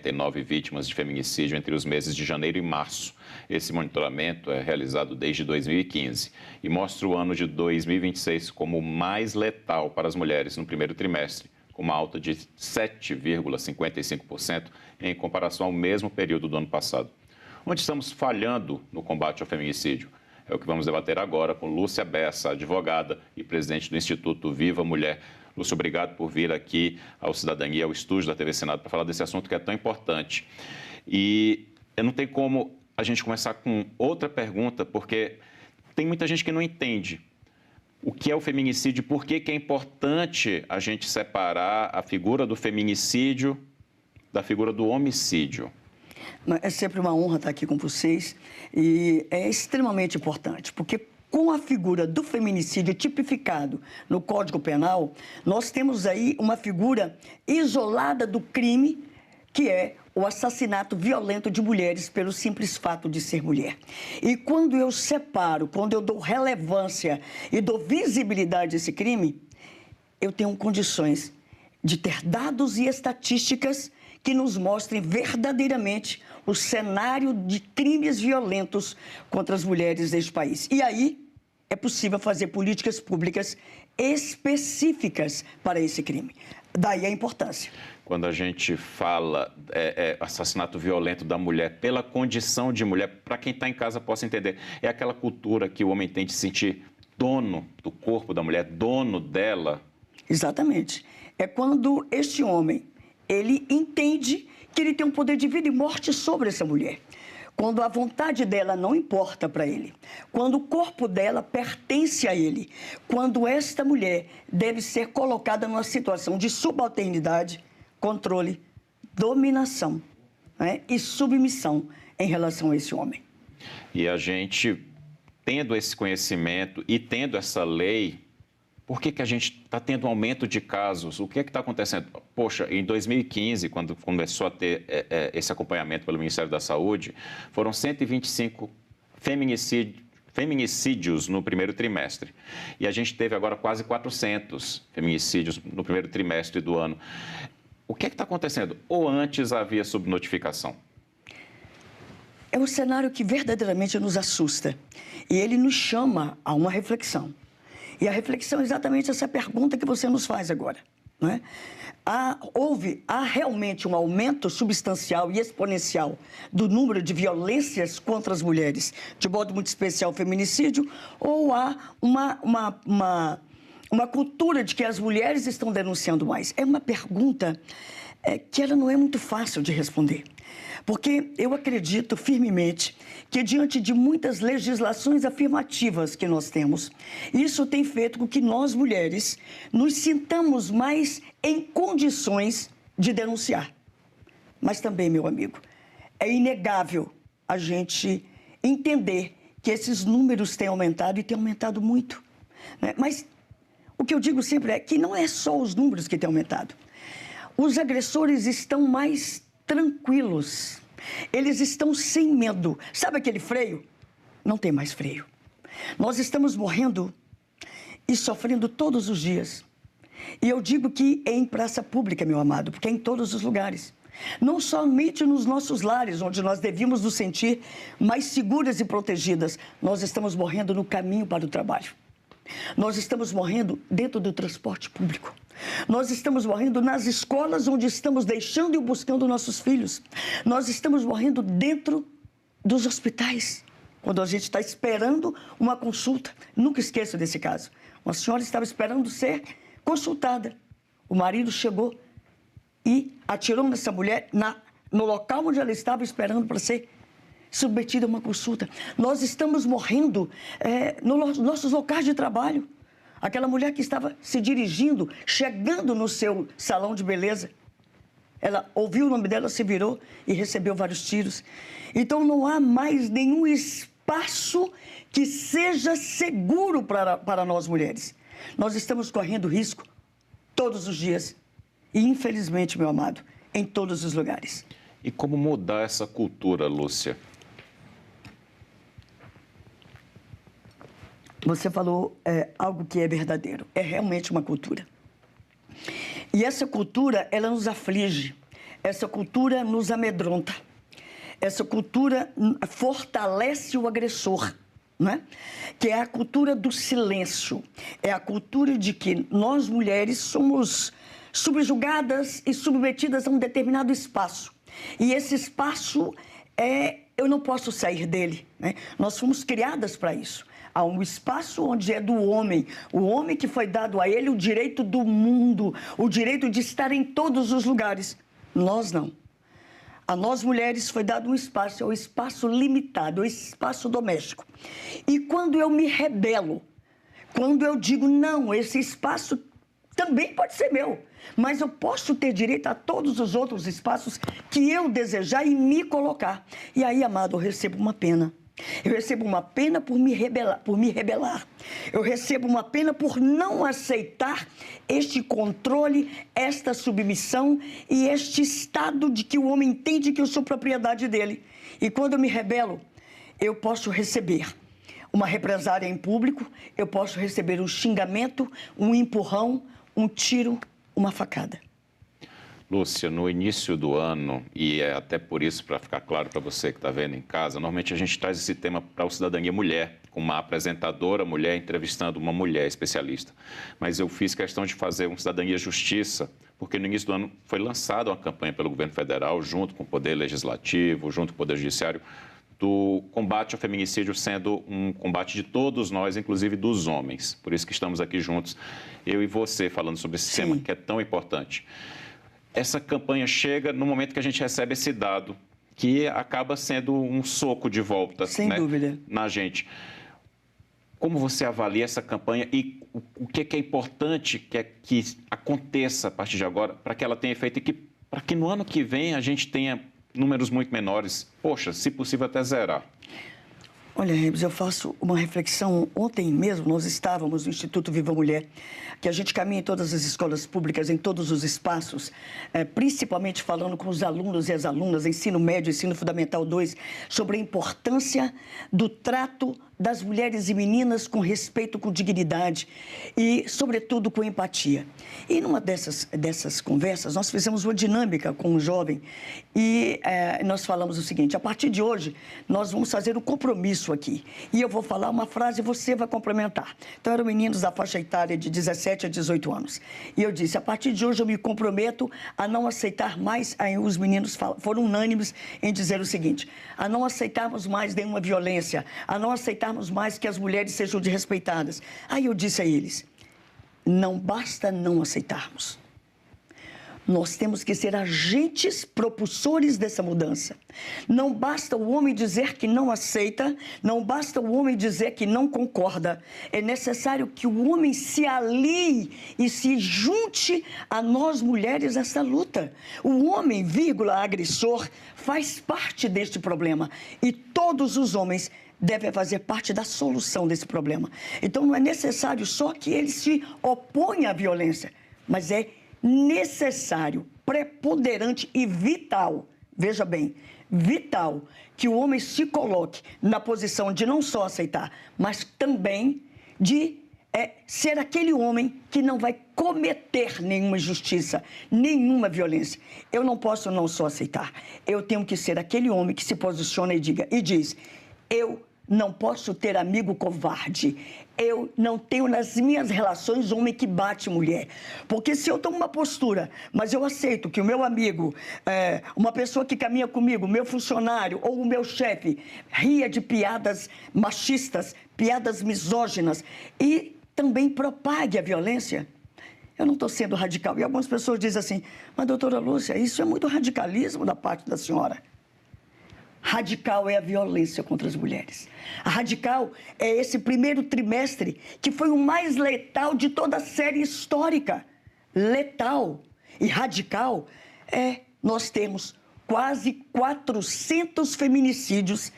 149 vítimas de feminicídio entre os meses de janeiro e março. Esse monitoramento é realizado desde 2015 e mostra o ano de 2026 como o mais letal para as mulheres no primeiro trimestre, com uma alta de 7,55% em comparação ao mesmo período do ano passado. Onde estamos falhando no combate ao feminicídio? É o que vamos debater agora com Lúcia Bessa, advogada e presidente do Instituto Viva Mulher. Lúcia, obrigado por vir aqui ao Cidadania, ao estúdio da TV Senado, para falar desse assunto que é tão importante. E eu não tenho como a gente começar com outra pergunta, porque tem muita gente que não entende o que é o feminicídio, por que é importante a gente separar a figura do feminicídio da figura do homicídio. É sempre uma honra estar aqui com vocês e é extremamente importante, porque com a figura do feminicídio tipificado no Código Penal, nós temos aí uma figura isolada do crime, que é o assassinato violento de mulheres pelo simples fato de ser mulher. E quando eu separo, quando eu dou relevância e dou visibilidade a esse crime, eu tenho condições de ter dados e estatísticas que nos mostrem verdadeiramente o cenário de crimes violentos contra as mulheres deste país. E aí é possível fazer políticas públicas específicas para esse crime. Daí a importância. Quando a gente fala assassinato violento da mulher pela condição de mulher, para quem está em casa possa entender, é aquela cultura que o homem tem de se sentir dono do corpo da mulher, dono dela. Exatamente. É quando este homem, ele entende que ele tem um poder de vida e morte sobre essa mulher. Quando a vontade dela não importa para ele, quando o corpo dela pertence a ele, quando esta mulher deve ser colocada numa situação de subalternidade, controle, dominação, né, e submissão em relação a esse homem. E a gente, tendo esse conhecimento e tendo essa lei, por que a gente está tendo um aumento de casos? O que está acontecendo? Poxa, em 2015, quando começou a ter esse acompanhamento pelo Ministério da Saúde, foram 125 feminicídios no primeiro trimestre. E a gente teve agora quase 400 feminicídios no primeiro trimestre do ano. O que está acontecendo? Ou antes havia subnotificação? É um cenário que verdadeiramente nos assusta. E ele nos chama a uma reflexão. E a reflexão é exatamente essa pergunta que você nos faz agora, não é? Há realmente um aumento substancial e exponencial do número de violências contra as mulheres, de modo muito especial o feminicídio, ou há uma cultura de que as mulheres estão denunciando mais? É uma pergunta que ela não é muito fácil de responder. Porque eu acredito firmemente que, diante de muitas legislações afirmativas que nós temos, isso tem feito com que nós, mulheres, nos sintamos mais em condições de denunciar. Mas também, meu amigo, é inegável a gente entender que esses números têm aumentado e têm aumentado muito, né? Mas o que eu digo sempre é que não é só os números que têm aumentado. Os agressores estão mais tranquilos, eles estão sem medo. Sabe aquele freio? Não tem mais freio. Nós estamos morrendo e sofrendo todos os dias. E eu digo que é em praça pública, meu amado, porque é em todos os lugares. Não somente nos nossos lares, onde nós devíamos nos sentir mais seguras e protegidas, nós estamos morrendo no caminho para o trabalho. Nós estamos morrendo dentro do transporte público. Nós estamos morrendo nas escolas onde estamos deixando e buscando nossos filhos. Nós estamos morrendo dentro dos hospitais, quando a gente está esperando uma consulta. Nunca esqueço desse caso. Uma senhora estava esperando ser consultada. O marido chegou e atirou nessa mulher no local onde ela estava esperando para ser submetida a uma consulta. Nós estamos morrendo nos nossos locais de trabalho. Aquela mulher que estava se dirigindo, chegando no seu salão de beleza, ela ouviu o nome dela, se virou e recebeu vários tiros. Então não há mais nenhum espaço que seja seguro para nós mulheres. Nós estamos correndo risco todos os dias e, infelizmente, meu amado, em todos os lugares. E como mudar essa cultura, Lúcia? Você falou algo que é verdadeiro, é realmente uma cultura. E essa cultura, ela nos aflige, essa cultura nos amedronta. Essa cultura fortalece o agressor, né? Que é a cultura do silêncio. É a cultura de que nós, mulheres, somos subjugadas e submetidas a um determinado espaço. E esse espaço, eu não posso sair dele, né? Nós fomos criadas para isso. Há um espaço onde é do homem, o homem que foi dado a ele o direito do mundo, o direito de estar em todos os lugares. Nós não. A nós mulheres foi dado um espaço, é o espaço limitado, é o espaço doméstico. E quando eu me rebelo, quando eu digo, não, esse espaço também pode ser meu, mas eu posso ter direito a todos os outros espaços que eu desejar e me colocar. E aí, amado, eu recebo uma pena. Eu recebo uma pena por me rebelar. Eu recebo uma pena por não aceitar este controle, esta submissão e este estado de que o homem entende que eu sou propriedade dele. E quando eu me rebelo, eu posso receber uma represália em público, eu posso receber um xingamento, um empurrão, um tiro, uma facada. Lúcia, no início do ano, e é até por isso, para ficar claro para você que está vendo em casa, normalmente a gente traz esse tema para o Cidadania Mulher, com uma apresentadora mulher entrevistando uma mulher especialista. Mas eu fiz questão de fazer um Cidadania Justiça, porque no início do ano foi lançada uma campanha pelo governo federal, junto com o Poder Legislativo, junto com o Poder Judiciário, do combate ao feminicídio sendo um combate de todos nós, inclusive dos homens. Por isso que estamos aqui juntos, eu e você, falando sobre esse tema que é tão importante. Essa campanha chega no momento que a gente recebe esse dado, que acaba sendo um soco de volta, sem dúvida, na gente. Como você avalia essa campanha e o que é importante que aconteça a partir de agora para que ela tenha efeito e para que no ano que vem a gente tenha números muito menores, poxa, se possível até zerar? Olha, Rebs, eu faço uma reflexão. Ontem mesmo nós estávamos no Instituto Viva Mulher, que a gente caminha em todas as escolas públicas, em todos os espaços, principalmente falando com os alunos e as alunas, ensino médio, ensino fundamental 2, sobre a importância do trato das mulheres e meninas com respeito, com dignidade e, sobretudo, com empatia. E numa dessas conversas, nós fizemos uma dinâmica com um jovem e nós falamos o seguinte: a partir de hoje, nós vamos fazer um compromisso aqui. E eu vou falar uma frase e você vai complementar. Então, eram meninos da faixa etária de 17 a 18 anos. E eu disse: a partir de hoje, eu me comprometo a não aceitar mais... Aí os meninos foram unânimes em dizer o seguinte: a não aceitarmos mais nenhuma violência, a não aceitarmos mais que as mulheres sejam desrespeitadas. Aí eu disse a eles: não basta não aceitarmos. Nós temos que ser agentes propulsores dessa mudança. Não basta o homem dizer que não aceita, não basta o homem dizer que não concorda. É necessário que o homem se alie e se junte a nós mulheres nessa luta. O homem, agressor, faz parte deste problema. E todos os homens devem fazer parte da solução desse problema. Então, não é necessário só que ele se oponha à violência, mas é necessário, preponderante e vital, veja bem, vital, que o homem se coloque na posição de não só aceitar, mas também de ser aquele homem que não vai cometer nenhuma injustiça, nenhuma violência. Eu não posso não só aceitar, eu tenho que ser aquele homem que se posiciona e diz: eu não posso ter amigo covarde. Eu não tenho nas minhas relações homem que bate mulher. Porque se eu tomo uma postura, mas eu aceito que o meu amigo, uma pessoa que caminha comigo, meu funcionário ou o meu chefe, ria de piadas machistas, piadas misóginas e também propague a violência, eu não estou sendo radical. E algumas pessoas dizem assim: mas doutora Lúcia, isso é muito radicalismo da parte da senhora. Radical é a violência contra as mulheres. A radical é esse primeiro trimestre que foi o mais letal de toda a série histórica. Letal e radical nós temos quase 400 feminicídios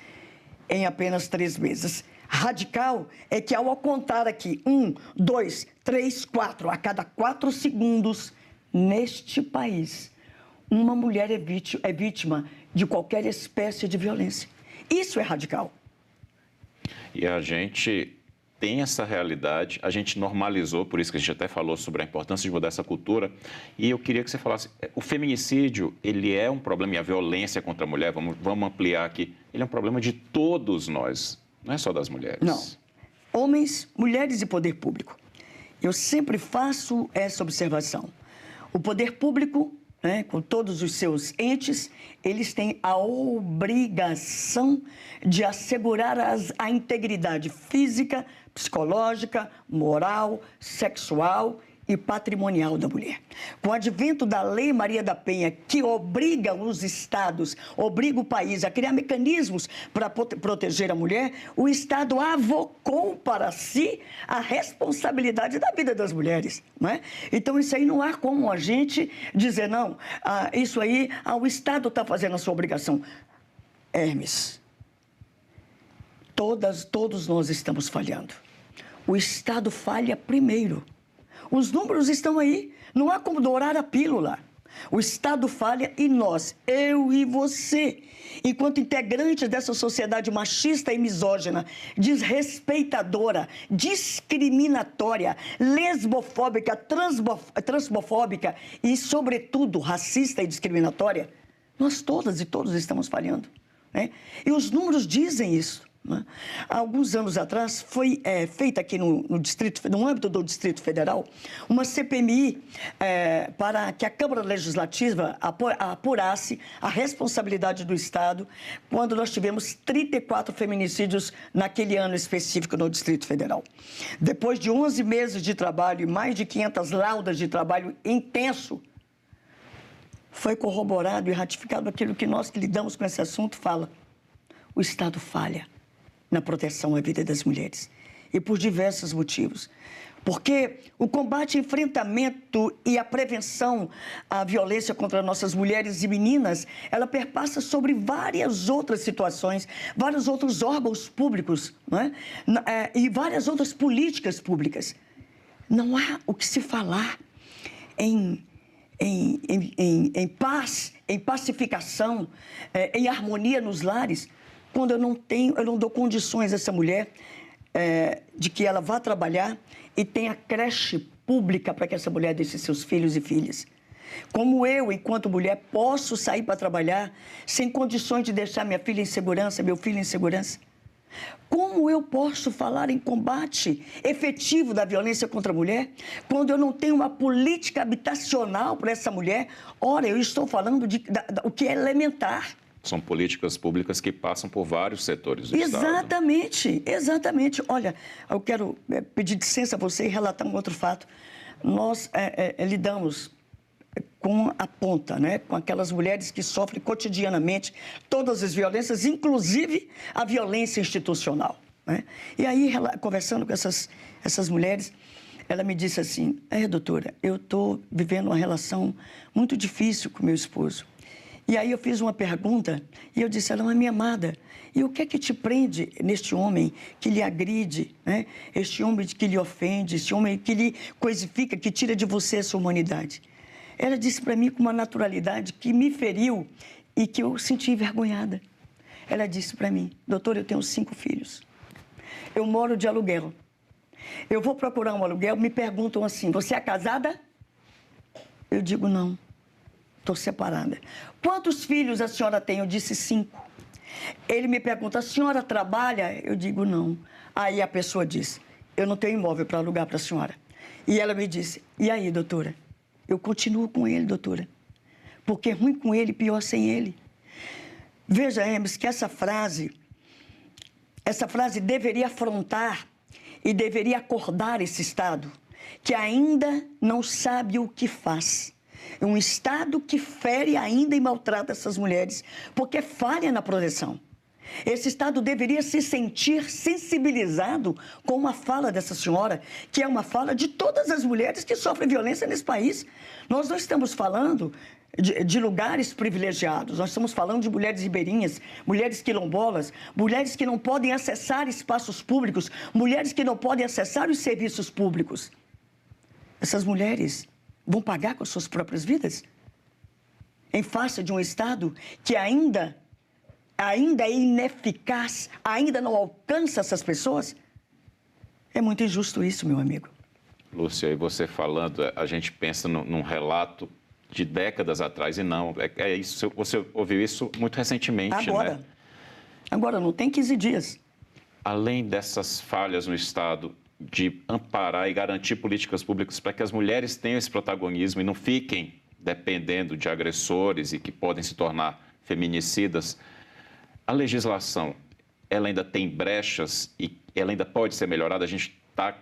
em apenas 3 meses. Radical é que, ao contar aqui 1, 2, 3, 4, a cada 4 segundos, neste país, uma mulher é vítima de qualquer espécie de violência. Isso é radical. E a gente tem essa realidade, a gente normalizou, por isso que a gente até falou sobre a importância de mudar essa cultura. E eu queria que você falasse, o feminicídio, ele é um problema, e a violência contra a mulher, vamos ampliar aqui, ele é um problema de todos nós, não é só das mulheres. Não. Homens, mulheres e poder público. Eu sempre faço essa observação. O poder público, né, com todos os seus entes, eles têm a obrigação de assegurar a integridade física, psicológica, moral, sexual e patrimonial da mulher. Com o advento da Lei Maria da Penha, que obriga os estados, obriga o país a criar mecanismos para proteger a mulher, o Estado avocou para si a responsabilidade da vida das mulheres, não é? Então, isso aí não há como a gente dizer, não, isso aí, o Estado está fazendo a sua obrigação. Hermes, todos nós estamos falhando. O Estado falha primeiro. Os números estão aí. Não há como dourar a pílula. O Estado falha e nós, eu e você, enquanto integrantes dessa sociedade machista e misógina, desrespeitadora, discriminatória, lesbofóbica, transbofóbica e, sobretudo, racista e discriminatória, nós todas e todos estamos falhando, né? E os números dizem isso. Há alguns anos atrás, foi feita aqui no âmbito do Distrito Federal, uma CPMI para que a Câmara Legislativa apurasse a responsabilidade do Estado quando nós tivemos 34 feminicídios naquele ano específico no Distrito Federal. Depois de 11 meses de trabalho e mais de 500 laudas de trabalho intenso, foi corroborado e ratificado aquilo que nós que lidamos com esse assunto fala. O Estado falha na proteção à vida das mulheres. E por diversos motivos. Porque o combate, enfrentamento e a prevenção à violência contra nossas mulheres e meninas, ela perpassa sobre várias outras situações, vários outros órgãos públicos, não é? E várias outras políticas públicas. Não há o que se falar em paz, em pacificação, em harmonia nos lares, quando eu não dou condições a essa mulher de que ela vá trabalhar e tenha creche pública para que essa mulher deixe seus filhos e filhas. Como eu, enquanto mulher, posso sair para trabalhar sem condições de deixar minha filha em segurança, meu filho em segurança? Como eu posso falar em combate efetivo da violência contra a mulher quando eu não tenho uma política habitacional para essa mulher? Ora, eu estou falando o que é elementar. São políticas públicas que passam por vários setores do Estado. Exatamente, exatamente. Olha, eu quero pedir licença a você e relatar um outro fato. Nós lidamos com a ponta, né? Com aquelas mulheres que sofrem cotidianamente todas as violências, inclusive a violência institucional, né? E aí, conversando com essas mulheres, ela me disse assim, doutora, eu estou vivendo uma relação muito difícil com meu esposo. E aí eu fiz uma pergunta e eu disse, ela é minha amada, e o que é que te prende neste homem que lhe agride, né? Este homem que lhe ofende, este homem que lhe coisifica, que tira de você a sua humanidade? Ela disse para mim com uma naturalidade que me feriu e que eu senti envergonhada. Ela disse para mim, doutor, eu tenho 5 filhos, eu moro de aluguel, eu vou procurar um aluguel, me perguntam assim, você é casada? Eu digo, não. Estou separada. Quantos filhos a senhora tem? Eu disse 5. Ele me pergunta, a senhora trabalha? Eu digo, não. Aí a pessoa diz, eu não tenho imóvel para alugar para a senhora. E ela me disse, e aí, doutora? Eu continuo com ele, doutora. Porque ruim com ele, pior sem ele. Veja, Hermes, que essa frase deveria afrontar e deveria acordar esse Estado, que ainda não sabe o que faz. É um Estado que fere ainda e maltrata essas mulheres, porque falha na proteção. Esse Estado deveria se sentir sensibilizado com uma fala dessa senhora, que é uma fala de todas as mulheres que sofrem violência nesse país. Nós não estamos falando de lugares privilegiados, nós estamos falando de mulheres ribeirinhas, mulheres quilombolas, mulheres que não podem acessar espaços públicos, mulheres que não podem acessar os serviços públicos. Essas mulheres vão pagar com as suas próprias vidas? Em face de um Estado que ainda é ineficaz, ainda não alcança essas pessoas? É muito injusto isso, meu amigo. Lúcia, e você falando, a gente pensa num relato de décadas atrás, e não, é isso, você ouviu isso muito recentemente, Agora. né? Agora, não tem 15 dias. Além dessas falhas no Estado de amparar e garantir políticas públicas para que as mulheres tenham esse protagonismo e não fiquem dependendo de agressores e que podem se tornar feminicidas, a legislação, ela ainda tem brechas e ela ainda pode ser melhorada. A gente está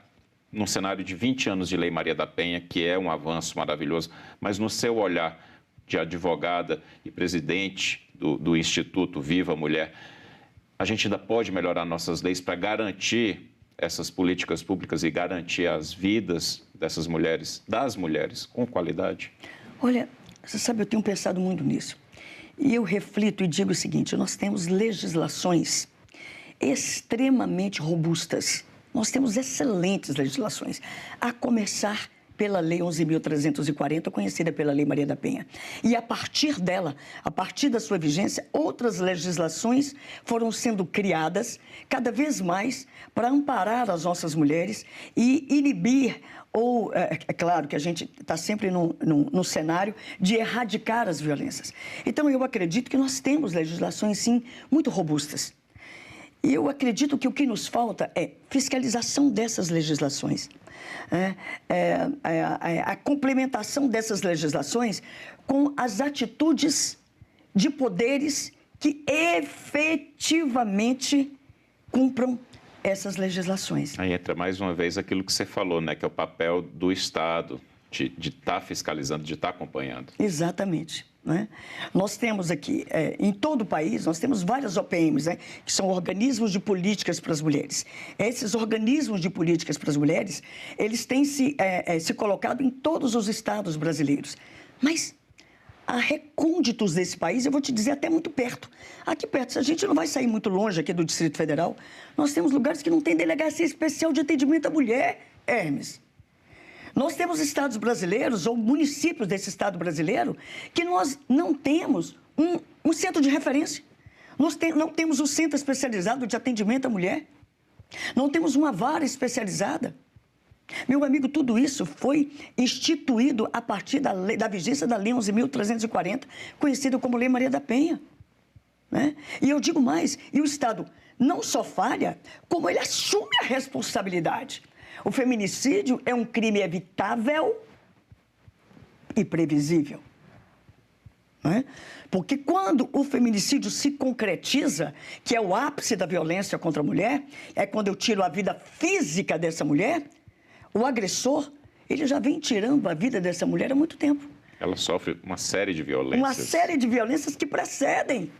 num cenário de 20 anos de Lei Maria da Penha, que é um avanço maravilhoso, mas no seu olhar de advogada e presidente do Instituto Viva Mulher, a gente ainda pode melhorar nossas leis para garantir essas políticas públicas e garantir as vidas dessas mulheres, das mulheres, com qualidade? Olha, você sabe, eu tenho pensado muito nisso. E eu reflito e digo o seguinte, nós temos legislações extremamente robustas. Nós temos excelentes legislações, a começar pela Lei 11.340, conhecida pela Lei Maria da Penha. E a partir dela, a partir da sua vigência, outras legislações foram sendo criadas cada vez mais para amparar as nossas mulheres e inibir ou, é claro que a gente está sempre no cenário de erradicar as violências. Então, eu acredito que nós temos legislações, sim, muito robustas. E eu acredito que o que nos falta é fiscalização dessas legislações, a complementação dessas legislações com as atitudes de poderes que efetivamente cumpram essas legislações. Aí entra mais uma vez aquilo que você falou, né, que é o papel do Estado de estar fiscalizando, de estar acompanhando. Exatamente. Né? Nós temos aqui, em todo o país, nós temos várias OPMs, né, que são organismos de políticas para as mulheres. Esses organismos de políticas para as mulheres, eles têm se colocado em todos os estados brasileiros. Mas há recônditos desse país, eu vou te dizer, até muito perto. Aqui perto, se a gente não vai sair muito longe aqui do Distrito Federal, nós temos lugares que não tem delegacia especial de atendimento à mulher, Hermes. Nós temos estados brasileiros, ou municípios desse estado brasileiro, que nós não temos um centro de referência. Nós não temos um centro especializado de atendimento à mulher. Não temos uma vara especializada. Meu amigo, tudo isso foi instituído a partir da vigência da Lei 11.340, conhecida como Lei Maria da Penha. Né? E eu digo mais, e o Estado não só falha, como ele assume a responsabilidade. O feminicídio é um crime evitável e previsível. Né? Porque quando o feminicídio se concretiza, que é o ápice da violência contra a mulher, é quando eu tiro a vida física dessa mulher, o agressor, ele já vem tirando a vida dessa mulher há muito tempo. Ela sofre uma série de violências. Uma série de violências que precedem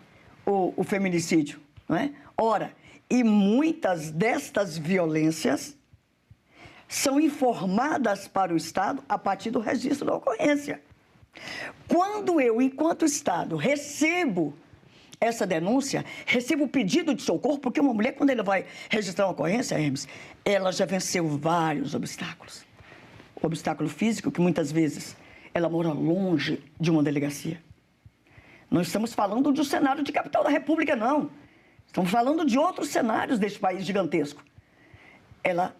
o feminicídio. Não é? Ora, e muitas destas violências são informadas para o Estado a partir do registro da ocorrência. Quando eu, enquanto Estado, recebo essa denúncia, recebo o pedido de socorro, porque uma mulher, quando ela vai registrar uma ocorrência, Hermes, ela já venceu vários obstáculos. O obstáculo físico, que muitas vezes ela mora longe de uma delegacia. Não estamos falando de um cenário de capital da República, não. Estamos falando de outros cenários deste país gigantesco. Ela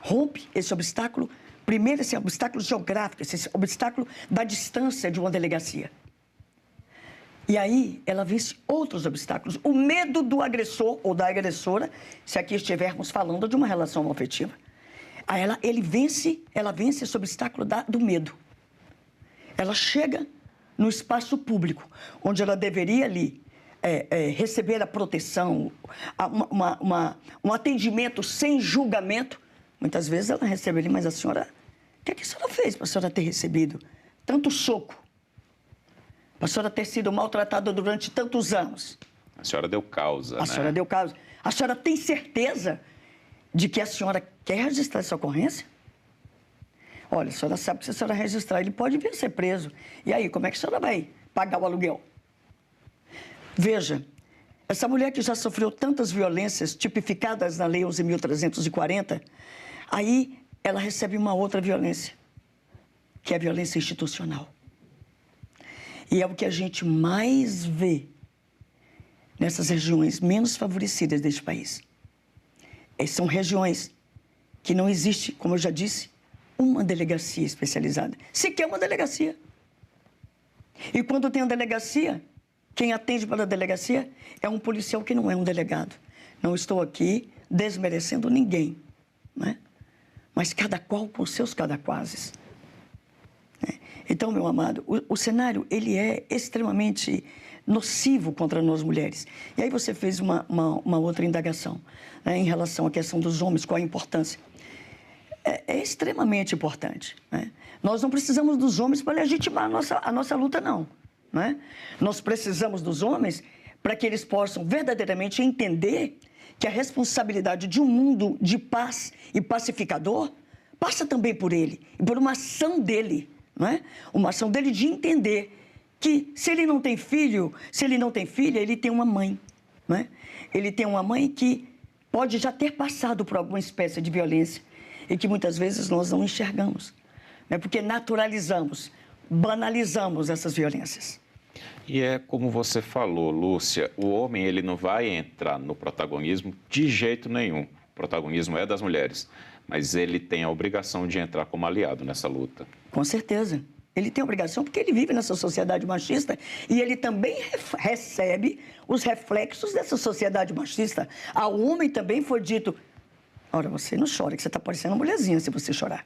rompe esse obstáculo, primeiro esse obstáculo geográfico, esse obstáculo da distância de uma delegacia. E aí ela vence outros obstáculos. O medo do agressor ou da agressora, se aqui estivermos falando de uma relação afetiva. Aí ela vence esse obstáculo do medo. Ela chega no espaço público, onde ela deveria ali receber a proteção, um atendimento sem julgamento. Muitas vezes ela recebe ali, mas a senhora, o que é que a senhora fez para a senhora ter recebido tanto soco? Para a senhora ter sido maltratada durante tantos anos? A senhora deu causa, né? A senhora deu causa. A senhora tem certeza de que a senhora quer registrar essa ocorrência? Olha, a senhora sabe que se a senhora registrar, ele pode vir a ser preso. E aí, como é que a senhora vai pagar o aluguel? Veja, essa mulher que já sofreu tantas violências tipificadas na Lei 11.340, aí ela recebe uma outra violência, que é a violência institucional. E é o que a gente mais vê nessas regiões menos favorecidas deste país. São regiões que não existe, como eu já disse, uma delegacia especializada. Sequer uma delegacia. E quando tem a delegacia, quem atende para a delegacia é um policial que não é um delegado. Não estou aqui desmerecendo ninguém, né? Mas cada qual com seus cadaquases. Então, meu amado, o cenário ele é extremamente nocivo contra nós mulheres. E aí você fez uma outra indagação, né, em relação à questão dos homens, qual a importância. É extremamente importante, né? Nós não precisamos dos homens para legitimar a nossa luta, não, né? Nós precisamos dos homens para que eles possam verdadeiramente entender que a responsabilidade de um mundo de paz e pacificador passa também por ele, e por uma ação dele, não é? Uma ação dele de entender que se ele não tem filho, se ele não tem filha, ele tem uma mãe, não é? Ele tem uma mãe que pode já ter passado por alguma espécie de violência e que muitas vezes nós não enxergamos, né? Porque naturalizamos, banalizamos essas violências. E é como você falou, Lúcia, o homem ele não vai entrar no protagonismo de jeito nenhum. O protagonismo é das mulheres, mas ele tem a obrigação de entrar como aliado nessa luta. Com certeza. Ele tem a obrigação porque ele vive nessa sociedade machista e ele também recebe os reflexos dessa sociedade machista. Ao homem também foi dito, ora, você não chora, que você está parecendo uma mulherzinha se você chorar.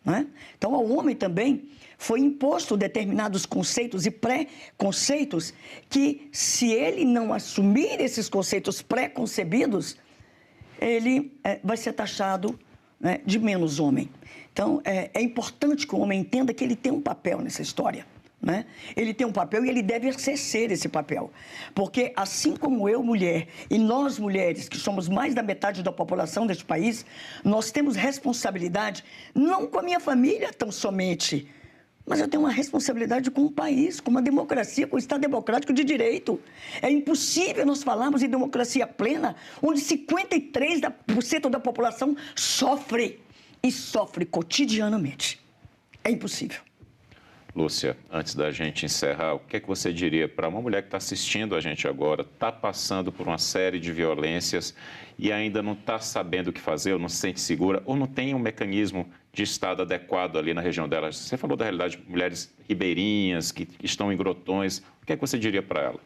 Não é? Então, ao homem também foi imposto determinados conceitos e pré-conceitos que, se ele não assumir esses conceitos pré-concebidos, ele vai ser taxado, né, de menos homem. Então, é importante que o homem entenda que ele tem um papel nessa história, né? Ele tem um papel e ele deve exercer esse papel. Porque, assim como eu, mulher, e nós, mulheres, que somos mais da metade da população deste país, nós temos responsabilidade, não com a minha família tão somente, mas eu tenho uma responsabilidade com o país, com uma democracia, com o Estado democrático de direito. É impossível nós falarmos em democracia plena, onde 53% da população sofre, e sofre cotidianamente. É impossível. Lúcia, antes da gente encerrar, o que é que você diria para uma mulher que está assistindo a gente agora, está passando por uma série de violências e ainda não está sabendo o que fazer, ou não se sente segura, ou não tem um mecanismo de Estado adequado ali na região dela? Você falou da realidade de mulheres ribeirinhas, que estão em grotões. O que é que você diria para ela?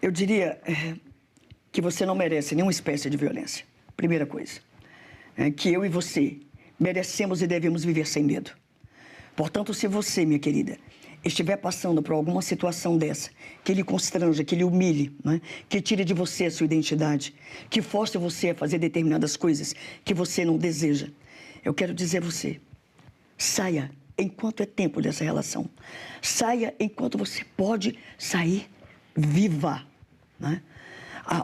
Eu diria que você não merece nenhuma espécie de violência. Primeira coisa. Que eu e você merecemos e devemos viver sem medo. Portanto, se você, minha querida, estiver passando por alguma situação dessa, que lhe constranja, que lhe humilhe, né? Que tire de você a sua identidade, que force você a fazer determinadas coisas que você não deseja, eu quero dizer a você, saia enquanto é tempo dessa relação. Saia enquanto você pode sair viva, né?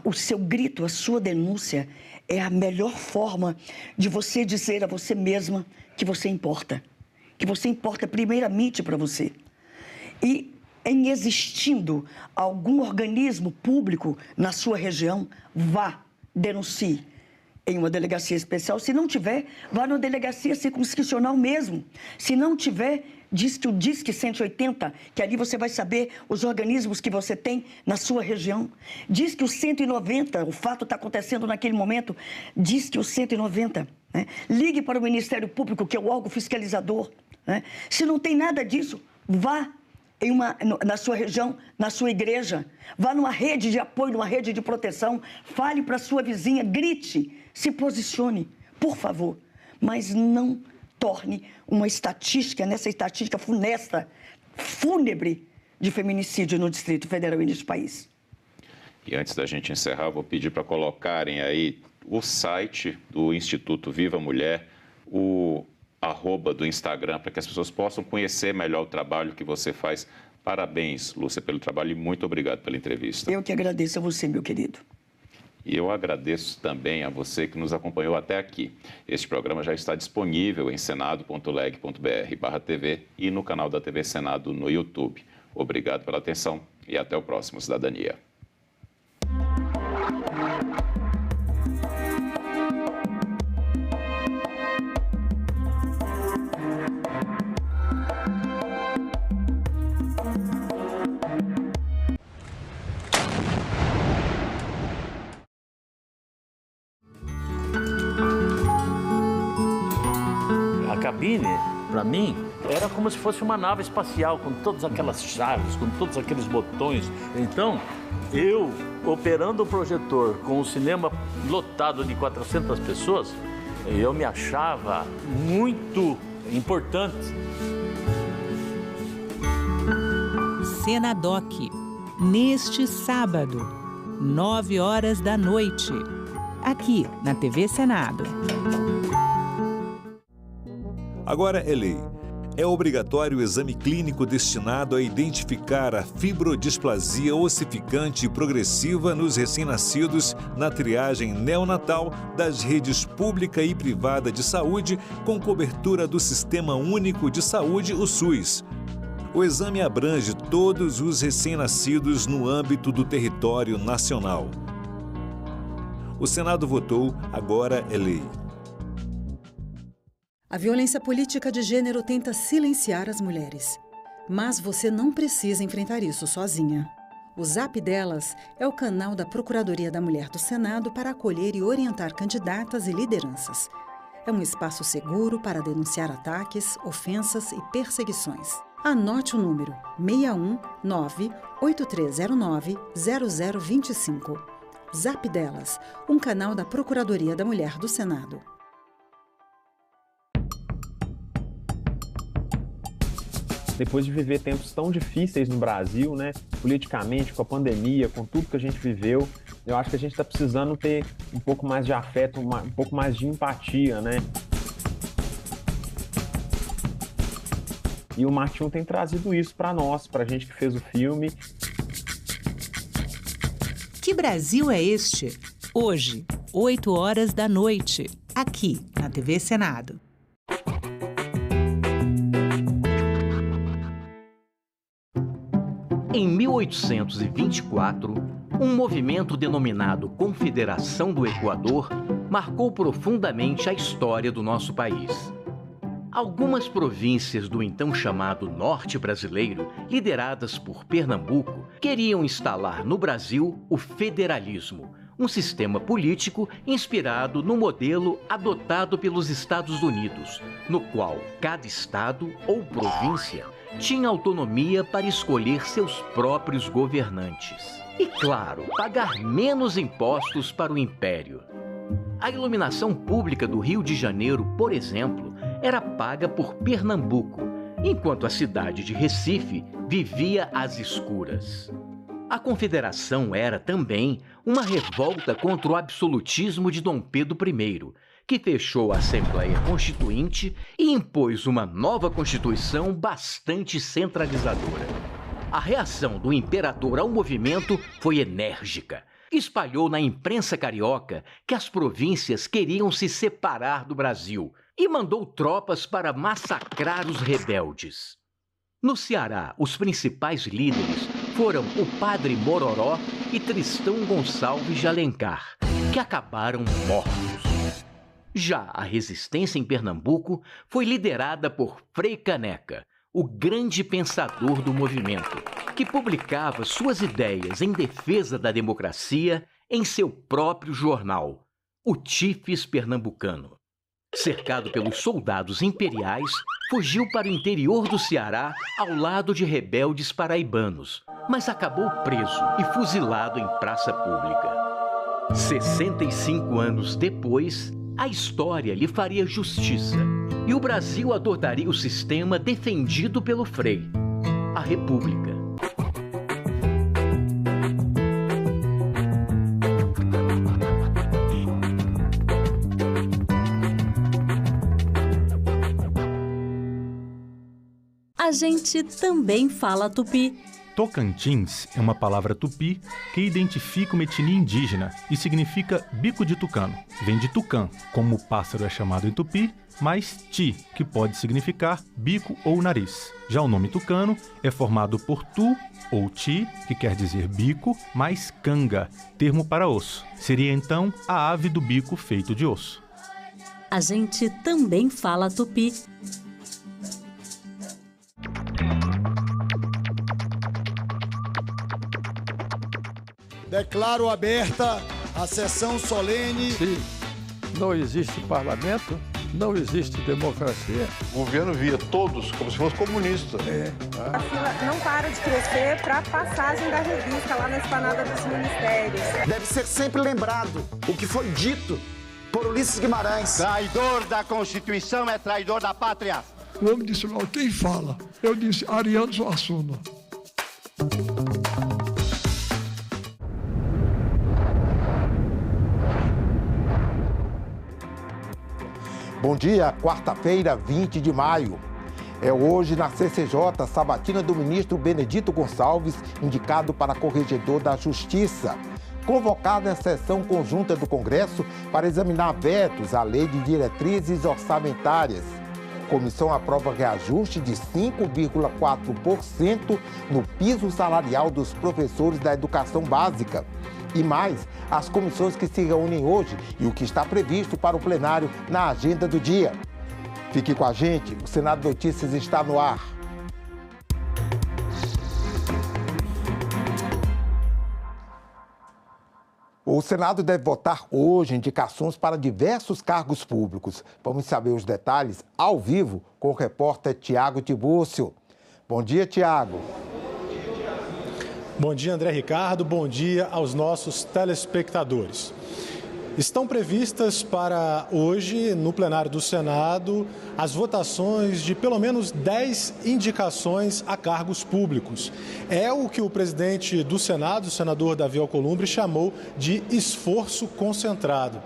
O seu grito, a sua denúncia é a melhor forma de você dizer a você mesma que você importa. Que você importa primeiramente para você. E em existindo algum organismo público na sua região, vá, denuncie em uma delegacia especial. Se não tiver, vá na delegacia circunscricional mesmo. Se não tiver, diz que o Disque 180, que ali você vai saber os organismos que você tem na sua região. Diz que o 190, o fato está acontecendo naquele momento, diz que o 190, né? Ligue para o Ministério Público, que é o órgão fiscalizador, né? Se não tem nada disso, vá na sua região, na sua igreja, vá numa rede de apoio, numa rede de proteção, fale para a sua vizinha, grite, se posicione, por favor, mas não torne nessa estatística funesta, fúnebre de feminicídio no Distrito Federal e neste país. E antes da gente encerrar, vou pedir para colocarem aí o site do Instituto Viva Mulher, o @ do Instagram, para que as pessoas possam conhecer melhor o trabalho que você faz. Parabéns, Lúcia, pelo trabalho e muito obrigado pela entrevista. Eu que agradeço a você, meu querido. E eu agradeço também a você que nos acompanhou até aqui. Este programa já está disponível em senado.leg.br/TV e no canal da TV Senado no YouTube. Obrigado pela atenção e até o próximo Cidadania. cabine, para mim, era como se fosse uma nave espacial, com todas aquelas chaves, com todos aqueles botões. Então, eu, operando o projetor com o cinema lotado de 400 pessoas, eu me achava muito importante. Senadoc, neste sábado, 9h, aqui na TV Senado. Agora é lei. É obrigatório o exame clínico destinado a identificar a fibrodisplasia ossificante progressiva nos recém-nascidos na triagem neonatal das redes pública e privada de saúde com cobertura do Sistema Único de Saúde, o SUS. O exame abrange todos os recém-nascidos no âmbito do território nacional. O Senado votou, agora é lei. A violência política de gênero tenta silenciar as mulheres. Mas você não precisa enfrentar isso sozinha. O Zap Delas é o canal da Procuradoria da Mulher do Senado para acolher e orientar candidatas e lideranças. É um espaço seguro para denunciar ataques, ofensas e perseguições. Anote o número 619-8309-0025. Zap Delas, um canal da Procuradoria da Mulher do Senado. Depois de viver tempos tão difíceis no Brasil, né, politicamente, com a pandemia, com tudo que a gente viveu, eu acho que a gente está precisando ter um pouco mais de afeto, um pouco mais de empatia, né? E o Martinho tem trazido isso para nós, para a gente que fez o filme. Que Brasil é este? Hoje, 20h, aqui na TV Senado. Em 1824, um movimento denominado Confederação do Equador marcou profundamente a história do nosso país. Algumas províncias do então chamado Norte Brasileiro, lideradas por Pernambuco, queriam instalar no Brasil o federalismo, um sistema político inspirado no modelo adotado pelos Estados Unidos, no qual cada estado ou província tinha autonomia para escolher seus próprios governantes. E, claro, pagar menos impostos para o império. A iluminação pública do Rio de Janeiro, por exemplo, era paga por Pernambuco, enquanto a cidade de Recife vivia às escuras. A Confederação era também uma revolta contra o absolutismo de Dom Pedro I, que fechou a Assembleia Constituinte e impôs uma nova Constituição bastante centralizadora. A reação do imperador ao movimento foi enérgica. Espalhou na imprensa carioca que as províncias queriam se separar do Brasil e mandou tropas para massacrar os rebeldes. No Ceará, os principais líderes foram o Padre Mororó e Tristão Gonçalves de Alencar, que acabaram mortos. Já a resistência em Pernambuco foi liderada por Frei Caneca, o grande pensador do movimento, que publicava suas ideias em defesa da democracia em seu próprio jornal, o Tifes Pernambucano. Cercado pelos soldados imperiais, fugiu para o interior do Ceará ao lado de rebeldes paraibanos, mas acabou preso e fuzilado em praça pública. 65 anos depois, a história lhe faria justiça e o Brasil adotaria o sistema defendido pelo Frei, a República. A gente também fala tupi. Tocantins é uma palavra tupi que identifica uma etnia indígena e significa bico de tucano. Vem de tucã, como o pássaro é chamado em tupi, mais ti, que pode significar bico ou nariz. Já o nome tucano é formado por tu ou ti, que quer dizer bico, mais canga, termo para osso. Seria então a ave do bico feito de osso. A gente também fala tupi. Declaro aberta a sessão solene. Se não existe parlamento, não existe democracia. O governo via todos como se fosse comunista. A fila não para de crescer para a passagem da revista lá na esplanada dos ministérios. Deve ser sempre lembrado o que foi dito por Ulisses Guimarães. Traidor da Constituição é traidor da pátria. O homem disse, quem fala? Eu disse, Ariano Suassuna. Bom dia, quarta-feira, 20 de maio. É hoje na CCJ a sabatina do ministro Benedito Gonçalves, indicado para corregedor da Justiça. Convocada a sessão conjunta do Congresso para examinar vetos à Lei de Diretrizes Orçamentárias. Comissão aprova reajuste de 5,4% no piso salarial dos professores da educação básica. E mais, as comissões que se reúnem hoje e o que está previsto para o plenário na agenda do dia. Fique com a gente, o Senado Notícias está no ar. O Senado deve votar hoje indicações para diversos cargos públicos. Vamos saber os detalhes ao vivo com o repórter Tiago Tibúrcio. Bom dia, Tiago. Bom dia, André Ricardo. Bom dia aos nossos telespectadores. Estão previstas para hoje, no plenário do Senado, as votações de pelo menos 10 indicações a cargos públicos. É o que o presidente do Senado, o senador Davi Alcolumbre, chamou de esforço concentrado.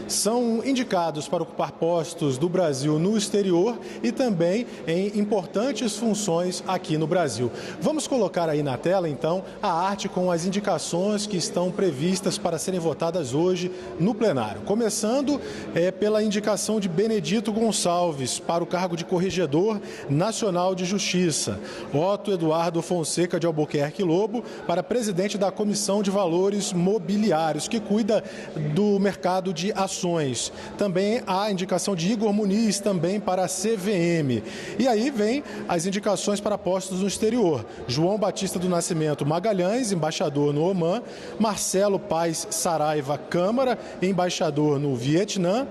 São indicados para ocupar postos do Brasil no exterior e também em importantes funções aqui no Brasil. Vamos colocar aí na tela, então, a arte com as indicações que estão previstas para serem votadas hoje no plenário. Começando pela indicação de Benedito Gonçalves para o cargo de Corregedor Nacional de Justiça. Otto Eduardo Fonseca de Albuquerque Lobo para presidente da Comissão de Valores Mobiliários, que cuida do mercado de ações. Também há a indicação de Igor Muniz, também para a CVM. E aí vem as indicações para postos no exterior. João Batista do Nascimento Magalhães, embaixador no Omã. Marcelo Paes Saraiva Câmara, embaixador no Vietnã.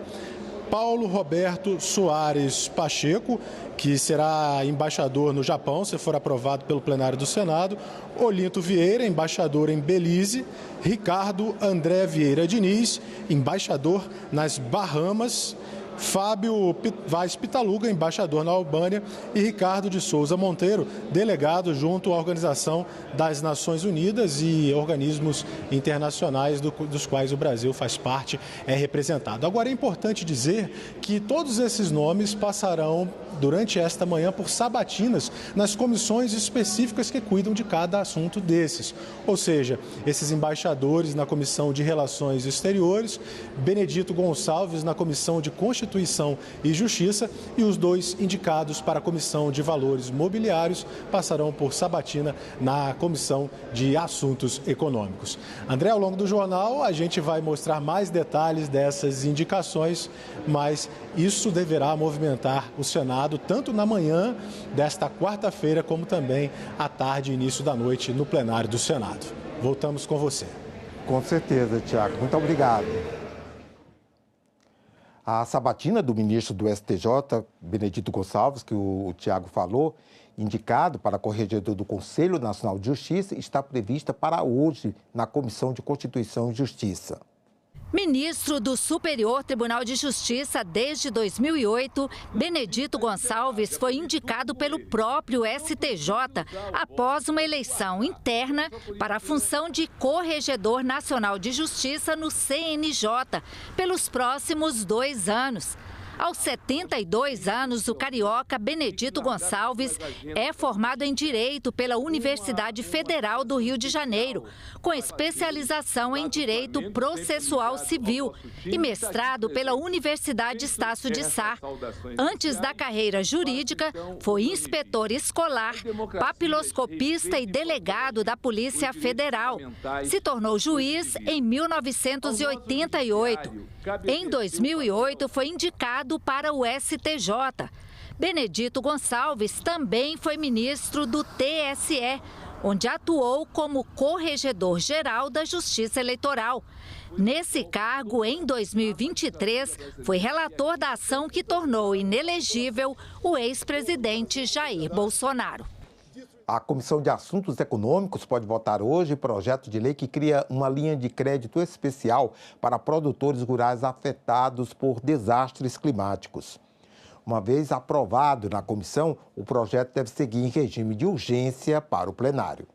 Paulo Roberto Soares Pacheco, que será embaixador no Japão, se for aprovado pelo plenário do Senado. Olinto Vieira, embaixador em Belize. Ricardo André Vieira Diniz, embaixador nas Bahamas. Fábio Vaz Pitaluga, embaixador na Albânia, e Ricardo de Souza Monteiro, delegado junto à Organização das Nações Unidas e organismos internacionais dos quais o Brasil faz parte, é representado. Agora, é importante dizer que todos esses nomes passarão durante esta manhã por sabatinas nas comissões específicas que cuidam de cada assunto desses. Ou seja, esses embaixadores na Comissão de Relações Exteriores, Benedito Gonçalves na Comissão de Constituição e Justiça e os dois indicados para a Comissão de Valores Mobiliários passarão por sabatina na Comissão de Assuntos Econômicos. André, ao longo do jornal a gente vai mostrar mais detalhes dessas indicações, mas isso deverá movimentar o Senado tanto na manhã desta quarta-feira como também à tarde e início da noite no plenário do Senado. Voltamos com você. Com certeza, Tiago. Muito obrigado. A sabatina do ministro do STJ, Benedito Gonçalves, que o Tiago falou, indicado para corregedor do Conselho Nacional de Justiça, está prevista para hoje na Comissão de Constituição e Justiça. Ministro do Superior Tribunal de Justiça desde 2008, Benedito Gonçalves foi indicado pelo próprio STJ após uma eleição interna para a função de Corregedor Nacional de Justiça no CNJ pelos próximos 2 anos. Aos 72 anos, o carioca Benedito Gonçalves é formado em Direito pela Universidade Federal do Rio de Janeiro, com especialização em Direito Processual Civil e mestrado pela Universidade Estácio de Sá. Antes da carreira jurídica, foi inspetor escolar, papiloscopista e delegado da Polícia Federal. Se tornou juiz em 1988. Em 2008, foi indicado para o STJ. Benedito Gonçalves também foi ministro do TSE, onde atuou como corregedor-geral da Justiça Eleitoral. Nesse cargo, em 2023, foi relator da ação que tornou inelegível o ex-presidente Jair Bolsonaro. A Comissão de Assuntos Econômicos pode votar hoje projeto de lei que cria uma linha de crédito especial para produtores rurais afetados por desastres climáticos. Uma vez aprovado na comissão, o projeto deve seguir em regime de urgência para o plenário.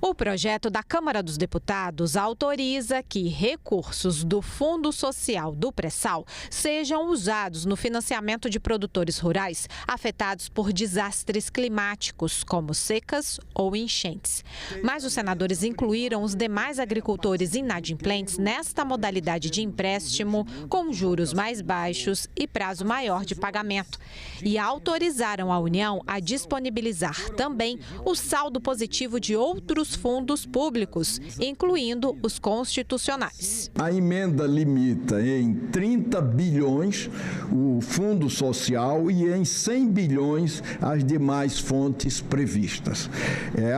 O projeto da Câmara dos Deputados autoriza que recursos do Fundo Social do Pré-Sal sejam usados no financiamento de produtores rurais afetados por desastres climáticos, como secas ou enchentes. Mas os senadores incluíram os demais agricultores inadimplentes nesta modalidade de empréstimo, com juros mais baixos e prazo maior de pagamento. E autorizaram a União a disponibilizar também o saldo positivo de outros fundos públicos, incluindo os constitucionais. A emenda limita em 30 bilhões o Fundo Social e em 100 bilhões as demais fontes previstas.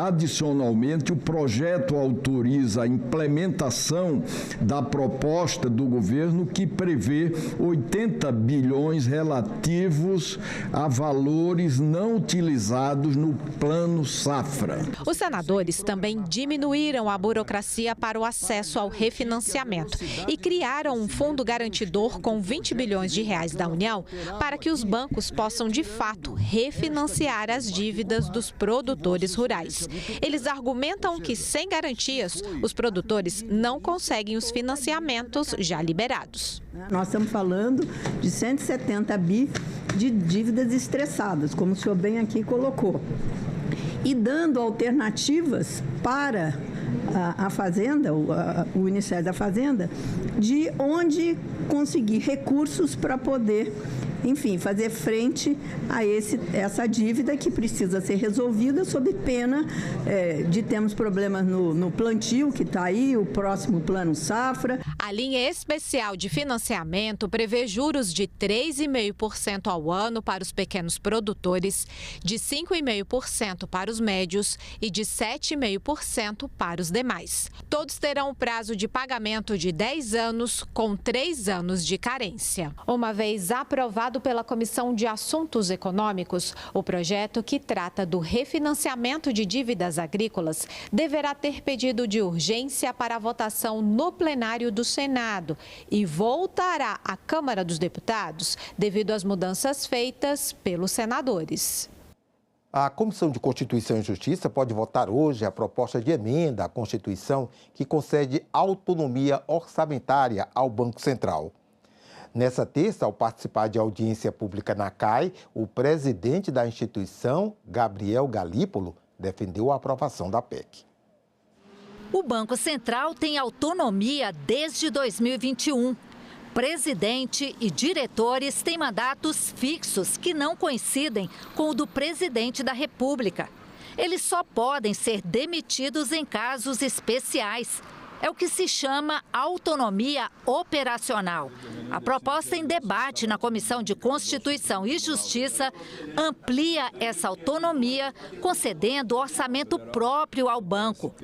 Adicionalmente, o projeto autoriza a implementação da proposta do governo que prevê 80 bilhões relativos a valores não utilizados no Plano Safra. Os senadores também diminuíram a burocracia para o acesso ao refinanciamento e criaram um fundo garantidor com 20 bilhões de reais da União para que os bancos possam, de fato, refinanciar as dívidas dos produtores rurais. Eles argumentam que, sem garantias, os produtores não conseguem os financiamentos já liberados. Nós estamos falando de 170 bi de dívidas estressadas, como o senhor bem aqui colocou. E dando alternativas para a Fazenda, o Ministério da Fazenda, de onde conseguir recursos para poder, enfim, fazer frente a essa dívida que precisa ser resolvida sob pena de termos problemas no plantio, que está aí, o próximo Plano Safra. A linha especial de financiamento prevê juros de 3,5% ao ano para os pequenos produtores, de 5,5% para os médios e de 7,5% para os demais. Todos terão um prazo de pagamento de 10 anos, com 3 anos de carência. Uma vez aprovado pela Comissão de Assuntos Econômicos, o projeto que trata do refinanciamento de dívidas agrícolas deverá ter pedido de urgência para a votação no plenário do Senado e voltará à Câmara dos Deputados devido às mudanças feitas pelos senadores. A Comissão de Constituição e Justiça pode votar hoje a proposta de emenda à Constituição que concede autonomia orçamentária ao Banco Central. Nessa terça, ao participar de audiência pública na CAI, o presidente da instituição, Gabriel Galípolo, defendeu a aprovação da PEC. O Banco Central tem autonomia desde 2021. Presidente e diretores têm mandatos fixos que não coincidem com o do presidente da República. Eles só podem ser demitidos em casos especiais. É o que se chama autonomia operacional. A proposta em debate na Comissão de Constituição e Justiça amplia essa autonomia, concedendo orçamento próprio ao banco.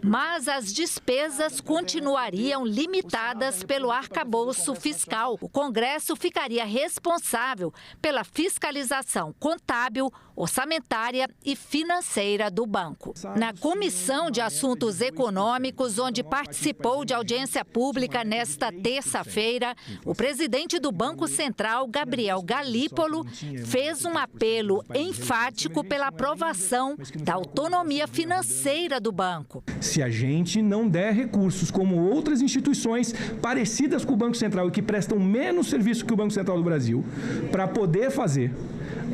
Mas as despesas continuariam limitadas pelo arcabouço fiscal. O Congresso ficaria responsável pela fiscalização contábil, orçamentária e financeira do banco. Na Comissão de Assuntos Econômicos, onde participou de audiência pública nesta terça-feira, o presidente do Banco Central, Gabriel Galípolo, fez um apelo enfático pela aprovação da autonomia financeira do banco. Se a gente não der recursos como outras instituições parecidas com o Banco Central e que prestam menos serviço que o Banco Central do Brasil, para poder fazer,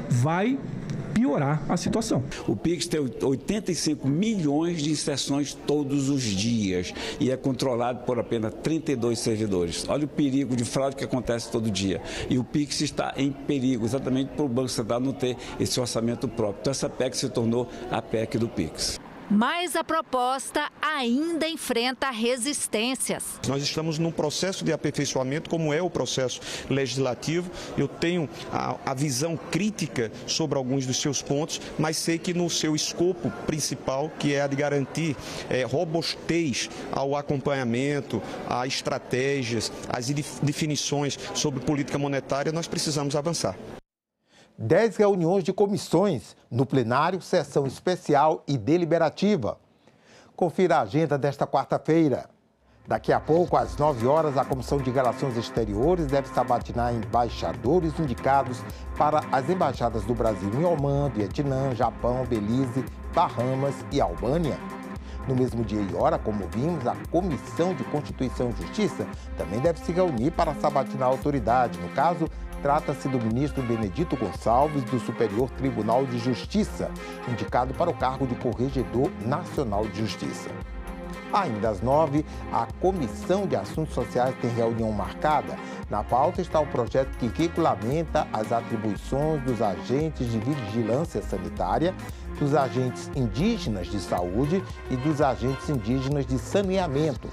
vai piorar a situação. O Pix tem 85 milhões de inserções todos os dias e é controlado por apenas 32 servidores. Olha o perigo de fraude que acontece todo dia. E o Pix está em perigo, exatamente por o Banco Central não ter esse orçamento próprio. Então essa PEC se tornou a PEC do Pix. Mas a proposta ainda enfrenta resistências. Nós estamos num processo de aperfeiçoamento, como é o processo legislativo. Eu tenho a visão crítica sobre alguns dos seus pontos, mas sei que no seu escopo principal, que é a de garantir robustez ao acompanhamento, a estratégias, as definições sobre política monetária, nós precisamos avançar. 10 reuniões de comissões no plenário, sessão especial e deliberativa. Confira a agenda desta quarta-feira. Daqui a pouco, às 9 horas, a Comissão de Relações Exteriores deve sabatinar embaixadores indicados para as embaixadas do Brasil em Omã, Vietnã, Japão, Belize, Bahamas e Albânia. No mesmo dia e hora, como vimos, a Comissão de Constituição e Justiça também deve se reunir para sabatinar a autoridade. No caso, trata-se do ministro Benedito Gonçalves, do Superior Tribunal de Justiça, indicado para o cargo de Corregedor Nacional de Justiça. Ainda às 9, a Comissão de Assuntos Sociais tem reunião marcada. Na pauta está o projeto que regulamenta as atribuições dos agentes de vigilância sanitária, dos agentes indígenas de saúde e dos agentes indígenas de saneamento.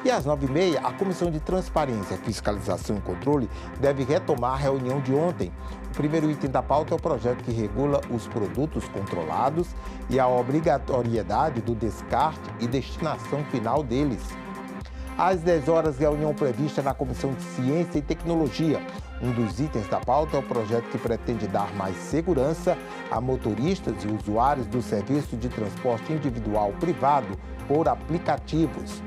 E às 9h30, a Comissão de Transparência, Fiscalização e Controle deve retomar a reunião de ontem. O primeiro item da pauta é o projeto que regula os produtos controlados e a obrigatoriedade do descarte e destinação final deles. Às 10 horas, reunião prevista na Comissão de Ciência e Tecnologia. Um dos itens da pauta é o projeto que pretende dar mais segurança a motoristas e usuários do serviço de transporte individual privado por aplicativos.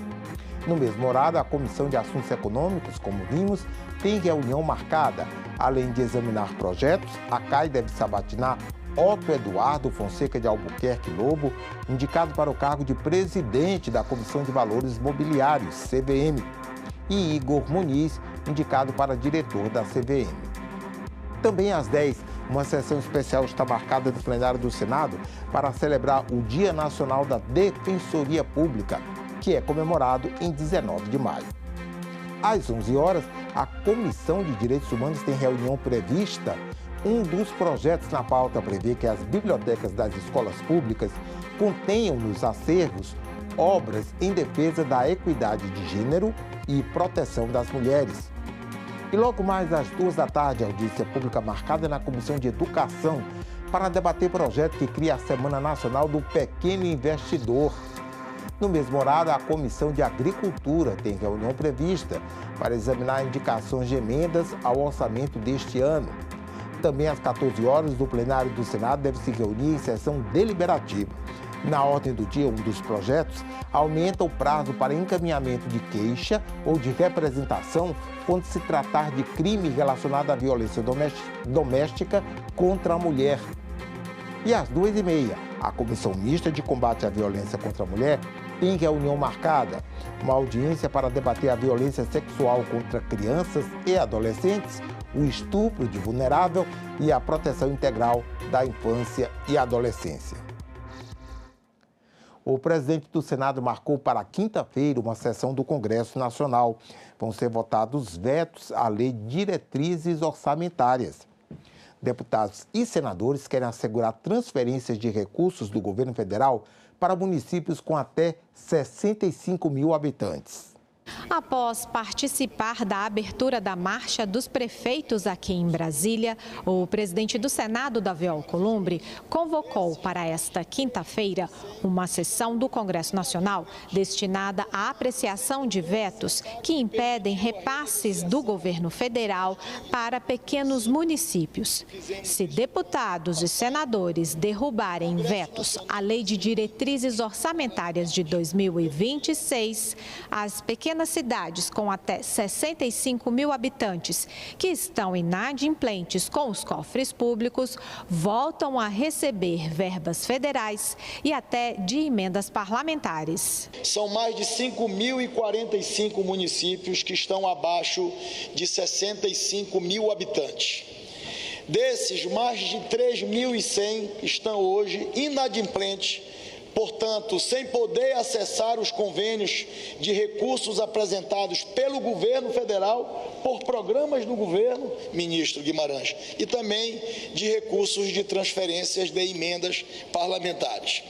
No mesmo horário, a Comissão de Assuntos Econômicos, como vimos, tem reunião marcada. Além de examinar projetos, a CAI deve sabatinar Otto Eduardo Fonseca de Albuquerque Lobo, indicado para o cargo de presidente da Comissão de Valores Mobiliários, CVM, e Igor Muniz, indicado para diretor da CVM. Também às 10, uma sessão especial está marcada no plenário do Senado para celebrar o Dia Nacional da Defensoria Pública, que é comemorado em 19 de maio. Às 11 horas, a Comissão de Direitos Humanos tem reunião prevista. Um dos projetos na pauta prevê que as bibliotecas das escolas públicas contenham nos acervos obras em defesa da equidade de gênero e proteção das mulheres. E logo mais às 2 da tarde, a audiência pública marcada na Comissão de Educação para debater projeto que cria a Semana Nacional do Pequeno Investidor. No mesmo horário, a Comissão de Agricultura tem reunião prevista para examinar indicações de emendas ao orçamento deste ano. Também às 14 horas, o plenário do Senado deve se reunir em sessão deliberativa. Na ordem do dia, um dos projetos aumenta o prazo para encaminhamento de queixa ou de representação quando se tratar de crime relacionado à violência doméstica contra a mulher. E às 2h30, a Comissão Mista de Combate à Violência contra a Mulher tem reunião marcada. Uma audiência para debater a violência sexual contra crianças e adolescentes, o estupro de vulnerável e a proteção integral da infância e adolescência. O presidente do Senado marcou para quinta-feira uma sessão do Congresso Nacional. Vão ser votados vetos à Lei de Diretrizes Orçamentárias. Deputados e senadores querem assegurar transferências de recursos do governo federal para municípios com até 65 mil habitantes. Após participar da abertura da Marcha dos Prefeitos aqui em Brasília, o presidente do Senado, Davi Alcolumbre, convocou para esta quinta-feira uma sessão do Congresso Nacional destinada à apreciação de vetos que impedem repasses do governo federal para pequenos municípios. Se deputados e senadores derrubarem vetos à Lei de Diretrizes Orçamentárias de 2026, as pequenas cidades com até 65 mil habitantes que estão inadimplentes com os cofres públicos voltam a receber verbas federais e até de emendas parlamentares. São mais de 5.045 municípios que estão abaixo de 65 mil habitantes. Desses, mais de 3.100 estão hoje inadimplentes, portanto, sem poder acessar os convênios de recursos apresentados pelo governo federal, por programas do governo, ministro Guimarães, e também de recursos de transferências de emendas parlamentares.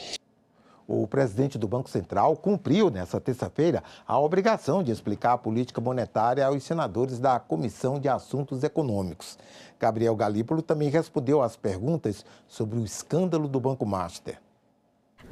O presidente do Banco Central cumpriu, nesta terça-feira, a obrigação de explicar a política monetária aos senadores da Comissão de Assuntos Econômicos. Gabriel Galípolo também respondeu às perguntas sobre o escândalo do Banco Master.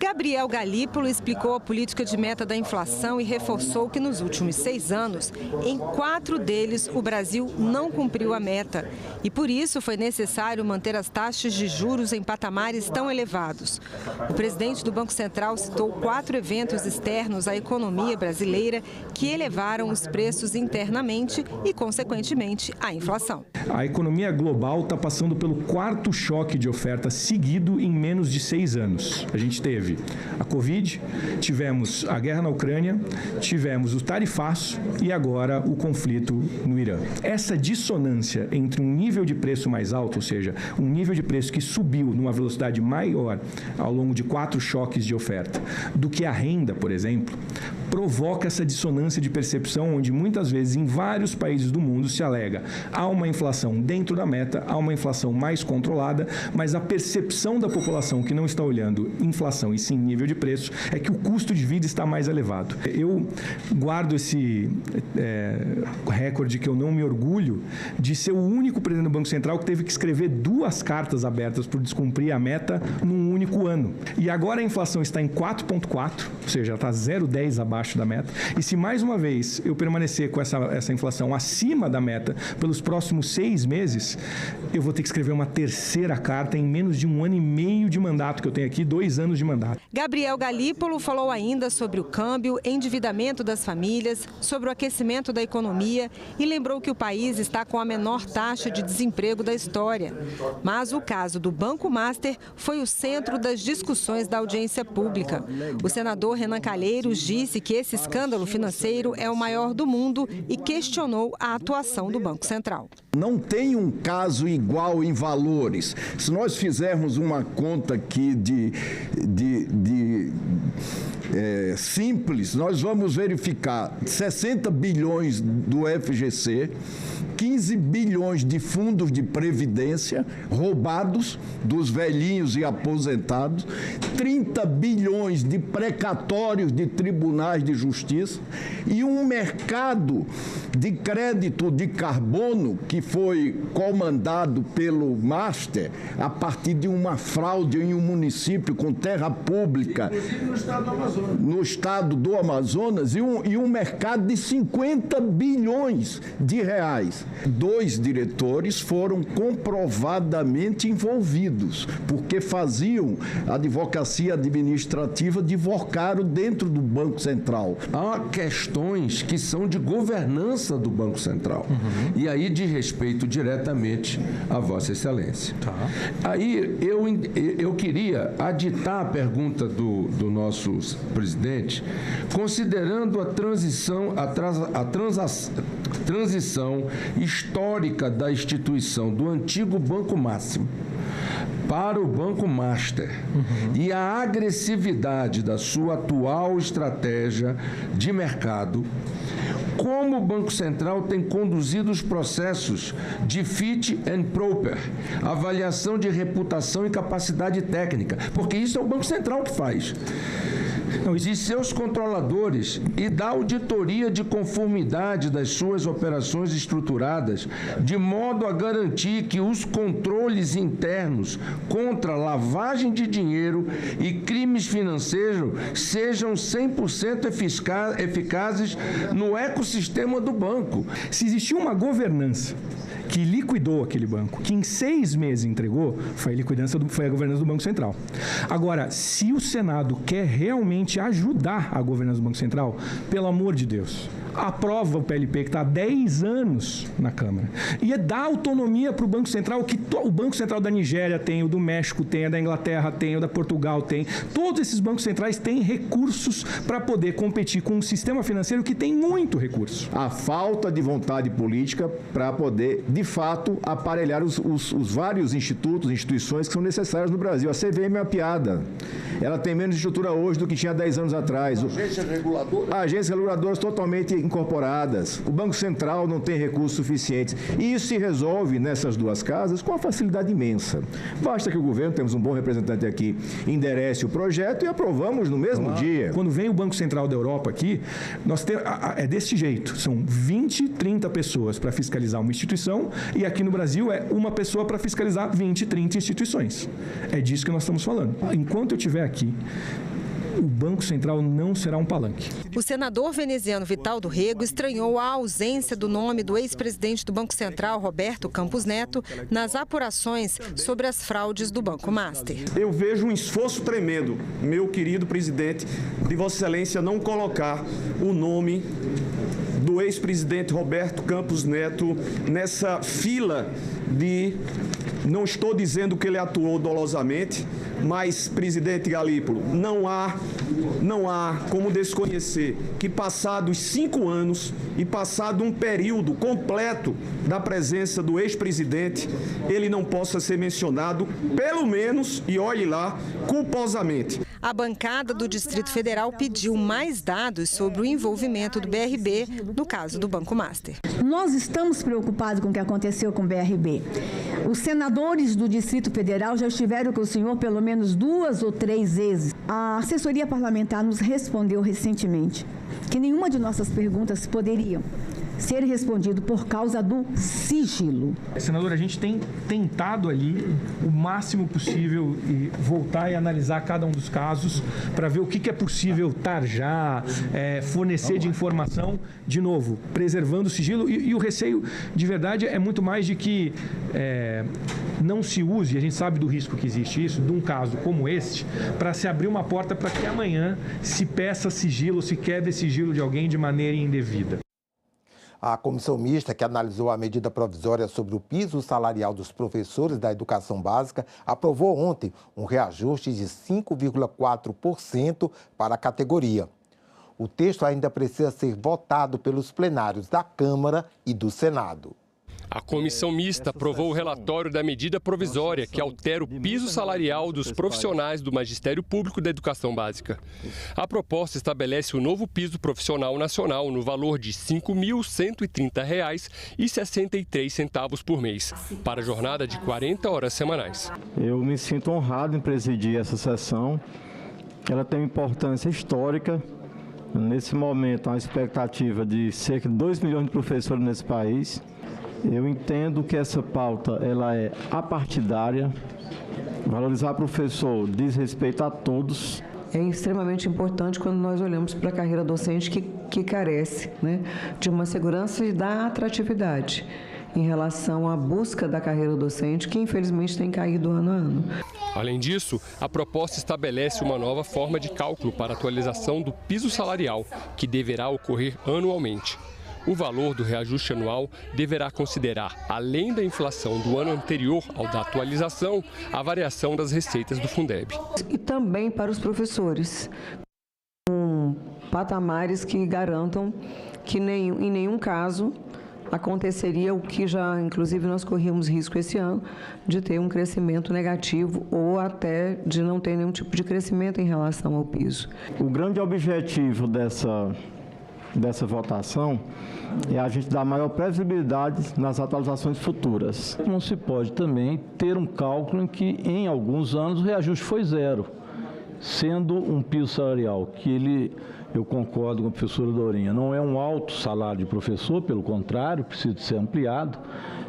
Gabriel Galípolo explicou a política de meta da inflação e reforçou que nos últimos 6 anos, em 4 deles, o Brasil não cumpriu a meta. E por isso foi necessário manter as taxas de juros em patamares tão elevados. O presidente do Banco Central citou 4 eventos externos à economia brasileira que elevaram os preços internamente e, consequentemente, a inflação. A economia global está passando pelo 4º choque de oferta seguido em menos de 6 anos. A gente teve a Covid, tivemos a guerra na Ucrânia, tivemos o tarifaço e agora o conflito no Irã. Essa dissonância entre um nível de preço mais alto, ou seja, um nível de preço que subiu numa velocidade maior ao longo de 4 choques de oferta do que a renda, por exemplo, provoca essa dissonância de percepção onde muitas vezes em vários países do mundo se alega há uma inflação dentro da meta, há uma inflação mais controlada, mas a percepção da população que não está olhando inflação e sim nível de preço é que o custo de vida está mais elevado. Eu guardo esse recorde que eu não me orgulho de ser o único presidente do Banco Central que teve que escrever 2 cartas abertas por descumprir a meta num único ano. E agora a inflação está em 4,4, ou seja, está 0,10 abaixo da meta. E se mais uma vez eu permanecer com essa inflação acima da meta pelos próximos 6 meses, eu vou ter que escrever uma 3ª carta em menos de 1 ano e meio de mandato que eu tenho aqui, 2 anos de mandato. Gabriel Galípolo falou ainda sobre o câmbio, endividamento das famílias, sobre o aquecimento da economia e lembrou que o país está com a menor taxa de desemprego da história. Mas o caso do Banco Master foi o centro das discussões da audiência pública. O senador Renan Calheiros disse que esse escândalo financeiro é o maior do mundo e questionou a atuação do Banco Central. Não tem um caso igual em valores. Se nós fizermos uma conta aqui simples, nós vamos verificar 60 bilhões do FGC, 15 bilhões de fundos de previdência roubados dos velhinhos e aposentados, 30 bilhões de precatórios de tribunais de justiça e um mercado de crédito de carbono que foi comandado pelo Master a partir de uma fraude em um município com terra pública no estado do Amazonas e um mercado de 50 bilhões de reais. 2 diretores foram comprovadamente envolvidos, porque faziam advocacia administrativa de Vocaro dentro do Banco Central. Há questões que são de governança do Banco Central. E aí diz respeito diretamente a Vossa Excelência. Aí eu queria aditar a pergunta do nosso presidente, considerando a transição histórica da instituição do antigo Banco Máximo para o Banco Master e a agressividade da sua atual estratégia de mercado, como o Banco Central tem conduzido os processos de fit and proper, avaliação de reputação e capacidade técnica, porque isso é o Banco Central que faz, de seus controladores e da auditoria de conformidade das suas operações estruturadas, de modo a garantir que os controles internos contra lavagem de dinheiro e crimes financeiros sejam 100% eficazes no ecossistema do banco. Se existia uma governança que liquidou aquele banco, que em 6 meses entregou, foi a governança do Banco Central. Agora, se o Senado quer realmente ajudar a governança do Banco Central, pelo amor de Deus, aprova o PLP que está há 10 anos na Câmara e dá autonomia para o Banco Central, que o Banco Central da Nigéria tem, o do México tem, o da Inglaterra tem, o da Portugal tem. Todos esses bancos centrais têm recursos para poder competir com um sistema financeiro que tem muito recurso. A falta de vontade política para poder, de de fato, aparelhar os vários institutos, instituições que são necessárias no Brasil. A CVM é uma piada. Ela tem menos estrutura hoje do que tinha 10 anos atrás. Agências reguladoras? Agências reguladoras totalmente incorporadas. O Banco Central não tem recursos suficientes. E isso se resolve nessas duas casas com uma facilidade imensa. Basta que o governo, temos um bom representante aqui, enderece o projeto e aprovamos no mesmo dia. Quando vem o Banco Central da Europa aqui, nós temos, é desse jeito. São 20, 30 pessoas para fiscalizar uma instituição e aqui no Brasil é uma pessoa para fiscalizar 20, 30 instituições. É disso que nós estamos falando. Enquanto eu estiver aqui, o Banco Central não será um palanque. O senador veneziano Vital do Rego estranhou a ausência do nome do ex-presidente do Banco Central, Roberto Campos Neto, nas apurações sobre as fraudes do Banco Master. Eu vejo um esforço tremendo, meu querido presidente, de Vossa Excelência não colocar o nome do ex-presidente Roberto Campos Neto nessa fila de... Não estou dizendo que ele atuou dolosamente, mas, presidente Galípolo, não há como desconhecer que passados 5 anos e passado um período completo da presença do ex-presidente, ele não possa ser mencionado, pelo menos, e olhe lá, culposamente. A bancada do Distrito Federal pediu mais dados sobre o envolvimento do BRB no caso do Banco Master. Nós estamos preocupados com o que aconteceu com o BRB. Os senadores do Distrito Federal já estiveram com o senhor pelo menos 2 ou 3 vezes. A assessoria parlamentar nos respondeu recentemente que nenhuma de nossas perguntas poderiam ser respondido por causa do sigilo. Senador, a gente tem tentado ali o máximo possível e voltar e analisar cada um dos casos para ver o que é possível tarjar, fornecer de informação, de novo, preservando o sigilo e o receio de verdade é muito mais de que não se use, a gente sabe do risco que existe isso, de um caso como este, para se abrir uma porta para que amanhã se peça sigilo, se quebre sigilo de alguém de maneira indevida. A comissão mista que analisou a medida provisória sobre o piso salarial dos professores da educação básica aprovou ontem um reajuste de 5,4% para a categoria. O texto ainda precisa ser votado pelos plenários da Câmara e do Senado. A comissão mista aprovou o relatório da medida provisória que altera o piso salarial dos profissionais do Magistério Público da Educação Básica. A proposta estabelece o novo piso profissional nacional no valor de R$ 5.130,63 por mês, para a jornada de 40 horas semanais. Eu me sinto honrado em presidir essa sessão. Ela tem importância histórica. Nesse momento, há uma expectativa de cerca de 2 milhões de professores nesse país. Eu entendo que essa pauta ela é apartidária. Valorizar professor diz respeito a todos. É extremamente importante quando nós olhamos para a carreira docente que carece, de uma segurança e da atratividade em relação à busca da carreira docente, que infelizmente tem caído ano a ano. Além disso, a proposta estabelece uma nova forma de cálculo para a atualização do piso salarial, que deverá ocorrer anualmente. O valor do reajuste anual deverá considerar, além da inflação do ano anterior ao da atualização, a variação das receitas do Fundeb. E também para os professores, com patamares que garantam que em nenhum caso aconteceria o que já, inclusive, nós corríamos risco esse ano, de ter um crescimento negativo ou até de não ter nenhum tipo de crescimento em relação ao piso. O grande objetivo dessa votação é a gente dar maior previsibilidade nas atualizações futuras. Não se pode também ter um cálculo em que, em alguns anos, o reajuste foi 0, sendo um piso salarial que eu concordo com a professora Dorinha, não é um alto salário de professor, pelo contrário, precisa ser ampliado.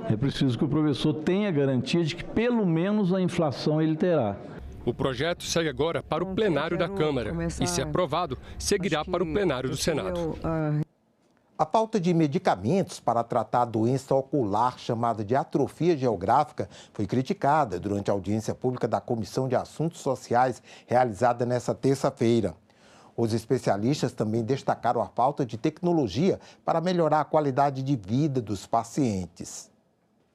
É preciso que o professor tenha garantia de que, pelo menos, a inflação ele terá. O projeto segue agora para o plenário da Câmara e, se aprovado, seguirá para o plenário do Senado. A pauta de medicamentos para tratar a doença ocular chamada de atrofia geográfica foi criticada durante a audiência pública da Comissão de Assuntos Sociais realizada nesta terça-feira. Os especialistas também destacaram a falta de tecnologia para melhorar a qualidade de vida dos pacientes.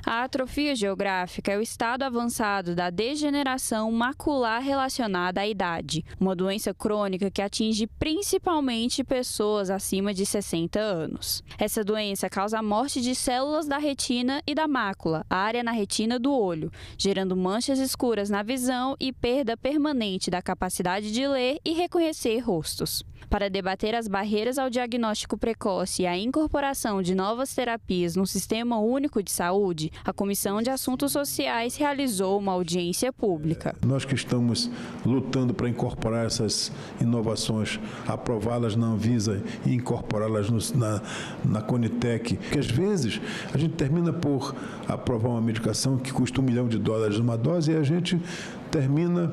A atrofia geográfica é o estado avançado da degeneração macular relacionada à idade, uma doença crônica que atinge principalmente pessoas acima de 60 anos. Essa doença causa a morte de células da retina e da mácula, a área na retina do olho, gerando manchas escuras na visão e perda permanente da capacidade de ler e reconhecer rostos. Para debater as barreiras ao diagnóstico precoce e a incorporação de novas terapias no Sistema Único de Saúde, a Comissão de Assuntos Sociais realizou uma audiência pública. Nós que estamos lutando para incorporar essas inovações, aprová-las na Anvisa e incorporá-las na Conitec, que às vezes a gente termina por aprovar uma medicação que custa $1 milhão uma dose e a gente termina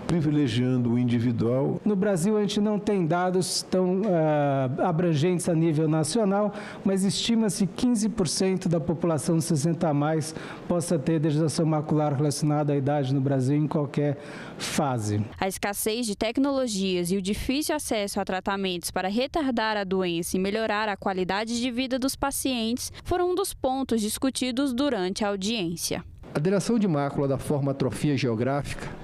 privilegiando o individual. No Brasil, a gente não tem dados tão abrangentes a nível nacional, mas estima-se que 15% da população de 60 a mais possa ter degeneração macular relacionada à idade no Brasil em qualquer fase. A escassez de tecnologias e o difícil acesso a tratamentos para retardar a doença e melhorar a qualidade de vida dos pacientes foram um dos pontos discutidos durante a audiência. A degeneração de mácula da forma atrofia geográfica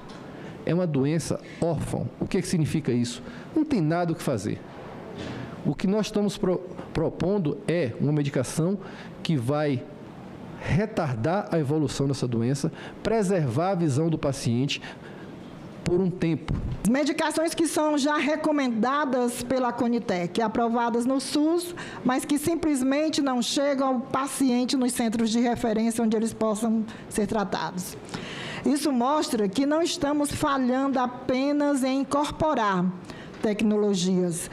é uma doença órfã. O que significa isso? Não tem nada o que fazer. O que nós estamos propondo é uma medicação que vai retardar a evolução dessa doença, preservar a visão do paciente por um tempo. Medicações que são já recomendadas pela Conitec, aprovadas no SUS, mas que simplesmente não chegam ao paciente nos centros de referência onde eles possam ser tratados. Isso mostra que não estamos falhando apenas em incorporar tecnologias.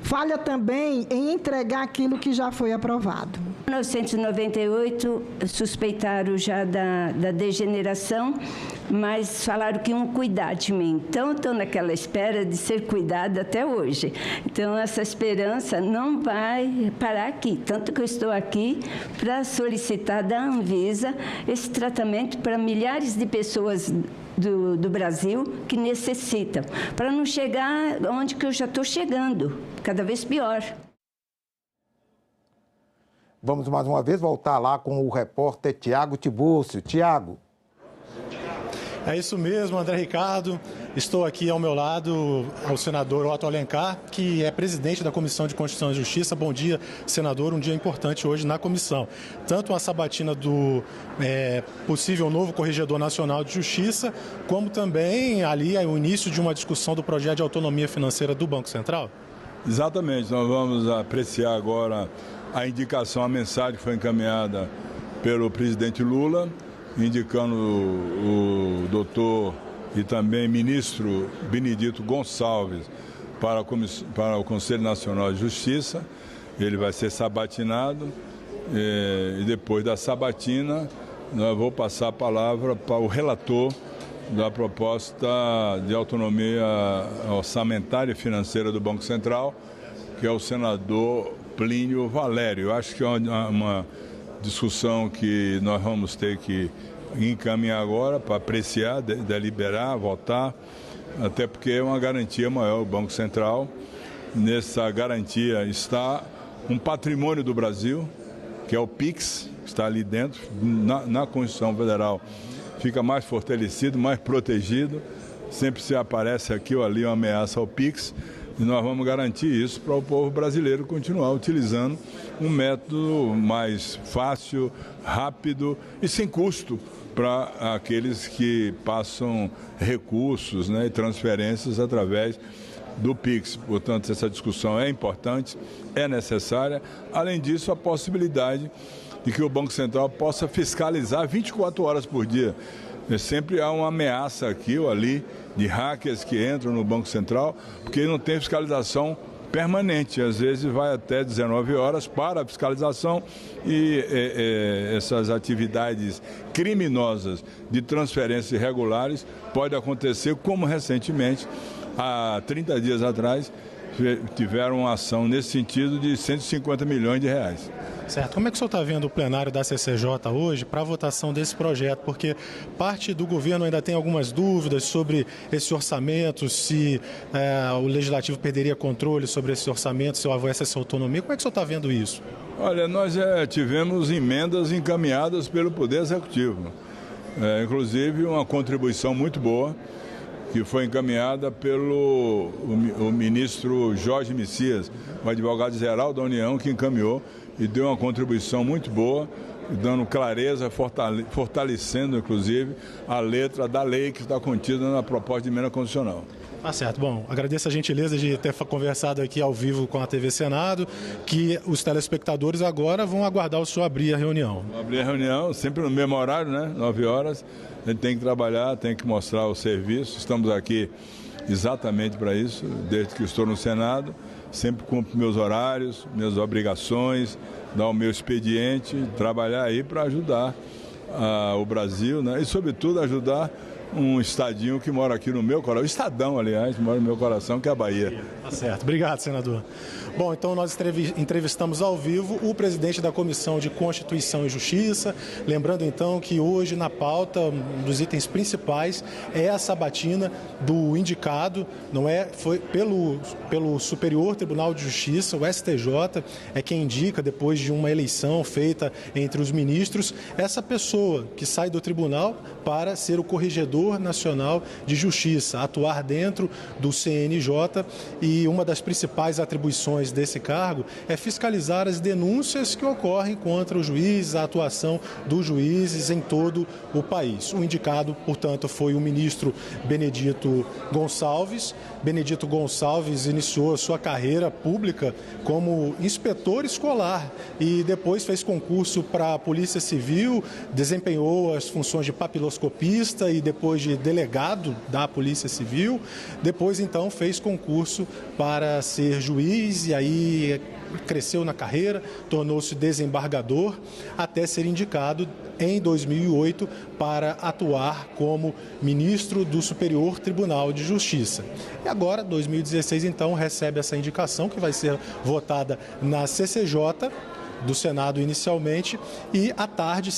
Falha também em entregar aquilo que já foi aprovado. Em 1998, suspeitaram já da degeneração, mas falaram que iam cuidar de mim. Então, estou naquela espera de ser cuidada até hoje. Então, essa esperança não vai parar aqui. Tanto que eu estou aqui para solicitar da Anvisa esse tratamento para milhares de pessoas do Brasil que necessitam, para não chegar onde que eu já estou chegando, cada vez pior. Vamos mais uma vez voltar lá com o repórter Tiago Tibúrcio. Tiago. É isso mesmo, André Ricardo. Estou aqui ao meu lado ao senador Otto Alencar, que é presidente da Comissão de Constituição e Justiça. Bom dia, senador. Um dia importante hoje na comissão. Tanto a sabatina do possível novo Corregedor Nacional de Justiça, como também ali o início de uma discussão do projeto de autonomia financeira do Banco Central. Exatamente. Nós vamos apreciar agora a indicação, a mensagem que foi encaminhada pelo presidente Lula, indicando o doutor e também ministro Benedito Gonçalves para o Conselho Nacional de Justiça. Ele vai ser sabatinado e depois da sabatina eu vou passar a palavra para o relator da proposta de autonomia orçamentária e financeira do Banco Central, que é o senador Plínio Valério. Eu acho que é uma discussão que nós vamos ter que encaminhar agora para apreciar, deliberar, votar, até porque é uma garantia maior o Banco Central. Nessa garantia está um patrimônio do Brasil, que é o PIX, que está ali dentro, na Constituição Federal. Fica mais fortalecido, mais protegido. Sempre se aparece aqui ou ali uma ameaça ao PIX. E nós vamos garantir isso para o povo brasileiro continuar utilizando um método mais fácil, rápido e sem custo para aqueles que passam recursos, e transferências através do PIX. Portanto, essa discussão é importante, é necessária. Além disso, a possibilidade de que o Banco Central possa fiscalizar 24 horas por dia. Sempre há uma ameaça aqui ou ali de hackers que entram no Banco Central, porque não tem fiscalização permanente. Às vezes vai até 19 horas para a fiscalização e essas atividades criminosas de transferências irregulares podem acontecer, como recentemente, há 30 dias atrás, tiveram uma ação nesse sentido de 150 milhões de reais. Certo. Como é que o senhor está vendo o plenário da CCJ hoje para a votação desse projeto? Porque parte do governo ainda tem algumas dúvidas sobre esse orçamento, se o Legislativo perderia controle sobre esse orçamento, se houvesse essa autonomia. Como é que o senhor está vendo isso? Olha, nós tivemos emendas encaminhadas pelo Poder Executivo. Inclusive uma contribuição muito boa, que foi encaminhada pelo o ministro Jorge Messias, o advogado-geral da União, que encaminhou e deu uma contribuição muito boa, dando clareza, fortalecendo, inclusive, a letra da lei que está contida na proposta de emenda constitucional. Tá certo. Bom, agradeço a gentileza de ter conversado aqui ao vivo com a TV Senado, que os telespectadores agora vão aguardar o senhor abrir a reunião. Abrir a reunião, sempre no mesmo horário, né? 9 horas. A gente tem que trabalhar, tem que mostrar o serviço. Estamos aqui exatamente para isso, desde que estou no Senado. Sempre cumpro meus horários, minhas obrigações, dar o meu expediente, trabalhar aí para ajudar o Brasil, né? E, sobretudo, ajudar um estadinho que mora aqui no meu coração, estadão, aliás, que mora no meu coração, que é a Bahia. Tá certo. Obrigado, senador. Bom, então nós entrevistamos ao vivo o presidente da Comissão de Constituição e Justiça. Lembrando, então, que hoje na pauta, um dos itens principais é a sabatina do indicado, não é? Foi pelo Superior Tribunal de Justiça, o STJ, é quem indica, depois de uma eleição feita entre os ministros, essa pessoa que sai do tribunal para ser o Corregedor Nacional de Justiça, atuar dentro do CNJ, e uma das principais atribuições desse cargo é fiscalizar as denúncias que ocorrem contra os juízes, a atuação dos juízes em todo o país. O indicado, portanto, foi o ministro Benedito Gonçalves. Benedito Gonçalves iniciou sua carreira pública como inspetor escolar e depois fez concurso para a Polícia Civil, desempenhou as funções de papiloscopista e depois de delegado da Polícia Civil. Depois, então, fez concurso para ser juiz e aí cresceu na carreira, tornou-se desembargador, até ser indicado em 2008 para atuar como ministro do Superior Tribunal de Justiça. E agora, 2016, então, recebe essa indicação que vai ser votada na CCJ, do Senado inicialmente, e à tarde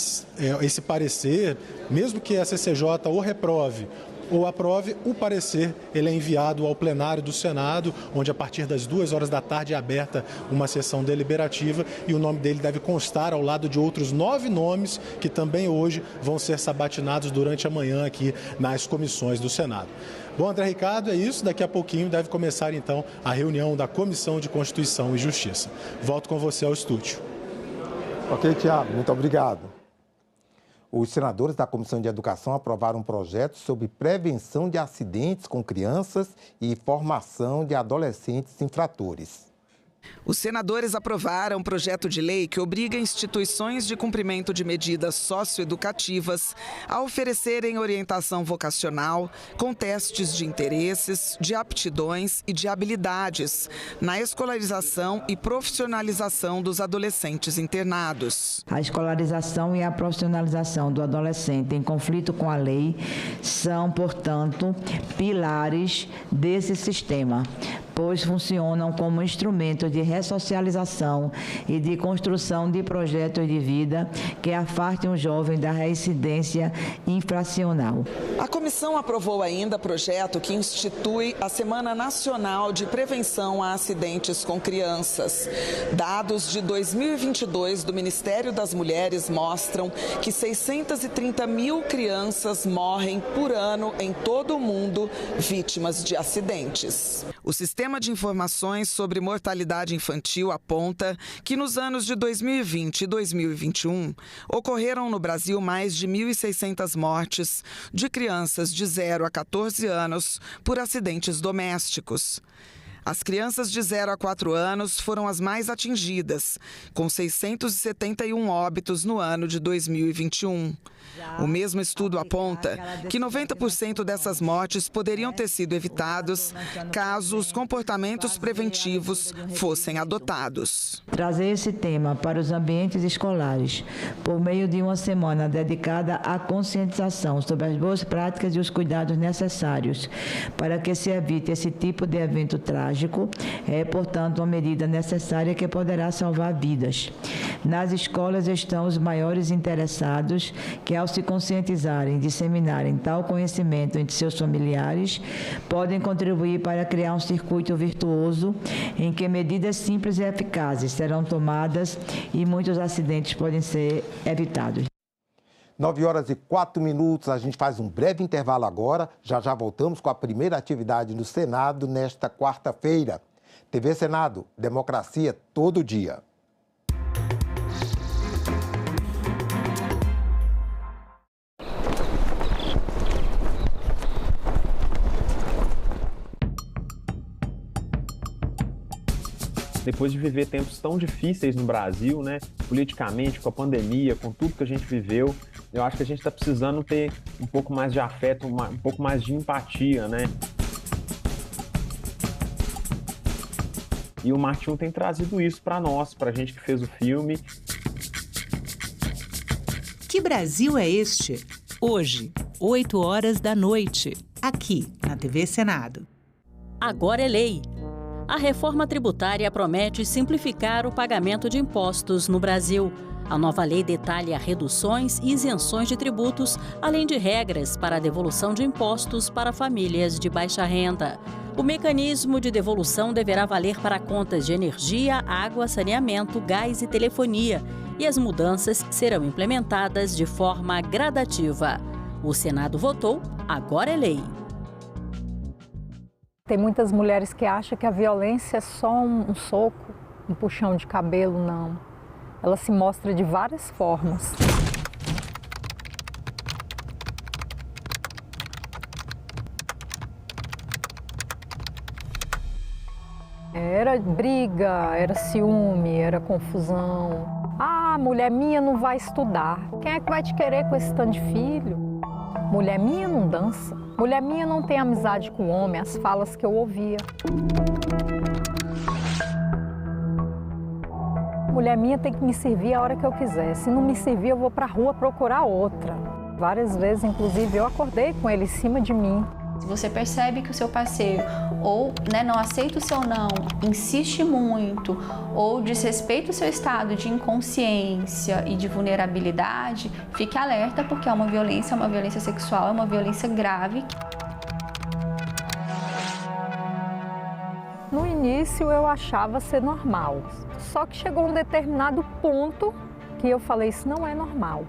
esse parecer, mesmo que a CCJ o reprove ou aprove, o parecer ele é enviado ao plenário do Senado, onde a partir das 2 horas da tarde é aberta uma sessão deliberativa e o nome dele deve constar ao lado de outros 9 nomes que também hoje vão ser sabatinados durante a manhã aqui nas comissões do Senado. Bom, André Ricardo, é isso. Daqui a pouquinho deve começar então a reunião da Comissão de Constituição e Justiça. Volto com você ao estúdio. Ok, Tiago, muito obrigado. Os senadores da Comissão de Educação aprovaram um projeto sobre prevenção de acidentes com crianças e formação de adolescentes infratores. Os senadores aprovaram um projeto de lei que obriga instituições de cumprimento de medidas socioeducativas a oferecerem orientação vocacional com testes de interesses, de aptidões e de habilidades na escolarização e profissionalização dos adolescentes internados. A escolarização e a profissionalização do adolescente em conflito com a lei são, portanto, pilares desse sistema, pois funcionam como instrumento de ressocialização e de construção de projetos de vida que afastem o jovem da reincidência infracional. A comissão aprovou ainda projeto que institui a Semana Nacional de Prevenção a Acidentes com Crianças. Dados de 2022 do Ministério das Mulheres mostram que 630 mil crianças morrem por ano em todo o mundo vítimas de acidentes. O Sistema de Informações sobre Mortalidade Infantil aponta que nos anos de 2020 e 2021 ocorreram no Brasil mais de 1.600 mortes de crianças de 0 a 14 anos por acidentes domésticos. As crianças de 0 a 4 anos foram as mais atingidas, com 671 óbitos no ano de 2021. O mesmo estudo aponta que 90% dessas mortes poderiam ter sido evitados caso os comportamentos preventivos fossem adotados. Trazer esse tema para os ambientes escolares por meio de uma semana dedicada à conscientização sobre as boas práticas e os cuidados necessários para que se evite esse tipo de evento trágico trágico, é, portanto, uma medida necessária que poderá salvar vidas. Nas escolas estão os maiores interessados que, ao se conscientizarem e disseminarem tal conhecimento entre seus familiares, podem contribuir para criar um circuito virtuoso em que medidas simples e eficazes serão tomadas e muitos acidentes podem ser evitados. 9h04, a gente faz um breve intervalo agora, já voltamos com a primeira atividade no Senado nesta quarta-feira. TV Senado, democracia todo dia. Depois de viver tempos tão difíceis no Brasil, né, politicamente, com a pandemia, com tudo que a gente viveu, eu acho que a gente está precisando ter um pouco mais de afeto, um pouco mais de empatia, né? E o Martinho tem trazido isso para nós, para a gente que fez o filme. Que Brasil é este? Hoje, 20h, aqui na TV Senado. Agora é lei. A reforma tributária promete simplificar o pagamento de impostos no Brasil. A nova lei detalha reduções e isenções de tributos, além de regras para a devolução de impostos para famílias de baixa renda. O mecanismo de devolução deverá valer para contas de energia, água, saneamento, gás e telefonia, e as mudanças serão implementadas de forma gradativa. O Senado votou, agora é lei. Tem muitas mulheres que acham que a violência é só um soco, um puxão de cabelo, não. Ela se mostra de várias formas. Era briga, era ciúme, era confusão. Ah, mulher minha não vai estudar. Quem é que vai te querer com esse tanto de filho? Mulher minha não dança. Mulher minha não tem amizade com homem, as falas que eu ouvia. Mulher minha tem que me servir a hora que eu quiser. Se não me servir, eu vou pra rua procurar outra. Várias vezes, inclusive, eu acordei com ele em cima de mim. Se você percebe que o seu parceiro ou não aceita o seu não, insiste muito ou desrespeita o seu estado de inconsciência e de vulnerabilidade, fique alerta porque é uma violência sexual, é uma violência grave. No início eu achava ser normal, só que chegou um determinado ponto que eu falei, isso não é normal.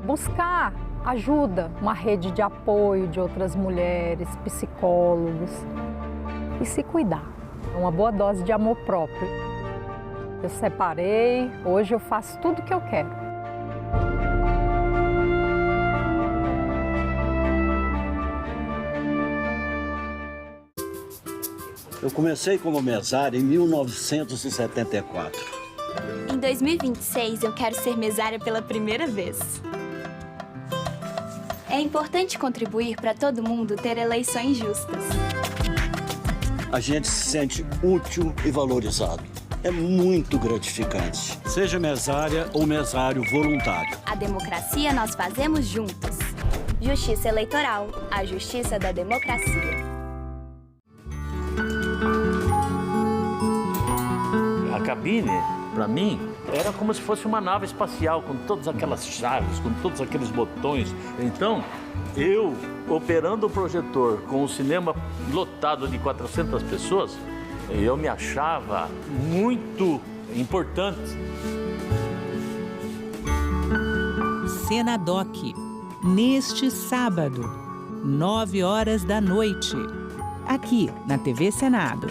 Buscar ajuda, uma rede de apoio de outras mulheres, psicólogos e se cuidar. Uma boa dose de amor próprio. Eu separei, hoje eu faço tudo o que eu quero. Eu comecei como mesária em 1974. Em 2026 eu quero ser mesária pela primeira vez. É importante contribuir para todo mundo ter eleições justas. A gente se sente útil e valorizado. É muito gratificante. Seja mesária ou mesário voluntário. A democracia nós fazemos juntos. Justiça Eleitoral, a justiça da democracia. A cabine, para mim, era como se fosse uma nave espacial, com todas aquelas chaves, com todos aqueles botões. Então, eu, operando o projetor com o cinema lotado de 400 pessoas, eu me achava muito importante. Senadoc, neste sábado, 21h, aqui na TV Senado.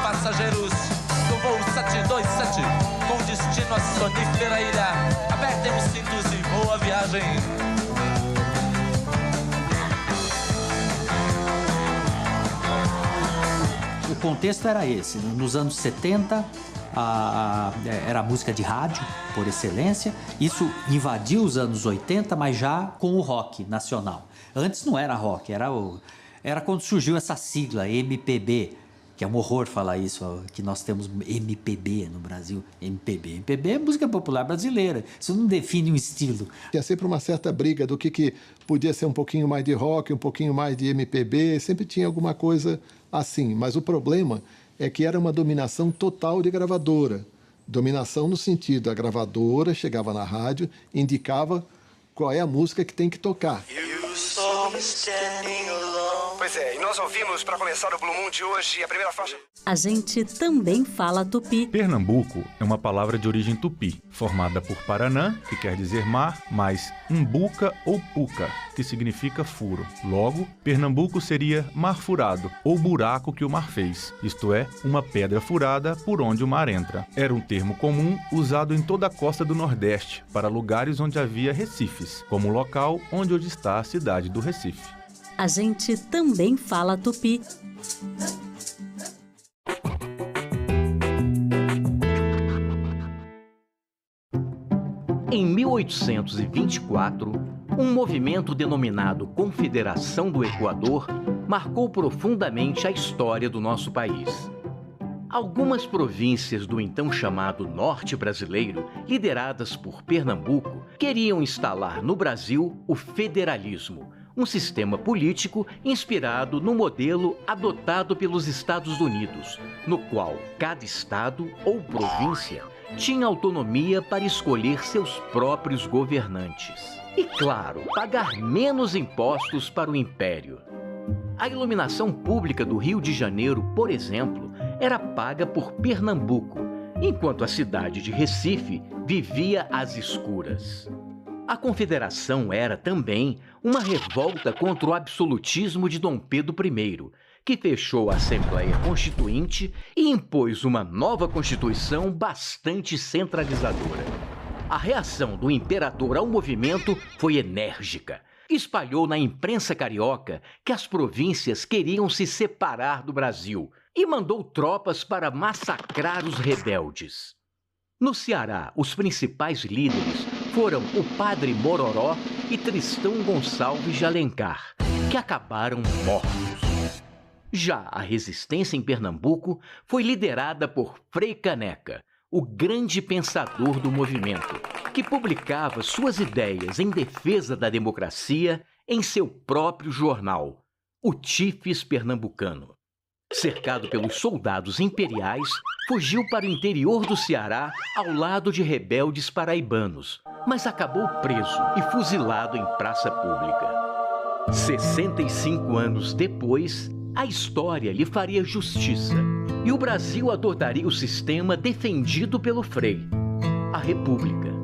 Passageiros do voo 727 com destino a Sonífera Ilha. Apertem os cintos e boa viagem. contexto era esse. Nos anos 70, era a música de rádio, por excelência. Isso invadiu os anos 80, mas já com o rock nacional. Antes não era rock, era quando surgiu essa sigla, MPB, que é um horror falar isso, que nós temos MPB no Brasil. MPB é música popular brasileira, isso não define um estilo. Tinha sempre uma certa briga do que podia ser um pouquinho mais de rock, um pouquinho mais de MPB, sempre tinha alguma coisa assim. Mas o problema é que era uma dominação total de gravadora. Dominação no sentido, a gravadora chegava na rádio, indicava qual é a música que tem que tocar. Pois é, e nós ouvimos, para começar o Blue Moon de hoje, a primeira faixa. A gente também fala tupi. Pernambuco é uma palavra de origem tupi, formada por Paranã, que quer dizer mar, mais umbuca ou puca, que significa furo. Logo, Pernambuco seria mar furado, ou buraco que o mar fez, isto é, uma pedra furada por onde o mar entra. Era um termo comum usado em toda a costa do Nordeste, para lugares onde havia recifes, como o local onde hoje está a cidade do Recife. A gente também fala tupi. Em 1824, um movimento denominado Confederação do Equador marcou profundamente a história do nosso país. Algumas províncias do então chamado Norte Brasileiro, lideradas por Pernambuco, queriam instalar no Brasil o federalismo, um sistema político inspirado no modelo adotado pelos Estados Unidos, no qual cada estado ou província tinha autonomia para escolher seus próprios governantes. E, claro, pagar menos impostos para o império. A iluminação pública do Rio de Janeiro, por exemplo, era paga por Pernambuco, enquanto a cidade de Recife vivia às escuras. A Confederação era também uma revolta contra o absolutismo de Dom Pedro I, que fechou a Assembleia Constituinte e impôs uma nova Constituição bastante centralizadora. A reação do imperador ao movimento foi enérgica. Espalhou na imprensa carioca que as províncias queriam se separar do Brasil e mandou tropas para massacrar os rebeldes. No Ceará, os principais líderes foram o Padre Mororó e Tristão Gonçalves de Alencar, que acabaram mortos. Já a resistência em Pernambuco foi liderada por Frei Caneca, o grande pensador do movimento, que publicava suas ideias em defesa da democracia em seu próprio jornal, o Tifes Pernambucano. Cercado pelos soldados imperiais, fugiu para o interior do Ceará ao lado de rebeldes paraibanos, mas acabou preso e fuzilado em praça pública. 65 anos depois, a história lhe faria justiça e o Brasil adotaria o sistema defendido pelo Frei, a República.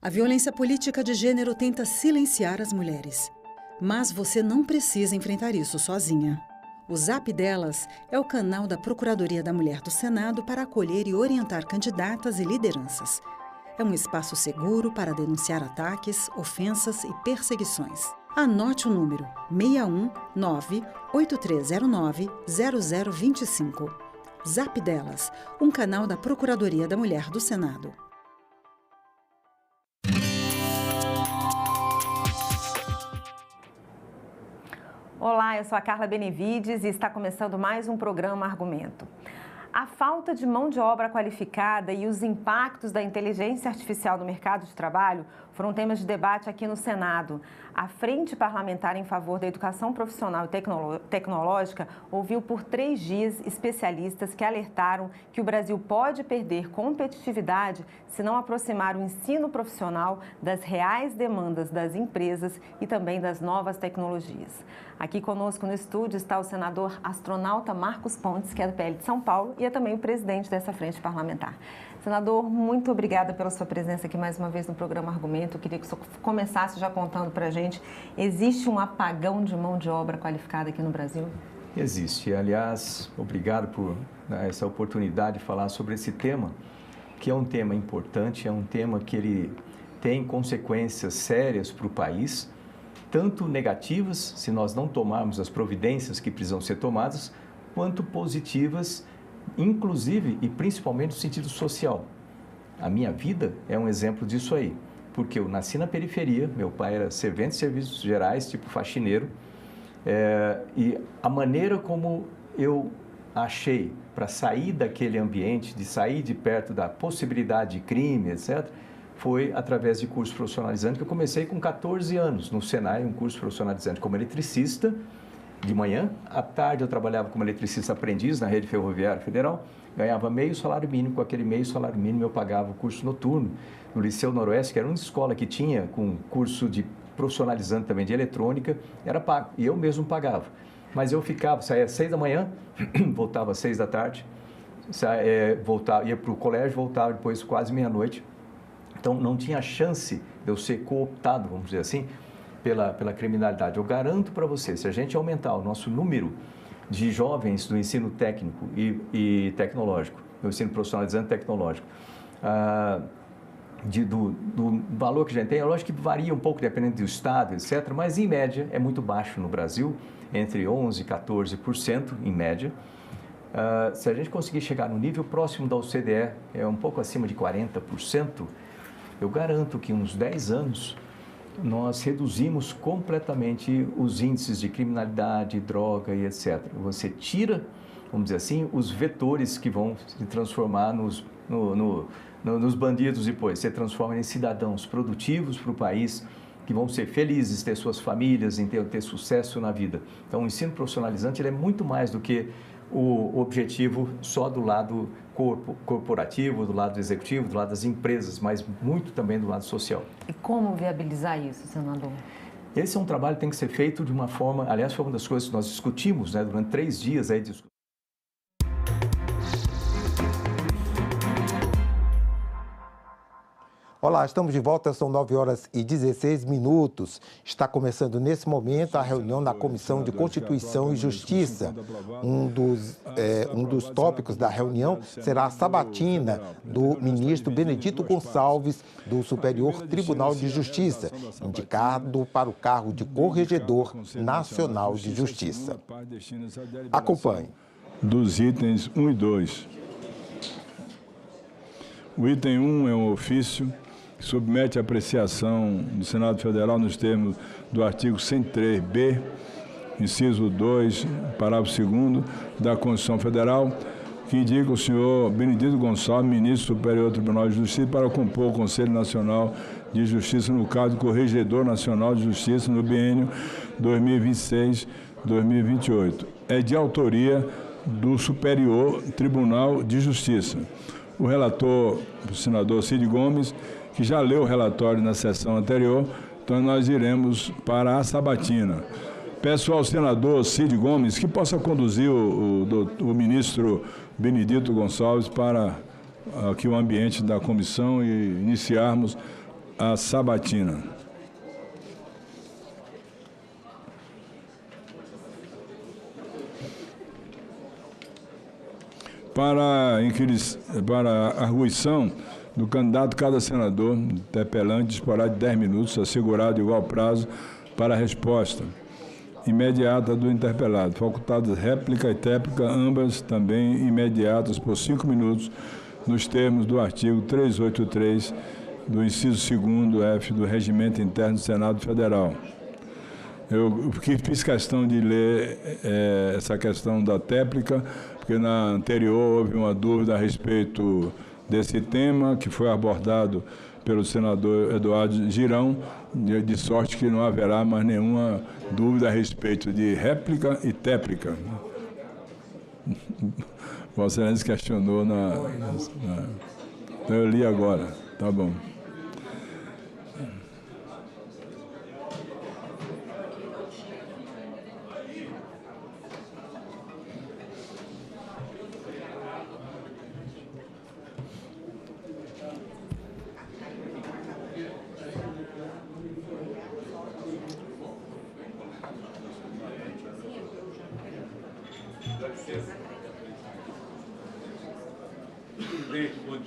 A violência política de gênero tenta silenciar as mulheres. Mas você não precisa enfrentar isso sozinha. O Zap Delas é o canal da Procuradoria da Mulher do Senado para acolher e orientar candidatas e lideranças. É um espaço seguro para denunciar ataques, ofensas e perseguições. Anote o número 619-8309-0025. Zap Delas, um canal da Procuradoria da Mulher do Senado. Olá, eu sou a Carla Benevides e está começando mais um programa Argumento. A falta de mão de obra qualificada e os impactos da inteligência artificial no mercado de trabalho foram temas de debate aqui no Senado. A Frente Parlamentar em Favor da Educação Profissional e Tecnológica ouviu por 3 dias especialistas que alertaram que o Brasil pode perder competitividade se não aproximar o ensino profissional das reais demandas das empresas e também das novas tecnologias. Aqui conosco no estúdio está o senador astronauta Marcos Pontes, que é do PL de São Paulo e é também o presidente dessa frente parlamentar. Senador, muito obrigada pela sua presença aqui mais uma vez no programa Argumento. Eu queria que o senhor começasse já contando para a gente, existe um apagão de mão de obra qualificada aqui no Brasil? Existe. Aliás, obrigado por essa oportunidade de falar sobre esse tema, que é um tema importante, é um tema que ele tem consequências sérias para o país, tanto negativas, se nós não tomarmos as providências que precisam ser tomadas, quanto positivas, inclusive e principalmente no sentido social. A minha vida é um exemplo disso aí, porque eu nasci na periferia, meu pai era servente de serviços gerais, tipo faxineiro, e a maneira como eu achei para sair daquele ambiente, de sair de perto da possibilidade de crime, etc., foi através de curso profissionalizante, que eu comecei com 14 anos no Senai, um curso profissionalizante como eletricista, de manhã. À tarde eu trabalhava como eletricista aprendiz na Rede Ferroviária Federal, ganhava meio salário mínimo, com aquele meio salário mínimo eu pagava o curso noturno no Liceu Noroeste, que era uma escola que tinha com curso de profissionalizante também de eletrônica, era pago, e eu mesmo pagava. Mas eu ficava, saía às 6 da manhã, voltava às 6 da tarde, ia para o colégio, voltava depois quase meia-noite. Então, não tinha chance de eu ser cooptado, vamos dizer assim, pela criminalidade. Eu garanto para você, se a gente aumentar o nosso número de jovens do ensino técnico e tecnológico, do ensino profissionalizante tecnológico, do valor que a gente tem, é lógico que varia um pouco dependendo do estado, etc., mas em média é muito baixo no Brasil, entre 11% e 14% em média. Se a gente conseguir chegar no nível próximo da OCDE, é um pouco acima de 40%, eu garanto que em uns 10 anos nós reduzimos completamente os índices de criminalidade, droga e etc. Você tira, vamos dizer assim, os vetores que vão se transformar nos bandidos depois. Você transforma em cidadãos produtivos para o país, que vão ser felizes, ter suas famílias, ter sucesso na vida. Então, o ensino profissionalizante ele é muito mais do que o objetivo só do lado corporativo, do lado executivo, do lado das empresas, mas muito também do lado social. E como viabilizar isso, senador? Esse é um trabalho que tem que ser feito de uma forma... Aliás, foi uma das coisas que nós discutimos, né, durante 3 dias aí, Olá, estamos de volta, são 9h16. Está começando nesse momento a reunião na Comissão de Constituição e Justiça. Um dos tópicos da reunião será a sabatina do ministro Benedito Gonçalves, do Superior Tribunal de Justiça, indicado para o cargo de Corregedor Nacional de Justiça. Acompanhe. Dos itens 1 e 2. O item 1 é um ofício que submete à apreciação do Senado Federal nos termos do artigo 103b, inciso 2, parágrafo 2º da Constituição Federal, que indica o senhor Benedito Gonçalves, ministro do Superior Tribunal de Justiça, para compor o Conselho Nacional de Justiça no caso de Corregedor Nacional de Justiça no biênio 2026-2028. É de autoria do Superior Tribunal de Justiça. O relator, o senador Cid Gomes, que já leu o relatório na sessão anterior, então nós iremos para a sabatina. Peço ao senador Cid Gomes que possa conduzir o ministro Benedito Gonçalves para aqui o ambiente da comissão e iniciarmos a sabatina. Para a arguição do candidato, cada senador interpelante disporá de 10 minutos, assegurado igual prazo para a resposta imediata do interpelado. Facultadas réplica e tréplica, ambas também imediatas por 5 minutos, nos termos do artigo 383 do inciso 2º F do Regimento Interno do Senado Federal. Eu fiz questão de ler essa questão da tréplica, porque na anterior houve uma dúvida a respeito desse tema, que foi abordado pelo senador Eduardo Girão, de sorte que não haverá mais nenhuma dúvida a respeito de réplica e tréplica. Vossa Excelência questionou então eu li agora, tá bom.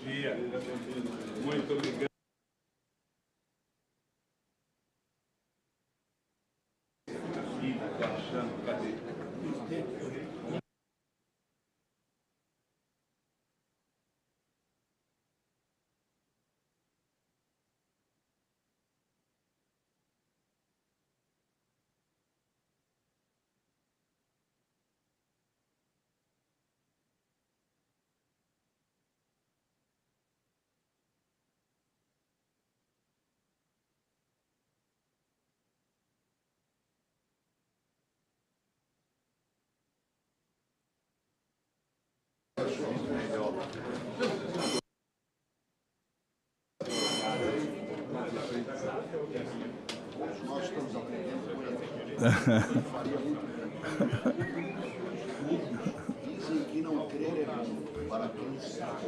dia. Muito obrigado. Nós estamos aprendendo dizem que não crer é bom para quem sabe.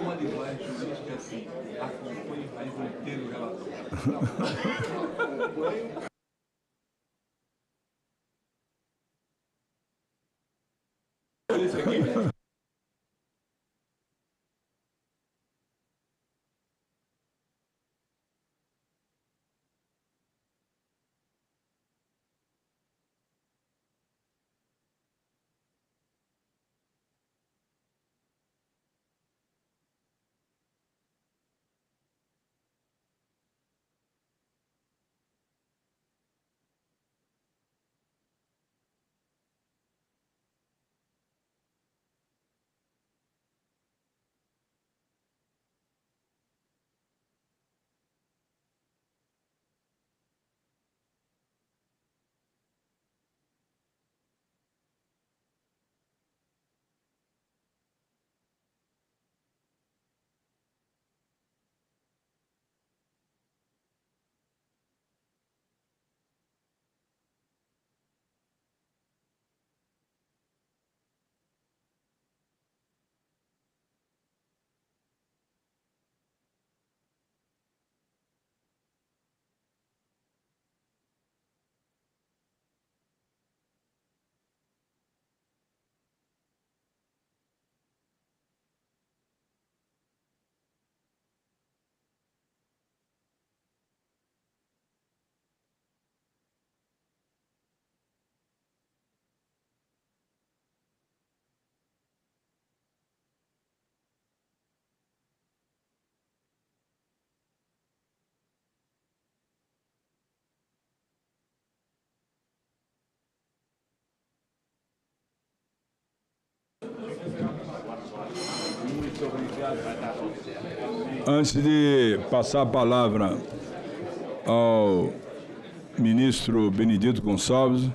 Uma linguagem diz que assim, acompanhe e vai ter o relatório. Isso aqui. Antes de passar a palavra ao ministro Benedito Gonçalves,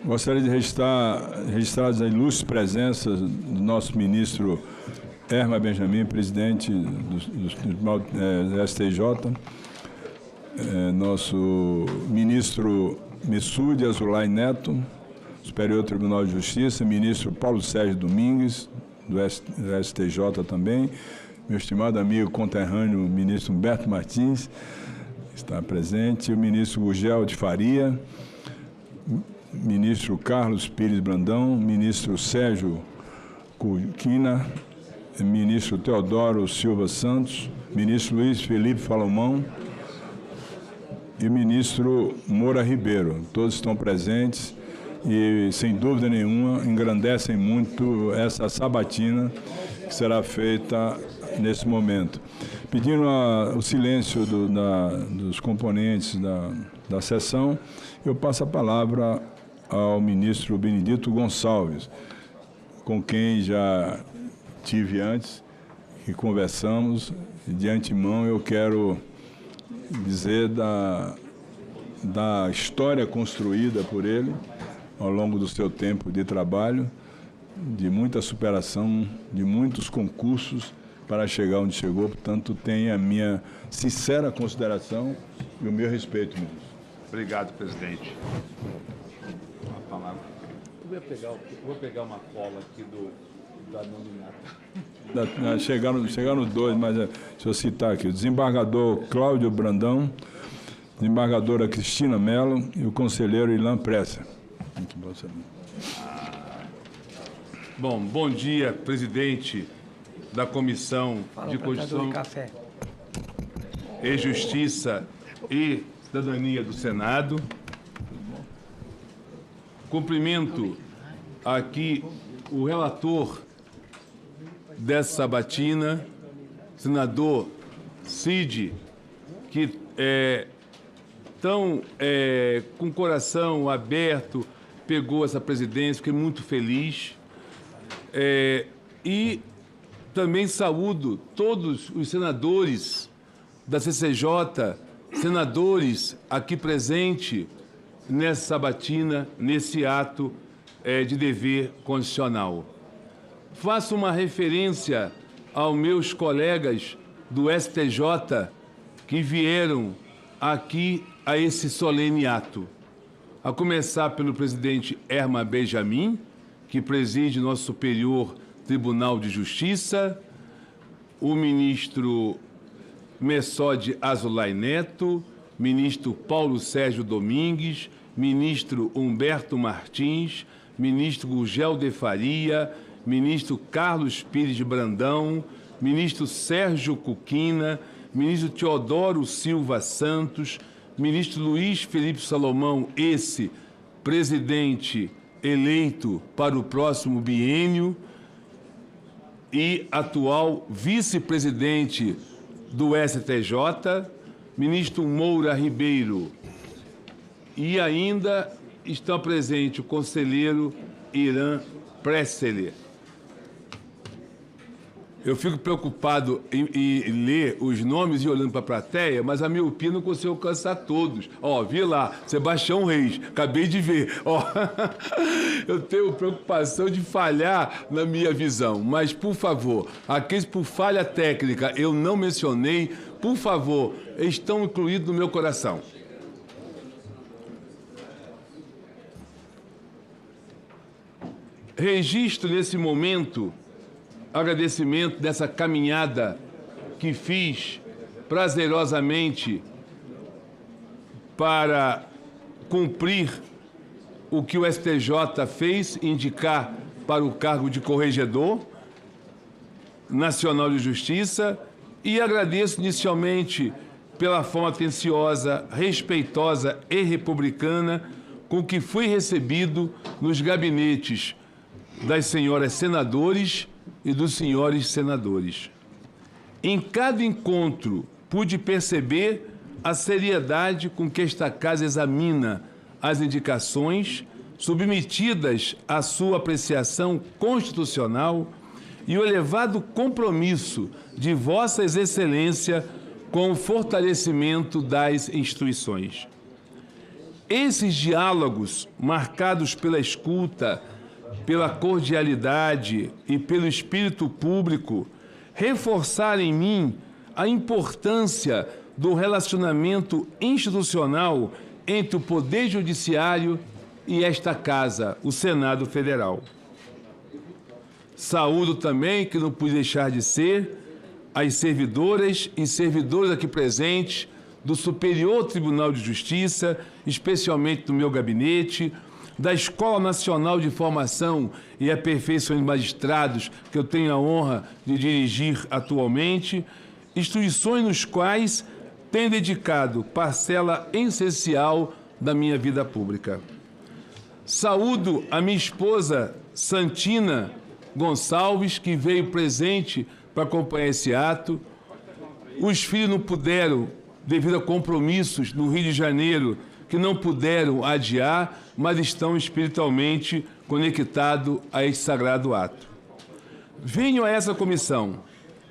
gostaria de registrar as ilustres presenças do nosso ministro Herman Benjamin, presidente do Tribunal STJ, nosso ministro Messoudi Azulay Neto, Superior Tribunal de Justiça, ministro Paulo Sérgio Domingues, do STJ também, meu estimado amigo conterrâneo, ministro Humberto Martins, está presente, o ministro Gugel de Faria, ministro Carlos Pires Brandão, ministro Sérgio Quina, ministro Teodoro Silva Santos, ministro Luiz Felipe Salomão e o ministro Moura Ribeiro. Todos estão presentes e, sem dúvida nenhuma, engrandecem muito essa sabatina que será feita nesse momento. Pedindo o silêncio dos componentes da sessão, eu passo a palavra ao ministro Benedito Gonçalves, com quem já tive antes e conversamos. De antemão, eu quero dizer da história construída por ele ao longo do seu tempo de trabalho, de muita superação, de muitos concursos para chegar onde chegou. Portanto, tem a minha sincera consideração e o meu respeito, ministro. Obrigado, presidente. A palavra. Vou pegar uma cola aqui da nominata. Chegaram dois, mas deixa eu citar aqui. O desembargador Cláudio Brandão, desembargadora Cristina Mello e o conselheiro Ilan Presser. Bom dia, presidente da Comissão de Constituição e Justiça e Cidadania do Senado. Cumprimento aqui o relator dessa sabatina, senador Cid, que com o coração aberto pegou essa presidência, fiquei muito feliz. E também saúdo todos os senadores da CCJ, senadores aqui presentes nessa sabatina, nesse ato de dever constitucional. Faço uma referência aos meus colegas do STJ que vieram aqui a esse solene ato. A começar pelo presidente Herman Benjamin, que preside nosso Superior Tribunal de Justiça, o ministro Messode Azulay Neto, ministro Paulo Sérgio Domingues, ministro Humberto Martins, ministro Gugel de Faria, ministro Carlos Pires de Brandão, ministro Sérgio Cuquina, ministro Teodoro Silva Santos, ministro Luiz Felipe Salomão, esse presidente eleito para o próximo biênio e atual vice-presidente do STJ, ministro Moura Ribeiro, e ainda está presente o conselheiro Ilan Presser. Eu fico preocupado em ler os nomes e olhando para a plateia, mas a miopia não consigo alcançar todos. Vi lá, Sebastião Reis, acabei de ver. Eu tenho preocupação de falhar na minha visão, mas, por favor, aqueles por falha técnica eu não mencionei, por favor, estão incluídos no meu coração. Registro nesse momento agradecimento dessa caminhada que fiz prazerosamente para cumprir o que o STJ fez, indicar para o cargo de Corregedor Nacional de Justiça, e agradeço inicialmente pela forma atenciosa, respeitosa e republicana com que fui recebido nos gabinetes das senhoras senadores e dos senhores senadores. Em cada encontro, pude perceber a seriedade com que esta casa examina as indicações submetidas à sua apreciação constitucional e o elevado compromisso de Vossas Excelências com o fortalecimento das instituições. Esses diálogos, marcados pela escuta, pela cordialidade e pelo espírito público, reforçaram em mim a importância do relacionamento institucional entre o Poder Judiciário e esta Casa, o Senado Federal. Saúdo também, que não pude deixar de ser, as servidoras e servidores aqui presentes do Superior Tribunal de Justiça, especialmente do meu gabinete, da Escola Nacional de Formação e Aperfeiçoamento de Magistrados, que eu tenho a honra de dirigir atualmente, instituições nos quais tenho dedicado parcela essencial da minha vida pública. Saúdo a minha esposa, Santina Gonçalves, que veio presente para acompanhar esse ato. Os filhos não puderam, devido a compromissos no Rio de Janeiro, que não puderam adiar, mas estão espiritualmente conectados a este sagrado ato. Venho a essa comissão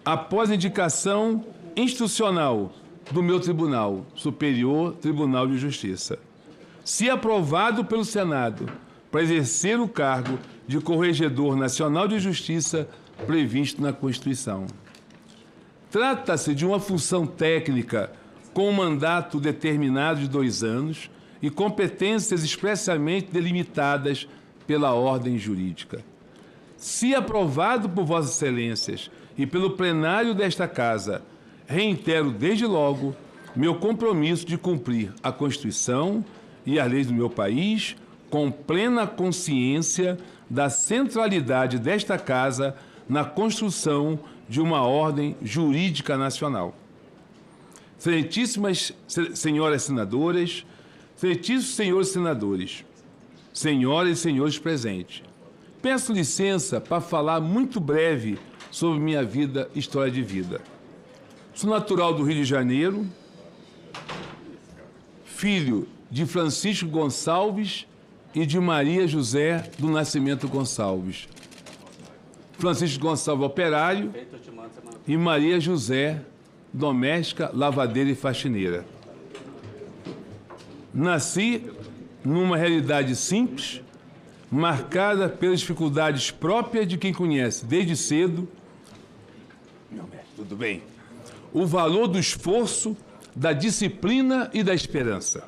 após a indicação institucional do meu tribunal, Superior Tribunal de Justiça. Se aprovado pelo Senado para exercer o cargo de Corregedor Nacional de Justiça previsto na Constituição. Trata-se de uma função técnica com um mandato determinado de 2 anos e competências expressamente delimitadas pela ordem jurídica. Se aprovado por Vossas Excelências e pelo plenário desta Casa, reitero desde logo meu compromisso de cumprir a Constituição e as leis do meu país com plena consciência da centralidade desta Casa na construção de uma ordem jurídica nacional. Excelentíssimas senhoras senadoras, excelentíssimos senhores senadores, senhoras e senhores presentes, peço licença para falar muito breve sobre minha vida, história de vida. Sou natural do Rio de Janeiro, filho de Francisco Gonçalves e de Maria José do Nascimento Gonçalves. Francisco Gonçalves, operário, e Maria José, doméstica, lavadeira e faxineira. Nasci numa realidade simples, marcada pelas dificuldades próprias de quem conhece desde cedo, tudo bem, o valor do esforço, da disciplina e da esperança.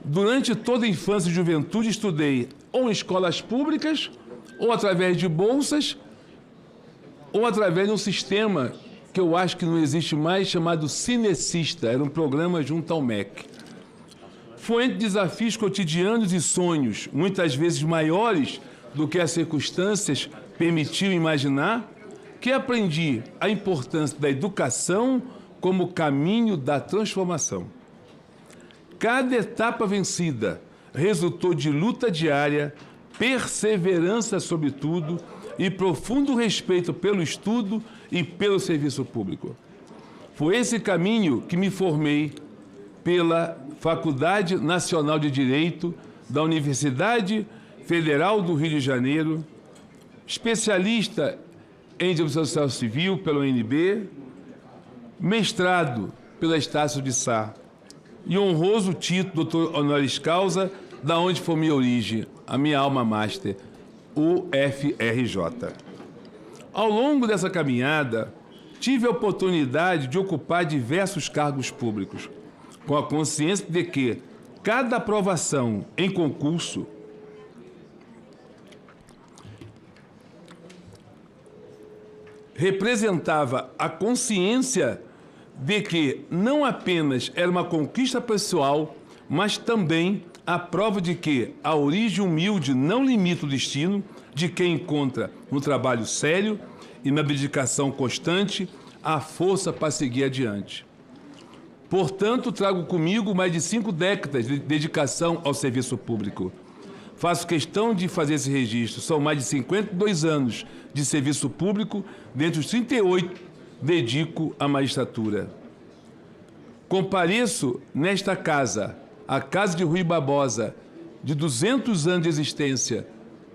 Durante toda a infância e juventude estudei ou em escolas públicas, ou através de bolsas, ou através de um sistema que eu acho que não existe mais, chamado Cinecista. Era um programa junto ao MEC. Foi entre desafios cotidianos e sonhos, muitas vezes maiores do que as circunstâncias permitiam imaginar, que aprendi a importância da educação como caminho da transformação. Cada etapa vencida resultou de luta diária, perseverança sobretudo e profundo respeito pelo estudo e pelo serviço público. Foi esse caminho que me formei pela Faculdade Nacional de Direito da Universidade Federal do Rio de Janeiro, especialista em Administração Social Civil pela UNB, mestrado pela Estácio de Sá e honroso título doutor honoris causa, da onde foi minha origem, a minha alma mater, UFRJ. Ao longo dessa caminhada, tive a oportunidade de ocupar diversos cargos públicos, com a consciência de que cada aprovação em concurso representava a consciência de que não apenas era uma conquista pessoal, mas também a prova de que a origem humilde não limita o destino de quem encontra no trabalho sério e na dedicação constante a força para seguir adiante. Portanto, trago comigo mais de 5 décadas de dedicação ao serviço público. Faço questão de fazer esse registro. São mais de 52 anos de serviço público, dentre os 38 dedico à magistratura. Compareço nesta casa, a Casa de Rui Barbosa, de 200 anos de existência,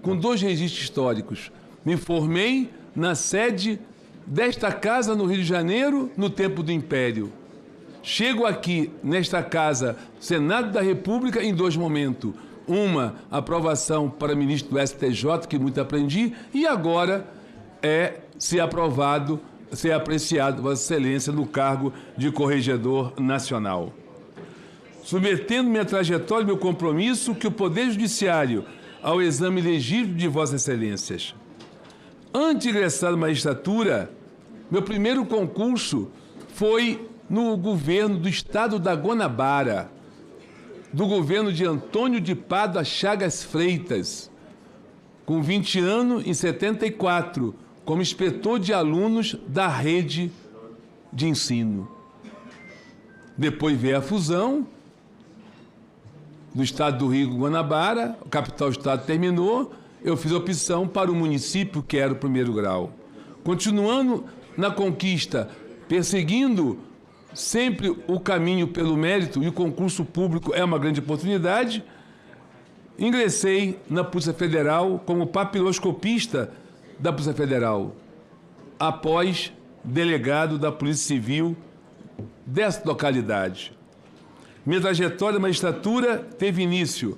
com 2 registros históricos. Me formei na sede desta casa no Rio de Janeiro, no tempo do Império. Chego aqui, nesta casa, Senado da República, em 2 momentos. Uma, aprovação para ministro do STJ, que muito aprendi, e agora é ser aprovado, ser apreciado, Vossa Excelência, no cargo de Corregedor Nacional. Submetendo minha trajetória e meu compromisso, que o Poder Judiciário ao exame legítimo de Vossas Excelências. Antes de ingressar na magistratura, meu primeiro concurso foi no governo do estado da Guanabara, do governo de Antônio de Pádua Chagas Freitas, com 20 anos, em 74, como inspetor de alunos da rede de ensino. Depois veio a fusão do estado do Rio com Guanabara, a capital do estado terminou, eu fiz a opção para o município, que era o 1º grau. Continuando na conquista, perseguindo sempre o caminho pelo mérito, e o concurso público é uma grande oportunidade, ingressei na Polícia Federal como papiloscopista da Polícia Federal, após delegado da Polícia Civil dessa localidade. Minha trajetória na magistratura teve início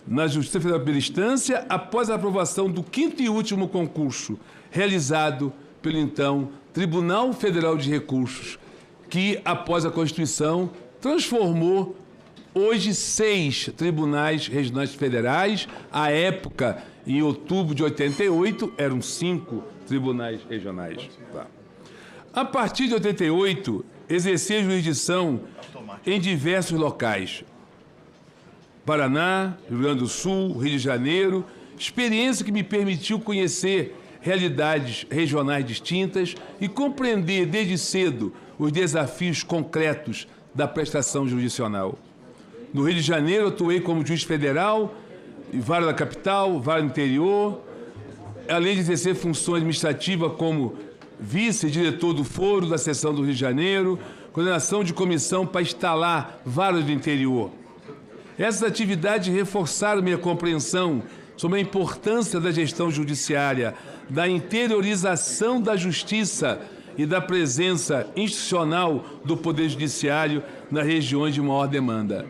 na Justiça Federal pela instância, após a aprovação do 5º e último concurso, realizado pelo então Tribunal Federal de Recursos, que, após a Constituição, transformou hoje 6 tribunais regionais federais. À época, em outubro de 88, eram 5 tribunais regionais. A partir de 88, exerci a jurisdição em diversos locais. Paraná, Rio Grande do Sul, Rio de Janeiro, experiência que me permitiu conhecer realidades regionais distintas e compreender desde cedo os desafios concretos da prestação jurisdicional. No Rio de Janeiro, atuei como juiz federal, vara da capital, vara do interior, além de exercer funções administrativas como vice-diretor do foro da seção do Rio de Janeiro, coordenação de comissão para instalar varas do interior. Essas atividades reforçaram minha compreensão sobre a importância da gestão judiciária, da interiorização da justiça e da presença institucional do Poder Judiciário nas regiões de maior demanda.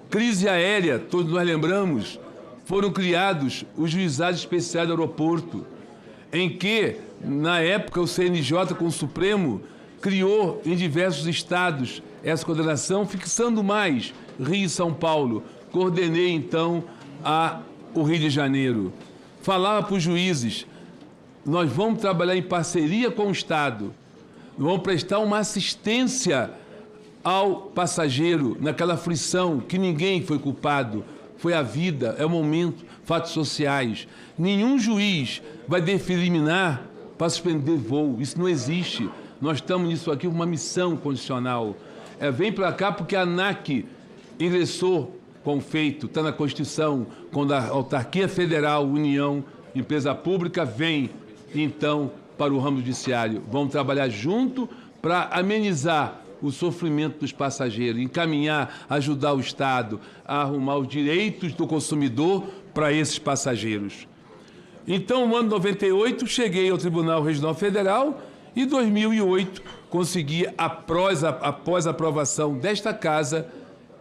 Crise aérea, todos nós lembramos, foram criados os juizados especiais do aeroporto, em que, na época, o CNJ com o Supremo criou em diversos estados essa coordenação, fixando mais Rio e São Paulo. Coordenei, então, o Rio de Janeiro. Falava para os juízes, nós vamos trabalhar em parceria com o Estado, vamos prestar uma assistência ao passageiro naquela aflição que ninguém foi culpado, foi a vida, é o momento, fatos sociais. Nenhum juiz vai deferir liminar para suspender voo, isso não existe. Nós estamos nisso aqui com uma missão condicional. Vem para cá porque a ANAC ingressou com o feito, está na Constituição, quando a autarquia federal, União, empresa pública, vem, então, para o ramo judiciário. Vamos trabalhar junto para amenizar o sofrimento dos passageiros, encaminhar, ajudar o Estado a arrumar os direitos do consumidor para esses passageiros. Então, no ano 98, cheguei ao Tribunal Regional Federal e, em 2008, consegui, após a aprovação desta Casa,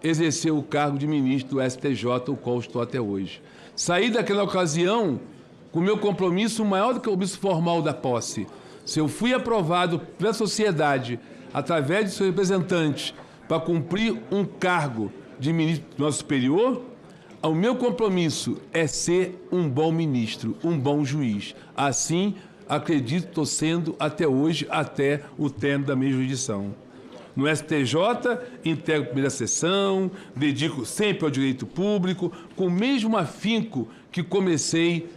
exercer o cargo de ministro do STJ, o qual estou até hoje. Saí daquela ocasião com o meu compromisso maior do que o compromisso formal da posse. Se eu fui aprovado pela sociedade, através de seus representantes, para cumprir um cargo de ministro do nosso superior, o meu compromisso é ser um bom ministro, um bom juiz. Assim, acredito, estou sendo até hoje, até o término da minha jurisdição. No STJ, integro a primeira sessão, dedico sempre ao direito público, com o mesmo afinco que comecei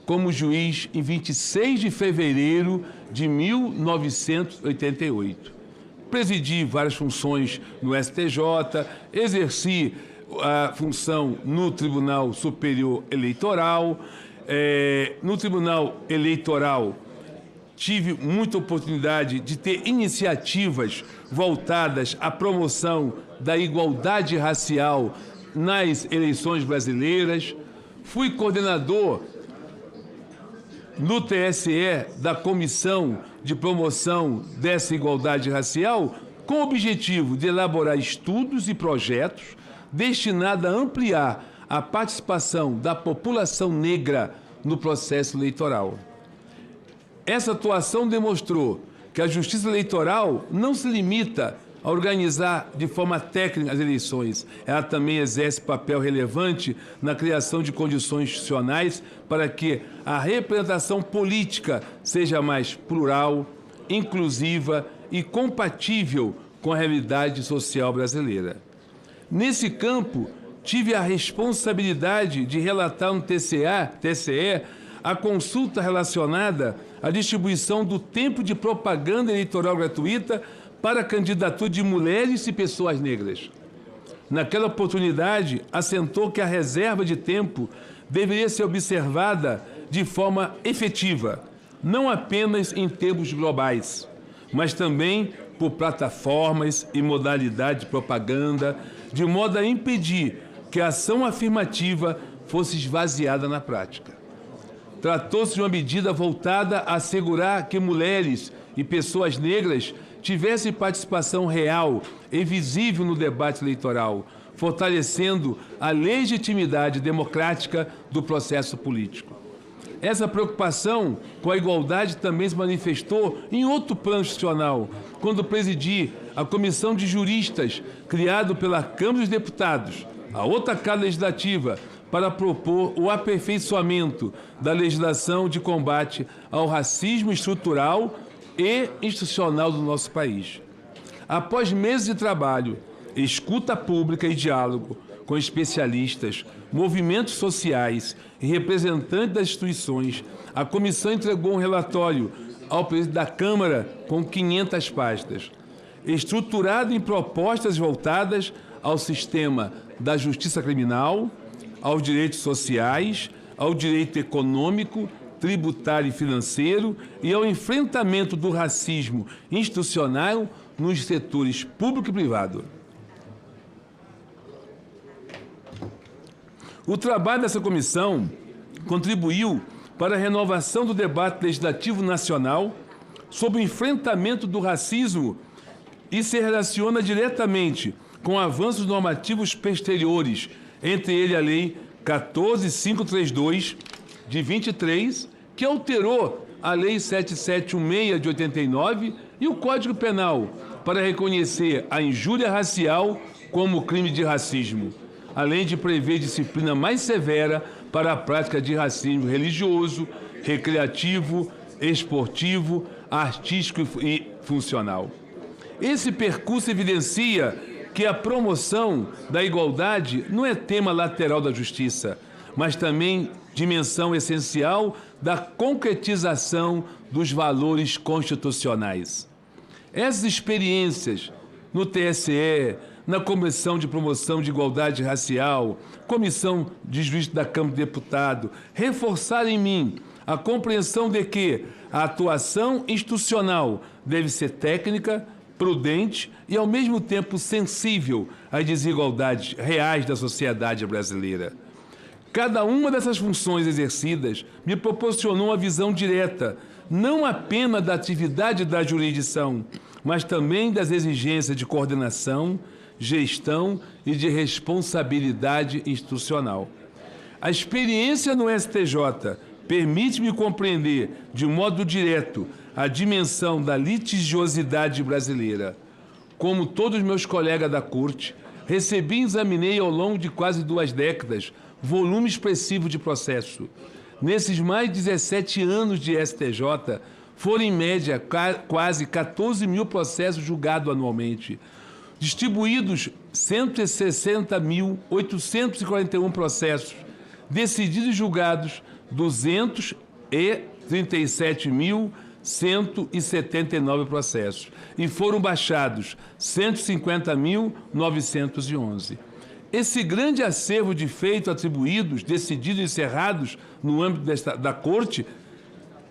como juiz em 26 de fevereiro de 1988. Presidi várias funções no STJ, exerci a função no Tribunal Superior Eleitoral. No Tribunal Eleitoral, tive muita oportunidade de ter iniciativas voltadas à promoção da igualdade racial nas eleições brasileiras. Fui coordenador no TSE da Comissão de Promoção dessa Igualdade Racial, com o objetivo de elaborar estudos e projetos destinados a ampliar a participação da população negra no processo eleitoral. Essa atuação demonstrou que a Justiça Eleitoral não se limita a organizar de forma técnica as eleições. Ela também exerce papel relevante na criação de condições institucionais para que a representação política seja mais plural, inclusiva e compatível com a realidade social brasileira. Nesse campo, tive a responsabilidade de relatar no TSE a consulta relacionada à distribuição do tempo de propaganda eleitoral gratuita para a candidatura de mulheres e pessoas negras. Naquela oportunidade, assentou que a reserva de tempo deveria ser observada de forma efetiva, não apenas em termos globais, mas também por plataformas e modalidades de propaganda, de modo a impedir que a ação afirmativa fosse esvaziada na prática. Tratou-se de uma medida voltada a assegurar que mulheres e pessoas negras tivessem participação real e visível no debate eleitoral, fortalecendo a legitimidade democrática do processo político. Essa preocupação com a igualdade também se manifestou em outro plano institucional, quando presidi a Comissão de Juristas, criado pela Câmara dos Deputados, a outra Casa Legislativa, para propor o aperfeiçoamento da legislação de combate ao racismo estrutural e institucional do nosso país. Após meses de trabalho, escuta pública e diálogo com especialistas, movimentos sociais e representantes das instituições, a comissão entregou um relatório ao presidente da Câmara com 500 páginas, estruturado em propostas voltadas ao sistema da justiça criminal, aos direitos sociais, ao direito econômico, tributário e financeiro e ao enfrentamento do racismo institucional nos setores público e privado. O trabalho dessa comissão contribuiu para a renovação do debate legislativo nacional sobre o enfrentamento do racismo e se relaciona diretamente com avanços normativos posteriores, entre ele a Lei 14.532, de 23, que alterou a Lei 7716, de 89, e o Código Penal, para reconhecer a injúria racial como crime de racismo, além de prever disciplina mais severa para a prática de racismo religioso, recreativo, esportivo, artístico e funcional. Esse percurso evidencia que a promoção da igualdade não é tema lateral da justiça, mas também dimensão essencial da concretização dos valores constitucionais. Essas experiências no TSE, na Comissão de Promoção de Igualdade Racial, Comissão de Justiça da Câmara de Deputados, reforçaram em mim a compreensão de que a atuação institucional deve ser técnica, prudente e, ao mesmo tempo, sensível às desigualdades reais da sociedade brasileira. Cada uma dessas funções exercidas me proporcionou uma visão direta, não apenas da atividade da jurisdição, mas também das exigências de coordenação, gestão e de responsabilidade institucional. A experiência no STJ permite-me compreender de modo direto a dimensão da litigiosidade brasileira. Como todos meus colegas da Corte, recebi e examinei ao longo de quase 2 décadas volume expressivo de processo. Nesses mais de 17 anos de STJ, foram em média quase 14 mil processos julgados anualmente, distribuídos 160.841 processos, decididos e julgados 237.179 processos e foram baixados 150.911. Esse grande acervo de feitos atribuídos, decididos e encerrados no âmbito da Corte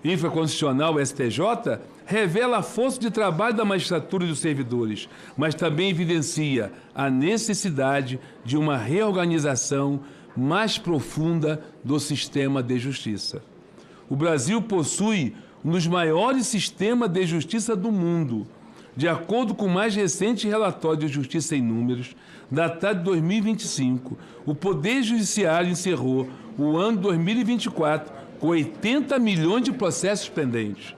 Infraconstitucional STJ, revela a força de trabalho da magistratura e dos servidores, mas também evidencia a necessidade de uma reorganização mais profunda do sistema de justiça. O Brasil possui um dos maiores sistemas de justiça do mundo. De acordo com o mais recente relatório de Justiça em Números, datado de 2025, o Poder Judiciário encerrou o ano 2024 com 80 milhões de processos pendentes.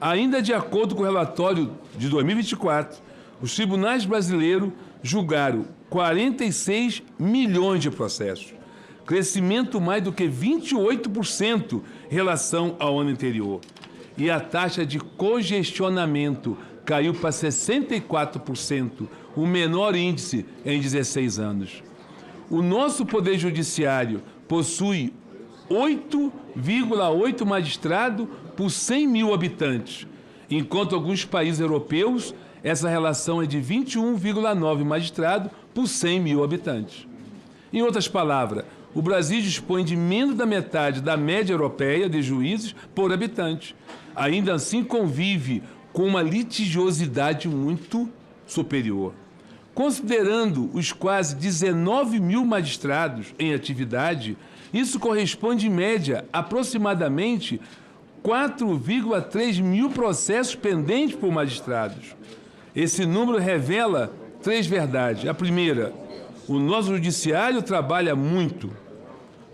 Ainda de acordo com o relatório de 2024, os tribunais brasileiros julgaram 46 milhões de processos, crescimento mais do que 28% em relação ao ano anterior. E a taxa de congestionamento caiu para 64%, o menor índice em 16 anos. O nosso Poder Judiciário possui 8,8 magistrados por 100 mil habitantes, enquanto alguns países europeus essa relação é de 21,9 magistrados por 100 mil habitantes. Em outras palavras, o Brasil dispõe de menos da metade da média europeia de juízes por habitante. Ainda assim, convive com uma litigiosidade muito superior. Considerando os quase 19 mil magistrados em atividade, isso corresponde, em média, aproximadamente 4,3 mil processos pendentes por magistrados. Esse número revela 3 verdades. A primeira, o nosso judiciário trabalha muito.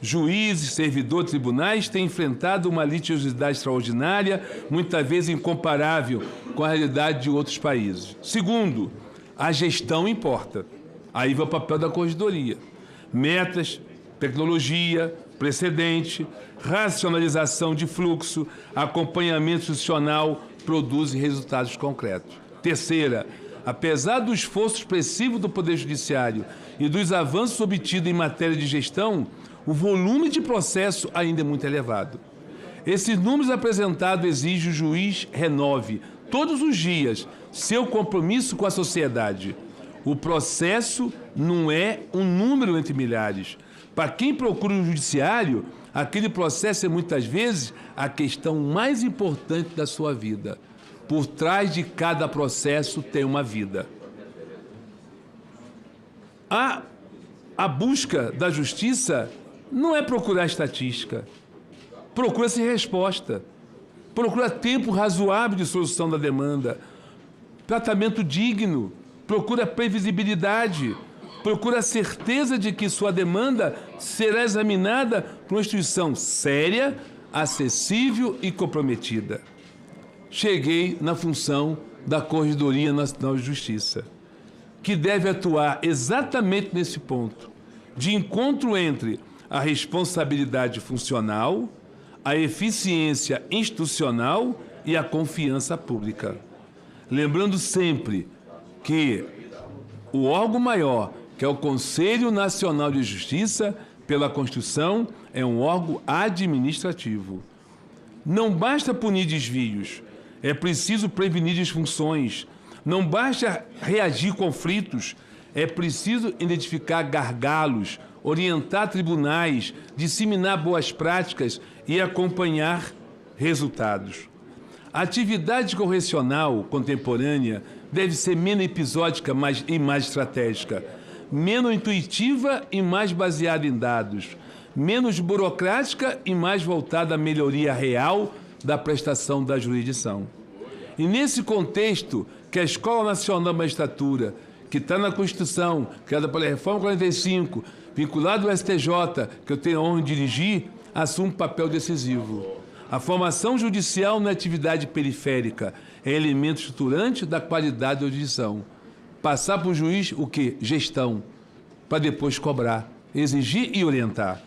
Juízes, servidores, tribunais têm enfrentado uma litigiosidade extraordinária, muitas vezes incomparável com a realidade de outros países. Segundo, a gestão importa. Aí vai o papel da corregedoria. Metas, tecnologia, precedente, racionalização de fluxo, acompanhamento institucional produzem resultados concretos. Terceira, Apesar do esforço expressivo do Poder Judiciário e dos avanços obtidos em matéria de gestão, o volume de processo ainda é muito elevado. Esses números apresentados exigem que o juiz renove, todos os dias, seu compromisso com a sociedade. O processo não é um número entre milhares. Para quem procura o judiciário, aquele processo é muitas vezes a questão mais importante da sua vida. Por trás de cada processo tem uma vida. A busca da justiça não é procurar estatística. Procura-se resposta. Procura tempo razoável de solução da demanda. Tratamento digno. Procura previsibilidade. Procura a certeza de que sua demanda será examinada por uma instituição séria, acessível e comprometida. Cheguei na função da Corregedoria Nacional de Justiça, que deve atuar exatamente nesse ponto, de encontro entre a responsabilidade funcional, a eficiência institucional e a confiança pública. Lembrando sempre que o órgão maior, que é o Conselho Nacional de Justiça, pela Constituição, é um órgão administrativo. Não basta punir desvios, é preciso prevenir disfunções. Não basta reagir a conflitos, é preciso identificar gargalos, orientar tribunais, disseminar boas práticas e acompanhar resultados. A atividade correcional contemporânea deve ser menos episódica e mais estratégica, menos intuitiva e mais baseada em dados, menos burocrática e mais voltada à melhoria real da prestação da jurisdição. E nesse contexto que a Escola Nacional da Magistratura, que está na Constituição, criada pela Reforma 45, vinculado ao STJ, que eu tenho a honra de dirigir, assume um papel decisivo. A formação judicial não é atividade periférica, é elemento estruturante da qualidade da jurisdição. Passar para o juiz o quê? Gestão, para depois cobrar, exigir e orientar.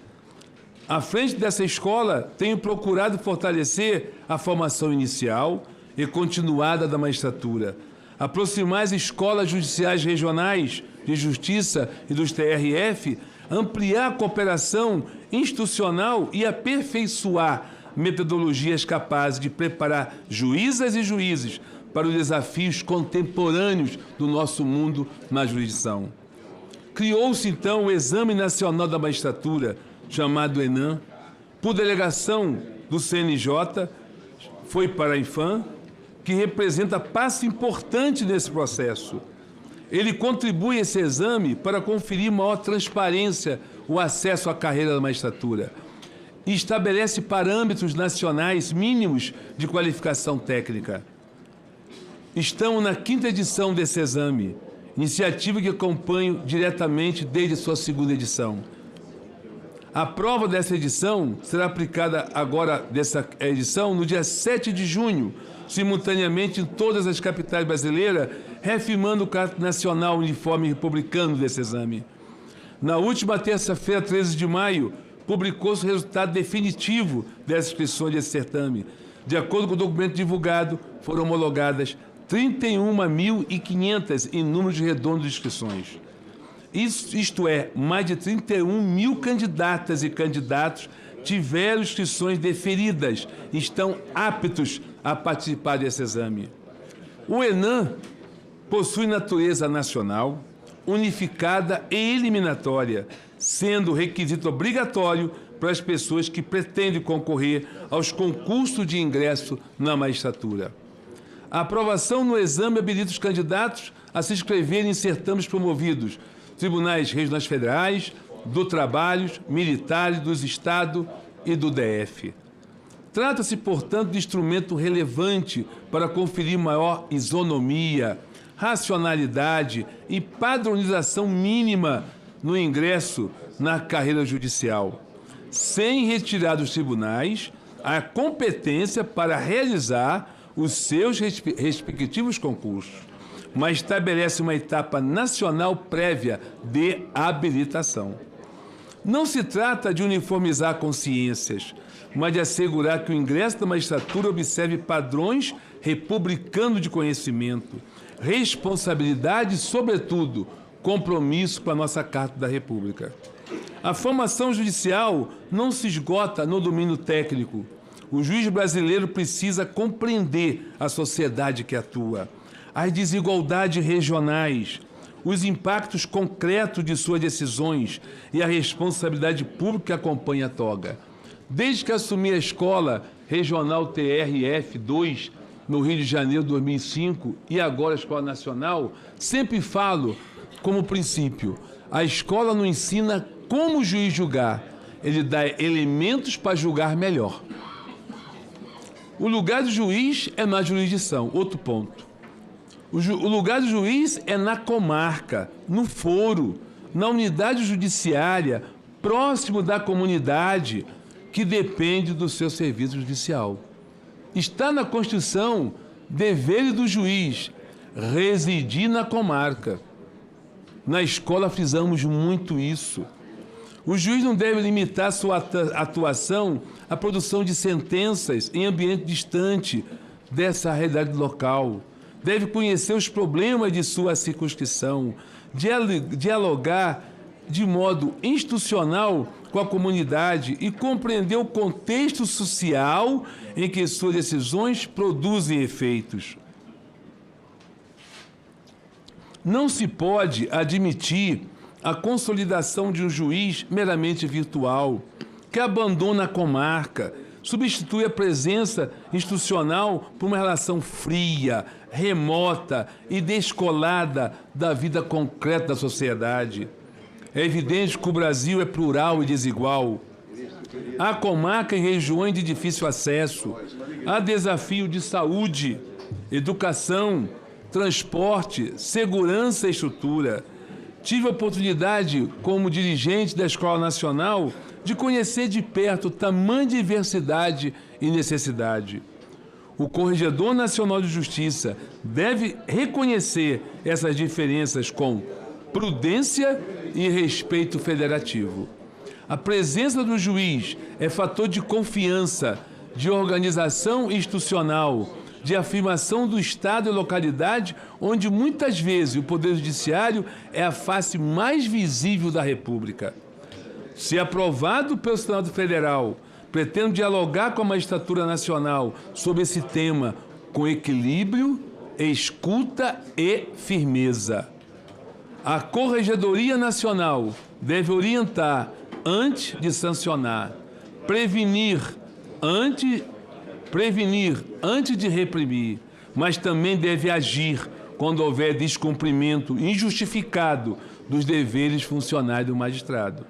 À frente dessa escola, tenho procurado fortalecer a formação inicial e continuada da magistratura, aproximar as escolas judiciais regionais de justiça e dos TRF, ampliar a cooperação institucional e aperfeiçoar metodologias capazes de preparar juízas e juízes para os desafios contemporâneos do nosso mundo na jurisdição. Criou-se, então, o Exame Nacional da Magistratura, chamado ENAM, por delegação do CNJ, foi para a IFAM, que representa passo importante nesse processo. Ele contribui esse exame para conferir maior transparência o acesso à carreira da magistratura e estabelece parâmetros nacionais mínimos de qualificação técnica. Estamos na 5ª edição desse exame, iniciativa que acompanho diretamente desde a sua 2ª edição. A prova dessa edição será aplicada agora, dessa edição, no dia 7 de junho, simultaneamente em todas as capitais brasileiras, reafirmando o caráter nacional uniforme republicano desse exame. Na última terça-feira, 13 de maio, publicou-se o resultado definitivo dessa inscrição desse certame. De acordo com o documento divulgado, foram homologadas 31.500 em número de redondo de inscrições. Isto é, mais de 31.000 candidatas e candidatos tiveram inscrições deferidas e estão aptos a participar desse exame. O ENAM possui natureza nacional, unificada e eliminatória, sendo requisito obrigatório para as pessoas que pretendem concorrer aos concursos de ingresso na magistratura. A aprovação no exame habilita os candidatos a se inscreverem em certames promovidos tribunais regionais federais, do trabalho, militares, dos estados e do DF. Trata-se, portanto, de instrumento relevante para conferir maior isonomia, racionalidade e padronização mínima no ingresso na carreira judicial, sem retirar dos tribunais a competência para realizar os seus respectivos concursos, mas estabelece uma etapa nacional prévia de habilitação. Não se trata de uniformizar consciências, mas de assegurar que o ingresso da magistratura observe padrões republicanos de conhecimento, responsabilidade e, sobretudo, compromisso com a nossa Carta da República. A formação judicial não se esgota no domínio técnico. O juiz brasileiro precisa compreender a sociedade que atua, as desigualdades regionais, os impactos concretos de suas decisões e a responsabilidade pública que acompanha a toga. Desde que assumi a Escola Regional TRF2, no Rio de Janeiro, 2005, e agora a Escola Nacional, sempre falo como princípio: a escola não ensina como o juiz julgar, ele dá elementos para julgar melhor. O lugar do juiz é na jurisdição. Outro ponto. O lugar do juiz é na comarca, no foro, na unidade judiciária, próximo da comunidade que depende do seu serviço judicial. Está na Constituição dever do juiz residir na comarca. Na escola frisamos muito isso. O juiz não deve limitar sua atuação à produção de sentenças em ambiente distante dessa realidade local. Deve conhecer os problemas de sua circunscrição, dialogar de modo institucional com a comunidade e compreender o contexto social em que suas decisões produzem efeitos. Não se pode admitir a consolidação de um juiz meramente virtual, que abandona a comarca, substitui a presença institucional por uma relação fria, remota e descolada da vida concreta da sociedade. É evidente que o Brasil é plural e desigual. Há comarca em regiões de difícil acesso, há desafio de saúde, educação, transporte, segurança e estrutura. Tive a oportunidade, como dirigente da Escola Nacional, de conhecer de perto tamanha diversidade e necessidade. O Corregedor Nacional de Justiça deve reconhecer essas diferenças com prudência e respeito federativo. A presença do juiz é fator de confiança, de organização institucional, de afirmação do Estado e localidade, onde muitas vezes o Poder Judiciário é a face mais visível da República. Se aprovado pelo Senado Federal, pretendo dialogar com a magistratura nacional sobre esse tema com equilíbrio, escuta e firmeza. A Corregedoria Nacional deve orientar antes de sancionar, prevenir antes de reprimir, mas também deve agir quando houver descumprimento injustificado dos deveres funcionais do magistrado.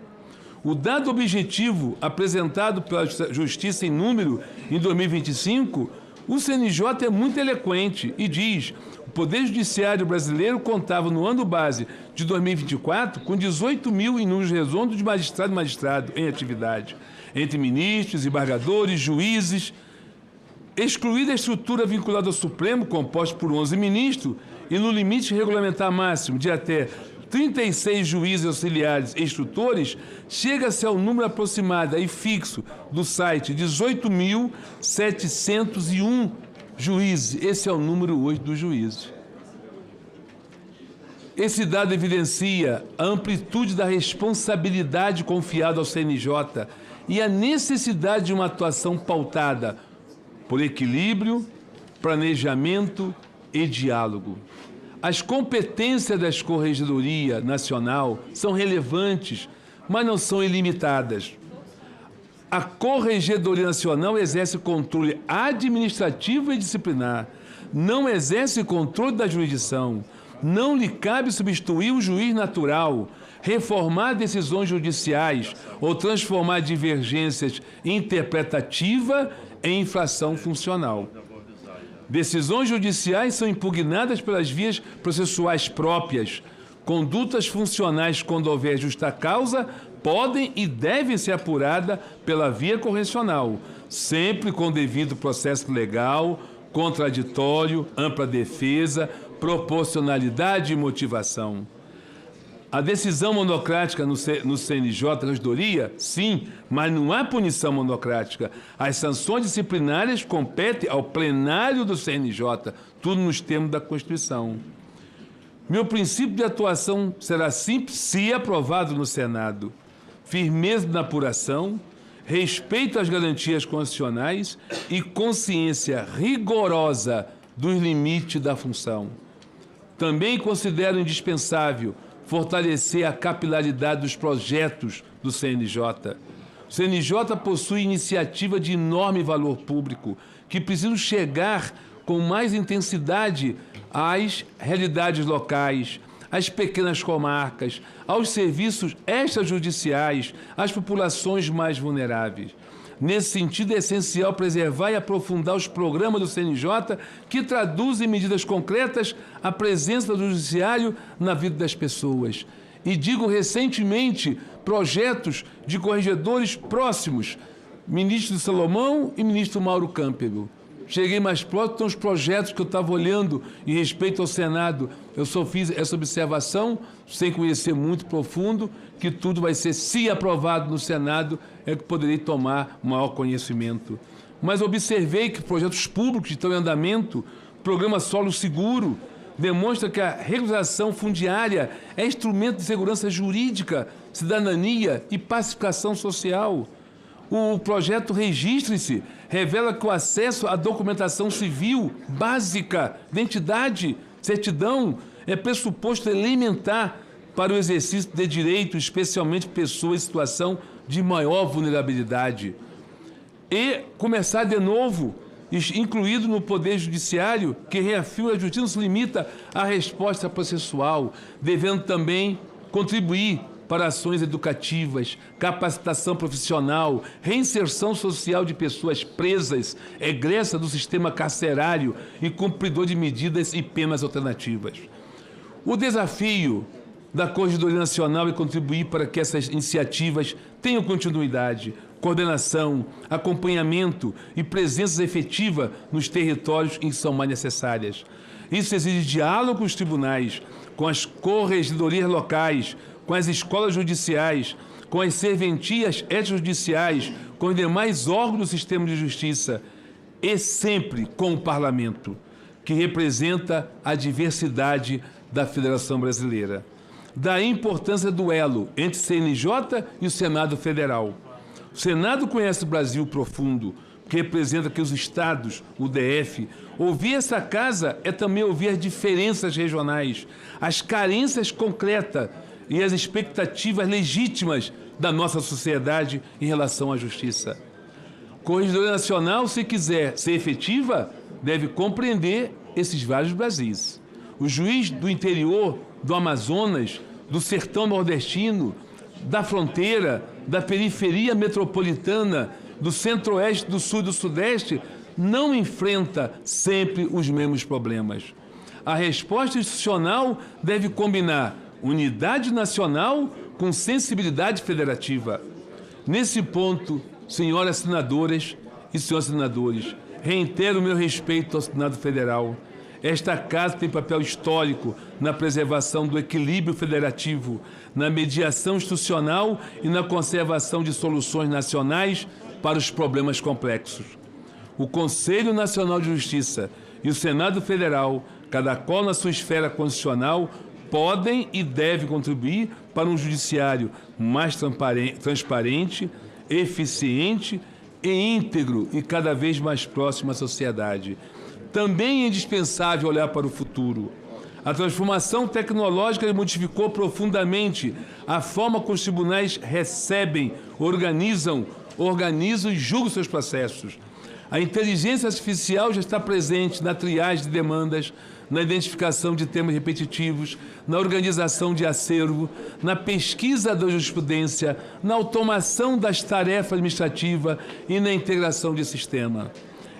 O dado objetivo apresentado pela Justiça em Número em 2025, o CNJ é muito eloquente e diz: o Poder Judiciário brasileiro contava no ano base de 2024 com 18 mil em números redondos de magistrado e magistrado em atividade, entre ministros, embargadores, juízes, excluída a estrutura vinculada ao Supremo, composta por 11 ministros, e no limite regulamentar máximo de até 36 juízes auxiliares e instrutores, chega-se ao número aproximado e fixo do site 18.701 juízes. Esse é o número 8 dos juízes. Esse dado evidencia a amplitude da responsabilidade confiada ao CNJ e a necessidade de uma atuação pautada por equilíbrio, planejamento e diálogo. As competências da Corregedoria Nacional são relevantes, mas não são ilimitadas. A Corregedoria Nacional exerce controle administrativo e disciplinar, não exerce controle da jurisdição, não lhe cabe substituir o juiz natural, reformar decisões judiciais ou transformar divergências interpretativas em infração funcional. Decisões judiciais são impugnadas pelas vias processuais próprias. Condutas funcionais, quando houver justa causa, podem e devem ser apuradas pela via correcional, sempre com devido processo legal, contraditório, ampla defesa, proporcionalidade e motivação. A decisão monocrática no CNJ, Corregedoria, sim, mas não há punição monocrática. As sanções disciplinares competem ao plenário do CNJ, tudo nos termos da Constituição. Meu princípio de atuação será simples se aprovado no Senado. Firmeza na apuração, respeito às garantias constitucionais e consciência rigorosa dos limites da função. Também considero indispensável fortalecer a capilaridade dos projetos do CNJ. O CNJ possui iniciativa de enorme valor público que precisam chegar com mais intensidade às realidades locais, às pequenas comarcas, aos serviços extrajudiciais, às populações mais vulneráveis. Nesse sentido, é essencial preservar e aprofundar os programas do CNJ que traduzem em medidas concretas a presença do judiciário na vida das pessoas. E digo recentemente, projetos de corregedores próximos, ministro Salomão e ministro Mauro Campbell. Cheguei mais próximo, então os projetos que eu estava olhando em respeito ao Senado, eu só fiz essa observação, sem conhecer muito profundo, que tudo vai ser, se aprovado no Senado, é que poderei tomar maior conhecimento. Mas observei que projetos públicos que estão em andamento, o programa Solo Seguro, demonstra que a regularização fundiária é instrumento de segurança jurídica, cidadania e pacificação social. O projeto Registre-se revela que o acesso à documentação civil básica, identidade, certidão, é pressuposto elementar para o exercício de direito, especialmente pessoas em situação de maior vulnerabilidade. E começar de novo, incluído no Poder Judiciário, que reafirma que a justiça não se limita à resposta processual, devendo também contribuir para ações educativas, capacitação profissional, reinserção social de pessoas presas, egressa do sistema carcerário e cumpridor de medidas e penas alternativas. O desafio da Corregedoria Nacional é contribuir para que essas iniciativas tenham continuidade, coordenação, acompanhamento e presença efetiva nos territórios em que são mais necessárias. Isso exige diálogo com os tribunais, com as corregedorias locais, com as escolas judiciais, com as serventias extrajudiciais, com os demais órgãos do sistema de justiça e sempre com o Parlamento, que representa a diversidade da Federação Brasileira. Daí a importância do elo entre o CNJ e o Senado Federal. O Senado conhece o Brasil profundo, que representa aqui os estados, o DF. Ouvir essa casa é também ouvir as diferenças regionais, as carências concretas e as expectativas legítimas da nossa sociedade em relação à justiça. A Corregedoria Nacional, se quiser ser efetiva, deve compreender esses vários Brasis. O juiz do interior, do Amazonas, do sertão nordestino, da fronteira, da periferia metropolitana, do centro-oeste, do sul e do sudeste, não enfrenta sempre os mesmos problemas. A resposta institucional deve combinar unidade nacional com sensibilidade federativa. Nesse ponto, senhoras senadoras e senhores senadores, reitero o meu respeito ao Senado Federal. Esta casa tem papel histórico na preservação do equilíbrio federativo, na mediação institucional e na conservação de soluções nacionais para os problemas complexos. O Conselho Nacional de Justiça e o Senado Federal, cada qual na sua esfera constitucional, podem e devem contribuir para um judiciário mais transparente, eficiente e íntegro e cada vez mais próximo à sociedade. Também é indispensável olhar para o futuro. A transformação tecnológica modificou profundamente a forma como os tribunais recebem, organizam e julgam seus processos. A inteligência artificial já está presente na triagem de demandas, na identificação de temas repetitivos, na organização de acervo, na pesquisa da jurisprudência, na automação das tarefas administrativas e na integração de sistema.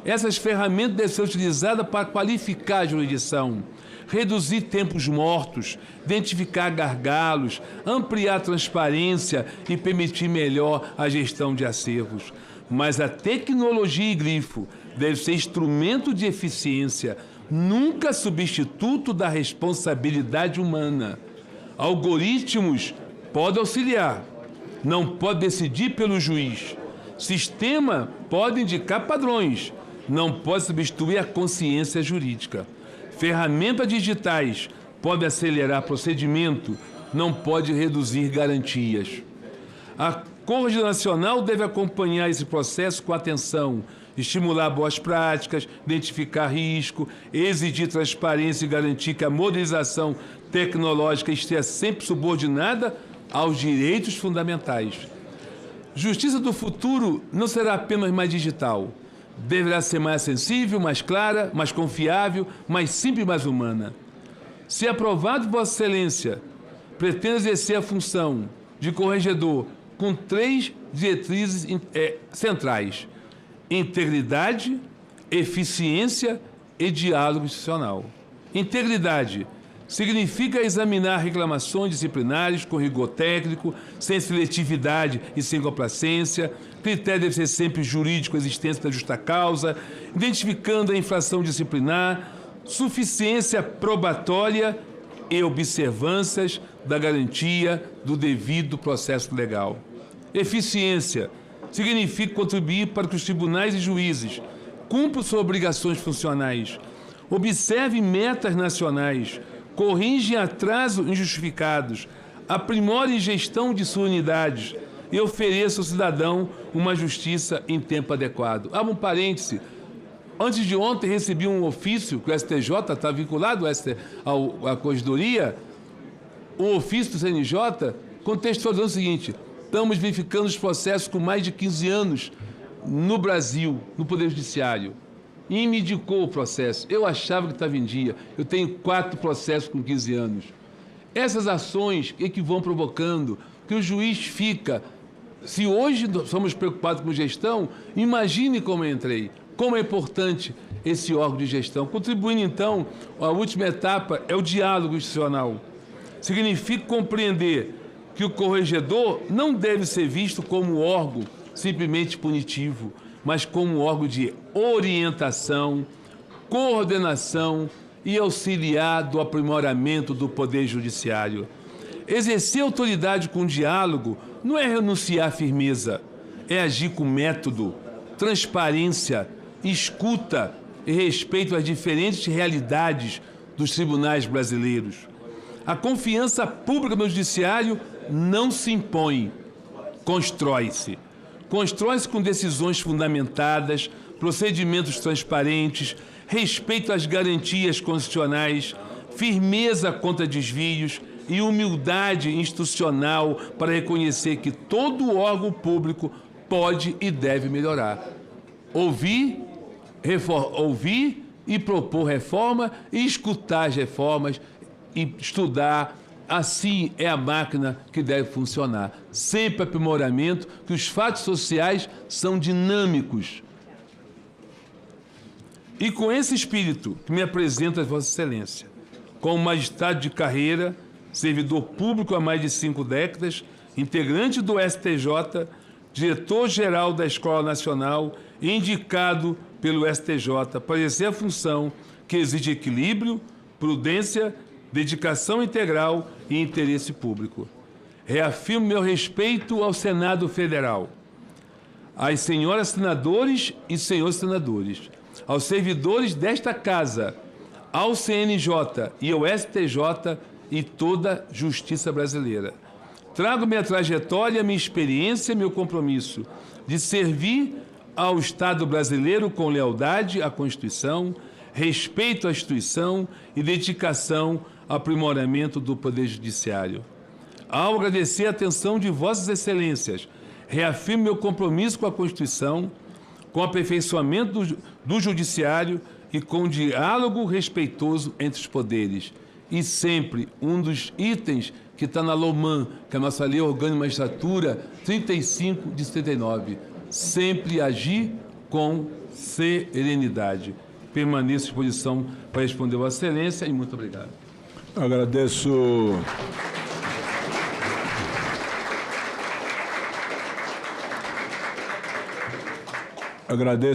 Essas ferramentas devem ser utilizadas para qualificar a jurisdição, reduzir tempos mortos, identificar gargalos, ampliar a transparência e permitir melhor a gestão de acervos. Mas a tecnologia e grifo deve ser instrumento de eficiência, nunca substituto da responsabilidade humana. Algoritmos podem auxiliar, não pode decidir pelo juiz. Sistema pode indicar padrões, não pode substituir a consciência jurídica. Ferramentas digitais pode acelerar procedimento, não pode reduzir garantias. A Corte Nacional deve acompanhar esse processo com atenção, estimular boas práticas, identificar risco, exigir transparência e garantir que a modernização tecnológica esteja sempre subordinada aos direitos fundamentais. Justiça do futuro não será apenas mais digital. Deverá ser mais sensível, mais clara, mais confiável, mais simples e mais humana. Se aprovado, Vossa Excelência pretende exercer a função de corregedor com 3 diretrizes centrais: integridade, eficiência e diálogo institucional. Integridade significa examinar reclamações disciplinares com rigor técnico, sem seletividade e sem complacência. Critério deve ser sempre jurídico, existência da justa causa, identificando a infração disciplinar, suficiência probatória e observâncias da garantia do devido processo legal. Eficiência significa contribuir para que os tribunais e juízes cumpram suas obrigações funcionais, observem metas nacionais, corrigem atrasos injustificados, aprimorem gestão de suas unidades e ofereçam ao cidadão uma justiça em tempo adequado. Abra um parêntese. Antes de ontem recebi um ofício que o STJ está vinculado à Corregedoria, um ofício do CNJ, contextualizando o seguinte: estamos verificando os processos com mais de 15 anos no Brasil, no Poder Judiciário. E me indicou o processo. Eu achava que estava em dia. Eu tenho 4 processos com 15 anos. Essas ações que vão provocando que o juiz fica... Se hoje somos preocupados com gestão, imagine como eu entrei. Como é importante esse órgão de gestão. Contribuindo, então, a última etapa é o diálogo institucional. Significa compreender que o corregedor não deve ser visto como órgão simplesmente punitivo, mas como órgão de orientação, coordenação e auxiliar do aprimoramento do Poder Judiciário. Exercer autoridade com diálogo não é renunciar à firmeza, é agir com método, transparência, escuta e respeito às diferentes realidades dos tribunais brasileiros. A confiança pública no judiciário não se impõe, constrói-se. Constrói-se com decisões fundamentadas, procedimentos transparentes, respeito às garantias constitucionais, firmeza contra desvios e humildade institucional para reconhecer que todo órgão público pode e deve melhorar. Ouvir e propor reforma e escutar as reformas e estudar. Assim é a máquina que deve funcionar. Sempre aprimoramento, que os fatos sociais são dinâmicos. E com esse espírito que me apresenta a Vossa Excelência, como magistrado de carreira, servidor público há mais de 5 décadas, integrante do STJ, diretor-geral da Escola Nacional, indicado pelo STJ para exercer a função que exige equilíbrio, prudência, dedicação integral e interesse público. Reafirmo meu respeito ao Senado Federal, às senhoras senadores e senhores senadores, aos servidores desta Casa, ao CNJ e ao STJ e toda a justiça brasileira. Trago minha trajetória, minha experiência, meu compromisso de servir ao Estado brasileiro com lealdade à Constituição, respeito à instituição e dedicação ao aprimoramento do Poder Judiciário. Ao agradecer a atenção de Vossas Excelências, reafirmo meu compromisso com a Constituição, com o aperfeiçoamento do Judiciário e com o diálogo respeitoso entre os poderes. E sempre um dos itens que está na LOMAN, que é a nossa Lei Orgânica de Magistratura 35 de 79, sempre agir com serenidade. Permaneço à disposição para responder a Vossa Excelência e muito obrigado. Agradeço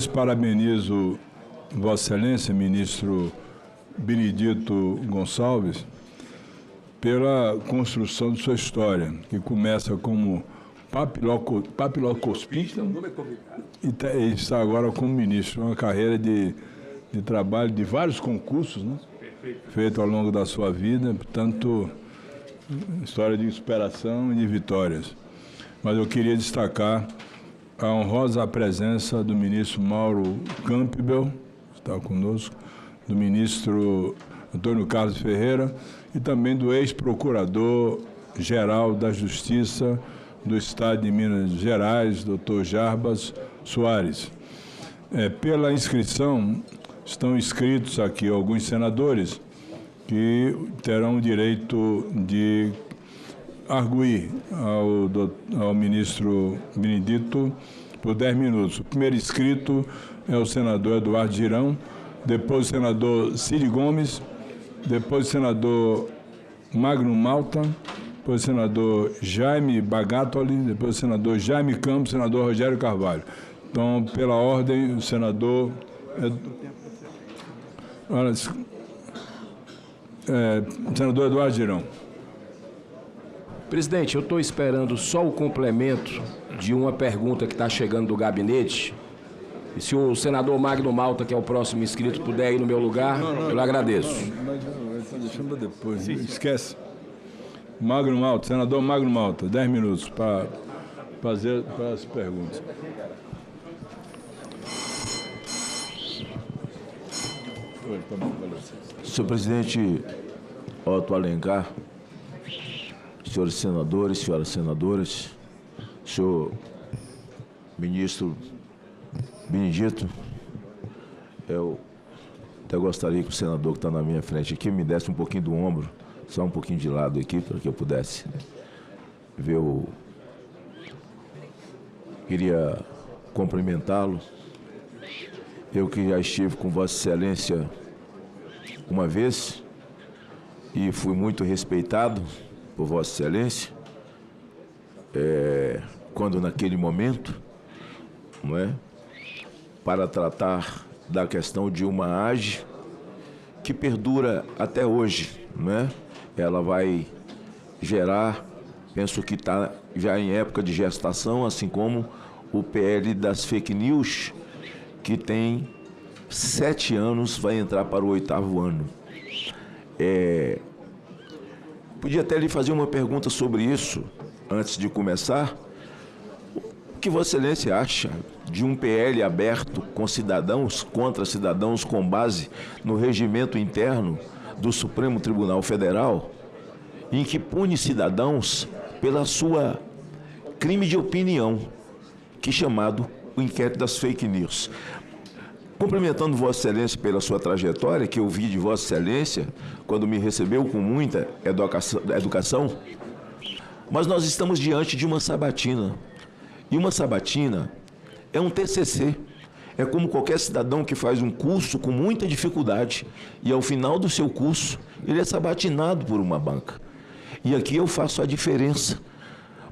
e parabenizo Vossa Excelência, ministro Benedito Gonçalves, pela construção de sua história, que começa como papilocospista e está agora como ministro. Uma carreira de trabalho de vários concursos, né? feito ao longo da sua vida, portanto, história de superação e de vitórias. Mas eu queria destacar a honrosa presença do ministro Mauro Campbell, que está conosco, do ministro Antônio Carlos Ferreira e também do ex-procurador-geral da Justiça do Estado de Minas Gerais, doutor Jarbas Soares. Pela inscrição, estão inscritos aqui alguns senadores que terão o direito de arguir ao ministro Benedito por 10 minutos. O primeiro inscrito é o senador Eduardo Girão, depois o senador Cid Gomes, depois o senador Magno Malta, depois o senador Jaime Bagatoli, depois o senador Jaime Campos, o senador Rogério Carvalho. Então, pela ordem, o senador... senador Eduardo Girão. Presidente, eu estou esperando só o complemento de uma pergunta que está chegando do gabinete. E se o senador Magno Malta, que é o próximo inscrito, puder ir no meu lugar, eu agradeço. Deixando para depois, esquece. Magno Malta, senador Magno Malta, 10 minutos para fazer as perguntas. Senhor presidente Otto Alencar, senhores senadores, senhoras senadoras, senhor ministro Benedito, eu até gostaria que o senador que está na minha frente aqui me desse um pouquinho do ombro, só um pouquinho de lado aqui, para que eu pudesse ver o... Queria cumprimentá-lo. Eu que já estive com Vossa Excelência uma vez e fui muito respeitado por Vossa Excelência, quando naquele momento, não é, para tratar da questão de uma AGE que perdura até hoje, não é? Ela vai gerar, penso que está já em época de gestação, assim como o PL das fake news, que tem 7 anos, vai entrar para o 8º ano. Podia até lhe fazer uma pergunta sobre isso, antes de começar. O que Vossa Excelência acha de um PL aberto com cidadãos, contra cidadãos, com base no regimento interno do Supremo Tribunal Federal, em que pune cidadãos pela sua crime de opinião, que é chamado o inquérito das fake news? Cumprimentando Vossa Excelência pela sua trajetória, que eu vi de Vossa Excelência, quando me recebeu com muita educação, mas nós estamos diante de uma sabatina. E uma sabatina é um TCC. É como qualquer cidadão que faz um curso com muita dificuldade e, ao final do seu curso, ele é sabatinado por uma banca. E aqui eu faço a diferença,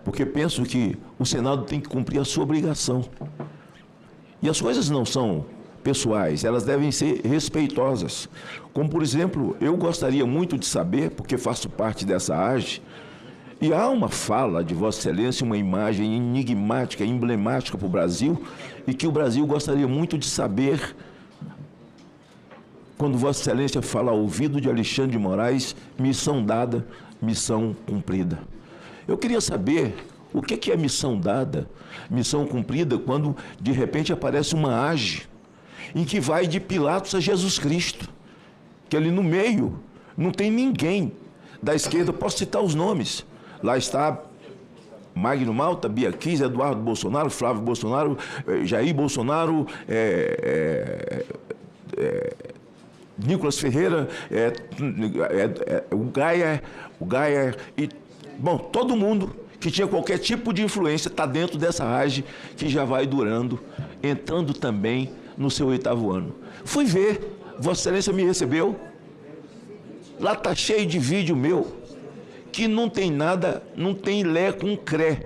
porque penso que o Senado tem que cumprir a sua obrigação. E as coisas não são pessoais, elas devem ser respeitosas. Como, por exemplo, eu gostaria muito de saber, porque faço parte dessa AGE, e há uma fala de Vossa Excelência, uma imagem enigmática, emblemática para o Brasil, e que o Brasil gostaria muito de saber, quando Vossa Excelência fala ao ouvido de Alexandre de Moraes, missão dada, missão cumprida. Eu queria saber o que é missão dada, missão cumprida, quando de repente aparece uma AGE, em que vai de Pilatos a Jesus Cristo, que ali no meio não tem ninguém da esquerda, posso citar os nomes. Lá está Magno Malta, Bia Kiss, Eduardo Bolsonaro, Flávio Bolsonaro, Jair Bolsonaro, Nicolas Ferreira, o Gaia e, bom, todo mundo que tinha qualquer tipo de influência está dentro dessa AGE que já vai durando, entrando também no seu 8º ano. Fui ver, Vossa Excelência me recebeu, lá está cheio de vídeo meu, que não tem nada, não tem lé com cré.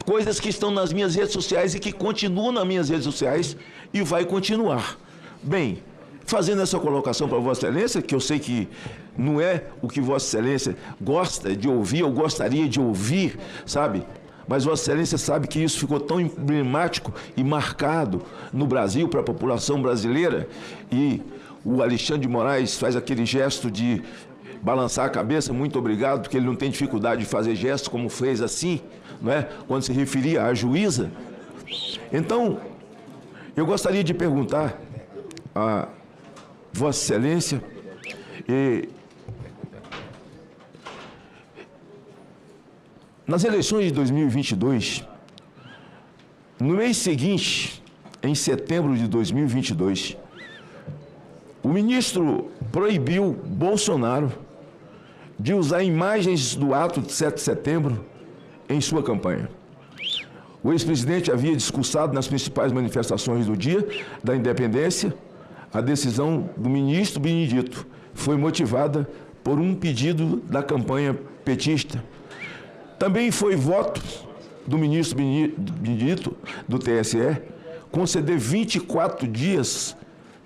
Coisas que estão nas minhas redes sociais e que continuam nas minhas redes sociais e vai continuar. Bem, fazendo essa colocação para Vossa Excelência, que eu sei que não é o que Vossa Excelência gosta de ouvir, eu gostaria de ouvir, sabe? Mas Vossa Excelência sabe que isso ficou tão emblemático e marcado no Brasil, para a população brasileira, e o Alexandre de Moraes faz aquele gesto de balançar a cabeça, muito obrigado, porque ele não tem dificuldade de fazer gesto, como fez assim, não é? Quando se referia à juíza. Então, eu gostaria de perguntar a Vossa Excelência, nas eleições de 2022, no mês seguinte, em setembro de 2022, o ministro proibiu Bolsonaro de usar imagens do ato de 7 de setembro em sua campanha. O ex-presidente havia discursado nas principais manifestações do dia da independência. A decisão do ministro Benedito foi motivada por um pedido da campanha petista. Também foi voto do ministro Benedito, do TSE, conceder 24 dias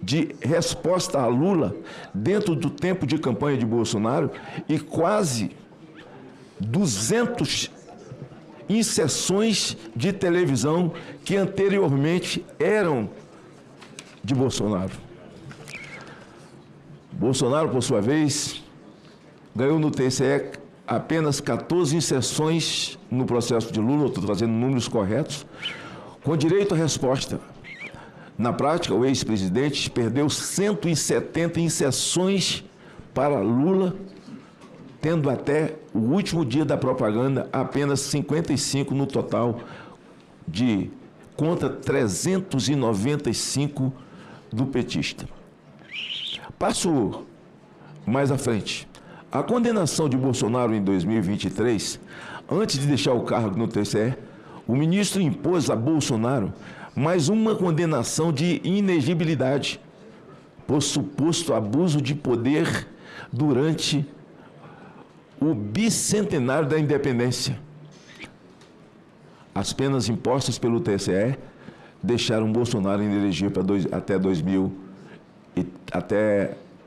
de resposta a Lula dentro do tempo de campanha de Bolsonaro e quase 200 inserções de televisão que anteriormente eram de Bolsonaro. Bolsonaro, por sua vez, ganhou no TSE apenas 14 inserções no processo de Lula, estou trazendo números corretos, com direito à resposta. Na prática, o ex-presidente perdeu 170 inserções para Lula, tendo até o último dia da propaganda apenas 55 no total, contra 395 do petista. Passo mais à frente. A condenação de Bolsonaro em 2023, antes de deixar o cargo no TSE, o ministro impôs a Bolsonaro mais uma condenação de inegibilidade por suposto abuso de poder durante o bicentenário da independência. As penas impostas pelo TSE deixaram Bolsonaro inelegível até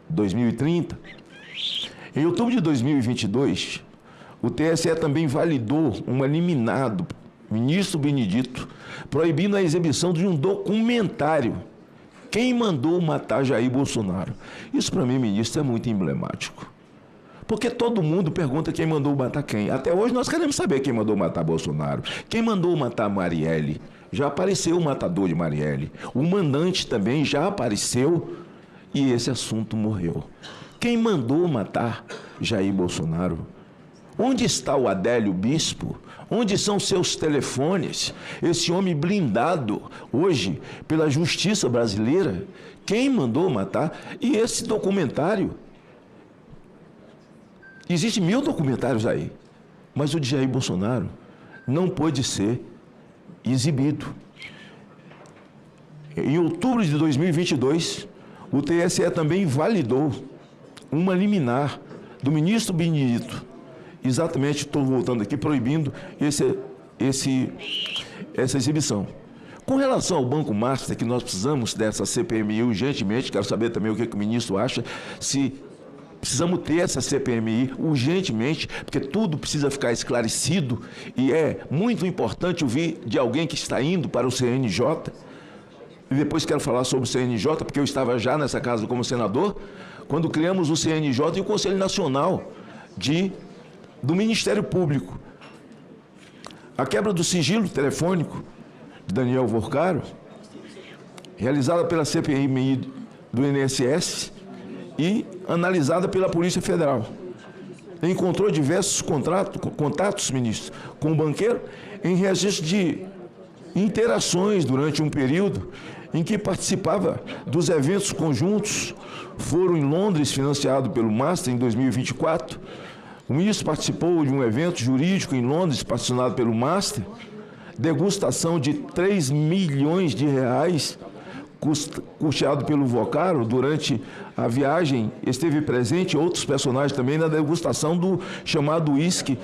2030. Em outubro de 2022, o TSE também validou um liminar do ministro Benedito, proibindo a exibição de um documentário. Quem mandou matar Jair Bolsonaro? Isso, para mim, ministro, é muito emblemático. Porque todo mundo pergunta quem mandou matar quem. Até hoje nós queremos saber quem mandou matar Bolsonaro. Quem mandou matar Marielle? Já apareceu o matador de Marielle. O mandante também já apareceu e esse assunto morreu. Quem mandou matar Jair Bolsonaro? Onde está o Adélio Bispo? Onde são seus telefones? Esse homem blindado hoje pela justiça brasileira, quem mandou matar? E esse documentário? Existem 1000 documentários aí, mas o de Jair Bolsonaro não pôde ser exibido. Em outubro de 2022, o TSE também validou uma liminar do ministro Benedito, exatamente, estou voltando aqui, proibindo essa exibição. Com relação ao Banco Master, que nós precisamos dessa CPMI urgentemente, quero saber também o que o ministro acha, se precisamos ter essa CPMI urgentemente, porque tudo precisa ficar esclarecido e é muito importante ouvir de alguém que está indo para o CNJ. E depois quero falar sobre o CNJ, porque eu estava já nessa casa como senador, quando criamos o CNJ e o Conselho Nacional do Ministério Público. A quebra do sigilo telefônico de Daniel Vorcaro, realizada pela CPMI do INSS e analisada pela Polícia Federal. Encontrou diversos contatos, ministro, com o banqueiro em registro de interações durante um período em que participava dos eventos conjuntos. Foram em Londres, financiado pelo Master, em 2024. O ministro participou de um evento jurídico em Londres, patrocinado pelo Master, degustação de 3 milhões de reais, custeado pelo Vocaro. Durante a viagem, esteve presente outros personagens também na degustação do chamado uísque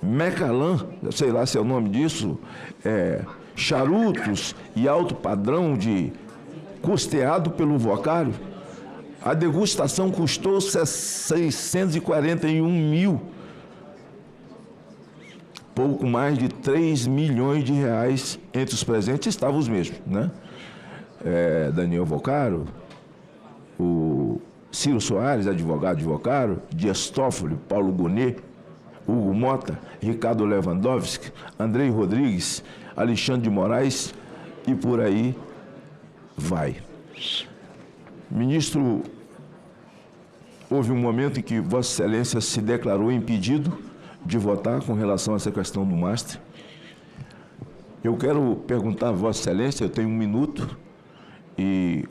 Macallan, sei lá se é o nome disso, charutos e alto padrão custeado pelo Vocaro. A degustação custou 641 mil, pouco mais de 3 milhões de reais. Entre os presentes estavam os mesmos, né? Daniel Vocaro, o Ciro Soares, advogado de Vocaro, Dias Toffoli, Paulo Gonet, Hugo Mota, Ricardo Lewandowski, Andrei Rodrigues, Alexandre de Moraes e por aí vai. Ministro, houve um momento em que Vossa Excelência se declarou impedido de votar com relação a essa questão do MAST. Eu quero perguntar a Vossa Excelência, eu tenho 1 minuto, e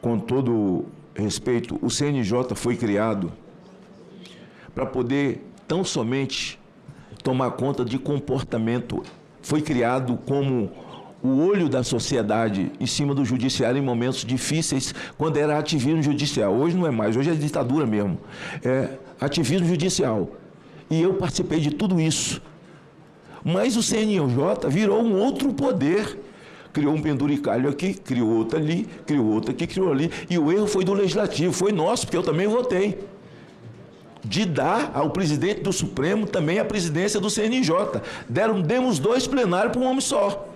com todo respeito, o CNJ foi criado para poder tão somente tomar conta de comportamento. Foi criado como o olho da sociedade em cima do judiciário em momentos difíceis, quando era ativismo judicial. Hoje não é mais, hoje é ditadura mesmo. É ativismo judicial. E eu participei de tudo isso. Mas o CNJ virou um outro poder. Criou um penduricalho aqui, criou outro ali, criou outro aqui, criou ali. E o erro foi do Legislativo, foi nosso, porque eu também votei. De dar ao presidente do Supremo também a presidência do CNJ. Demos 2 plenários para um homem só.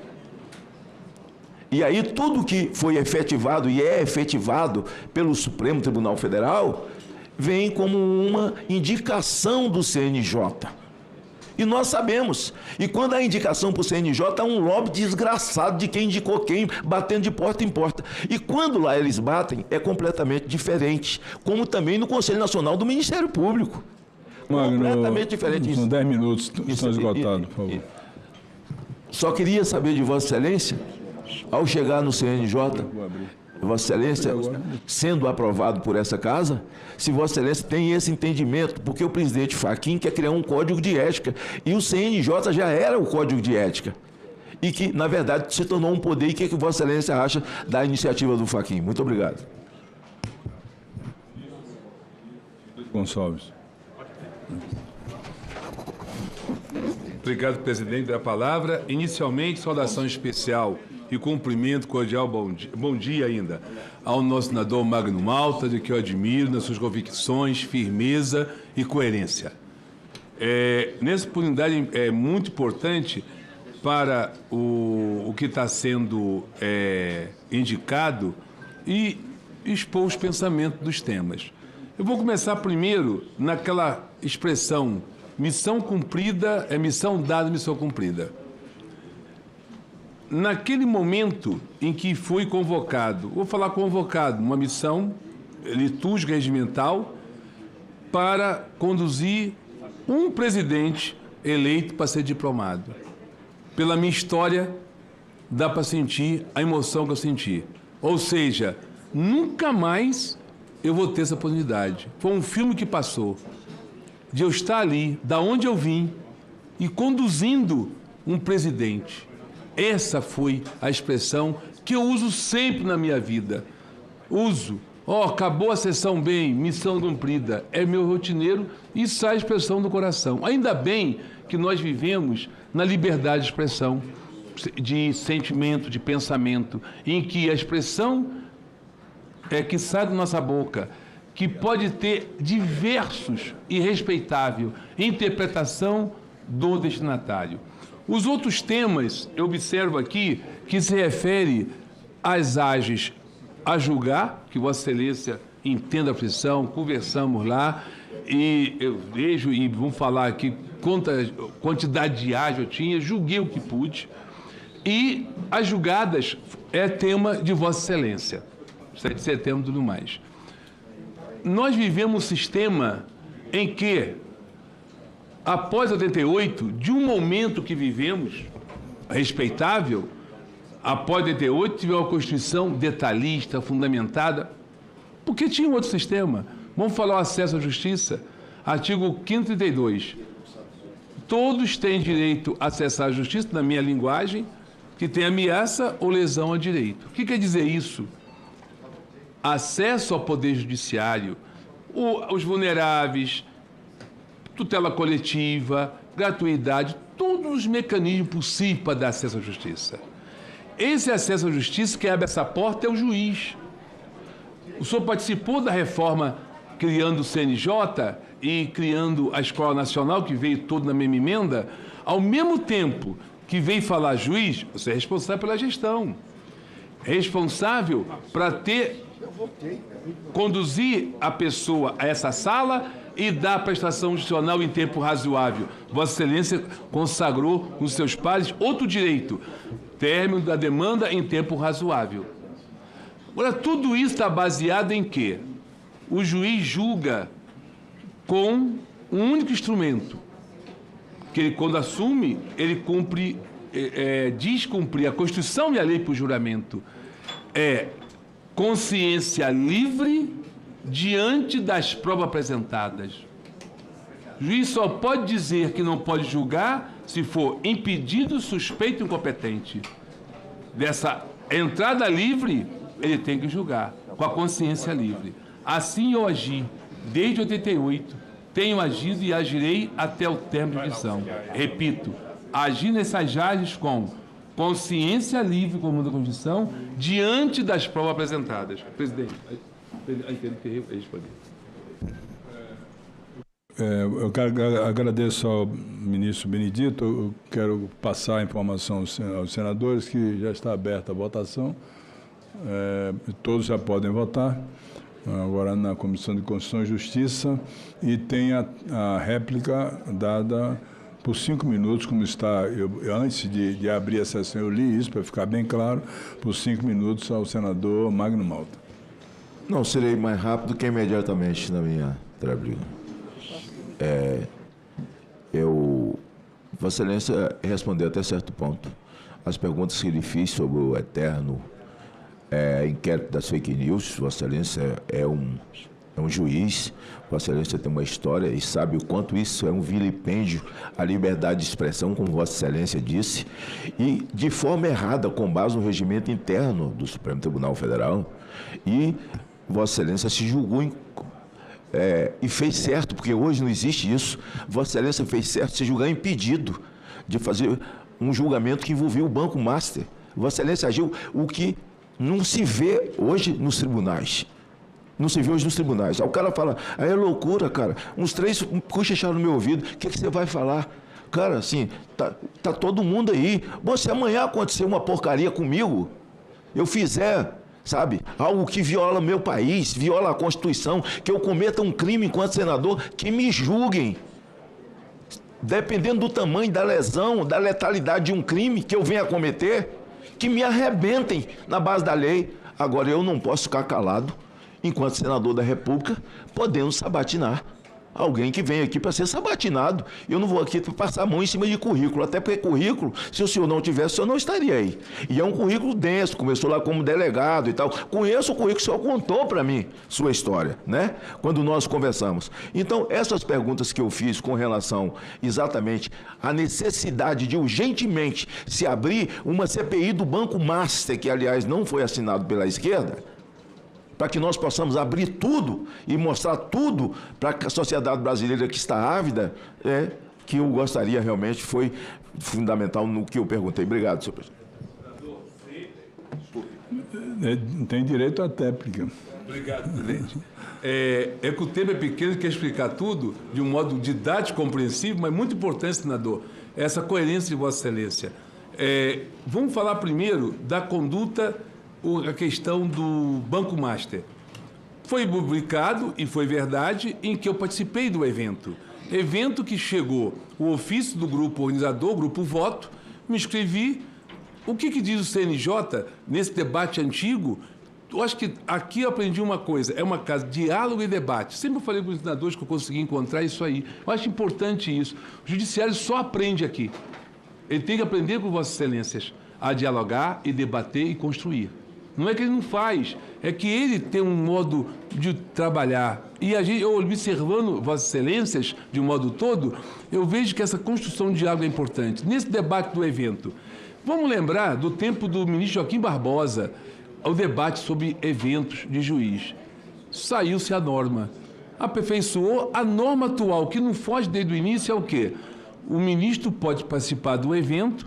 E aí tudo que foi efetivado e é efetivado pelo Supremo Tribunal Federal vem como uma indicação do CNJ. E nós sabemos. E quando a indicação para o CNJ é um lobby desgraçado de quem indicou quem, batendo de porta em porta. E quando lá eles batem, é completamente diferente. Como também no Conselho Nacional do Ministério Público. Magno, completamente diferente. São 10 minutos, estão esgotados, por favor. Só queria saber de Vossa Excelência, ao chegar no CNJ, Vossa Excelência, sendo aprovado por essa casa, se Vossa Excelência tem esse entendimento, porque o presidente Fachin quer criar um código de ética, e o CNJ já era o código de ética, e que, na verdade, se tornou um poder. E o que Vossa Excelência acha da iniciativa do Fachin? Muito obrigado. Gonçalves. Obrigado, presidente, da palavra. Inicialmente, saudação especial e cumprimento cordial, bom dia ainda, ao nosso senador Magno Malta, de que eu admiro nas suas convicções, firmeza e coerência. Nessa oportunidade é muito importante para o que está sendo indicado e expor os pensamentos dos temas. Eu vou começar primeiro naquela expressão: missão cumprida é missão dada, missão cumprida. Naquele momento em que foi convocado, vou falar convocado, uma missão litúrgica regimental para conduzir um presidente eleito para ser diplomado. Pela minha história, dá para sentir a emoção que eu senti. Ou seja, nunca mais eu vou ter essa oportunidade. Foi um filme que passou, de eu estar ali, da onde eu vim, e conduzindo um presidente. Essa foi a expressão que eu uso sempre na minha vida. Uso. Acabou a sessão bem, missão cumprida. É meu rotineiro e sai a expressão do coração. Ainda bem que nós vivemos na liberdade de expressão, de sentimento, de pensamento, em que a expressão que sai da nossa boca, que pode ter diversos e respeitável interpretação do destinatário. Os outros temas, eu observo aqui, que se refere às AGEs a julgar, que Vossa Excelência entenda a aflição, conversamos lá, e eu vejo, e vamos falar aqui, quantidade de AGEs eu tinha, julguei o que pude, e as julgadas é tema de Vossa Excelência, 7 de setembro e tudo mais. Nós vivemos um sistema em que, após 88, de um momento que vivemos, respeitável, após 88, tivemos uma Constituição detalhista, fundamentada, porque tinha um outro sistema. Vamos falar o acesso à justiça, artigo 532. Todos têm direito a acessar a justiça, na minha linguagem, que tem ameaça ou lesão ao direito. O que quer dizer isso? Acesso ao poder judiciário, os vulneráveis, tutela coletiva, gratuidade, todos os mecanismos possíveis para dar acesso à justiça. Esse acesso à justiça, quem abre essa porta é o juiz. O senhor participou da reforma criando o CNJ e criando a Escola Nacional, que veio toda na mesma emenda. Ao mesmo tempo que veio falar juiz, você é responsável pela gestão. responsável para conduzir a pessoa a essa sala e dar prestação judicial em tempo razoável. Vossa Excelência consagrou nos seus pares outro direito, término da demanda em tempo razoável. Agora, tudo isso está baseado em quê? O juiz julga com um único instrumento, que ele, quando assume, ele cumpre, diz cumprir a Constituição e a lei por juramento. É consciência livre diante das provas apresentadas. O juiz só pode dizer que não pode julgar se for impedido, suspeito e incompetente. Dessa entrada livre, ele tem que julgar, com a consciência livre. Assim eu agi, desde 88, tenho agido e agirei até o término de visão. Repito, agir nessas ages com consciência livre, como da Constituição, diante das provas apresentadas. Presidente, entendo que responder. Eu agradeço ao ministro Benedito. Eu quero passar a informação aos senadores que já está aberta a votação. Todos já podem votar. Agora na Comissão de Constituição e Justiça, e tem a réplica dada por 5 minutos, como está, antes de abrir a sessão, eu li isso para ficar bem claro, por 5 minutos ao senador Magno Malta. Não, serei mais rápido que imediatamente na minha tribuna. Vossa Excelência respondeu até certo ponto as perguntas que ele fez sobre o eterno inquérito das fake news. Vossa Excelência é um juiz, Vossa Excelência tem uma história e sabe o quanto isso é um vilipêndio à liberdade de expressão, como Vossa Excelência disse, e de forma errada, com base no regimento interno do Supremo Tribunal Federal. E Vossa Excelência se julgou e fez certo, porque hoje não existe isso. Vossa Excelência fez certo se julgar impedido de fazer um julgamento que envolvia o Banco Master. Vossa Excelência agiu o que não se vê hoje nos tribunais. Não se vê hoje nos tribunais. Aí o cara fala, aí é loucura, cara. Uns 3 cochicharam no meu ouvido. O que você vai falar? Cara, assim, tá todo mundo aí. Bom, se amanhã acontecer uma porcaria comigo, eu fizer, sabe, algo que viola meu país, viola a Constituição, que eu cometa um crime enquanto senador, que me julguem. Dependendo do tamanho da lesão, da letalidade de um crime que eu venha a cometer, que me arrebentem na base da lei. Agora, eu não posso ficar calado, enquanto senador da República, podendo sabatinar alguém que vem aqui para ser sabatinado. Eu não vou aqui para passar a mão em cima de currículo, até porque currículo, se o senhor não tivesse, o senhor não estaria aí. E é um currículo denso, começou lá como delegado e tal. Conheço o currículo, o senhor contou para mim sua história, né? Quando nós conversamos. Então, essas perguntas que eu fiz com relação exatamente à necessidade de urgentemente se abrir uma CPI do Banco Master, que aliás não foi assinado pela esquerda, para que nós possamos abrir tudo e mostrar tudo para a sociedade brasileira que está ávida, que eu gostaria realmente, foi fundamental no que eu perguntei. Obrigado, senhor presidente. Tem direito à réplica. Obrigado, presidente. Que o tema é pequeno e quer explicar tudo de um modo didático, compreensível, mas muito importante, senador, essa coerência de Vossa Excelência. Vamos falar primeiro da conduta, a questão do Banco Master. Foi publicado, e foi verdade, em que eu participei do evento. Evento que chegou o ofício do grupo organizador, Grupo Voto, me inscrevi. O que diz o CNJ nesse debate antigo? Eu acho que aqui eu aprendi uma coisa, é uma casa de diálogo e debate. Sempre eu falei para os senadores que eu consegui encontrar isso aí. Eu acho importante isso. O judiciário só aprende aqui. Ele tem que aprender com Vossas Excelências a dialogar e debater e construir. Não é que ele não faz, é que ele tem um modo de trabalhar. E eu observando Vossas Excelências, de um modo todo, eu vejo que essa construção de diálogo é importante. Nesse debate do evento, vamos lembrar do tempo do ministro Joaquim Barbosa, o debate sobre eventos de juiz. Saiu-se a norma. Aperfeiçoou a norma atual, que não foge desde o início, é o quê? O ministro pode participar do evento,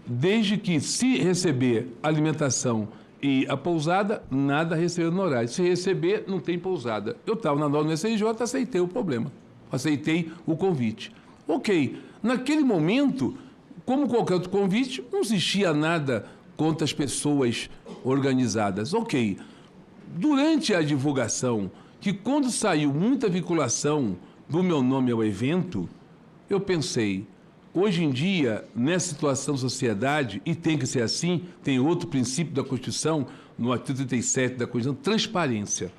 desde que, se receber alimentação e a pousada, nada recebeu no horário. Se receber, não tem pousada. Eu estava na norma do SNJ, aceitei o problema. Aceitei o convite. Ok. Naquele momento, como qualquer outro convite, não existia nada contra as pessoas organizadas. Ok. Durante a divulgação, que quando saiu muita vinculação do meu nome ao evento, eu pensei, hoje em dia, nessa situação da sociedade, e tem que ser assim, tem outro princípio da Constituição, no artigo 37 da Constituição, transparência.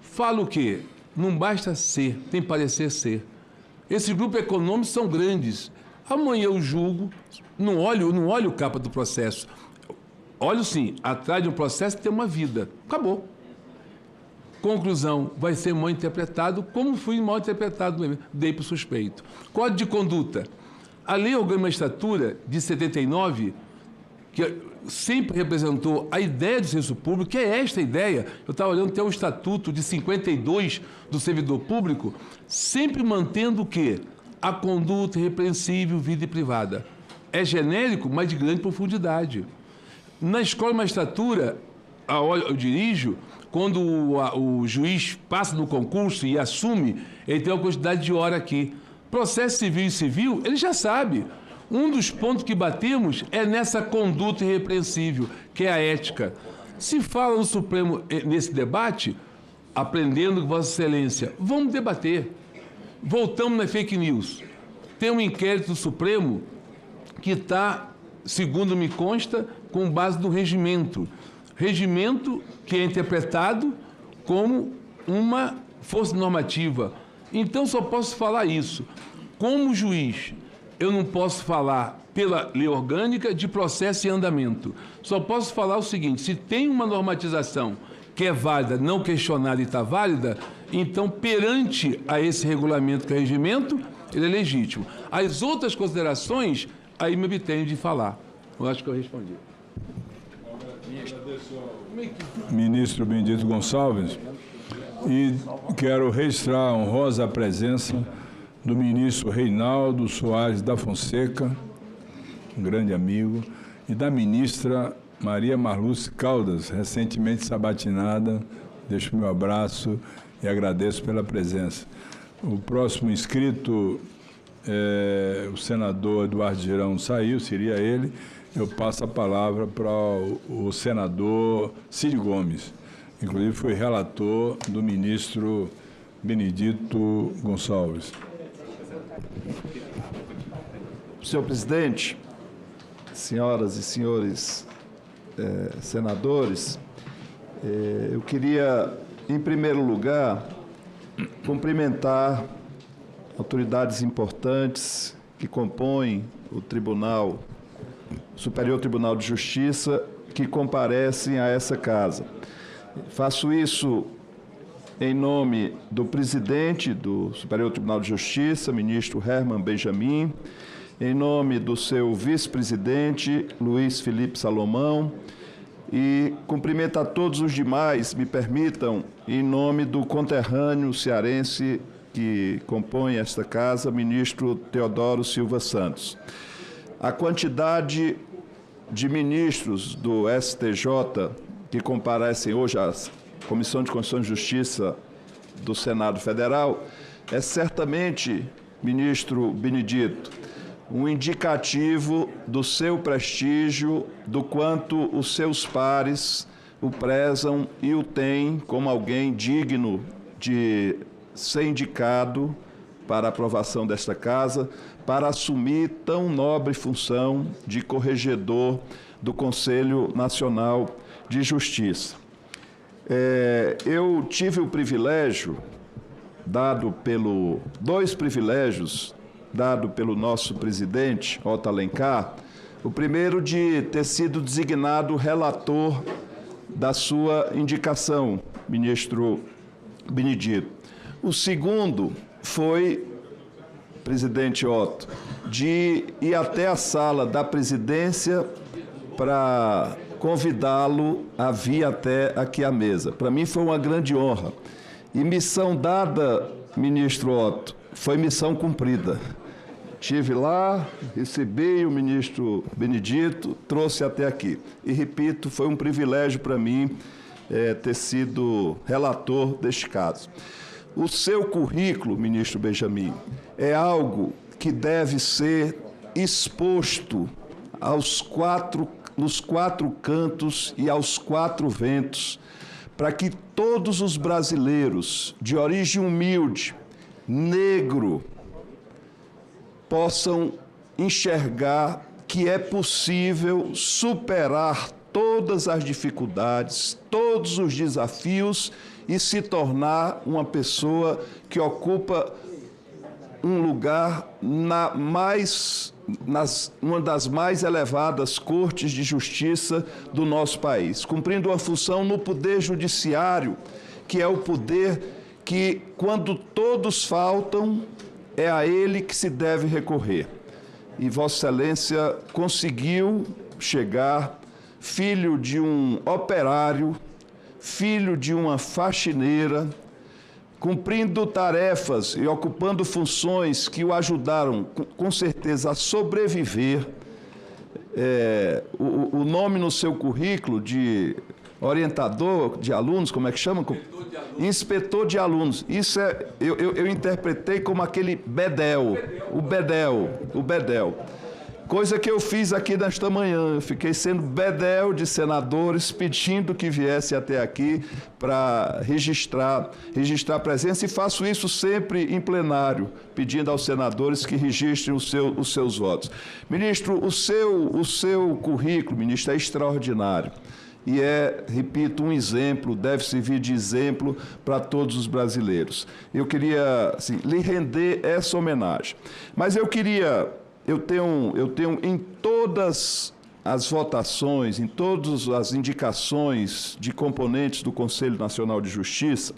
Falo o quê? Não basta ser, tem que parecer ser. Esses grupos econômicos são grandes. Amanhã eu julgo, não olho o capa do processo. Olho sim, atrás de um processo tem uma vida. Acabou. Conclusão, vai ser mal interpretado, como fui mal interpretado, dei para o suspeito. Código de conduta. A Lei Orgânica de Estatura, de 79, que sempre representou a ideia do serviço público, que é esta ideia, eu estava olhando até o Estatuto de 52 do servidor público, sempre mantendo o quê? A conduta irrepreensível, vida e privada. É genérico, mas de grande profundidade. Na Escola de Magistratura, eu dirijo, quando o juiz passa no concurso e assume, ele tem uma quantidade de hora aqui. Processo civil e civil, ele já sabe. Um dos pontos que batemos é nessa conduta irrepreensível, que é a ética. Se fala no Supremo nesse debate, aprendendo com Vossa Excelência, vamos debater. Voltamos na fake news. Tem um inquérito do Supremo que está, segundo me consta, com base no regimento. Regimento que é interpretado como uma força normativa. Então, só posso falar isso. Como juiz, eu não posso falar pela lei orgânica de processo em andamento. Só posso falar o seguinte, se tem uma normatização que é válida, não questionada e está válida, então, perante a esse regulamento que é regimento, ele é legítimo. As outras considerações, aí me abstenho de falar. Eu acho que eu respondi. Ministro Benedito Gonçalves, e quero registrar a honrosa presença do ministro Reinaldo Soares da Fonseca, um grande amigo, e da ministra Maria Marluce Caldas, recentemente sabatinada. Deixo o meu abraço e agradeço pela presença. O próximo inscrito, o senador Eduardo Girão saiu, seria ele. Eu passo a palavra para o senador Cid Gomes. Inclusive, foi relator do ministro Benedito Gonçalves. Senhor presidente, senhoras e senhores senadores, eu queria, em primeiro lugar, cumprimentar autoridades importantes que compõem o Superior Tribunal de Justiça, que comparecem a essa casa. Faço isso em nome do presidente do Superior Tribunal de Justiça, ministro Herman Benjamin, em nome do seu vice-presidente, Luiz Felipe Salomão, e cumprimento a todos os demais, me permitam, em nome do conterrâneo cearense que compõe esta casa, ministro Teodoro Silva Santos. A quantidade de ministros do STJ que comparecem hoje à Comissão de Constituição e Justiça do Senado Federal é certamente, ministro Benedito, um indicativo do seu prestígio, do quanto os seus pares o prezam e o têm como alguém digno de ser indicado para a aprovação desta casa, para assumir tão nobre função de corregedor do Conselho Nacional de Justiça. Eu tive o privilégio, dois privilégios dado pelo nosso presidente, Otto Alencar, o primeiro de ter sido designado relator da sua indicação, ministro Benedito. O segundo foi, presidente Otto, de ir até a sala da presidência para convidá-lo a vir até aqui à mesa. Para mim foi uma grande honra. E missão dada, ministro Otto, foi missão cumprida. Estive lá, recebi o ministro Benedito, trouxe até aqui. E, repito, foi um privilégio para mim ter sido relator deste caso. O seu currículo, ministro Benjamin, é algo que deve ser exposto aos 4 nos 4 cantos e aos 4 ventos, para que todos os brasileiros de origem humilde, negro, possam enxergar que é possível superar todas as dificuldades, todos os desafios e se tornar uma pessoa que ocupa um lugar uma das mais elevadas cortes de justiça do nosso país, cumprindo uma função no poder judiciário, que é o poder que, quando todos faltam, é a ele que se deve recorrer. E Vossa Excelência conseguiu chegar, filho de um operário, filho de uma faxineira, cumprindo tarefas e ocupando funções que o ajudaram, com certeza, a sobreviver. O nome no seu currículo de orientador de alunos, como é que chama? Inspetor de alunos. Isso eu interpretei como aquele bedel, o bedel. Coisa que eu fiz aqui nesta manhã. Eu fiquei sendo bedel de senadores, pedindo que viesse até aqui para registrar a presença, e faço isso sempre em plenário, pedindo aos senadores que registrem os seus votos. Ministro, o seu currículo, ministro, é extraordinário. E repito, um exemplo, deve servir de exemplo para todos os brasileiros. Eu queria, assim, lhe render essa homenagem. Mas eu tenho em todas as votações, em todas as indicações de componentes do Conselho Nacional de Justiça,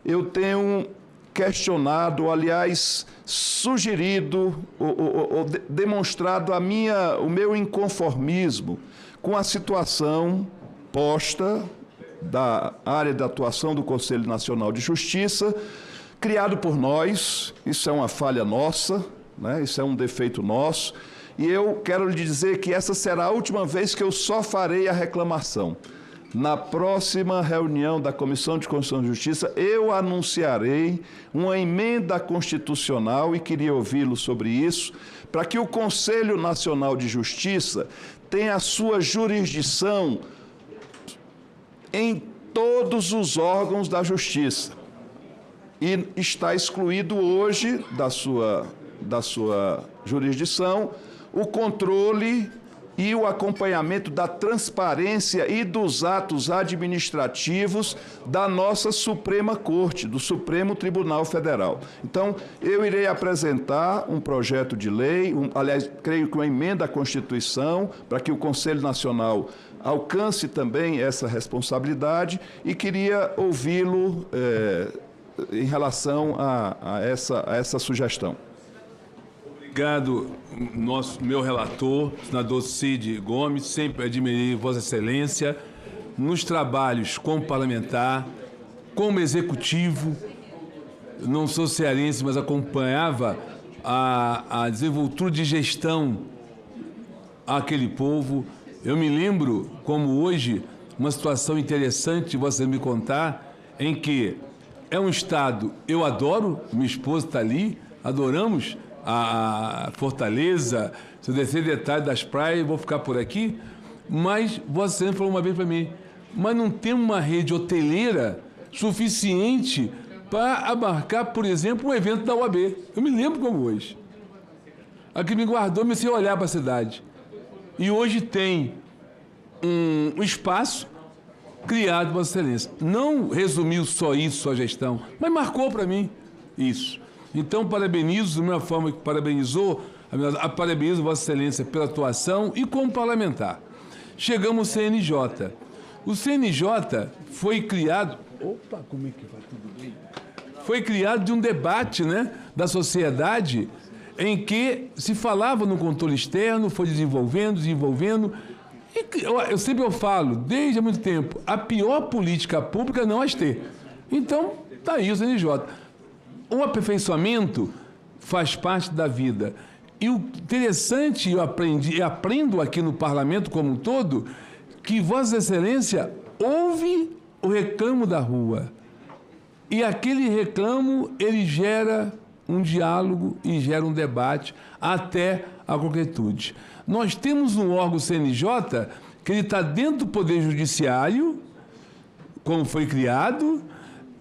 eu tenho questionado, aliás, sugerido ou demonstrado o meu inconformismo com a situação posta da área de atuação do Conselho Nacional de Justiça, criado por nós. Isso é uma falha nossa, né? Isso é um defeito nosso, e eu quero lhe dizer que essa será a última vez que eu só farei a reclamação. Na próxima reunião da Comissão de Constituição e Justiça, eu anunciarei uma emenda constitucional, e queria ouvi-lo sobre isso, para que o Conselho Nacional de Justiça tenha a sua jurisdição em todos os órgãos da Justiça. E está excluído hoje da sua jurisdição o controle e o acompanhamento da transparência e dos atos administrativos da nossa Suprema Corte, do Supremo Tribunal Federal. Então, eu irei apresentar um projeto de lei, aliás, creio que uma emenda à Constituição, para que o Conselho Nacional alcance também essa responsabilidade, e queria ouvi-lo em relação a essa sugestão. Obrigado, meu relator, senador Cid Gomes. Sempre admirei Vossa Excelência nos trabalhos como parlamentar, como executivo. Não sou cearense, mas acompanhava a desenvoltura de gestão àquele povo. Eu me lembro, como hoje, uma situação interessante de você me contar, em que é um estado, eu adoro, minha esposa está ali, adoramos a Fortaleza, se eu descer detalhe das praias, vou ficar por aqui, mas você falou uma vez para mim, mas não tem uma rede hoteleira suficiente para abarcar, por exemplo, um evento da OAB. Eu me lembro como hoje. Aqui me guardou, me fez olhar para a cidade. E hoje tem um espaço criado por Vossa Excelência. Não resumiu só isso, sua gestão, mas marcou para mim isso. Então, parabenizo, da mesma forma que parabenizou, parabenizo Vossa Excelência pela atuação e como parlamentar. Chegamos ao CNJ. O CNJ foi criado... Opa, como é que vai? Tudo bem? Foi criado de um debate, né, da sociedade, em que se falava no controle externo, foi desenvolvendo, e eu sempre falo, desde há muito tempo, a pior política pública não as ter. Então, está aí o CNJ. O aperfeiçoamento faz parte da vida. E o interessante, eu aprendo aqui no parlamento como um todo, que Vossa Excelência ouve o reclamo da rua. E aquele reclamo, ele gera um diálogo e gera um debate até a concretude. Nós temos um órgão CNJ que ele está dentro do Poder Judiciário, como foi criado,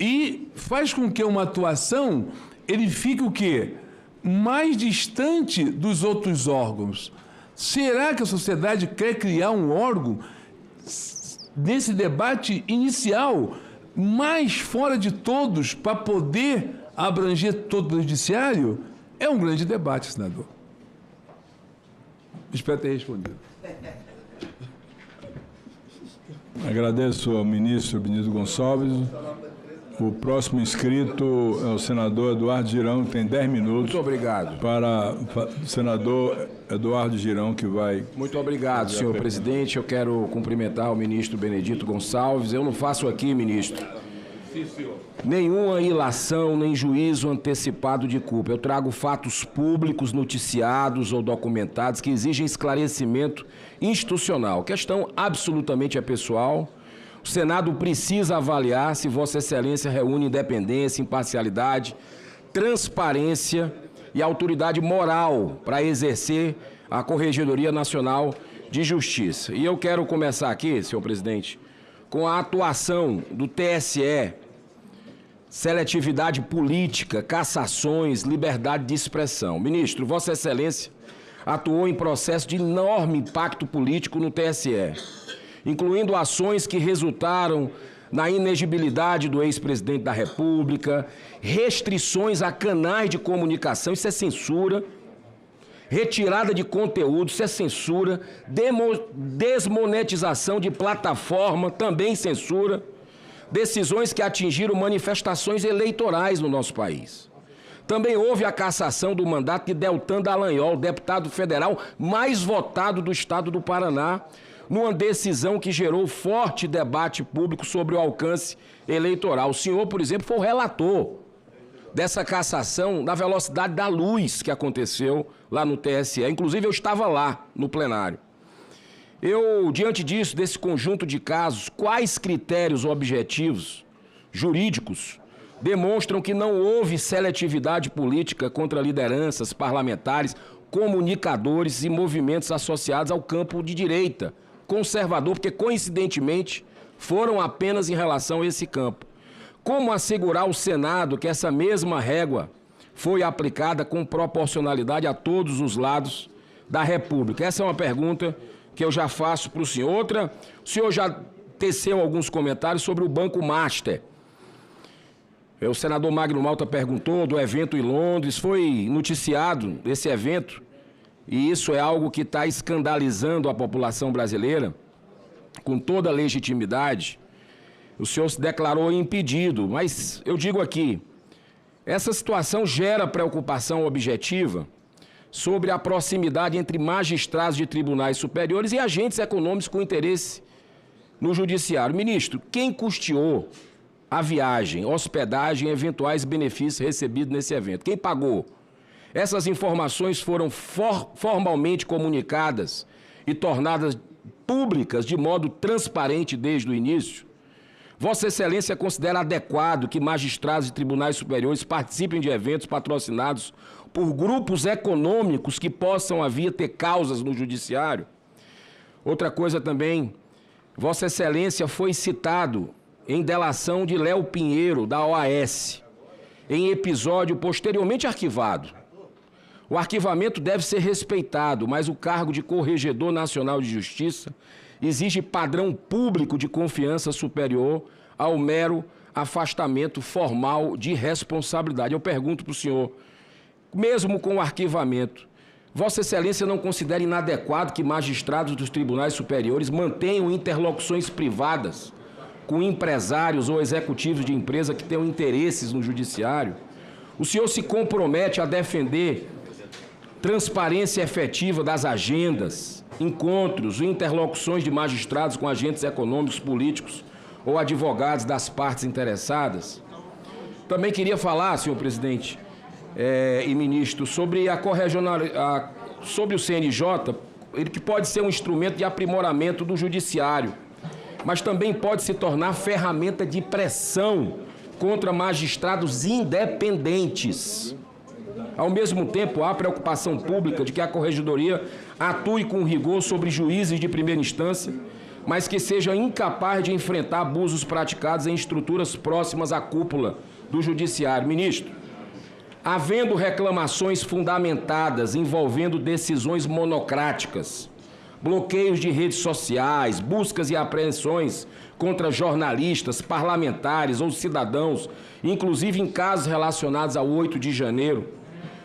e faz com que uma atuação ele fique o quê? Mais distante dos outros órgãos. Será que a sociedade quer criar um órgão nesse debate inicial mais fora de todos para poder abranger todo o judiciário? É um grande debate, senador. Espero ter respondido. Agradeço ao ministro Benedito Gonçalves. O próximo inscrito é o senador Eduardo Girão, que tem 10 minutos. Muito obrigado. Para o senador Eduardo Girão, que vai... Muito obrigado, senhor presidente. Eu quero cumprimentar o ministro Benedito Gonçalves. Eu não faço aqui, ministro, nenhuma ilação nem juízo antecipado de culpa. Eu trago fatos públicos, noticiados ou documentados que exigem esclarecimento institucional. Questão absolutamente pessoal. O Senado precisa avaliar se Vossa Excelência reúne independência, imparcialidade, transparência e autoridade moral para exercer a Corregedoria Nacional de Justiça. E eu quero começar aqui, senhor presidente, com a atuação do TSE, seletividade política, cassações, liberdade de expressão. Ministro, Vossa Excelência atuou em processo de enorme impacto político no TSE, incluindo ações que resultaram na inegibilidade do ex-presidente da República, restrições a canais de comunicação, isso é censura, retirada de conteúdo, isso é censura, desmonetização de plataforma, também censura, decisões que atingiram manifestações eleitorais no nosso país. Também houve a cassação do mandato de Deltan Dallagnol, deputado federal mais votado do estado do Paraná, numa decisão que gerou forte debate público sobre o alcance eleitoral. O senhor, por exemplo, foi o relator dessa cassação na velocidade da luz que aconteceu lá no TSE. Inclusive, eu estava lá no plenário. Diante disso, desse conjunto de casos, quais critérios objetivos, jurídicos, demonstram que não houve seletividade política contra lideranças parlamentares, comunicadores e movimentos associados ao campo de direita, conservador, porque, coincidentemente, foram apenas em relação a esse campo? Como assegurar ao Senado que essa mesma régua foi aplicada com proporcionalidade a todos os lados da República? Essa é uma pergunta que eu já faço para o senhor. Outra, o senhor já teceu alguns comentários sobre o Banco Master. O senador Magno Malta perguntou do evento em Londres, foi noticiado esse evento, e isso é algo que está escandalizando a população brasileira, com toda a legitimidade. O senhor se declarou impedido, mas eu digo aqui, essa situação gera preocupação objetiva sobre a proximidade entre magistrados de tribunais superiores e agentes econômicos com interesse no judiciário. Ministro, quem custeou a viagem, hospedagem e eventuais benefícios recebidos nesse evento? Quem pagou? Essas informações foram formalmente comunicadas e tornadas públicas de modo transparente desde o início? Vossa Excelência considera adequado que magistrados de tribunais superiores participem de eventos patrocinados por grupos econômicos que possam vir a ter causas no judiciário? Outra coisa também, Vossa Excelência foi citado em delação de Léo Pinheiro, da OAS, em episódio posteriormente arquivado. O arquivamento deve ser respeitado, mas o cargo de Corregedor Nacional de Justiça exige padrão público de confiança superior ao mero afastamento formal de responsabilidade. Eu pergunto para o senhor, mesmo com o arquivamento, Vossa Excelência não considera inadequado que magistrados dos tribunais superiores mantenham interlocuções privadas com empresários ou executivos de empresa que tenham interesses no judiciário? O senhor se compromete a defender transparência efetiva das agendas, encontros e interlocuções de magistrados com agentes econômicos, políticos ou advogados das partes interessadas? Também queria falar, senhor presidente e ministro, sobre sobre o CNJ, ele que pode ser um instrumento de aprimoramento do judiciário, mas também pode se tornar ferramenta de pressão contra magistrados independentes. Ao mesmo tempo, há preocupação pública de que a Corregedoria atue com rigor sobre juízes de primeira instância, mas que seja incapaz de enfrentar abusos praticados em estruturas próximas à cúpula do Judiciário. Ministro, havendo reclamações fundamentadas envolvendo decisões monocráticas, bloqueios de redes sociais, buscas e apreensões contra jornalistas, parlamentares ou cidadãos, inclusive em casos relacionados ao 8 de janeiro,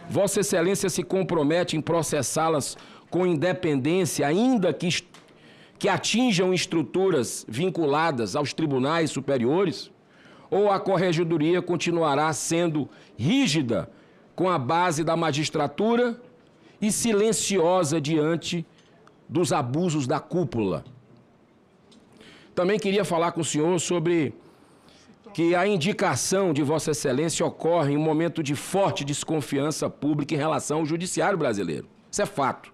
Vossa Excelência se compromete em processá-las com independência, ainda que atinjam estruturas vinculadas aos tribunais superiores? Ou a Corregedoria continuará sendo rígida com a base da magistratura e silenciosa diante dos abusos da cúpula? Também queria falar com o senhor sobre que a indicação de Vossa Excelência ocorre em um momento de forte desconfiança pública em relação ao judiciário brasileiro. Isso é fato.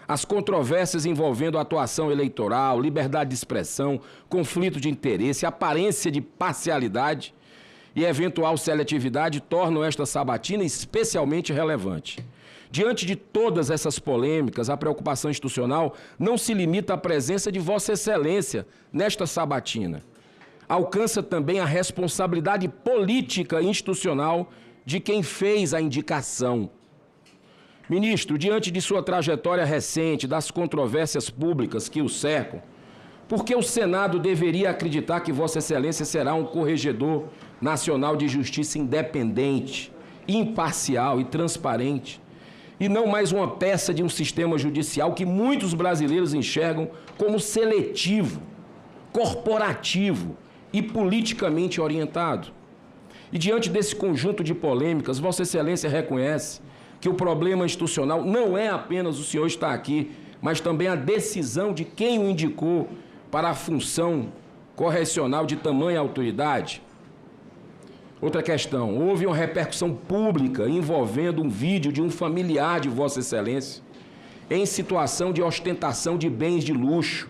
As controvérsias envolvendo a atuação eleitoral, liberdade de expressão, conflito de interesse, aparência de parcialidade e eventual seletividade tornam esta sabatina especialmente relevante. Diante de todas essas polêmicas, a preocupação institucional não se limita à presença de Vossa Excelência nesta sabatina. Alcança também a responsabilidade política e institucional de quem fez a indicação. Ministro, diante de sua trajetória recente, das controvérsias públicas que o cercam, por que o Senado deveria acreditar que Vossa Excelência será um corregedor nacional de justiça independente, imparcial e transparente, e não mais uma peça de um sistema judicial que muitos brasileiros enxergam como seletivo, corporativo e politicamente orientado? E diante desse conjunto de polêmicas, Vossa Excelência reconhece que o problema institucional não é apenas o senhor estar aqui, mas também a decisão de quem o indicou para a função correcional de tamanha autoridade? Outra questão, houve uma repercussão pública envolvendo um vídeo de um familiar de Vossa Excelência em situação de ostentação de bens de luxo,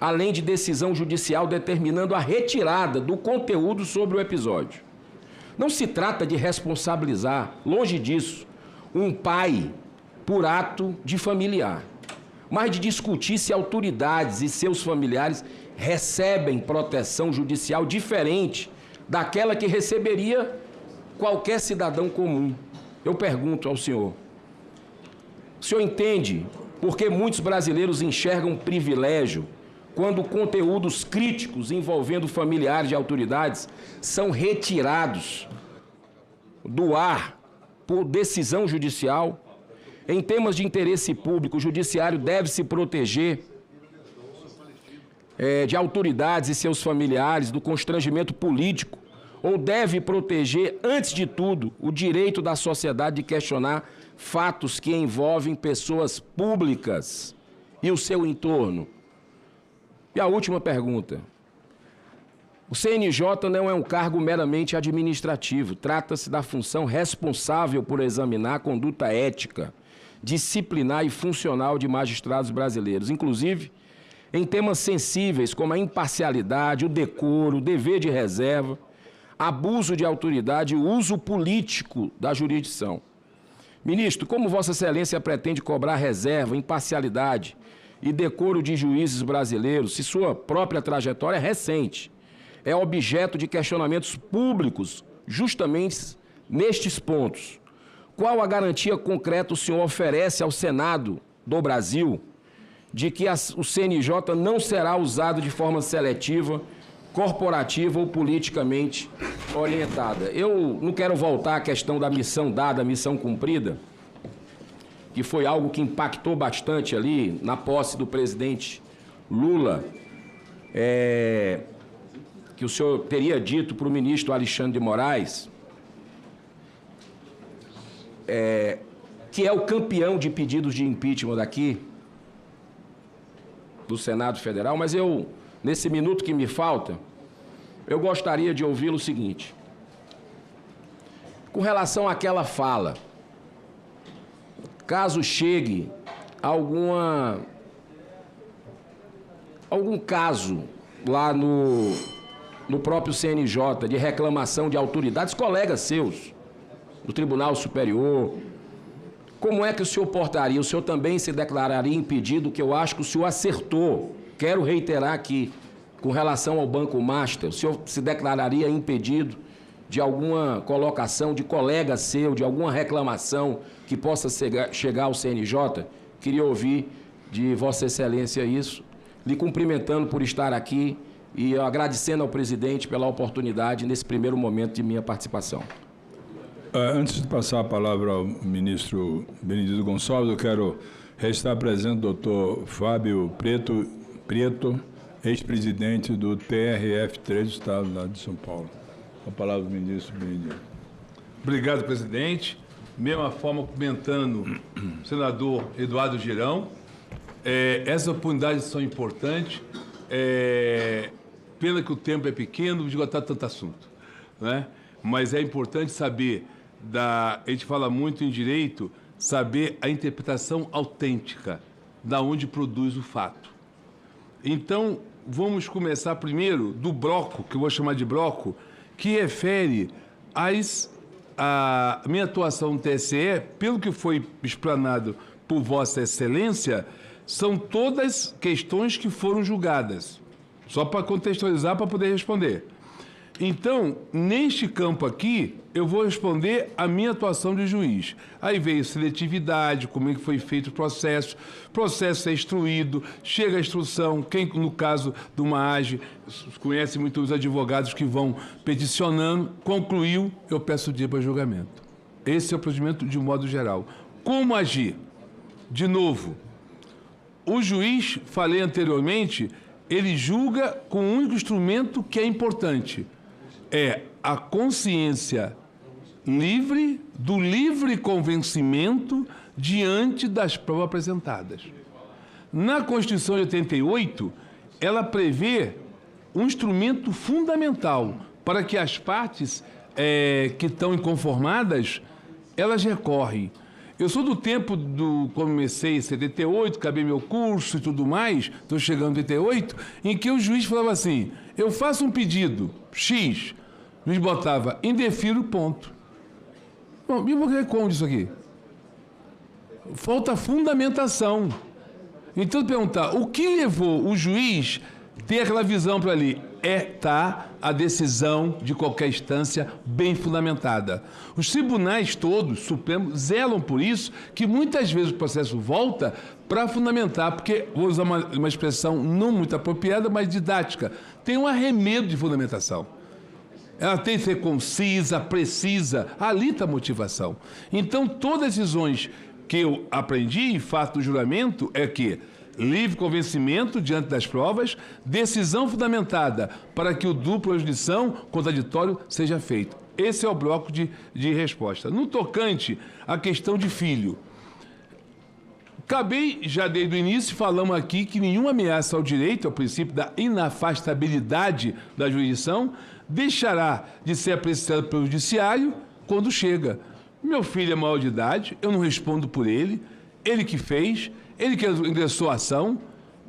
além de decisão judicial determinando a retirada do conteúdo sobre o episódio. Não se trata de responsabilizar, longe disso, um pai por ato de familiar, mas de discutir se autoridades e seus familiares recebem proteção judicial diferente daquela que receberia qualquer cidadão comum. Eu pergunto ao senhor, o senhor entende por que muitos brasileiros enxergam privilégio quando conteúdos críticos envolvendo familiares de autoridades são retirados do ar por decisão judicial? Em temas de interesse público, o judiciário deve se proteger de autoridades e seus familiares do constrangimento político, ou deve proteger, antes de tudo, o direito da sociedade de questionar fatos que envolvem pessoas públicas e o seu entorno? E a última pergunta. O CNJ não é um cargo meramente administrativo. Trata-se da função responsável por examinar a conduta ética, disciplinar e funcional de magistrados brasileiros, inclusive em temas sensíveis como a imparcialidade, o decoro, o dever de reserva, abuso de autoridade e uso político da jurisdição. Ministro, como Vossa Excelência pretende cobrar reserva, imparcialidade e decoro de juízes brasileiros, se sua própria trajetória recente é objeto de questionamentos públicos justamente nestes pontos? Qual a garantia concreta o senhor oferece ao Senado do Brasil de que o CNJ não será usado de forma seletiva, corporativa ou politicamente orientada? Eu não quero voltar à questão da missão dada, missão cumprida, que foi algo que impactou bastante ali na posse do presidente Lula, que o senhor teria dito para o ministro Alexandre de Moraes, que é o campeão de pedidos de impeachment daqui, do Senado Federal, mas eu, nesse minuto que me falta, eu gostaria de ouvi-lo o seguinte. Com relação àquela fala, caso chegue algum caso lá no próprio CNJ de reclamação de autoridades, colegas seus, do Tribunal Superior, como é que o senhor portaria? O senhor também se declararia impedido, que eu acho que o senhor acertou. Quero reiterar aqui, com relação ao Banco Master, o senhor se declararia impedido de alguma colocação de colega seu, de alguma reclamação que possa chegar ao CNJ? Queria ouvir de Vossa Excelência isso, lhe cumprimentando por estar aqui e agradecendo ao presidente pela oportunidade nesse primeiro momento de minha participação. Antes de passar a palavra ao ministro Benedito Gonçalves, eu quero restar presente o doutor Fábio Preto, ex-presidente do TRF3 do Estado lá de São Paulo. A palavra do ministro Benedito. Obrigado, presidente. Mesma forma, cumprimentando o senador Eduardo Girão. Essas oportunidades são importantes. Pena que o tempo é pequeno, de esgotar tanto assunto, né? Mas é importante saber, a gente fala muito em direito, saber a interpretação autêntica, da onde produz o fato. Então, vamos começar primeiro do bloco, que eu vou chamar de bloco, que refere a minha atuação no TSE, pelo que foi explanado por Vossa Excelência, são todas questões que foram julgadas. Só para contextualizar, para poder responder. Então, neste campo aqui, eu vou responder a minha atuação de juiz. Aí veio seletividade, como é que foi feito o processo é instruído, chega a instrução, quem, no caso de uma AGE, conhece muito os advogados que vão peticionando, concluiu, eu peço dia para julgamento. Esse é o procedimento de modo geral. Como agir? De novo, o juiz, falei anteriormente, ele julga com um único instrumento que é importante, é a consciência livre do livre convencimento diante das provas apresentadas. Na Constituição de 88, ela prevê um instrumento fundamental para que as partes que estão inconformadas, elas recorrem. Eu sou do tempo comecei em 78, acabei meu curso e tudo mais, estou chegando em 88, em que o juiz falava assim, eu faço um pedido, X, o juiz botava, indefiro, ponto. Bom, e eu vou responder isso aqui? Falta fundamentação. Então, perguntar, o que levou o juiz ter aquela visão para ali? A decisão de qualquer instância bem fundamentada. Os tribunais todos, Supremos, zelam por isso, que muitas vezes o processo volta para fundamentar, porque, vou usar uma expressão não muito apropriada, mas didática, tem um arremedo de fundamentação. Ela tem que ser concisa, precisa, ali está a motivação. Então, todas as decisões que eu aprendi e faço do juramento é que livre convencimento diante das provas, decisão fundamentada para que o duplo jurisdição contraditório seja feito. Esse é o bloco de resposta. No tocante à questão de filho, acabei, já desde o início, falamos aqui que nenhuma ameaça ao direito, ao princípio da inafastabilidade da jurisdição, deixará de ser apreciado pelo judiciário quando chega. Meu filho é maior de idade, eu não respondo por ele que fez, ele que ingressou a ação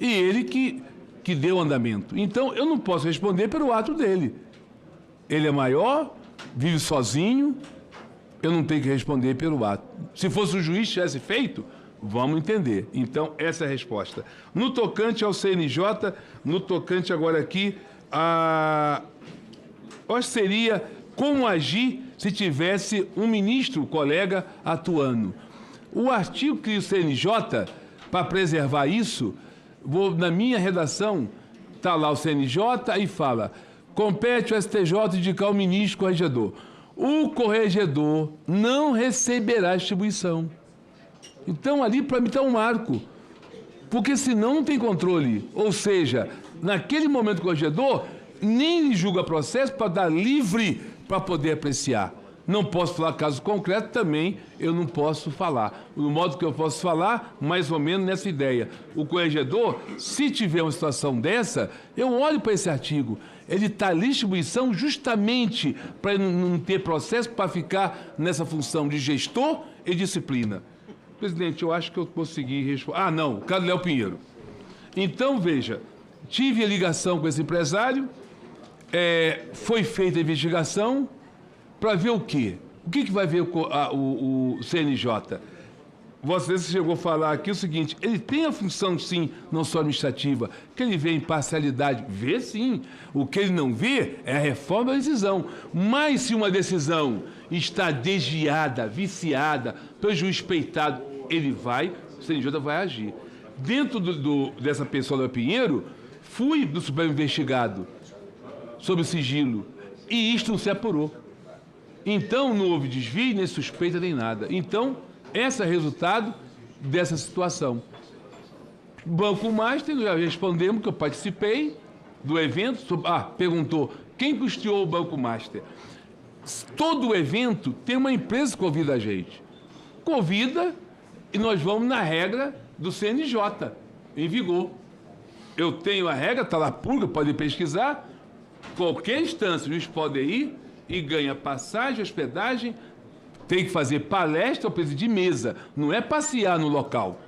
e ele que deu andamento. Então, eu não posso responder pelo ato dele. Ele é maior, vive sozinho, eu não tenho que responder pelo ato. Se fosse o juiz que tivesse feito, vamos entender. Então, essa é a resposta. No tocante ao CNJ, no tocante agora aqui, seria como agir se tivesse um ministro, colega, atuando. O artigo que cria o CNJ, para preservar isso, na minha redação, está lá o CNJ e fala, compete o STJ indicar o ministro corregedor. O corregedor não receberá distribuição. Então, ali, para mim, está um marco. Porque senão não tem controle. Ou seja, naquele momento, o corregedor nem julga processo para dar livre para poder apreciar. Não posso falar caso concreto, também eu não posso falar. O modo que eu posso falar, mais ou menos nessa ideia. O corregedor, se tiver uma situação dessa, eu olho para esse artigo. Ele está ali em distribuição justamente para não ter processo, para ficar nessa função de gestor e disciplina. Presidente, eu acho que eu consegui responder. Ah, não, o caso do Léo Pinheiro. Então, veja, tive a ligação com esse empresário, foi feita a investigação, para ver o quê? O que vai ver o CNJ? Vossa Excelência chegou a falar aqui o seguinte, ele tem a função, sim, não só administrativa, que ele vê imparcialidade, vê sim. O que ele não vê é a reforma da decisão. Mas se uma decisão está desviada, viciada, pelo juiz peitado, ele vai, o CNJ vai agir. Dentro dessa pessoa da Pinheiro, fui do Supremo investigado sobre o sigilo, e isto não se apurou. Então, não houve desvio, nem suspeita, nem nada. Então, esse é o resultado dessa situação. Banco Master, já respondemos que eu participei do evento. Perguntou, quem custeou o Banco Master? Todo evento tem uma empresa que convida a gente. Convida e nós vamos na regra do CNJ, em vigor. Eu tenho a regra, está lá pública, pode pesquisar. Qualquer instância, o juiz pode ir e ganha passagem, hospedagem, tem que fazer palestra ou presidir mesa, não é passear no local.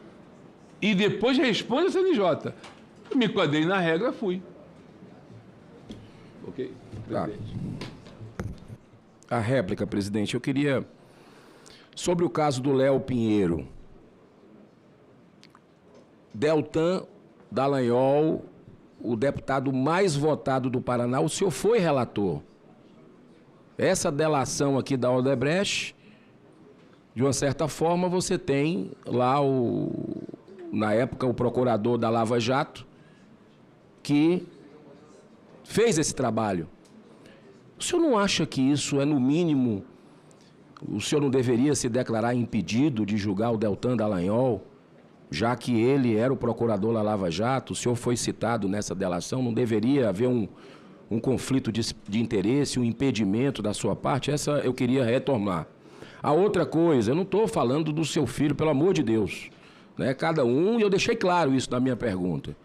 E depois responde ao CNJ. Eu me enquadrei na regra, fui. Ok? Presidente. A réplica, presidente. Eu queria... Sobre o caso do Léo Pinheiro. Deltan Dallagnol, o deputado mais votado do Paraná, o senhor foi relator. Essa delação aqui da Odebrecht, de uma certa forma, você tem lá, na época, o procurador da Lava Jato, que fez esse trabalho. O senhor não acha que isso é, no mínimo, o senhor não deveria se declarar impedido de julgar o Deltan Dallagnol, já que ele era o procurador da Lava Jato, o senhor foi citado nessa delação, não deveria haver um conflito de interesse, um impedimento da sua parte? Essa eu queria retomar. A outra coisa, eu não estou falando do seu filho, pelo amor de Deus, né? Cada um, e eu deixei claro isso na minha pergunta.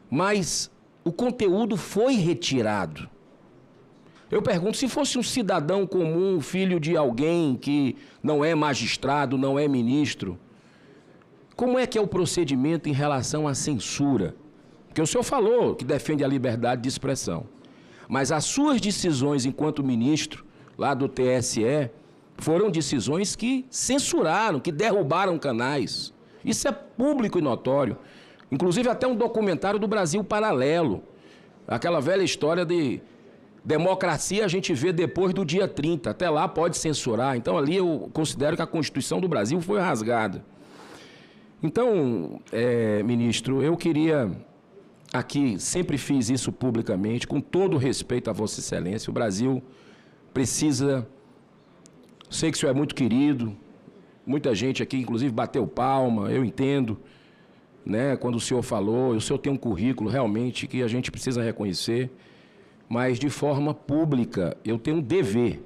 Mas o conteúdo foi retirado. Eu pergunto, se fosse um cidadão comum, filho de alguém que não é magistrado, não é ministro, como é que é o procedimento em relação à censura? Porque o senhor falou que defende a liberdade de expressão. Mas as suas decisões enquanto ministro, lá do TSE, foram decisões que censuraram, que derrubaram canais. Isso é público e notório. Inclusive até um documentário do Brasil Paralelo. Aquela velha história de democracia a gente vê depois do dia 30. Até lá pode censurar. Então ali eu considero que a Constituição do Brasil foi rasgada. Então, ministro, eu queria... Aqui, sempre fiz isso publicamente, com todo respeito a Vossa Excelência. O Brasil precisa... Sei que o senhor é muito querido, muita gente aqui, inclusive, bateu palma, eu entendo, né, quando o senhor falou, o senhor tem um currículo realmente que a gente precisa reconhecer, mas de forma pública, eu tenho um dever,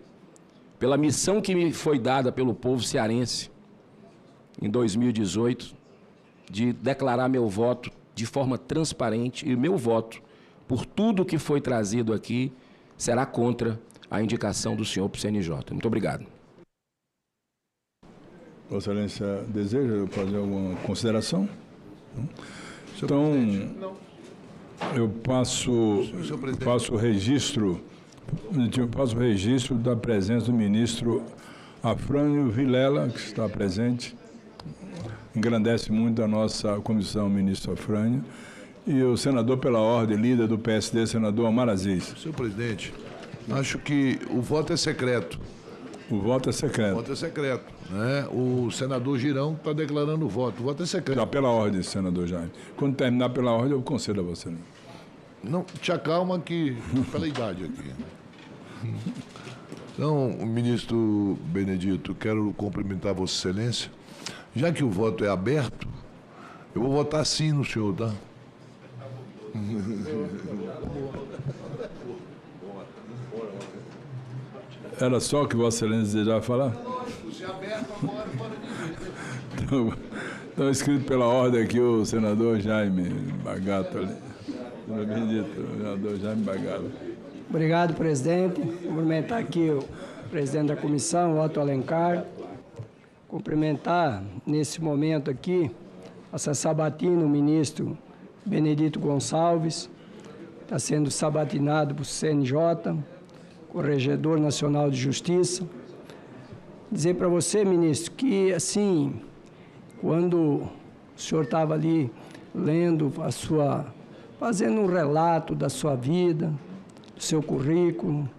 pela missão que me foi dada pelo povo cearense em 2018, de declarar meu voto de forma transparente, e o meu voto, por tudo que foi trazido aqui, será contra a indicação do senhor para o CNJ. Muito obrigado. Vossa Excelência deseja fazer alguma consideração? Então, eu passo o registro da presença do ministro Afrânio Vilela, que está presente. Engrandece muito a nossa comissão, ministro Afrânio. E o senador pela ordem, líder do PSD, senador Omar Aziz. Senhor presidente, acho que o voto é secreto. O voto é secreto. O voto é secreto, né? O senador Girão está declarando o voto. O voto é secreto. Já pela ordem, senador Jaime. Quando terminar pela ordem, eu concedo a você. Não, te acalma que pela idade aqui. Então, ministro Benedito, quero cumprimentar Vossa Excelência. Já que o voto é aberto, eu vou votar sim no senhor, tá? Era só o que Vossa Excelência desejava falar? Então, escrito pela ordem aqui o senador Jaime Bagato ali. Senador Jaime Bagato. Obrigado, presidente. Cumprimentar aqui o presidente da comissão, Otto Alencar. Cumprimentar, nesse momento aqui, a sabatina, o ministro Benedito Gonçalves, está sendo sabatinado por CNJ, Corregedor Nacional de Justiça. Dizer para você, ministro, que, assim, quando o senhor estava ali lendo fazendo um relato da sua vida, do seu currículo,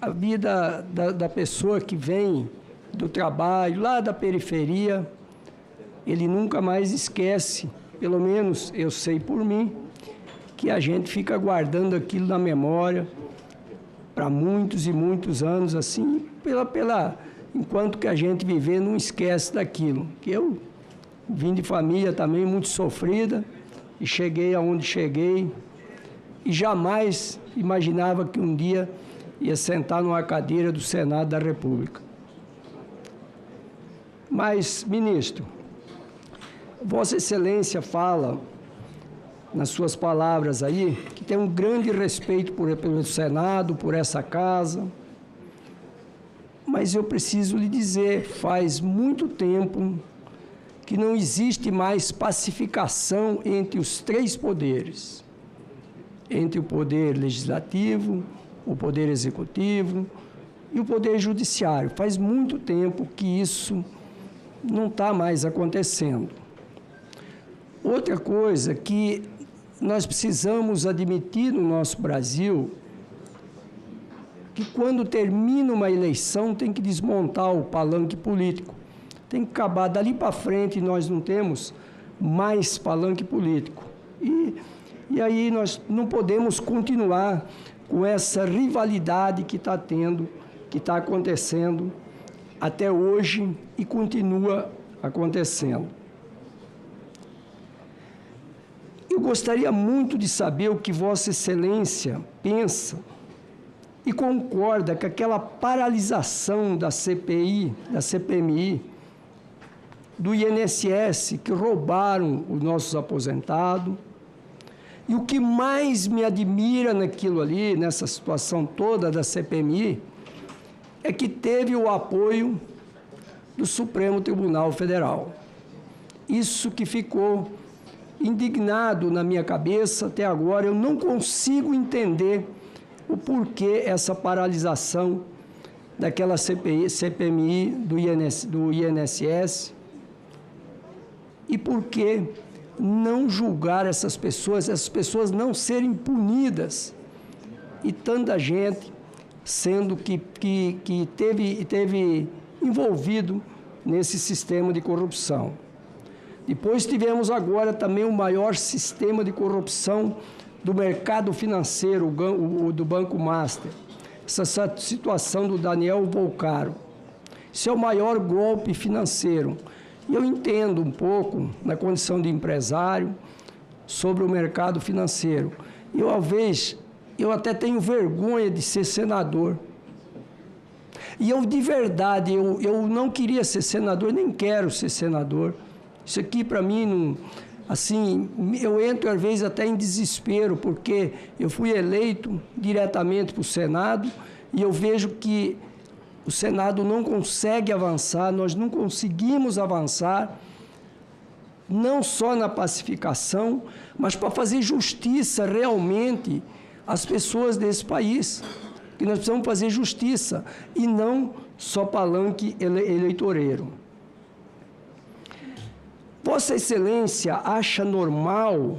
a vida da pessoa que vem do trabalho, lá da periferia, ele nunca mais esquece, pelo menos eu sei por mim, que a gente fica guardando aquilo na memória para muitos e muitos anos, assim, enquanto que a gente viver não esquece daquilo. Que eu vim de família também muito sofrida e cheguei aonde cheguei e jamais imaginava que um dia ia sentar numa cadeira do Senado da República. Mas, ministro, Vossa Excelência fala, nas suas palavras aí, que tem um grande respeito pelo Senado, por essa casa. Mas eu preciso lhe dizer, faz muito tempo que não existe mais pacificação entre os três poderes. Entre o poder legislativo, o poder executivo e o poder judiciário. Faz muito tempo que isso não está mais acontecendo. Outra coisa que nós precisamos admitir no nosso Brasil, que quando termina uma eleição tem que desmontar o palanque político. Tem que acabar dali para frente, nós não temos mais palanque político. E aí nós não podemos continuar com essa rivalidade que está tendo, que está acontecendo até hoje e continua acontecendo. Eu gostaria muito de saber o que Vossa Excelência pensa e concorda com aquela paralisação da CPI, da CPMI, do INSS, que roubaram os nossos aposentados. E o que mais me admira naquilo ali, nessa situação toda da CPMI, é que teve o apoio do Supremo Tribunal Federal. Isso que ficou indignado na minha cabeça até agora, eu não consigo entender o porquê essa paralisação daquela CPMI do INSS e por que não julgar essas pessoas não serem punidas e tanta gente sendo que teve envolvido nesse sistema de corrupção. Depois tivemos agora também o maior sistema de corrupção do mercado financeiro, o do Banco Master. Essa situação do Daniel Volcaro. Isso é o maior golpe financeiro. E eu entendo um pouco, na condição de empresário, sobre o mercado financeiro. Eu até tenho vergonha de ser senador. E eu, de verdade, eu não queria ser senador, nem quero ser senador. Isso aqui, para mim, não, assim, eu entro, às vezes, até em desespero, porque eu fui eleito diretamente para o Senado e eu vejo que o Senado não consegue avançar, nós não conseguimos avançar, não só na pacificação, mas para fazer justiça realmente às pessoas desse país. Que nós precisamos fazer justiça e não só palanque eleitoreiro. Vossa Excelência acha normal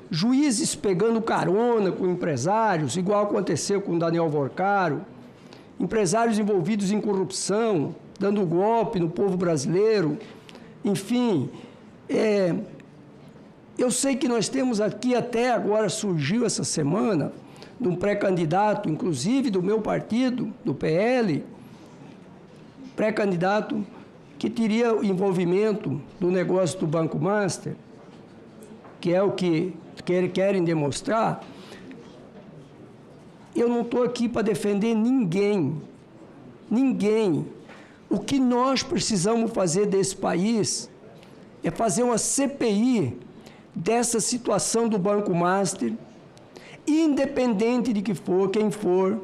juízes pegando carona com empresários, igual aconteceu com Daniel Volcaro, empresários envolvidos em corrupção, dando golpe no povo brasileiro, enfim. Eu sei que nós temos aqui, até agora surgiu essa semana, de um pré-candidato, inclusive do meu partido, do PL, pré-candidato que teria o envolvimento do negócio do Banco Master, que é o que querem demonstrar. Eu não estou aqui para defender ninguém. O que nós precisamos fazer desse país é fazer uma CPI dessa situação do Banco Master, independente de quem for,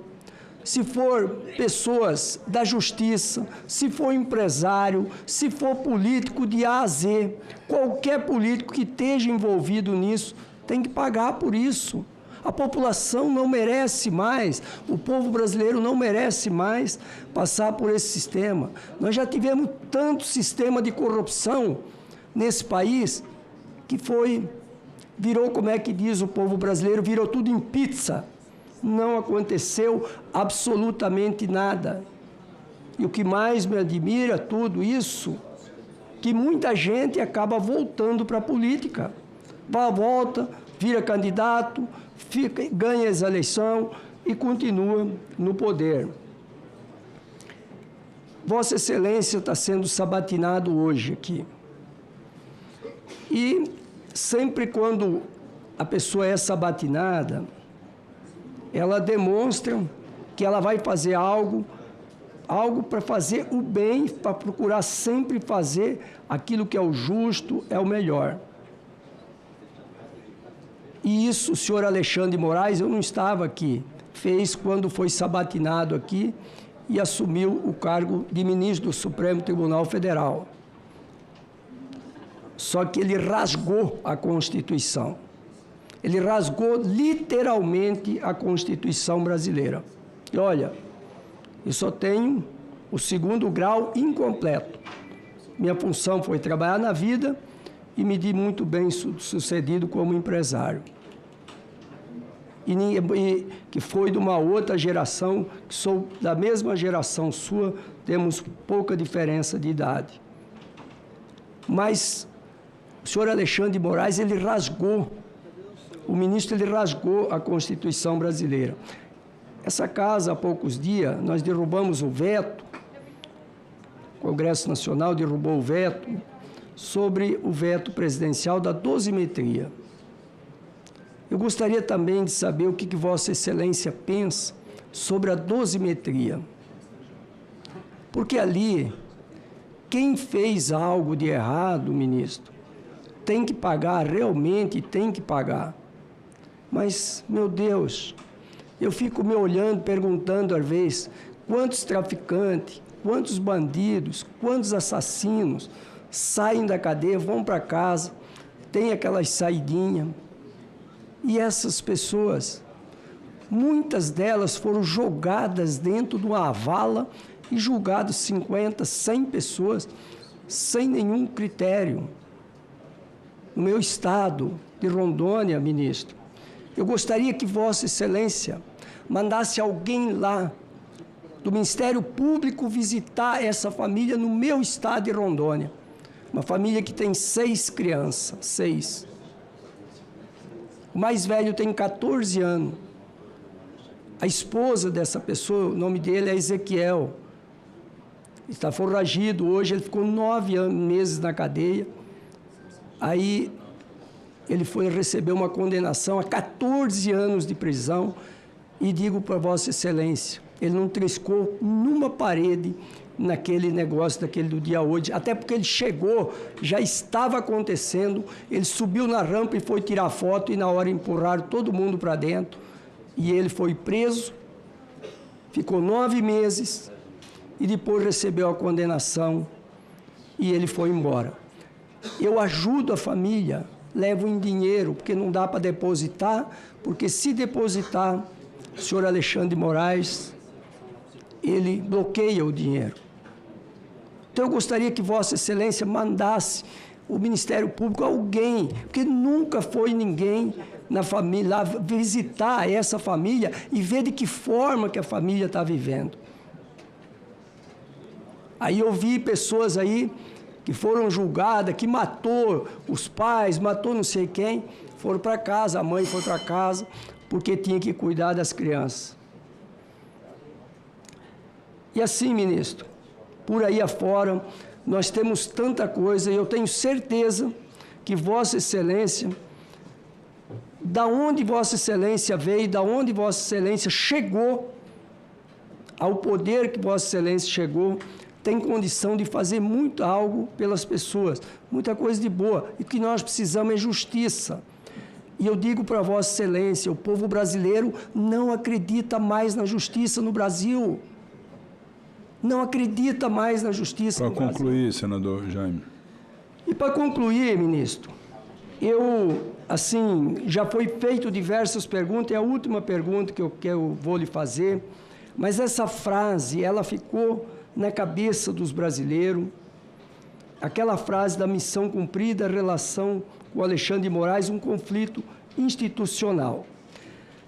se for pessoas da justiça, se for empresário, se for político de A a Z, qualquer político que esteja envolvido nisso tem que pagar por isso. A população não merece mais, o povo brasileiro não merece mais passar por esse sistema. Nós já tivemos tanto sistema de corrupção nesse país que virou, como é que diz o povo brasileiro, virou tudo em pizza. Não aconteceu absolutamente nada. E o que mais me admira tudo isso, que muita gente acaba voltando para a política. Volta, vira candidato, ganha as eleições e continua no poder. Vossa Excelência está sendo sabatinado hoje aqui. E sempre quando a pessoa é sabatinada, ela demonstra que ela vai fazer algo para fazer o bem, para procurar sempre fazer aquilo que é o justo, é o melhor. E isso o senhor Alexandre de Moraes, eu não estava aqui, fez quando foi sabatinado aqui e assumiu o cargo de ministro do Supremo Tribunal Federal. Só que ele rasgou a Constituição. Ele rasgou literalmente a Constituição brasileira. E olha, eu só tenho o 2º grau incompleto. Minha função foi trabalhar na vida e me di muito bem sucedido como empresário. E que foi de uma outra geração, que sou da mesma geração sua, temos pouca diferença de idade. Mas o senhor Alexandre de Moraes, ele rasgou, o ministro, ele rasgou a Constituição brasileira. Essa casa, há poucos dias, nós derrubamos o veto, o Congresso Nacional derrubou o veto, sobre o veto presidencial da dosimetria. Eu gostaria também de saber o que Vossa Excelência pensa sobre a dosimetria. Porque ali, quem fez algo de errado, ministro, tem que pagar, realmente tem que pagar. Mas, meu Deus, eu fico me olhando, perguntando às vezes, quantos traficantes, quantos bandidos, quantos assassinos saem da cadeia, vão para casa, tem aquelas saidinhas. E essas pessoas, muitas delas foram jogadas dentro de uma vala e julgadas 50, 100 pessoas, sem nenhum critério. No meu estado de Rondônia, ministro, eu gostaria que Vossa Excelência mandasse alguém lá do Ministério Público visitar essa família no meu estado de Rondônia. Uma família que tem 6 crianças, 6. O mais velho tem 14 anos. A esposa dessa pessoa, o nome dele é Ezequiel. Está foragido hoje, ele ficou 9 meses na cadeia. Aí ele foi receber uma condenação a 14 anos de prisão. E digo para Vossa Excelência, ele não triscou numa parede naquele negócio daquele do dia 8, até porque ele chegou, já estava acontecendo, ele subiu na rampa e foi tirar foto e na hora empurraram todo mundo para dentro e ele foi preso, ficou 9 meses e depois recebeu a condenação e ele foi embora. Eu ajudo a família, levo em dinheiro, porque não dá para depositar, porque se depositar, o senhor Alexandre de Moraes, ele bloqueia o dinheiro. Então, eu gostaria que Vossa Excelência mandasse o Ministério Público, alguém, porque nunca foi ninguém na família, lá visitar essa família e ver de que forma que a família está vivendo. Aí eu vi pessoas aí que foram julgadas, que matou os pais, matou não sei quem, foram para casa, a mãe foi para casa, porque tinha que cuidar das crianças. E assim, ministro, por aí afora, nós temos tanta coisa e eu tenho certeza que Vossa Excelência, da onde Vossa Excelência veio, da onde Vossa Excelência chegou, ao poder que Vossa Excelência chegou, tem condição de fazer muito algo pelas pessoas, muita coisa de boa. E o que nós precisamos é justiça. E eu digo para Vossa Excelência, o povo brasileiro não acredita mais na justiça no Brasil. Não acredita mais na justiça no Brasil. Para concluir, senador Jaime. E para concluir, ministro, eu assim, já foi feito diversas perguntas, é a última pergunta que eu vou lhe fazer, mas essa frase, ela ficou na cabeça dos brasileiros, aquela frase da missão cumprida, a relação com Alexandre de Moraes, um conflito institucional.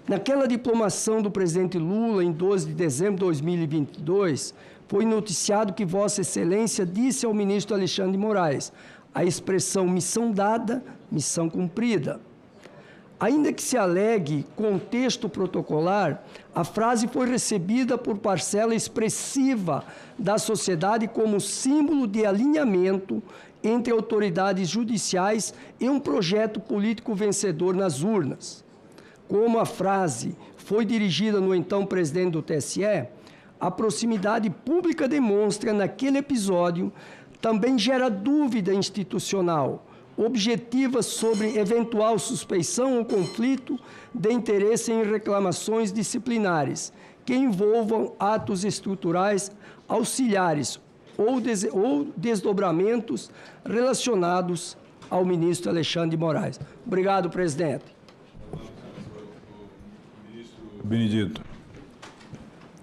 Naquela diplomação do presidente Lula, em 12 de dezembro de 2022, foi noticiado que Vossa Excelência disse ao ministro Alexandre de Moraes a expressão missão dada, missão cumprida. Ainda que se alegue contexto protocolar, a frase foi recebida por parcela expressiva da sociedade como símbolo de alinhamento entre autoridades judiciais e um projeto político vencedor nas urnas. Como a frase foi dirigida no então presidente do TSE, a proximidade pública demonstra, naquele episódio, também gera dúvida institucional, objetiva sobre eventual suspeição ou conflito de interesse em reclamações disciplinares que envolvam atos estruturais auxiliares ou desdobramentos relacionados ao ministro Alexandre de Moraes. Obrigado, presidente. Benedito.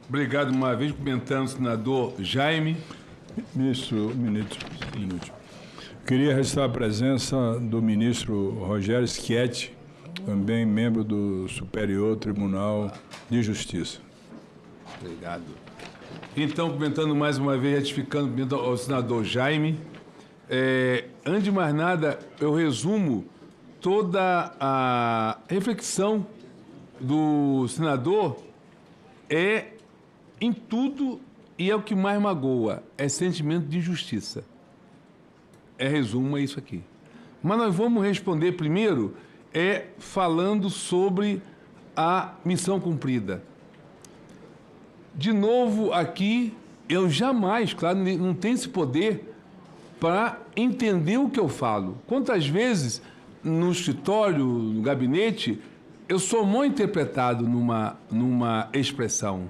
Obrigado uma vez, comentando o senador Jaime. Ministro. Queria registrar a presença do ministro Rogério Schietti, também membro do Superior Tribunal de Justiça. Obrigado. Então, comentando mais uma vez, retificando ao senador Jaime, antes de mais nada, eu resumo toda a reflexão do senador em tudo, e é o que mais magoa, é sentimento de injustiça. Resumo, é isso aqui. Mas nós vamos responder primeiro falando sobre a missão cumprida. De novo aqui, eu jamais, claro, não tenho esse poder para entender o que eu falo. Quantas vezes no escritório, no gabinete, eu sou mal interpretado numa expressão,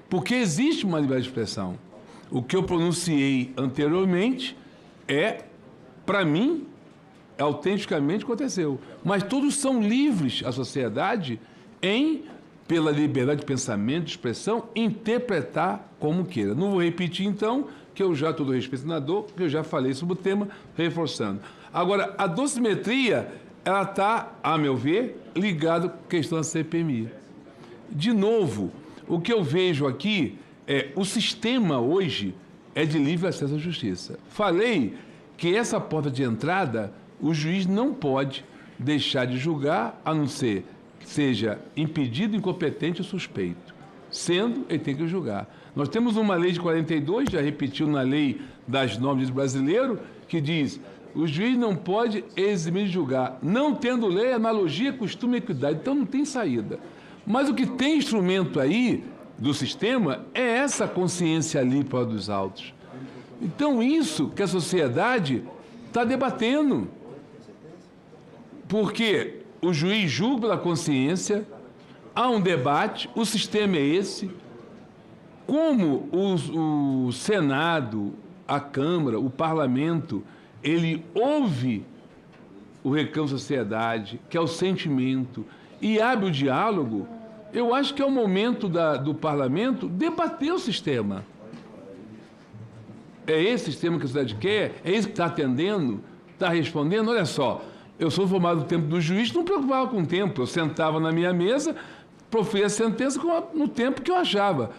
porque existe uma liberdade de expressão. O que eu pronunciei anteriormente para mim, autenticamente aconteceu. Mas todos são livres, a sociedade, pela liberdade de pensamento, de expressão, interpretar como queira. Não vou repetir, então, que eu já, todo respeito, senador, que eu já falei sobre o tema, reforçando. Agora, a dosimetria, ela está, a meu ver, ligada à questão da CPMI. De novo, o que eu vejo aqui o sistema hoje é de livre acesso à justiça. Falei que essa porta de entrada, o juiz não pode deixar de julgar, a não ser que seja impedido, incompetente ou suspeito. Sendo, ele tem que julgar. Nós temos uma lei de 42, já repetiu na lei das normas brasileiro, que diz: o juiz não pode eximir de julgar, não tendo lei, analogia, costume e equidade. Então não tem saída. Mas o que tem instrumento aí do sistema é essa consciência limpa dos autos. Então isso que a sociedade está debatendo. Porque o juiz julga pela consciência, há um debate, o sistema é esse. Como o Senado, a Câmara, o Parlamento, ele ouve o reclamo da sociedade, que é o sentimento, e abre o diálogo, eu acho que é o momento do Parlamento debater o sistema. É esse sistema que a sociedade quer? É esse que está atendendo? Está respondendo? Olha só, eu sou formado no tempo do juiz, não preocupava com o tempo. Eu sentava na minha mesa, proferia a sentença no tempo que eu achava.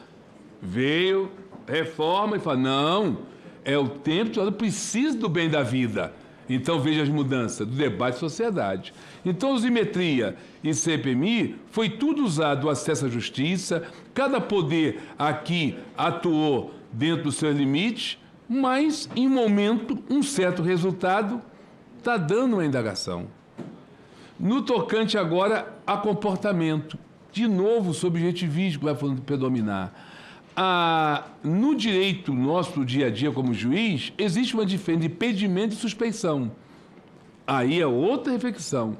Veio, reforma e fala, não, é o tempo que eu preciso do bem da vida. Então veja as mudanças do debate da sociedade. Então, dosimetria e CPMI foi tudo usado, o acesso à justiça, cada poder aqui atuou dentro dos seus limites, mas, em momento, um certo resultado está dando uma indagação. No tocante agora a comportamento, de novo, o subjetivismo que vai predominar. No direito nosso do dia a dia como juiz, existe uma diferença de impedimento e suspeição. Aí é outra reflexão.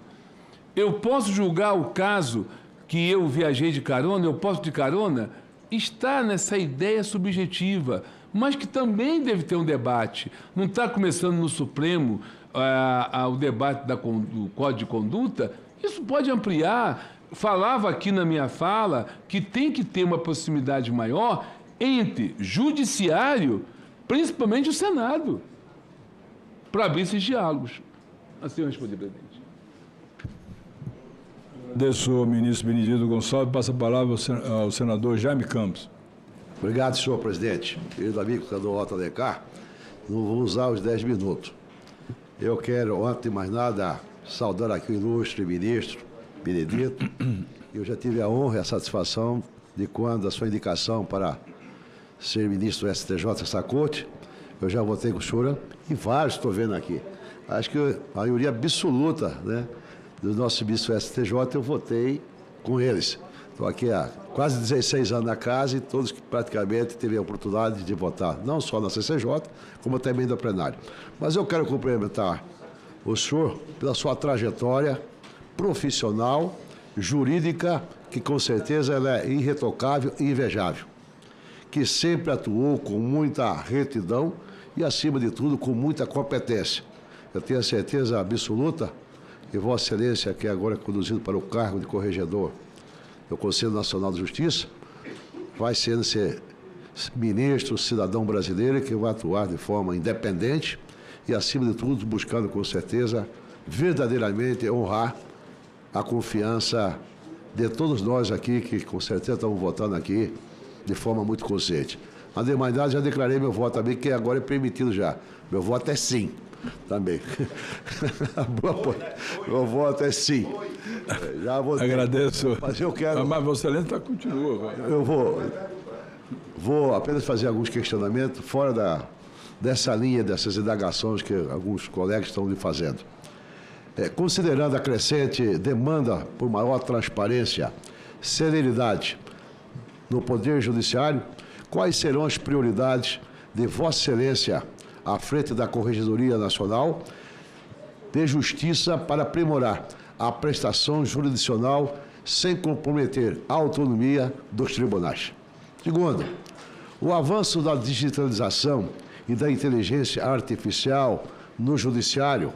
Eu posso julgar o caso que eu viajei de carona, eu posso de carona, está nessa ideia subjetiva, mas que também deve ter um debate. Não está começando no Supremo o debate do Código de Conduta, isso pode ampliar. Falava aqui na minha fala que tem que ter uma proximidade maior entre judiciário, principalmente o Senado, para abrir esses diálogos. Assim eu respondi, presidente. Agradeço ao ministro Benedito Gonçalves. Passa a palavra ao senador Jaime Campos. Obrigado, senhor presidente. Querido amigo senador Otto Alencar, não vou usar os 10 minutos. Eu quero, antes de mais nada, saudar aqui o ilustre ministro Benedito. Eu já tive a honra e a satisfação de quando a sua indicação para ser ministro do STJ essa corte, eu já votei com o senhor e vários estou vendo aqui. Acho que a maioria absoluta, né, dos nossos ministros do STJ eu votei com eles. Estou aqui há quase 16 anos na casa e todos que praticamente teve a oportunidade de votar, não só na CCJ, como também no plenário. Mas eu quero cumprimentar o senhor pela sua trajetória profissional, jurídica, que com certeza ela é irretocável e invejável, que sempre atuou com muita retidão e, acima de tudo, com muita competência. Eu tenho a certeza absoluta que Vossa Excelência, que agora é conduzido para o cargo de corregedor do Conselho Nacional de Justiça, vai ser ministro, cidadão brasileiro, que vai atuar de forma independente e, acima de tudo, buscando, com certeza, verdadeiramente honrar a confiança de todos nós aqui, que com certeza estamos votando aqui de forma muito consciente. Na demais, já declarei meu voto também, que agora é permitido já. Meu voto é sim, também. Meu voto é sim. Já votei. Agradeço. Mas eu quero... Mas Vossa Excelência continua. Eu vou apenas fazer alguns questionamentos fora dessa linha, dessas indagações que alguns colegas estão lhe fazendo. Considerando a crescente demanda por maior transparência, celeridade no Poder Judiciário, quais serão as prioridades de Vossa Excelência à frente da Corregedoria Nacional de Justiça para aprimorar a prestação jurisdicional sem comprometer a autonomia dos tribunais? Segundo, o avanço da digitalização e da inteligência artificial no Judiciário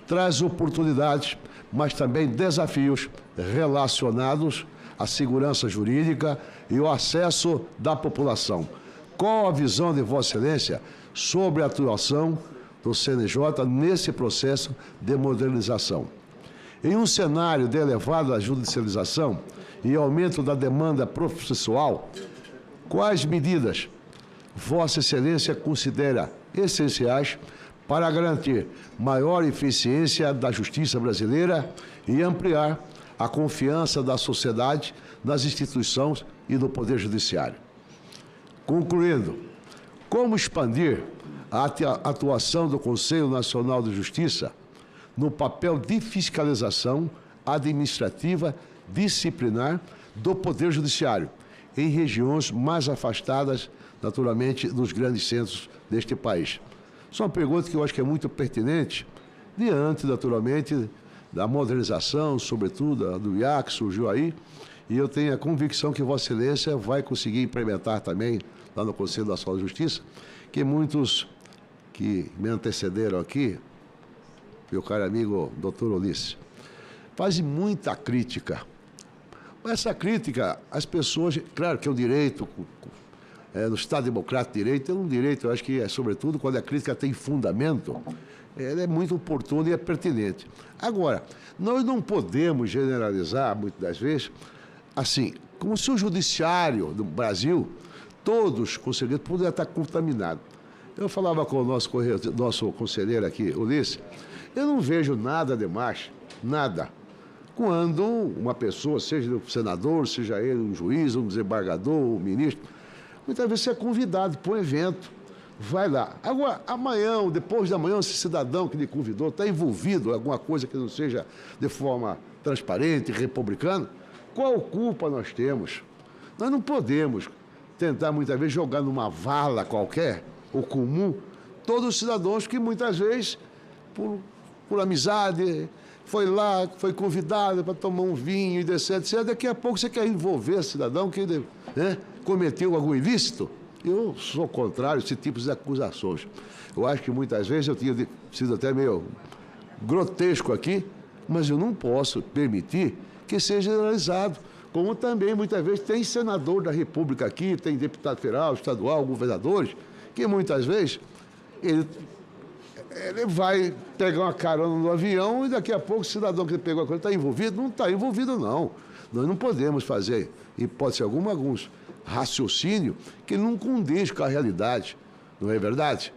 traz oportunidades, mas também desafios relacionados à segurança jurídica e ao acesso da população. Qual a visão de Vossa Excelência sobre a atuação do CNJ nesse processo de modernização? Em um cenário de elevada judicialização e aumento da demanda processual, quais medidas Vossa Excelência considera essenciais para garantir maior eficiência da justiça brasileira e ampliar a confiança da sociedade nas instituições e no Poder Judiciário? Concluindo, como expandir a atuação do Conselho Nacional de Justiça no papel de fiscalização administrativa disciplinar do Poder Judiciário em regiões mais afastadas, naturalmente, dos grandes centros deste país? Isso é uma pergunta que eu acho que é muito pertinente, diante, naturalmente, da modernização, sobretudo do IA, que surgiu aí, e eu tenho a convicção que Vossa Excelência vai conseguir implementar também, lá no Conselho Nacional de Justiça, que muitos que me antecederam aqui, meu caro amigo doutor Ulisses, fazem muita crítica. Mas essa crítica, as pessoas, claro que é um direito, no Estado Democrático de Direito, é um direito, eu acho que é, sobretudo, quando a crítica tem fundamento, ela é muito oportuna e é pertinente. Agora, nós não podemos generalizar, muitas das vezes, assim, como se o judiciário do Brasil, todos, com certeza, pudessem estar contaminados. Eu falava com o nosso conselheiro aqui, Ulisses, eu não vejo nada demais, nada, quando uma pessoa, seja um senador, seja ele um juiz, um desembargador, um ministro, muitas vezes você é convidado para um evento, vai lá. Agora, amanhã ou depois de amanhã, esse cidadão que lhe convidou está envolvido em alguma coisa que não seja de forma transparente, republicana, qual culpa nós temos? Nós não podemos tentar, muitas vezes, jogar numa vala qualquer, ou comum, todos os cidadãos que, muitas vezes, por amizade, foi lá, foi convidado para tomar um vinho e etc. Daqui a pouco você quer envolver esse cidadão que cometeu algum ilícito Eu sou contrário a esse tipo de acusações. Eu acho que muitas vezes eu tinha sido até meio grotesco aqui, mas eu não posso permitir que seja generalizado. Como também, muitas vezes, tem senador da República aqui, tem deputado federal, estadual, governadores, que muitas vezes ele vai pegar uma carona no avião e daqui a pouco o cidadão que pegou a coisa está envolvido. Não está envolvido, não. Nós não podemos fazer, em hipótese alguma, alguns raciocínio que não condiz com a realidade. Não é verdade?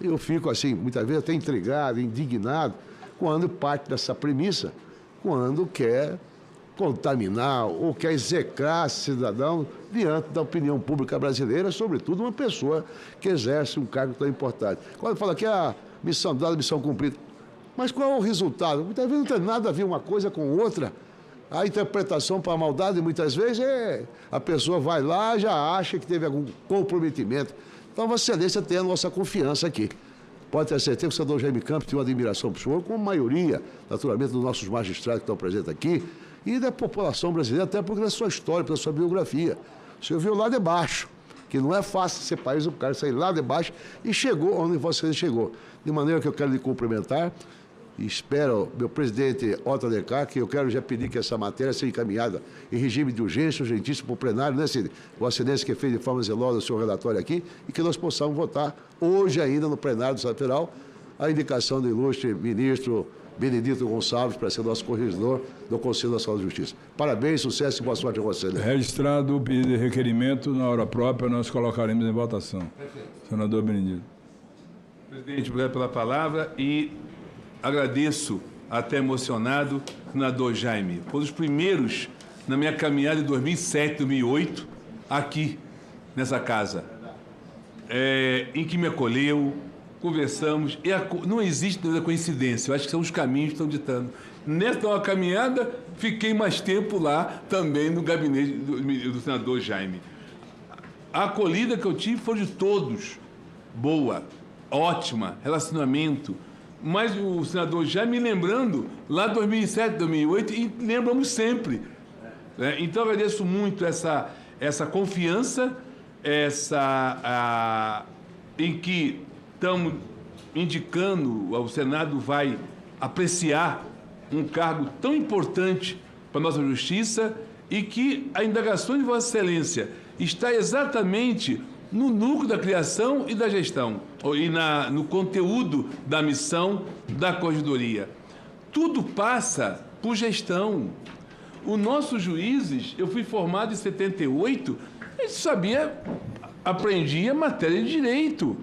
Eu fico assim, muitas vezes até intrigado, indignado, quando parte dessa premissa, quando quer contaminar ou quer execrar cidadão diante da opinião pública brasileira, sobretudo uma pessoa que exerce um cargo tão importante. Quando fala que a missão dada, missão cumprida. Mas qual é o resultado? Muitas vezes não tem nada a ver uma coisa com outra. A interpretação para a maldade, muitas vezes, a pessoa vai lá e já acha que teve algum comprometimento. Então, Vossa Excelência tem a nossa confiança aqui. Pode ter certeza que o senador Jaime Campos tem uma admiração por o senhor, como a maioria, naturalmente, dos nossos magistrados que estão presentes aqui, e da população brasileira, até porque da sua história, pela sua biografia. O senhor viu lá de baixo, que não é fácil ser país, o cara sair lá de baixo e chegou onde Vossa Excelência chegou. De maneira que eu quero lhe cumprimentar. E espero, meu presidente Otto Alencar, que eu quero já pedir que essa matéria seja encaminhada em regime de urgência, urgentíssimo para o plenário, né, Cid? Vossa Excelência que fez de forma zelosa o seu relatório aqui, e que nós possamos votar hoje ainda no plenário do Senado Federal a indicação do ilustre ministro Benedito Gonçalves para ser nosso corregedor do Conselho Nacional de Justiça. Parabéns, sucesso e boa sorte a Vossa Excelência. Registrado o pedido de requerimento, na hora própria nós colocaremos em votação. Perfeito. Senador Benedito. Presidente, obrigado pela palavra e agradeço, até emocionado, senador Jaime. Foi um dos primeiros na minha caminhada em 2007, 2008, aqui, nessa casa, em que me acolheu, conversamos, e não existe coincidência, eu acho que são os caminhos que estão ditando. Nessa nova caminhada, fiquei mais tempo lá, também no gabinete do senador Jaime. A acolhida que eu tive foi de todos, boa, ótima, relacionamento, mas o senador já me lembrando lá de 2007, 2008, e lembramos sempre. Então, agradeço muito essa confiança, em que estamos indicando, o Senado vai apreciar um cargo tão importante para a nossa justiça e que a indagação de Vossa Excelência está exatamente no núcleo da criação e da gestão, e no conteúdo da missão da Corregedoria. Tudo passa por gestão. Os nossos juízes, eu fui formado em 78, aprendia matéria de direito.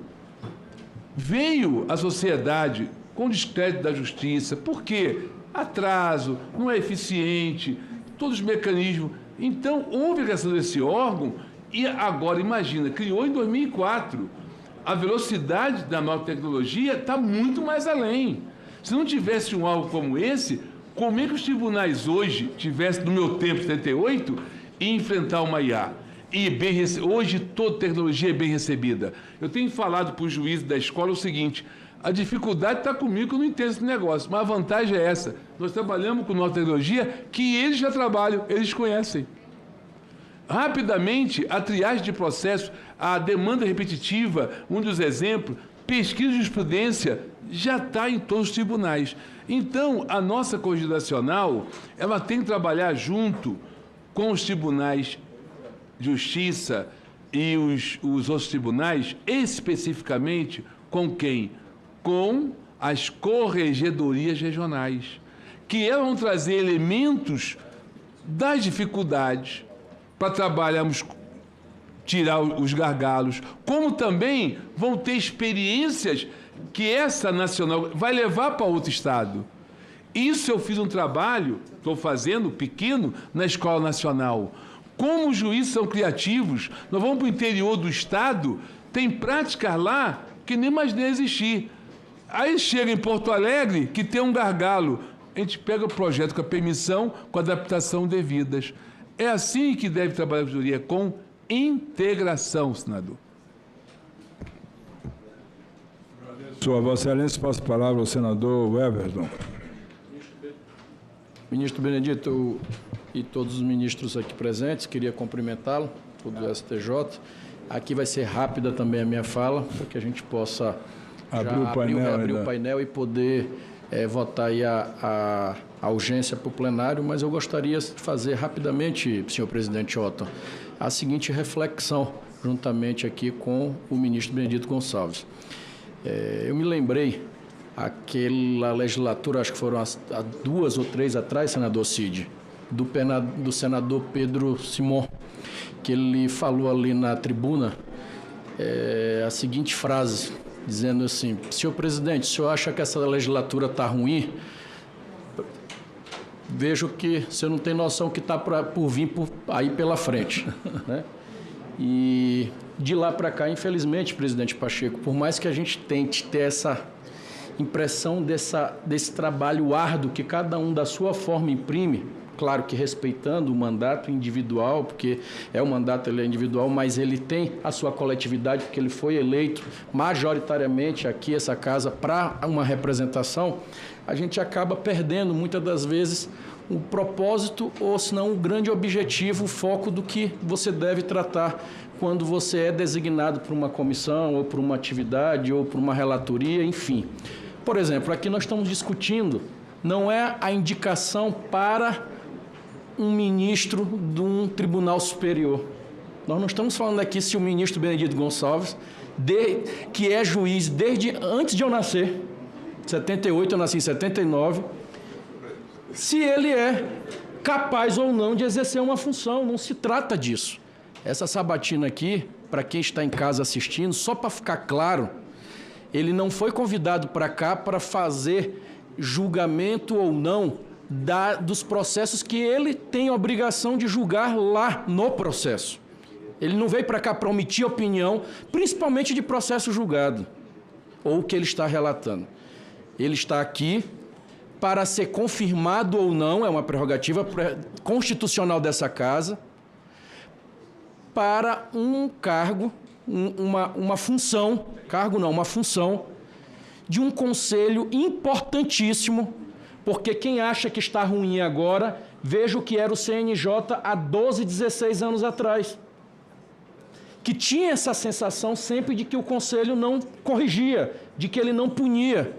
Veio a sociedade com descrédito da justiça. Por quê? Atraso, não é eficiente, todos os mecanismos. Então, houve a criação desse órgão. E agora, imagina, criou em 2004. A velocidade da nova tecnologia está muito mais além. Se não tivesse um algo como esse, como é que os tribunais hoje tivessem, no meu tempo, 78, e enfrentar uma IA? E hoje toda tecnologia é bem recebida. Eu tenho falado para os juízes da escola o seguinte: a dificuldade está comigo, que eu não entendo esse negócio, mas a vantagem é essa. Nós trabalhamos com nova tecnologia que eles já trabalham, eles conhecem. Rapidamente, a triagem de processo, a demanda repetitiva, um dos exemplos, pesquisa de jurisprudência, já está em todos os tribunais. Então, a nossa Corregedoria Nacional, ela tem que trabalhar junto com os tribunais de justiça e os outros tribunais, especificamente com quem? Com as corregedorias regionais, que elas vão trazer elementos das dificuldades para trabalharmos, tirar os gargalos, como também vão ter experiências que essa nacional vai levar para outro estado. Isso eu fiz um trabalho, estou fazendo, pequeno, na Escola Nacional. Como os juízes são criativos, nós vamos para o interior do estado, tem práticas lá que nem imaginei existir. Aí chega em Porto Alegre, que tem um gargalo. A gente pega o projeto com a permissão, com a adaptação devidas. É assim que deve trabalhar a Corregedoria, com integração, senador. Sua Vossa Excelência, passo a palavra ao senador Everton. Ministro Benedito e todos os ministros aqui presentes, queria cumprimentá-lo, todo o STJ, Aqui vai ser rápida também a minha fala, para que a gente possa abrir o painel e poder votar aí a urgência para o plenário, mas eu gostaria de fazer rapidamente, senhor presidente Otton, a seguinte reflexão, juntamente aqui com o ministro Benedito Gonçalves. Eu me lembrei, aquela legislatura, acho que foram há 2 ou 3 atrás, senador Cid, do senador Pedro Simon, que ele falou ali na tribuna a seguinte frase, dizendo assim: senhor presidente, o senhor acha que essa legislatura está ruim? Vejo que você não tem noção que está por vir aí pela frente. Né? E de lá para cá, infelizmente, presidente Pacheco, por mais que a gente tente ter essa impressão desse trabalho árduo que cada um da sua forma imprime, claro que respeitando o mandato individual, porque o mandato ele é individual, mas ele tem a sua coletividade, porque ele foi eleito majoritariamente aqui, essa casa, para uma representação, a gente acaba perdendo, muitas das vezes, o propósito ou, se não, o grande objetivo, o foco do que você deve tratar quando você é designado por uma comissão, ou por uma atividade, ou por uma relatoria, enfim. Por exemplo, aqui nós estamos discutindo, não é a indicação para um ministro de um tribunal superior. Nós não estamos falando aqui se o ministro Benedito Gonçalves, que é juiz desde antes de eu nascer, 78, eu nasci em 79, se ele é capaz ou não de exercer uma função. Não se trata disso. Essa sabatina aqui, para quem está em casa assistindo, só para ficar claro, ele não foi convidado para cá para fazer julgamento ou não dos processos que ele tem a obrigação de julgar lá no processo. Ele não veio para cá para omitir opinião, principalmente de processo julgado, ou o que ele está relatando. Ele está aqui para ser confirmado ou não, é uma prerrogativa constitucional dessa casa, para um cargo, uma função, uma função de um conselho importantíssimo, porque quem acha que está ruim agora, veja o que era o CNJ há 12, 16 anos atrás, que tinha essa sensação sempre de que o conselho não corrigia, de que ele não punia.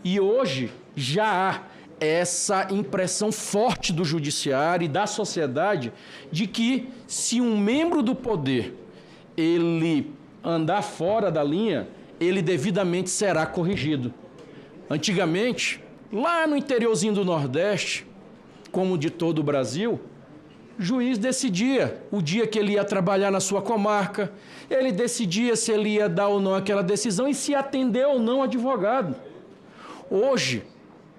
E hoje já há essa impressão forte do judiciário e da sociedade de que se um membro do poder ele andar fora da linha, ele devidamente será corrigido. Antigamente, lá no interiorzinho do Nordeste, como de todo o Brasil, o juiz decidia o dia que ele ia trabalhar na sua comarca, ele decidia se ele ia dar ou não aquela decisão e se atender ou não advogado. Hoje,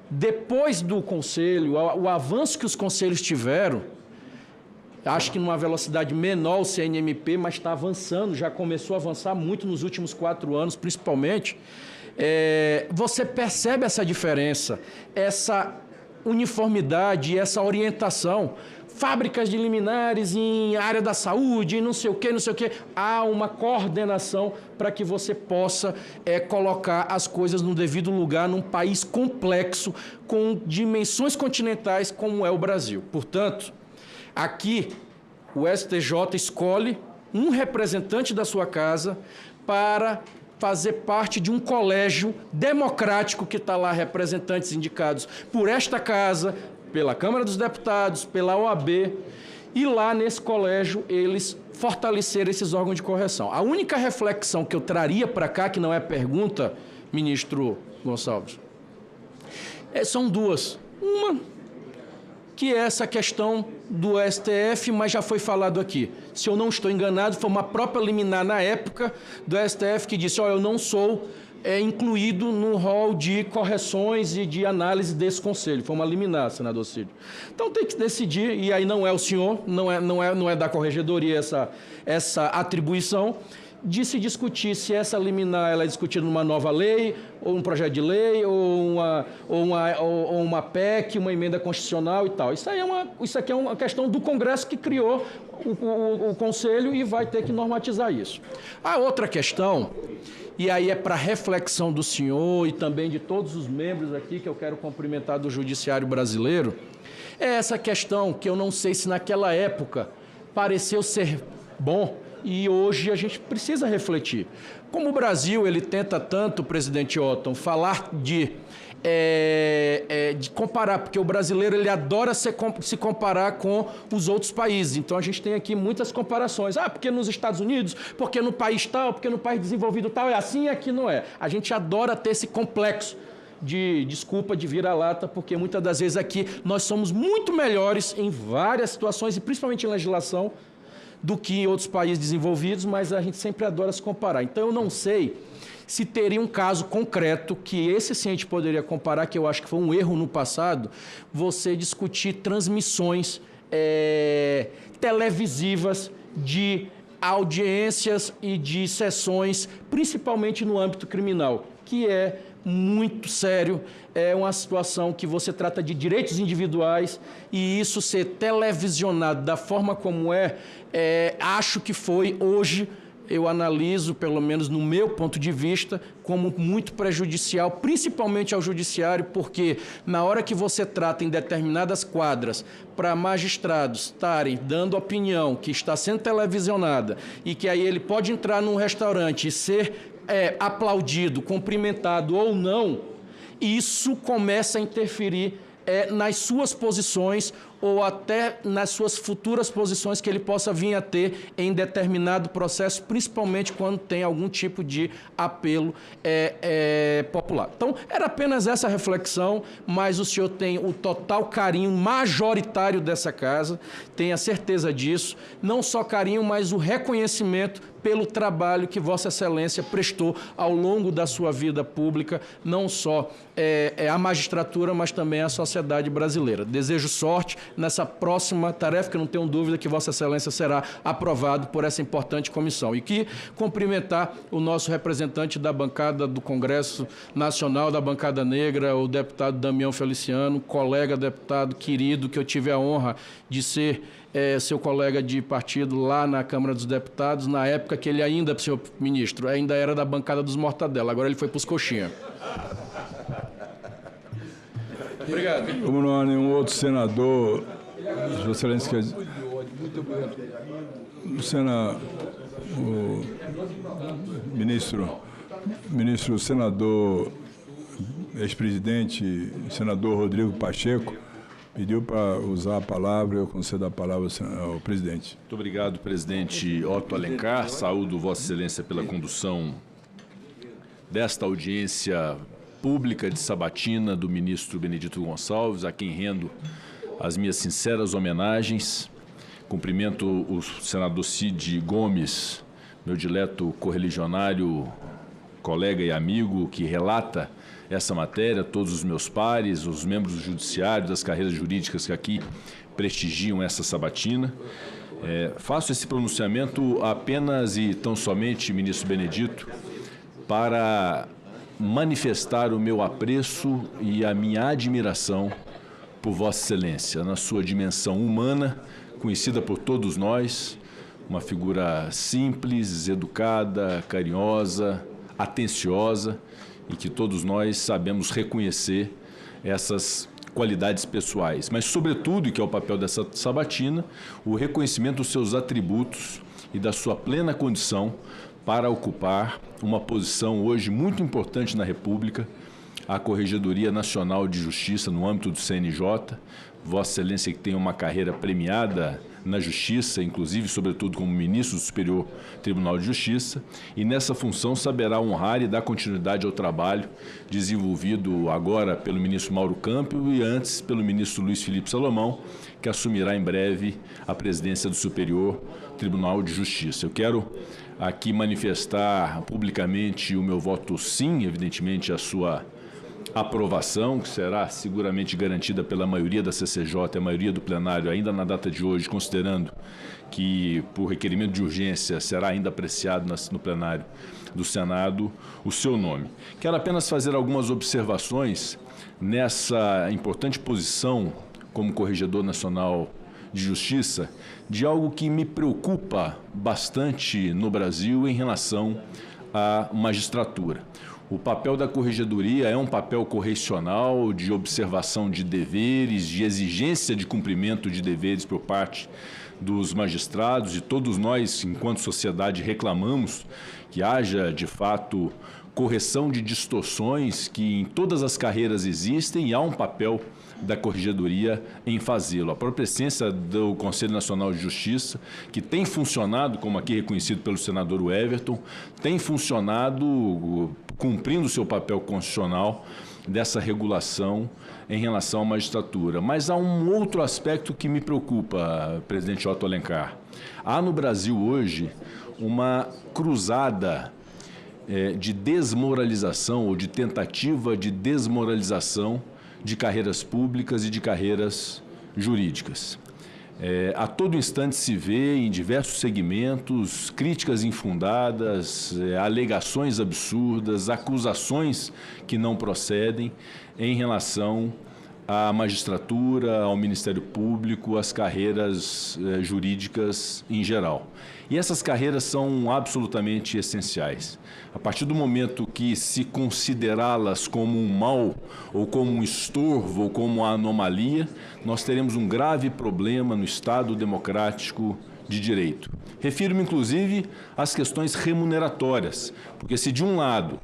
depois do conselho, o avanço que os conselhos tiveram, acho que numa velocidade menor o CNMP, mas está avançando, já começou a avançar muito nos últimos 4 anos, principalmente, você percebe essa diferença, essa uniformidade, essa orientação. Fábricas de liminares em área da saúde, não sei o quê. Há uma coordenação para que você possa colocar as coisas no devido lugar num país complexo, com dimensões continentais como é o Brasil. Portanto, aqui o STJ escolhe um representante da sua casa para fazer parte de um colégio democrático que está lá, representantes indicados por esta casa, pela Câmara dos Deputados, pela OAB, e lá nesse colégio eles fortaleceram esses órgãos de correção. A única reflexão que eu traria para cá, que não é pergunta, ministro Gonçalves, são duas. Uma, que é essa questão do STF, mas já foi falado aqui. Se eu não estou enganado, foi uma própria liminar na época do STF que disse: eu não sou incluído no rol de correções e de análise desse conselho. Foi uma liminar, senador Cid. Então tem que decidir, e aí não é o senhor, não é da corregedoria essa atribuição, de se discutir se essa liminar ela é discutida numa nova lei, ou um projeto de lei, ou uma PEC, uma emenda constitucional e tal. Isso aqui é uma questão do Congresso que criou o Conselho e vai ter que normatizar isso. A outra questão, e aí é para reflexão do senhor e também de todos os membros aqui, que eu quero cumprimentar do Judiciário Brasileiro, é essa questão que eu não sei se naquela época pareceu ser bom, E hoje a gente precisa refletir. Como o Brasil ele tenta tanto, presidente Otton, falar de comparar, porque o brasileiro ele adora se comparar com os outros países. Então a gente tem aqui muitas comparações. Porque nos Estados Unidos, porque no país tal, porque no país desenvolvido tal, é assim e aqui não é. A gente adora ter esse complexo de vira-lata, porque muitas das vezes aqui nós somos muito melhores em várias situações, e principalmente em legislação, do que em outros países desenvolvidos, mas a gente sempre adora se comparar. Então eu não sei se teria um caso concreto, que esse sim a gente poderia comparar, que eu acho que foi um erro no passado, você discutir transmissões televisivas de audiências e de sessões, principalmente no âmbito criminal, que é muito sério, é uma situação que você trata de direitos individuais, e isso ser televisionado da forma como acho que foi hoje, eu analiso, pelo menos no meu ponto de vista, como muito prejudicial, principalmente ao judiciário, porque na hora que você trata em determinadas quadras para magistrados estarem dando opinião que está sendo televisionada e que aí ele pode entrar num restaurante e ser aplaudido, cumprimentado ou não, isso começa a interferir nas suas posições ou até nas suas futuras posições que ele possa vir a ter em determinado processo, principalmente quando tem algum tipo de apelo popular. Então, era apenas essa reflexão, mas o senhor tem o total carinho majoritário dessa casa, tenha certeza disso, não só carinho, mas o reconhecimento pelo trabalho que Vossa Excelência prestou ao longo da sua vida pública, não só a magistratura, mas também a sociedade brasileira. Desejo sorte nessa próxima tarefa, que não tenho dúvida que Vossa Excelência será aprovado por essa importante comissão. E que cumprimentar o nosso representante da bancada do Congresso Nacional, da bancada negra, o deputado Damião Feliciano, colega deputado querido, que eu tive a honra de ser seu colega de partido lá na Câmara dos Deputados, na época que ele ainda, senhor ministro, ainda era da bancada dos Mortadela, agora ele foi para os coxinha. Obrigado. Como não há nenhum outro senador, Sua Excelência quer dizer... O ministro senador, ex-presidente, senador Rodrigo Pacheco, pediu para usar a palavra, eu concedo a palavra ao presidente. Muito obrigado, presidente Otto Alencar. Saúdo Vossa Excelência pela condução desta audiência pública de sabatina do ministro Benedito Gonçalves, a quem rendo as minhas sinceras homenagens. Cumprimento o senador Cid Gomes, meu dileto correligionário, colega e amigo, que relata essa matéria, todos os meus pares, os membros do judiciário, das carreiras jurídicas que aqui prestigiam essa sabatina. Faço esse pronunciamento apenas e tão somente, ministro Benedito, para manifestar o meu apreço e a minha admiração por Vossa Excelência, na sua dimensão humana, conhecida por todos nós, uma figura simples, educada, carinhosa, atenciosa, e que todos nós sabemos reconhecer essas qualidades pessoais. Mas, sobretudo, e que é o papel dessa sabatina, o reconhecimento dos seus atributos e da sua plena condição para ocupar uma posição hoje muito importante na República, a Corregedoria Nacional de Justiça no âmbito do CNJ. Vossa Excelência, que tem uma carreira premiada na Justiça, inclusive, sobretudo, como ministro do Superior Tribunal de Justiça, e nessa função saberá honrar e dar continuidade ao trabalho desenvolvido agora pelo ministro Mauro Campbell e antes pelo ministro Luiz Felipe Salomão, que assumirá em breve a presidência do Superior Tribunal de Justiça. Eu quero aqui manifestar publicamente o meu voto sim, evidentemente, a sua aprovação, que será seguramente garantida pela maioria da CCJ, a maioria do plenário, ainda na data de hoje, considerando que, por requerimento de urgência, será ainda apreciado no plenário do Senado o seu nome. Quero apenas fazer algumas observações nessa importante posição como Corregedor Nacional de Justiça, de algo que me preocupa bastante no Brasil em relação à magistratura. O papel da Corregedoria é um papel correcional, de observação de deveres, de exigência de cumprimento de deveres por parte dos magistrados, e todos nós, enquanto sociedade, reclamamos que haja, de fato, correção de distorções que em todas as carreiras existem, e há um papel da Corregedoria em fazê-lo. A própria essência do Conselho Nacional de Justiça, que tem funcionado, como aqui reconhecido pelo senador Everton, tem funcionado cumprindo seu papel constitucional dessa regulação em relação à magistratura. Mas há um outro aspecto que me preocupa, presidente Otto Alencar. Há no Brasil hoje uma cruzada de desmoralização ou de tentativa de desmoralização de carreiras públicas e de carreiras jurídicas. A todo instante se vê em diversos segmentos críticas infundadas, alegações absurdas, acusações que não procedem em relação à magistratura, ao Ministério Público, às carreiras jurídicas em geral. E essas carreiras são absolutamente essenciais. A partir do momento que se considerá-las como um mal, ou como um estorvo, ou como uma anomalia, nós teremos um grave problema no Estado democrático de direito. Refiro-me, inclusive, às questões remuneratórias, porque se de um lado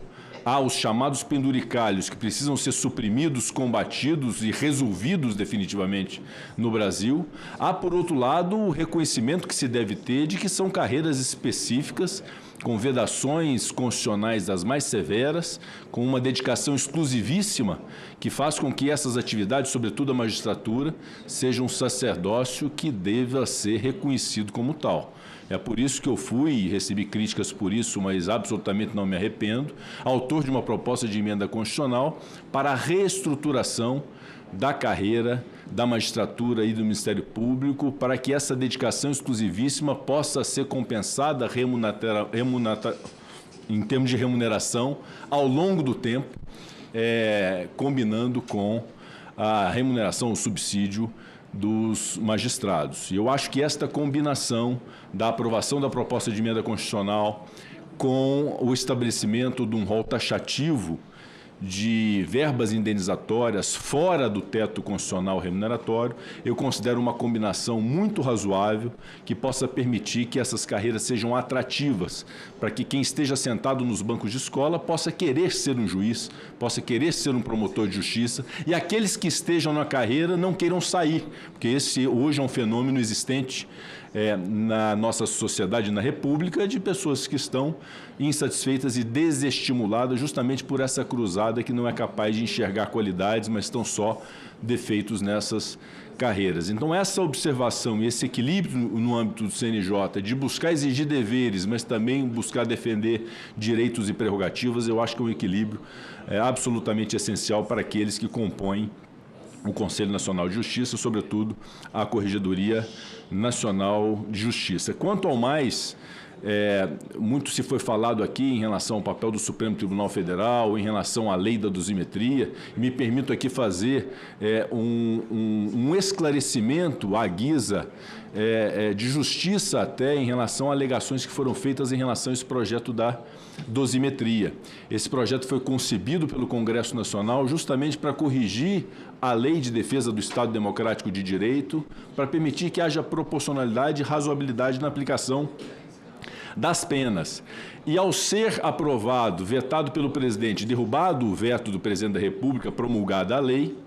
há os chamados penduricalhos que precisam ser suprimidos, combatidos e resolvidos definitivamente no Brasil, há, por outro lado, o reconhecimento que se deve ter de que são carreiras específicas, com vedações constitucionais das mais severas, com uma dedicação exclusivíssima que faz com que essas atividades, sobretudo a magistratura, sejam um sacerdócio que deva ser reconhecido como tal. É por isso que eu fui, e recebi críticas por isso, mas absolutamente não me arrependo, autor de uma proposta de emenda constitucional para a reestruturação da carreira da magistratura e do Ministério Público, para que essa dedicação exclusivíssima possa ser compensada em termos de remuneração ao longo do tempo, combinando com a remuneração, o subsídio dos magistrados. E eu acho que esta combinação da aprovação da proposta de emenda constitucional com o estabelecimento de um rol taxativo de verbas indenizatórias fora do teto constitucional remuneratório, eu considero uma combinação muito razoável que possa permitir que essas carreiras sejam atrativas, para que quem esteja sentado nos bancos de escola possa querer ser um juiz, possa querer ser um promotor de justiça, e aqueles que estejam na carreira não queiram sair, porque esse hoje é um fenômeno existente na nossa sociedade, na República, de pessoas que estão insatisfeitas e desestimuladas justamente por essa cruzada que não é capaz de enxergar qualidades, mas estão só defeitos nessas carreiras. Então, essa observação e esse equilíbrio no âmbito do CNJ de buscar exigir deveres, mas também buscar defender direitos e prerrogativas, eu acho que é um equilíbrio absolutamente essencial para aqueles que compõem o Conselho Nacional de Justiça, sobretudo a Corregedoria Nacional de Justiça. Quanto ao mais, muito se foi falado aqui em relação ao papel do Supremo Tribunal Federal, em relação à lei da dosimetria, e me permito aqui fazer um esclarecimento à guisa de justiça até em relação a alegações que foram feitas em relação a esse projeto da dosimetria. Esse projeto foi concebido pelo Congresso Nacional justamente para corrigir a Lei de Defesa do Estado Democrático de Direito, para permitir que haja proporcionalidade e razoabilidade na aplicação das penas. E ao ser aprovado, vetado pelo presidente, derrubado o veto do presidente da República, promulgada a lei,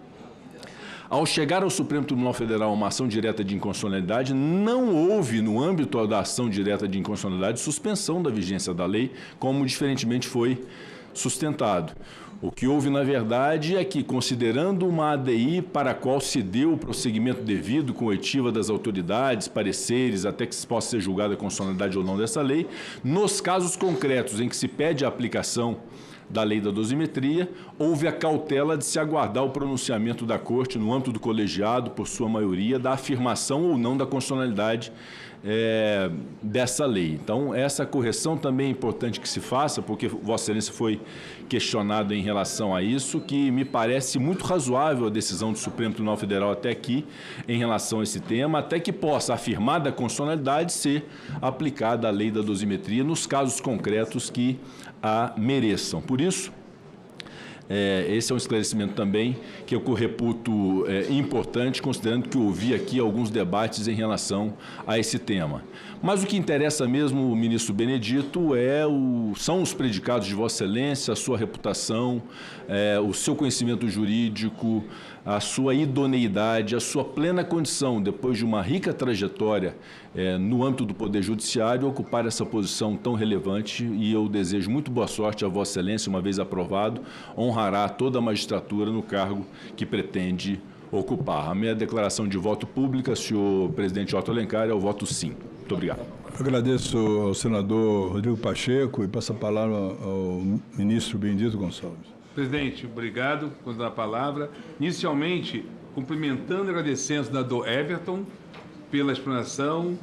ao chegar ao Supremo Tribunal Federal uma ação direta de inconstitucionalidade, não houve, no âmbito da ação direta de inconstitucionalidade, suspensão da vigência da lei, como diferentemente foi sustentado. O que houve, na verdade, é que, considerando uma ADI para a qual se deu o prosseguimento devido com oitiva das autoridades, pareceres, até que se possa ser julgada a constitucionalidade ou não dessa lei, nos casos concretos em que se pede a aplicação da lei da dosimetria, houve a cautela de se aguardar o pronunciamento da Corte, no âmbito do colegiado, por sua maioria, da afirmação ou não da constitucionalidade dessa lei. Então, essa correção também é importante que se faça, porque Vossa Excelência foi questionado em relação a isso, que me parece muito razoável a decisão do Supremo Tribunal Federal até aqui, em relação a esse tema, até que possa, afirmada a constitucionalidade, ser aplicada a lei da dosimetria nos casos concretos que a mereçam. Por isso, Esse é um esclarecimento também que eu reputo importante, considerando que ouvi aqui alguns debates em relação a esse tema. Mas o que interessa mesmo, ministro Benedito, são os predicados de Vossa Excelência, a sua reputação, o seu conhecimento jurídico, a sua idoneidade, a sua plena condição, depois de uma rica trajetória no âmbito do Poder Judiciário, ocupar essa posição tão relevante, e eu desejo muito boa sorte a Vossa Excelência, uma vez aprovado, honrará toda a magistratura no cargo que pretende ocupar. A minha declaração de voto pública, senhor presidente Otto Alencar, é o voto sim. Muito obrigado. Agradeço ao senador Rodrigo Pacheco e passo a palavra ao ministro Benedito Gonçalves. Presidente, obrigado por dar a palavra. Inicialmente, cumprimentando e agradecendo ao senador Everton pela explanação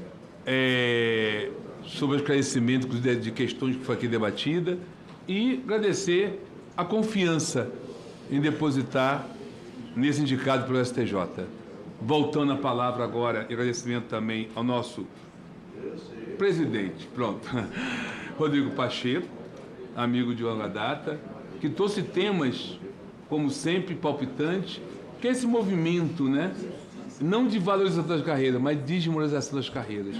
sobre o esclarecimento de questões que foi aqui debatida e agradecer a confiança em depositar nesse indicado pelo STJ. Voltando a palavra agora, e agradecimento também ao nosso presidente, Rodrigo Pacheco, amigo de longa data, que trouxe temas, como sempre, palpitantes, que é esse movimento, não de valorização das carreiras, mas de desmoralização das carreiras.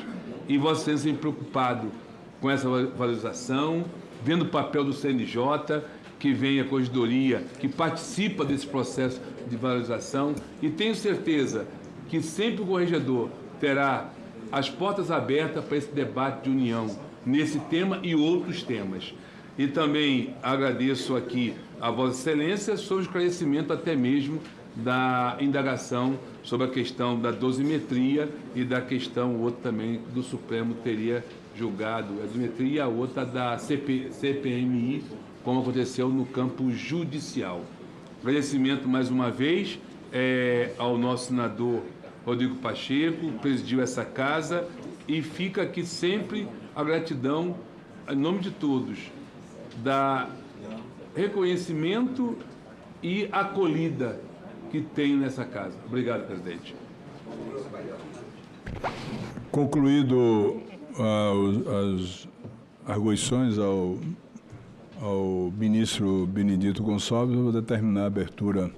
E Vossa Excelência sempre preocupado com essa valorização, vendo o papel do CNJ, que vem a corregedoria, que participa desse processo de valorização, e tenho certeza que sempre o corregedor terá as portas abertas para esse debate de união, nesse tema e outros temas. E também agradeço aqui a Vossa Excelência sobre o esclarecimento até mesmo da indagação sobre a questão da dosimetria e da questão, o outro também, do Supremo teria julgado a dosimetria e a outra da CPMI, como aconteceu no campo judicial. Agradecimento mais uma vez ao nosso senador Rodrigo Pacheco, que presidiu essa casa, e fica aqui sempre a gratidão, em nome de todos, da reconhecimento e acolhida que tenho nessa casa. Obrigado, presidente. Concluído as arguições ao ministro Benedito Gonçalves, eu vou determinar a abertura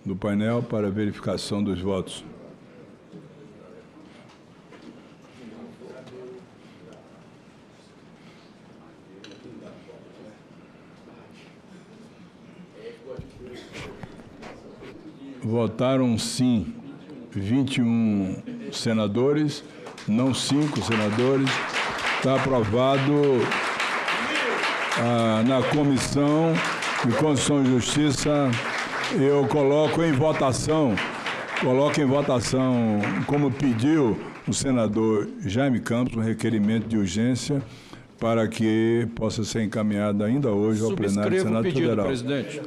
do painel para verificação dos votos. Votaram sim 21 senadores, não 5 senadores. Está aprovado na Comissão de Constituição e Justiça. Eu coloco em votação, como pediu o senador Jaime Campos, um requerimento de urgência para que possa ser encaminhado ainda hoje ao plenário do Senado Federal. Presidente.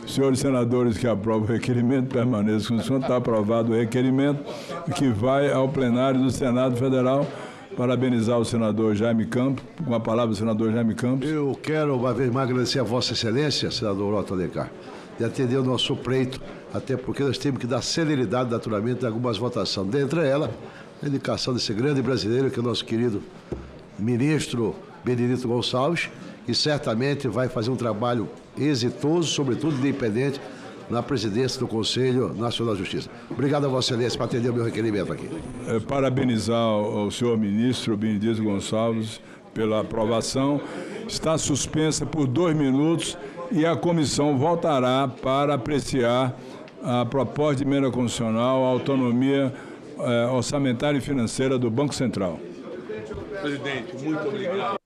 Senhores senadores que aprovam o requerimento, permaneçam. Está aprovado o requerimento que vai ao plenário do Senado Federal. Parabenizar o senador Jaime Campos. Com a palavra, o senador Jaime Campos. Eu quero, uma vez mais, agradecer a Vossa Excelência, senador Otto Alencar, de atender o nosso pleito, até porque nós temos que dar celeridade, naturalmente, em algumas votações. Dentre elas, a indicação desse grande brasileiro, que é o nosso querido ministro Benedito Gonçalves, que certamente vai fazer um trabalho exitoso, sobretudo independente, na presidência do Conselho Nacional de Justiça. Obrigado a Vossa Excelência por atender o meu requerimento aqui. Parabenizar o senhor ministro Benedito Gonçalves pela aprovação. Está suspensa por 2 minutos e a comissão voltará para apreciar a proposta de emenda constitucional, a autonomia orçamentária e financeira do Banco Central. Presidente, muito obrigado.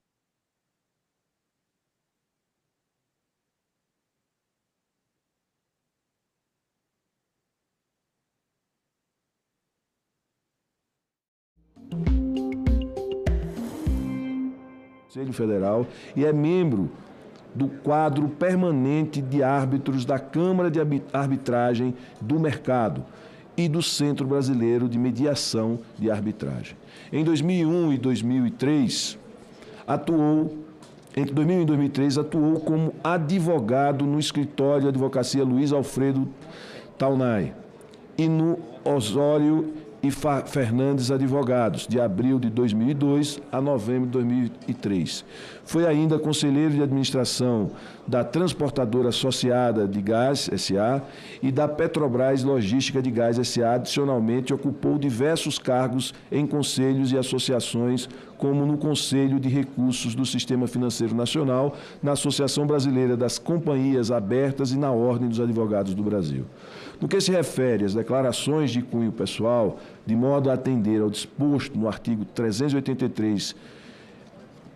Conselho Federal e é membro do quadro permanente de árbitros da Câmara de Arbitragem do Mercado e do Centro Brasileiro de Mediação de Arbitragem. Em 2001 e 2003, entre 2001 e 2003, atuou como advogado no escritório de advocacia Luiz Alfredo Taunay e no Osório e Fernandes Advogados, de abril de 2002 a novembro de 2003. Foi ainda conselheiro de administração da Transportadora Associada de Gás, S.A., e da Petrobras Logística de Gás, S.A. Adicionalmente, ocupou diversos cargos em conselhos e associações, como no Conselho de Recursos do Sistema Financeiro Nacional, na Associação Brasileira das Companhias Abertas e na Ordem dos Advogados do Brasil. No que se refere às declarações de cunho pessoal, de modo a atender ao disposto no artigo 383,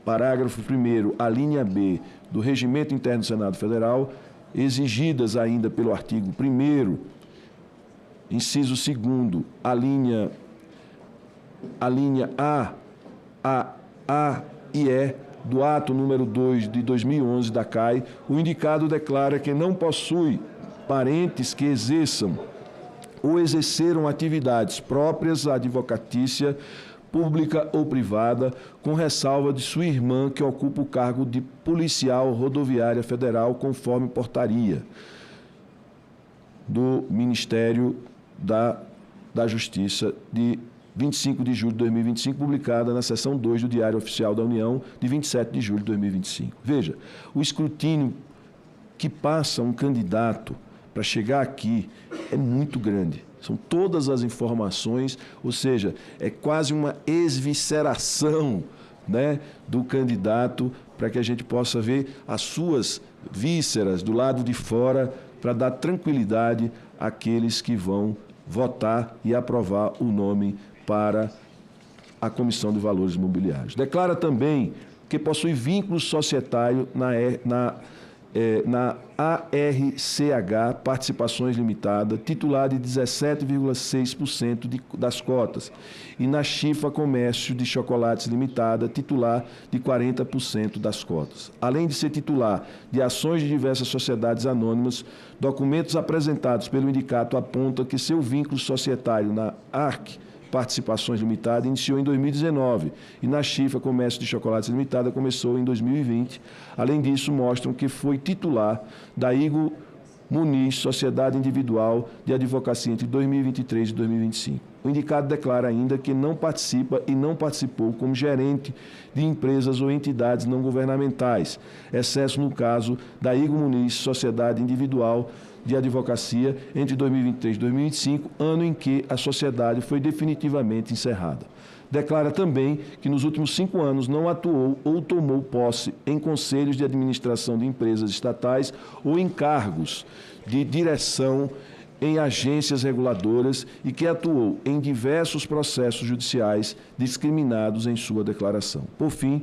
parágrafo 1º, a linha B do Regimento Interno do Senado Federal, exigidas ainda pelo artigo 1º, inciso 2º, a linha A e E do ato número 2 de 2011 da CAI, o indicado declara que não possui parentes que exerçam ou exerceram atividades próprias à advocatícia, pública ou privada, com ressalva de sua irmã que ocupa o cargo de policial rodoviária federal, conforme portaria do Ministério da Justiça de 25 de julho de 2025, publicada na seção 2 do Diário Oficial da União, de 27 de julho de 2025. Veja, o escrutínio que passa um candidato para chegar aqui é muito grande. São todas as informações, ou seja, é quase uma esvisceração, né, do candidato para que a gente possa ver as suas vísceras do lado de fora, para dar tranquilidade àqueles que vão votar e aprovar o nome para a Comissão de Valores Imobiliários. Declara também que possui vínculo societário na ARCH Participações Limitada, titular de 17,6% das cotas, e na Chifa Comércio de Chocolates Limitada, titular de 40% das cotas. Além de ser titular de ações de diversas sociedades anônimas, documentos apresentados pelo indicado apontam que seu vínculo societário na ARC Participações Limitada iniciou em 2019 e na Chifa Comércio de Chocolates Limitada começou em 2020. Além disso, mostram que foi titular da Igor Muniz, Sociedade Individual de Advocacia, entre 2023 e 2025. O indicado declara ainda que não participa e não participou como gerente de empresas ou entidades não governamentais, exceto no caso da Igor Muniz, Sociedade Individual de Advocacia, entre 2023 e 2025, ano em que a sociedade foi definitivamente encerrada. Declara também que nos últimos 5 anos não atuou ou tomou posse em conselhos de administração de empresas estatais ou em cargos de direção em agências reguladoras e que atuou em diversos processos judiciais discriminados em sua declaração. Por fim,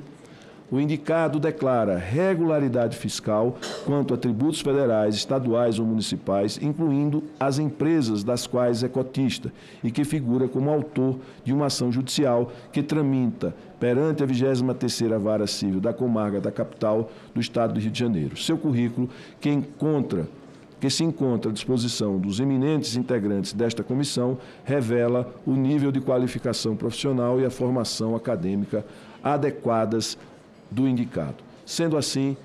o indicado declara regularidade fiscal quanto a tributos federais, estaduais ou municipais, incluindo as empresas das quais é cotista e que figura como autor de uma ação judicial que tramita perante a 23ª Vara Civil da Comarca da Capital do Estado do Rio de Janeiro. Seu currículo, que se encontra à disposição dos eminentes integrantes desta comissão, revela o nível de qualificação profissional e a formação acadêmica adequadas do indicado. Sendo assim,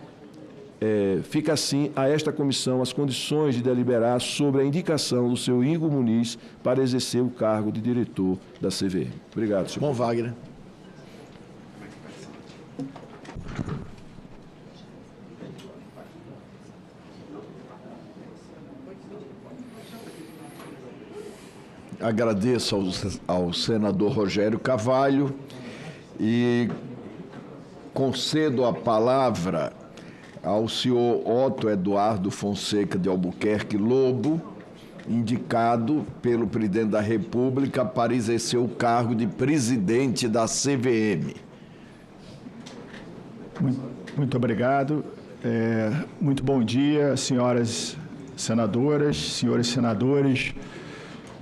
fica assim a esta comissão as condições de deliberar sobre a indicação do seu Igor Muniz para exercer o cargo de diretor da CVM. Obrigado, senhor. Bom, Wagner. Agradeço ao senador Rogério Carvalho e concedo a palavra ao senhor Otto Eduardo Fonseca de Albuquerque Lobo, indicado pelo presidente da República para exercer o cargo de presidente da CVM. Muito obrigado. Muito bom dia, senhoras senadoras, senhores senadores,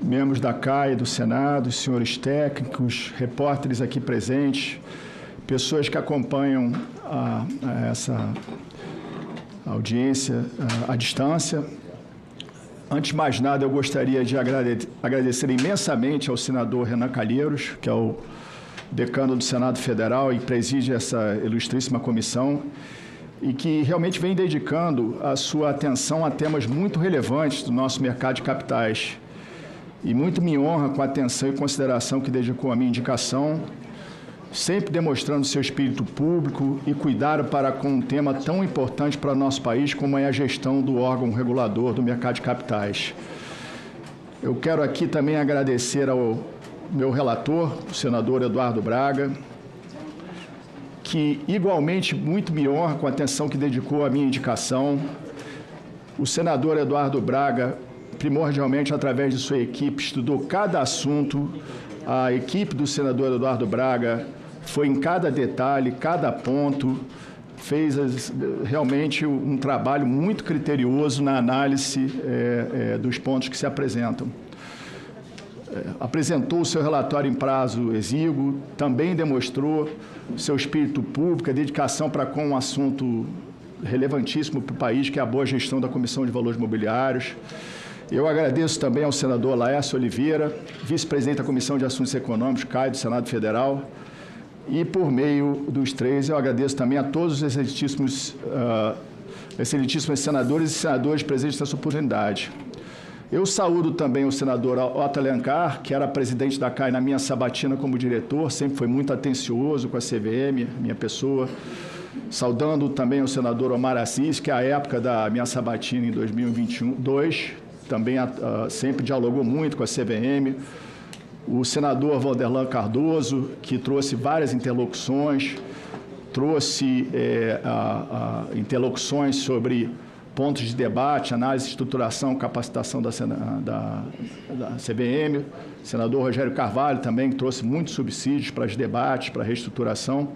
membros da CAI e do Senado, senhores técnicos, repórteres aqui presentes, pessoas que acompanham essa audiência à distância. Antes de mais nada, eu gostaria de agradecer imensamente ao senador Renan Calheiros, que é o decano do Senado Federal e preside essa ilustríssima comissão, e que realmente vem dedicando a sua atenção a temas muito relevantes do nosso mercado de capitais. e muito me honra com a atenção e consideração que dedicou à minha indicação, sempre demonstrando seu espírito público e cuidado para com um tema tão importante para o nosso país como é a gestão do órgão regulador do mercado de capitais. Eu quero aqui também agradecer ao meu relator, o senador Eduardo Braga, que igualmente muito me honra com a atenção que dedicou à minha indicação. O senador Eduardo Braga, primordialmente através de sua equipe, estudou cada assunto. A equipe do senador Eduardo Braga foi em cada detalhe, cada ponto, fez realmente um trabalho muito criterioso na análise dos pontos que se apresentam. Apresentou o seu relatório em prazo exíguo, também demonstrou seu espírito público, a dedicação para com um assunto relevantíssimo para o país, que é a boa gestão da Comissão de Valores Mobiliários. Eu agradeço também ao senador Laércio Oliveira, vice-presidente da Comissão de Assuntos Econômicos, CAI, do Senado Federal. E, por meio dos três, eu agradeço também a todos os excelentíssimos senadores e senadoras presentes nessa oportunidade. Eu saúdo também o senador Otto Alencar, que era presidente da CAI na minha sabatina como diretor, sempre foi muito atencioso com a CVM, minha pessoa. Saudando também o senador Omar Assis, que à época da minha sabatina em 2022, também sempre dialogou muito com a CVM. O senador Vanderlan Cardoso, que trouxe várias interlocuções, trouxe interlocuções sobre pontos de debate, análise, estruturação, capacitação da CVM. O senador Rogério Carvalho também trouxe muitos subsídios para os debates, para a reestruturação.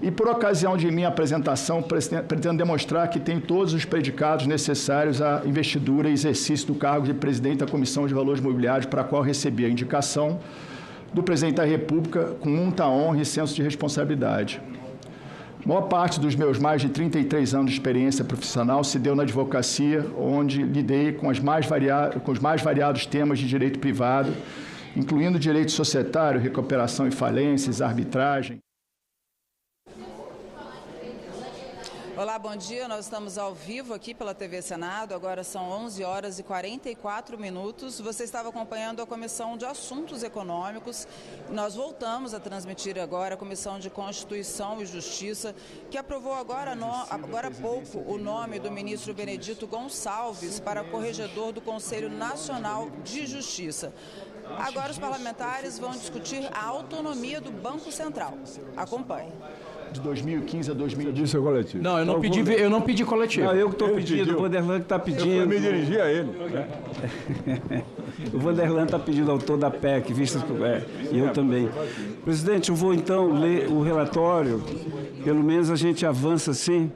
E, por ocasião de minha apresentação, pretendo demonstrar que tem todos os predicados necessários à investidura e exercício do cargo de presidente da Comissão de Valores Mobiliários, para a qual recebi a indicação do presidente da República com muita honra e senso de responsabilidade. A maior parte dos meus mais de 33 anos de experiência profissional se deu na advocacia, onde lidei com os mais variados temas de direito privado, incluindo direito societário, recuperação e falências, arbitragem. Olá, bom dia. Nós estamos ao vivo aqui pela TV Senado. Agora são 11 horas e 44 minutos. Você estava acompanhando a Comissão de Assuntos Econômicos. Nós voltamos a transmitir agora a Comissão de Constituição e Justiça, que aprovou agora há pouco o nome do ministro Benedito Gonçalves para corregedor do Conselho Nacional de Justiça. Agora os parlamentares vão discutir a autonomia do Banco Central. Acompanhe. De 2015 a 2020. Disse coletivo. Não, eu não pedi coletivo. Não, eu que estou pedindo, o Vanderlan que está pedindo. Eu me dirigi a ele. O Vanderlan está pedindo autor da PEC, e eu também. Presidente, eu vou então ler o relatório, pelo menos a gente avança assim,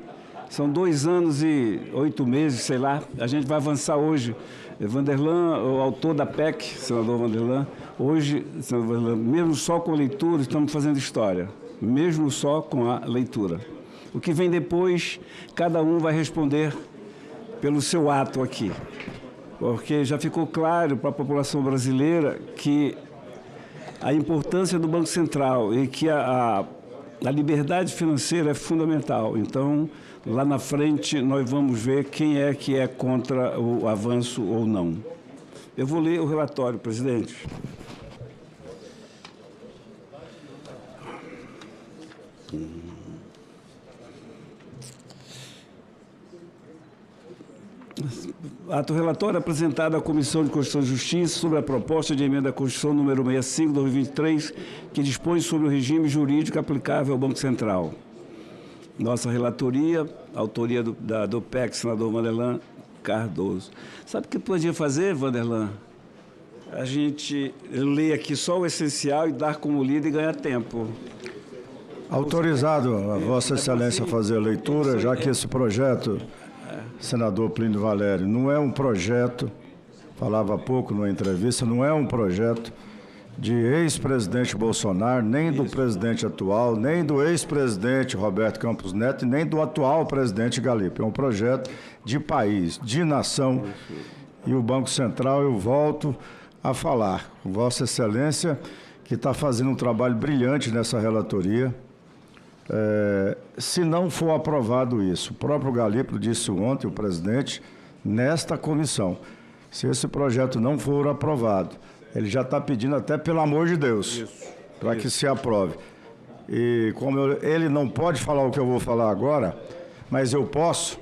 são 2 anos e 8 meses, sei lá, a gente vai avançar hoje. Vanderlan, o autor da PEC, senador Vanderlan, hoje, senador Vanderlan, mesmo só com a leitura, estamos fazendo história. Mesmo só com a leitura. O que vem depois, cada um vai responder pelo seu ato aqui. Porque já ficou claro para a população brasileira que a importância do Banco Central e que a liberdade financeira é fundamental. Então, lá na frente, nós vamos ver quem é que é contra o avanço ou não. Eu vou ler o relatório, presidente. Ato relatório apresentado à Comissão de Constituição e Justiça sobre a proposta de emenda à Constituição número 65, 2023, que dispõe sobre o regime jurídico aplicável ao Banco Central. Nossa relatoria, autoria do PEC, senador Vanderlan Cardoso. Sabe o que podia fazer, Vanderlan? A gente lê aqui só o essencial e dar como lido e ganhar tempo. Autorizado a Vossa Excelência a fazer a leitura, já que esse projeto, senador Plínio Valério, não é um projeto, falava há pouco numa entrevista, não é um projeto de ex-presidente Bolsonaro, nem do presidente atual, nem do ex-presidente Roberto Campos Neto, nem do atual presidente Galipo. É um projeto de país, de nação. E o Banco Central, eu volto a falar. Vossa Excelência, que está fazendo um trabalho brilhante nessa relatoria. Se não for aprovado isso, o próprio Galipo disse ontem, o presidente, nesta comissão, Se esse projeto não for aprovado, ele já está pedindo até pelo amor de Deus, para que se aprove. E como ele não pode falar o que eu vou falar agora, mas eu posso,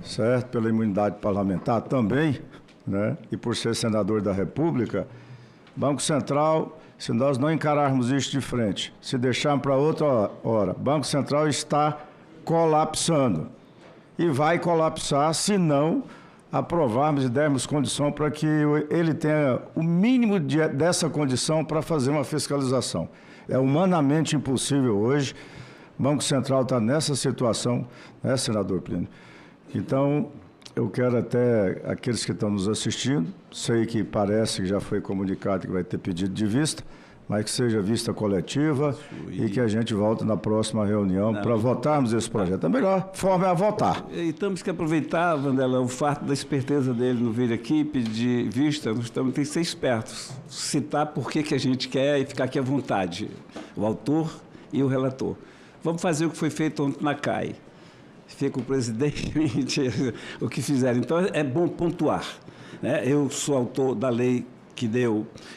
certo? Pela imunidade parlamentar também, né? E por ser senador da República, Banco Central, se nós não encararmos isso de frente, se deixarmos para outra hora, Banco Central está colapsando. E vai colapsar se não aprovarmos e dermos condição para que ele tenha o mínimo dessa condição para fazer uma fiscalização. É humanamente impossível hoje. O Banco Central está nessa situação, né, senador Plínio? Então, eu quero até aqueles que estão nos assistindo, sei que parece que já foi comunicado que vai ter pedido de vista, mas que seja vista coletiva e que a gente volte na próxima reunião para votarmos esse projeto. A melhor forma é a votar. E temos que aproveitar, Vanderlan, o fato da esperteza dele no vir aqui pedir vista. Nós temos que ser espertos, citar por que a gente quer e ficar aqui à vontade, o autor e o relator. Vamos fazer o que foi feito ontem na CAI. Fica o presidente, o que fizeram. Então, é bom pontuar, né? Eu sou autor da lei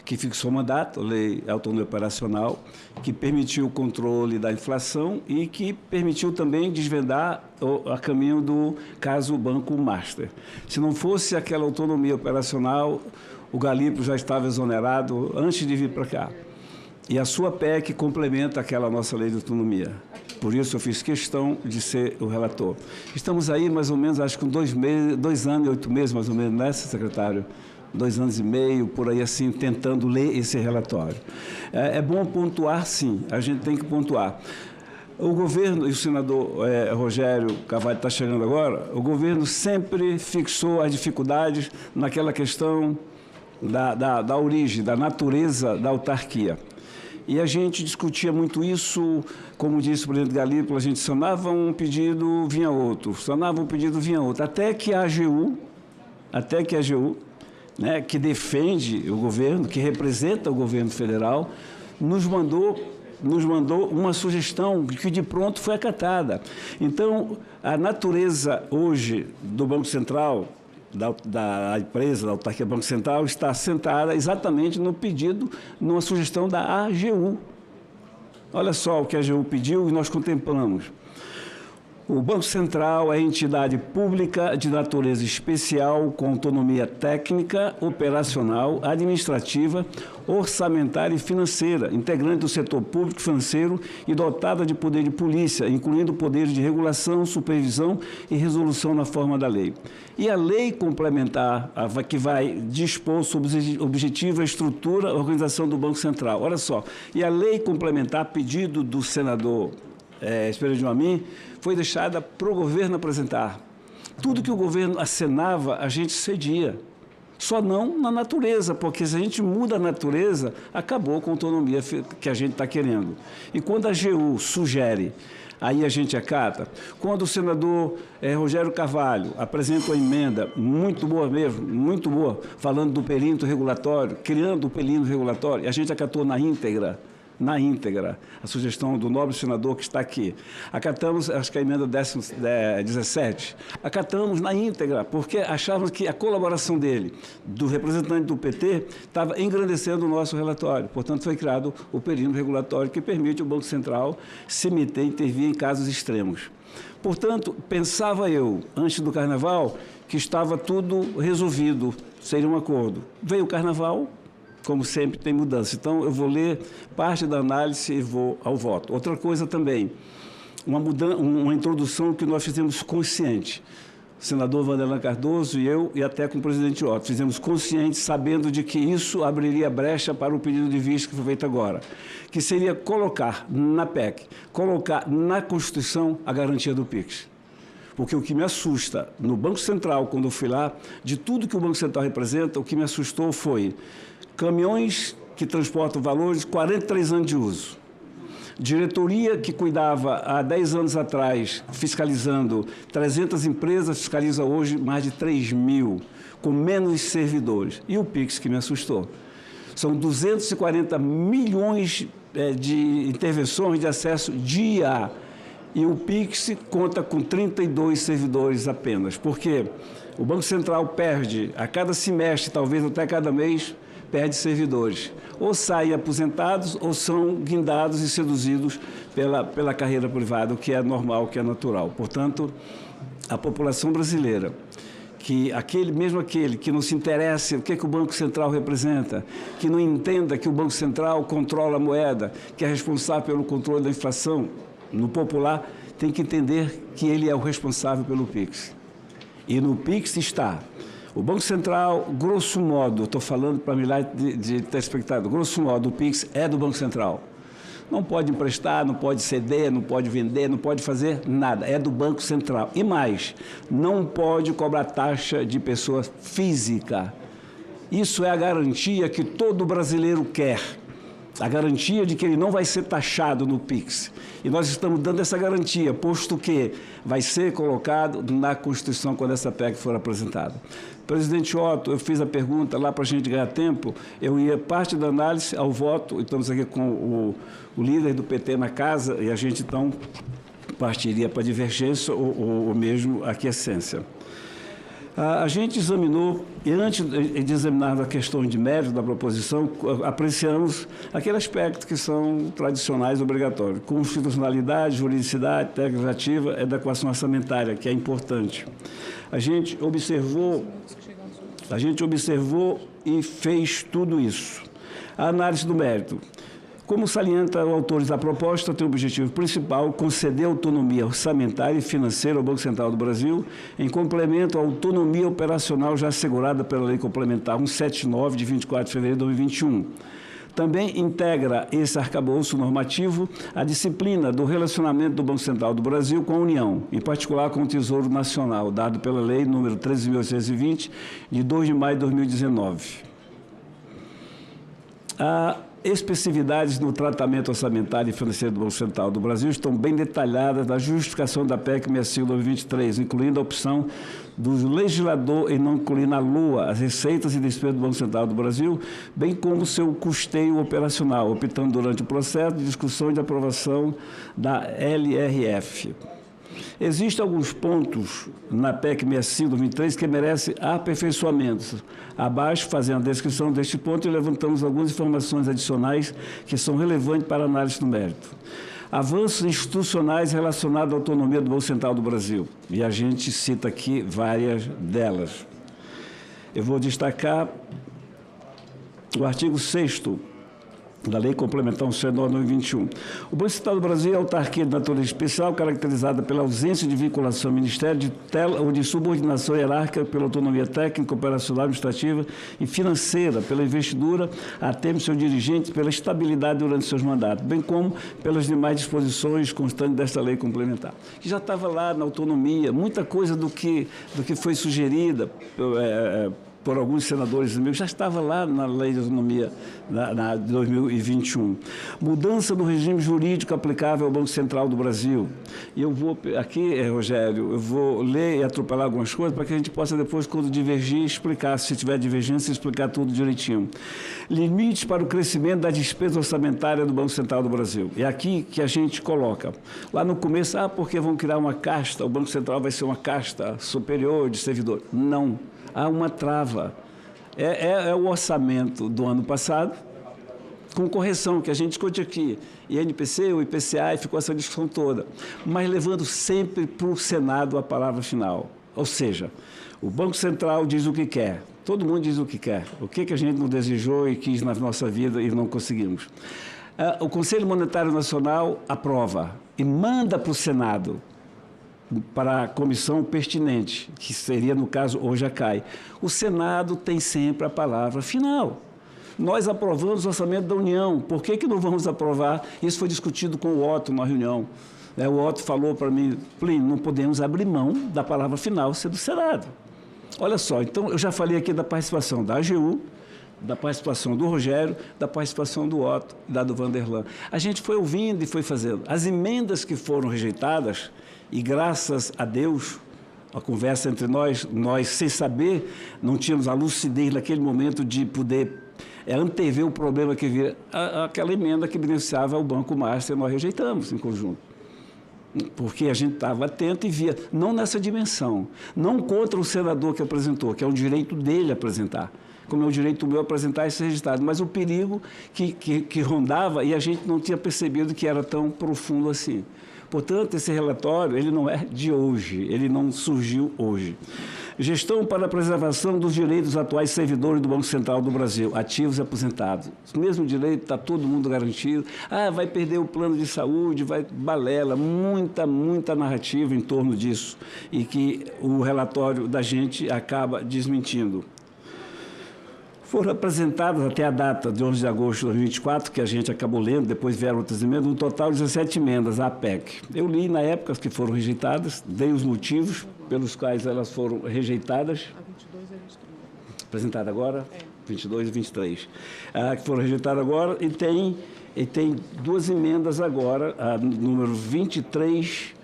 que fixou o mandato, a Lei Autonomia Operacional, que permitiu o controle da inflação e que permitiu também desvendar a caminho do caso Banco Master. Se não fosse aquela autonomia operacional, o Galípolo já estava exonerado antes de vir para cá. E a sua PEC complementa aquela nossa lei de autonomia. Por isso eu fiz questão de ser o relator. Estamos aí mais ou menos, acho que com 2 anos e 8 meses, mais ou menos, né, secretário? 2 anos e meio, por aí assim, tentando ler esse relatório. É bom pontuar, sim, a gente tem que pontuar. O governo, e o senador Rogério Carvalho está chegando agora, o governo sempre fixou as dificuldades naquela questão da origem, da natureza da autarquia. E a gente discutia muito isso, como disse o presidente Galípolo, a gente sanava um pedido, vinha outro, sanava um pedido, vinha outro, até que a AGU, né, que defende o governo, que representa o governo federal, nos mandou uma sugestão que de pronto foi acatada. Então, a natureza hoje do Banco Central, da empresa, da autarquia Banco Central, está assentada exatamente no pedido, numa sugestão da AGU. Olha só o que a AGU pediu e nós contemplamos. O Banco Central é entidade pública de natureza especial com autonomia técnica, operacional, administrativa, orçamentária e financeira, integrante do setor público financeiro e dotada de poder de polícia, incluindo poderes de regulação, supervisão e resolução na forma da lei. E a lei complementar, que vai dispor sobre o objetivo, a estrutura, a organização do Banco Central. Olha só, e a lei complementar, pedido do senador Espírito de Amin, foi deixada para o governo apresentar. Tudo que o governo acenava, a gente cedia. Só não na natureza, porque se a gente muda a natureza, acabou com a autonomia que a gente está querendo. E quando a AGU sugere, aí a gente acata. Quando o senador Rogério Carvalho apresenta uma emenda muito boa mesmo, muito boa, falando do perímetro regulatório, criando o perímetro regulatório, a gente acatou na íntegra, a sugestão do nobre senador que está aqui. Acatamos, acho que a emenda 17, acatamos na íntegra, porque achávamos que a colaboração dele, do representante do PT, estava engrandecendo o nosso relatório. Portanto, foi criado o perímetro regulatório que permite o Banco Central se meter e intervir em casos extremos. Portanto, pensava eu, antes do Carnaval, que estava tudo resolvido, seria um acordo. Veio o Carnaval, como sempre, tem mudança. Então, eu vou ler parte da análise e vou ao voto. Outra coisa também, uma introdução que nós fizemos consciente. O senador Vanderlan Cardoso e eu, e até com o presidente Otto, fizemos consciente, sabendo de que isso abriria brecha para o pedido de vista que foi feito agora, que seria colocar na PEC, colocar na Constituição a garantia do PIX. Porque o que me assusta no Banco Central, quando eu fui lá, de tudo que o Banco Central representa, o que me assustou foi caminhões que transportam valores, 43 anos de uso. Diretoria que cuidava há 10 anos atrás, fiscalizando 300 empresas, fiscaliza hoje mais de 3 mil, com menos servidores. E o PIX que me assustou. São 240 milhões de intervenções de acesso dia. E o PIX conta com 32 servidores apenas. Por quê? O Banco Central perde, a cada semestre, talvez até cada mês, perde servidores. Ou saem aposentados ou são guindados e seduzidos pela carreira privada, o que é normal, o que é natural. Portanto, a população brasileira, mesmo aquele que não se interessa o que o Banco Central representa, que não entenda que o Banco Central controla a moeda, que é responsável pelo controle da inflação, no popular, tem que entender que ele é o responsável pelo PIX. E no PIX está o Banco Central, grosso modo, estou falando para milhares de telespectadores, grosso modo, o PIX é do Banco Central. Não pode emprestar, não pode ceder, não pode vender, não pode fazer nada. É do Banco Central. E mais, não pode cobrar taxa de pessoa física. Isso é a garantia que todo brasileiro quer. A garantia de que ele não vai ser taxado no PIX. E nós estamos dando essa garantia, posto que vai ser colocado na Constituição quando essa PEC for apresentada. Presidente Otto, eu fiz a pergunta lá para a gente ganhar tempo, eu ia parte da análise ao voto, estamos aqui com o líder do PT na casa, e a gente então partiria para a divergência ou mesmo a aquiescência. A gente examinou, e antes de examinar a questão de mérito da proposição, apreciamos aquele aspecto que são tradicionais e obrigatórios, constitucionalidade, juridicidade, técnica ativa, adequação orçamentária, que é importante. A gente observou e fez tudo isso. A análise do mérito. Como salienta o autores da proposta, tem o objetivo principal conceder autonomia orçamentária e financeira ao Banco Central do Brasil, em complemento à autonomia operacional já assegurada pela Lei Complementar 179, de 24 de fevereiro de 2021. Também integra esse arcabouço normativo a disciplina do relacionamento do Banco Central do Brasil com a União, em particular com o Tesouro Nacional, dado pela Lei nº 13.820, de 2 de maio de 2019. Especificidades no tratamento orçamentário e financeiro do Banco Central do Brasil estão bem detalhadas na justificação da PEC 65/2023, incluindo a opção do legislador em não incluir na LUA as receitas e despesas do Banco Central do Brasil, bem como seu custeio operacional, optando durante o processo de discussão e de aprovação da LRF. Existem alguns pontos na PEC 65/2023 que merecem aperfeiçoamentos. Abaixo, fazendo a descrição deste ponto, levantamos algumas informações adicionais que são relevantes para a análise do mérito. Avanços institucionais relacionados à autonomia do Banco Central do Brasil. E a gente cita aqui várias delas. Eu vou destacar o artigo 6º da Lei Complementar 179/2021. O Banco Central do Brasil é autarquia de natureza especial, caracterizada pela ausência de vinculação ao Ministério, de tutela ou de subordinação hierárquica, pela autonomia técnica, operacional, administrativa e financeira, pela investidura a termo de seus dirigentes, pela estabilidade durante seus mandatos, bem como pelas demais disposições constantes desta lei complementar. Que já estava lá na autonomia, muita coisa do que foi sugerida por alguns senadores amigos, já estava lá na Lei de Autonomia de 2021. Mudança do regime jurídico aplicável ao Banco Central do Brasil. E eu vou, aqui, Rogério, eu vou ler e atropelar algumas coisas para que a gente possa depois, quando divergir, explicar, se tiver divergência, explicar tudo direitinho. Limites para o crescimento da despesa orçamentária do Banco Central do Brasil. É aqui que a gente coloca. Lá no começo, porque vão criar uma casta, o Banco Central vai ser uma casta superior de servidor. Não. Há uma trava. É o orçamento do ano passado, com correção, que a gente discute aqui, INPC, o IPCA, e ficou essa discussão toda, mas levando sempre para o Senado a palavra final. Ou seja, o Banco Central diz o que quer, todo mundo diz o que quer, o que a gente não desejou e quis na nossa vida e não conseguimos. O Conselho Monetário Nacional aprova e manda para o Senado, para a comissão pertinente, que seria, no caso, hoje a CAI. O Senado tem sempre a palavra final. Nós aprovamos o orçamento da União, por que não vamos aprovar? Isso foi discutido com o Otto na reunião. O Otto falou para mim, Plínio, não podemos abrir mão da palavra final ser do Senado. Olha só, então eu já falei aqui da participação da AGU, da participação do Rogério, da participação do Otto e da do Vanderlan. A gente foi ouvindo e foi fazendo. As emendas que foram rejeitadas, e graças a Deus, a conversa entre nós sem saber, não tínhamos a lucidez naquele momento de poder antever o problema que viria, aquela emenda que beneficiava o Banco Master, nós rejeitamos em conjunto. porque a gente estava atento e via, não nessa dimensão, não contra o senador que apresentou, que é um direito dele apresentar, como é o direito meu apresentar esse resultado, mas o perigo que rondava e a gente não tinha percebido que era tão profundo assim. Portanto, esse relatório, ele não é de hoje, ele não surgiu hoje. Gestão para a preservação dos direitos dos atuais servidores do Banco Central do Brasil, ativos e aposentados. O mesmo direito, está todo mundo garantido. Vai perder o plano de saúde, vai balela, muita narrativa em torno disso, e que o relatório da gente acaba desmentindo. Foram apresentadas até a data de 11 de agosto de 2024, que a gente acabou lendo, depois vieram outras emendas, um total de 17 emendas à PEC. Eu li na época as que foram rejeitadas, dei os motivos pelos quais elas foram rejeitadas. A 22 e 23. Apresentada agora, 22 e 23. Que foram rejeitadas agora, e tem duas emendas agora, a número 23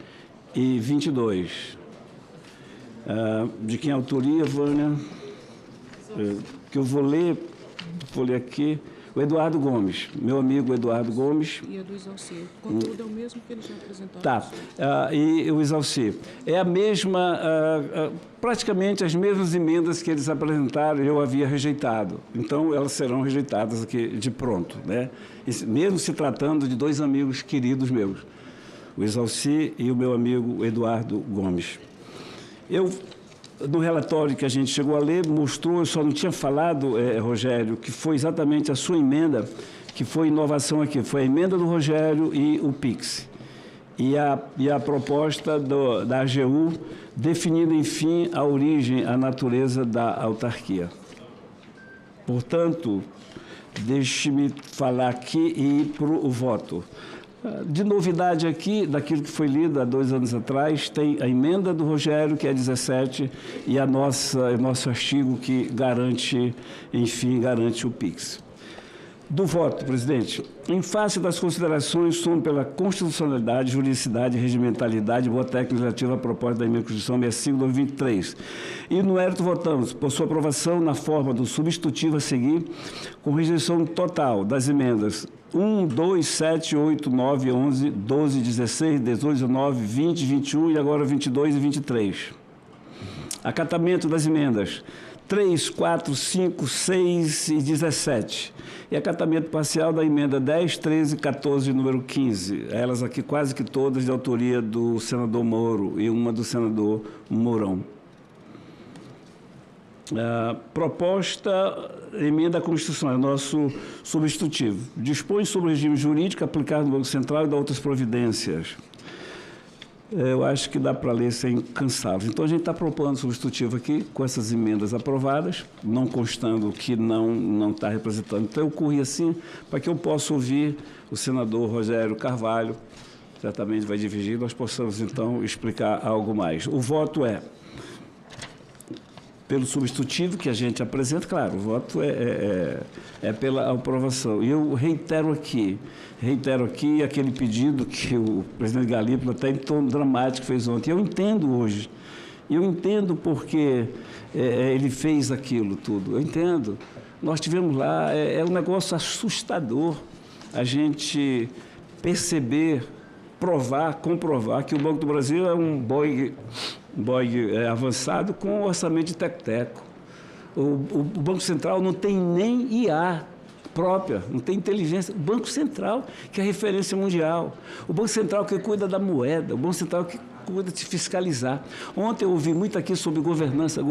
e 22. De quem é a autoria, Vânia? Que eu vou ler aqui, o Eduardo Gomes, meu amigo Eduardo Gomes. E a do Exalci. O conteúdo é o mesmo que ele já apresentou. Tá, e o Exalci. É a mesma, praticamente as mesmas emendas que eles apresentaram, eu havia rejeitado. Então, elas serão rejeitadas aqui de pronto, né? Mesmo se tratando de dois amigos queridos meus, o Exalci e o meu amigo Eduardo Gomes. No relatório que a gente chegou a ler, mostrou, eu só não tinha falado, Rogério, que foi exatamente a sua emenda, que foi inovação aqui, foi a emenda do Rogério e o PIX. E a proposta da AGU, definindo, enfim, a origem, a natureza da autarquia. Portanto, deixe-me falar aqui e ir para o voto. De novidade aqui, daquilo que foi lido há 2 anos atrás, tem a emenda do Rogério, que é 17, e o nosso artigo que garante, enfim, garante o PIX. Do voto, presidente. Em face das considerações sobre pela constitucionalidade, juridicidade, regimentalidade e boa técnica legislativa a proposta da emenda de Constituição 65/2023. E no mérito votamos por sua aprovação na forma do substitutivo a seguir, com rejeição total das emendas 1, 2, 7, 8, 9, 11, 12, 16, 18, 19, 20, 21 e agora 22 e 23. Acatamento das emendas 3, 4, 5, 6 e 17. E acatamento parcial da emenda 10, 13, 14 e número 15. Elas aqui quase que todas de autoria do senador Moro e uma do senador Mourão. Proposta, emenda à Constituição, é o nosso substitutivo. Dispõe sobre o regime jurídico aplicado no Banco Central e dá outras providências. Eu acho que dá para ler sem cansá-los. Então, a gente está propondo substitutivo aqui, com essas emendas aprovadas, não constando que não está representando. Então, eu corri assim, para que eu possa ouvir o senador Rogério Carvalho, certamente vai dividir, nós possamos, então, explicar algo mais. O voto é pelo substitutivo que a gente apresenta, claro, o voto é pela aprovação. E eu reitero aqui aquele pedido que o presidente Galípolo, até em tom dramático, fez ontem. Eu entendo hoje, eu entendo porque ele fez aquilo tudo, eu entendo. Nós tivemos lá, é um negócio assustador a gente perceber, comprovar que o Banco do Brasil é um Boeing avançado com orçamento de teco-teco. O Banco Central não tem nem IA própria, não tem inteligência. O Banco Central, que é referência mundial. O Banco Central que cuida da moeda, o Banco Central que cuida de fiscalizar. Ontem eu ouvi muito aqui sobre governança.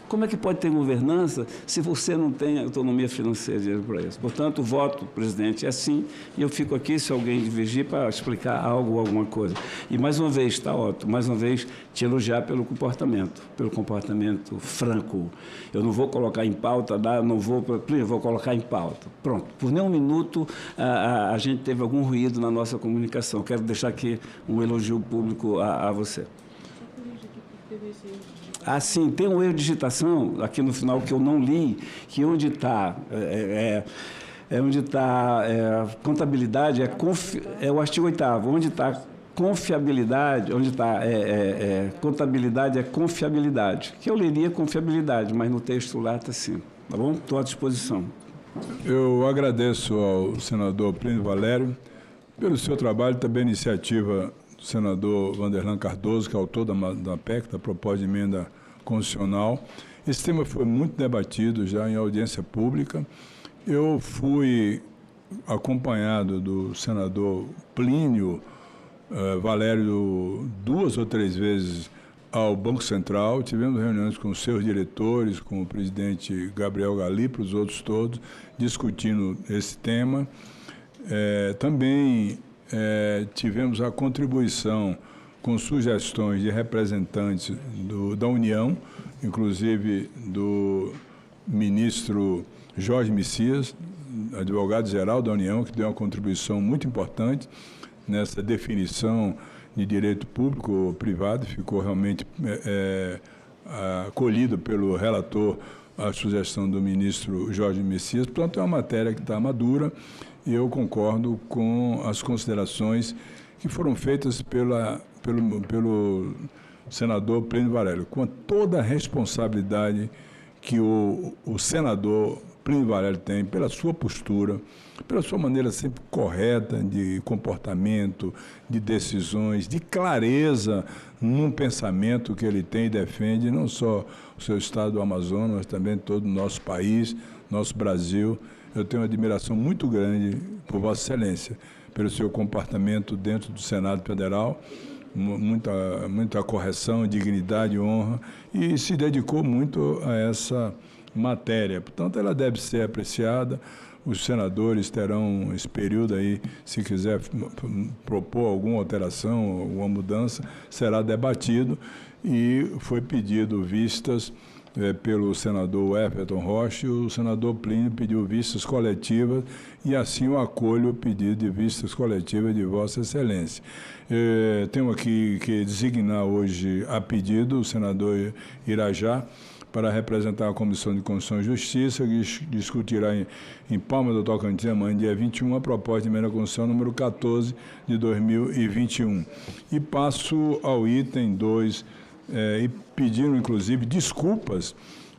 Como é que pode ter governança se você não tem autonomia financeira para isso? Portanto, o voto, presidente, é sim, e eu fico aqui, se alguém divergir, para explicar algo, alguma coisa. E mais uma vez, tá, Otto, mais uma vez, te elogiar pelo comportamento franco. Eu não vou colocar em pauta, vou colocar em pauta. Pronto, por nem um minuto a gente teve algum ruído na nossa comunicação. Quero deixar aqui um elogio público a você. Sim, tem um erro de digitação aqui no final que eu não li, que onde está contabilidade, é o artigo 8º, onde está confiabilidade, contabilidade é confiabilidade, que eu leria confiabilidade, mas no texto lá está assim, tá bom? Estou à disposição. Eu agradeço ao senador Plínio Valério pelo seu trabalho, também iniciativa do senador Vanderlan Cardoso, que é autor da PEC, da proposta de emenda constitucional. Esse tema foi muito debatido já em audiência pública. Eu fui acompanhado do senador Plínio Valério 2 ou 3 vezes ao Banco Central, tivemos reuniões com os seus diretores, com o presidente Gabriel Galípolo, os outros todos, discutindo esse tema. Também tivemos a contribuição com sugestões de representantes da União, inclusive do ministro Jorge Messias, advogado-geral da União, que deu uma contribuição muito importante nessa definição de direito público ou privado, ficou realmente acolhido pelo relator a sugestão do ministro Jorge Messias. Portanto, é uma matéria que está madura e eu concordo com as considerações que foram feitas pelo senador Plínio Valério, com toda a responsabilidade que o senador Plínio Valério tem pela sua postura, pela sua maneira sempre correta de comportamento, de decisões, de clareza num pensamento que ele tem e defende, não só o seu estado do Amazonas, mas também todo o nosso país, nosso Brasil. Eu tenho uma admiração muito grande por Vossa Excelência, pelo seu comportamento dentro do Senado Federal, muita correção, dignidade, honra, e se dedicou muito a essa matéria. Portanto, ela deve ser apreciada. Os senadores terão esse período aí, se quiser propor alguma alteração, alguma mudança, será debatido, e foi pedido vistas pelo senador Everton Rocha, e o senador Plínio pediu vistas coletivas, e assim eu acolho o pedido de vistas coletivas de Vossa Excelência. Tenho aqui que designar hoje a pedido o senador Irajá para representar a Comissão de Constituição e Justiça, que discutirá em Palma do Tocantins, amanhã, dia 21, a proposta de emenda à Constituição número 14 de 2021. E passo ao item 2, e pedindo, inclusive, desculpas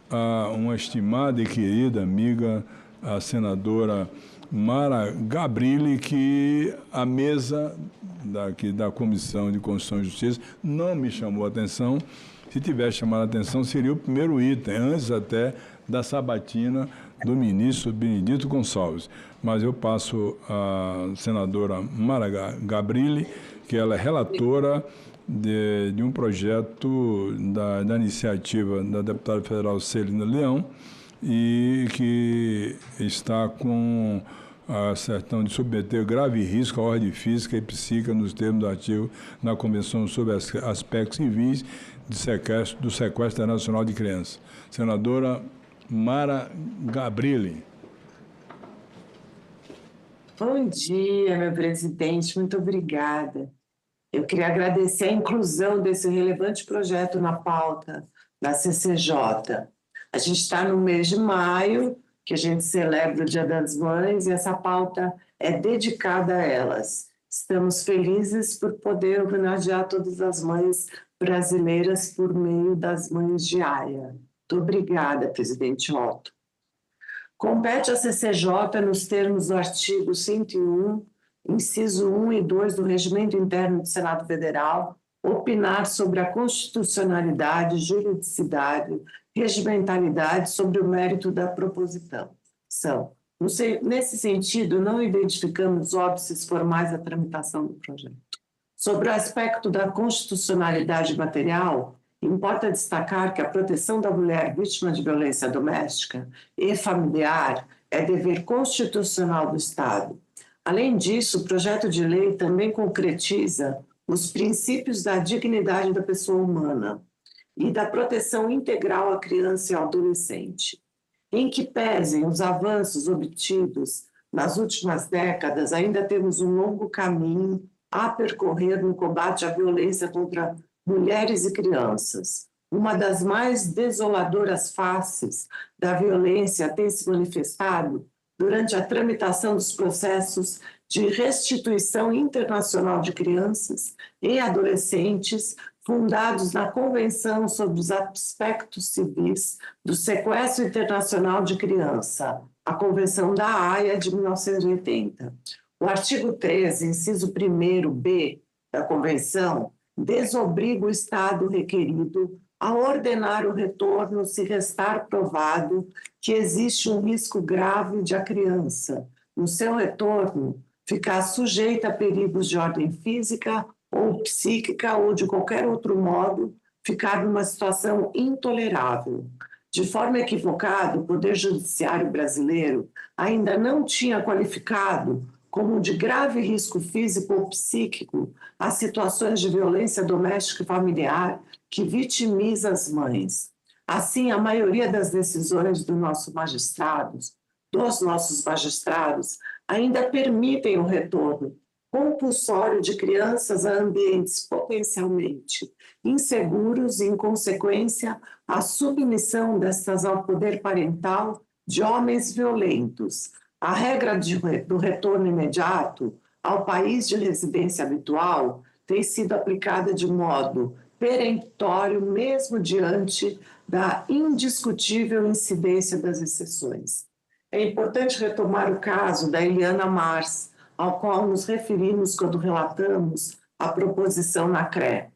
a uma estimada e querida amiga, a senadora Mara Gabrilli, que a mesa da Comissão de Constituição e Justiça não me chamou a atenção. Se tivesse chamado a atenção, seria o primeiro item, antes até da sabatina do ministro Benedito Gonçalves. Mas eu passo à senadora Mara Gabrilli, que ela é relatora de um projeto da iniciativa da deputada federal Celina Leão, e que está com a certão de submeter grave risco à ordem física e psíquica nos termos do artigo na Convenção sobre Aspectos Civis do Sequestro Internacional de Crianças. Senadora Mara Gabrilli. Bom dia, meu presidente. Muito obrigada. Eu queria agradecer a inclusão desse relevante projeto na pauta da CCJ. A gente está no mês de maio, que a gente celebra o Dia das Mães, e essa pauta é dedicada a elas. Estamos felizes por poder homenagear todas as mães brasileiras por meio das Mães de Haia. Muito obrigada, presidente Otto. Compete à CCJ, nos termos do artigo 101, inciso 1 e 2 do Regimento Interno do Senado Federal, opinar sobre a constitucionalidade, juridicidade, regimentalidade sobre o mérito da proposição. Nesse sentido, não identificamos óbices formais à tramitação do projeto. Sobre o aspecto da constitucionalidade material, importa destacar que a proteção da mulher vítima de violência doméstica e familiar é dever constitucional do Estado. Além disso, o projeto de lei também concretiza os princípios da dignidade da pessoa humana e da proteção integral à criança e ao adolescente. Em que pesem os avanços obtidos nas últimas décadas, ainda temos um longo caminho a percorrer no combate à violência contra mulheres e crianças. Uma das mais desoladoras faces da violência tem se manifestado durante a tramitação dos processos de restituição internacional de crianças e adolescentes fundados na Convenção sobre os Aspectos Civis do Sequestro Internacional de Criança, a Convenção da Haia de 1980. O artigo 13, inciso 1º B, da Convenção desobriga o Estado requerido a ordenar o retorno se restar provado que existe um risco grave de a criança, no seu retorno, ficar sujeita a perigos de ordem física ou psíquica ou de qualquer outro modo, ficar numa situação intolerável. De forma equivocada, o Poder Judiciário brasileiro ainda não tinha qualificado como de grave risco físico ou psíquico as situações de violência doméstica e familiar que vitimiza as mães. Assim, a maioria das decisões dos nossos magistrados ainda permitem o retorno compulsório de crianças a ambientes potencialmente inseguros e, em consequência, a submissão destas ao poder parental de homens violentos. A regra do retorno imediato ao país de residência habitual tem sido aplicada de modo peremptório, mesmo diante da indiscutível incidência das exceções. É importante retomar o caso da Eliana Mars, ao qual nos referimos quando relatamos a proposição na CRE.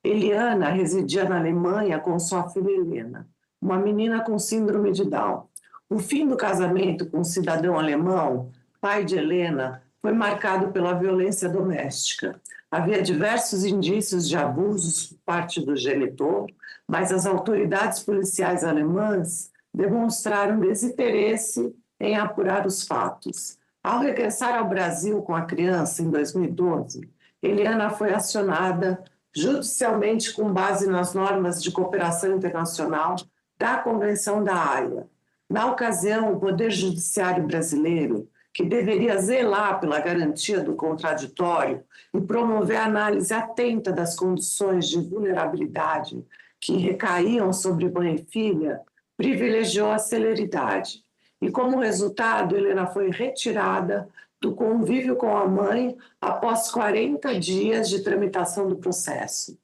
Eliana residia na Alemanha com sua filha Helena, uma menina com síndrome de Down. O fim do casamento com um cidadão alemão, pai de Helena, foi marcado pela violência doméstica. Havia diversos indícios de abusos por parte do genitor, mas as autoridades policiais alemãs demonstraram desinteresse em apurar os fatos. Ao regressar ao Brasil com a criança em 2012, Eliana foi acionada judicialmente com base nas normas de cooperação internacional da Convenção da Haia. Na ocasião, o Poder Judiciário brasileiro, que deveria zelar pela garantia do contraditório e promover a análise atenta das condições de vulnerabilidade que recaíam sobre mãe e filha, privilegiou a celeridade. E, como resultado, Helena foi retirada do convívio com a mãe após 40 dias de tramitação do processo.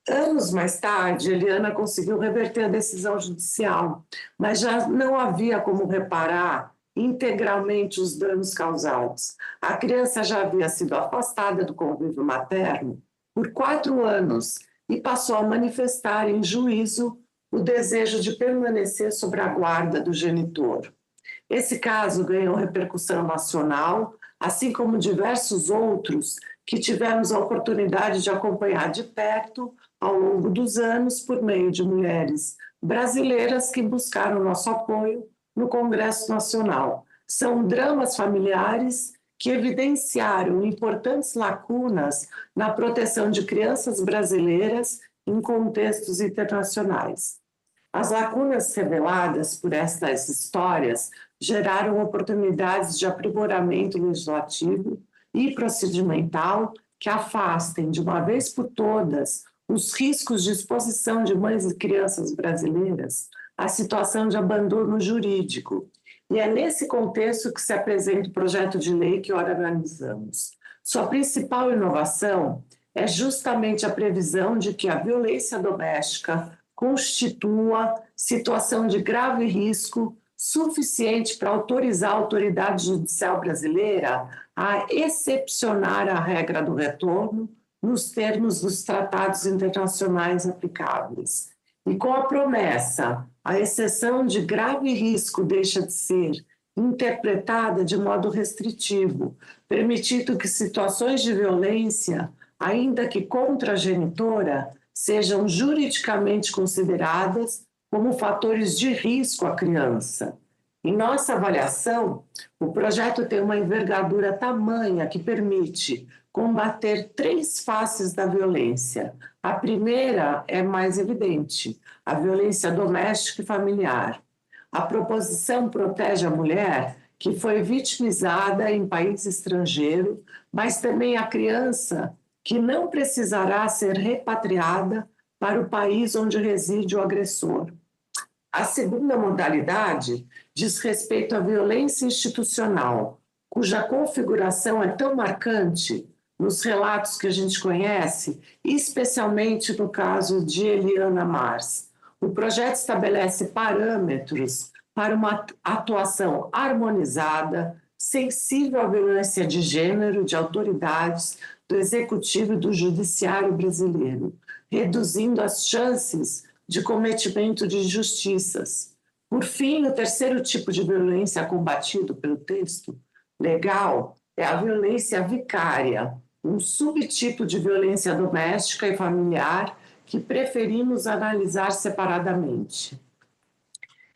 Anos mais tarde, Eliana conseguiu reverter a decisão judicial, mas já não havia como reparar integralmente os danos causados. A criança já havia sido afastada do convívio materno por 4 anos e passou a manifestar em juízo o desejo de permanecer sob a guarda do genitor. Esse caso ganhou repercussão nacional, assim como diversos outros que tivemos a oportunidade de acompanhar de perto ao longo dos anos por meio de mulheres brasileiras que buscaram nosso apoio no Congresso Nacional. São dramas familiares que evidenciaram importantes lacunas na proteção de crianças brasileiras em contextos internacionais. As lacunas reveladas por estas histórias geraram oportunidades de aprimoramento legislativo e procedimental que afastem, de uma vez por todas, os riscos de exposição de mães e crianças brasileiras à situação de abandono jurídico. E é nesse contexto que se apresenta o projeto de lei que ora analisamos. Sua principal inovação é justamente a previsão de que a violência doméstica constitua situação de grave risco suficiente para autorizar a autoridade judicial brasileira a excepcionar a regra do retorno nos termos dos tratados internacionais aplicáveis. E com a promessa, a exceção de grave risco deixa de ser interpretada de modo restritivo, permitindo que situações de violência, ainda que contra a genitora, sejam juridicamente consideradas como fatores de risco à criança. Em nossa avaliação, o projeto tem uma envergadura tamanha que permite combater 3 faces da violência. A primeira é mais evidente, a violência doméstica e familiar. A proposição protege a mulher que foi vitimizada em país estrangeiro, mas também a criança que não precisará ser repatriada para o país onde reside o agressor. A segunda modalidade diz respeito à violência institucional, cuja configuração é tão marcante nos relatos que a gente conhece, especialmente no caso de Eliana Mars. O projeto estabelece parâmetros para uma atuação harmonizada, sensível à violência de gênero de autoridades do Executivo e do Judiciário brasileiro, reduzindo as chances de cometimento de injustiças. Por fim, o terceiro tipo de violência combatido pelo texto legal é a violência vicária, um subtipo de violência doméstica e familiar que preferimos analisar separadamente.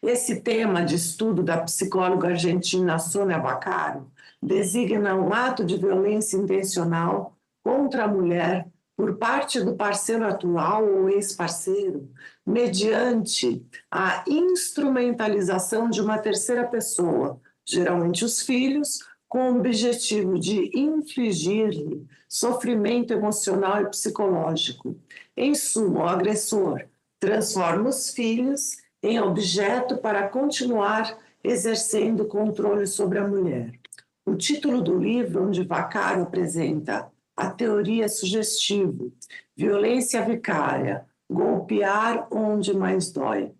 Esse tema de estudo da psicóloga argentina Sônia Vaccaro designa um ato de violência intencional contra a mulher por parte do parceiro atual ou ex-parceiro, mediante a instrumentalização de uma terceira pessoa, geralmente os filhos, com o objetivo de infligir-lhe sofrimento emocional e psicológico. Em suma, o agressor transforma os filhos em objeto para continuar exercendo controle sobre a mulher. O título do livro, onde Vaccaro apresenta a teoria sugestiva, violência vicária, golpear onde mais dói.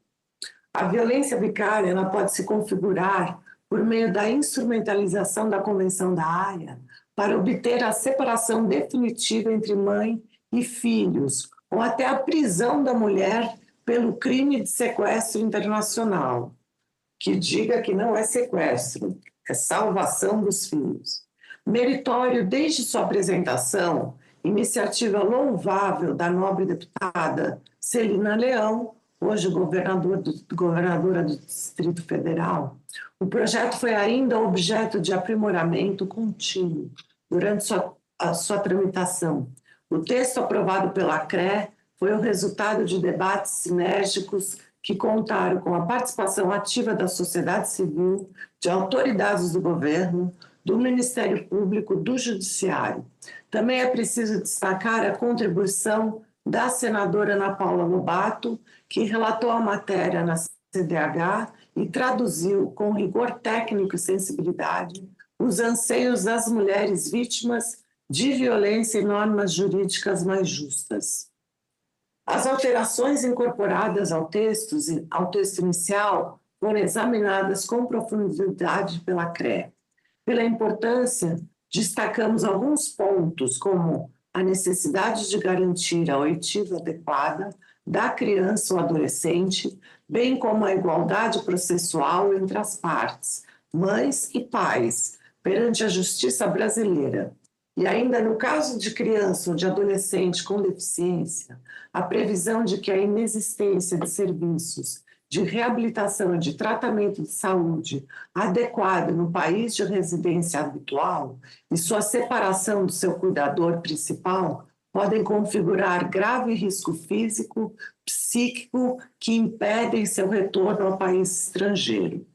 A violência vicária ela pode se configurar por meio da instrumentalização da Convenção da Haia para obter a separação definitiva entre mãe e filhos, ou até a prisão da mulher pelo crime de sequestro internacional, que diga que não é sequestro, é salvação dos filhos. Meritório desde sua apresentação, iniciativa louvável da nobre deputada Celina Leão, hoje governadora do Distrito Federal, o projeto foi ainda objeto de aprimoramento contínuo durante a sua tramitação. O texto aprovado pela CRE foi o resultado de debates sinérgicos que contaram com a participação ativa da sociedade civil, de autoridades do governo, do Ministério Público, do Judiciário. Também é preciso destacar a contribuição da senadora Ana Paula Lobato, que relatou a matéria na CDH e traduziu com rigor técnico e sensibilidade os anseios das mulheres vítimas de violência e normas jurídicas mais justas. As alterações incorporadas ao texto inicial foram examinadas com profundidade pela CRE. Pela importância, destacamos alguns pontos, como a necessidade de garantir a oitiva adequada da criança ou adolescente, bem como a igualdade processual entre as partes, mães e pais, perante a justiça brasileira. E ainda no caso de criança ou de adolescente com deficiência, a previsão de que a inexistência de serviços de reabilitação e de tratamento de saúde adequado no país de residência habitual e sua separação do seu cuidador principal podem configurar grave risco físico, psíquico, que impedem seu retorno ao país estrangeiro.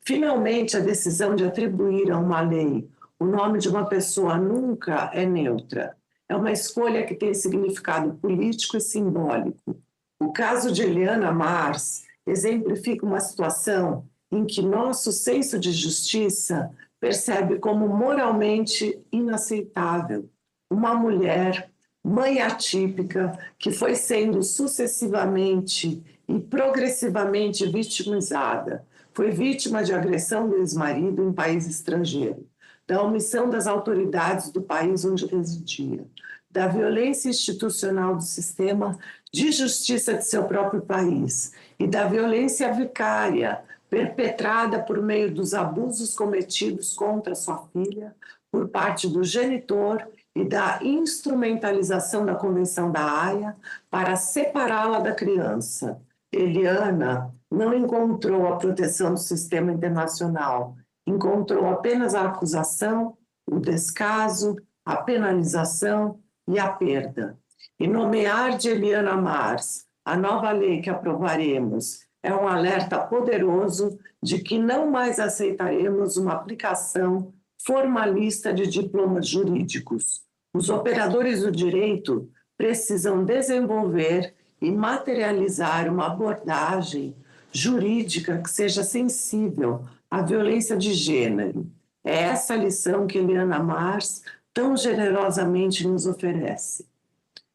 Finalmente, a decisão de atribuir a uma lei o nome de uma pessoa nunca é neutra. É uma escolha que tem significado político e simbólico. O caso de Eliana Mars exemplifica uma situação em que nosso senso de justiça percebe como moralmente inaceitável uma mulher, mãe atípica, que foi sendo sucessivamente e progressivamente vitimizada. Foi vítima de agressão do ex-marido em país estrangeiro, da omissão das autoridades do país onde residia, da violência institucional do sistema de justiça de seu próprio país e da violência vicária perpetrada por meio dos abusos cometidos contra sua filha por parte do genitor e da instrumentalização da Convenção da Haia para separá-la da criança. Eliana não encontrou a proteção do sistema internacional, encontrou apenas a acusação, o descaso, a penalização e a perda. E nomear de Eliana Mars a nova lei que aprovaremos é um alerta poderoso de que não mais aceitaremos uma aplicação formalista de diplomas jurídicos. Os operadores do direito precisam desenvolver e materializar uma abordagem jurídica que seja sensível à violência de gênero. É essa a lição que Eliana Mars tão generosamente nos oferece.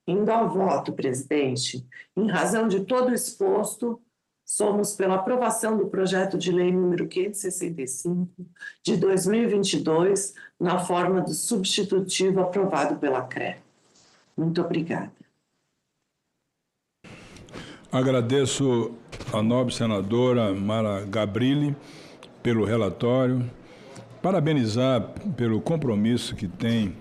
Indo ao voto, presidente, em razão de todo o exposto, somos pela aprovação do projeto de lei número 565 de 2022, na forma do substitutivo aprovado pela CRE. Muito obrigada. Agradeço a nobre senadora Mara Gabrilli pelo relatório, parabenizar pelo compromisso que tem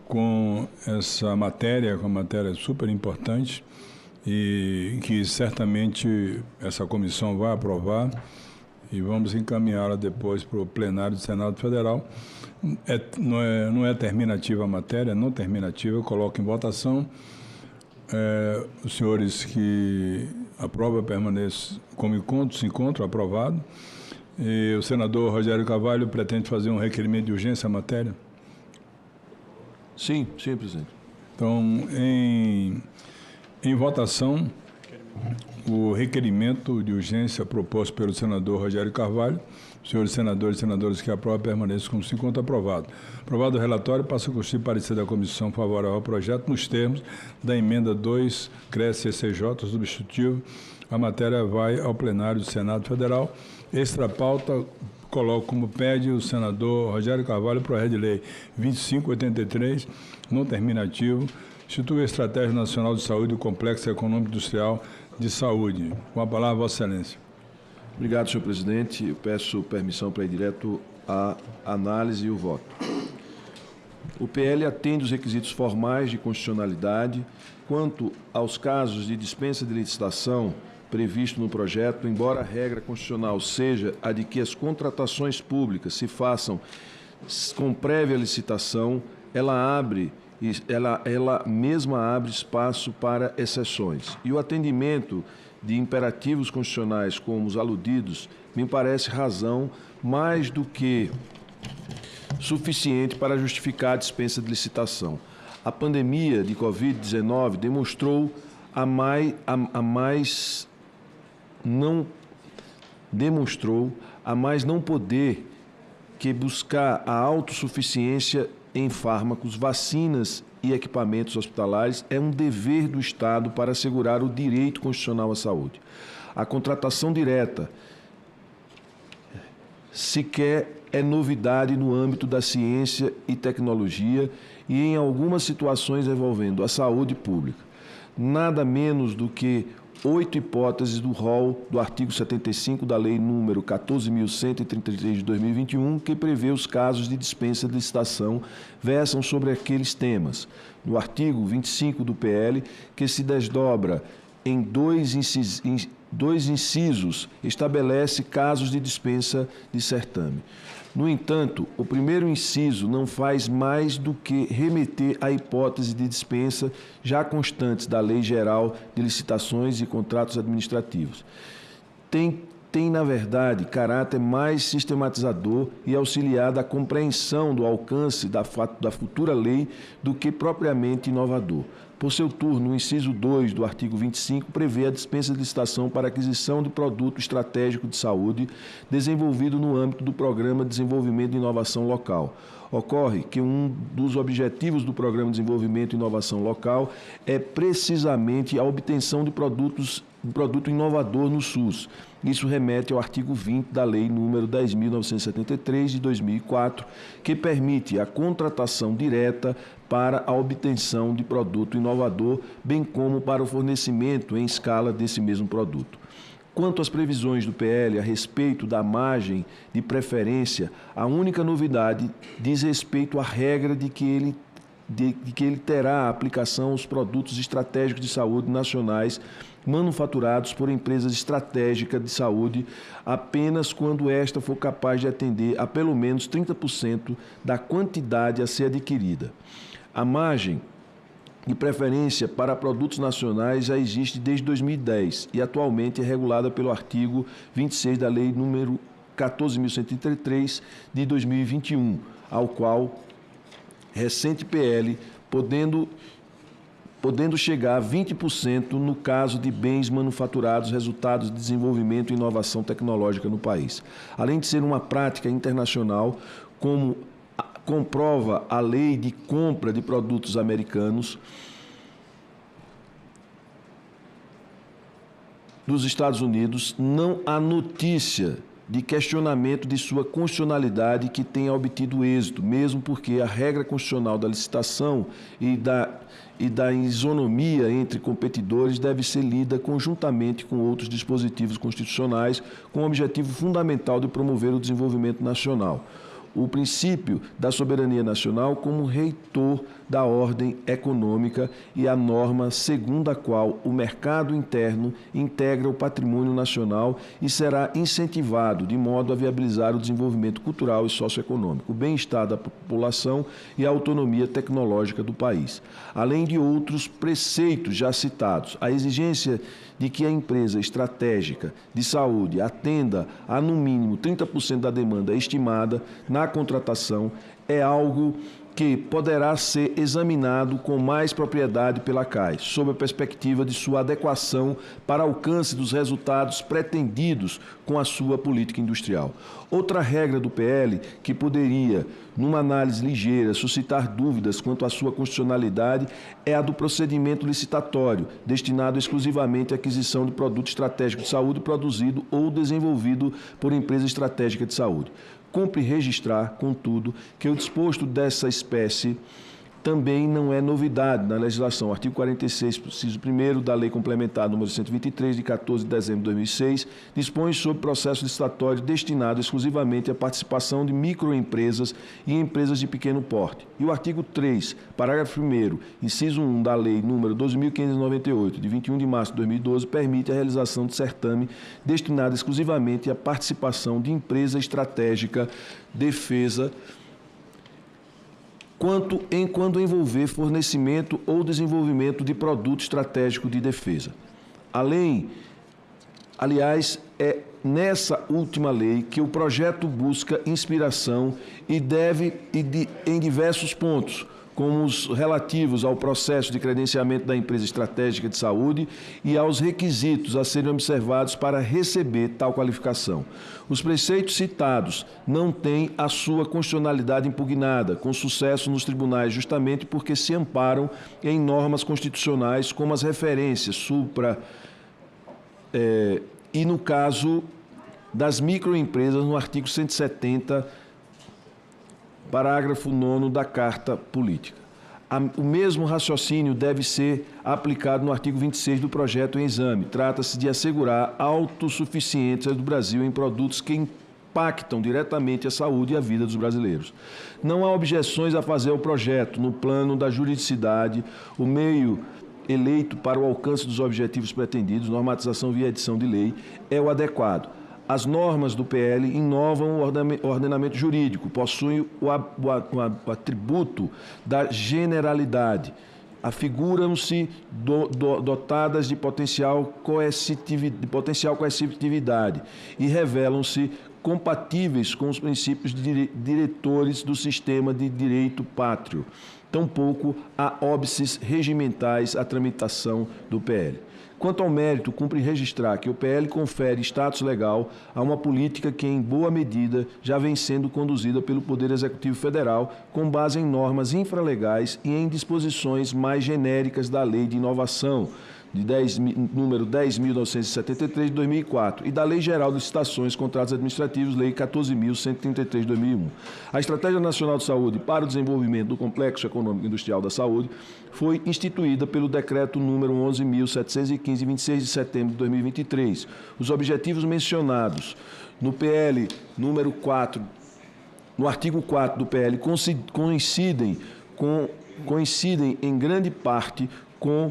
com essa matéria, com uma matéria super importante e que certamente essa comissão vai aprovar e vamos encaminhá-la depois para o plenário do Senado Federal. Não é terminativa a matéria, não terminativa, eu coloco em votação. Os senhores que aprovam permanecem como se encontram, aprovado. E o senador Rogério Carvalho pretende fazer um requerimento de urgência à matéria? Sim, presidente. Então, em votação, o requerimento de urgência proposto pelo senador Rogério Carvalho. Senhores senadores e senadoras que aprovam, permaneçam como se encontra aprovado. Aprovado o relatório, passa a constituir parecer da comissão favorável ao projeto nos termos da emenda 2, CRES-CCJ, substitutivo. A matéria vai ao plenário do Senado Federal. Extra pauta, coloco como pede o senador Rogério Carvalho, projeto de lei 2583, não terminativo, institui a Estratégia Nacional de Saúde do Complexo Econômico Industrial de Saúde. Com a palavra, Vossa Excelência. Obrigado, senhor presidente. Eu peço permissão para ir direto à análise e o voto. O PL atende os requisitos formais de constitucionalidade quanto aos casos de dispensa de licitação previsto no projeto, embora a regra constitucional seja a de que as contratações públicas se façam com prévia licitação, ela mesma abre espaço para exceções. E o atendimento de imperativos constitucionais como os aludidos me parece razão mais do que suficiente para justificar a dispensa de licitação. A pandemia de Covid-19 demonstrou a mais não poder que buscar a autossuficiência em fármacos, vacinas e equipamentos hospitalares é um dever do Estado para assegurar o direito constitucional à saúde. A contratação direta sequer é novidade no âmbito da ciência e tecnologia e em algumas situações envolvendo a saúde pública. Nada menos do que 8 hipóteses do rol do artigo 75 da Lei número 14.133 de 2021, que prevê os casos de dispensa de licitação, versam sobre aqueles temas. No artigo 25 do PL, que se desdobra em dois incisos, estabelece casos de dispensa de certame. No entanto, o primeiro inciso não faz mais do que remeter à hipótese de dispensa já constantes da Lei Geral de Licitações e Contratos Administrativos. Tem, na verdade, caráter mais sistematizador e auxiliar da compreensão do alcance da futura lei do que propriamente inovador. Por seu turno, o inciso 2 do artigo 25 prevê a dispensa de licitação para aquisição de produto estratégico de saúde desenvolvido no âmbito do Programa de Desenvolvimento e Inovação Local. Ocorre que um dos objetivos do Programa de Desenvolvimento e Inovação Local é precisamente a obtenção de produto inovador no SUS. Isso remete ao artigo 20 da Lei número 10.973 de 2004, que permite a contratação direta para a obtenção de produto inovador, bem como para o fornecimento em escala desse mesmo produto. Quanto às previsões do PL a respeito da margem de preferência, a única novidade diz respeito à regra de que ele terá aplicação aos produtos estratégicos de saúde nacionais manufaturados por empresas estratégicas de saúde apenas quando esta for capaz de atender a pelo menos 30% da quantidade a ser adquirida. A margem de preferência para produtos nacionais já existe desde 2010 e atualmente é regulada pelo artigo 26 da Lei número 14.133 de 2021, ao qual recente PL, podendo chegar a 20% no caso de bens manufaturados resultados de desenvolvimento e inovação tecnológica no país. Além de ser uma prática internacional, como comprova a lei de compra de produtos americanos, dos Estados Unidos, não há notícia de questionamento de sua constitucionalidade que tenha obtido êxito, mesmo porque a regra constitucional da licitação e da isonomia entre competidores deve ser lida conjuntamente com outros dispositivos constitucionais com o objetivo fundamental de promover o desenvolvimento nacional. O princípio da soberania nacional como reitor da ordem econômica e a norma segundo a qual o mercado interno integra o patrimônio nacional e será incentivado de modo a viabilizar o desenvolvimento cultural e socioeconômico, o bem-estar da população e a autonomia tecnológica do país. Além de outros preceitos já citados, a exigência de que a empresa estratégica de saúde atenda a, no mínimo, 30% da demanda estimada na contratação é algo que poderá ser examinado com mais propriedade pela CAI, sob a perspectiva de sua adequação para alcance dos resultados pretendidos com a sua política industrial. Outra regra do PL que poderia, numa análise ligeira, suscitar dúvidas quanto à sua constitucionalidade é a do procedimento licitatório, destinado exclusivamente à aquisição de produto estratégico de saúde produzido ou desenvolvido por empresa estratégica de saúde. Cumpre registrar, contudo, que o disposto dessa espécie também não é novidade na legislação. O artigo 46, inciso 1º da Lei Complementar nº 123, de 14 de dezembro de 2006, dispõe sobre processo licitatório destinado exclusivamente à participação de microempresas e empresas de pequeno porte. E o artigo 3, parágrafo 1º, inciso 1 da Lei nº 12.598, de 21 de março de 2012, permite a realização de certame destinado exclusivamente à participação de empresa estratégica, defesa, quando envolver fornecimento ou desenvolvimento de produto estratégico de defesa. Aliás, é nessa última lei que o projeto busca inspiração em diversos pontos, como os relativos ao processo de credenciamento da empresa estratégica de saúde e aos requisitos a serem observados para receber tal qualificação. Os preceitos citados não têm a sua constitucionalidade impugnada, com sucesso nos tribunais, justamente porque se amparam em normas constitucionais como as referências supra e, no caso das microempresas, no artigo 170, parágrafo 9º da Carta Política. O mesmo raciocínio deve ser aplicado no artigo 26 do projeto em exame. Trata-se de assegurar a autossuficiência do Brasil em produtos que impactam diretamente a saúde e a vida dos brasileiros. Não há objeções a fazer ao projeto. No plano da juridicidade, o meio eleito para o alcance dos objetivos pretendidos, normatização via edição de lei, é o adequado. As normas do PL inovam o ordenamento jurídico, possuem o atributo da generalidade, afiguram-se dotadas de potencial coercitividade e revelam-se compatíveis com os princípios diretores do sistema de direito pátrio. Tampouco há óbices regimentais à tramitação do PL. Quanto ao mérito, cumpre registrar que o PL confere status legal a uma política que, em boa medida, já vem sendo conduzida pelo Poder Executivo Federal, com base em normas infralegais e em disposições mais genéricas da Lei de Inovação, número 10.973, de 2004, e da Lei Geral de Licitações e Contratos Administrativos, Lei 14.133, de 2001. A Estratégia Nacional de Saúde para o Desenvolvimento do Complexo Econômico e Industrial da Saúde foi instituída pelo Decreto número 11.715, de 26 de setembro de 2023. Os objetivos mencionados no PL número 4, no artigo 4 do PL, coincidem em grande parte com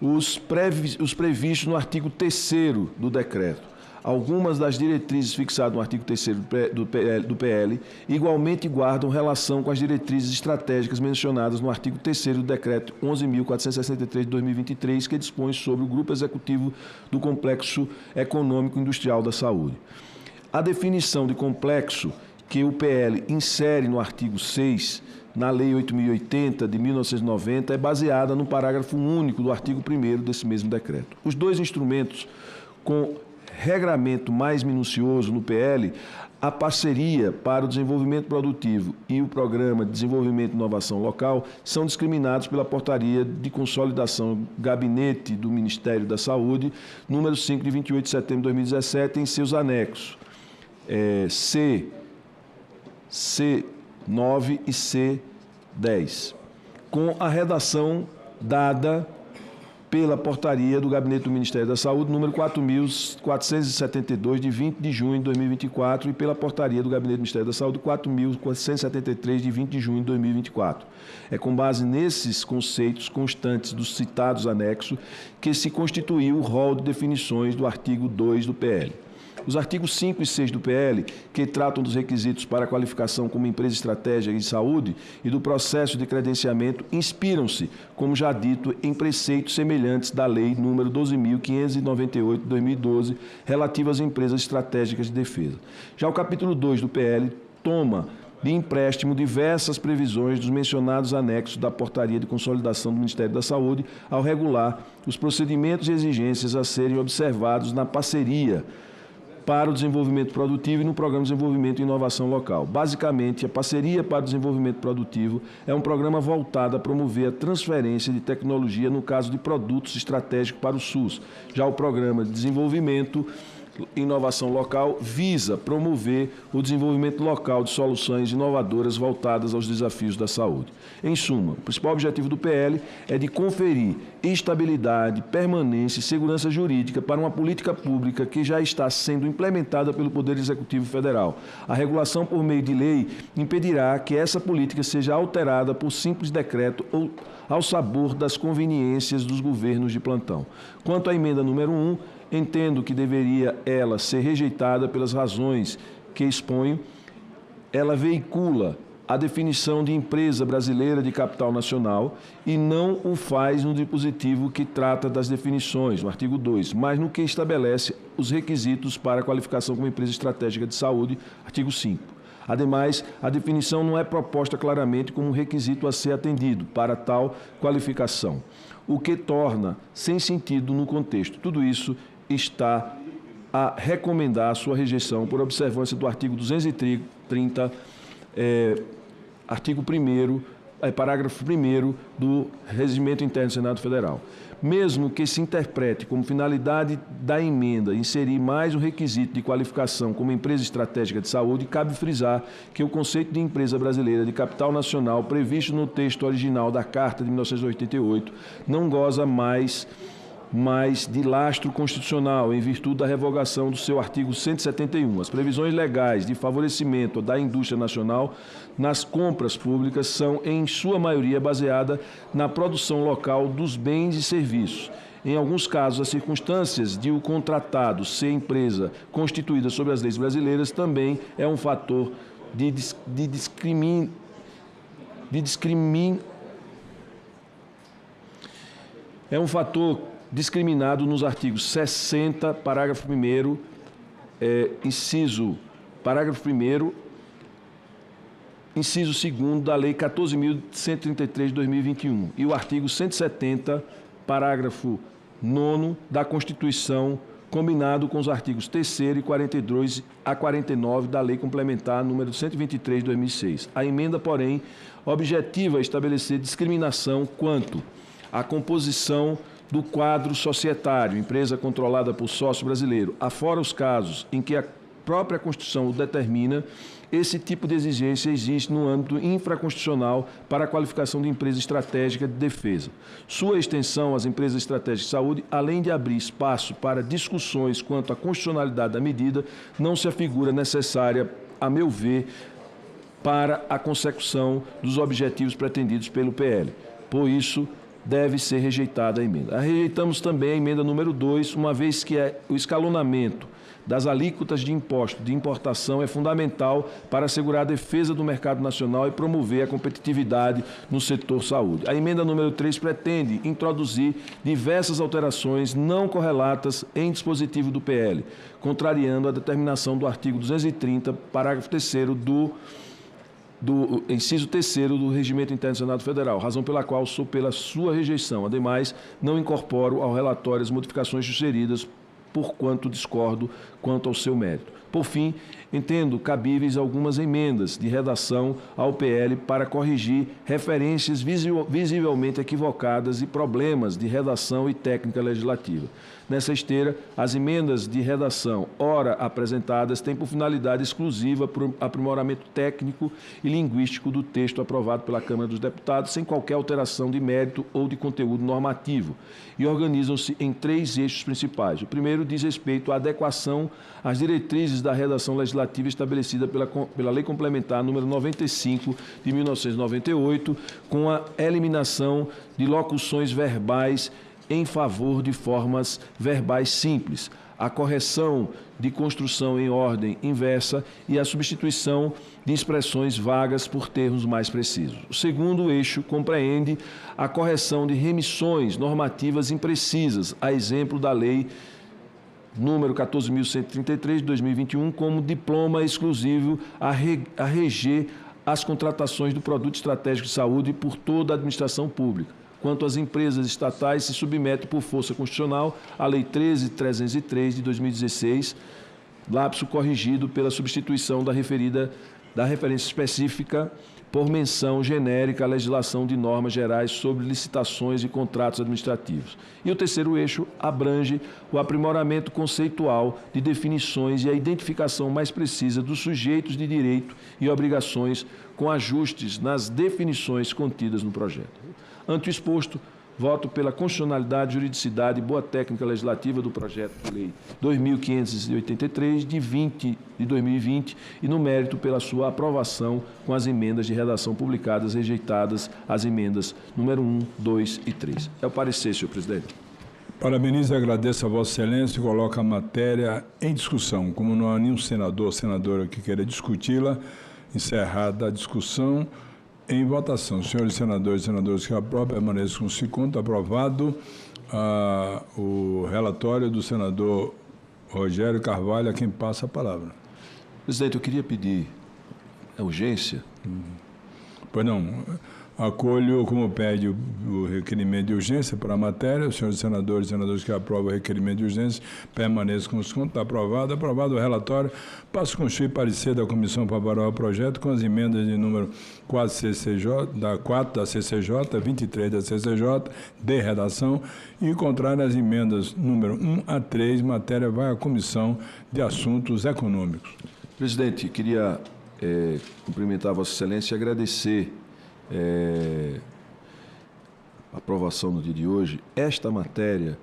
os previstos no artigo 3º do decreto. Algumas das diretrizes fixadas no artigo 3º do PL igualmente guardam relação com as diretrizes estratégicas mencionadas no artigo 3º do decreto 11.463 de 2023, que dispõe sobre o Grupo Executivo do Complexo Econômico e Industrial da Saúde. A definição de complexo que o PL insere no artigo 6 na Lei 8.080, de 1990, é baseada no parágrafo único do artigo 1º desse mesmo decreto. Os dois instrumentos com regramento mais minucioso no PL, a parceria para o desenvolvimento produtivo e o programa de desenvolvimento e inovação local são discriminados pela portaria de consolidação Gabinete do Ministério da Saúde, número 5 de 28 de setembro de 2017, em seus anexos C9 e C10, com a redação dada pela portaria do Gabinete do Ministério da Saúde, número 4.472, de 20 de junho de 2024, e pela portaria do Gabinete do Ministério da Saúde, 4.473, de 20 de junho de 2024. É com base nesses conceitos constantes dos citados anexos que se constituiu o rol de definições do artigo 2 do PL. Os artigos 5 e 6 do PL, que tratam dos requisitos para a qualificação como empresa estratégica de saúde e do processo de credenciamento, inspiram-se, como já dito, em preceitos semelhantes da Lei nº 12.598, de 2012, relativa às empresas estratégicas de defesa. Já o capítulo 2 do PL toma de empréstimo diversas previsões dos mencionados anexos da Portaria de Consolidação do Ministério da Saúde ao regular os procedimentos e exigências a serem observados na parceria para o desenvolvimento produtivo e no Programa de Desenvolvimento e Inovação Local. Basicamente, a Parceria para o Desenvolvimento Produtivo é um programa voltado a promover a transferência de tecnologia no caso de produtos estratégicos para o SUS. Já o Programa de Desenvolvimento e Inovação Local visa promover o desenvolvimento local de soluções inovadoras voltadas aos desafios da saúde. Em suma, o principal objetivo do PL é de conferir estabilidade, permanência e segurança jurídica para uma política pública que já está sendo implementada pelo Poder Executivo Federal. A regulação por meio de lei impedirá que essa política seja alterada por simples decreto ou ao sabor das conveniências dos governos de plantão. Quanto à emenda número 1, entendo que deveria ela ser rejeitada pelas razões que exponho. Ela veicula a definição de empresa brasileira de capital nacional e não o faz no dispositivo que trata das definições, no artigo 2, mas no que estabelece os requisitos para a qualificação como empresa estratégica de saúde, artigo 5. Ademais, a definição não é proposta claramente como um requisito a ser atendido para tal qualificação, o que torna sem sentido no contexto. Tudo isso está a recomendar a sua rejeição por observância do artigo 230, artigo 1º, parágrafo 1º do Regimento Interno do Senado Federal. Mesmo que se interprete como finalidade da emenda inserir mais um requisito de qualificação como empresa estratégica de saúde, cabe frisar que o conceito de empresa brasileira de capital nacional previsto no texto original da Carta de 1988 não goza mais de lastro constitucional, em virtude da revogação do seu artigo 171. As previsões legais de favorecimento da indústria nacional nas compras públicas são, em sua maioria, baseadas na produção local dos bens e serviços. Em alguns casos, as circunstâncias de o contratado ser empresa constituída sob as leis brasileiras também é um fator discriminado nos artigos 60, parágrafo 1º, parágrafo 1º, inciso 2º da Lei 14.133 de 2021 e o artigo 170, parágrafo 9º da Constituição, combinado com os artigos 3º e 42 a 49 da Lei Complementar número 123 de 2006. A emenda, porém, objetiva estabelecer discriminação quanto à composição do quadro societário, empresa controlada por sócio brasileiro, afora os casos em que a própria Constituição o determina. Esse tipo de exigência existe no âmbito infraconstitucional para a qualificação de empresa estratégica de defesa. Sua extensão às empresas estratégicas de saúde, além de abrir espaço para discussões quanto à constitucionalidade da medida, não se afigura necessária, a meu ver, para a consecução dos objetivos pretendidos pelo PL. Por isso, deve ser rejeitada a emenda. Rejeitamos também a emenda número 2, uma vez que o escalonamento das alíquotas de imposto de importação é fundamental para assegurar a defesa do mercado nacional e promover a competitividade no setor saúde. A emenda número 3 pretende introduzir diversas alterações não correlatas em dispositivo do PL, contrariando a determinação do artigo 230, parágrafo 3º do inciso 3º do Regimento Interno do Senado Federal, razão pela qual sou pela sua rejeição. Ademais, não incorporo ao relatório as modificações sugeridas porquanto discordo quanto ao seu mérito. Por fim, entendo cabíveis algumas emendas de redação ao PL para corrigir referências visivelmente equivocadas e problemas de redação e técnica legislativa. Nessa esteira, as emendas de redação, ora apresentadas, têm por finalidade exclusiva para o aprimoramento técnico e linguístico do texto aprovado pela Câmara dos Deputados, sem qualquer alteração de mérito ou de conteúdo normativo, e organizam-se em 3 eixos principais. O primeiro diz respeito à adequação às diretrizes da redação legislativa estabelecida pela Lei Complementar número 95 de 1998, com a eliminação de locuções verbais em favor de formas verbais simples, a correção de construção em ordem inversa e a substituição de expressões vagas por termos mais precisos. O segundo eixo compreende a correção de remissões normativas imprecisas, a exemplo da Lei número 14.133 de 2021, como diploma exclusivo a reger as contratações do produto estratégico de saúde por toda a administração pública. Quanto às empresas estatais, se submete por força constitucional à Lei 13.303 de 2016, lapso corrigido pela substituição da referência específica por menção genérica à legislação de normas gerais sobre licitações e contratos administrativos. E o terceiro eixo abrange o aprimoramento conceitual de definições e a identificação mais precisa dos sujeitos de direito e obrigações com ajustes nas definições contidas no projeto. Ante o exposto, voto pela constitucionalidade, juridicidade e boa técnica legislativa do projeto de lei 2.583 de 2020 e no mérito pela sua aprovação com as emendas de redação publicadas, rejeitadas as emendas número 1, 2 e 3. É o parecer, senhor presidente. Parabenizo e agradeço a Vossa Excelência e coloco a matéria em discussão. Como não há nenhum senador ou senadora que queira discuti-la, encerrada a discussão, em votação. Senhores senadores e senadoras que aprovam, permaneçam com se conta. Aprovado o relatório do senador Rogério Carvalho, a quem passa a palavra. Presidente, eu queria pedir a urgência. Pois não. Acolho, como pede o requerimento de urgência para a matéria, os senhores senadores e senadoras que aprovam o requerimento de urgência, permaneçam com os contos. Está aprovado. Aprovado o relatório. Passo a constituir parecer da Comissão Favorável ao projeto com as emendas de número 4 da CCJ, 23 da CCJ, de redação, e contrário às emendas número 1 a 3, matéria vai à Comissão de Assuntos Econômicos. Presidente, queria cumprimentar Vossa Excelência e agradecer a aprovação no dia de hoje. Esta matéria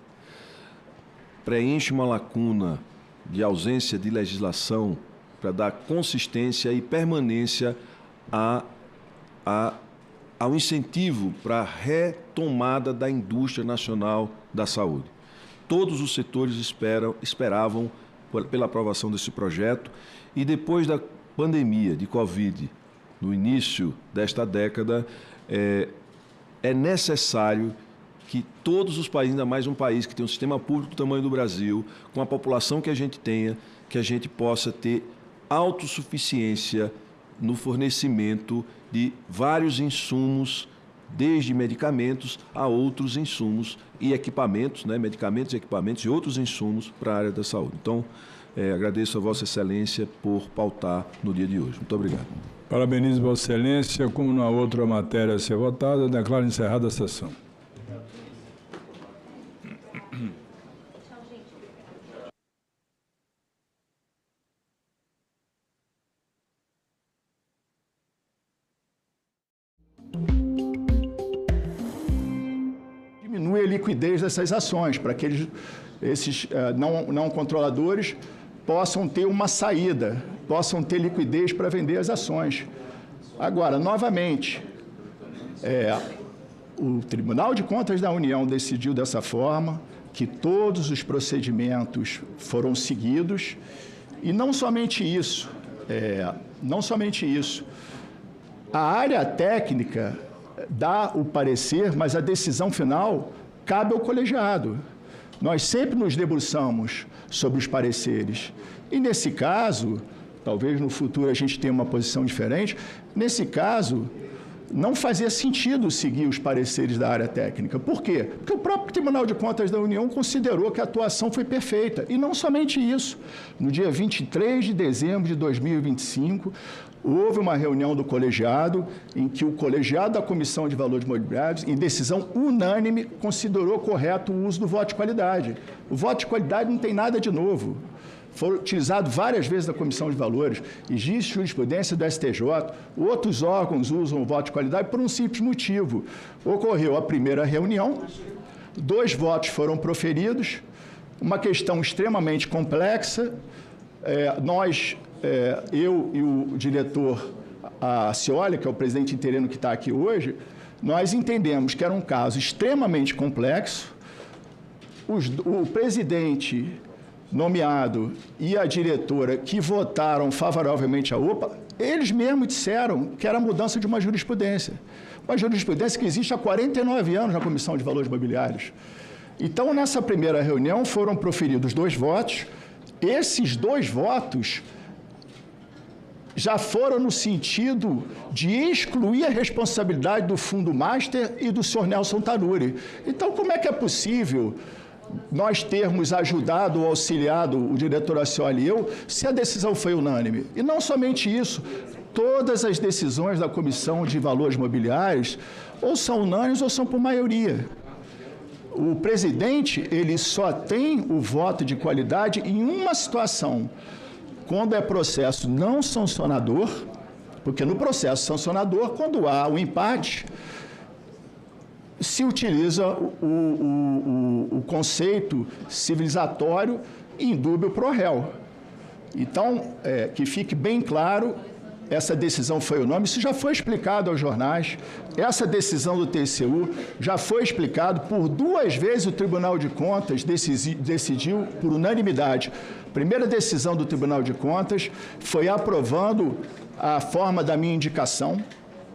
preenche uma lacuna de ausência de legislação para dar consistência e permanência ao incentivo para a retomada da indústria nacional da saúde. Todos os setores esperavam pela aprovação desse projeto e depois da pandemia de Covid, no início desta década, é necessário que todos os países, ainda mais um país que tem um sistema público do tamanho do Brasil, com a população que a gente tenha, que a gente possa ter autossuficiência no fornecimento de vários insumos, desde medicamentos a outros insumos e equipamentos, medicamentos e equipamentos e outros insumos para a área da saúde. Então, agradeço a Vossa Excelência por pautar no dia de hoje. Muito obrigado. Parabenizo Vossa Excelência. Como não há outra matéria a ser votada, declaro encerrada a sessão. Diminui a liquidez dessas ações, para que esses não controladores possam ter uma saída, possam ter liquidez para vender as ações. Agora, novamente, o Tribunal de Contas da União decidiu dessa forma, que todos os procedimentos foram seguidos, e não somente isso, a área técnica dá o parecer, mas a decisão final cabe ao colegiado. Nós sempre nos debruçamos sobre os pareceres. E, nesse caso, talvez no futuro a gente tenha uma posição diferente, nesse caso, não fazia sentido seguir os pareceres da área técnica. Por quê? Porque o próprio Tribunal de Contas da União considerou que a atuação foi perfeita. E não somente isso. No dia 23 de dezembro de 2025, houve uma reunião do colegiado em que o colegiado da Comissão de Valores Mobiliários, em decisão unânime, considerou correto o uso do voto de qualidade. O voto de qualidade não tem nada de novo. Foi utilizado várias vezes na Comissão de Valores, existe jurisprudência do STJ, outros órgãos usam o voto de qualidade por um simples motivo. Ocorreu a primeira reunião, 2 votos foram proferidos, uma questão extremamente complexa, eu e o diretor, a Cioli, que é o presidente interino que está aqui hoje, nós entendemos que era um caso extremamente complexo, o presidente nomeado e a diretora que votaram favoravelmente à OPA, eles mesmos disseram que era a mudança de uma jurisprudência que existe há 49 anos na Comissão de Valores Mobiliários. Então, nessa primeira reunião, foram proferidos 2 votos. Esses 2 votos já foram no sentido de excluir a responsabilidade do Fundo Master e do senhor Nelson Tanuri. Então, como é que é possível nós termos ajudado ou auxiliado o diretor Acioli e eu, se a decisão foi unânime? E não somente isso, todas as decisões da Comissão de Valores Mobiliários ou são unânimes ou são por maioria. O presidente, ele só tem o voto de qualidade em uma situação, quando é processo não sancionador, porque no processo sancionador, quando há um empate, se utiliza o conceito civilizatório in dubio pro réu. Então, que fique bem claro, essa decisão foi unânime, isso já foi explicado aos jornais, essa decisão do TCU já foi explicado, por 2 vezes o Tribunal de Contas decidiu por unanimidade. A primeira decisão do Tribunal de Contas foi aprovando a forma da minha indicação,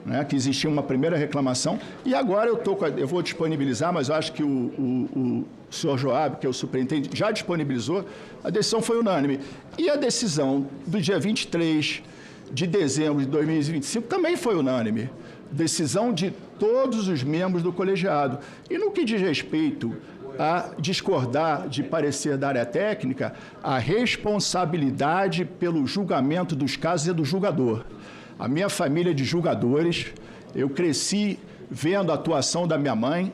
né, que existia uma primeira reclamação, e agora eu vou disponibilizar, mas eu acho que o senhor Joab, que é o superintendente, já disponibilizou, a decisão foi unânime. E a decisão do dia 23 de dezembro de 2025 também foi unânime. Decisão de todos os membros do colegiado. E no que diz respeito a discordar de parecer da área técnica, a responsabilidade pelo julgamento dos casos é do julgador. A minha família é de julgadores, eu cresci vendo a atuação da minha mãe,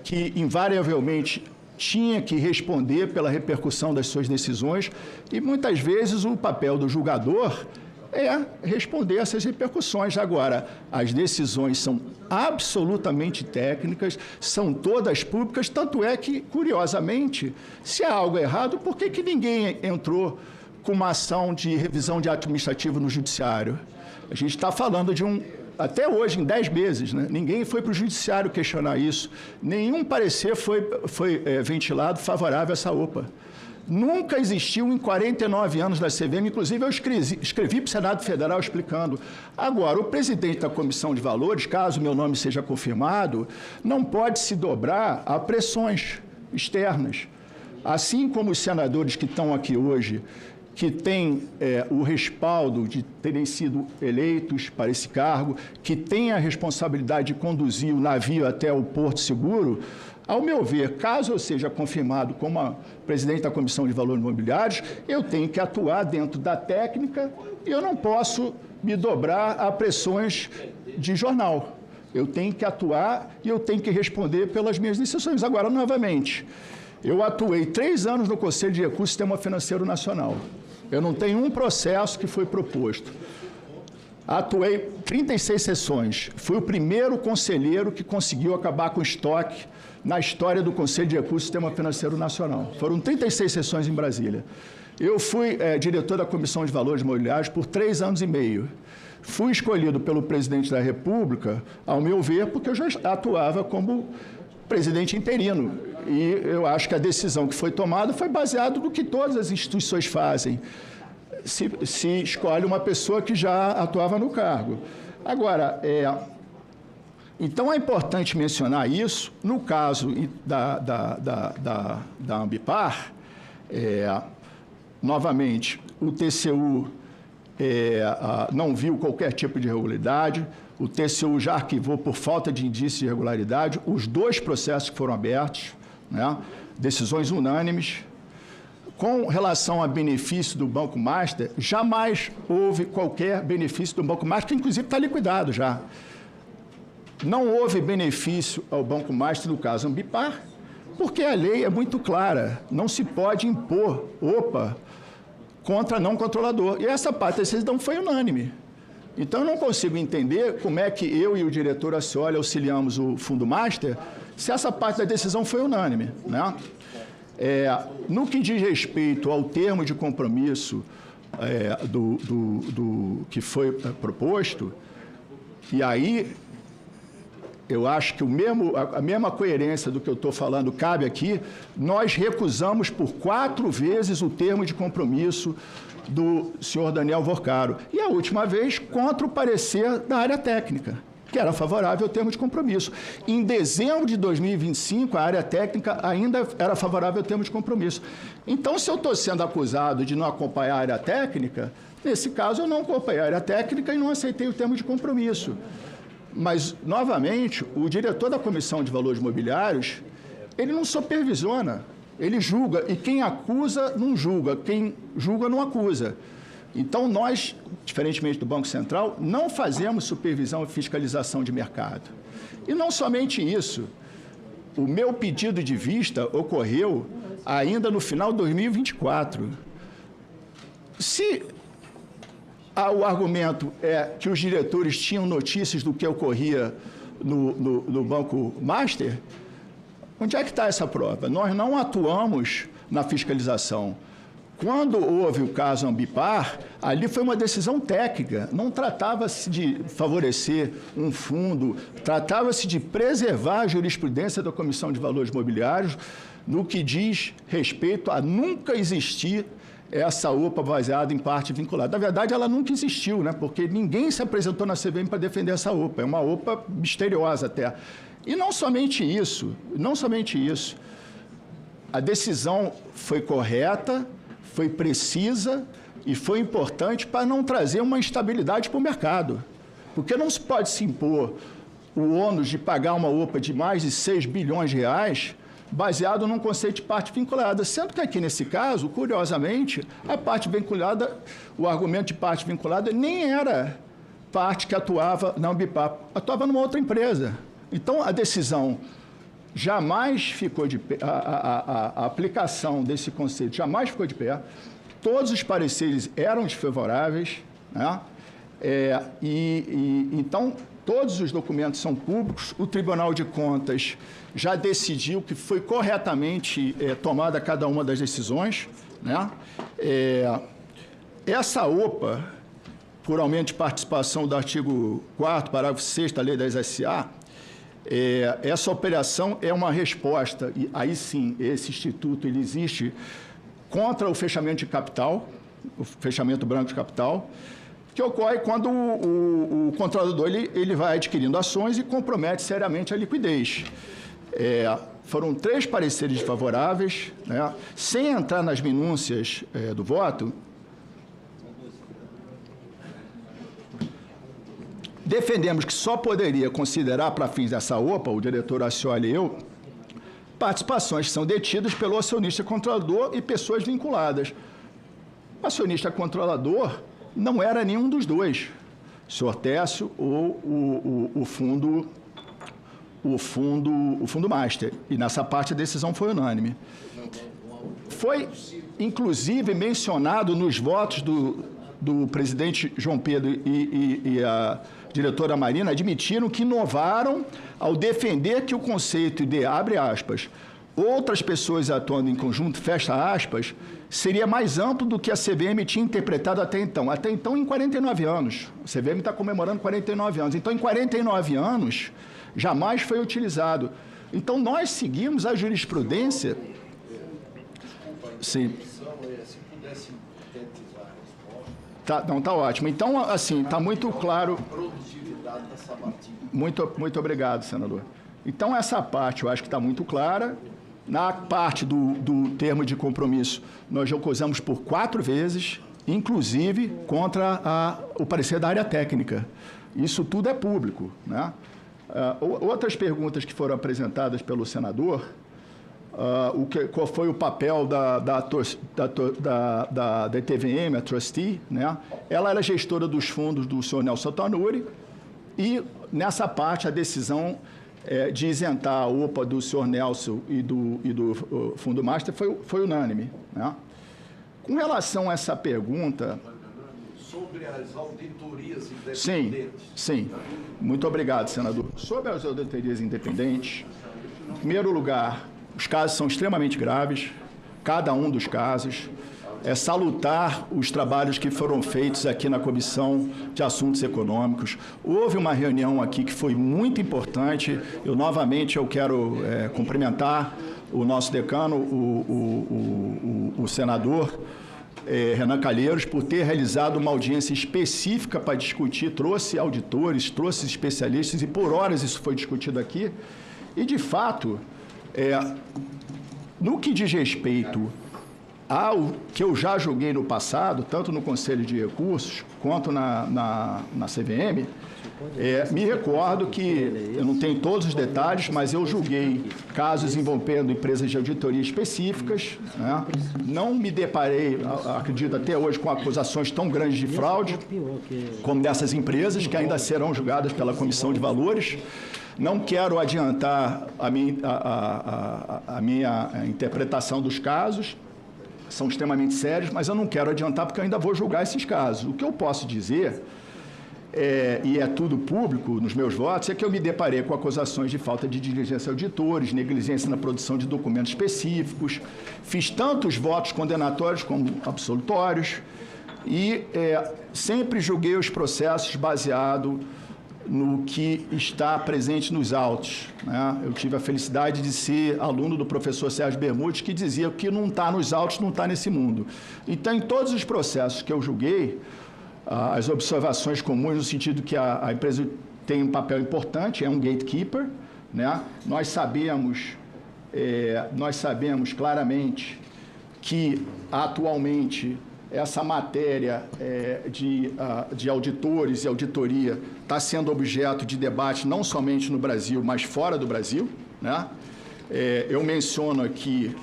que invariavelmente tinha que responder pela repercussão das suas decisões, e muitas vezes o papel do julgador é responder essas repercussões. Agora, as decisões são absolutamente técnicas, são todas públicas, tanto é que, curiosamente, se há algo errado, por que ninguém entrou com uma ação de revisão de ato administrativo no judiciário? A gente está falando de até hoje, em 10 meses, né? Ninguém foi para o judiciário questionar isso. Nenhum parecer foi ventilado favorável a essa OPA. Nunca existiu em 49 anos da CVM, inclusive eu escrevi para o Senado Federal explicando. Agora, o presidente da Comissão de Valores, caso meu nome seja confirmado, não pode se dobrar a pressões externas. Assim como os senadores que estão aqui hoje, que têm o respaldo de terem sido eleitos para esse cargo, que têm a responsabilidade de conduzir o navio até o porto seguro, ao meu ver, caso eu seja confirmado como presidente da Comissão de Valores Mobiliários, eu tenho que atuar dentro da técnica e eu não posso me dobrar a pressões de jornal. Eu tenho que atuar e eu tenho que responder pelas minhas decisões. Agora, novamente, eu atuei 3 anos no Conselho de Recursos do Sistema Financeiro Nacional. Eu não tenho um processo que foi proposto. Atuei 36 sessões. Fui o primeiro conselheiro que conseguiu acabar com o estoque na história do Conselho de Recursos do Sistema Financeiro Nacional. Foram 36 sessões em Brasília. Eu fui diretor da Comissão de Valores Mobiliários por 3 anos e meio. Fui escolhido pelo presidente da República, ao meu ver, porque eu já atuava como presidente interino. E eu acho que a decisão que foi tomada foi baseada no que todas as instituições fazem. Se escolhe uma pessoa que já atuava no cargo. Agora, então é importante mencionar isso. No caso da Ambipar, novamente, o TCU não viu qualquer tipo de irregularidade. O TCU já arquivou por falta de indício de irregularidade os 2 processos que foram abertos, né? Decisões unânimes. Com relação a benefício do Banco Master, jamais houve qualquer benefício do Banco Master, que inclusive está liquidado já. Não houve benefício ao Banco Master no caso Ambipar, porque a lei é muito clara, não se pode impor OPA contra não controlador. E essa parte da decisão foi unânime. Então, eu não consigo entender como é que eu e o diretor Ascioli auxiliamos o Fundo Master se essa parte da decisão foi unânime, né? No que diz respeito ao termo de compromisso que foi proposto, e aí eu acho que a mesma coerência do que eu estou falando cabe aqui, nós recusamos por 4 vezes o termo de compromisso do senhor Daniel Vorcaro. E a última vez contra o parecer da área técnica, que era favorável ao termo de compromisso. Em dezembro de 2025, a área técnica ainda era favorável ao termo de compromisso. Então, se eu estou sendo acusado de não acompanhar a área técnica, nesse caso eu não acompanhei a área técnica e não aceitei o termo de compromisso. Mas, novamente, o diretor da Comissão de Valores Mobiliários, ele não supervisiona, ele julga, e quem acusa não julga, quem julga não acusa. Então, nós, diferentemente do Banco Central, não fazemos supervisão e fiscalização de mercado. E não somente isso, o meu pedido de vista ocorreu ainda no final de 2024. Se o argumento é que os diretores tinham notícias do que ocorria no Banco Master, onde é que está essa prova? Nós não atuamos na fiscalização. Quando houve o caso Ambipar, ali foi uma decisão técnica, não tratava-se de favorecer um fundo, tratava-se de preservar a jurisprudência da Comissão de Valores Mobiliários no que diz respeito a nunca existir essa OPA baseada em parte vinculada. Na verdade, ela nunca existiu, né? Porque ninguém se apresentou na CVM para defender essa OPA, é uma OPA misteriosa até. E não somente isso, a decisão foi correta, foi precisa e foi importante para não trazer uma instabilidade para o mercado. Porque não se pode se impor o ônus de pagar uma OPA de mais de 6 bilhões de reais baseado num conceito de parte vinculada. Sendo que aqui, nesse caso, curiosamente, a parte vinculada, o argumento de parte vinculada nem era parte que atuava na Ambipar, atuava numa outra empresa. Então, a decisão jamais ficou de pé, a aplicação desse conceito jamais ficou de pé, todos os pareceres eram desfavoráveis, né? Então, todos os documentos são públicos, o Tribunal de Contas já decidiu que foi corretamente tomada cada uma das decisões, né? Essa OPA, por aumento de participação do artigo 4º, parágrafo 6º da Lei das SA, essa operação é uma resposta, e aí sim, esse instituto ele existe contra o fechamento de capital, o fechamento branco de capital, que ocorre quando o controlador ele vai adquirindo ações e compromete seriamente a liquidez. Foram 3 pareceres favoráveis, né? Sem entrar nas minúcias do voto, defendemos que só poderia considerar para fins dessa OPA, o diretor Ascioli e eu, participações que são detidas pelo acionista controlador e pessoas vinculadas. O acionista controlador não era nenhum dos dois, o senhor Técio ou o fundo Master. E nessa parte a decisão foi unânime. Foi, inclusive, mencionado nos votos do presidente João Pedro e a diretora Marina, admitiram que inovaram ao defender que o conceito de, abre aspas, outras pessoas atuando em conjunto, fecha aspas, seria mais amplo do que a CVM tinha interpretado até então. Até então, em 49 anos. A CVM está comemorando 49 anos. Então, em 49 anos, jamais foi utilizado. Então, nós seguimos a jurisprudência... Sim. Tá ótimo. Então, assim, está muito claro... Muito obrigado, senador. Então, essa parte eu acho que está muito clara. Na parte do termo de compromisso, nós já usamos por 4 vezes, inclusive contra o parecer da área técnica. Isso tudo é público, né? Outras perguntas que foram apresentadas pelo senador, qual foi o papel da TVM, a trustee, né? Ela era gestora dos fundos do senhor Nelson Tanuri e, nessa parte, a decisão de isentar a OPA do senhor Nelson e do Fundo Master foi unânime, né? Com relação a essa pergunta... Sobre as auditorias independentes. Sim. Muito obrigado, senador. Sobre as auditorias independentes, em primeiro lugar, os casos são extremamente graves, cada um dos casos. É salutar os trabalhos que foram feitos aqui na Comissão de Assuntos Econômicos. Houve uma reunião aqui que foi muito importante. Novamente, eu quero cumprimentar o nosso decano, o senador Renan Calheiros, por ter realizado uma audiência específica para discutir, trouxe auditores, trouxe especialistas, e por horas isso foi discutido aqui. E, de fato, no que diz respeito ao que eu já julguei no passado, tanto no Conselho de Recursos quanto na CVM, me recordo que, eu não tenho todos os detalhes, mas eu julguei casos envolvendo empresas de auditoria específicas, né? Não me deparei, acredito até hoje, com acusações tão grandes de fraude como dessas empresas, que ainda serão julgadas pela Comissão de Valores. Não quero adiantar a minha interpretação dos casos, são extremamente sérios, mas eu não quero adiantar porque eu ainda vou julgar esses casos. O que eu posso dizer, e é tudo público nos meus votos, é que eu me deparei com acusações de falta de diligência a auditores, negligência na produção de documentos específicos, fiz tanto os votos condenatórios como absolutórios e sempre julguei os processos baseado no que está presente nos autos, né? Eu tive a felicidade de ser aluno do professor Sérgio Bermudes, que dizia que não está nos autos, não está nesse mundo. Então, em todos os processos que eu julguei, as observações comuns no sentido que a empresa tem um papel importante, é um gatekeeper, né? Nós sabemos claramente que, atualmente, essa matéria de auditores e auditoria está sendo objeto de debate não somente no Brasil, mas fora do Brasil, né? Eu menciono aqui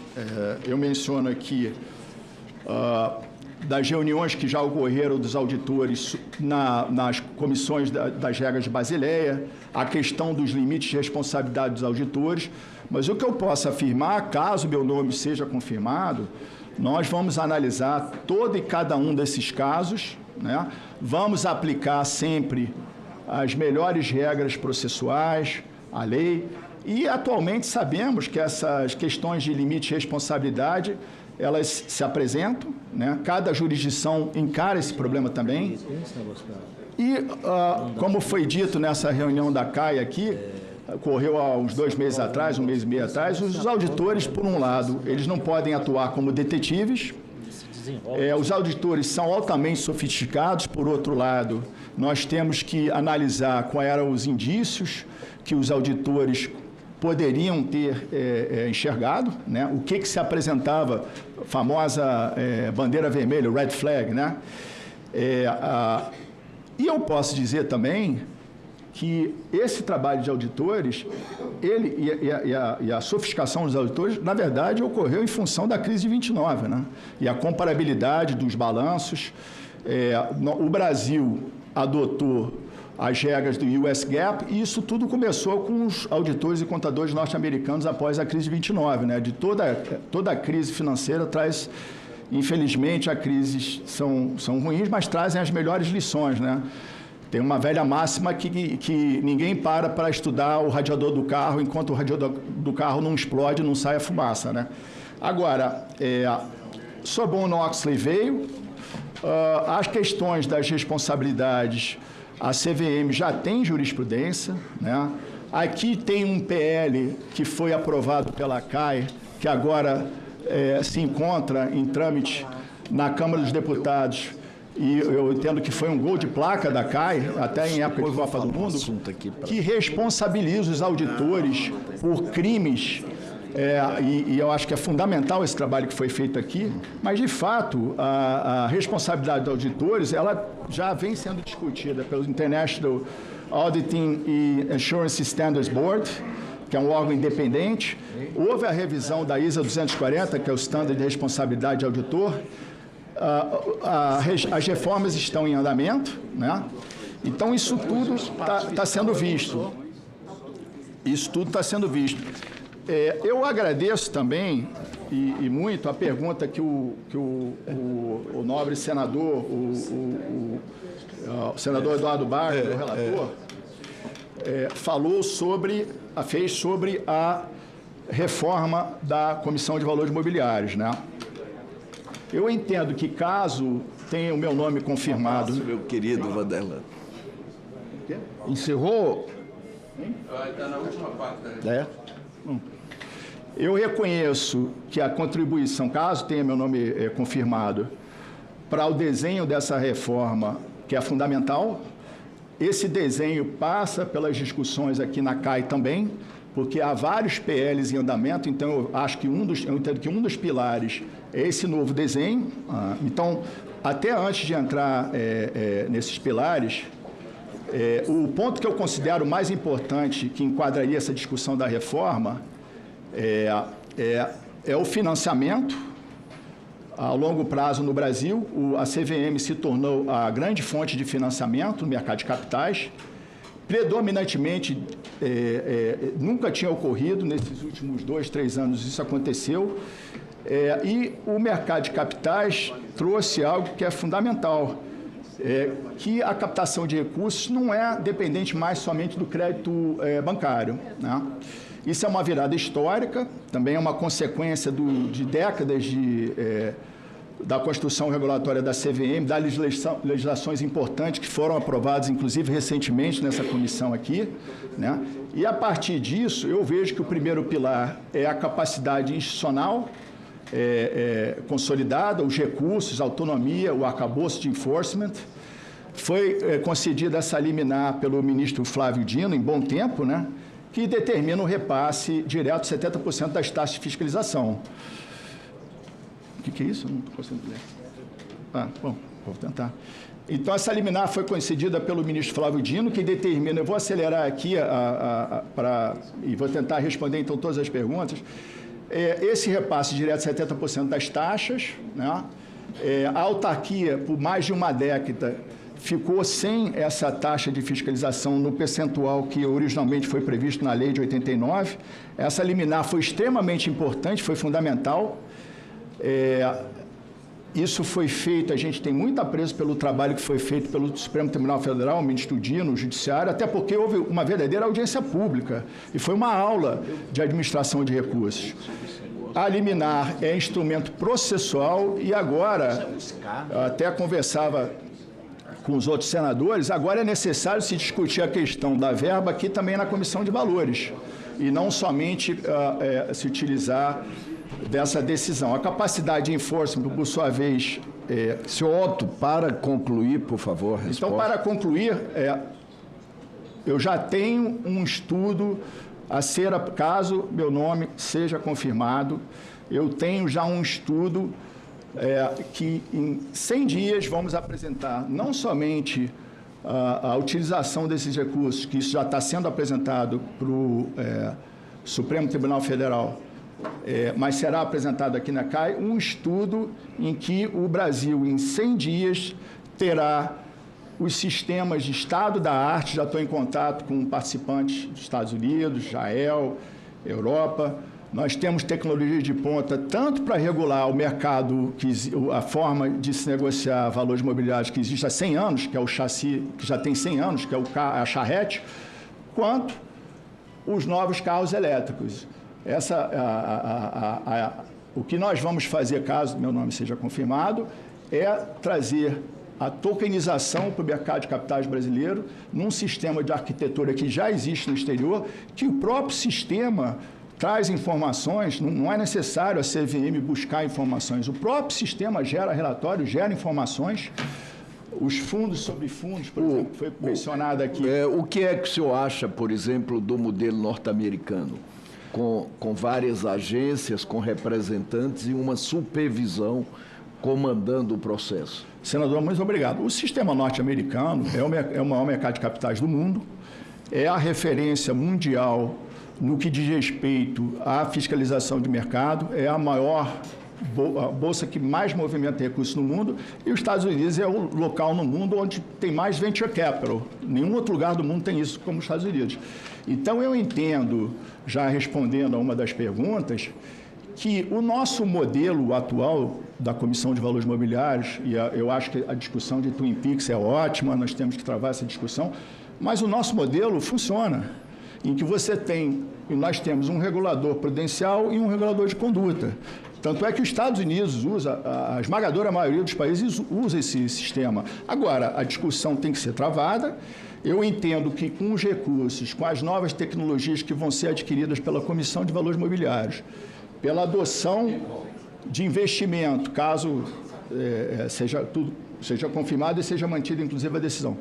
das reuniões que já ocorreram dos auditores nas comissões das regras de Basileia, a questão dos limites de responsabilidade dos auditores, mas o que eu posso afirmar, caso meu nome seja confirmado, nós vamos analisar todo e cada um desses casos, né? Vamos aplicar sempre as melhores regras processuais, a lei, e atualmente sabemos que essas questões de limite de responsabilidade, elas se apresentam, né? Cada jurisdição encara esse problema também. E, como foi dito nessa reunião da CAI aqui, ocorreu há uns 2 meses atrás, 1 mês e meio atrás, os auditores, por um lado, eles não podem atuar como detetives, os auditores são altamente sofisticados, por outro lado, nós temos que analisar quais eram os indícios que os auditores poderiam ter enxergado, né? O que se apresentava, a famosa bandeira vermelha, o red flag, né? E eu posso dizer também que esse trabalho de auditores, e a sofisticação dos auditores, na verdade, ocorreu em função da crise de 29, né? E a comparabilidade dos balanços. O Brasil adotou as regras do US GAAP, e isso tudo começou com os auditores e contadores norte-americanos após a crise de 29, né? De toda a crise financeira traz, infelizmente, as crises são ruins, mas trazem as melhores lições, né? Tem uma velha máxima que ninguém para estudar o radiador do carro enquanto o radiador do carro não explode, não sai a fumaça, né? Agora, Sobon-Oxley veio, as questões das responsabilidades, a CVM já tem jurisprudência, né? Aqui tem um PL que foi aprovado pela CAI, que agora se encontra em trâmite na Câmara dos Deputados, e eu entendo que foi um gol de placa da CAI, até em época de Copa do Mundo, que responsabiliza os auditores por crimes E eu acho que é fundamental esse trabalho que foi feito aqui, mas, de fato, a responsabilidade dos auditores ela já vem sendo discutida pelo International Auditing and Assurance Standards Board, que é um órgão independente. Houve a revisão da ISA 240, que é o Standard de Responsabilidade de Auditor. As reformas estão em andamento, né? Então, isso tudo está sendo visto. Isso tudo está sendo visto. Eu agradeço também, e muito, a pergunta que o nobre senador, o senador Eduardo Barros, o relator, fez sobre a reforma da Comissão de Valores Mobiliários, né? Eu entendo que, caso tenha o meu nome confirmado... Meu querido Vanderlan. Encerrou? Está na última parte. Eu reconheço que a contribuição, caso tenha meu nome confirmado, para o desenho dessa reforma, que é fundamental, esse desenho passa pelas discussões aqui na CAI também, porque há vários PLs em andamento, então eu acho que eu entendo que um dos pilares é esse novo desenho. Então, até antes de entrar nesses pilares, o ponto que eu considero mais importante, que enquadraria essa discussão da reforma, é o financiamento a longo prazo no Brasil. A CVM se tornou a grande fonte de financiamento no mercado de capitais. Predominantemente, nunca tinha ocorrido, nesses últimos 2, 3 anos isso aconteceu. E o mercado de capitais trouxe algo que é fundamental, que a captação de recursos não é dependente mais somente do crédito bancário, né? Isso é uma virada histórica, também é uma consequência de décadas da construção regulatória da CVM, das legislações importantes que foram aprovadas, inclusive, recentemente nessa comissão aqui, né? E, a partir disso, eu vejo que o primeiro pilar é a capacidade institucional consolidada, os recursos, a autonomia, o arcabouço de enforcement. Foi concedida essa liminar pelo ministro Flávio Dino, em bom tempo, né? Que determina o repasse direto de 70% das taxas de fiscalização. O que é isso? Eu não estou conseguindo ler. Bom, vou tentar. Então, essa liminar foi concedida pelo ministro Flávio Dino, que determina... Eu vou acelerar aqui e vou tentar responder, então, todas as perguntas. Esse repasse direto de 70% das taxas, né? A autarquia, por mais de uma década, ficou sem essa taxa de fiscalização no percentual que originalmente foi previsto na lei de 89. Essa liminar foi extremamente importante, foi fundamental. Isso foi feito, a gente tem muito apreço pelo trabalho que foi feito pelo Supremo Tribunal Federal, o ministro Dino, o Judiciário, até porque houve uma verdadeira audiência pública e foi uma aula de administração de recursos. A liminar é instrumento processual e agora, até conversava com os outros senadores, agora é necessário se discutir a questão da verba aqui também na Comissão de Valores, e não somente se utilizar dessa decisão. A capacidade de enforcement, por sua vez... Senhor Otto, para concluir, por favor, resposta. Então, para concluir, eu já tenho um estudo caso meu nome seja confirmado, eu tenho já um estudo que em 100 dias vamos apresentar não somente a utilização desses recursos, que isso já está sendo apresentado para o Supremo Tribunal Federal, mas será apresentado aqui na CAI um estudo em que o Brasil, em 100 dias, terá os sistemas de estado da arte. Já estou em contato com participantes dos Estados Unidos, Israel, Europa. Nós temos tecnologia de ponta tanto para regular o mercado, a forma de se negociar valores imobiliários que existe há 100 anos, que é o chassi, que já tem 100 anos, que é a charrete, quanto os novos carros elétricos. O que nós vamos fazer, caso meu nome seja confirmado, é trazer a tokenização para o mercado de capitais brasileiro num sistema de arquitetura que já existe no exterior, que o próprio sistema traz informações, não é necessário a CVM buscar informações. O próprio sistema gera relatórios, gera informações. Os fundos sobre fundos, por exemplo, foi mencionado aqui. O que é que o senhor acha, por exemplo, do modelo norte-americano? com várias agências, com representantes e uma supervisão comandando o processo. Senador, muito obrigado. O sistema norte-americano é o maior mercado de capitais do mundo, é a referência mundial no que diz respeito à fiscalização de mercado, é a maior bolsa que mais movimenta recursos no mundo, e os Estados Unidos é o local no mundo onde tem mais venture capital. Nenhum outro lugar do mundo tem isso como os Estados Unidos. Então, eu entendo, já respondendo a uma das perguntas, que o nosso modelo atual da Comissão de Valores Mobiliários, e eu acho que a discussão de Twin Peaks é ótima, nós temos que travar essa discussão, mas o nosso modelo funciona, em que nós temos um regulador prudencial e um regulador de conduta. Tanto é que os Estados Unidos usa, a esmagadora maioria dos países usa esse sistema. Agora, a discussão tem que ser travada. Eu entendo que com os recursos, com as novas tecnologias que vão ser adquiridas pela Comissão de Valores Mobiliários, pela adoção de investimento, caso seja confirmado e seja mantida, inclusive, a decisão.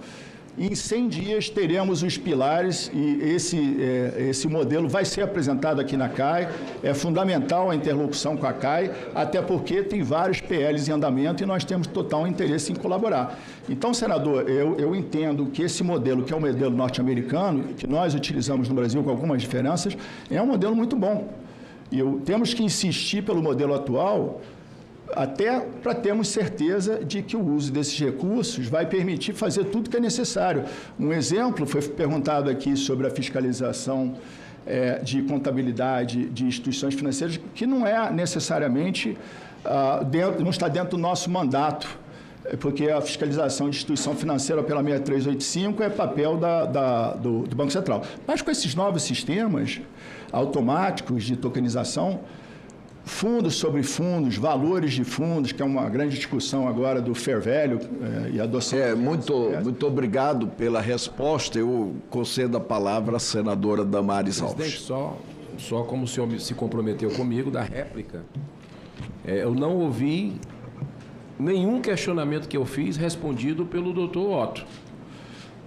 Em 100 dias teremos os pilares e esse modelo vai ser apresentado aqui na CAI. É fundamental a interlocução com a CAI, até porque tem vários PLs em andamento e nós temos total interesse em colaborar. Então, senador, eu entendo que esse modelo, que é o modelo norte-americano, que nós utilizamos no Brasil com algumas diferenças, é um modelo muito bom. E temos que insistir pelo modelo atual, até para termos certeza de que o uso desses recursos vai permitir fazer tudo que é necessário. Um exemplo, foi perguntado aqui sobre a fiscalização de contabilidade de instituições financeiras, que não é necessariamente, não está dentro do nosso mandato, porque a fiscalização de instituição financeira pela 6385 é papel do Banco Central. Mas com esses novos sistemas automáticos de tokenização, fundos sobre fundos, valores de fundos, que é uma grande discussão agora do fair value e adoção. Muito obrigado pela resposta. Eu concedo a palavra à senadora Damares Alves. Presidente, só como o senhor se comprometeu comigo da réplica, eu não ouvi nenhum questionamento que eu fiz respondido pelo doutor Otto.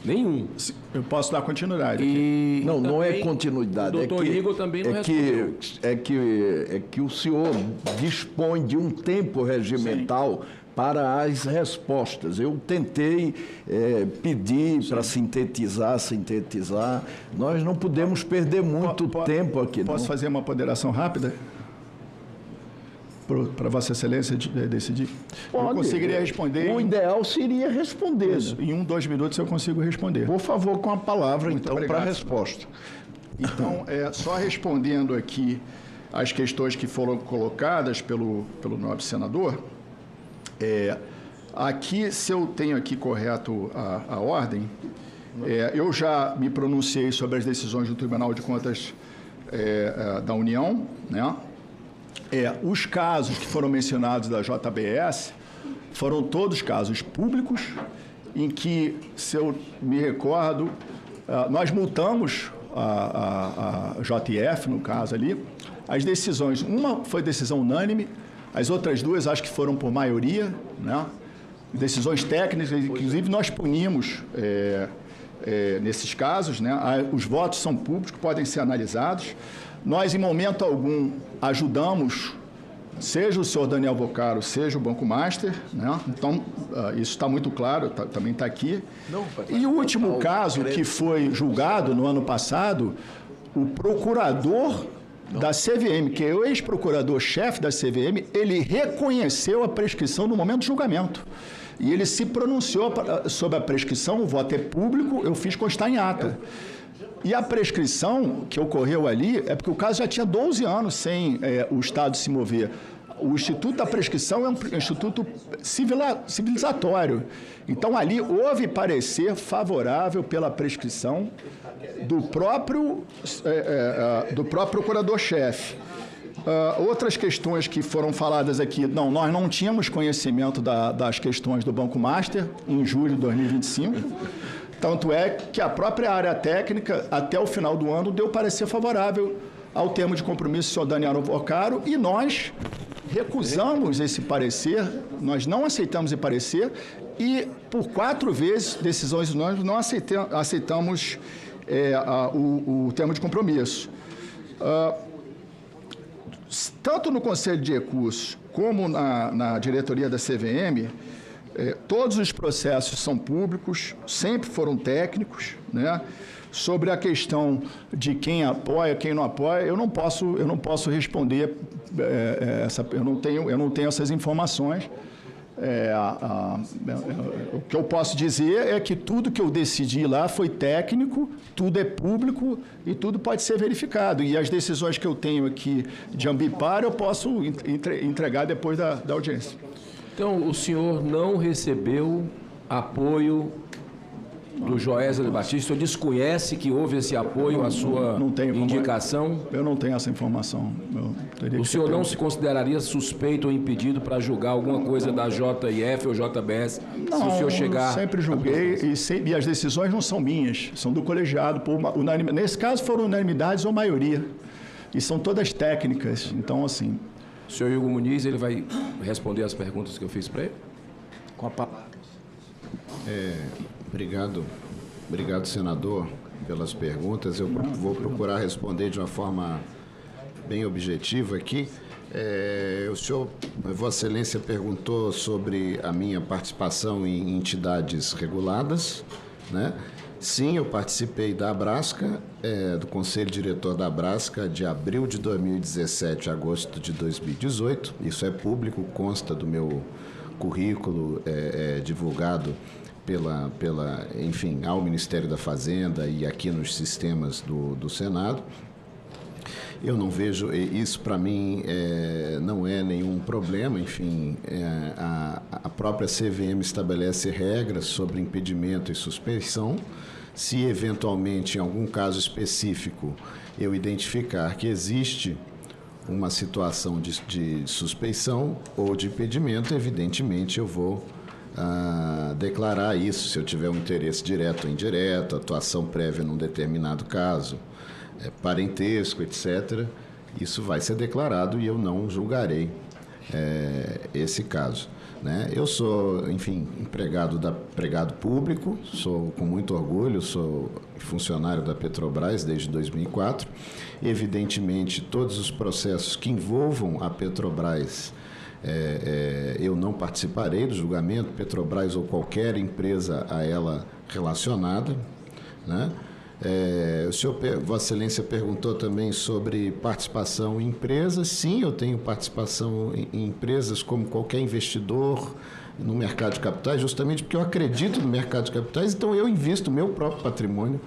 Nenhum. Eu posso dar continuidade. Não é continuidade. O doutor Igor também não respondeu. É que o senhor dispõe de um tempo regimental para as respostas. Eu tentei pedir para sintetizar. Nós não podemos perder muito tempo aqui. Posso fazer uma ponderação rápida? Para Vossa Excelência decidir? Pode. Eu conseguiria responder. O ideal seria responder. Isso, em 2 minutos eu consigo responder. Por favor, com a palavra, então, para a resposta. Então, só respondendo aqui as questões que foram colocadas pelo nobre senador, aqui, se eu tenho aqui correto a ordem, eu já me pronunciei sobre as decisões do Tribunal de Contas da União, né? Os casos que foram mencionados da JBS foram todos casos públicos em que, se eu me recordo, nós multamos a JF, no caso ali, as decisões. Uma foi decisão unânime, as outras duas acho que foram por maioria, né? Decisões técnicas, inclusive nós punimos nesses casos, né? Os votos são públicos, podem ser analisados. Nós, em momento algum, ajudamos, seja o senhor Daniel Vocaro, seja o Banco Master, né? Então, isso está muito claro, também está aqui. E o último caso, que foi julgado no ano passado, o procurador da CVM, que é o ex-procurador-chefe da CVM, ele reconheceu a prescrição no momento do julgamento. E ele se pronunciou sobre a prescrição, o voto é público, eu fiz constar em ata. E a prescrição que ocorreu ali é porque o caso já tinha 12 anos sem o Estado se mover. O Instituto da Prescrição é um instituto civilizatório. Então, ali houve parecer favorável pela prescrição do próprio procurador-chefe. Outras questões que foram faladas aqui, nós não tínhamos conhecimento das questões do Banco Master em julho de 2025. Tanto é que a própria área técnica, até o final do ano, deu parecer favorável ao termo de compromisso do senhor Daniel Vocaro, e nós recusamos esse parecer, nós não aceitamos esse parecer, e por 4 vezes, decisões nós não aceitamos o termo de compromisso. tanto no Conselho de Recursos como na diretoria da CVM, todos os processos são públicos, sempre foram técnicos, né? Sobre a questão de quem apoia, quem não apoia, eu não posso responder, eu não tenho essas informações. O que eu posso dizer é que tudo que eu decidi lá foi técnico, tudo é público e tudo pode ser verificado. E as decisões que eu tenho aqui de Ambipar, eu posso entregar depois da audiência. Então, o senhor não recebeu apoio do Joesley Batista? O senhor desconhece que houve esse apoio à sua indicação? Eu não tenho essa informação. O senhor não se consideraria suspeito ou impedido para julgar alguma coisa da JIF ou JBS? Não, se o senhor chegar... eu sempre julguei e as decisões não são minhas, são do colegiado. Nesse caso foram unanimidades ou maioria. E são todas técnicas. Então, assim... O senhor Igor Muniz, ele vai responder as perguntas que eu fiz para ele? Com a palavra. Obrigado, senador, pelas perguntas. Eu vou procurar responder de uma forma bem objetiva aqui. O senhor, Vossa Excelência, perguntou sobre a minha participação em entidades reguladas, né? Sim, eu participei da Abrasca, do Conselho Diretor da Abrasca, de abril de 2017 a agosto de 2018. Isso é público, consta do meu currículo divulgado enfim, ao Ministério da Fazenda e aqui nos sistemas do Senado. Eu não vejo, isso para mim não é nenhum problema, enfim, a própria CVM estabelece regras sobre impedimento e suspeição. Se eventualmente, em algum caso específico, eu identificar que existe uma situação de suspeição ou de impedimento, evidentemente eu vou declarar isso, se eu tiver um interesse direto ou indireto, atuação prévia num determinado caso, parentesco, etc. Isso vai ser declarado e eu não julgarei esse caso, né? Eu sou, enfim, empregado público, sou com muito orgulho, sou funcionário da Petrobras desde 2004. Evidentemente, todos os processos que envolvam a Petrobras, eu não participarei do julgamento, Petrobras ou qualquer empresa a ela relacionada, né? O senhor, Vossa Excelência, perguntou também sobre participação em empresas. Sim, eu tenho participação em empresas como qualquer investidor no mercado de capitais, justamente porque eu acredito no mercado de capitais, então eu invisto meu próprio patrimônio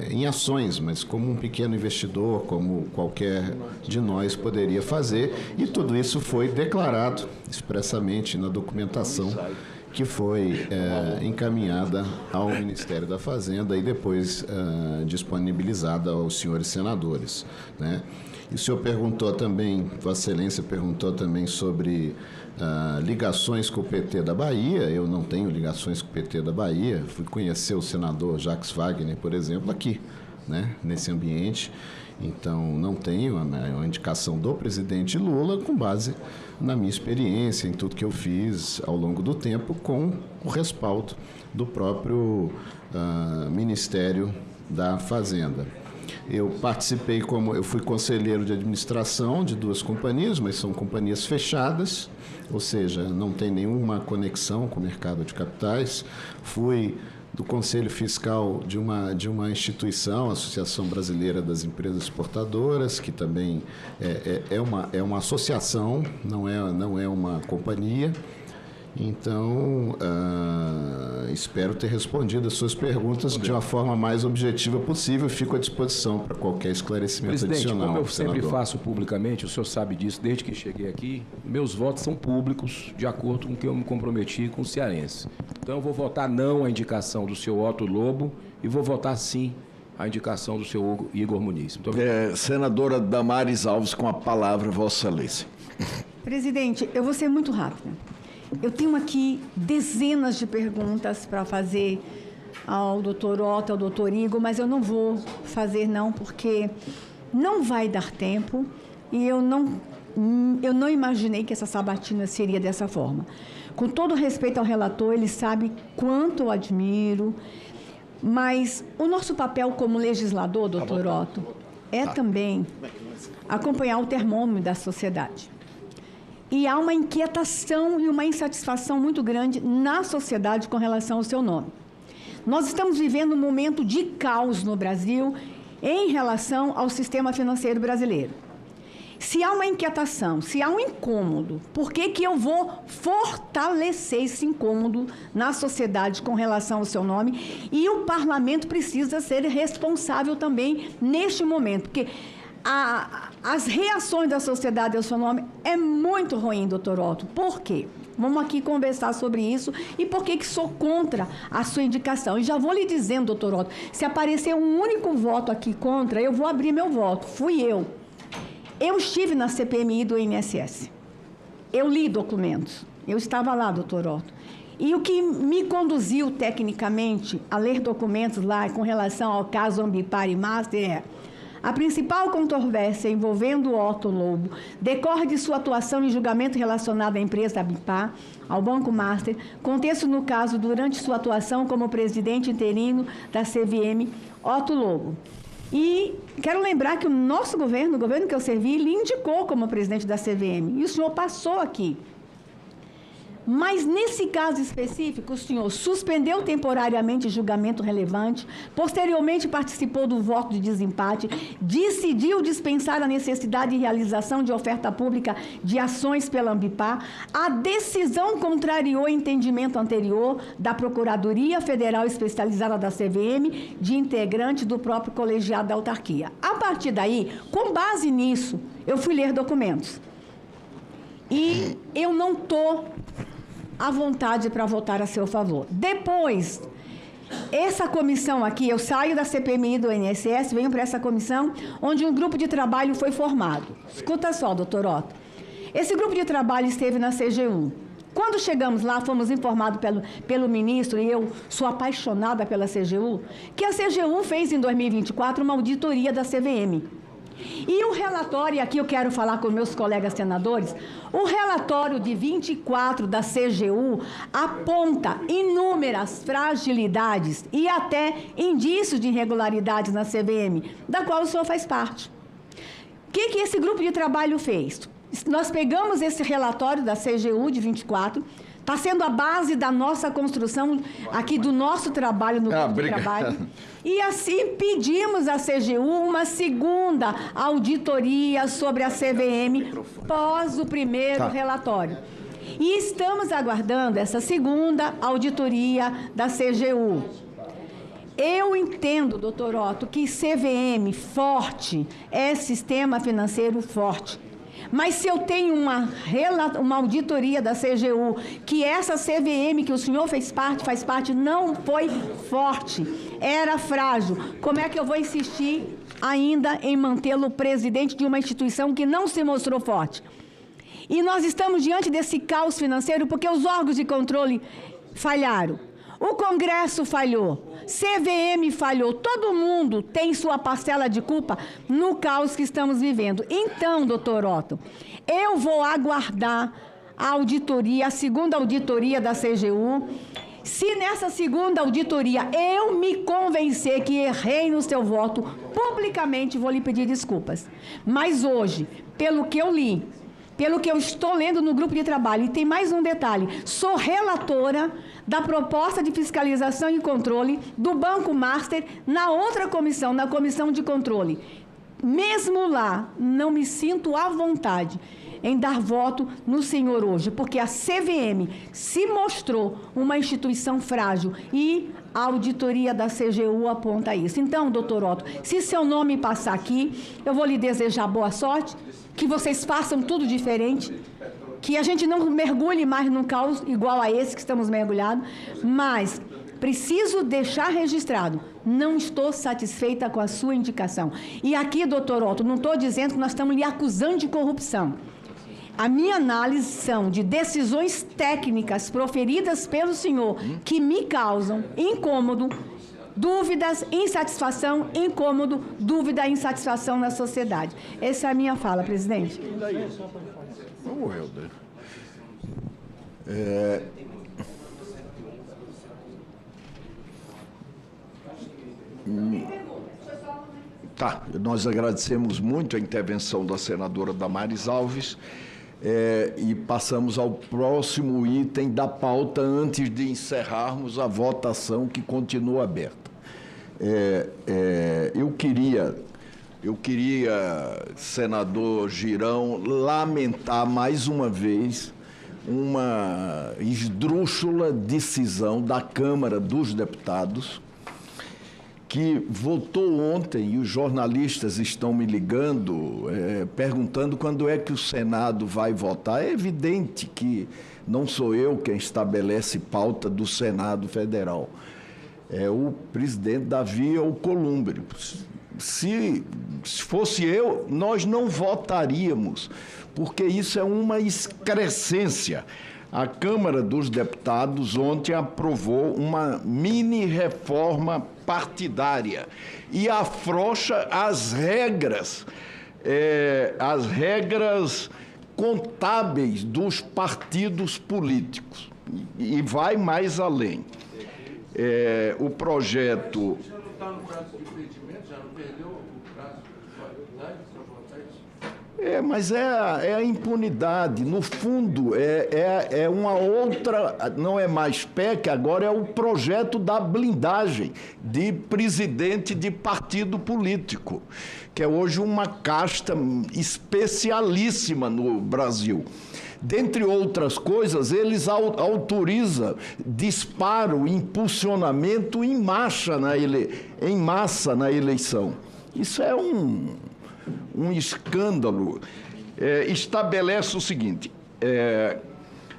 em ações, mas como um pequeno investidor, como qualquer de nós poderia fazer, e tudo isso foi declarado expressamente na documentação que foi encaminhada ao Ministério da Fazenda e depois disponibilizada aos senhores senadores, né? E o senhor perguntou também, Vossa Excelência perguntou também sobre ligações com o PT da Bahia. Eu não tenho ligações com o PT da Bahia. Fui conhecer o senador Jacques Wagner, por exemplo, aqui, né, nesse ambiente. Então, não tenho uma indicação do presidente Lula com base na minha experiência, em tudo que eu fiz ao longo do tempo, com o respaldo do próprio Ministério da Fazenda. Eu fui conselheiro de administração de 2 companhias, mas são companhias fechadas, ou seja, não tem nenhuma conexão com o mercado de capitais. Fui do Conselho Fiscal de uma instituição, a Associação Brasileira das Empresas Exportadoras, que também é uma associação, não é uma companhia. Então, espero ter respondido as suas perguntas de uma forma mais objetiva possível. Fico à disposição para qualquer esclarecimento adicional. Como eu sempre faço publicamente, o senhor sabe disso desde que cheguei aqui, meus votos são públicos, de acordo com o que eu me comprometi com o cearense. Então, eu vou votar não à indicação do senhor Otto Lobo e vou votar sim à indicação do senhor Igor Muniz. Muito obrigado. Senadora Damares Alves, com a palavra, Vossa Excelência. Presidente, eu vou ser muito rápida. Eu tenho aqui dezenas de perguntas para fazer ao doutor Otto, ao doutor Igor, mas eu não vou fazer não, porque não vai dar tempo e eu não imaginei que essa sabatina seria dessa forma. Com todo respeito ao relator, ele sabe quanto eu admiro, mas o nosso papel como legislador, doutor Otto, é também acompanhar o termômetro da sociedade. E há uma inquietação e uma insatisfação muito grande na sociedade com relação ao seu nome. Nós estamos vivendo um momento de caos no Brasil em relação ao sistema financeiro brasileiro. Se há uma inquietação, se há um incômodo, por que eu vou fortalecer esse incômodo na sociedade com relação ao seu nome? E o parlamento precisa ser responsável também neste momento, porque as reações da sociedade ao seu nome é muito ruim, doutor Otto. Por quê? Vamos aqui conversar sobre isso e por que sou contra a sua indicação. E já vou lhe dizendo, doutor Otto, se aparecer um único voto aqui contra, eu vou abrir meu voto. Fui eu. Eu estive na CPMI do INSS. Eu li documentos. Eu estava lá, doutor Otto. E o que me conduziu tecnicamente a ler documentos lá com relação ao caso Ambipar e Master é: a principal controvérsia envolvendo Otto Lobo decorre de sua atuação em julgamento relacionado à empresa Ambipar, ao Banco Master, contexto no caso durante sua atuação como presidente interino da CVM, Otto Lobo. E quero lembrar que o nosso governo, o governo que eu servi, lhe indicou como presidente da CVM. E o senhor passou aqui. Mas, nesse caso específico, o senhor suspendeu temporariamente o julgamento relevante, posteriormente participou do voto de desempate, decidiu dispensar a necessidade de realização de oferta pública de ações pela Ambipar, a decisão contrariou o entendimento anterior da Procuradoria Federal Especializada da CVM, de integrante do próprio colegiado da autarquia. A partir daí, com base nisso, eu fui ler documentos. E eu não estou à vontade para votar a seu favor. Depois, essa comissão aqui, eu saio da CPMI do INSS, venho para essa comissão, onde um grupo de trabalho foi formado. Escuta só, doutor Otto. Esse grupo de trabalho esteve na CGU. Quando chegamos lá, fomos informados pelo ministro, e eu sou apaixonada pela CGU, que a CGU fez em 2024 uma auditoria da CVM. E o relatório, e aqui eu quero falar com meus colegas senadores, o relatório de 24 da CGU aponta inúmeras fragilidades e até indícios de irregularidades na CVM, da qual o senhor faz parte. O que esse grupo de trabalho fez? Nós pegamos esse relatório da CGU de 24, está sendo a base da nossa construção aqui do nosso trabalho no grupo de trabalho. E assim pedimos à CGU uma segunda auditoria sobre a CVM pós o primeiro relatório. E estamos aguardando essa segunda auditoria da CGU. Eu entendo, doutor Otto, que CVM forte é sistema financeiro forte. Mas se eu tenho uma auditoria da CGU, que essa CVM que o senhor faz parte, não foi forte, era frágil, como é que eu vou insistir ainda em mantê-lo presidente de uma instituição que não se mostrou forte? E nós estamos diante desse caos financeiro porque os órgãos de controle falharam. O Congresso falhou, CVM falhou, todo mundo tem sua parcela de culpa no caos que estamos vivendo. Então, doutor Otto, eu vou aguardar a auditoria, a segunda auditoria da CGU. Se nessa segunda auditoria eu me convencer que errei no seu voto, publicamente vou lhe pedir desculpas. Mas hoje, pelo que eu li, pelo que eu estou lendo no grupo de trabalho, e tem mais um detalhe, sou relatora da proposta de fiscalização e controle do Banco Master na outra comissão, na comissão de controle. Mesmo lá, não me sinto à vontade em dar voto no senhor hoje, porque a CVM se mostrou uma instituição frágil e a auditoria da CGU aponta isso. Então, doutor Otto, se seu nome passar aqui, eu vou lhe desejar boa sorte, que vocês façam tudo diferente, que a gente não mergulhe mais num caos igual a esse que estamos mergulhados, mas preciso deixar registrado, não estou satisfeita com a sua indicação. E aqui, doutor Otto, não estou dizendo que nós estamos lhe acusando de corrupção. A minha análise são de decisões técnicas proferidas pelo senhor que me causam incômodo, dúvidas, insatisfação, incômodo, dúvida, insatisfação na sociedade. Essa é a minha fala, presidente. Ô, Helder. Tá, nós agradecemos muito a intervenção da senadora Damares Alves e passamos ao próximo item da pauta antes de encerrarmos a votação que continua aberta. Eu queria, senador Girão, lamentar mais uma vez uma esdrúxula decisão da Câmara dos Deputados, que votou ontem, e os jornalistas estão me ligando, perguntando quando é que o Senado vai votar. É evidente que não sou eu quem estabelece pauta do Senado Federal. É o presidente Davi Alcolumbre. Se fosse eu, nós não votaríamos, porque isso é uma excrescência. A Câmara dos Deputados ontem aprovou uma mini-reforma partidária e afrouxa as regras contábeis dos partidos políticos e vai mais além. O projeto... Você não está no prazo de impedimento, já não perdeu o prazo de validade para votar isso? Mas é a impunidade. No fundo, é uma outra... Não é mais PEC, agora é o projeto da blindagem de presidente de partido político, que é hoje uma casta especialíssima no Brasil. Dentre outras coisas, eles autorizam disparo, impulsionamento em massa na eleição. Isso é um escândalo. Estabelece o seguinte,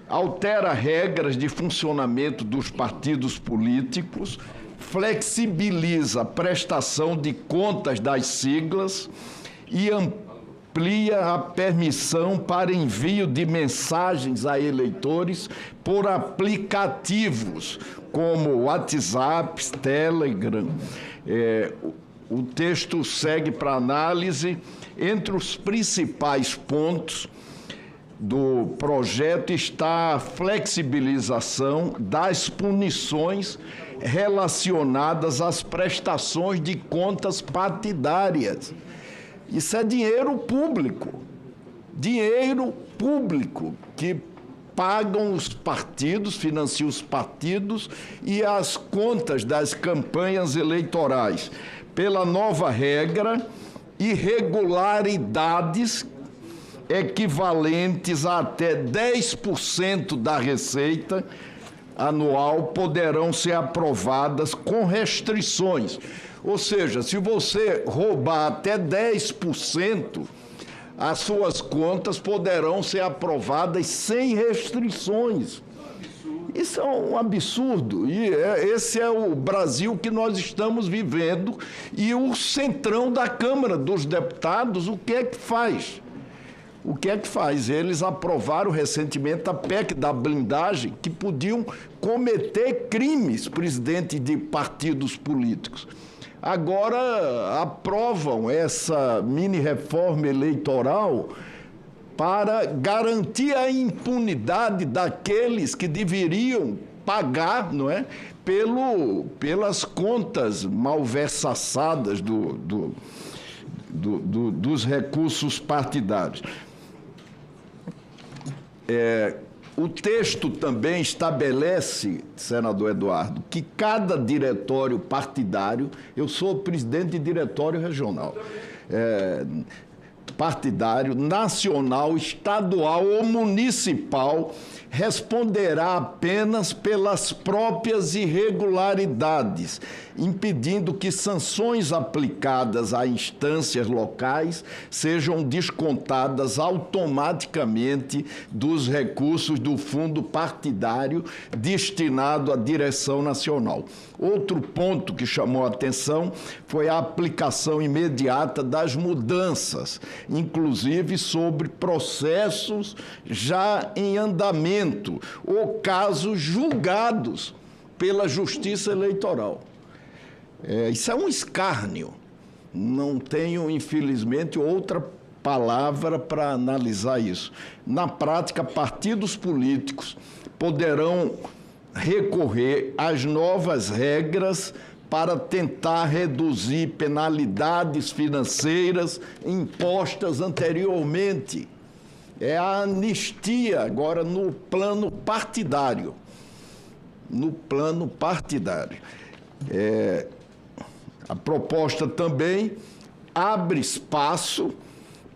altera regras de funcionamento dos partidos políticos, flexibiliza a prestação de contas das siglas e amplia a permissão para envio de mensagens a eleitores por aplicativos como WhatsApp, Telegram. O texto segue para análise. Entre os principais pontos do projeto está a flexibilização das punições relacionadas às prestações de contas partidárias. Isso é dinheiro público que pagam os partidos, financiam os partidos e as contas das campanhas eleitorais. Pela nova regra, irregularidades equivalentes a até 10% da receita anual poderão ser aprovadas com restrições. Ou seja, se você roubar até 10%, as suas contas poderão ser aprovadas sem restrições. Isso é um absurdo. E esse é o Brasil que nós estamos vivendo. E o centrão da Câmara dos Deputados, o que é que faz? O que é que faz? Eles aprovaram recentemente a PEC da blindagem, que podiam cometer crimes, presidente de partidos políticos. Agora aprovam essa mini-reforma eleitoral para garantir a impunidade daqueles que deveriam pagar, não é, pelas contas malversadas dos recursos partidários. O texto também estabelece, senador Eduardo, que cada diretório partidário, eu sou presidente de diretório regional, partidário, nacional, estadual ou municipal, responderá apenas pelas próprias irregularidades, impedindo que sanções aplicadas a instâncias locais sejam descontadas automaticamente dos recursos do fundo partidário destinado à direção nacional. Outro ponto que chamou a atenção foi a aplicação imediata das mudanças, inclusive sobre processos já em andamento ou casos julgados pela Justiça Eleitoral. Isso é um escárnio. Não tenho, infelizmente, outra palavra para analisar isso. Na prática, partidos políticos poderão recorrer às novas regras para tentar reduzir penalidades financeiras impostas anteriormente. É a anistia agora no plano partidário. No plano partidário. A proposta também abre espaço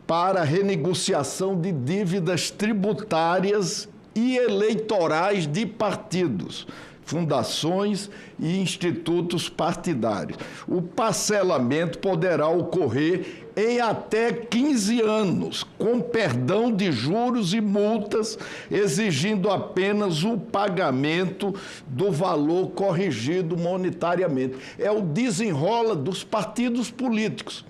para a renegociação de dívidas tributárias e eleitorais de partidos, fundações e institutos partidários. O parcelamento poderá ocorrer em até 15 anos, com perdão de juros e multas, exigindo apenas o pagamento do valor corrigido monetariamente. É o desenrola dos partidos políticos.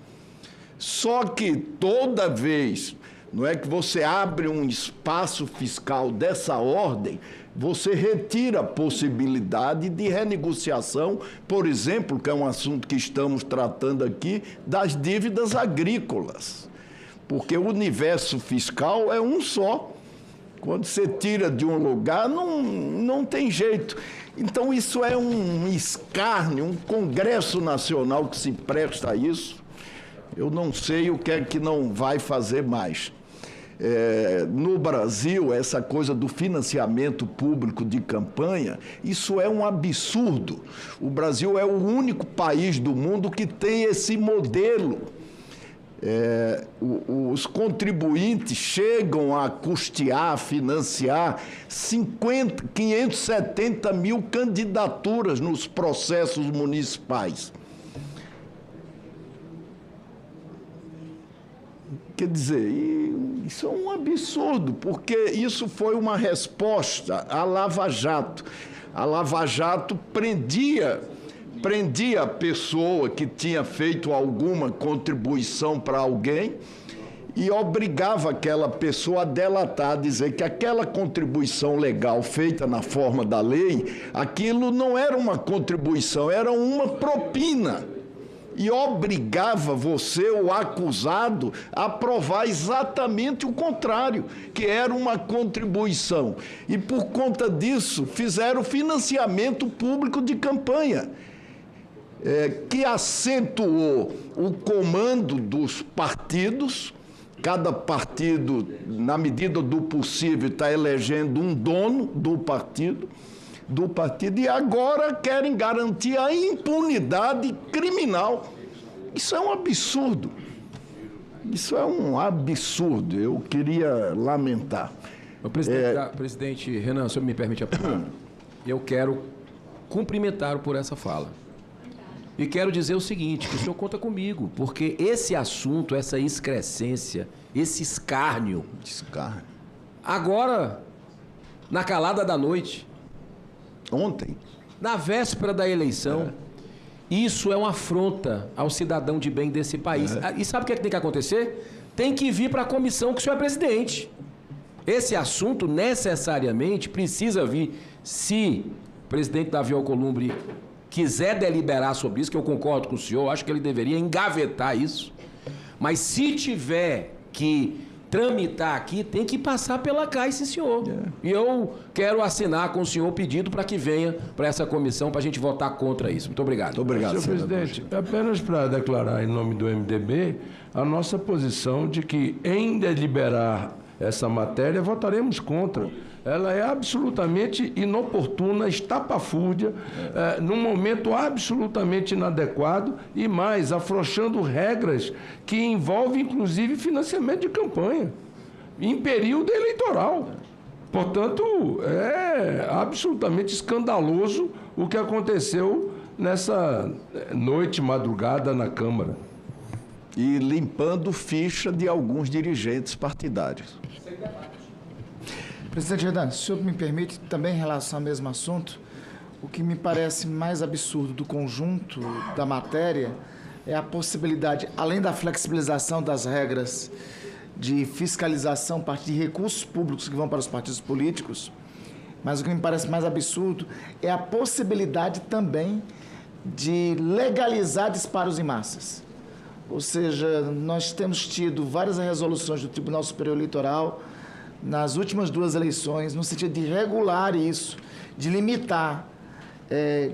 Só que toda vez, não é que você abre um espaço fiscal dessa ordem, você retira a possibilidade de renegociação, por exemplo, que é um assunto que estamos tratando aqui, das dívidas agrícolas. Porque o universo fiscal é um só. Quando você tira de um lugar, não tem jeito. Então, isso é um escárnio, um Congresso Nacional que se presta a isso. Eu não sei o que é que não vai fazer mais. No Brasil, essa coisa do financiamento público de campanha, isso é um absurdo. O Brasil é o único país do mundo que tem esse modelo. Os contribuintes chegam a custear, financiar 570 mil candidaturas nos processos municipais. Quer dizer, isso é um absurdo, porque isso foi uma resposta à Lava Jato. A Lava Jato prendia a pessoa que tinha feito alguma contribuição para alguém e obrigava aquela pessoa a delatar, a dizer que aquela contribuição legal feita na forma da lei, aquilo não era uma contribuição, era uma propina. E obrigava você, o acusado, a provar exatamente o contrário, que era uma contribuição. E, por conta disso, fizeram financiamento público de campanha, que acentuou o comando dos partidos. Cada partido, na medida do possível, está elegendo um dono do partido, e agora querem garantir a impunidade criminal. Isso é um absurdo. Isso é um absurdo. Eu queria lamentar. Presidente Renan, se eu me permite a palavra, eu quero cumprimentá-lo por essa fala. E quero dizer o seguinte, que o senhor conta comigo, porque esse assunto, essa excrescência, esse escárnio, agora, na calada da noite, ontem, na véspera da eleição, isso é uma afronta ao cidadão de bem desse país. E sabe o que tem que acontecer? Tem que vir para a comissão que o senhor é presidente. Esse assunto necessariamente precisa vir, se o presidente Davi Alcolumbre quiser deliberar sobre isso, que eu concordo com o senhor, acho que ele deveria engavetar isso. Mas se tiver que tramitar aqui, tem que passar pela CAI, sim, senhor. E eu quero assinar com o senhor o pedido para que venha para essa comissão para a gente votar contra isso. Muito obrigado. Muito obrigado, senhor presidente. Apenas para declarar em nome do MDB a nossa posição de que, em deliberar essa matéria, votaremos contra. Ela é absolutamente inoportuna, estapafúrdia, num momento absolutamente inadequado e mais, afrouxando regras que envolvem, inclusive, financiamento de campanha, em período eleitoral. Portanto, é absolutamente escandaloso o que aconteceu nessa noite, madrugada na Câmara. E limpando ficha de alguns dirigentes partidários. Presidente Renan, se o senhor me permite, também em relação ao mesmo assunto, o que me parece mais absurdo do conjunto da matéria é a possibilidade, além da flexibilização das regras de fiscalização a partir de recursos públicos que vão para os partidos políticos, mas o que me parece mais absurdo é a possibilidade também de legalizar disparos em massas. Ou seja, nós temos tido várias resoluções do Tribunal Superior Eleitoral nas últimas duas eleições, no sentido de regular isso, de limitar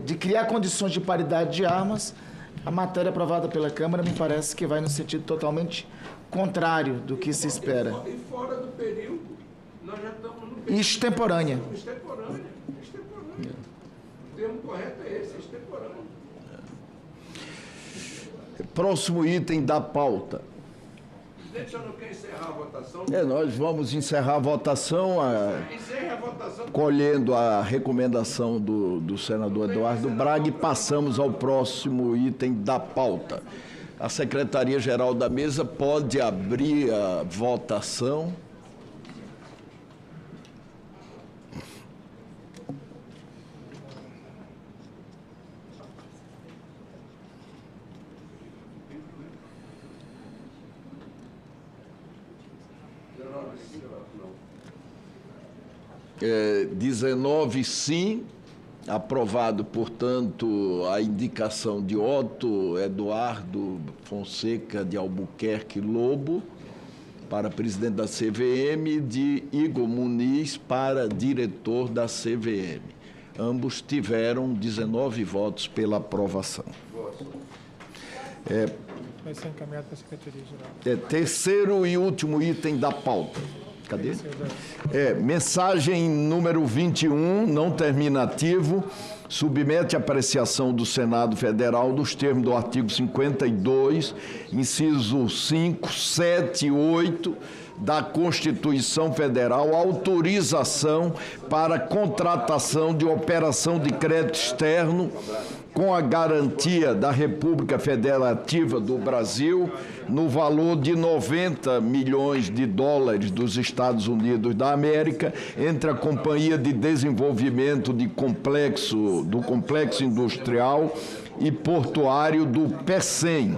de criar condições de paridade de armas, a matéria aprovada pela Câmara me parece que vai no sentido totalmente contrário do que se espera. E fora do período, nós já estamos no período. Extemporânea. Extemporânea. O termo correto é esse, extemporânea. Próximo item da pauta. Presidente, eu não quero encerrar a votação. Nós vamos encerrar a votação, Encerre a votação. colhendo a recomendação do senador Eduardo Braga, e passamos ao próximo item da pauta. A Secretaria-Geral da Mesa pode abrir a votação. É, 19 sim, aprovado, portanto, a indicação de Otto Eduardo Fonseca de Albuquerque Lobo para presidente da CVM e de Igor Muniz para diretor da CVM. Ambos tiveram 19 votos pela aprovação. Vai ser encaminhado para a Secretaria-Geral. Terceiro e último item da pauta. Cadê? Mensagem número 21, não terminativo, submete à apreciação do Senado Federal, nos termos do artigo 52, inciso 5, 7 e 8 da Constituição Federal, autorização para contratação de operação de crédito externo com a garantia da República Federativa do Brasil no valor de 90 milhões de dólares dos Estados Unidos da América, entre a Companhia de Desenvolvimento do Complexo Industrial e Portuário do PECEM,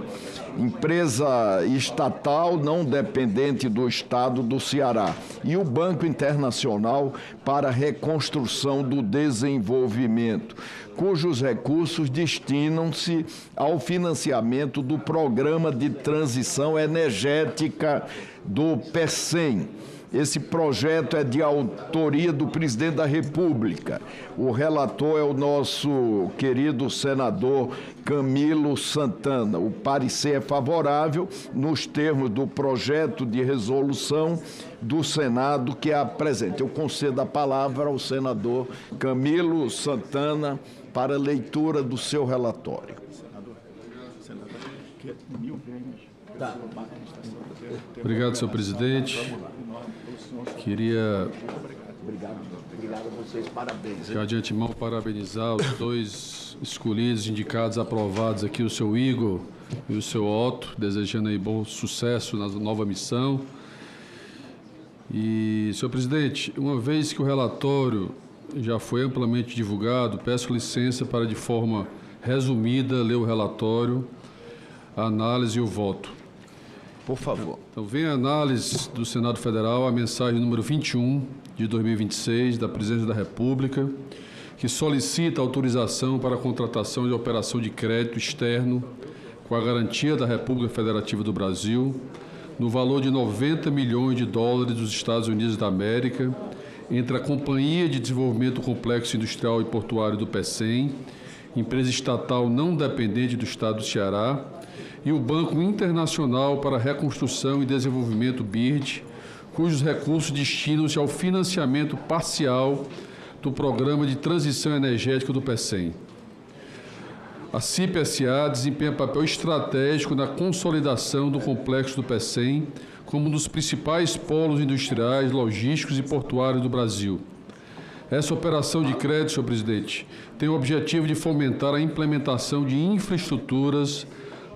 empresa estatal não dependente do Estado do Ceará, e o Banco Internacional para a Reconstrução do Desenvolvimento, cujos recursos destinam-se ao financiamento do Programa de Transição Energética do PECEM. Esse projeto é de autoria do presidente da República. O relator é o nosso querido senador Camilo Santana. O parecer é favorável nos termos do projeto de resolução do Senado que apresenta. Eu concedo a palavra ao senador Camilo Santana para leitura do seu relatório. Obrigado, senhor presidente. Queria, já de antemão, parabenizar os dois escolhidos, indicados, aprovados aqui, o seu Igor e o seu Otto, desejando aí bom sucesso na nova missão. E, senhor presidente, uma vez que o relatório já foi amplamente divulgado, peço licença para, de forma resumida, ler o relatório, a análise e o voto. Por favor. Então, vem a análise do Senado Federal, a mensagem número 21 de 2026 da Presidência da República, que solicita autorização para a contratação de operação de crédito externo com a garantia da República Federativa do Brasil, no valor de 90 milhões de dólares dos Estados Unidos da América, entre a Companhia de Desenvolvimento do Complexo Industrial e Portuário do PECEM, empresa estatal não dependente do Estado do Ceará, e o Banco Internacional para a Reconstrução e Desenvolvimento, BIRD, cujos recursos destinam-se ao financiamento parcial do Programa de Transição Energética do PECEM. A CIP-SA desempenha papel estratégico na consolidação do complexo do PECEM como um dos principais polos industriais, logísticos e portuários do Brasil. Essa operação de crédito, senhor presidente, tem o objetivo de fomentar a implementação de infraestruturas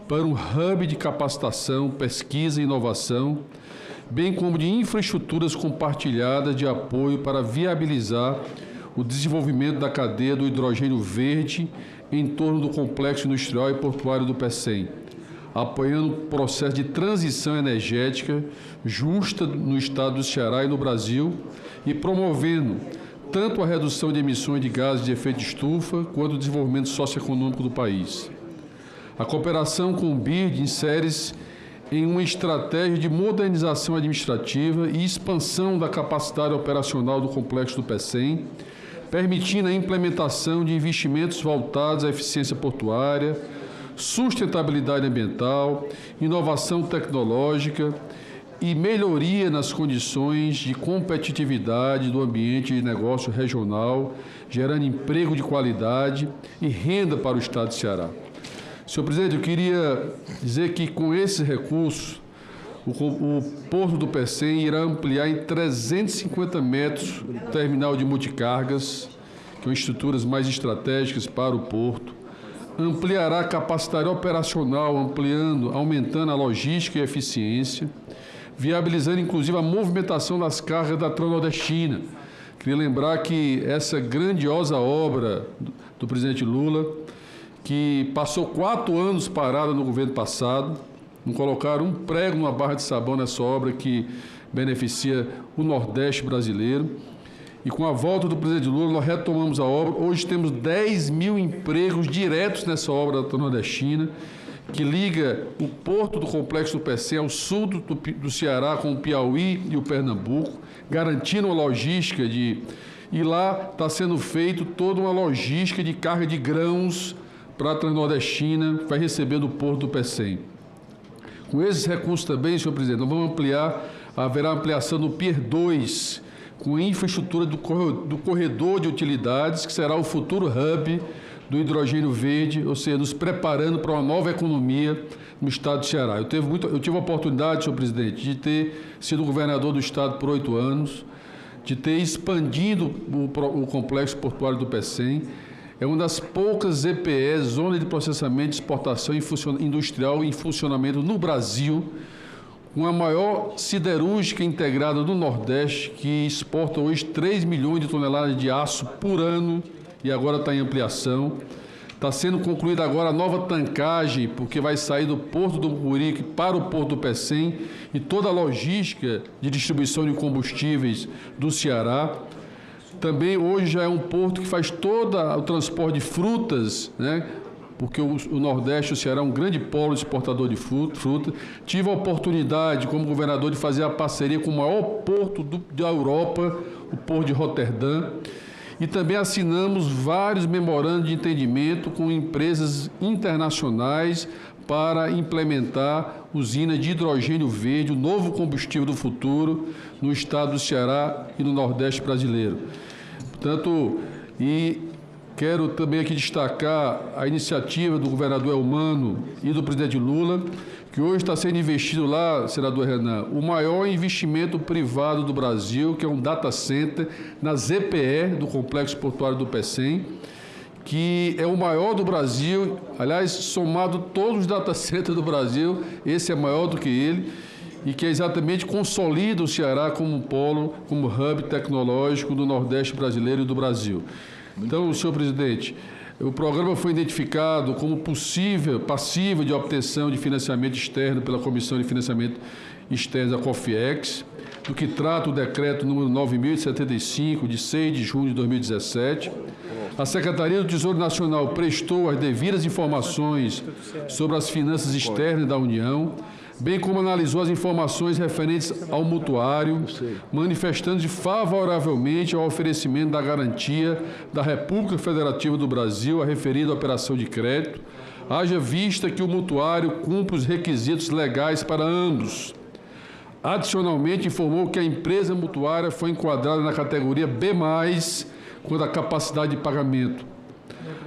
para um hub de capacitação, pesquisa e inovação, bem como de infraestruturas compartilhadas de apoio para viabilizar o desenvolvimento da cadeia do hidrogênio verde em torno do complexo industrial e portuário do PECEM, apoiando o processo de transição energética justa no estado do Ceará e no Brasil e promovendo tanto a redução de emissões de gases de efeito de estufa quanto o desenvolvimento socioeconômico do país. A cooperação com o BIRD insere-se em uma estratégia de modernização administrativa e expansão da capacidade operacional do complexo do PECEM, permitindo a implementação de investimentos voltados à eficiência portuária, sustentabilidade ambiental, inovação tecnológica e melhoria nas condições de competitividade do ambiente de negócio regional, gerando emprego de qualidade e renda para o Estado de Ceará. Senhor presidente, eu queria dizer que com esses recursos, o Porto do Pecém irá ampliar em 350 metros o terminal de multicargas, que são estruturas mais estratégicas para o porto, ampliará a capacidade operacional, aumentando a logística e a eficiência, viabilizando inclusive a movimentação das cargas da Transnordestina. Queria lembrar que essa grandiosa obra do presidente Lula, que passou 4 anos parada no governo passado, não colocaram um prego numa barra de sabão nessa obra que beneficia o Nordeste brasileiro. E com a volta do presidente Lula, nós retomamos a obra. Hoje temos 10 mil empregos diretos nessa obra da Nordestina, que liga o porto do Complexo do Pecém ao sul do Ceará com o Piauí e o Pernambuco, garantindo uma logística E lá está sendo feito toda uma logística de carga de grãos para a Transnordestina, que vai receber do porto do Pecém. Com esses recursos também, senhor presidente, nós vamos haverá ampliação do Pier 2, com a infraestrutura do corredor de utilidades, que será o futuro hub do hidrogênio verde, ou seja, nos preparando para uma nova economia no Estado de Ceará. Eu tive a oportunidade, senhor presidente, de ter sido governador do Estado por 8 anos, de ter expandido o Complexo Portuário do Pecém. É uma das poucas ZPEs, Zona de Processamento, Exportação Industrial em funcionamento no Brasil, com a maior siderúrgica integrada do Nordeste, que exporta hoje 3 milhões de toneladas de aço por ano, e agora está em ampliação. Está sendo concluída agora a nova tancagem, porque vai sair do Porto do Mucurique para o Porto do Pecém, e toda a logística de distribuição de combustíveis do Ceará. Também hoje já é um porto que faz todo o transporte de frutas, né? Porque o Nordeste, o Ceará, é um grande polo exportador de fruta. Tive a oportunidade, como governador, de fazer a parceria com o maior porto da Europa, o Porto de Roterdã. E também assinamos vários memorandos de entendimento com empresas internacionais para implementar usinas de hidrogênio verde, o novo combustível do futuro, no estado do Ceará e no Nordeste brasileiro. Portanto, quero também aqui destacar a iniciativa do governador Elmano e do presidente Lula, que hoje está sendo investido lá, senador Renan, o maior investimento privado do Brasil, que é um data center na ZPE do Complexo Portuário do Pecém, que é o maior do Brasil. Aliás, somado todos os data centers do Brasil, esse é maior do que ele, e que exatamente consolida o Ceará como um polo, como hub tecnológico do Nordeste brasileiro e do Brasil. Então, senhor presidente, o programa foi identificado como passível de obtenção de financiamento externo pela Comissão de Financiamento Externo da COFIEX, do que trata o decreto número 9.075, de 6 de junho de 2017. A Secretaria do Tesouro Nacional prestou as devidas informações sobre as finanças externas da União, bem como analisou as informações referentes ao mutuário, manifestando-se favoravelmente ao oferecimento da garantia da República Federativa do Brasil a referida operação de crédito, haja vista que o mutuário cumpre os requisitos legais para ambos. Adicionalmente, informou que a empresa mutuária foi enquadrada na categoria B+, quanto à capacidade de pagamento.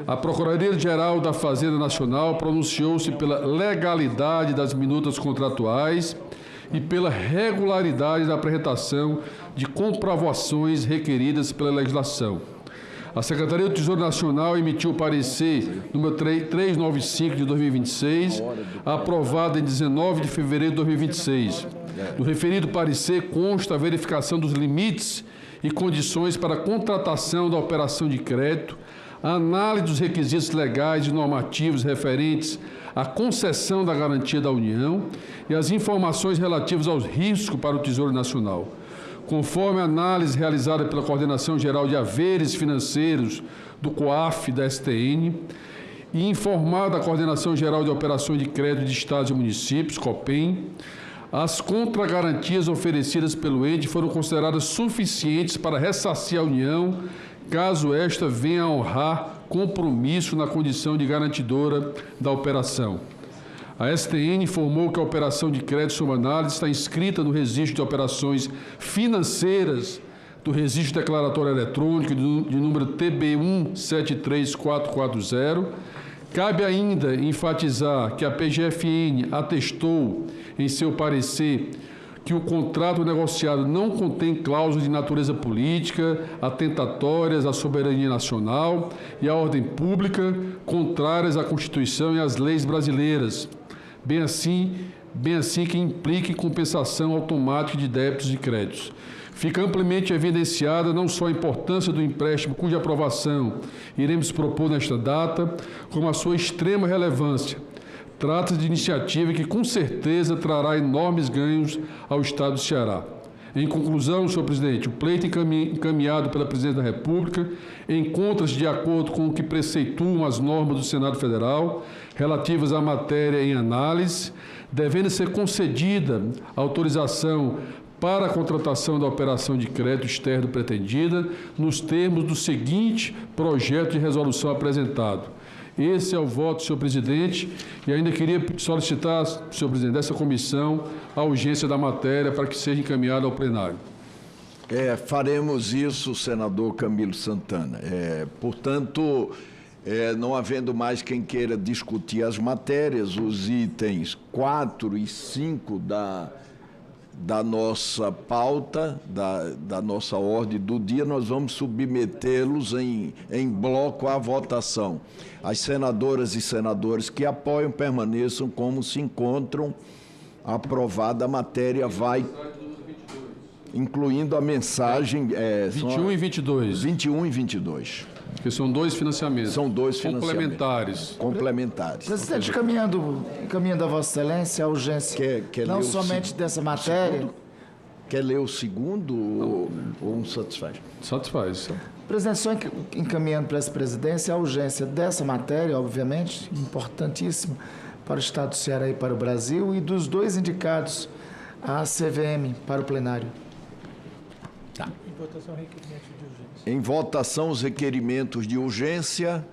A Procuradoria-Geral da Fazenda Nacional pronunciou-se pela legalidade das minutas contratuais e pela regularidade da apresentação de comprovações requeridas pela legislação. A Secretaria do Tesouro Nacional emitiu o parecer número 395 de 2026, aprovado em 19 de fevereiro de 2026. No referido parecer consta a verificação dos limites e condições para a contratação da operação de crédito, a análise dos requisitos legais e normativos referentes à concessão da garantia da União e as informações relativas aos riscos para o Tesouro Nacional. Conforme a análise realizada pela Coordenação Geral de Haveres Financeiros do COAF da STN e informada a Coordenação Geral de Operações de Crédito de Estados e Municípios, COPEM, as contragarantias oferecidas pelo ente foram consideradas suficientes para ressarcir a União caso esta venha a honrar compromisso na condição de garantidora da operação. A STN informou que a operação de crédito sob análise está inscrita no registro de operações financeiras do registro declaratório eletrônico de número TB 173440. Cabe ainda enfatizar que a PGFN atestou em seu parecer que o contrato negociado não contém cláusulas de natureza política, atentatórias à soberania nacional e à ordem pública, contrárias à Constituição e às leis brasileiras, bem assim que implique compensação automática de débitos e créditos. Fica amplamente evidenciada não só a importância do empréstimo cuja aprovação iremos propor nesta data, como a sua extrema relevância. Trata-se de iniciativa que, com certeza, trará enormes ganhos ao Estado do Ceará. Em conclusão, senhor presidente, o pleito encaminhado pela Presidência da República encontra-se de acordo com o que preceituam as normas do Senado Federal relativas à matéria em análise, devendo ser concedida autorização para a contratação da operação de crédito externo pretendida nos termos do seguinte projeto de resolução apresentado. Esse é o voto, senhor presidente, e ainda queria solicitar, senhor presidente, dessa comissão a urgência da matéria para que seja encaminhada ao plenário. Faremos isso, senador Camilo Santana. Portanto, não havendo mais quem queira discutir as matérias, os itens 4 e 5 da nossa pauta, da nossa ordem do dia, nós vamos submetê-los em bloco à votação. As senadoras e senadores que apoiam permaneçam como se encontram. Aprovada a matéria vai, incluindo a mensagem... 21 e 22. 21 e 22. Porque são dois financiamentos. São dois financiamentos. Complementares. Presidente, encaminhando a Vossa Excelência a urgência, não somente dessa matéria... Quer ler o segundo ou um satisfaz? Satisfaz. Presidente, só encaminhando para essa presidência a urgência dessa matéria, obviamente, importantíssima para o Estado do Ceará e para o Brasil, e dos dois indicados à CVM para o plenário. Tá. Em votação, os requerimentos de urgência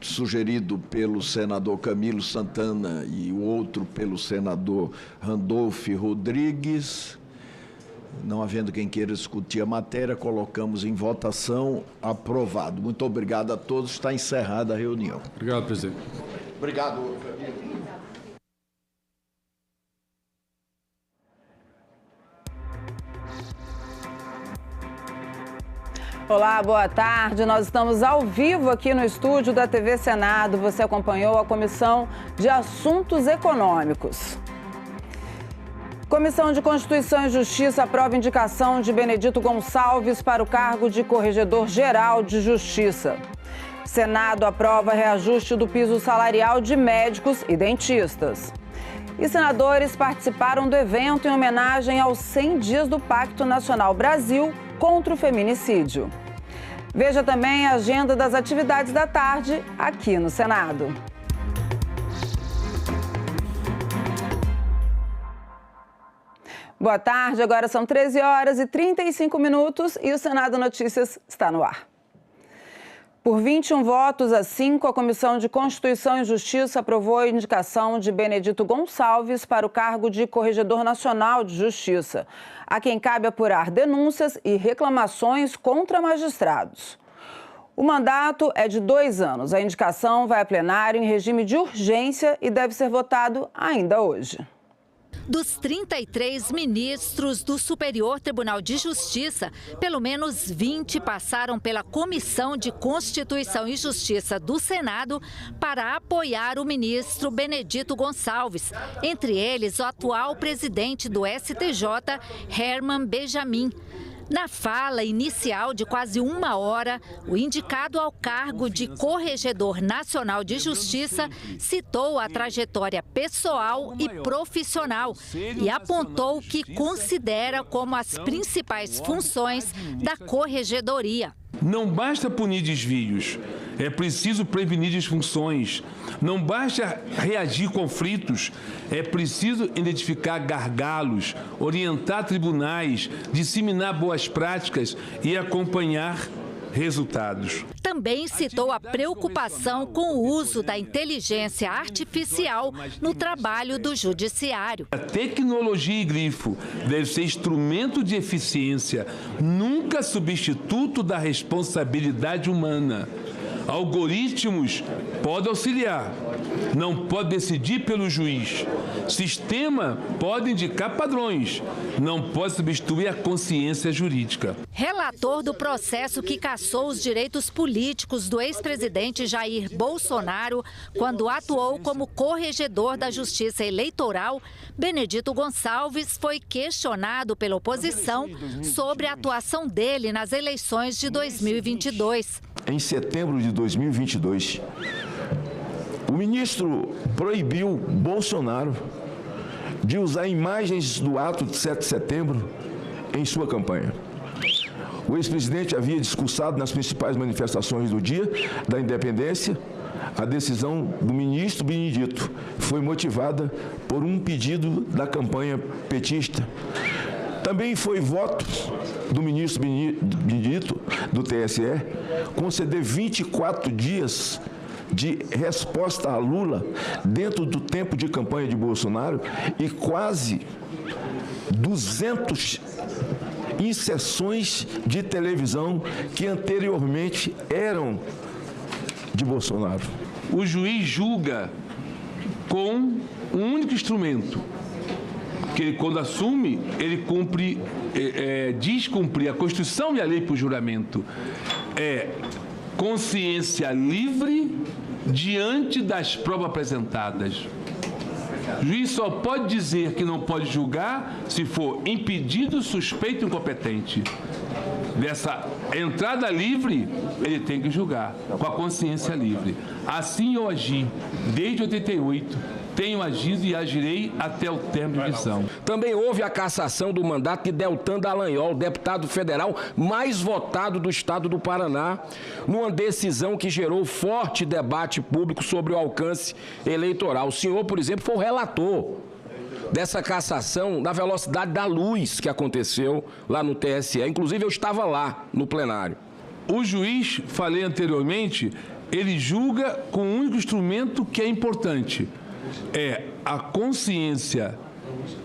sugerido pelo senador Camilo Santana e o outro pelo senador Randolfo Rodrigues. Não havendo quem queira discutir a matéria, colocamos em votação. Aprovado. Muito obrigado a todos. Está encerrada a reunião. Obrigado, presidente. Obrigado, Olá, boa tarde. Nós estamos ao vivo aqui no estúdio da TV Senado. Você acompanhou a Comissão de Assuntos Econômicos. Comissão de Constituição e Justiça aprova indicação de Benedito Gonçalves para o cargo de Corregedor-Geral de Justiça. Senado aprova reajuste do piso salarial de médicos e dentistas. E senadores participaram do evento em homenagem aos 100 dias do Pacto Nacional Brasil contra o Feminicídio. Veja também a agenda das atividades da tarde aqui no Senado. Boa tarde, agora são 13h35 e o Senado Notícias está no ar. Por 21 votos a 5, a Comissão de Constituição e Justiça aprovou a indicação de Benedito Gonçalves para o cargo de Corregedor Nacional de Justiça, a quem cabe apurar denúncias e reclamações contra magistrados. O mandato é de 2 anos. A indicação vai a plenário em regime de urgência e deve ser votado ainda hoje. Dos 33 ministros do Superior Tribunal de Justiça, pelo menos 20 passaram pela Comissão de Constituição e Justiça do Senado para apoiar o ministro Benedito Gonçalves, entre eles o atual presidente do STJ, Herman Benjamin. Na fala inicial de quase 1 hora, o indicado ao cargo de Corregedor Nacional de Justiça citou a trajetória pessoal e profissional e apontou o que considera como as principais funções da Corregedoria. Não basta punir desvios, É preciso prevenir disfunções. Não basta reagir a conflitos. É preciso identificar gargalos, orientar tribunais, disseminar boas práticas e acompanhar resultados. Também citou a preocupação com o uso da inteligência artificial no trabalho do judiciário. A tecnologia e grifo deve ser instrumento de eficiência, nunca substituto da responsabilidade humana. Algoritmos podem auxiliar, não pode decidir pelo juiz. Sistema pode indicar padrões, não pode substituir a consciência jurídica. Relator do processo que cassou os direitos políticos do ex-presidente Jair Bolsonaro quando atuou como corregedor da Justiça Eleitoral, Benedito Gonçalves foi questionado pela oposição sobre a atuação dele nas eleições de 2022. Em setembro de 2022, o ministro proibiu Bolsonaro de usar imagens do ato de 7 de setembro em sua campanha. O ex-presidente havia discursado nas principais manifestações do dia da independência. A decisão do ministro Benedito foi motivada por um pedido da campanha petista. Também foi voto do ministro Benedito, do TSE, conceder 24 dias de resposta a Lula dentro do tempo de campanha de Bolsonaro e quase 200 inserções de televisão que anteriormente eram de Bolsonaro. O juiz julga com um único instrumento, que ele, quando assume, ele diz cumprir a Constituição e a lei por juramento. É consciência livre diante das provas apresentadas. O juiz só pode dizer que não pode julgar se for impedido, suspeito e incompetente. Dessa entrada livre, ele tem que julgar com a consciência livre. Assim eu agi desde 88. Tenho agido e agirei até o término de visão. Também houve a cassação do mandato de Deltan Dallagnol, deputado federal mais votado do estado do Paraná, numa decisão que gerou forte debate público sobre o alcance eleitoral. O senhor, por exemplo, foi o relator dessa cassação na velocidade da luz que aconteceu lá no TSE. Inclusive, eu estava lá no plenário. O juiz, falei anteriormente, ele julga com um único instrumento que é importante. É a consciência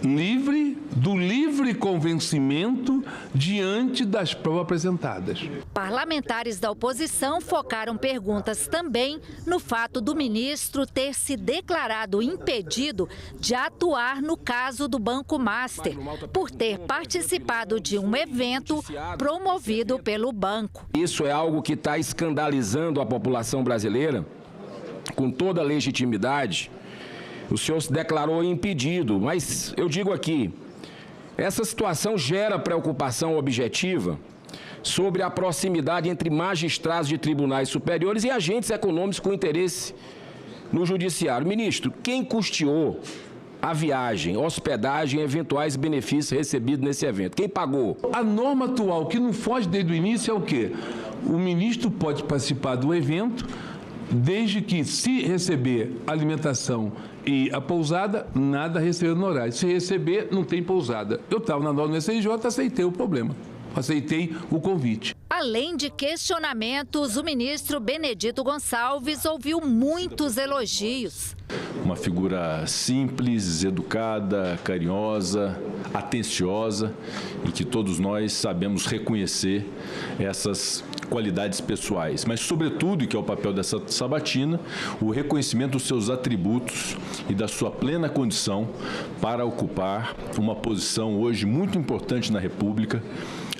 livre do livre convencimento diante das provas apresentadas. Parlamentares da oposição focaram perguntas também no fato do ministro ter se declarado impedido de atuar no caso do Banco Master, por ter participado de um evento promovido pelo banco. Isso é algo que está escandalizando a população brasileira, com toda a legitimidade. O senhor se declarou impedido, mas eu digo aqui, essa situação gera preocupação objetiva sobre a proximidade entre magistrados de tribunais superiores e agentes econômicos com interesse no judiciário. Ministro, quem custeou a viagem, hospedagem e eventuais benefícios recebidos nesse evento? Quem pagou? A norma atual, que não foge desde o início, é o quê? O ministro pode participar do evento, desde que, se receber alimentação e a pousada, nada receber no horário. Se receber, não tem pousada. Eu estava na norma do STJ, aceitei o problema. Aceitei o convite. Além de questionamentos, o ministro Benedito Gonçalves ouviu muitos elogios. Uma figura simples, educada, carinhosa, atenciosa e que todos nós sabemos reconhecer essas qualidades pessoais. Mas, sobretudo, e que é o papel dessa sabatina, o reconhecimento dos seus atributos e da sua plena condição para ocupar uma posição hoje muito importante na República,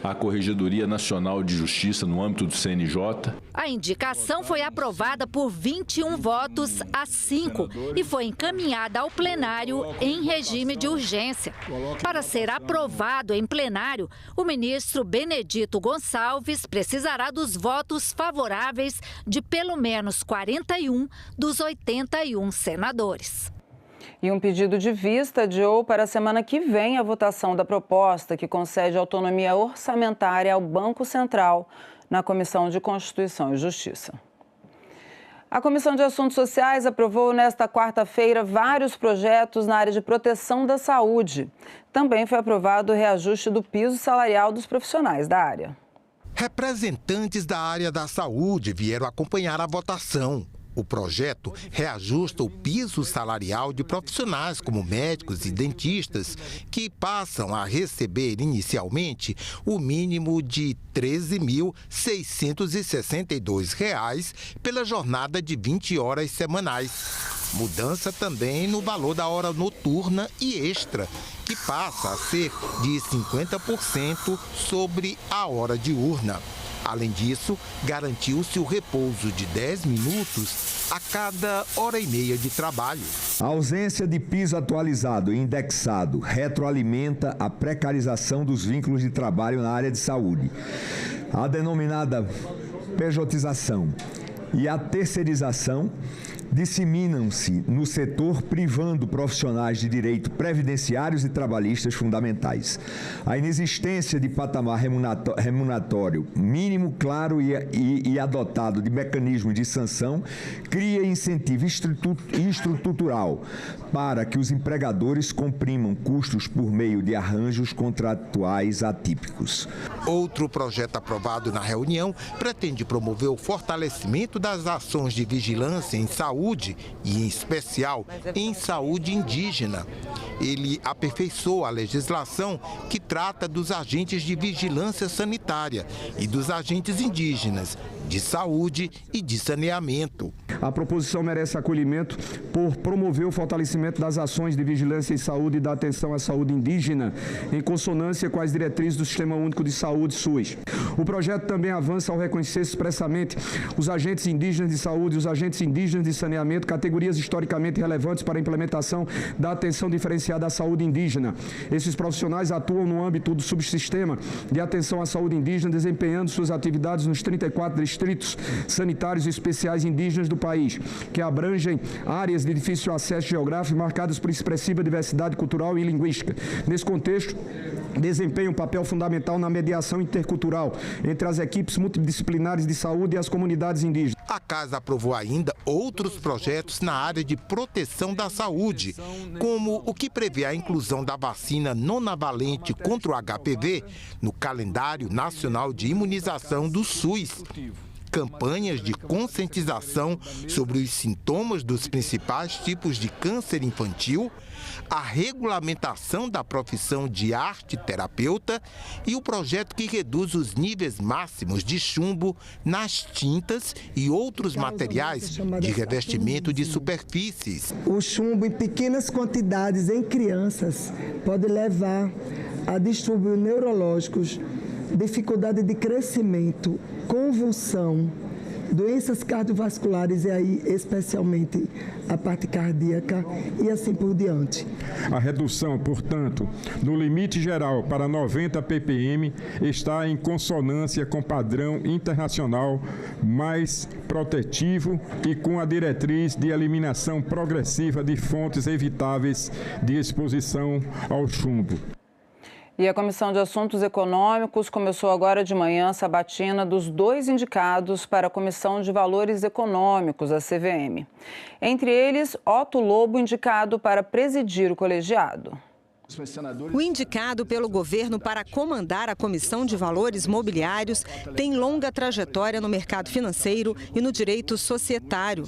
a Corregedoria Nacional de Justiça no âmbito do CNJ. A indicação foi aprovada por 21 votos a 5 e foi encaminhada ao plenário em regime de urgência. Para ser aprovado em plenário, o ministro Benedito Gonçalves precisará dos votos favoráveis de pelo menos 41 dos 81 senadores. E um pedido de vista adiou para a semana que vem a votação da proposta que concede autonomia orçamentária ao Banco Central na Comissão de Constituição e Justiça. A Comissão de Assuntos Sociais aprovou nesta quarta-feira vários projetos na área de proteção da saúde. Também foi aprovado o reajuste do piso salarial dos profissionais da área. Representantes da área da saúde vieram acompanhar a votação. O projeto reajusta o piso salarial de profissionais como médicos e dentistas, que passam a receber inicialmente o mínimo de R$ 13.662 pela jornada de 20 horas semanais. Mudança também no valor da hora noturna e extra, que passa a ser de 50% sobre a hora diurna. Além disso, garantiu-se o repouso de 10 minutos a cada hora e meia de trabalho. A ausência de piso atualizado e indexado retroalimenta a precarização dos vínculos de trabalho na área de saúde. A denominada pejotização e a terceirização disseminam-se no setor, privando profissionais de direito previdenciários e trabalhistas fundamentais. A inexistência de patamar remuneratório mínimo claro e adotado de mecanismo de sanção cria incentivo estrutural para que os empregadores comprimam custos por meio de arranjos contratuais atípicos. Outro projeto aprovado na reunião pretende promover o fortalecimento das ações de vigilância em saúde e, em especial, em saúde indígena. Ele aperfeiçoa a legislação que trata dos agentes de vigilância sanitária e dos agentes indígenas de saúde e de saneamento. A proposição merece acolhimento por promover o fortalecimento das ações de vigilância em saúde e da atenção à saúde indígena, em consonância com as diretrizes do Sistema Único de Saúde, SUS. O projeto também avança ao reconhecer expressamente os agentes indígenas de saúde e os agentes indígenas de saneamento, categorias historicamente relevantes para a implementação da atenção diferenciada à saúde indígena. Esses profissionais atuam no âmbito do subsistema de atenção à saúde indígena, desempenhando suas atividades nos 34 distritos sanitários especiais indígenas do país, que abrangem áreas de difícil acesso geográfico marcadas por expressiva diversidade cultural e linguística. Nesse contexto, desempenha um papel fundamental na mediação intercultural entre as equipes multidisciplinares de saúde e as comunidades indígenas. A Casa aprovou ainda outros projetos na área de proteção da saúde, como o que prevê a inclusão da vacina nonavalente contra o HPV no calendário nacional de imunização do SUS. Campanhas de conscientização sobre os sintomas dos principais tipos de câncer infantil, a regulamentação da profissão de arte-terapeuta e o projeto que reduz os níveis máximos de chumbo nas tintas e outros materiais de revestimento de superfícies. O chumbo em pequenas quantidades em crianças pode levar a distúrbios neurológicos, dificuldade de crescimento, convulsão, doenças cardiovasculares e aí especialmente a parte cardíaca e assim por diante. A redução, portanto, no limite geral para 90 ppm está em consonância com o padrão internacional mais protetivo e com a diretriz de eliminação progressiva de fontes evitáveis de exposição ao chumbo. E a Comissão de Assuntos Econômicos começou agora de manhã a sabatina dos 2 indicados para a Comissão de Valores Econômicos, a CVM. Entre eles, Otto Lobo, indicado para presidir o colegiado. O indicado pelo governo para comandar a Comissão de Valores Mobiliários tem longa trajetória no mercado financeiro e no direito societário.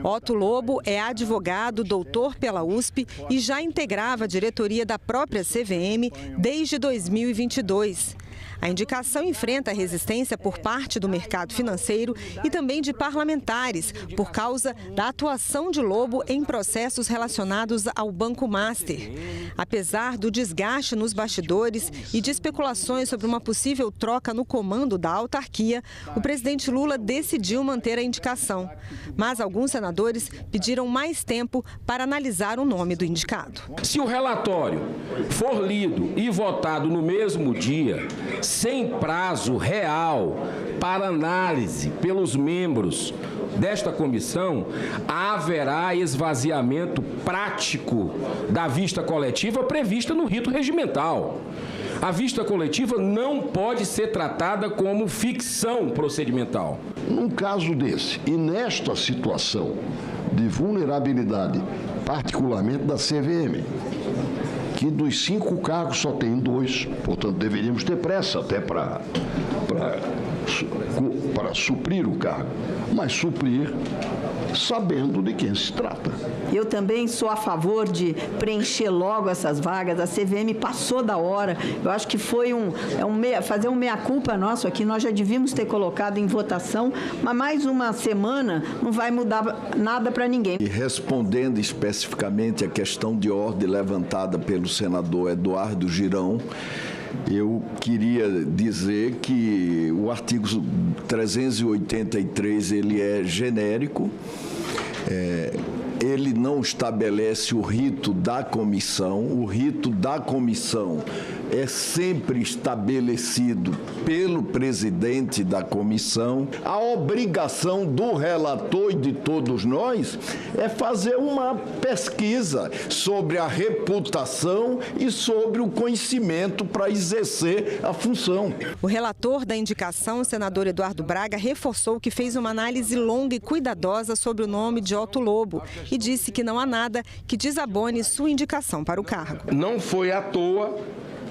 Otto Lobo é advogado, doutor pela USP e já integrava a diretoria da própria CVM desde 2022. A indicação enfrenta resistência por parte do mercado financeiro e também de parlamentares, por causa da atuação de Lobo em processos relacionados ao Banco Master. Apesar do desgaste nos bastidores e de especulações sobre uma possível troca no comando da autarquia, o presidente Lula decidiu manter a indicação. Mas alguns senadores pediram mais tempo para analisar o nome do indicado. Se o relatório for lido e votado no mesmo dia, sem prazo real para análise pelos membros desta comissão, haverá esvaziamento prático da vista coletiva prevista no rito regimental. A vista coletiva não pode ser tratada como ficção procedimental. Num caso desse, e nesta situação de vulnerabilidade, particularmente da CVM, que dos 5 cargos só tem 2, portanto deveríamos ter pressa até para suprir o cargo, mas suprir sabendo de quem se trata. Eu também sou a favor de preencher logo essas vagas. A CVM passou da hora. Eu acho que foi fazer um meia-culpa nosso aqui. Nós já devíamos ter colocado em votação, mas mais uma semana não vai mudar nada para ninguém. E respondendo especificamente à questão de ordem levantada pelo senador Eduardo Girão, eu queria dizer que o artigo 383 ele é genérico, ele não estabelece o rito da comissão. O rito da comissão é sempre estabelecido pelo presidente da comissão. A obrigação do relator e de todos nós é fazer uma pesquisa sobre a reputação e sobre o conhecimento para exercer a função. O relator da indicação, o senador Eduardo Braga, reforçou que fez uma análise longa e cuidadosa sobre o nome de Otto Lobo e disse que não há nada que desabone sua indicação para o cargo. Não foi à toa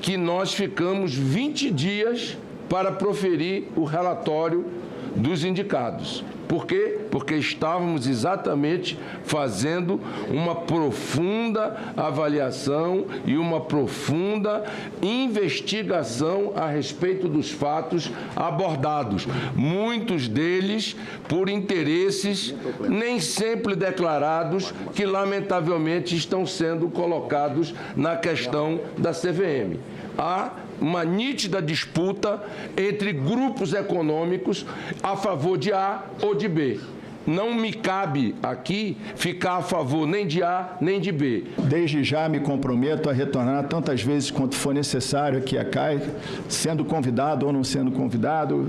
que nós ficamos 20 dias para proferir o relatório dos indicados. Por quê? Porque estávamos exatamente fazendo uma profunda avaliação e uma profunda investigação a respeito dos fatos abordados. Muitos deles por interesses nem sempre declarados, que lamentavelmente estão sendo colocados na questão da CVM. Há uma nítida disputa entre grupos econômicos a favor de A ou de B. Não me cabe aqui ficar a favor nem de A nem de B. Desde já me comprometo a retornar tantas vezes quanto for necessário aqui a CAI, sendo convidado ou não sendo convidado,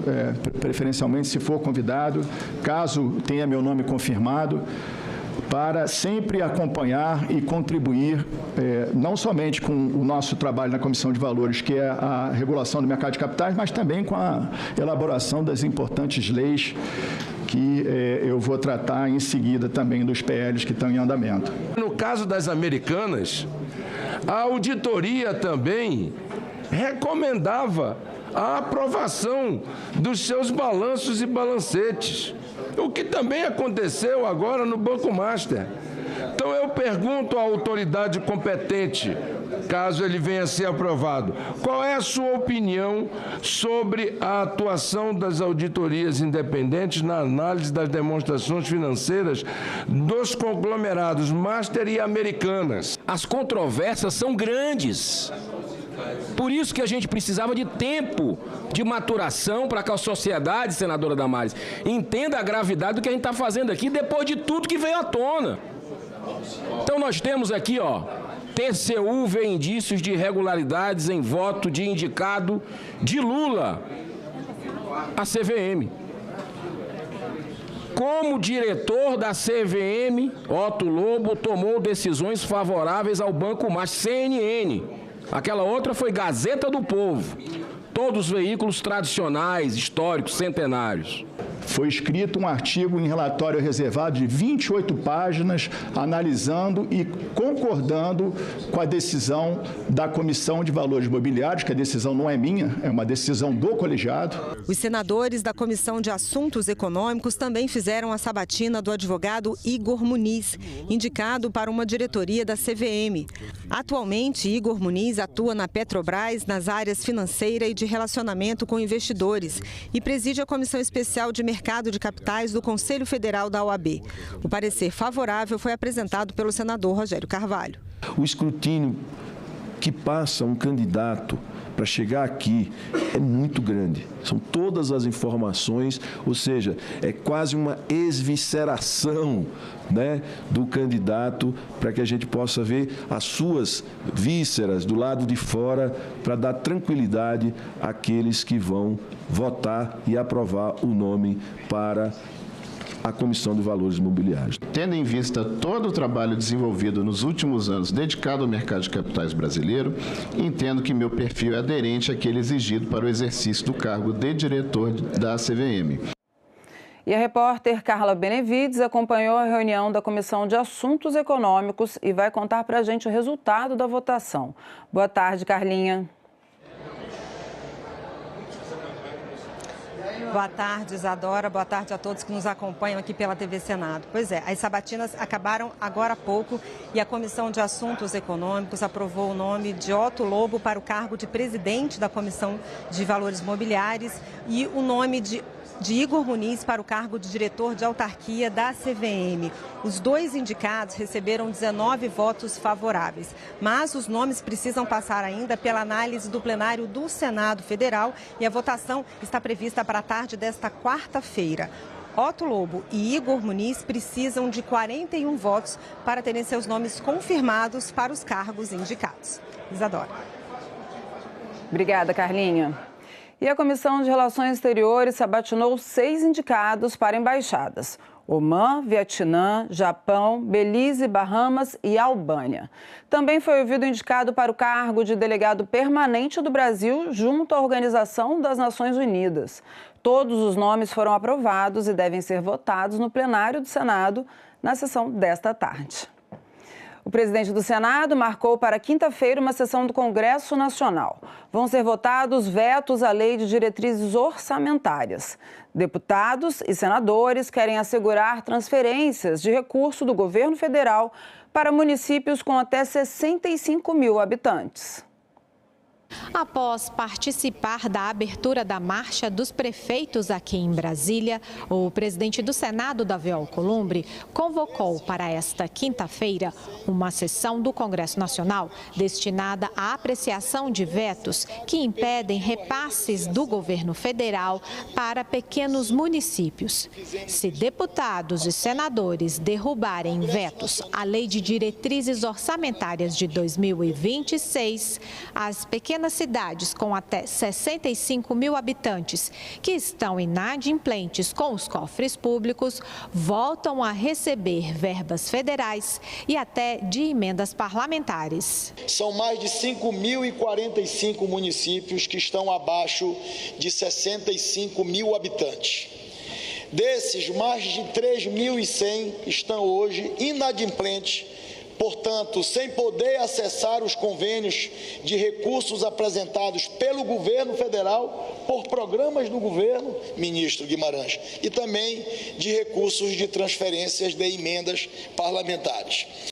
preferencialmente se for convidado, caso tenha meu nome confirmado, para sempre acompanhar e contribuir, não somente com o nosso trabalho na Comissão de Valores, que é a regulação do mercado de capitais, mas também com a elaboração das importantes leis que eu vou tratar em seguida também dos PLs que estão em andamento. No caso das Americanas, a auditoria também recomendava a aprovação dos seus balanços e balancetes, o que também aconteceu agora no Banco Master. Então eu pergunto à autoridade competente, caso ele venha a ser aprovado, qual é a sua opinião sobre a atuação das auditorias independentes na análise das demonstrações financeiras dos conglomerados Master e Americanas? As controvérsias são grandes. Por isso que a gente precisava de tempo de maturação para que a sociedade, senadora Damares, entenda a gravidade do que a gente está fazendo aqui depois de tudo que veio à tona. Então nós temos aqui, TCU vê indícios de irregularidades em voto de indicado de Lula à CVM. Como diretor da CVM, Otto Lobo tomou decisões favoráveis ao Banco Master, CNN. Aquela outra foi Gazeta do Povo. Todos os veículos tradicionais, históricos, centenários. Foi escrito um artigo em relatório reservado de 28 páginas, analisando e concordando com a decisão da Comissão de Valores Mobiliários, que a decisão não é minha, é uma decisão do colegiado. Os senadores da Comissão de Assuntos Econômicos também fizeram a sabatina do advogado Igor Muniz, indicado para uma diretoria da CVM. Atualmente, Igor Muniz atua na Petrobras nas áreas financeira e de relacionamento com investidores e preside a Comissão Especial de Mercado de Capitais do Conselho Federal da OAB. O parecer favorável foi apresentado pelo senador Rogério Carvalho. O escrutínio que passa um candidato para chegar aqui é muito grande. São todas as informações, ou seja, é quase uma esvisceração, do candidato para que a gente possa ver as suas vísceras do lado de fora para dar tranquilidade àqueles que vão votar e aprovar o nome para à Comissão de Valores Mobiliários. Tendo em vista todo o trabalho desenvolvido nos últimos anos dedicado ao mercado de capitais brasileiro, entendo que meu perfil é aderente àquele exigido para o exercício do cargo de diretor da CVM. E a repórter Carla Benevides acompanhou a reunião da Comissão de Assuntos Econômicos e vai contar para a gente o resultado da votação. Boa tarde, Carlinha. Boa tarde, Isadora. Boa tarde a todos que nos acompanham aqui pela TV Senado. Pois é, as sabatinas acabaram agora há pouco e a Comissão de Assuntos Econômicos aprovou o nome de Otto Lobo para o cargo de presidente da Comissão de Valores Mobiliários e o nome de Igor Muniz para o cargo de diretor de autarquia da CVM. Os dois indicados receberam 19 votos favoráveis, mas os nomes precisam passar ainda pela análise do plenário do Senado Federal e a votação está prevista para a tarde desta quarta-feira. Otto Lobo e Igor Muniz precisam de 41 votos para terem seus nomes confirmados para os cargos indicados. Isadora. Obrigada, Carlinha. E a Comissão de Relações Exteriores sabatinou 6 indicados para embaixadas: Omã, Vietnã, Japão, Belize, Bahamas e Albânia. Também foi ouvido o indicado para o cargo de delegado permanente do Brasil junto à Organização das Nações Unidas. Todos os nomes foram aprovados e devem ser votados no plenário do Senado na sessão desta tarde. O presidente do Senado marcou para quinta-feira uma sessão do Congresso Nacional. Vão ser votados vetos à Lei de Diretrizes Orçamentárias. Deputados e senadores querem assegurar transferências de recurso do governo federal para municípios com até 65 mil habitantes. Após participar da abertura da Marcha dos Prefeitos aqui em Brasília, o presidente do Senado, Davi Alcolumbre, convocou para esta quinta-feira uma sessão do Congresso Nacional destinada à apreciação de vetos que impedem repasses do governo federal para pequenos municípios. Se deputados e senadores derrubarem vetos à Lei de Diretrizes Orçamentárias de 2026, as pequenas cidades com até 65 mil habitantes que estão inadimplentes com os cofres públicos voltam a receber verbas federais e até de emendas parlamentares. São mais de 5.045 municípios que estão abaixo de 65 mil habitantes. Desses, mais de 3.100 estão hoje inadimplentes, portanto, sem poder acessar os convênios de recursos apresentados pelo governo federal por programas do governo, ministro Guimarães, e também de recursos de transferências de emendas parlamentares.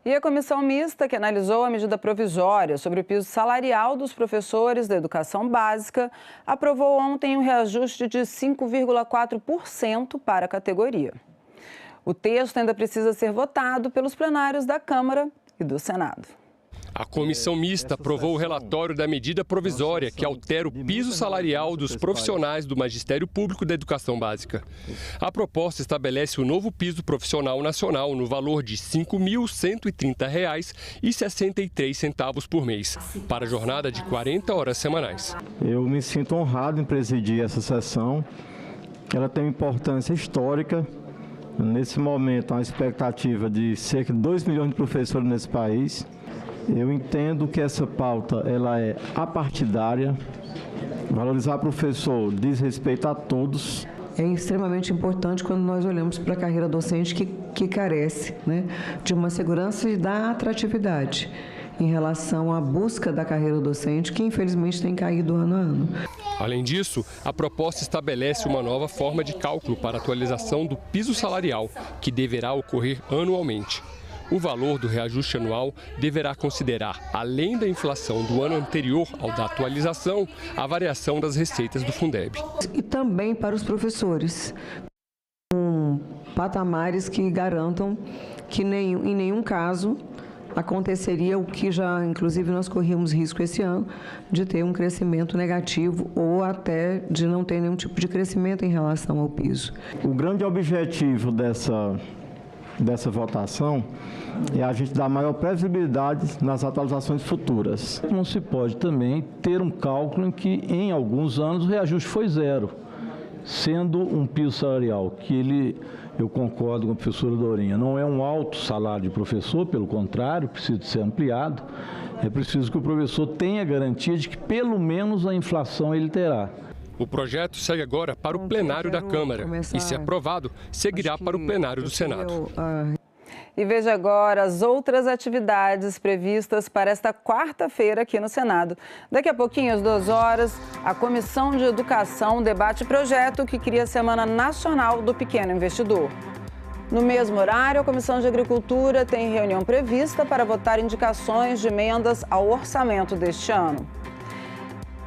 E a comissão mista que analisou a medida provisória sobre o piso salarial dos professores da educação básica aprovou ontem um reajuste de 5,4% para a categoria. O texto ainda precisa ser votado pelos plenários da Câmara e do Senado. A comissão mista aprovou o relatório da medida provisória que altera o piso salarial dos profissionais do Magistério Público da Educação Básica. A proposta estabelece o novo piso profissional nacional no valor de R$ 5.130,63 por mês, para a jornada de 40 horas semanais. Eu me sinto honrado em presidir essa sessão. Ela tem importância histórica. Nesse momento, há uma expectativa de cerca de 2 milhões de professores nesse país. Eu entendo que essa pauta ela é apartidária. Valorizar o professor diz respeito a todos. É extremamente importante quando nós olhamos para a carreira docente que carece, né, de uma segurança e da atratividade em relação à busca da carreira docente, que infelizmente tem caído ano a ano. Além disso, a proposta estabelece uma nova forma de cálculo para a atualização do piso salarial, que deverá ocorrer anualmente. O valor do reajuste anual deverá considerar, além da inflação do ano anterior ao da atualização, a variação das receitas do Fundeb. E também para os professores, com patamares que garantam que em nenhum caso aconteceria o que já, inclusive, nós corríamos risco esse ano, de ter um crescimento negativo ou até de não ter nenhum tipo de crescimento em relação ao piso. O grande objetivo dessa votação é a gente dar maior previsibilidade nas atualizações futuras. Não se pode também ter um cálculo em que, em alguns anos, o reajuste foi zero. sendo um piso salarial que eu concordo com a professora Dorinha, não é um alto salário de professor, pelo contrário, precisa ser ampliado. É preciso que o professor tenha garantia de que pelo menos a inflação ele terá. O projeto segue agora para o plenário da Câmara e, se aprovado, seguirá para o plenário do Senado. E veja agora as outras atividades previstas para esta quarta-feira aqui no Senado. Daqui a pouquinho, às 2 horas, a Comissão de Educação debate projeto que cria a Semana Nacional do Pequeno Investidor. No mesmo horário, a Comissão de Agricultura tem reunião prevista para votar indicações de emendas ao orçamento deste ano.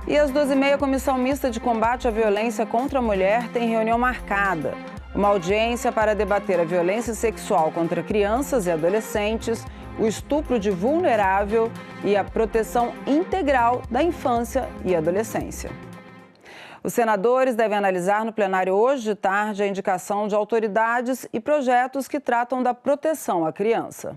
E às 2h30, a Comissão Mista de Combate à Violência contra a Mulher tem reunião marcada. Uma audiência para debater a violência sexual contra crianças e adolescentes, o estupro de vulnerável e a proteção integral da infância e adolescência. Os senadores devem analisar no plenário hoje de tarde a indicação de autoridades e projetos que tratam da proteção à criança.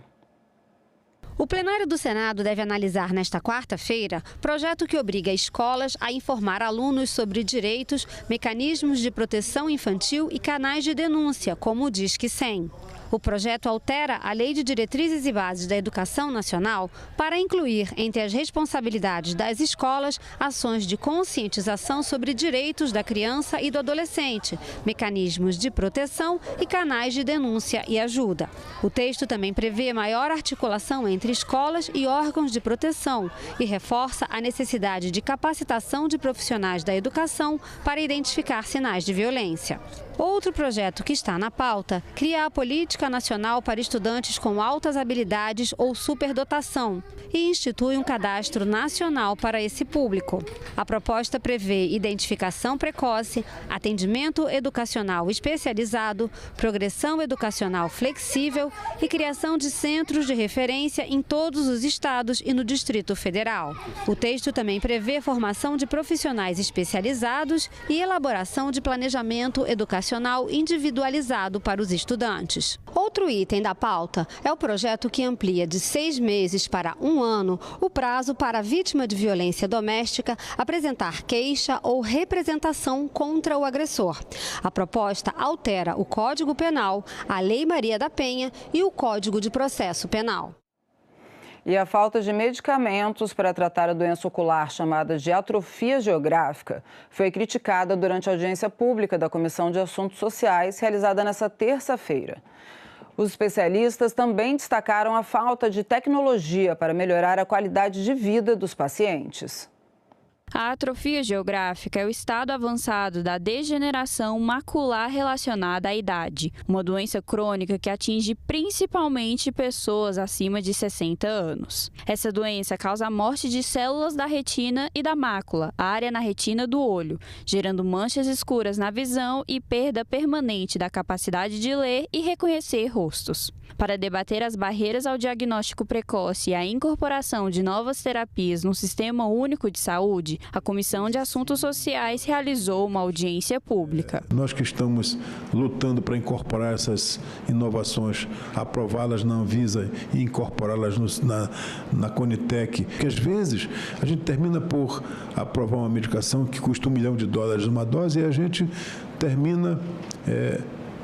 O plenário do Senado deve analisar nesta quarta-feira projeto que obriga escolas a informar alunos sobre direitos, mecanismos de proteção infantil e canais de denúncia, como o Disque 100. O projeto altera a Lei de Diretrizes e Bases da Educação Nacional para incluir entre as responsabilidades das escolas ações de conscientização sobre direitos da criança e do adolescente, mecanismos de proteção e canais de denúncia e ajuda. O texto também prevê maior articulação entre escolas e órgãos de proteção e reforça a necessidade de capacitação de profissionais da educação para identificar sinais de violência. Outro projeto que está na pauta cria a Política Nacional para Estudantes com Altas Habilidades ou Superdotação e institui um cadastro nacional para esse público. A proposta prevê identificação precoce, atendimento educacional especializado, progressão educacional flexível e criação de centros de referência em todos os estados e no Distrito Federal. O texto também prevê formação de profissionais especializados e elaboração de planejamento educacional individualizado para os estudantes. Outro item da pauta é o projeto que amplia de 6 meses para 1 ano o prazo para a vítima de violência doméstica apresentar queixa ou representação contra o agressor. A proposta altera o Código Penal, a Lei Maria da Penha e o Código de Processo Penal. E a falta de medicamentos para tratar a doença ocular chamada de atrofia geográfica foi criticada durante a audiência pública da Comissão de Assuntos Sociais, realizada nesta terça-feira. Os especialistas também destacaram a falta de tecnologia para melhorar a qualidade de vida dos pacientes. A atrofia geográfica é o estado avançado da degeneração macular relacionada à idade, uma doença crônica que atinge principalmente pessoas acima de 60 anos. Essa doença causa a morte de células da retina e da mácula, a área na retina do olho, gerando manchas escuras na visão e perda permanente da capacidade de ler e reconhecer rostos. Para debater as barreiras ao diagnóstico precoce e a incorporação de novas terapias no Sistema Único de Saúde, a Comissão de Assuntos Sociais realizou uma audiência pública. Nós que estamos lutando para incorporar essas inovações, aprová-las na Anvisa e incorporá-las na Conitec, porque às vezes a gente termina por aprovar uma medicação que custa $1 milhão uma dose e a gente termina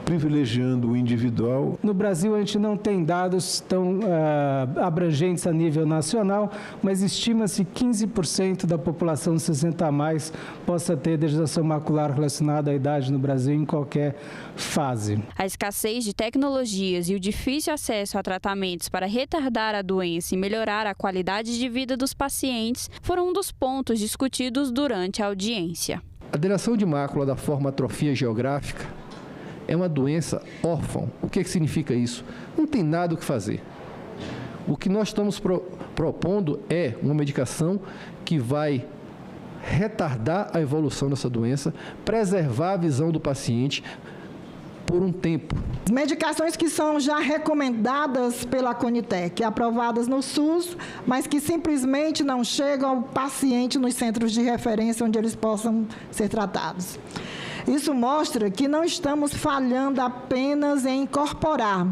privilegiando o individual. No Brasil, a gente não tem dados tão abrangentes a nível nacional, mas estima-se que 15% da população de 60 a mais possa ter degeneração macular relacionada à idade no Brasil em qualquer fase. A escassez de tecnologias e o difícil acesso a tratamentos para retardar a doença e melhorar a qualidade de vida dos pacientes foram um dos pontos discutidos durante a audiência. A degeneração de mácula da forma atrofia geográfica é uma doença órfã. O que significa isso? Não tem nada o que fazer. O que nós estamos propondo é uma medicação que vai retardar a evolução dessa doença, preservar a visão do paciente por um tempo. Medicações que são já recomendadas pela Conitec, aprovadas no SUS, mas que simplesmente não chegam ao paciente nos centros de referência onde eles possam ser tratados. Isso mostra que não estamos falhando apenas em incorporar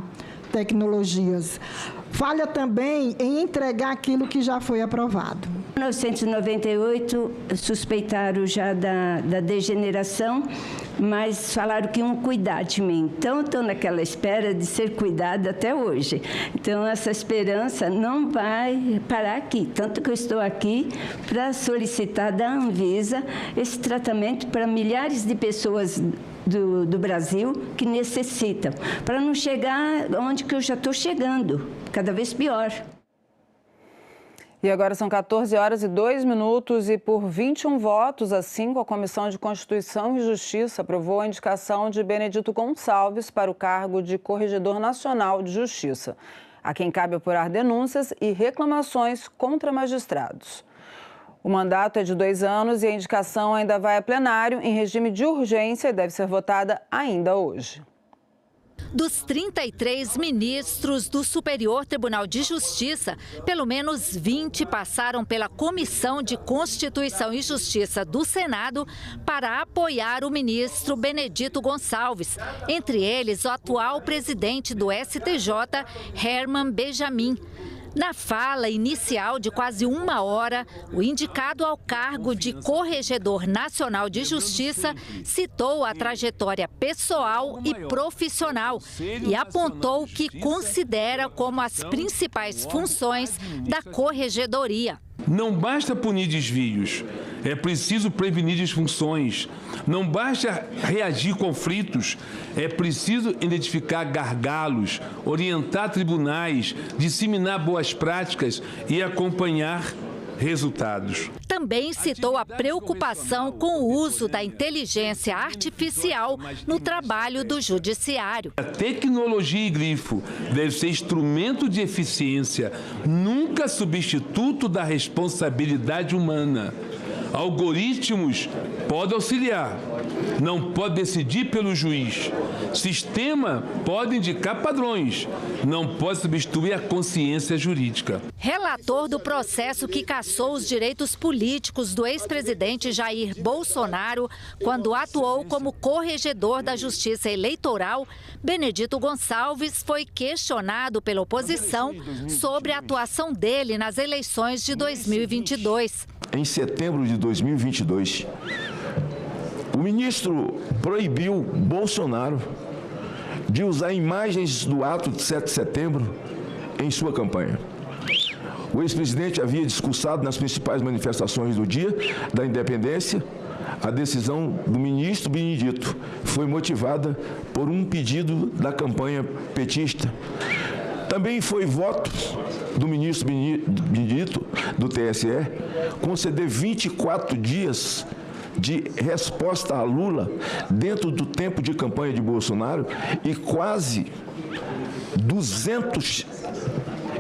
tecnologias. Falha também em entregar aquilo que já foi aprovado. Em 1998, suspeitaram já da degeneração, mas falaram que iam cuidar de mim. Então, estou naquela espera de ser cuidada até hoje. Então, essa esperança não vai parar aqui. Tanto que eu estou aqui para solicitar da Anvisa esse tratamento para milhares de pessoas do Brasil que necessitam, para não chegar onde que eu já estou chegando, cada vez pior. E agora são 14h02 e por 21 votos a 5, a Comissão de Constituição e Justiça aprovou a indicação de Benedito Gonçalves para o cargo de Corregedor Nacional de Justiça, a quem cabe apurar denúncias e reclamações contra magistrados. O mandato é de 2 anos e a indicação ainda vai a plenário em regime de urgência e deve ser votada ainda hoje. Dos 33 ministros do Superior Tribunal de Justiça, pelo menos 20 passaram pela Comissão de Constituição e Justiça do Senado para apoiar o ministro Benedito Gonçalves. Entre eles, o atual presidente do STJ, Herman Benjamin. Na fala inicial de quase 1 hora, o indicado ao cargo de Corregedor Nacional de Justiça citou a trajetória pessoal e profissional e apontou o que considera como as principais funções da Corregedoria. Não basta punir desvios, é preciso prevenir disfunções. Não basta reagir conflitos, é preciso identificar gargalos, orientar tribunais, disseminar boas práticas e acompanhar resultados. Também citou a preocupação com o uso da inteligência artificial no trabalho do judiciário. A tecnologia e grifo deve ser instrumento de eficiência, nunca substituto da responsabilidade humana. Algoritmos podem auxiliar, não pode decidir pelo juiz. Sistema pode indicar padrões, não pode substituir a consciência jurídica. Relator do processo que cassou os direitos políticos do ex-presidente Jair Bolsonaro quando atuou como corregedor da Justiça Eleitoral, Benedito Gonçalves foi questionado pela oposição sobre a atuação dele nas eleições de 2022. Em setembro de 2022, o ministro proibiu Bolsonaro de usar imagens do ato de 7 de setembro em sua campanha. O ex-presidente havia discursado nas principais manifestações do dia da independência. A decisão do ministro Benedito foi motivada por um pedido da campanha petista. Também foi voto do ministro Benedito, do TSE, conceder 24 dias de resposta a Lula dentro do tempo de campanha de Bolsonaro e quase 200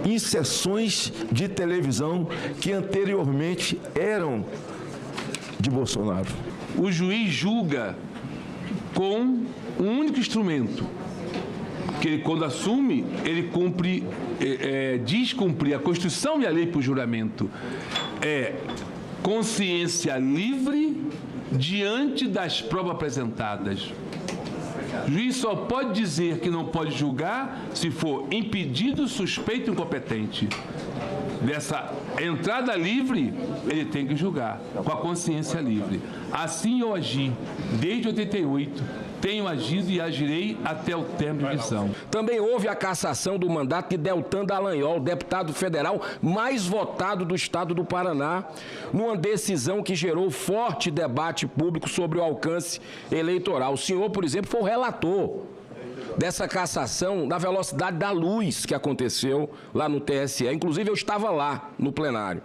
inserções de televisão que anteriormente eram de Bolsonaro. O juiz julga com um único instrumento, que ele, quando assume, ele cumpre, diz cumprir a Constituição e a lei por juramento. É consciência livre diante das provas apresentadas. O juiz só pode dizer que não pode julgar se for impedido, suspeito e incompetente. Dessa entrada livre, ele tem que julgar, com a consciência livre. Assim eu agi, desde 88. Tenho agido e agirei até o término de missão. Também houve a cassação do mandato de Deltan Dallagnol, deputado federal mais votado do estado do Paraná, numa decisão que gerou forte debate público sobre o alcance eleitoral. O senhor, por exemplo, foi o relator dessa cassação na velocidade da luz que aconteceu lá no TSE. Inclusive, eu estava lá no plenário.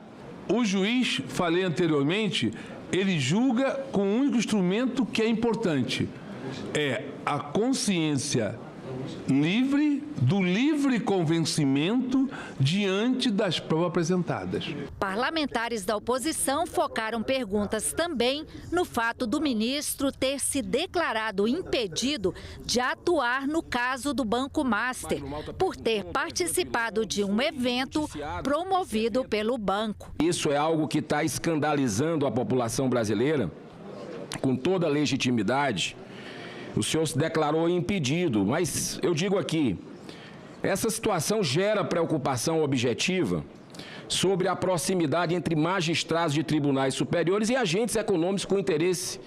O juiz, falei anteriormente, ele julga com um único instrumento que é importante. É a consciência livre do livre convencimento diante das provas apresentadas. Parlamentares da oposição focaram perguntas também no fato do ministro ter se declarado impedido de atuar no caso do Banco Master, por ter participado de um evento promovido pelo banco. Isso é algo que está escandalizando a população brasileira, com toda a legitimidade. O senhor se declarou impedido, mas eu digo aqui, essa situação gera preocupação objetiva sobre a proximidade entre magistrados de tribunais superiores e agentes econômicos com interesse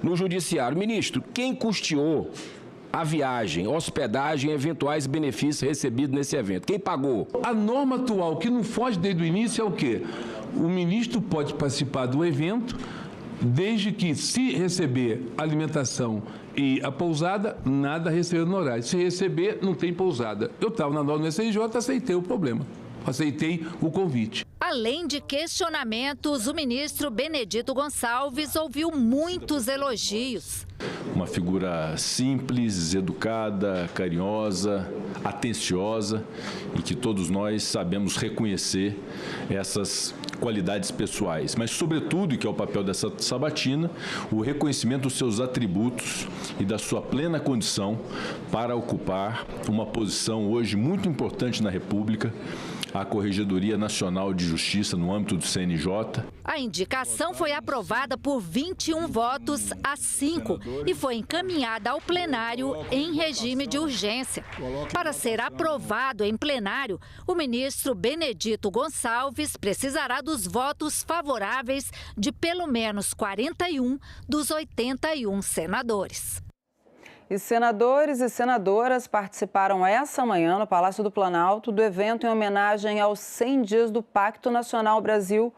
no Judiciário. Ministro, quem custeou a viagem, hospedagem e eventuais benefícios recebidos nesse evento? Quem pagou? A norma atual, que não foge desde o início, é o quê? O ministro pode participar do evento, desde que, se receber alimentação e a pousada, nada receber honorário. Se receber, não tem pousada. Eu estava na norma do SNJ, aceitei o problema. Aceitei o convite. Além de questionamentos, o ministro Benedito Gonçalves ouviu muitos elogios. Uma figura simples, educada, carinhosa, atenciosa e que todos nós sabemos reconhecer essas qualidades pessoais. Mas, sobretudo, e que é o papel dessa sabatina, o reconhecimento dos seus atributos e da sua plena condição para ocupar uma posição hoje muito importante na República, a Corregedoria Nacional de Justiça no âmbito do CNJ. A indicação foi aprovada por 21 votos a 5 e foi encaminhada ao plenário em regime de urgência. Para ser aprovado em plenário, o ministro Benedito Gonçalves precisará dos votos favoráveis de pelo menos 41 dos 81 senadores. E senadores e senadoras participaram essa manhã no Palácio do Planalto do evento em homenagem aos 100 dias do Pacto Nacional Brasil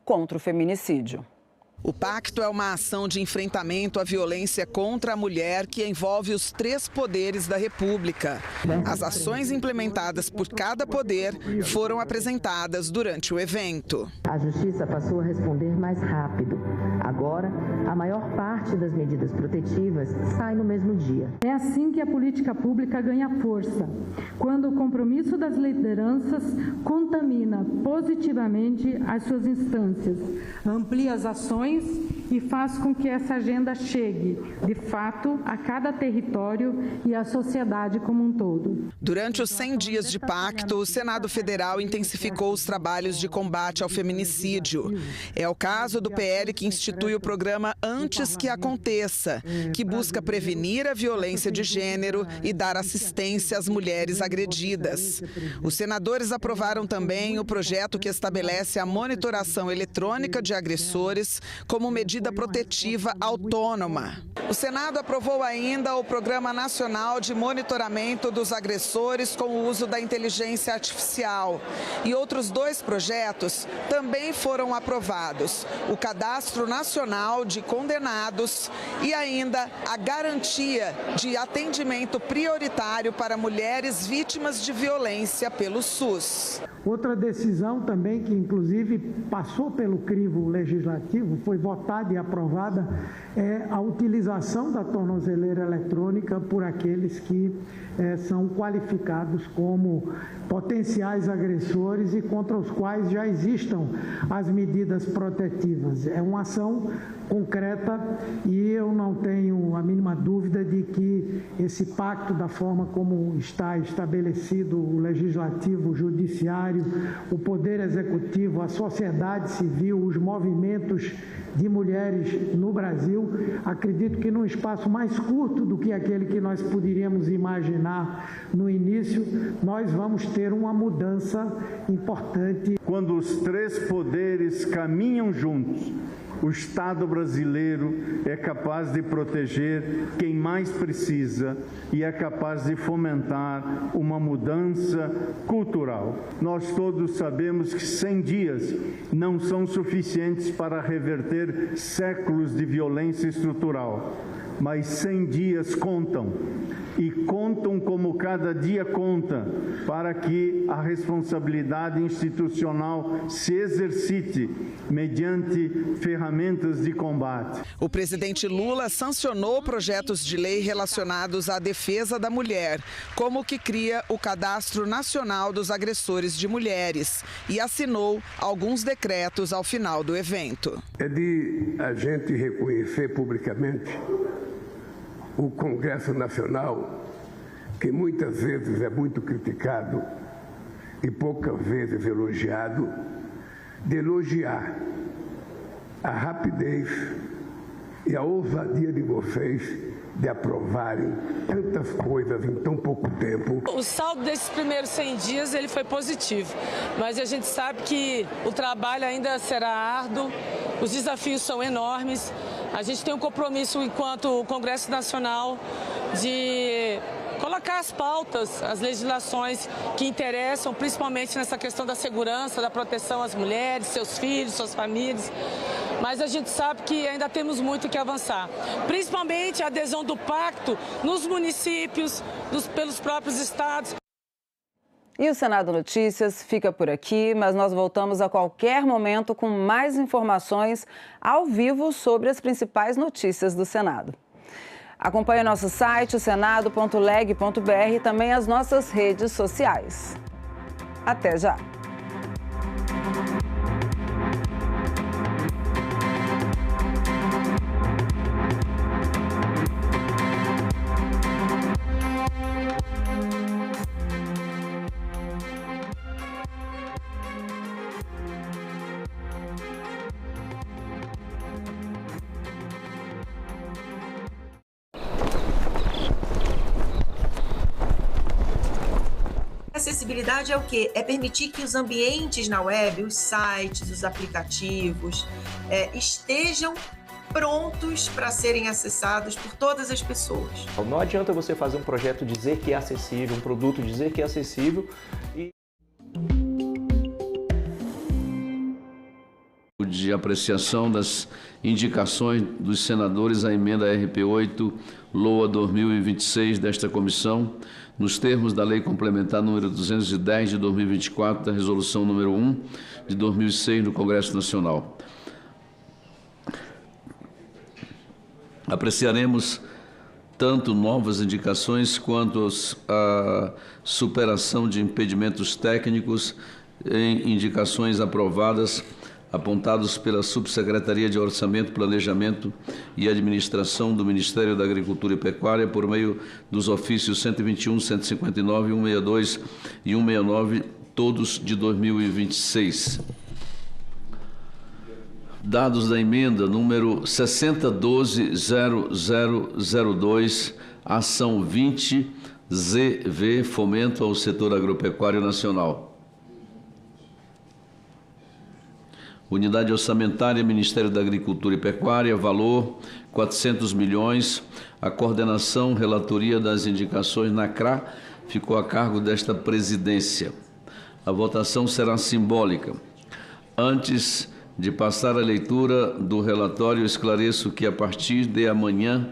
contra o Feminicídio. O pacto é uma ação de enfrentamento à violência contra a mulher que envolve os 3 poderes da República. As ações implementadas por cada poder foram apresentadas durante o evento. A Justiça passou a responder mais rápido. Agora, a maior parte das medidas protetivas sai no mesmo dia. É assim que a política pública ganha força, quando o compromisso das lideranças contamina positivamente as suas instâncias, amplia as ações e faz com que essa agenda chegue, de fato, a cada território e à sociedade como um todo. Durante os 100 dias de pacto, o Senado Federal intensificou os trabalhos de combate ao feminicídio. É o caso do PL que institui o programa Antes que Aconteça, que busca prevenir a violência de gênero e dar assistência às mulheres agredidas. Os senadores aprovaram também o projeto que estabelece a monitoração eletrônica de agressores como medida protetiva autônoma. O Senado aprovou ainda o Programa Nacional de Monitoramento dos Agressores com o uso da inteligência artificial. E outros 2 projetos também foram aprovados: o Cadastro Nacional de Condenados e ainda a garantia de atendimento prioritário para mulheres vítimas de violência pelo SUS. Outra decisão também que, inclusive, passou pelo crivo legislativo, foi votada e aprovada, é a utilização da tornozeleira eletrônica por aqueles que são qualificados como potenciais agressores e contra os quais já existam as medidas protetivas. É uma ação concreta e eu não tenho a mínima dúvida de que esse pacto, da forma como está estabelecido o Legislativo, o Judiciário, o Poder Executivo, a sociedade civil, os movimentos de mulheres no Brasil, acredito que num espaço mais curto do que aquele que nós poderíamos imaginar no início, nós vamos ter uma mudança importante. Quando os 3 poderes caminham juntos, o Estado brasileiro é capaz de proteger quem mais precisa e é capaz de fomentar uma mudança cultural. Nós todos sabemos que 100 dias não são suficientes para reverter séculos de violência estrutural, mas 100 dias contam. E contam como cada dia conta, para que a responsabilidade institucional se exercite mediante ferramentas de combate. O presidente Lula sancionou projetos de lei relacionados à defesa da mulher, como o que cria o Cadastro Nacional dos Agressores de Mulheres, e assinou alguns decretos ao final do evento. É de a gente reconhecer publicamente o Congresso Nacional, que muitas vezes é muito criticado e poucas vezes elogiado, de elogiar a rapidez e a ousadia de vocês de aprovarem tantas coisas em tão pouco tempo. O saldo desses primeiros 100 dias ele foi positivo, mas a gente sabe que o trabalho ainda será árduo, os desafios são enormes, A gente tem um compromisso enquanto Congresso Nacional de colocar as pautas, as legislações que interessam, principalmente nessa questão da segurança, da proteção às mulheres, seus filhos, suas famílias. Mas a gente sabe que ainda temos muito que avançar, principalmente a adesão do pacto nos municípios, pelos próprios estados. E o Senado Notícias fica por aqui, mas nós voltamos a qualquer momento com mais informações ao vivo sobre as principais notícias do Senado. Acompanhe nosso site, senado.leg.br, e também as nossas redes sociais. Até já! Acessibilidade é o quê? É permitir que os ambientes na web, os sites, os aplicativos, estejam prontos para serem acessados por todas as pessoas. Não adianta você fazer um projeto dizer que é acessível, um produto dizer que é acessível e... De apreciação das indicações dos senadores à emenda RP8 LOA 2026 desta comissão, nos termos da Lei Complementar número 210 de 2024, da Resolução número 1 de 2006 do Congresso Nacional. Apreciaremos tanto novas indicações quanto a superação de impedimentos técnicos em indicações aprovadas apontados pela Subsecretaria de Orçamento, Planejamento e Administração do Ministério da Agricultura e Pecuária por meio dos ofícios 121, 159, 162 e 169, todos de 2026. Dados da emenda número 6012-0002, ação 20, ZV, Fomento ao Setor Agropecuário Nacional. Unidade orçamentária, Ministério da Agricultura e Pecuária, valor 400 milhões. A coordenação, relatoria das indicações na CRA ficou a cargo desta presidência. A votação será simbólica. Antes de passar a leitura do relatório, esclareço que a partir de amanhã,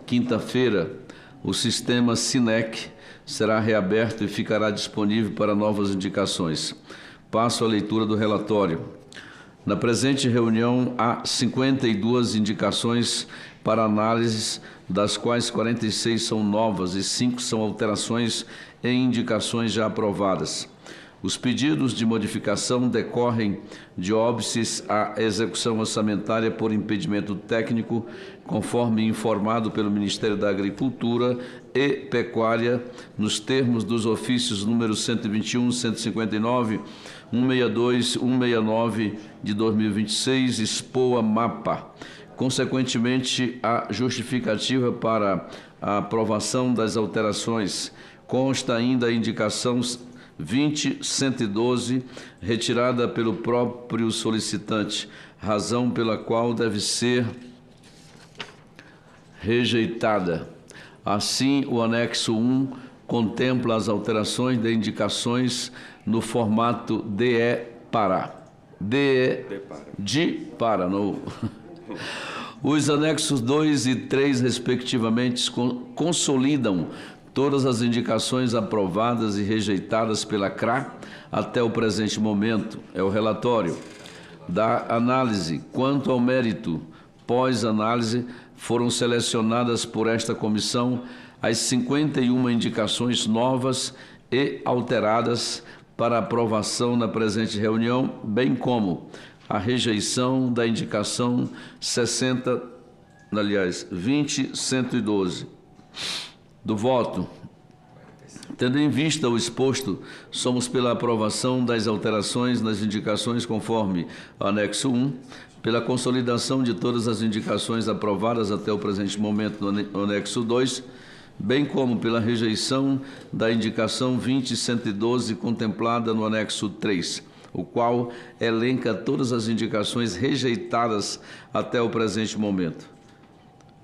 quinta-feira, o sistema SINEC será reaberto e ficará disponível para novas indicações. Passo a leitura do relatório. Na presente reunião, há 52 indicações para análise, das quais 46 são novas e 5 são alterações em indicações já aprovadas. Os pedidos de modificação decorrem de óbices à execução orçamentária por impedimento técnico, conforme informado pelo Ministério da Agricultura e Pecuária, nos termos dos ofícios números 121, 159, 162, 169 de 2026, Expoa Mapa. Consequentemente, a justificativa para a aprovação das alterações consta ainda a indicação 20.112, retirada pelo próprio solicitante, razão pela qual deve ser rejeitada. Assim, o anexo 1 contempla as alterações de indicações no formato DE-PARA. DE-DE-PARA. Os anexos 2 e 3, respectivamente, consolidam todas as indicações aprovadas e rejeitadas pela CRA até o presente momento. É o relatório da análise. Quanto ao mérito, pós-análise, foram selecionadas por esta comissão as 51 indicações novas e alteradas para aprovação na presente reunião, bem como a rejeição da indicação 20.112. Do voto. Tendo em vista o exposto, somos pela aprovação das alterações nas indicações conforme anexo 1, pela consolidação de todas as indicações aprovadas até o presente momento no anexo 2, bem como pela rejeição da indicação 20.112 contemplada no anexo 3, o qual elenca todas as indicações rejeitadas até o presente momento.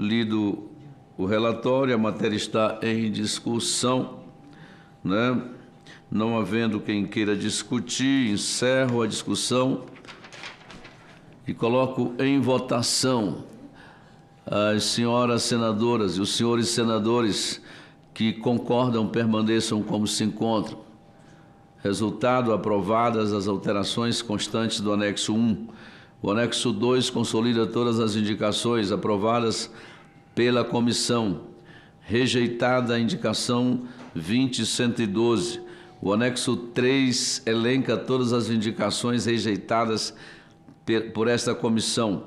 lido o relatório, a matéria está em discussão, né? Não havendo quem queira discutir, encerro a discussão e coloco em votação as senhoras senadoras e os senhores senadores que concordam permaneçam como se encontram. Resultado: aprovadas as alterações constantes do anexo 1. O anexo 2 consolida todas as indicações aprovadas pela comissão. Rejeitada a indicação 20.112. O anexo 3 elenca todas as indicações rejeitadas por esta comissão.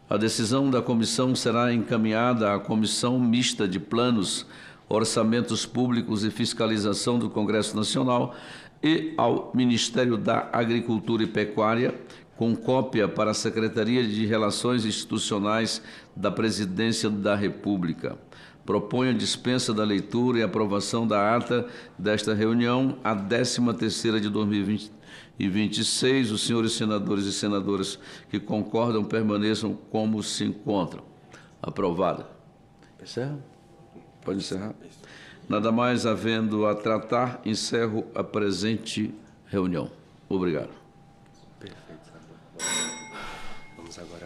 A decisão da comissão será encaminhada à Comissão Mista de Planos, Orçamentos Públicos e Fiscalização do Congresso Nacional e ao Ministério da Agricultura e Pecuária, com cópia para a Secretaria de Relações Institucionais da Presidência da República. Proponho a dispensa da leitura e aprovação da ata desta reunião, a 13ª de 2026. Os senhores senadores e senadoras que concordam permaneçam como se encontram. Aprovada. Encerra? Pode encerrar? Nada mais havendo a tratar, encerro a presente reunião. Obrigado. Perfeito, senador. Vamos agora.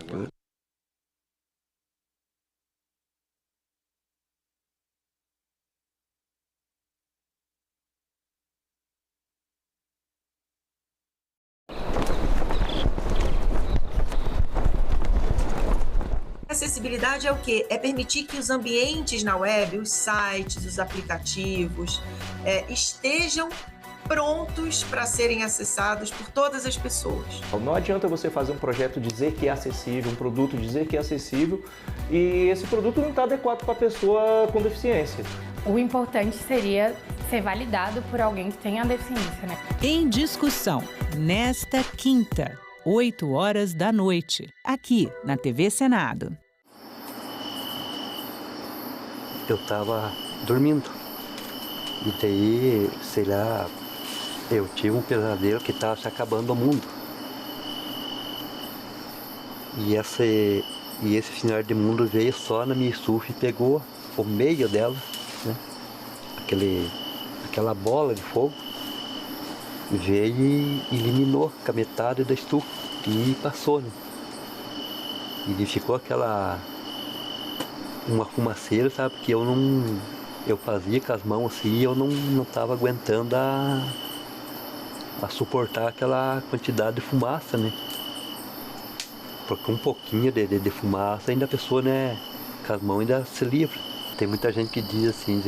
Acessibilidade é o quê? É permitir que os ambientes na web, os sites, os aplicativos, estejam prontos para serem acessados por todas as pessoas. Não adianta você fazer um projeto dizer que é acessível, um produto dizer que é acessível e esse produto não está adequado para a pessoa com deficiência. O importante seria ser validado por alguém que tenha deficiência, né? Em discussão, nesta quinta, 20h, aqui na TV Senado. Eu estava dormindo e daí, sei lá, eu tive um pesadelo que estava se acabando o mundo. E esse final de mundo veio só na minha estufa e pegou o meio dela, né? Aquela bola de fogo veio e eliminou com a metade da estufa e passou, né? E ficou uma fumaceira, sabe, que eu fazia com as mãos assim e eu não estava aguentando a suportar aquela quantidade de fumaça, né? Porque um pouquinho de fumaça ainda a pessoa, né, com as mãos ainda se livra. Tem muita gente que diz assim,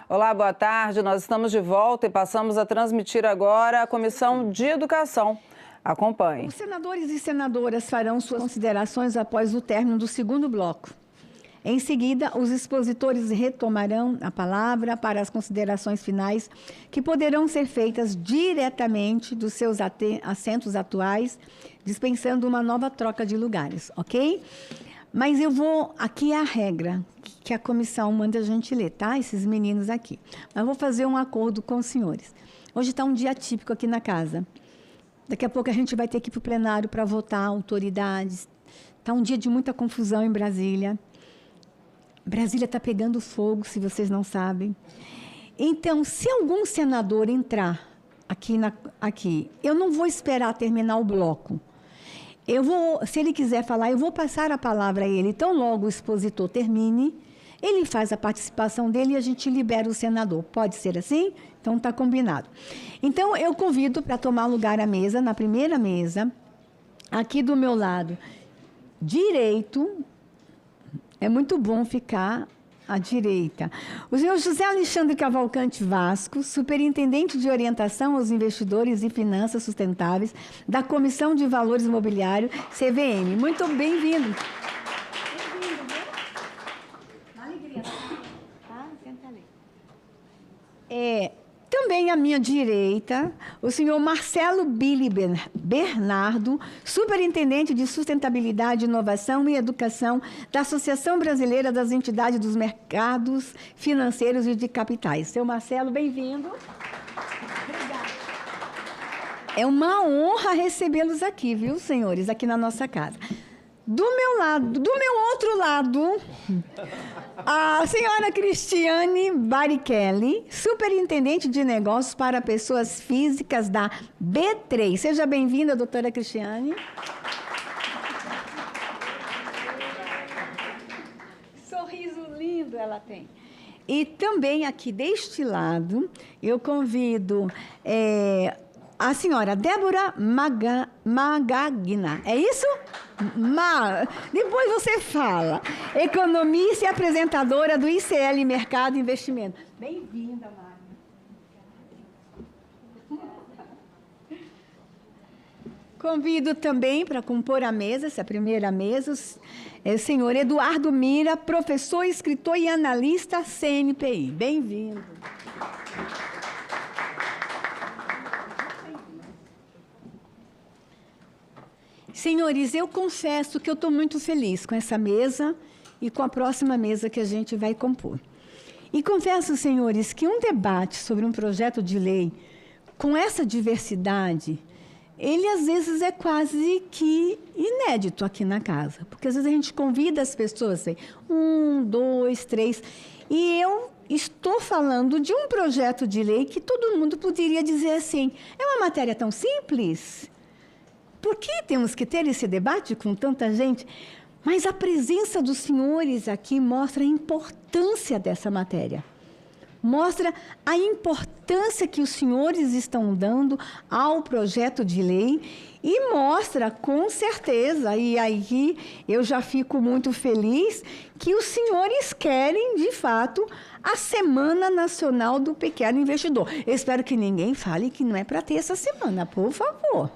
Olá, boa tarde. Nós estamos de volta e passamos a transmitir agora a Comissão de Educação. Acompanhe. Os senadores e senadoras farão suas considerações após o término do segundo bloco. Em seguida, os expositores retomarão a palavra para as considerações finais, que poderão ser feitas diretamente dos seus assentos atuais, dispensando uma nova troca de lugares, ok? Mas aqui é a regra que a comissão manda a gente ler, tá? Esses meninos aqui. Mas eu vou fazer um acordo com os senhores. Hoje está um dia típico aqui na casa. Daqui a pouco a gente vai ter que ir para o plenário para votar autoridades. Está um dia de muita confusão em Brasília. Brasília está pegando fogo, se vocês não sabem. Então, se algum senador entrar aqui, eu não vou esperar terminar o bloco. Se ele quiser falar, eu vou passar a palavra a ele. Então, logo o expositor termine, ele faz a participação dele e a gente libera o senador. Pode ser assim? Então, está combinado. Então, eu convido para tomar lugar à mesa, na primeira mesa, aqui do meu lado direito. É muito bom ficar à direita. O senhor José Alexandre Cavalcante Vasco, superintendente de orientação aos investidores e finanças sustentáveis da Comissão de Valores Imobiliários, CVM. Muito bem-vindo. Bem-vindo, viu? Uma alegria. Senta ali. Também à minha direita, o senhor Marcelo Billy Bernardo, superintendente de Sustentabilidade, Inovação e Educação da Associação Brasileira das Entidades dos Mercados Financeiros e de Capitais. Seu Marcelo, bem-vindo. Obrigada. É uma honra recebê-los aqui, viu, senhores, aqui na nossa casa. Do meu outro lado, a senhora Cristiane Barichelli, superintendente de negócios para pessoas físicas da B3. Seja bem-vinda, doutora Cristiane. Sorriso lindo ela tem. E também aqui deste lado, eu convido a senhora Débora Magagna. É isso? Depois você fala. Economista e apresentadora do ICL Mercado e Investimento. Bem-vinda, Magna. Convido também para compor a mesa, essa primeira mesa, o senhor Eduardo Mira, professor, escritor e analista CNPI. Bem-vindo. Senhores, eu confesso que eu estou muito feliz com essa mesa e com a próxima mesa que a gente vai compor. E confesso, senhores, que um debate sobre um projeto de lei com essa diversidade, ele às vezes é quase que inédito aqui na casa. Porque às vezes a gente convida as pessoas, 1, 2, 3, e eu estou falando de um projeto de lei que todo mundo poderia dizer assim, é uma matéria tão simples. Por que temos que ter esse debate com tanta gente? Mas a presença dos senhores aqui mostra a importância dessa matéria. Mostra a importância que os senhores estão dando ao projeto de lei e mostra, com certeza, e aí eu já fico muito feliz, que os senhores querem, de fato, a Semana Nacional do Pequeno Investidor. Eu espero que ninguém fale que não é para ter essa semana, por favor.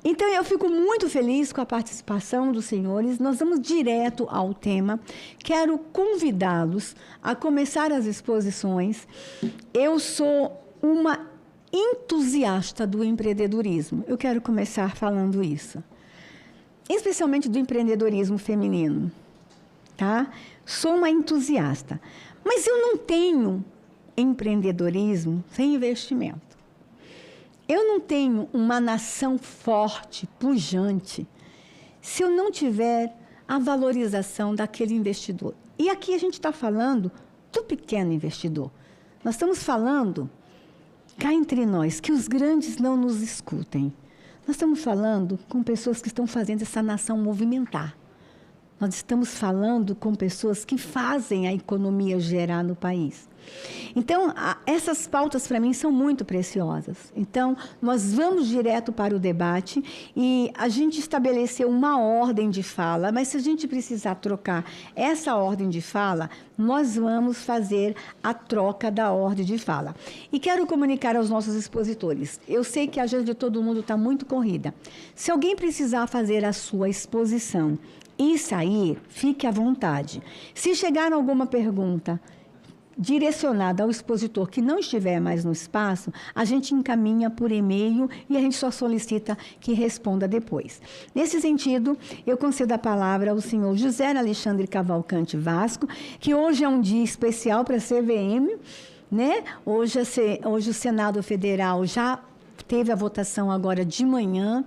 Então, eu fico muito feliz com a participação dos senhores. Nós vamos direto ao tema. Quero convidá-los a começar as exposições. Eu sou uma entusiasta do empreendedorismo. Eu quero começar falando isso. Especialmente do empreendedorismo feminino. Tá? Sou uma entusiasta. Mas eu não tenho empreendedorismo sem investimento. Eu não tenho uma nação forte, pujante, se eu não tiver a valorização daquele investidor. E aqui a gente está falando do pequeno investidor. Nós estamos falando, cá entre nós, que os grandes não nos escutem. Nós estamos falando com pessoas que estão fazendo essa nação movimentar. Nós estamos falando com pessoas que fazem a economia gerar no país. Então, essas pautas, para mim, são muito preciosas. Então, nós vamos direto para o debate e a gente estabeleceu uma ordem de fala, mas se a gente precisar trocar essa ordem de fala, nós vamos fazer a troca da ordem de fala. E quero comunicar aos nossos expositores. Eu sei que a agenda de todo mundo está muito corrida. Se alguém precisar fazer a sua exposição e sair, fique à vontade. Se chegar alguma pergunta direcionada ao expositor que não estiver mais no espaço, a gente encaminha por e-mail e a gente só solicita que responda depois. Nesse sentido, eu concedo a palavra ao senhor José Alexandre Cavalcante Vasco, que hoje é um dia especial para a CVM, né? Hoje o Senado Federal já teve a votação agora de manhã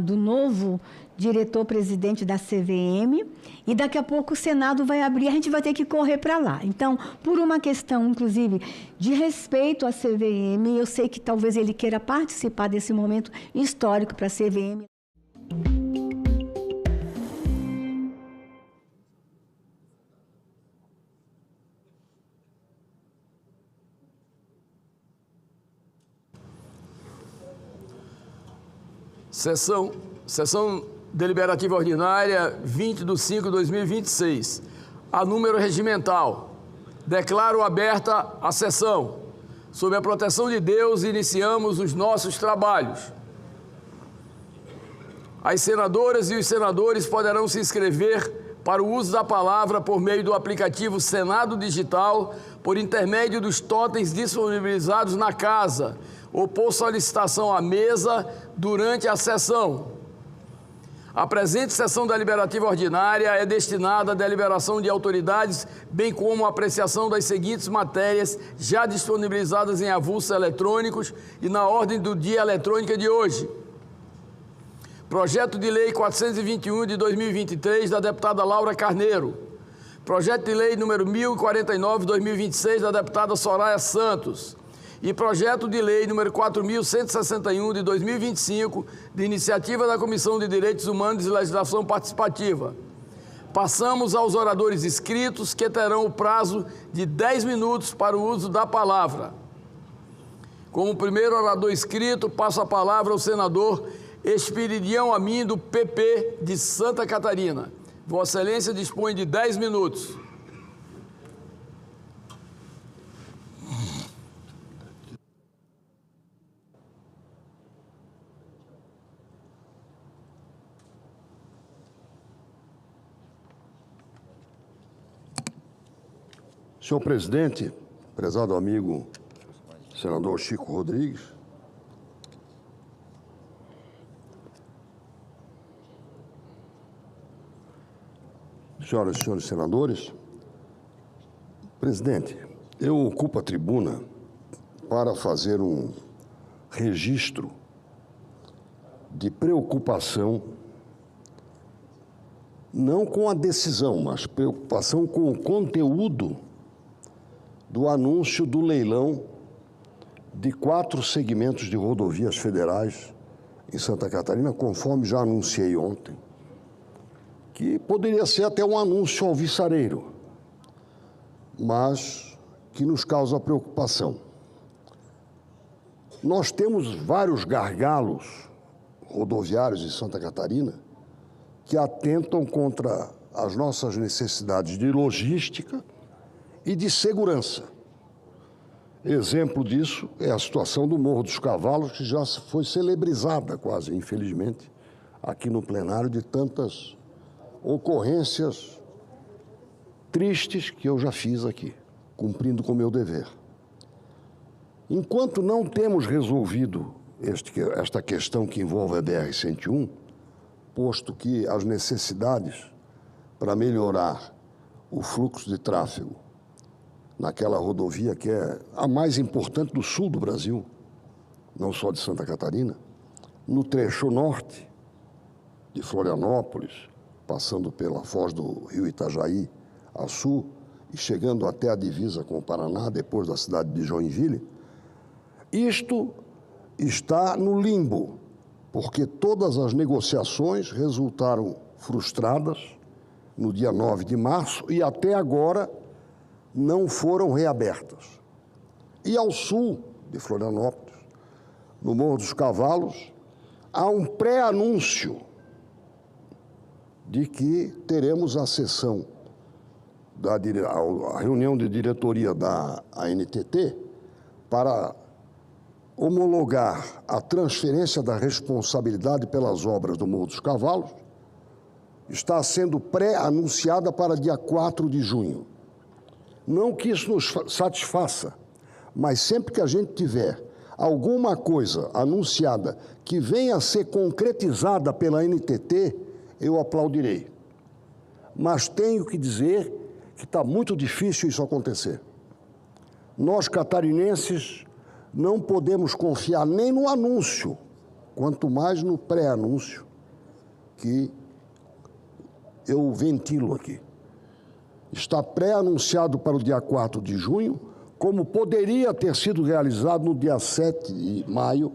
do novo diretor-presidente da CVM, e daqui a pouco o Senado vai abrir, a gente vai ter que correr para lá. Então, por uma questão, inclusive, de respeito à CVM, eu sei que talvez ele queira participar desse momento histórico para a CVM. Sessão deliberativa ordinária 20/5/2026. A número regimental. Declaro aberta a sessão. Sob a proteção de Deus, iniciamos os nossos trabalhos. As senadoras e os senadores poderão se inscrever para o uso da palavra por meio do aplicativo Senado Digital, por intermédio dos totens disponibilizados na casa, ou por solicitação à mesa durante a sessão. A presente sessão deliberativa ordinária é destinada à deliberação de autoridades, bem como à apreciação das seguintes matérias já disponibilizadas em avulsos eletrônicos e na ordem do dia eletrônica de hoje. Projeto de Lei 421 de 2023, da deputada Laura Carneiro. Projeto de Lei número 1049 de 2026, da deputada Soraya Santos. E projeto de lei número 4.161 de 2025, de iniciativa da Comissão de Direitos Humanos e Legislação Participativa. Passamos aos oradores inscritos, que terão o prazo de 10 minutos para o uso da palavra. Como primeiro orador inscrito, passo a palavra ao senador Espiridião Amin, do PP de Santa Catarina. Vossa Excelência dispõe de 10 minutos. Senhor presidente, prezado amigo senador Chico Rodrigues, senhoras e senhores senadores, presidente, eu ocupo a tribuna para fazer um registro de preocupação, não com a decisão, mas preocupação com o conteúdo do anúncio do leilão de 4 segmentos de rodovias federais em Santa Catarina, conforme já anunciei ontem, que poderia ser até um anúncio alvissareiro, mas que nos causa preocupação. Nós temos vários gargalos rodoviários em Santa Catarina que atentam contra as nossas necessidades de logística e de segurança. Exemplo disso é a situação do Morro dos Cavalos, que já foi celebrizada quase, infelizmente, aqui no plenário, de tantas ocorrências tristes que eu já fiz aqui, cumprindo com o meu dever. Enquanto não temos resolvido esta questão que envolve a BR-101, posto que as necessidades para melhorar o fluxo de tráfego naquela rodovia que é a mais importante do sul do Brasil, não só de Santa Catarina, no trecho norte de Florianópolis, passando pela foz do rio Itajaí a sul e chegando até a divisa com o Paraná, depois da cidade de Joinville, isto está no limbo, porque todas as negociações resultaram frustradas no dia 9 de março e até agora não foram reabertas. E ao sul de Florianópolis, no Morro dos Cavalos, há um pré-anúncio de que teremos a sessão, a reunião de diretoria da ANTT para homologar a transferência da responsabilidade pelas obras do Morro dos Cavalos, está sendo pré-anunciada para dia 4 de junho. Não que isso nos satisfaça, mas sempre que a gente tiver alguma coisa anunciada que venha a ser concretizada pela NTT, eu aplaudirei. Mas tenho que dizer que está muito difícil isso acontecer. Nós, catarinenses, não podemos confiar nem no anúncio, quanto mais no pré-anúncio que eu ventilo aqui. Está pré-anunciado para o dia 4 de junho, como poderia ter sido realizado no dia 7 de maio,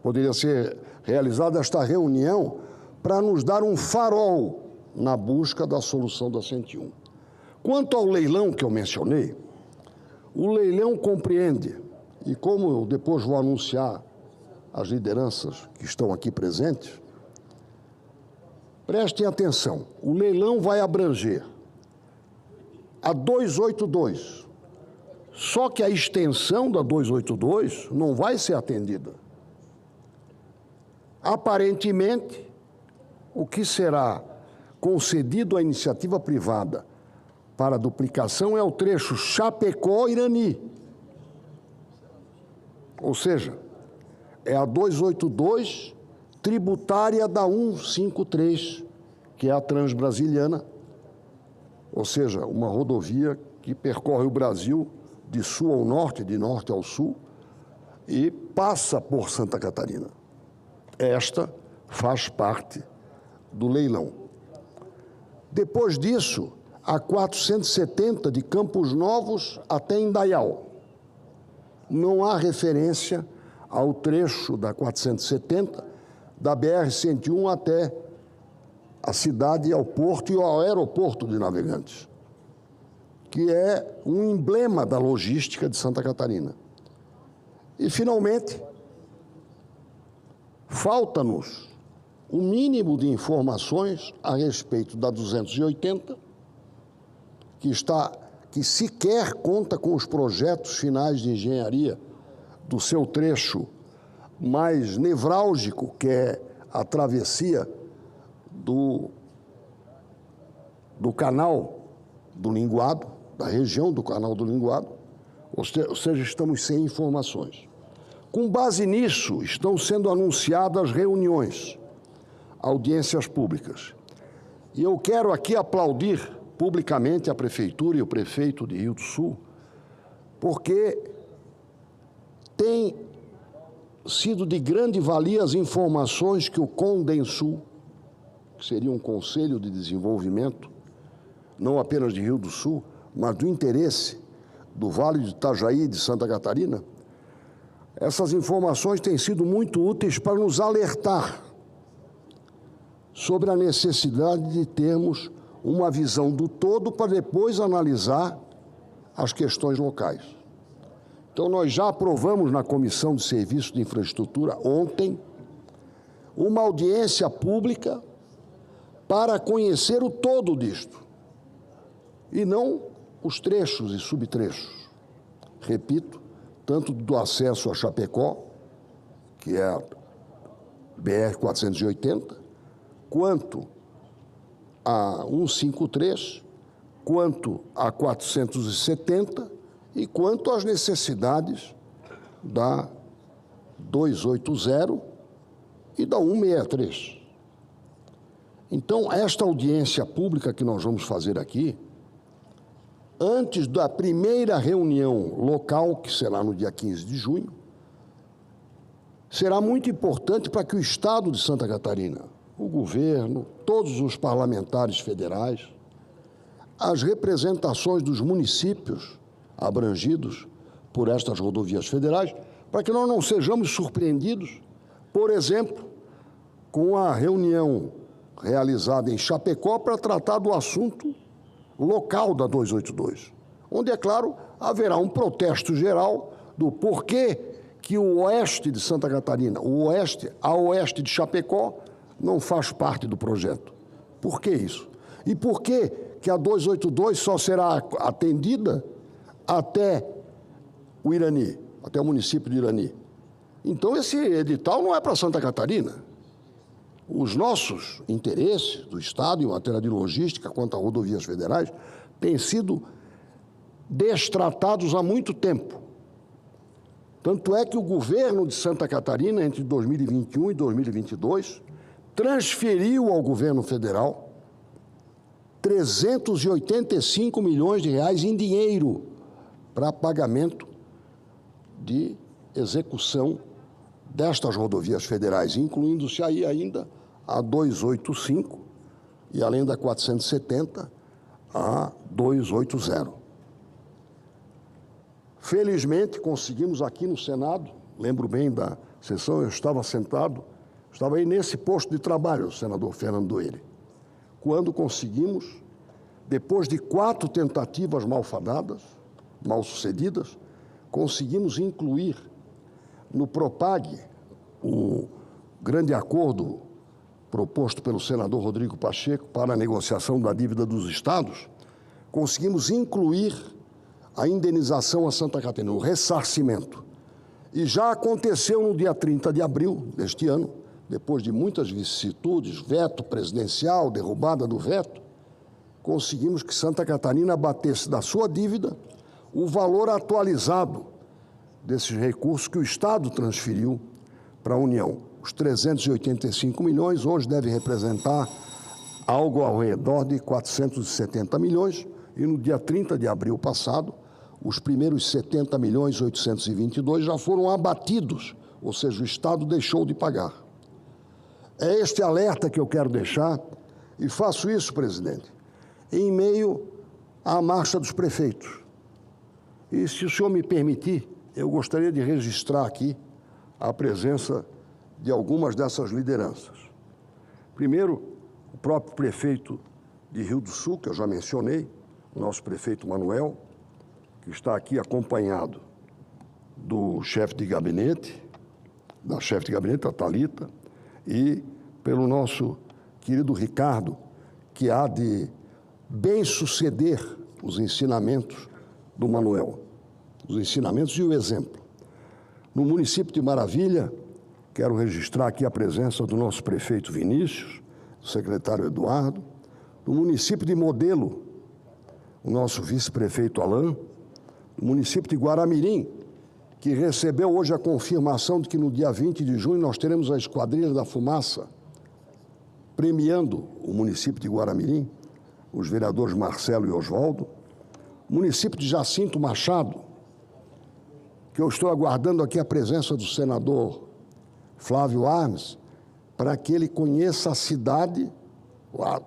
poderia ser realizada esta reunião para nos dar um farol na busca da solução da 101. Quanto ao leilão que eu mencionei, o leilão compreende, e como eu depois vou anunciar as lideranças que estão aqui presentes, prestem atenção, o leilão vai abranger a 282, só que a extensão da 282 não vai ser atendida. Aparentemente, o que será concedido à iniciativa privada para duplicação é o trecho Chapecó-Irani. Ou seja, é a 282 tributária da 153, que é a Transbrasiliana, ou seja, uma rodovia que percorre o Brasil de sul ao norte, de norte ao sul, e passa por Santa Catarina. Esta faz parte do leilão. Depois disso, a 470 de Campos Novos até Indaial. Não há referência ao trecho da 470 da BR-101 até a cidade, ao porto e ao aeroporto de Navegantes, que é um emblema da logística de Santa Catarina. E, finalmente, falta-nos o mínimo de informações a respeito da 280, que sequer conta com os projetos finais de engenharia do seu trecho mais nevrálgico, que é a travessia do canal do Linguado, da região do canal do Linguado, ou seja, estamos sem informações. Com base nisso, estão sendo anunciadas reuniões, audiências públicas. E eu quero aqui aplaudir publicamente a Prefeitura e o Prefeito de Rio do Sul, porque tem sido de grande valia as informações que o Condensul, que seria um conselho de desenvolvimento, não apenas de Rio do Sul, mas do interesse do Vale de Itajaí e de Santa Catarina, essas informações têm sido muito úteis para nos alertar sobre a necessidade de termos uma visão do todo para depois analisar as questões locais. Então, nós já aprovamos na Comissão de Serviços de Infraestrutura ontem uma audiência pública para conhecer o todo disto, e não os trechos e subtrechos. Repito, tanto do acesso a Chapecó, que é a BR-480, quanto a 153, quanto a 470 e quanto às necessidades da 280 e da 163. Então, esta audiência pública que nós vamos fazer aqui, antes da primeira reunião local, que será no dia 15 de junho, será muito importante para que o Estado de Santa Catarina, o governo, todos os parlamentares federais, as representações dos municípios abrangidos por estas rodovias federais, para que nós não sejamos surpreendidos, por exemplo, com a reunião realizada em Chapecó para tratar do assunto local da 282, onde, é claro, haverá um protesto geral do porquê que o oeste de Santa Catarina, a oeste de Chapecó, não faz parte do projeto. Por que isso? E por que a 282 só será atendida até o Irani, até o município de Irani? Então, esse edital não é para Santa Catarina. Os nossos interesses do Estado em matéria de logística quanto a rodovias federais têm sido destratados há muito tempo. Tanto é que o governo de Santa Catarina, entre 2021 e 2022, transferiu ao governo federal 385 milhões de reais em dinheiro para pagamento de execução destas rodovias federais, incluindo-se aí ainda a 285 e, além da 470, a 280. Felizmente, conseguimos aqui no Senado, lembro bem da sessão, eu estava sentado, estava aí nesse posto de trabalho, o senador Fernando Doyle, quando conseguimos, depois de 4 tentativas malfadadas, mal sucedidas, conseguimos incluir no PROPAG, o grande acordo proposto pelo senador Rodrigo Pacheco para a negociação da dívida dos estados, conseguimos incluir a indenização a Santa Catarina, o ressarcimento. E já aconteceu no dia 30 de abril deste ano, depois de muitas vicissitudes, veto presidencial, derrubada do veto, conseguimos que Santa Catarina abatesse da sua dívida o valor atualizado desses recursos que o Estado transferiu para a União. os 385 milhões, hoje deve representar algo ao redor de 470 milhões, e no dia 30 de abril passado, os primeiros 70 milhões 822 já foram abatidos, ou seja, o Estado deixou de pagar. É este alerta que eu quero deixar, e faço isso, presidente, em meio à marcha dos prefeitos. E, se o senhor me permitir, eu gostaria de registrar aqui a presença de algumas dessas lideranças. Primeiro, o próprio prefeito de Rio do Sul, que eu já mencionei, o nosso prefeito Manuel, que está aqui acompanhado do chefe de gabinete, da chefe de gabinete, a Thalita, e pelo nosso querido Ricardo, que há de bem suceder os ensinamentos do Manuel, os ensinamentos e o exemplo. No município de Maravilha, quero registrar aqui a presença do nosso prefeito Vinícius, do secretário Eduardo, no município de Modelo, o nosso vice-prefeito Alain, no município de Guaramirim, que recebeu hoje a confirmação de que no dia 20 de junho nós teremos a Esquadrilha da Fumaça, premiando o município de Guaramirim, os vereadores Marcelo e Oswaldo, município de Jacinto Machado, que eu estou aguardando aqui a presença do senador Flávio Arnes, para que ele conheça a cidade,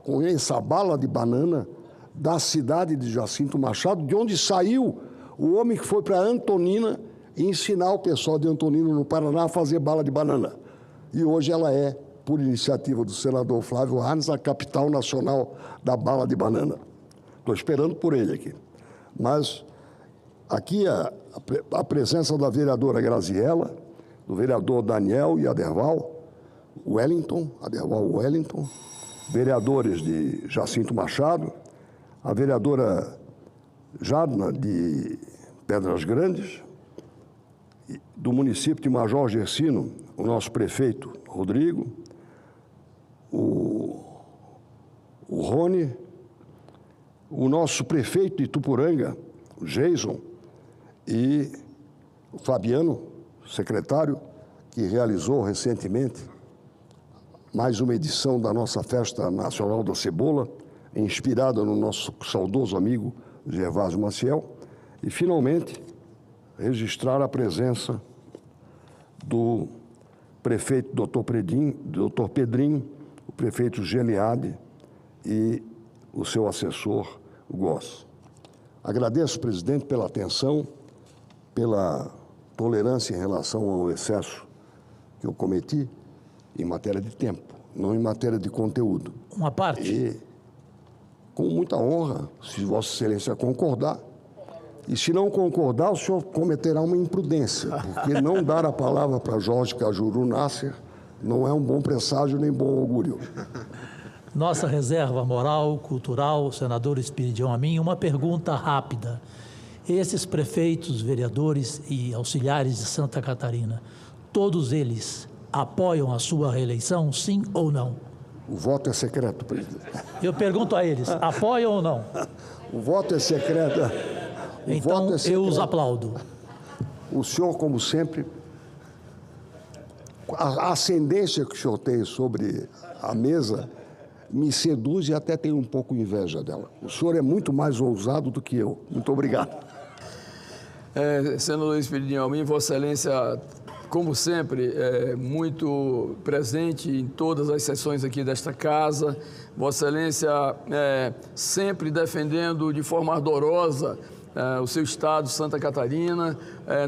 conheça a bala de banana da cidade de Jacinto Machado, de onde saiu o homem que foi para Antonina ensinar o pessoal de Antonina, no Paraná, a fazer bala de banana. E hoje ela é, por iniciativa do senador Flávio Arnes, a capital nacional da bala de banana. Estou esperando por ele aqui. Mas aqui a presença da vereadora Graziella, do vereador Daniel e Aderval Wellington, vereadores de Jacinto Machado, a vereadora Jadna de Pedras Grandes, do município de Major Gersino, o nosso prefeito Rodrigo, o Rony, o nosso prefeito de Itupuranga, o Jason, e o Fabiano, secretário, que realizou recentemente mais uma edição da nossa Festa Nacional da Cebola, inspirada no nosso saudoso amigo Gervásio Maciel, e, finalmente, registrar a presença do prefeito Dr. Pedrinho, o prefeito Geliade e o seu assessor, Goss. Agradeço, presidente, pela atenção, pela tolerância em relação ao excesso que eu cometi em matéria de tempo, não em matéria de conteúdo. Uma parte. E, com muita honra, se Vossa Excelência concordar, e se não concordar, o senhor cometerá uma imprudência, porque não dar a palavra para Jorge Cajuru Nasser não é um bom presságio nem bom augúrio. Nossa reserva moral, cultural, senador Espiridião Amin, uma pergunta rápida. Esses prefeitos, vereadores e auxiliares de Santa Catarina, todos eles apoiam a sua reeleição, sim ou não? O voto é secreto, presidente. Eu pergunto a eles, apoiam ou não? O voto é secreto. Então, eu os aplaudo. O senhor, como sempre, a ascendência que o senhor tem sobre a mesa me seduz e até tenho um pouco inveja dela. O senhor é muito mais ousado do que eu. Muito obrigado. Senador Espiridião Amin, Vossa Excelência, como sempre, é muito presente em todas as sessões aqui desta casa. Vossa Excelência sempre defendendo de forma ardorosa o seu estado, Santa Catarina,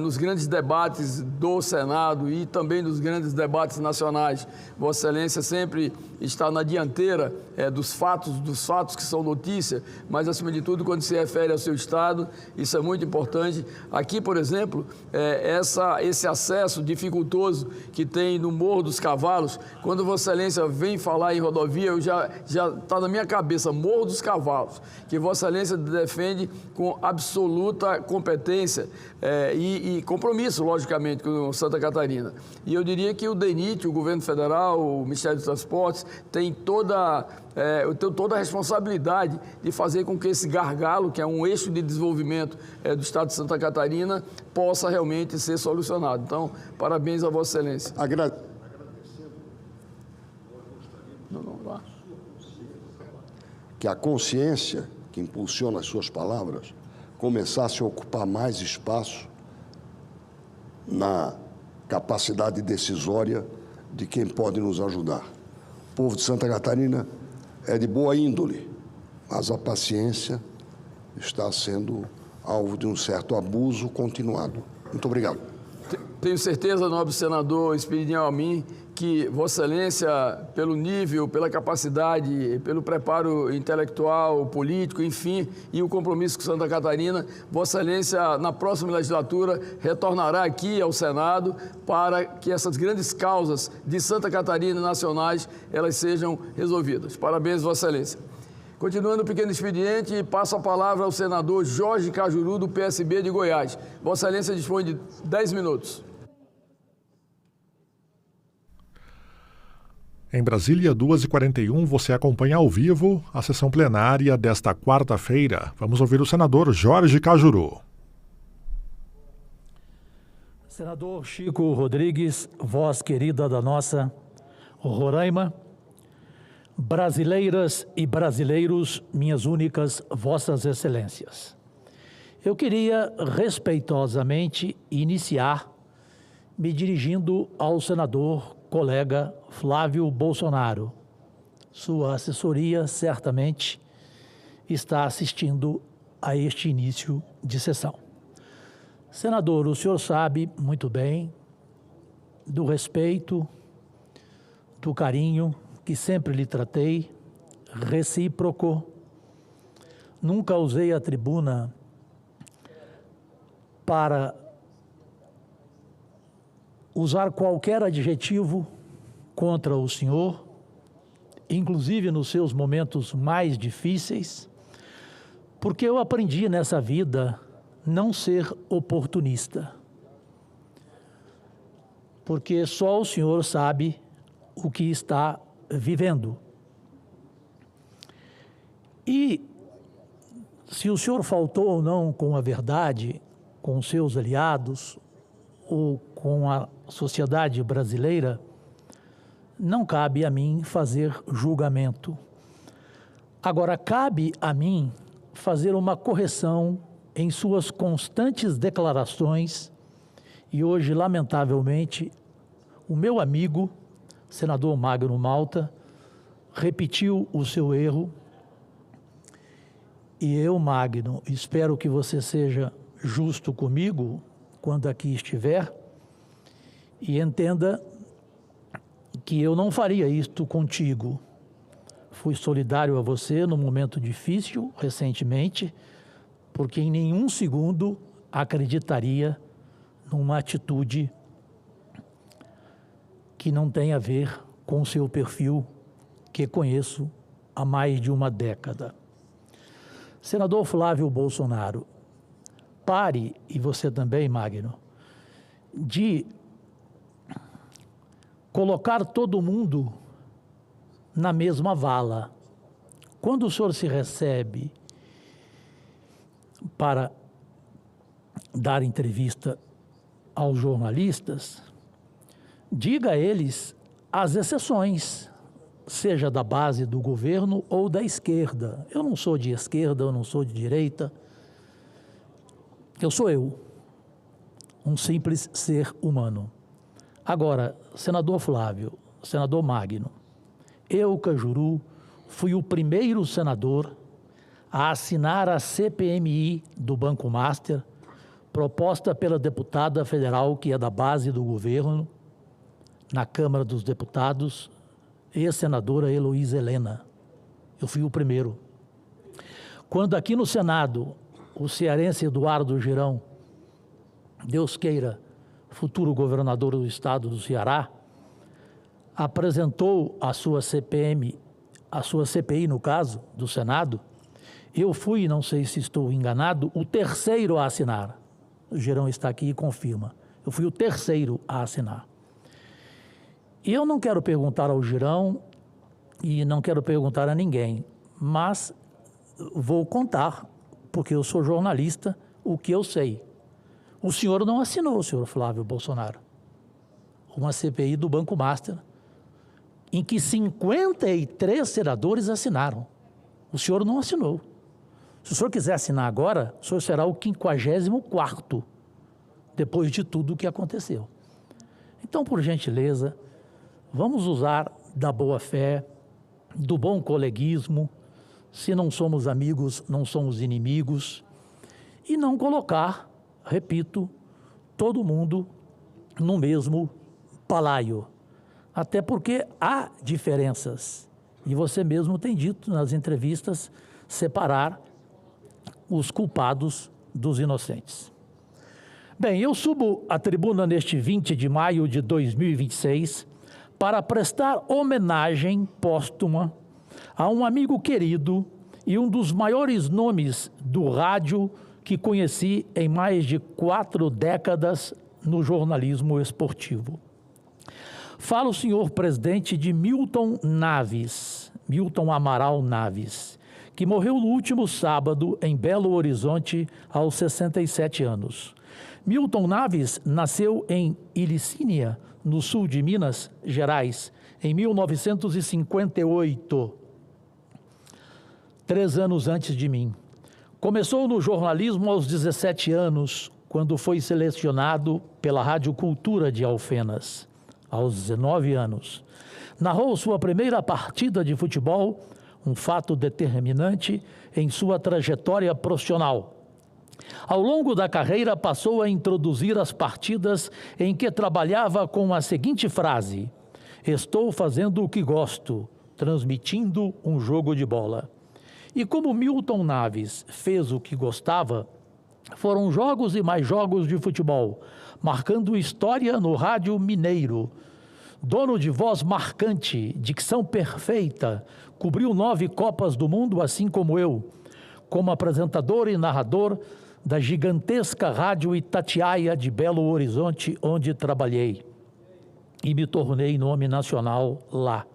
nos grandes debates do Senado e também nos grandes debates nacionais. Vossa Excelência sempre está na dianteira dos fatos que são notícia, mas, acima de tudo, quando se refere ao seu estado, isso é muito importante. Aqui, por exemplo, esse acesso dificultoso que tem no Morro dos Cavalos, quando Vossa Excelência vem falar em rodovia, eu já está na minha cabeça, Morro dos Cavalos, que Vossa Excelência defende com absoluta competência e compromisso, logicamente, com Santa Catarina. E eu diria que o DENIT, o governo federal, o Ministério dos Transportes, tem toda a responsabilidade de fazer com que esse gargalo, que é um eixo de desenvolvimento do estado de Santa Catarina, possa realmente ser solucionado. Então, parabéns a Vossa Excelência. que a consciência que impulsiona as suas palavras começasse a ocupar mais espaço na capacidade decisória de quem pode nos ajudar. O povo de Santa Catarina é de boa índole, mas a paciência está sendo alvo de um certo abuso continuado. Muito obrigado. Tenho certeza, nobre senador Espíridinho Amin, que Vossa Excelência, pelo nível, pela capacidade, pelo preparo intelectual, político, enfim, e o compromisso com Santa Catarina, Vossa Excelência, na próxima legislatura, retornará aqui ao Senado para que essas grandes causas de Santa Catarina nacionais, elas sejam resolvidas. Parabéns, Vossa Excelência. Continuando o pequeno expediente, passo a palavra ao senador Jorge Cajuru, do PSB de Goiás. Vossa Excelência dispõe de 10 minutos. Em Brasília, 2h41, você acompanha ao vivo a sessão plenária desta quarta-feira. Vamos ouvir o senador Jorge Cajuru. Senador Chico Rodrigues, voz querida da nossa Roraima, brasileiras e brasileiros, minhas únicas vossas excelências. Eu queria respeitosamente iniciar me dirigindo ao senador colega Flávio Bolsonaro. Sua assessoria certamente está assistindo a este início de sessão. Senador, o senhor sabe muito bem do respeito, do carinho que sempre lhe tratei, recíproco. Nunca usei a tribuna para usar qualquer adjetivo contra o senhor, inclusive nos seus momentos mais difíceis, porque eu aprendi nessa vida não ser oportunista. Porque só o senhor sabe o que está vivendo. E se o senhor faltou ou não com a verdade, com os seus aliados ou com a sociedade brasileira, não cabe a mim fazer julgamento. Agora, cabe a mim fazer uma correção em suas constantes declarações, e hoje, lamentavelmente, o meu amigo, senador Magno Malta, repetiu o seu erro, e eu, Magno, espero que você seja justo comigo quando aqui estiver, e entenda que eu não faria isto contigo. Fui solidário a você num momento difícil, recentemente, porque em nenhum segundo acreditaria numa atitude que não tem a ver com o seu perfil, que conheço há mais de uma década. Senador Flávio Bolsonaro, pare, e você também, Magno, de colocar todo mundo na mesma vala. Quando o senhor se recebe para dar entrevista aos jornalistas, diga a eles as exceções, seja da base do governo ou da esquerda. Eu não sou de esquerda, eu não sou de direita. Eu sou eu, um simples ser humano. Agora, senador Flávio, senador Magno, eu, Cajuru, fui o primeiro senador a assinar a CPMI do Banco Master, proposta pela deputada federal, que é da base do governo, na Câmara dos Deputados, ex-senadora Heloísa Helena. Eu fui o primeiro. Quando aqui no Senado, o cearense Eduardo Girão, Deus queira, futuro governador do estado do Ceará, apresentou a sua CPI, no caso, do Senado, eu fui, não sei se estou enganado, o terceiro a assinar. O Girão está aqui e confirma. Eu fui o terceiro a assinar. E eu não quero perguntar ao Girão e não quero perguntar a ninguém, mas vou contar, porque eu sou jornalista, o que eu sei. O senhor não assinou, senhor Flávio Bolsonaro, uma CPI do Banco Master, em que 53 senadores assinaram. O senhor não assinou. Se o senhor quiser assinar agora, o senhor será o 54º, depois de tudo o que aconteceu. Então, por gentileza, vamos usar da boa-fé, do bom coleguismo. Se não somos amigos, não somos inimigos. E não colocar, repito, todo mundo no mesmo balaio. Até porque há diferenças. E você mesmo tem dito nas entrevistas separar os culpados dos inocentes. Bem, eu subo à tribuna neste 20 de maio de 2026 para prestar homenagem póstuma a um amigo querido e um dos maiores nomes do rádio que conheci em mais de 4 décadas no jornalismo esportivo. Falo, senhor presidente, de Milton Naves, Milton Amaral Naves, que morreu no último sábado em Belo Horizonte aos 67 anos. Milton Naves nasceu em Ilicínia, no sul de Minas Gerais, em 1958, 3 anos antes de mim. Começou no jornalismo aos 17 anos, quando foi selecionado pela Rádio Cultura de Alfenas, aos 19 anos. Narrou sua primeira partida de futebol, um fato determinante em sua trajetória profissional. Ao longo da carreira, passou a introduzir as partidas em que trabalhava com a seguinte frase: estou fazendo o que gosto, transmitindo um jogo de bola. E como Milton Naves fez o que gostava, foram jogos e mais jogos de futebol, marcando história no rádio mineiro. Dono de voz marcante, dicção perfeita, cobriu 9 Copas do Mundo, assim como eu, como apresentador e narrador da gigantesca Rádio Itatiaia de Belo Horizonte, onde trabalhei, e me tornei nome nacional lá.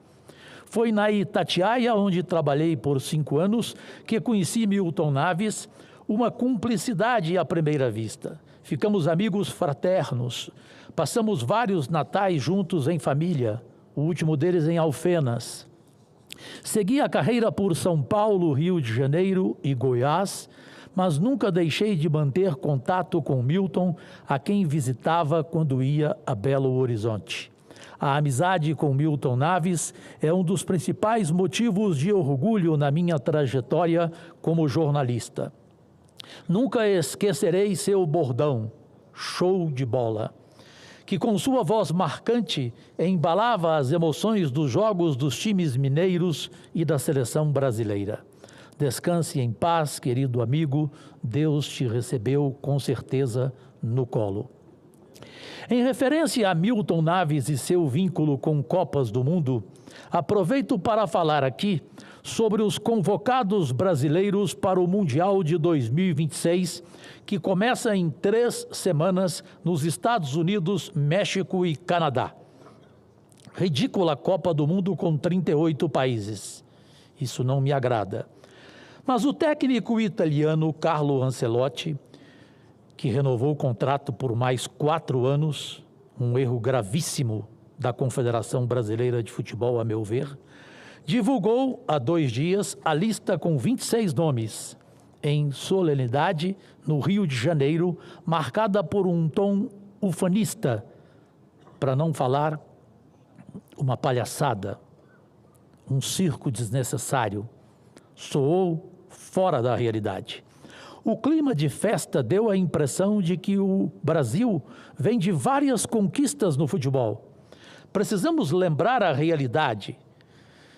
Foi na Itatiaia, onde trabalhei por 5 anos, que conheci Milton Naves, uma cumplicidade à primeira vista. Ficamos amigos fraternos, passamos vários natais juntos em família, o último deles em Alfenas. Segui a carreira por São Paulo, Rio de Janeiro e Goiás, mas nunca deixei de manter contato com Milton, a quem visitava quando ia a Belo Horizonte. A amizade com Milton Naves é um dos principais motivos de orgulho na minha trajetória como jornalista. Nunca esquecerei seu bordão, show de bola, que com sua voz marcante embalava as emoções dos jogos dos times mineiros e da seleção brasileira. Descanse em paz, querido amigo, Deus te recebeu com certeza no colo. Em referência a Milton Naves e seu vínculo com Copas do Mundo, aproveito para falar aqui sobre os convocados brasileiros para o Mundial de 2026, que começa em 3 semanas nos Estados Unidos, México e Canadá. Ridícula Copa do Mundo com 38 países. Isso não me agrada. Mas o técnico italiano Carlo Ancelotti, que renovou o contrato por mais 4 anos, um erro gravíssimo da Confederação Brasileira de Futebol, a meu ver, divulgou há 2 dias a lista com 26 nomes, em solenidade no Rio de Janeiro, marcada por um tom ufanista, para não falar uma palhaçada, um circo desnecessário. Soou fora da realidade. O clima de festa deu a impressão de que o Brasil vem de várias conquistas no futebol. Precisamos lembrar a realidade.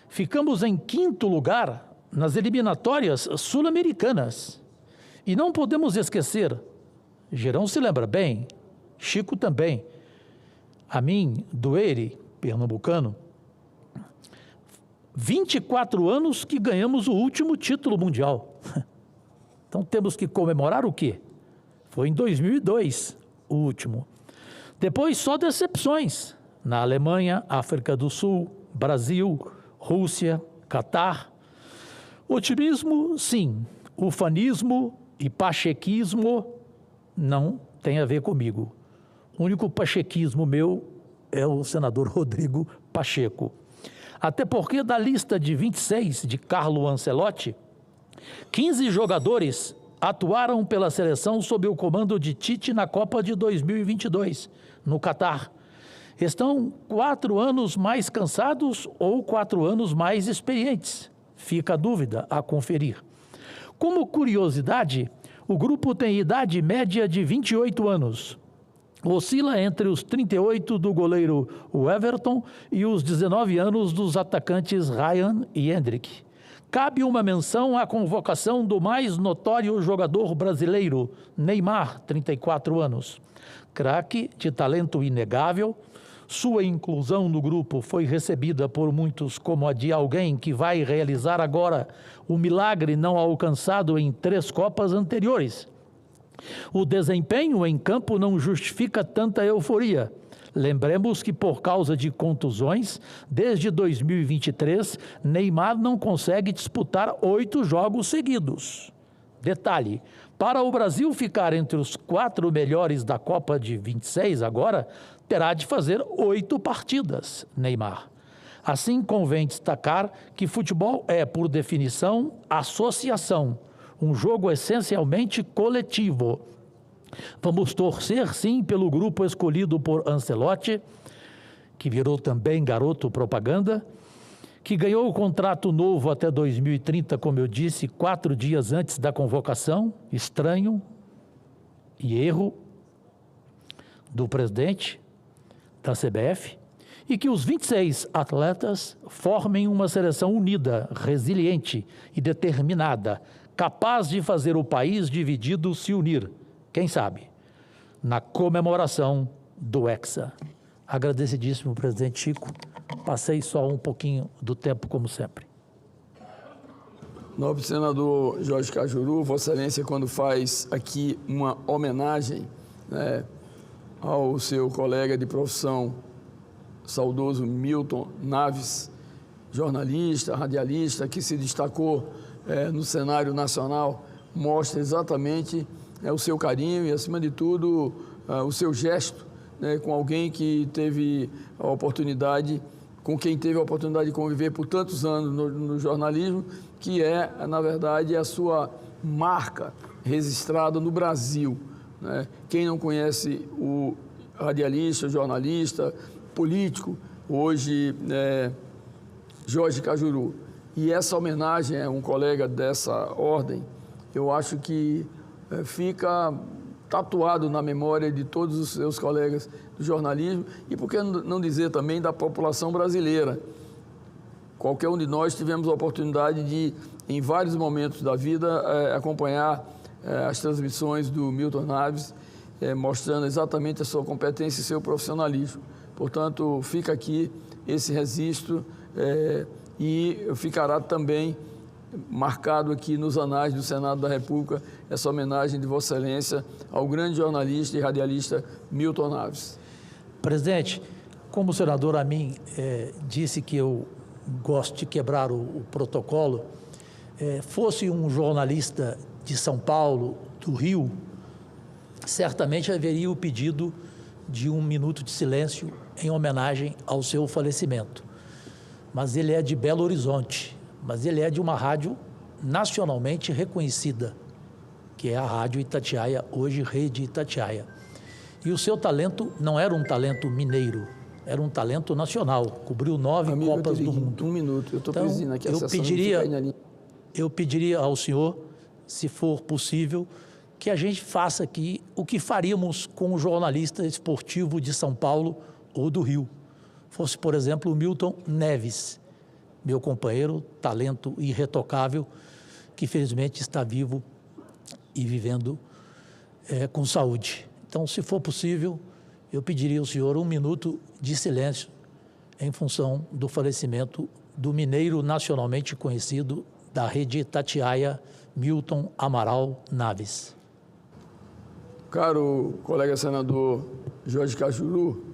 Ficamos em 5º lugar nas eliminatórias sul-americanas. E não podemos esquecer, Gerão se lembra bem, Chico também, a mim, Dueire, pernambucano, 24 anos que ganhamos o último título mundial. Então temos que comemorar o quê? Foi em 2002 o último. Depois só decepções. Na Alemanha, África do Sul, Brasil, Rússia, Catar. Otimismo, sim. Ufanismo e pachequismo não tem a ver comigo. O único pachequismo meu é o senador Rodrigo Pacheco. Até porque da lista de 26 de Carlo Ancelotti, 15 jogadores atuaram pela seleção sob o comando de Tite na Copa de 2022, no Catar. Estão 4 anos mais cansados ou 4 anos mais experientes? Fica a dúvida a conferir. Como curiosidade, o grupo tem idade média de 28 anos. Oscila entre os 38 do goleiro Everton e os 19 anos dos atacantes Ryan e Hendrick. Cabe uma menção à convocação do mais notório jogador brasileiro, Neymar, 34 anos. Craque de talento inegável, sua inclusão no grupo foi recebida por muitos como a de alguém que vai realizar agora o milagre não alcançado em 3 Copas anteriores. O desempenho em campo não justifica tanta euforia. Lembremos que, por causa de contusões, desde 2023, Neymar não consegue disputar 8 jogos seguidos. Detalhe, para o Brasil ficar entre os 4 melhores da Copa de 26 agora, terá de fazer 8 partidas, Neymar. Assim, convém destacar que futebol é, por definição, associação, um jogo essencialmente coletivo. Vamos torcer, sim, pelo grupo escolhido por Ancelotti, que virou também garoto propaganda, que ganhou o contrato novo até 2030, como eu disse, 4 dias antes da convocação, estranho e erro do presidente da CBF, e que os 26 atletas formem uma seleção unida, resiliente e determinada, capaz de fazer o país dividido se unir, quem sabe, na comemoração do Hexa. Agradecidíssimo, presidente Chico. Passei só um pouquinho do tempo, como sempre. Nobre senador Jorge Cajuru, Vossa Excelência, quando faz aqui uma homenagem, né, ao seu colega de profissão, saudoso Milton Naves, jornalista, radialista, que se destacou no cenário nacional, mostra exatamente o seu carinho e, acima de tudo, o seu gesto, né, com alguém que teve a oportunidade, com quem teve a oportunidade de conviver por tantos anos no jornalismo, que é, na verdade, a sua marca registrada no Brasil. Né? Quem não conhece o radialista, jornalista, político, hoje Jorge Cajuru, e essa homenagem a um colega dessa ordem, eu acho que fica tatuado na memória de todos os seus colegas do jornalismo e, por que não dizer também, da população brasileira. Qualquer um de nós tivemos a oportunidade de, em vários momentos da vida, acompanhar as transmissões do Milton Naves, mostrando exatamente a sua competência e seu profissionalismo. Portanto, fica aqui esse registro e ficará também marcado aqui nos anais do Senado da República essa homenagem de Vossa Excelência ao grande jornalista e radialista Milton Naves. Presidente, como o senador a mim disse que eu gosto de quebrar o protocolo, fosse um jornalista de São Paulo, do Rio, certamente haveria o pedido de 1 minuto de silêncio em homenagem ao seu falecimento. Mas ele é de Belo Horizonte, mas ele é de uma rádio nacionalmente reconhecida, que é a Rádio Itatiaia, hoje Rede Itatiaia. E o seu talento não era um talento mineiro, era um talento nacional, cobriu 9 Copas do Mundo. 1 minuto, eu estou presidindo aqui a sessão. Eu pediria ao senhor, se for possível, que a gente faça aqui o que faríamos com um jornalista esportivo de São Paulo ou do Rio. Fosse, por exemplo, o Milton Neves, meu companheiro, talento irretocável, que felizmente está vivo e vivendo com saúde. Então, se for possível, eu pediria ao senhor 1 minuto de silêncio em função do falecimento do mineiro nacionalmente conhecido da Rede Itatiaia, Milton Amaral Naves. Caro colega senador Jorge Cajuru,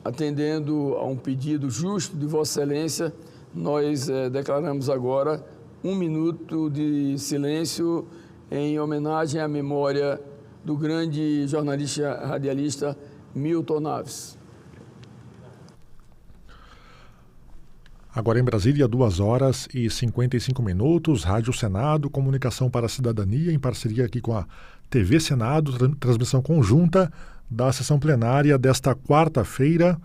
atendendo a um pedido justo de Vossa Excelência, nós declaramos agora 1 minuto de silêncio em homenagem à memória do grande jornalista radialista Milton Naves. Agora em Brasília, 2h55, Rádio Senado, comunicação para a cidadania, em parceria aqui com a TV Senado, transmissão conjunta da sessão plenária desta quarta-feira.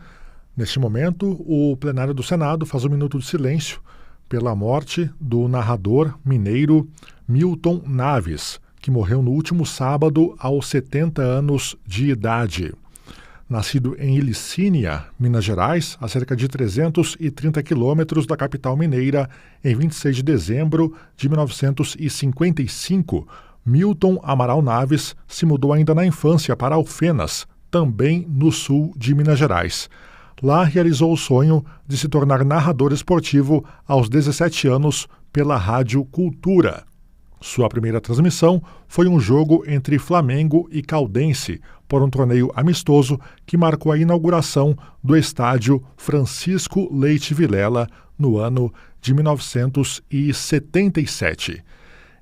Neste momento, o plenário do Senado faz um minuto de silêncio pela morte do narrador mineiro Milton Naves, que morreu no último sábado aos 70 anos de idade. Nascido em Ilicínia, Minas Gerais, a cerca de 330 quilômetros da capital mineira, em 26 de dezembro de 1955, Milton Amaral Naves se mudou ainda na infância para Alfenas, também no sul de Minas Gerais. Lá realizou o sonho de se tornar narrador esportivo aos 17 anos pela Rádio Cultura. Sua primeira transmissão foi um jogo entre Flamengo e Caldense, por um torneio amistoso que marcou a inauguração do estádio Francisco Leite Vilela no ano de 1977.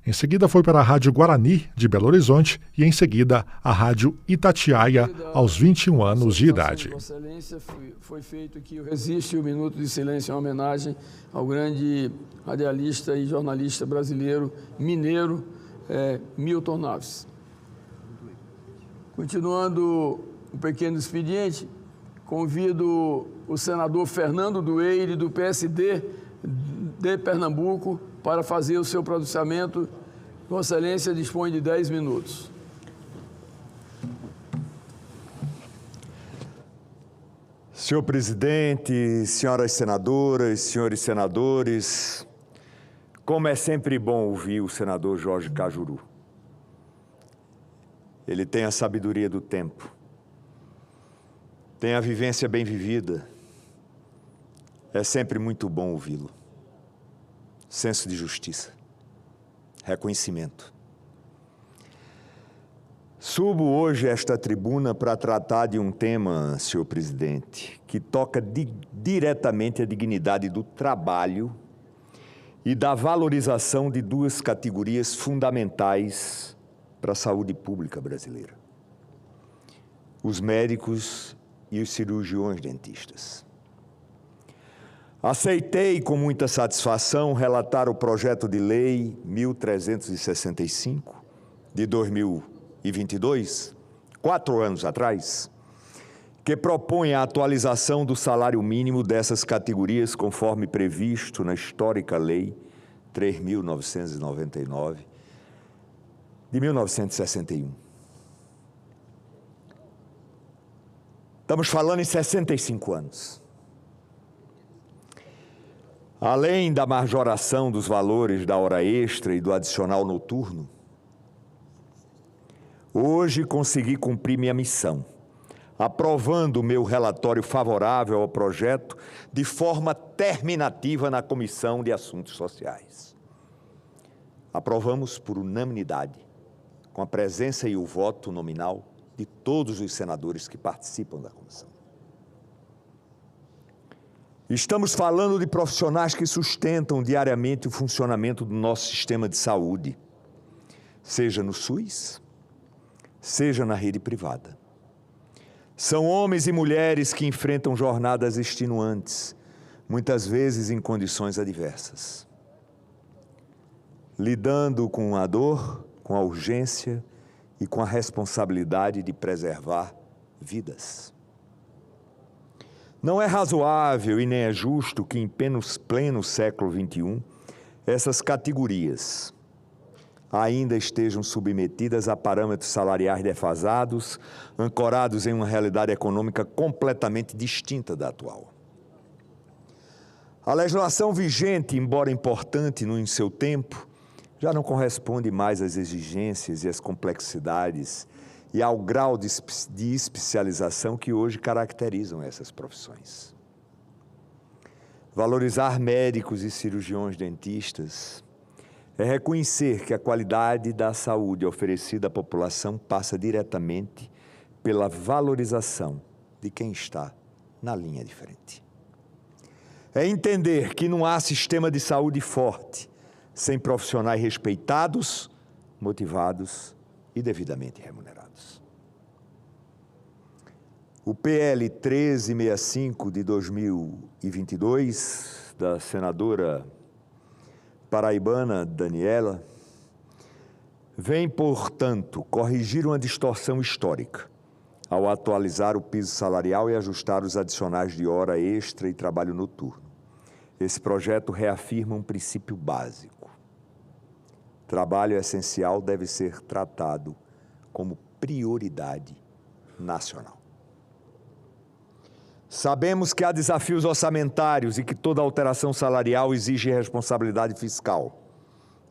Em seguida foi para a Rádio Guarani, de Belo Horizonte, e em seguida a Rádio Itatiaia, aos 21 anos de idade. Vossa Excelência, foi feito aqui o Resiste, o Minuto de Silêncio em homenagem ao grande radialista e jornalista brasileiro, mineiro, Milton Naves. Continuando o pequeno expediente, convido o senador Fernando Dueire, do PSD de Pernambuco, para fazer o seu pronunciamento. Vossa Excelência dispõe de 10 minutos. Senhor presidente, senhoras senadoras, senhores senadores, como é sempre bom ouvir o senador Jorge Cajuru. Ele tem a sabedoria do tempo, tem a vivência bem vivida. É sempre muito bom ouvi-lo. Senso de justiça, reconhecimento. Subo hoje a esta tribuna para tratar de um tema, senhor presidente, que toca diretamente a dignidade do trabalho e da valorização de duas categorias fundamentais para a saúde pública brasileira: os médicos e os cirurgiões dentistas. Aceitei com muita satisfação relatar o projeto de lei 1365 de 2022, 4 anos atrás, que propõe a atualização do salário mínimo dessas categorias conforme previsto na histórica Lei 3.999 de 1961. Estamos falando em 65 anos. Além da majoração dos valores da hora extra e do adicional noturno, hoje consegui cumprir minha missão, aprovando o meu relatório favorável ao projeto de forma terminativa na Comissão de Assuntos Sociais. Aprovamos por unanimidade, com a presença e o voto nominal de todos os senadores que participam da comissão. Estamos falando de profissionais que sustentam diariamente o funcionamento do nosso sistema de saúde, seja no SUS, seja na rede privada. São homens e mulheres que enfrentam jornadas extenuantes, muitas vezes em condições adversas, lidando com a dor, com a urgência e com a responsabilidade de preservar vidas. Não é razoável e nem é justo que em pleno século XXI, essas categorias ainda estejam submetidas a parâmetros salariais defasados, ancorados em uma realidade econômica completamente distinta da atual. A legislação vigente, embora importante em seu tempo, já não corresponde mais às exigências e às complexidades e ao grau de especialização que hoje caracterizam essas profissões. Valorizar médicos e cirurgiões dentistas é reconhecer que a qualidade da saúde oferecida à população passa diretamente pela valorização de quem está na linha de frente. É entender que não há sistema de saúde forte sem profissionais respeitados, motivados e devidamente remunerados. O PL 1365 de 2022 da senadora paraibana Daniela vem, portanto, corrigir uma distorção histórica ao atualizar o piso salarial e ajustar os adicionais de hora extra e trabalho noturno. Esse projeto reafirma um princípio básico. Trabalho essencial deve ser tratado como prioridade nacional. Sabemos que há desafios orçamentários e que toda alteração salarial exige responsabilidade fiscal,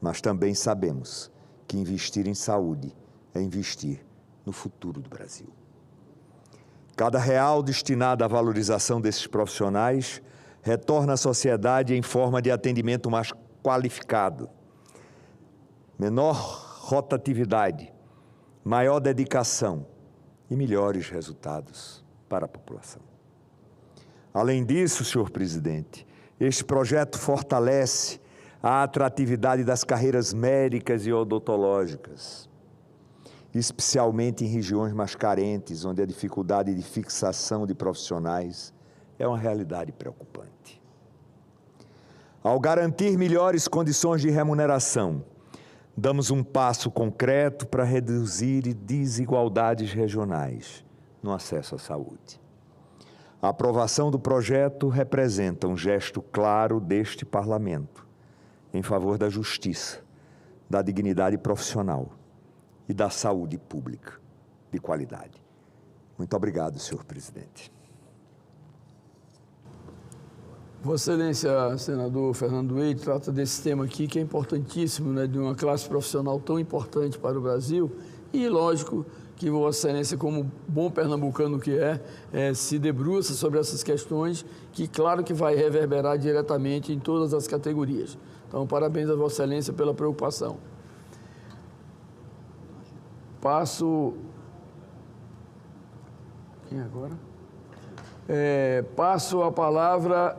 mas também sabemos que investir em saúde é investir no futuro do Brasil. Cada real destinado à valorização desses profissionais retorna à sociedade em forma de atendimento mais qualificado, menor rotatividade, maior dedicação e melhores resultados para a população. Além disso, senhor presidente, este projeto fortalece a atratividade das carreiras médicas e odontológicas, especialmente em regiões mais carentes, onde a dificuldade de fixação de profissionais é uma realidade preocupante. Ao garantir melhores condições de remuneração, damos um passo concreto para reduzir desigualdades regionais no acesso à saúde. A aprovação do projeto representa um gesto claro deste Parlamento em favor da justiça, da dignidade profissional e da saúde pública de qualidade. Muito obrigado, senhor presidente. Vossa Excelência, senador Fernando Wade, trata desse tema aqui que é importantíssimo, né, de uma classe profissional tão importante para o Brasil e, lógico, que Vossa Excelência, como bom pernambucano que se debruça sobre essas questões, que claro que vai reverberar diretamente em todas as categorias. Então, parabéns a Vossa Excelência pela preocupação. Passo... Quem agora? Passo a palavra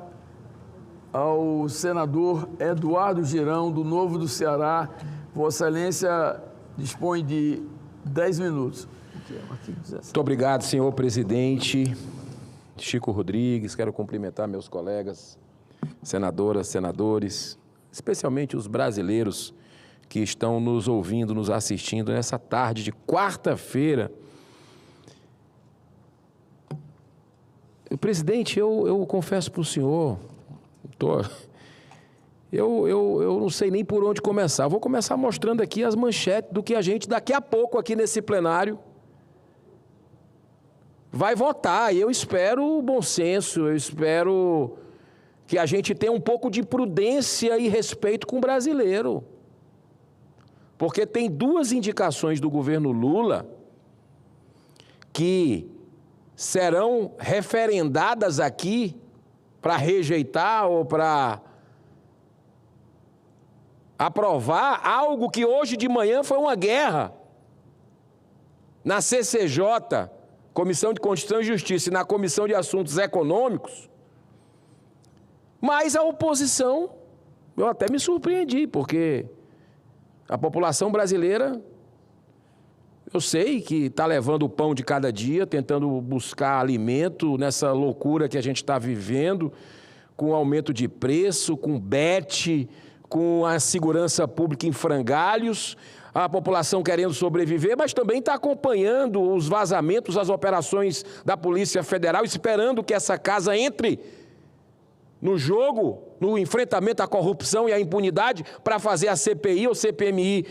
ao senador Eduardo Girão, do Novo do Ceará. Vossa Excelência dispõe de 10 minutos. Muito obrigado, senhor presidente. Chico Rodrigues, quero cumprimentar meus colegas, senadoras, senadores, especialmente os brasileiros que estão nos ouvindo, nos assistindo nessa tarde de quarta-feira. Presidente, eu confesso para o senhor, eu não sei nem por onde começar. Vou começar mostrando aqui as manchetes do que a gente, daqui a pouco, aqui nesse plenário, vai votar. E eu espero bom senso, eu espero que a gente tenha um pouco de prudência e respeito com o brasileiro. Porque tem duas indicações do governo Lula que serão referendadas aqui para rejeitar ou para aprovar algo que hoje de manhã foi uma guerra na CCJ, Comissão de Constituição e Justiça, e na Comissão de Assuntos Econômicos. Mas a oposição, eu até me surpreendi, porque a população brasileira, eu sei que está levando o pão de cada dia, tentando buscar alimento nessa loucura que a gente está vivendo, com aumento de preço, com bet, com a segurança pública em frangalhos, a população querendo sobreviver, mas também está acompanhando os vazamentos, as operações da Polícia Federal, esperando que essa casa entre no jogo, no enfrentamento à corrupção e à impunidade, para fazer a CPI ou CPMI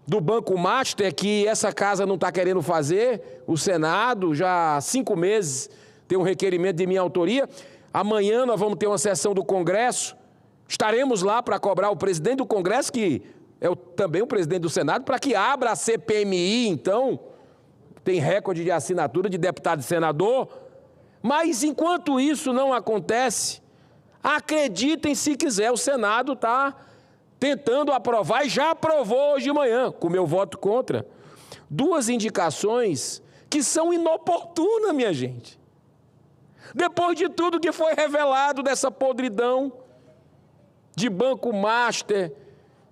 do Banco Master, que essa casa não está querendo fazer. O Senado, já há 5 meses, tem um requerimento de minha autoria. Amanhã nós vamos ter uma sessão do Congresso. Estaremos lá para cobrar o presidente do Congresso, que é também o presidente do Senado, para que abra a CPMI, então. Tem recorde de assinatura de deputado e senador. Mas, enquanto isso não acontece, acreditem se quiser, o Senado está tentando aprovar e já aprovou hoje de manhã, com meu voto contra, 2 indicações que são inoportunas, minha gente. Depois de tudo que foi revelado dessa podridão de Banco Master,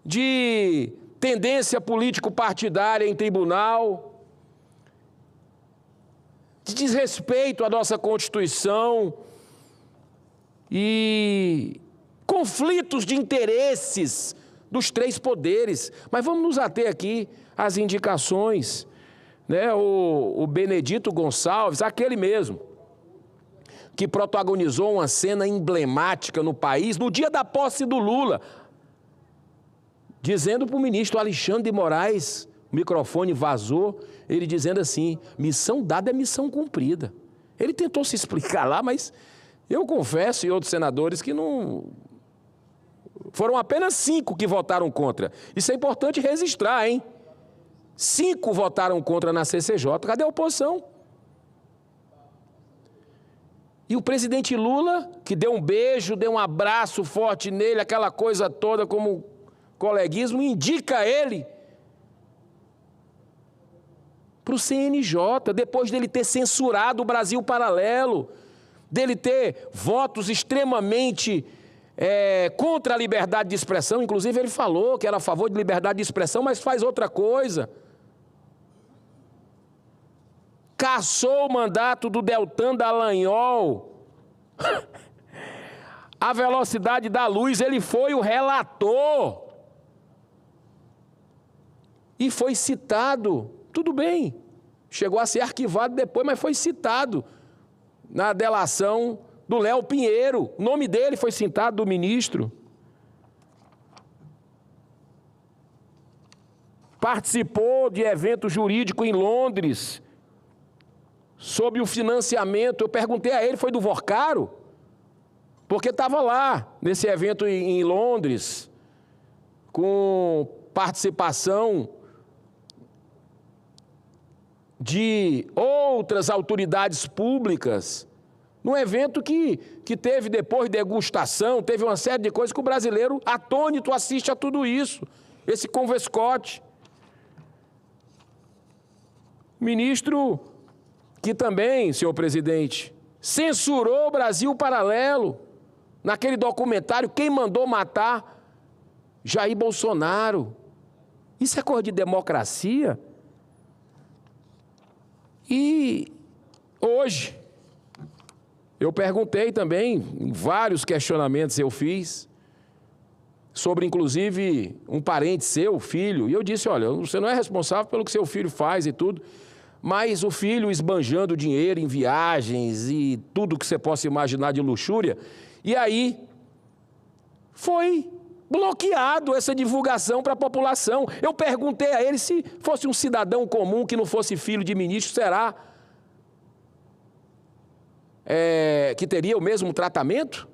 de tendência político-partidária em tribunal, de desrespeito à nossa Constituição e conflitos de interesses dos três poderes. Mas vamos nos ater aqui às indicações, né? O Benedito Gonçalves, aquele mesmo, que protagonizou uma cena emblemática no país no dia da posse do Lula, dizendo para o ministro Alexandre de Moraes, o microfone vazou, ele dizendo assim: missão dada é missão cumprida. Ele tentou se explicar lá, mas eu confesso, e outros senadores, que não... Foram apenas 5 que votaram contra. Isso é importante registrar, hein? 5 votaram contra na CCJ. Cadê a oposição? E o presidente Lula, que deu um beijo, deu um abraço forte nele, aquela coisa toda como coleguismo, indica ele para o CNJ, depois dele ter censurado o Brasil Paralelo, dele ter votos extremamente contra a liberdade de expressão. Inclusive ele falou que era a favor de liberdade de expressão, mas faz outra coisa. Cassou o mandato do Deltan Dallagnol. A velocidade da luz, ele foi o relator. E foi citado, tudo bem, chegou a ser arquivado depois, mas foi citado na delação do Léo Pinheiro. O nome dele foi citado do ministro. Participou de evento jurídico em Londres sobre o financiamento. Eu perguntei a ele, foi do Vorcaro? Porque estava lá, nesse evento em Londres, com participação de outras autoridades públicas, num evento que teve depois degustação, teve uma série de coisas que o brasileiro atônito assiste a tudo isso, esse convescote. Ministro que também, senhor presidente, censurou o Brasil Paralelo, naquele documentário Quem Mandou Matar Jair Bolsonaro. Isso é coisa de democracia? E hoje, eu perguntei também, em vários questionamentos eu fiz, sobre inclusive um parente seu, filho, e eu disse, olha, você não é responsável pelo que seu filho faz e tudo, mas o filho esbanjando dinheiro em viagens e tudo que você possa imaginar de luxúria, e aí foi bloqueado essa divulgação para a população. Eu perguntei a ele se fosse um cidadão comum que não fosse filho de ministro, será que teria o mesmo tratamento?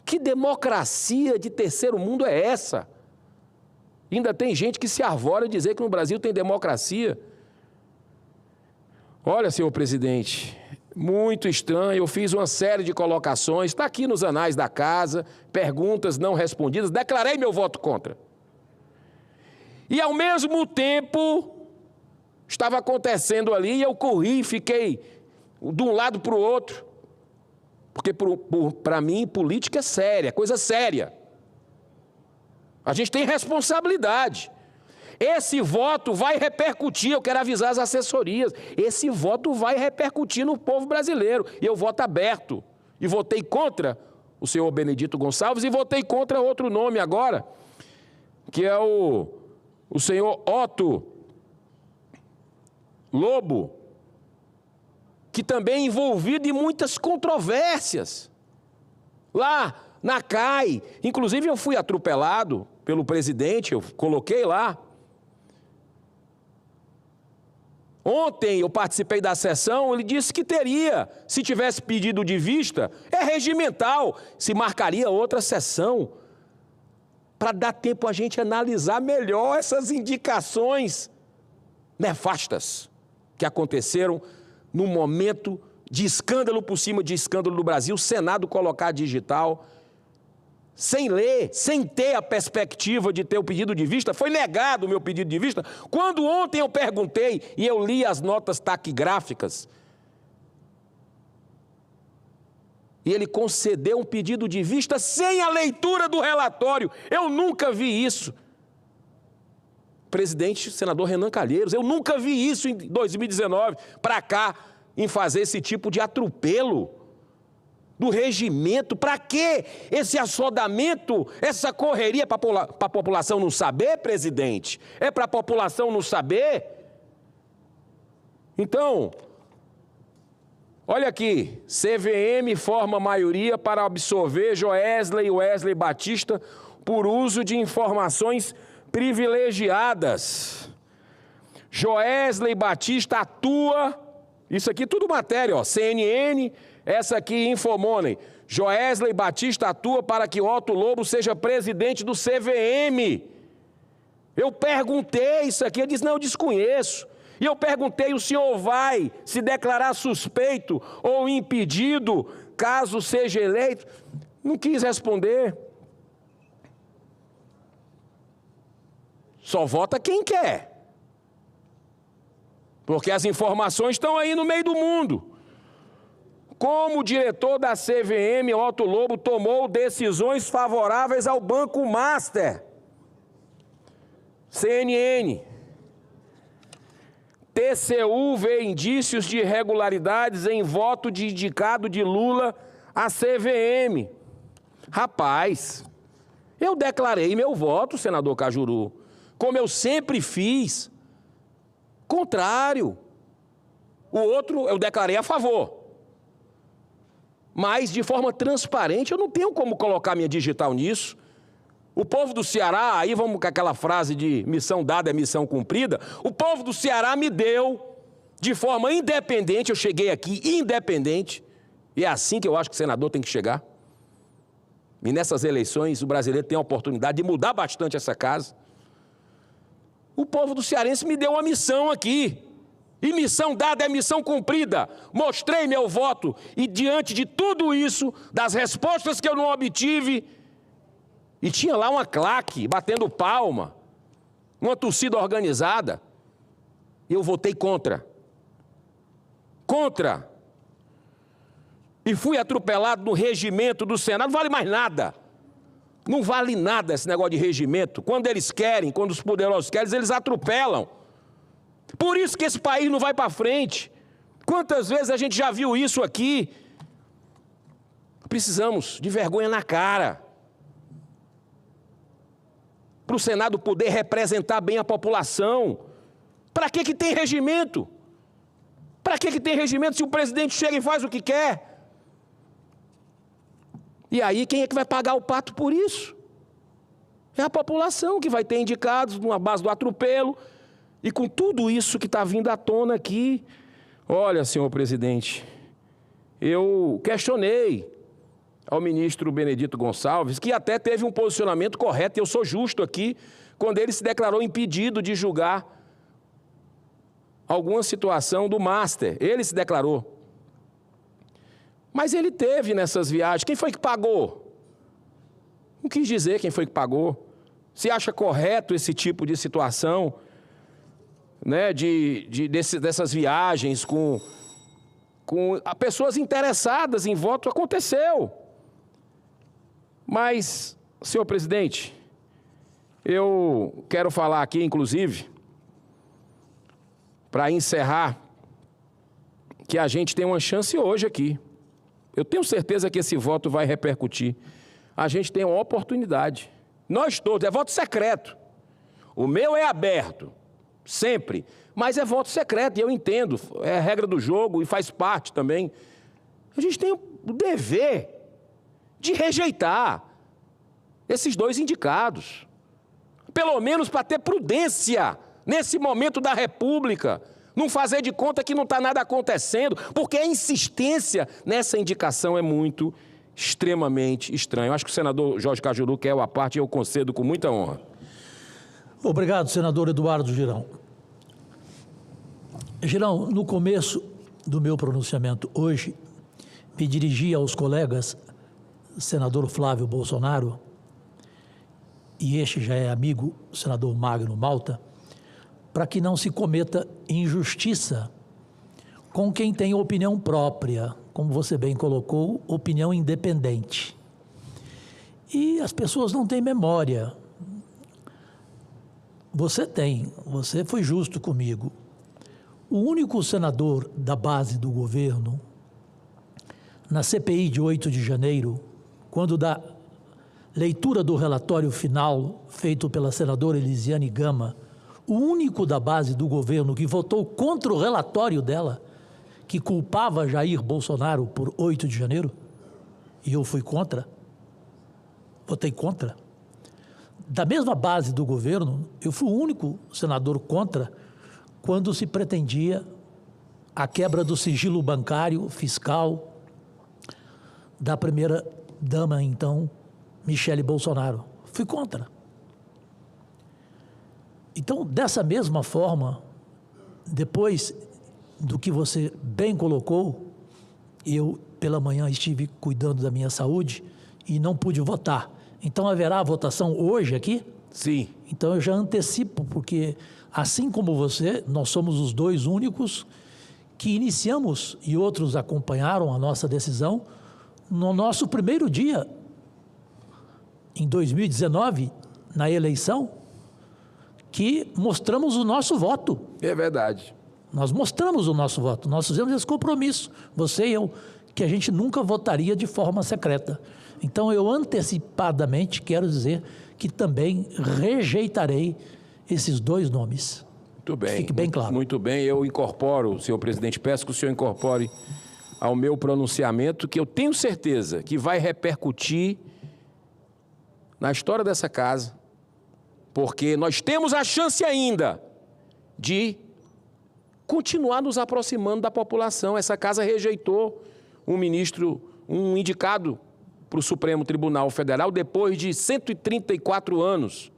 Que democracia de terceiro mundo é essa? Ainda tem gente que se arvora dizer que no Brasil tem democracia. Olha, senhor presidente, muito estranho, eu fiz uma série de colocações, está aqui nos anais da casa, perguntas não respondidas, declarei meu voto contra. E ao mesmo tempo, estava acontecendo ali, e eu corri, fiquei de um lado para o outro, porque para mim política é séria, coisa séria. A gente tem responsabilidade. Esse voto vai repercutir, eu quero avisar as assessorias, esse voto vai repercutir no povo brasileiro. E eu voto aberto. E votei contra o senhor Benedito Gonçalves e votei contra outro nome agora, que é o senhor Otto Lobo, que também é envolvido em muitas controvérsias. Lá na CAI, inclusive eu fui atropelado pelo presidente, eu coloquei lá. Ontem eu participei da sessão, ele disse que teria, se tivesse pedido de vista, é regimental, se marcaria outra sessão, para dar tempo a gente analisar melhor essas indicações nefastas que aconteceram no momento de escândalo por cima de escândalo no Brasil, o Senado colocar digital, sem ler, sem ter a perspectiva de ter o pedido de vista, foi negado o meu pedido de vista. Quando ontem eu perguntei e eu li as notas taquigráficas, e ele concedeu um pedido de vista sem a leitura do relatório. Eu nunca vi isso. Presidente, senador Renan Calheiros, eu nunca vi isso em 2019 para cá, em fazer esse tipo de atropelo. do regimento. Para que esse assodamento, essa correria para a população não saber, presidente? É para a população não saber? Então, olha aqui, CVM forma maioria para absolver Joesley e Wesley Batista por uso de informações privilegiadas. Joesley Batista atua, isso aqui tudo matéria, ó, CNN, essa aqui Infomoney. Joesley Batista atua para que Otto Lobo seja presidente do CVM. Eu perguntei isso aqui, ele disse, não, eu desconheço. E eu perguntei, o senhor vai se declarar suspeito ou impedido, caso seja eleito? Não quis responder. Só vota quem quer. Porque as informações estão aí no meio do mundo. Como diretor da CVM, Otto Lobo tomou decisões favoráveis ao Banco Master. CNN. TCU vê indícios de irregularidades em voto de indicado de Lula à CVM. Rapaz, eu declarei meu voto, senador Cajuru, como eu sempre fiz. Contrário. O outro eu declarei a favor. Mas de forma transparente, eu não tenho como colocar minha digital nisso. O povo do Ceará, aí vamos com aquela frase de missão dada é missão cumprida, o povo do Ceará me deu, de forma independente, eu cheguei aqui independente, e é assim que eu acho que o senador tem que chegar. E nessas eleições, o brasileiro tem a oportunidade de mudar bastante essa casa. O povo do cearense me deu uma missão aqui, e missão dada é missão cumprida. Mostrei meu voto, e diante de tudo isso, das respostas que eu não obtive, e tinha lá uma claque, batendo palma, uma torcida organizada. Eu votei contra. Contra. E fui atropelado no regimento do Senado. Não vale mais nada. Não vale nada esse negócio de regimento. Quando eles querem, quando os poderosos querem, eles atropelam. Por isso que esse país não vai para frente. Quantas vezes a gente já viu isso aqui? Precisamos de vergonha na cara. Para o Senado poder representar bem a população. Para que tem regimento? Para que tem regimento se o presidente chega e faz o que quer? E aí quem é que vai pagar o pato por isso? É a população que vai ter indicados numa base do atropelo. E com tudo isso que está vindo à tona aqui, olha, senhor presidente, eu questionei ao ministro Benedito Gonçalves, que até teve um posicionamento correto, e eu sou justo aqui, quando ele se declarou impedido de julgar alguma situação do Master. Ele se declarou. Mas ele teve nessas viagens. Quem foi que pagou? Não quis dizer quem foi que pagou. Se acha correto esse tipo de situação, né, dessas viagens com pessoas interessadas em voto? Aconteceu. Mas, senhor presidente, eu quero falar aqui, inclusive, para encerrar, que a gente tem uma chance hoje aqui. Eu tenho certeza que esse voto vai repercutir. A gente tem uma oportunidade. Nós todos, é voto secreto. O meu é aberto, sempre. Mas é voto secreto, e eu entendo, é a regra do jogo e faz parte também. A gente tem o dever de rejeitar esses dois indicados. Pelo menos para ter prudência nesse momento da República. Não fazer de conta que não está nada acontecendo, porque a insistência nessa indicação é extremamente estranha. Eu acho que o senador Jorge Cajuru quer a parte e eu concedo com muita honra. Obrigado, senador Eduardo Girão. Girão, no começo do meu pronunciamento hoje, me dirigi aos colegas, senador Flávio Bolsonaro, e este já é amigo, senador Magno Malta, para que não se cometa injustiça com quem tem opinião própria, como você bem colocou, opinião independente. E as pessoas não têm memória. Você tem, você foi justo comigo. O único senador da base do governo na CPI de 8 de janeiro, quando da leitura do relatório final feito pela senadora Elisiane Gama, o único da base do governo que votou contra o relatório dela, que culpava Jair Bolsonaro por 8 de janeiro, e eu fui contra, votei contra. Da mesma base do governo, eu fui o único senador contra quando se pretendia a quebra do sigilo bancário, fiscal, da primeira-dama, então, Michele Bolsonaro. Fui contra. Então, dessa mesma forma, depois do que você bem colocou, eu, pela manhã, estive cuidando da minha saúde e não pude votar. Então, haverá votação hoje aqui? Sim. Então, eu já antecipo, porque, assim como você, nós somos os dois únicos que iniciamos, e outros acompanharam a nossa decisão, no nosso primeiro dia, em 2019, na eleição, que mostramos o nosso voto. É verdade. Nós mostramos o nosso voto, nós fizemos esse compromisso, você e eu, que a gente nunca votaria de forma secreta. Então, eu antecipadamente quero dizer que também rejeitarei esses dois nomes. Muito bem. Fique bem claro. Muito bem, eu incorporo, senhor presidente, peço que o senhor incorpore ao meu pronunciamento, que eu tenho certeza que vai repercutir na história dessa casa, porque nós temos a chance ainda de continuar nos aproximando da população. Essa casa rejeitou um ministro, um indicado para o Supremo Tribunal Federal depois de 134 anos.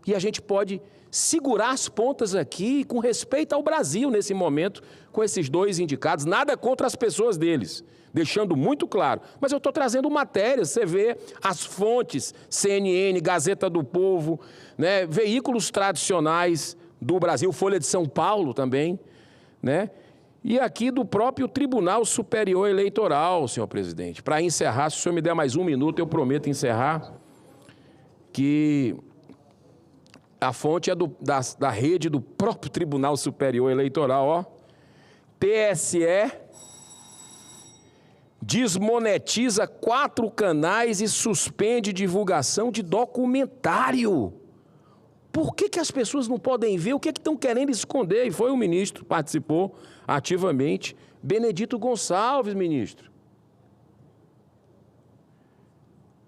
E a gente pode segurar as pontas aqui com respeito ao Brasil nesse momento, com esses dois indicados, nada contra as pessoas deles, deixando muito claro. Mas eu estou trazendo matérias, você vê as fontes, CNN, Gazeta do Povo, né, veículos tradicionais do Brasil, Folha de São Paulo também, né? E aqui do próprio Tribunal Superior Eleitoral, senhor presidente. Para encerrar, se o senhor me der mais um minuto, eu prometo encerrar, que a fonte é da rede do próprio Tribunal Superior Eleitoral, ó. TSE desmonetiza 4 canais e suspende divulgação de documentário. Por que as pessoas não podem ver? O que estão querendo esconder? E foi o ministro, participou ativamente, Benedito Gonçalves, ministro.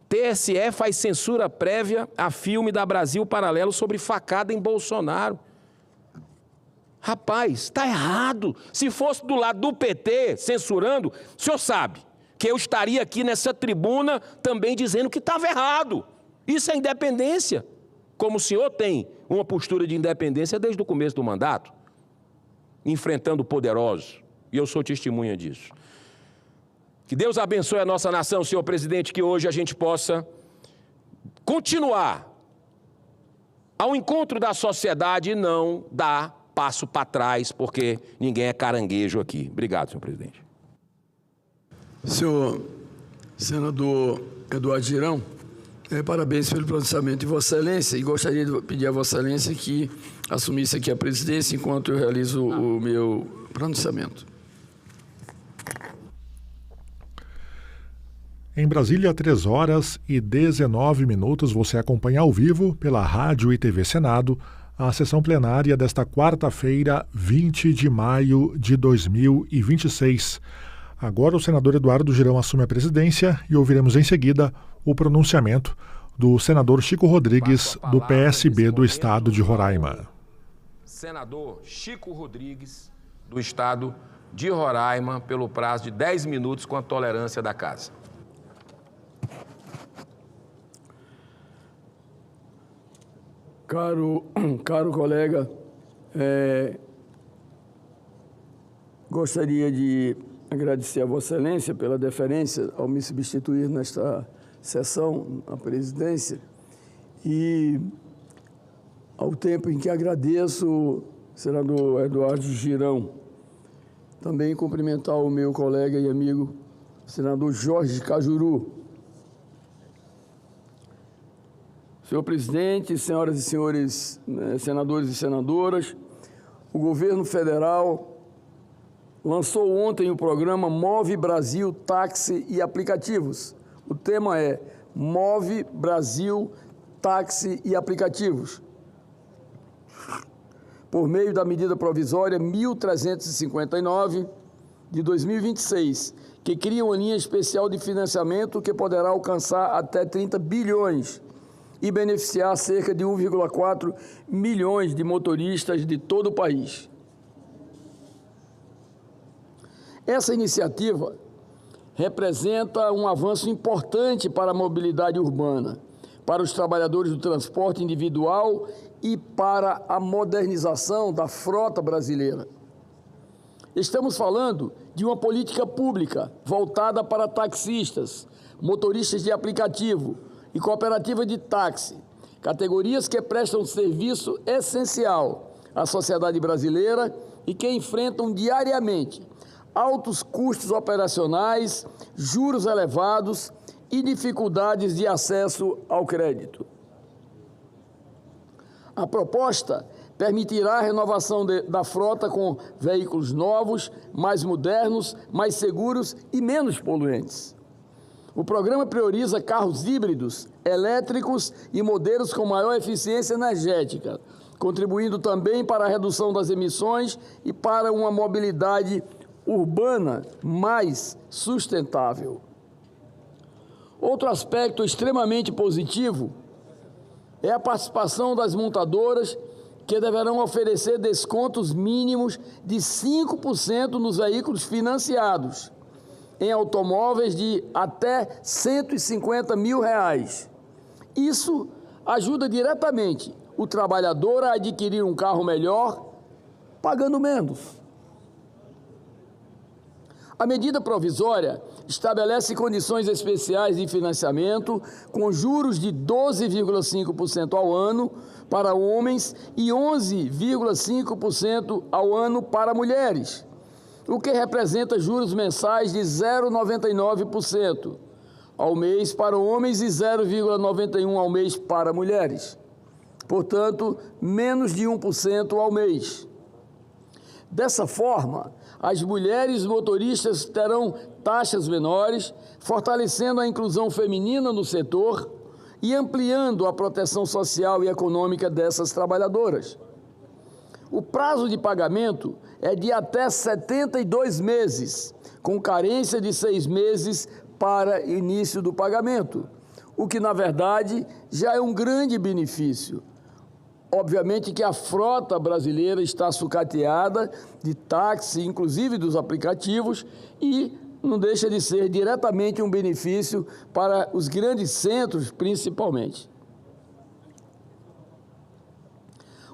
TSE faz censura prévia a filme da Brasil Paralelo sobre facada em Bolsonaro. Rapaz, está errado. Se fosse do lado do PT censurando, o senhor sabe que eu estaria aqui nessa tribuna também dizendo que estava errado. Isso é independência. Como o senhor tem uma postura de independência desde o começo do mandato, enfrentando poderosos, e eu sou testemunha disso. Que Deus abençoe a nossa nação, senhor presidente, que hoje a gente possa continuar ao encontro da sociedade e não dar passo para trás, porque ninguém é caranguejo aqui. Obrigado, senhor presidente. Senhor senador Eduardo Girão, parabéns pelo pronunciamento de Vossa Excelência, e gostaria de pedir a Vossa Excelência que assumisse aqui a presidência enquanto eu realizo o meu pronunciamento. Em Brasília, 3h19, você acompanha ao vivo pela Rádio e TV Senado a sessão plenária desta quarta-feira, 20 de maio de 2026. Agora o senador Eduardo Girão assume a presidência e ouviremos em seguida o pronunciamento do senador Chico Rodrigues, do PSB do estado de Roraima. Senador Chico Rodrigues, do estado de Roraima, pelo prazo de 10 minutos com a tolerância da casa. Caro colega, gostaria de agradecer a Vossa Excelência pela deferência ao me substituir nesta sessão na presidência e ao tempo em que agradeço o senador Eduardo Girão. Também cumprimentar o meu colega e amigo, senador Jorge Cajuru. Senhor presidente, senhoras e senhores senadores e senadoras, o governo federal lançou ontem o programa Move Brasil Táxi e Aplicativos. O tema é Move Brasil Táxi e Aplicativos, por meio da medida provisória 1359 de 2026, que cria uma linha especial de financiamento que poderá alcançar até 30 bilhões e beneficiar cerca de 1,4 milhões de motoristas de todo o país. Essa iniciativa representa um avanço importante para a mobilidade urbana, para os trabalhadores do transporte individual e para a modernização da frota brasileira. Estamos falando de uma política pública voltada para taxistas, motoristas de aplicativo e cooperativa de táxi, categorias que prestam serviço essencial à sociedade brasileira e que enfrentam diariamente altos custos operacionais, juros elevados e dificuldades de acesso ao crédito. A proposta permitirá a renovação da frota com veículos novos, mais modernos, mais seguros e menos poluentes. O programa prioriza carros híbridos, elétricos e modelos com maior eficiência energética, contribuindo também para a redução das emissões e para uma mobilidade urbana mais sustentável. Outro aspecto extremamente positivo é a participação das montadoras, que deverão oferecer descontos mínimos de 5% nos veículos financiados, em automóveis de até R$ 150 mil. Isso ajuda diretamente o trabalhador a adquirir um carro melhor, pagando menos. A medida provisória estabelece condições especiais de financiamento com juros de 12,5% ao ano para homens e 11,5% ao ano para mulheres, o que representa juros mensais de 0,99% ao mês para homens e 0,91% ao mês para mulheres. Portanto, menos de 1% ao mês. Dessa forma, as mulheres motoristas terão taxas menores, fortalecendo a inclusão feminina no setor e ampliando a proteção social e econômica dessas trabalhadoras. O prazo de pagamento é de até 72 meses, com carência de 6 meses para início do pagamento, o que, na verdade, já é um grande benefício. Obviamente que a frota brasileira está sucateada de táxi, inclusive dos aplicativos, e não deixa de ser diretamente um benefício para os grandes centros, principalmente.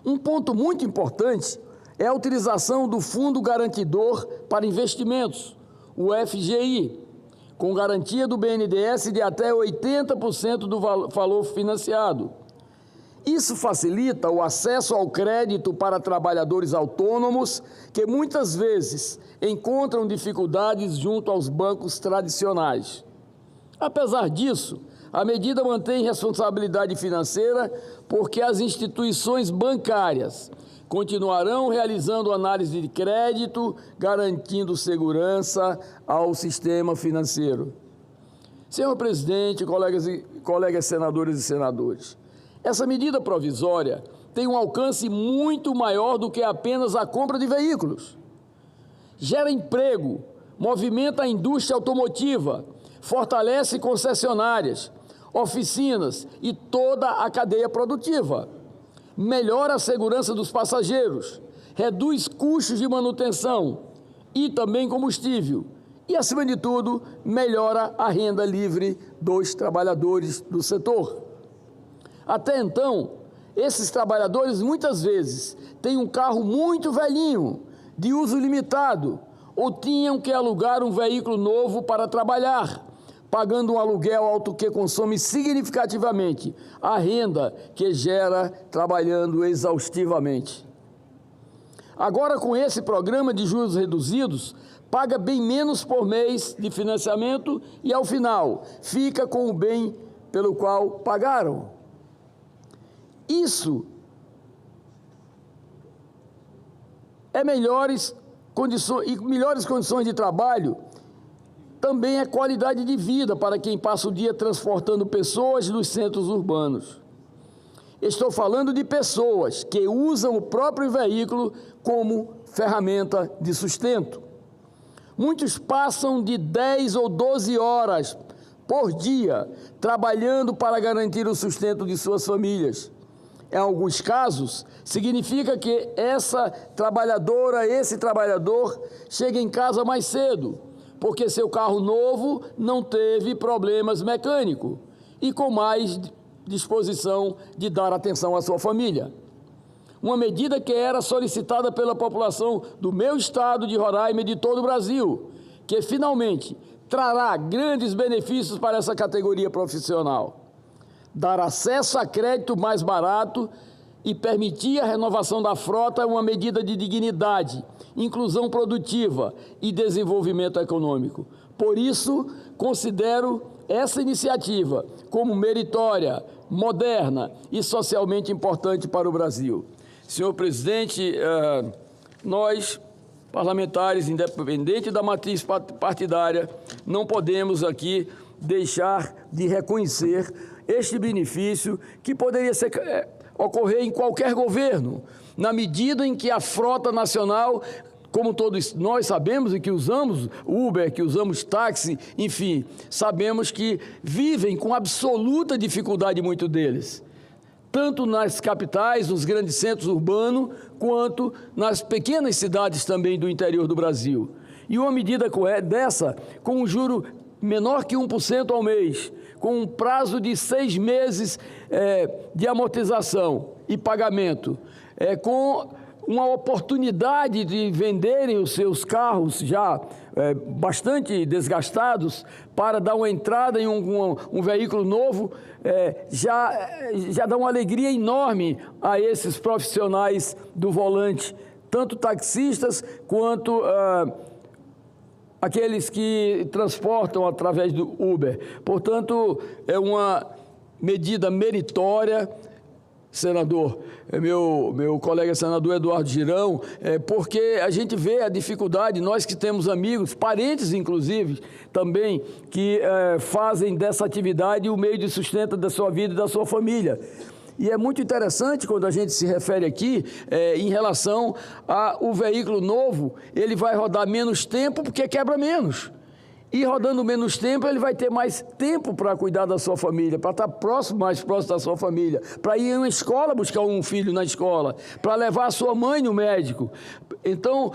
Um ponto muito importante é a utilização do Fundo Garantidor para Investimentos, o FGI, com garantia do BNDES de até 80% do valor financiado. Isso facilita o acesso ao crédito para trabalhadores autônomos que muitas vezes encontram dificuldades junto aos bancos tradicionais. Apesar disso, a medida mantém responsabilidade financeira porque as instituições bancárias continuarão realizando análise de crédito, garantindo segurança ao sistema financeiro. Senhor presidente, colegas senadores e senadores, essa medida provisória tem um alcance muito maior do que apenas a compra de veículos. Gera emprego, movimenta a indústria automotiva, fortalece concessionárias, oficinas e toda a cadeia produtiva. Melhora a segurança dos passageiros, reduz custos de manutenção e também combustível. E, acima de tudo, melhora a renda livre dos trabalhadores do setor. Até então, esses trabalhadores muitas vezes têm um carro muito velhinho, de uso limitado, ou tinham que alugar um veículo novo para trabalhar, pagando um aluguel alto que consome significativamente a renda que gera trabalhando exaustivamente. Agora, com esse programa de juros reduzidos, paga bem menos por mês de financiamento e, ao final, fica com o bem pelo qual pagaram. Isso é melhores melhores condições de trabalho também é qualidade de vida para quem passa o dia transportando pessoas nos centros urbanos. Estou falando de pessoas que usam o próprio veículo como ferramenta de sustento. Muitos passam de 10 ou 12 horas por dia trabalhando para garantir o sustento de suas famílias. Em alguns casos, significa que essa trabalhadora, esse trabalhador, chega em casa mais cedo, porque seu carro novo não teve problemas mecânicos e com mais disposição de dar atenção à sua família. Uma medida que era solicitada pela população do meu estado de Roraima e de todo o Brasil, que finalmente trará grandes benefícios para essa categoria profissional. Dar acesso a crédito mais barato e permitir a renovação da frota é uma medida de dignidade, inclusão produtiva e desenvolvimento econômico. Por isso, considero essa iniciativa como meritória, moderna e socialmente importante para o Brasil. Senhor presidente, nós, parlamentares, independente da matriz partidária, não podemos aqui deixar de reconhecer este benefício que poderia ocorrer em qualquer governo, na medida em que a frota nacional, como todos nós sabemos e que usamos Uber, que usamos táxi, enfim, sabemos que vivem com absoluta dificuldade muitos deles, tanto nas capitais, nos grandes centros urbanos, quanto nas pequenas cidades também do interior do Brasil. E uma medida dessa, com um juro menor que 1% ao mês, com um prazo de 6 meses de amortização e pagamento, com uma oportunidade de venderem os seus carros já bastante desgastados para dar uma entrada em um veículo novo, já dá uma alegria enorme a esses profissionais do volante, tanto taxistas quanto aqueles que transportam através do Uber. Portanto, é uma medida meritória, senador, meu colega senador Eduardo Girão, porque a gente vê a dificuldade, nós que temos amigos, parentes inclusive, também, que fazem dessa atividade o meio de sustento da sua vida e da sua família. E é muito interessante quando a gente se refere aqui em relação ao veículo novo, ele vai rodar menos tempo porque quebra menos. E rodando menos tempo, ele vai ter mais tempo para cuidar da sua família, para estar mais próximo da sua família, para ir em uma escola buscar um filho na escola, para levar a sua mãe no médico. Então,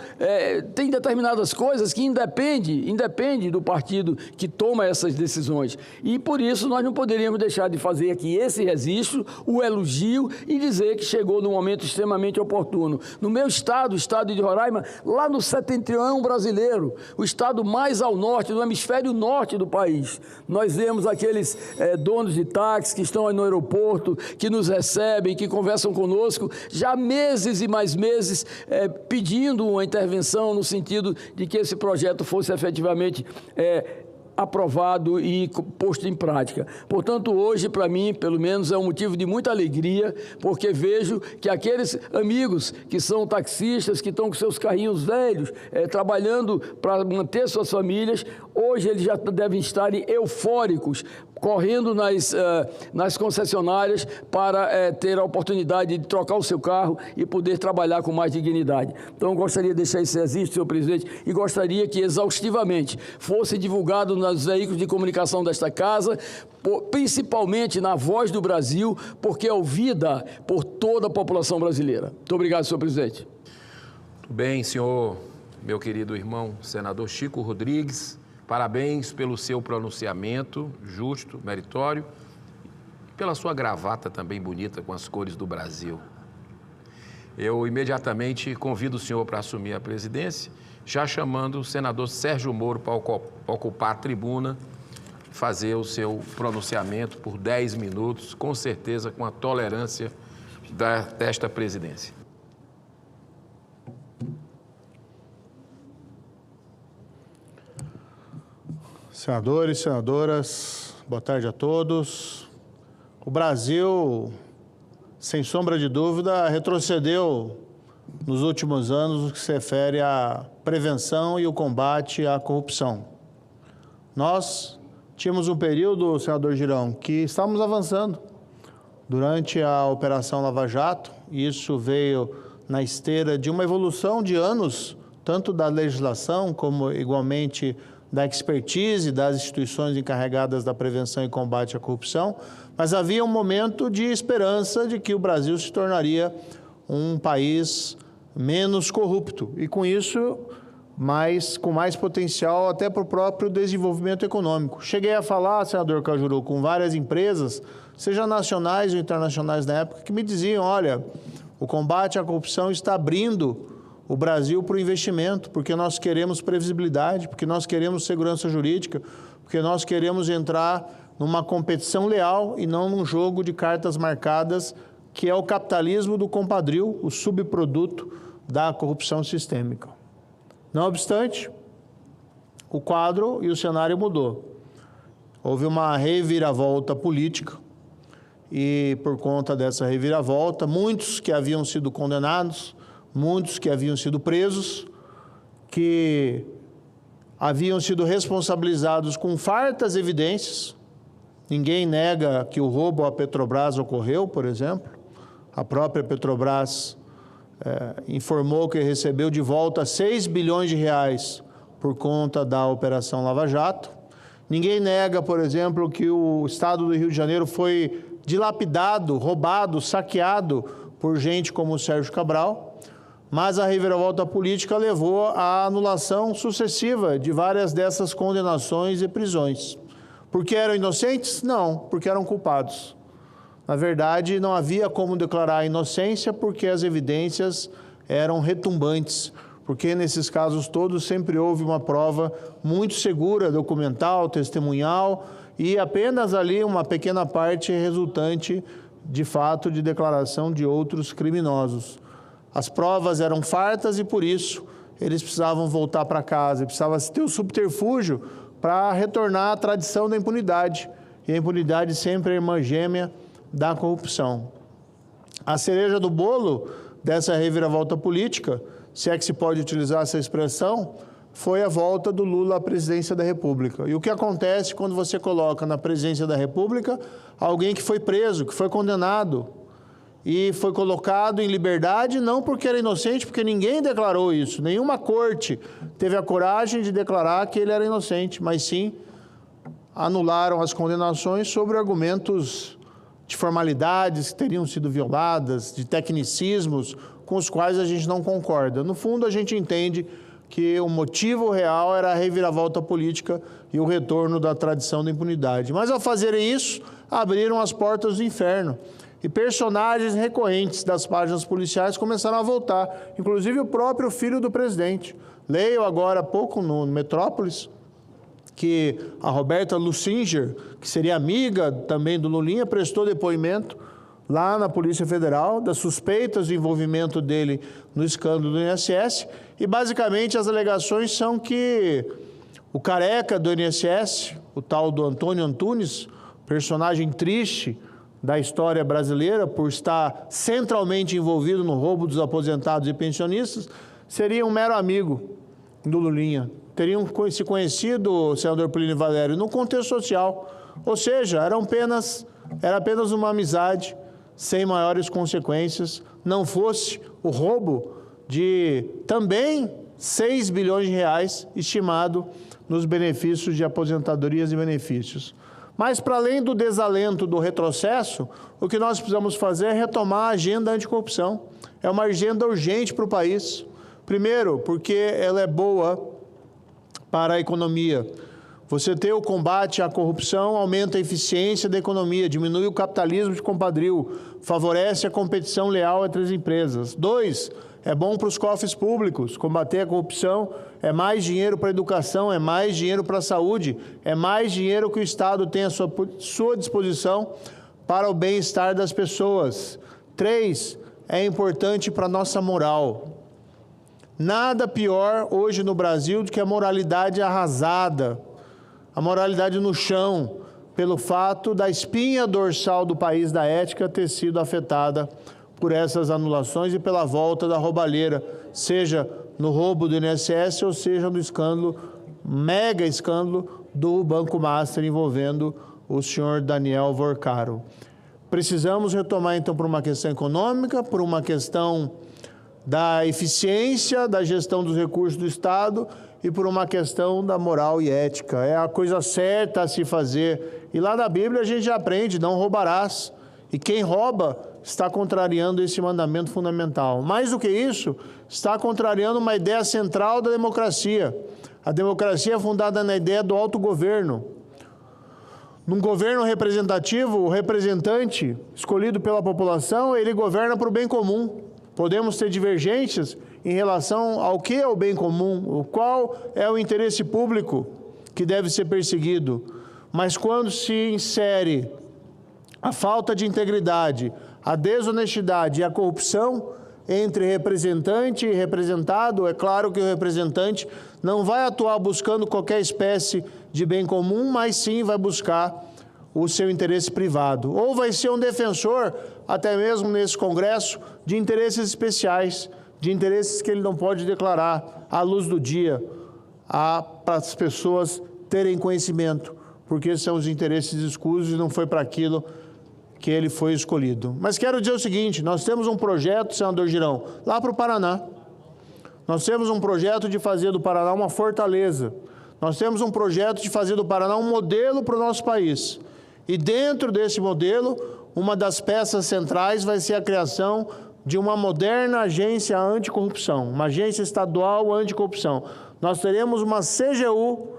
tem determinadas coisas que independe do partido que toma essas decisões. E por isso nós não poderíamos deixar de fazer aqui esse registro, o elogio e dizer que chegou num momento extremamente oportuno. No meu estado, o estado de Roraima, lá no setentrião brasileiro, o estado mais ao norte, no hemisfério norte do país, nós vemos aqueles donos de táxi que estão aí no aeroporto, que nos recebem, que conversam conosco, já há meses e mais meses pedindo uma intervenção no sentido de que esse projeto fosse efetivamente aprovado e posto em prática. Portanto, hoje, para mim, pelo menos, é um motivo de muita alegria, porque vejo que aqueles amigos que são taxistas, que estão com seus carrinhos velhos, trabalhando para manter suas famílias, hoje eles já devem estar eufóricos, correndo nas concessionárias para ter a oportunidade de trocar o seu carro e poder trabalhar com mais dignidade. Então, eu gostaria de deixar esse registro, senhor presidente, e gostaria que exaustivamente fosse divulgado nos veículos de comunicação desta casa, principalmente na Voz do Brasil, porque é ouvida por toda a população brasileira. Muito obrigado, senhor presidente. Muito bem, senhor, meu querido irmão, senador Chico Rodrigues. Parabéns pelo seu pronunciamento justo, meritório, e pela sua gravata também bonita com as cores do Brasil. Eu imediatamente convido o senhor para assumir a presidência, já chamando o senador Sérgio Moro para ocupar a tribuna, fazer o seu pronunciamento por 10 minutos, com certeza com a tolerância desta presidência. Senadores, senadoras, boa tarde a todos. O Brasil, sem sombra de dúvida, retrocedeu nos últimos anos no que se refere à prevenção e o combate à corrupção. Nós tínhamos um período, senador Girão, que estávamos avançando durante a Operação Lava Jato, e isso veio na esteira de uma evolução de anos, tanto da legislação como, igualmente, da expertise das instituições encarregadas da prevenção e combate à corrupção, mas havia um momento de esperança de que o Brasil se tornaria um país menos corrupto e, com isso, com mais potencial até para o próprio desenvolvimento econômico. Cheguei a falar, senador Cajuru, com várias empresas, seja nacionais ou internacionais na época, que me diziam, olha, o combate à corrupção está abrindo o Brasil para o investimento, porque nós queremos previsibilidade, porque nós queremos segurança jurídica, porque nós queremos entrar numa competição leal e não num jogo de cartas marcadas, que é o capitalismo do compadrio, o subproduto da corrupção sistêmica. Não obstante, o quadro e o cenário mudou. Houve uma reviravolta política e, por conta dessa reviravolta, muitos que haviam sido condenados, muitos que haviam sido presos, que haviam sido responsabilizados com fartas evidências. Ninguém nega que o roubo à Petrobras ocorreu, por exemplo. A própria Petrobras informou que recebeu de volta 6 bilhões de reais por conta da Operação Lava Jato. Ninguém nega, por exemplo, que o estado do Rio de Janeiro foi dilapidado, roubado, saqueado por gente como o Sérgio Cabral, mas a reviravolta política levou à anulação sucessiva de várias dessas condenações e prisões. Porque eram inocentes? Não, porque eram culpados. Na verdade, não havia como declarar a inocência porque as evidências eram retumbantes, porque nesses casos todos sempre houve uma prova muito segura, documental, testemunhal, e apenas ali uma pequena parte resultante, de fato, de declaração de outros criminosos. As provas eram fartas e, por isso, eles precisavam voltar para casa, precisava ter o subterfúgio para retornar à tradição da impunidade. E a impunidade sempre é irmã gêmea da corrupção. A cereja do bolo dessa reviravolta política, se é que se pode utilizar essa expressão, foi a volta do Lula à presidência da República. E o que acontece quando você coloca na presidência da República alguém que foi preso, que foi condenado e foi colocado em liberdade, não porque era inocente, porque ninguém declarou isso, nenhuma corte teve a coragem de declarar que ele era inocente, mas sim anularam as condenações sobre argumentos de formalidades que teriam sido violadas, de tecnicismos com os quais a gente não concorda. No fundo, a gente entende que o motivo real era a reviravolta política e o retorno da tradição da impunidade. Mas, ao fazerem isso, abriram as portas do inferno. E personagens recorrentes das páginas policiais começaram a voltar, inclusive o próprio filho do presidente. Leio agora há pouco no Metrópolis que a Roberta Lussinger, que seria amiga também do Lulinha, prestou depoimento lá na Polícia Federal das suspeitas do envolvimento dele no escândalo do INSS, e basicamente as alegações são que o careca do INSS, o tal do Antônio Antunes, personagem triste da história brasileira por estar centralmente envolvido no roubo dos aposentados e pensionistas, seria um mero amigo do Lulinha. Teriam se conhecido, senador Plínio Valério, no contexto social, ou seja, era apenas uma amizade sem maiores consequências, não fosse o roubo de também 6 bilhões de reais estimado nos benefícios de aposentadorias e benefícios. Mas, para além do desalento, do retrocesso, o que nós precisamos fazer é retomar a agenda anticorrupção. É uma agenda urgente para o país. Primeiro, porque ela é boa para a economia. Você ter o combate à corrupção aumenta a eficiência da economia, diminui o capitalismo de compadrio, favorece a competição leal entre as empresas. 2, é bom para os cofres públicos. Combater a corrupção é mais dinheiro para a educação, é mais dinheiro para a saúde, é mais dinheiro que o Estado tem à sua disposição para o bem-estar das pessoas. 3, é importante para a nossa moral. Nada pior hoje no Brasil do que a moralidade arrasada, a moralidade no chão, pelo fato da espinha dorsal do país da ética ter sido afetada por essas anulações e pela volta da roubalheira, seja no roubo do INSS ou seja no escândalo, mega escândalo do Banco Master envolvendo o senhor Daniel Vorcaro. Precisamos retomar, então, por uma questão econômica, por uma questão da eficiência da gestão dos recursos do Estado e por uma questão da moral e ética. É a coisa certa a se fazer. E lá na Bíblia a gente já aprende, não roubarás. E quem rouba está contrariando esse mandamento fundamental. Mais do que isso, está contrariando uma ideia central da democracia. A democracia é fundada na ideia do autogoverno. Num governo representativo, o representante escolhido pela população, ele governa para o bem comum. Podemos ter divergências em relação ao que é o bem comum, qual é o interesse público que deve ser perseguido. Mas quando se insere a falta de integridade, a desonestidade e a corrupção entre representante e representado, é claro que o representante não vai atuar buscando qualquer espécie de bem comum, mas sim vai buscar o seu interesse privado. Ou vai ser um defensor, até mesmo nesse Congresso, de interesses especiais, de interesses que ele não pode declarar à luz do dia, para as pessoas terem conhecimento, porque são os interesses escusos e não foi para aquilo que ele foi escolhido. Mas quero dizer o seguinte, nós temos um projeto, senador Girão, lá para o Paraná. Nós temos um projeto de fazer do Paraná uma fortaleza. Nós temos um projeto de fazer do Paraná um modelo para o nosso país. E dentro desse modelo, uma das peças centrais vai ser a criação de uma moderna agência anticorrupção, uma agência estadual anticorrupção. Nós teremos uma CGU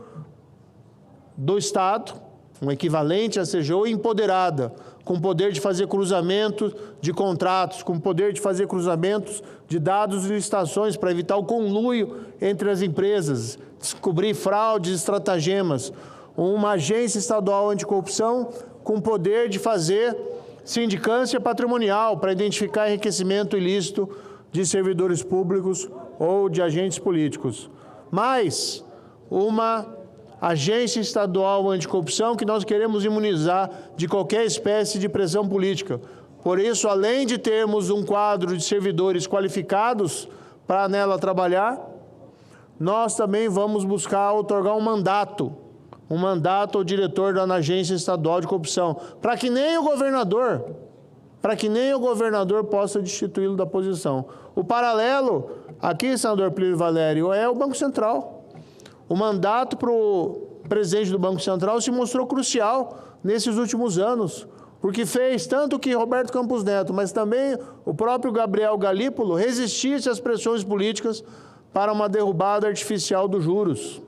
do Estado, um equivalente à CGU empoderada, com poder de fazer cruzamento de contratos, com poder de fazer cruzamentos de dados e licitações para evitar o conluio entre as empresas, descobrir fraudes e estratagemas. Uma agência estadual anticorrupção com poder de fazer sindicância patrimonial para identificar enriquecimento ilícito de servidores públicos ou de agentes políticos. Mais uma agência estadual anticorrupção que nós queremos imunizar de qualquer espécie de pressão política. Por isso, além de termos um quadro de servidores qualificados para nela trabalhar, nós também vamos buscar otorgar um mandato ao diretor da agência estadual de corrupção, para que nem o governador possa destituí-lo da posição. O paralelo aqui, senador Plínio Valério, é o Banco Central. O mandato para o presidente do Banco Central se mostrou crucial nesses últimos anos, porque fez tanto que Roberto Campos Neto, mas também o próprio Gabriel Galípolo resistisse às pressões políticas para uma derrubada artificial dos juros.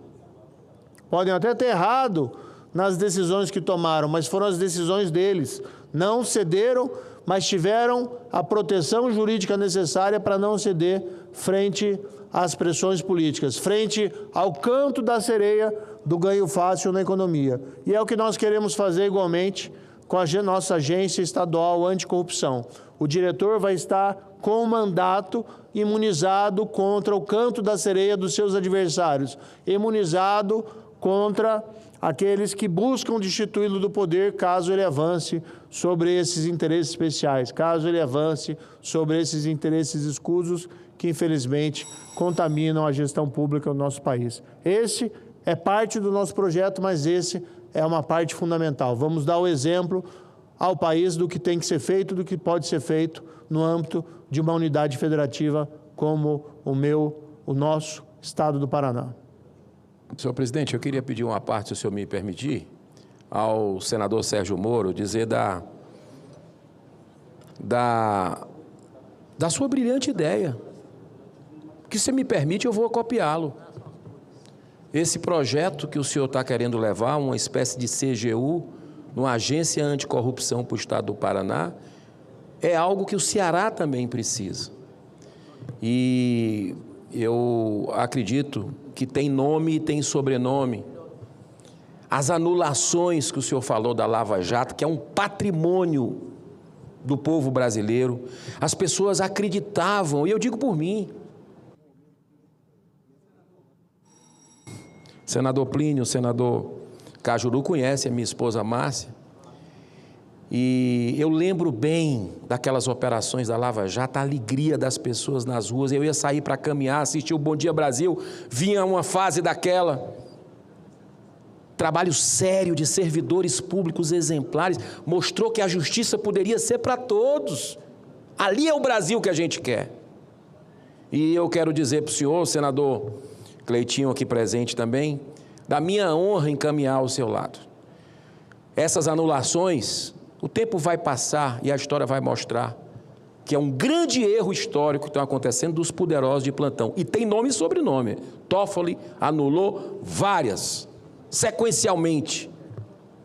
Podem até ter errado nas decisões que tomaram, mas foram as decisões deles. Não cederam, mas tiveram a proteção jurídica necessária para não ceder frente às pressões políticas, frente ao canto da sereia do ganho fácil na economia. E é o que nós queremos fazer igualmente com a nossa agência estadual anticorrupção. O diretor vai estar com o mandato imunizado contra o canto da sereia dos seus adversários, imunizado contra aqueles que buscam destituí-lo do poder caso ele avance sobre esses interesses especiais, caso ele avance sobre esses interesses escusos que, infelizmente, contaminam a gestão pública do nosso país. Esse é parte do nosso projeto, mas esse é uma parte fundamental. Vamos dar o exemplo ao país do que tem que ser feito, do que pode ser feito no âmbito de uma unidade federativa como o nosso Estado do Paraná. Senhor presidente, eu queria pedir uma parte, se o senhor me permitir, ao senador Sérgio Moro, dizer da sua brilhante ideia. Que se me permite, eu vou copiá-lo. Esse projeto que o senhor está querendo levar, uma espécie de CGU, uma agência anticorrupção para o Estado do Paraná, é algo que o Ceará também precisa. E eu acredito que tem nome e tem sobrenome. As anulações que o senhor falou da Lava Jato, que é um patrimônio do povo brasileiro, as pessoas acreditavam, e eu digo por mim. Senador Plínio, senador Cajuru conhece a minha esposa Márcia. E eu lembro bem daquelas operações da Lava Jato, a alegria das pessoas nas ruas. Eu ia sair para caminhar, assistir o Bom Dia Brasil, vinha uma fase daquela. Trabalho sério de servidores públicos exemplares, mostrou que a justiça poderia ser para todos. Ali é o Brasil que a gente quer. E eu quero dizer para o senhor, senador Cleitinho aqui presente também, da minha honra em caminhar ao seu lado. Essas anulações, o tempo vai passar e a história vai mostrar que é um grande erro histórico que está acontecendo dos poderosos de plantão. E tem nome e sobrenome. Toffoli anulou várias, sequencialmente,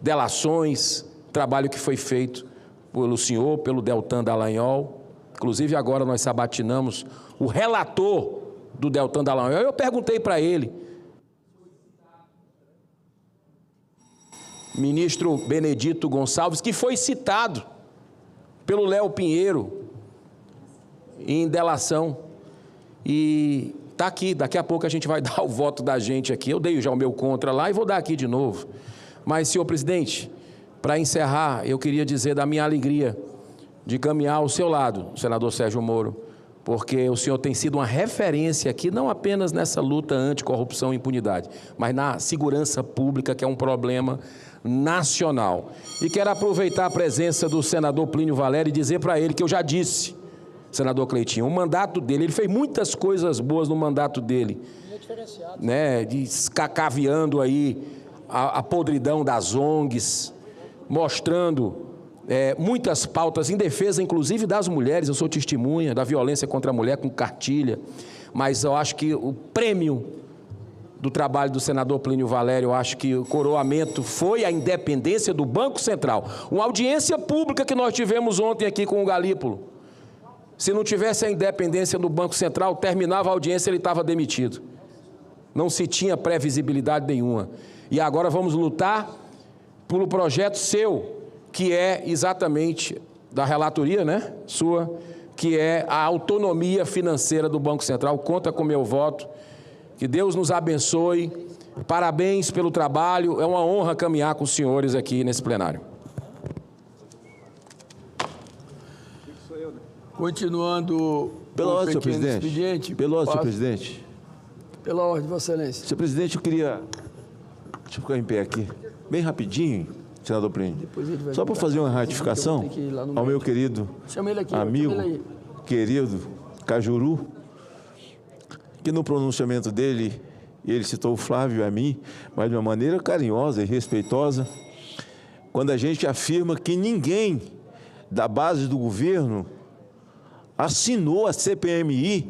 delações, trabalho que foi feito pelo senhor, pelo Deltan Dallagnol. Inclusive agora nós sabatinamos o relator do Deltan Dallagnol. Eu perguntei para ele, ministro Benedito Gonçalves, que foi citado pelo Léo Pinheiro em delação, e está aqui, daqui a pouco a gente vai dar o voto da gente aqui. Eu dei já o meu contra lá e vou dar aqui de novo. Mas, senhor presidente, para encerrar, eu queria dizer da minha alegria de caminhar ao seu lado, senador Sérgio Moro, porque o senhor tem sido uma referência aqui, não apenas nessa luta anticorrupção e impunidade, mas na segurança pública, que é um problema nacional. E quero aproveitar a presença do senador Plínio Valério e dizer para ele que eu já disse, senador Cleitinho, o mandato dele, ele fez muitas coisas boas no mandato dele, né, cacaveando aí a podridão das ONGs, mostrando muitas pautas em defesa, inclusive, das mulheres. Eu sou testemunha da violência contra a mulher com cartilha, mas eu acho que o prêmio do trabalho do senador Plínio Valério, eu acho que o coroamento foi a independência do Banco Central. Uma audiência pública que nós tivemos ontem aqui com o Galípolo. Se não tivesse a independência do Banco Central, terminava a audiência, ele estava demitido. Não se tinha previsibilidade nenhuma. E agora vamos lutar pelo projeto seu, que é exatamente da relatoria, né, sua, que é a autonomia financeira do Banco Central. Conta com meu voto. Que Deus nos abençoe. Parabéns pelo trabalho. É uma honra caminhar com os senhores aqui nesse plenário. Continuando pela ordem, senhor presidente. Expediente. Pela ordem, senhor presidente. Pela ordem, Vossa Excelência. Senhor presidente, eu queria... Deixa eu ficar em pé aqui. Bem rapidinho, senador Plínio. Só para fazer uma ratificação ao meu querido amigo, querido Cajuru, que no pronunciamento dele, ele citou o Flávio e a mim, mas de uma maneira carinhosa e respeitosa, quando a gente afirma que ninguém da base do governo assinou a CPMI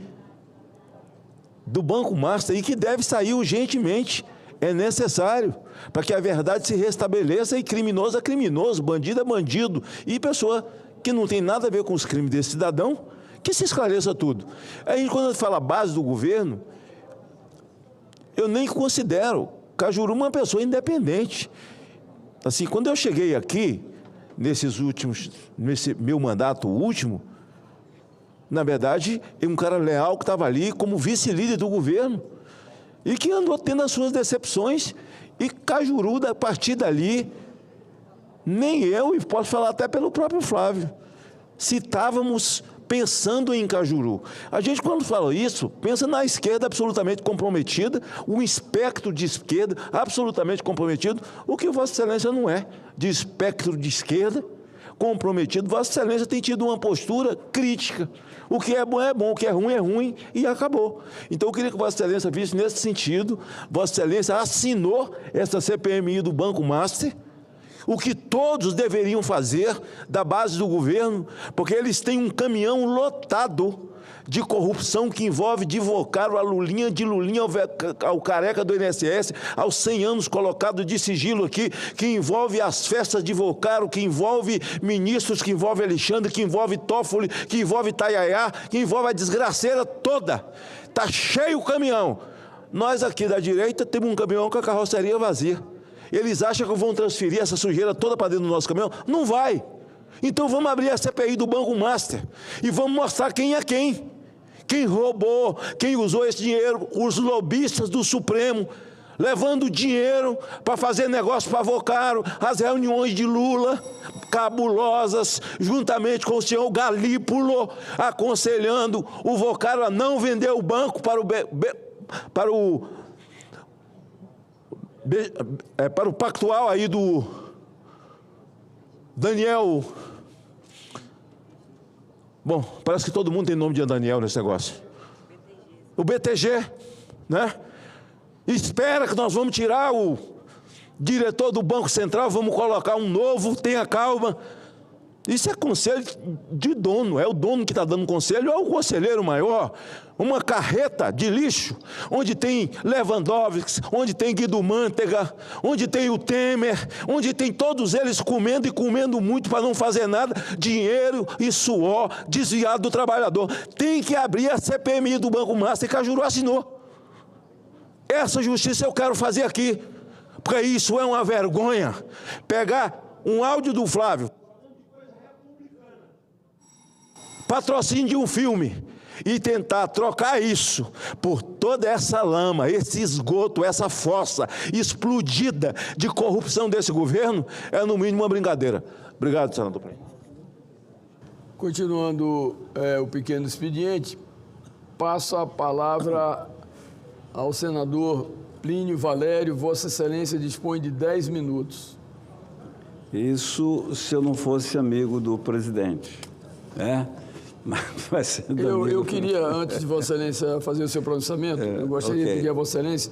do Banco Master e que deve sair urgentemente. É necessário para que a verdade se restabeleça e criminoso é criminoso, bandido é bandido. E pessoa que não tem nada a ver com os crimes desse cidadão, que se esclareça tudo. Aí, quando eu falo base do governo, eu nem considero Cajuru uma pessoa independente. Assim, quando eu cheguei aqui, nesse meu mandato último, na verdade, é um cara leal que estava ali como vice-líder do governo e que andou tendo as suas decepções. E Cajuru, a partir dali, nem eu, e posso falar até pelo próprio Flávio, se estávamos pensando em Cajuru. A gente, quando fala isso, pensa na esquerda absolutamente comprometida, um espectro de esquerda absolutamente comprometido, o que Vossa Excelência não é, de espectro de esquerda comprometido. Vossa Excelência tem tido uma postura crítica. O que é bom, o que é ruim, e acabou. Então, eu queria que Vossa Excelência visse nesse sentido. Vossa Excelência assinou essa CPMI do Banco Master, o que todos deveriam fazer da base do governo, porque eles têm um caminhão lotado de corrupção que envolve de Vocaro a Lulinha, de Lulinha ao careca do INSS, aos 100 anos colocado de sigilo aqui, que envolve as festas de Vocaro, que envolve ministros, que envolve Alexandre, que envolve Toffoli, que envolve Itaiaiá, que envolve a desgraceira toda. Está cheio o caminhão. Nós aqui da direita temos um caminhão com a carroceria vazia. Eles acham que vão transferir essa sujeira toda para dentro do nosso caminhão? Não vai. Então vamos abrir a CPI do Banco Master e vamos mostrar quem é quem. Quem roubou, quem usou esse dinheiro, os lobistas do Supremo, levando dinheiro para fazer negócio para Vocaro, as reuniões de Lula, cabulosas, juntamente com o senhor Galípolo, aconselhando o Vocaro a não vender o banco para o pactual aí do Daniel. Bom, parece que todo mundo tem nome de Daniel nesse negócio. O BTG, né? Espera que nós vamos tirar o diretor do Banco Central, vamos colocar um novo, tenha calma. Isso é conselho de dono, é o dono que está dando conselho, é o conselheiro maior. Uma carreta de lixo, onde tem Lewandowski, onde tem Guido Mantega, onde tem o Temer, onde tem todos eles comendo e comendo muito para não fazer nada, dinheiro e suor desviado do trabalhador. Tem que abrir a CPMI do Banco Master, que Cajuru assinou. Essa justiça eu quero fazer aqui, porque isso é uma vergonha. Pegar um áudio do Flávio, patrocínio de um filme, e tentar trocar isso por toda essa lama, esse esgoto, essa fossa explodida de corrupção desse governo, é no mínimo uma brincadeira. Obrigado, senador. Continuando o pequeno expediente, passo a palavra ao senador Plínio Valério. Vossa Excelência dispõe de 10 minutos. Isso se eu não fosse amigo do presidente, né? Eu queria, antes de Vossa Excelência fazer o seu pronunciamento, eu gostaria de pedir a Vossa Excelência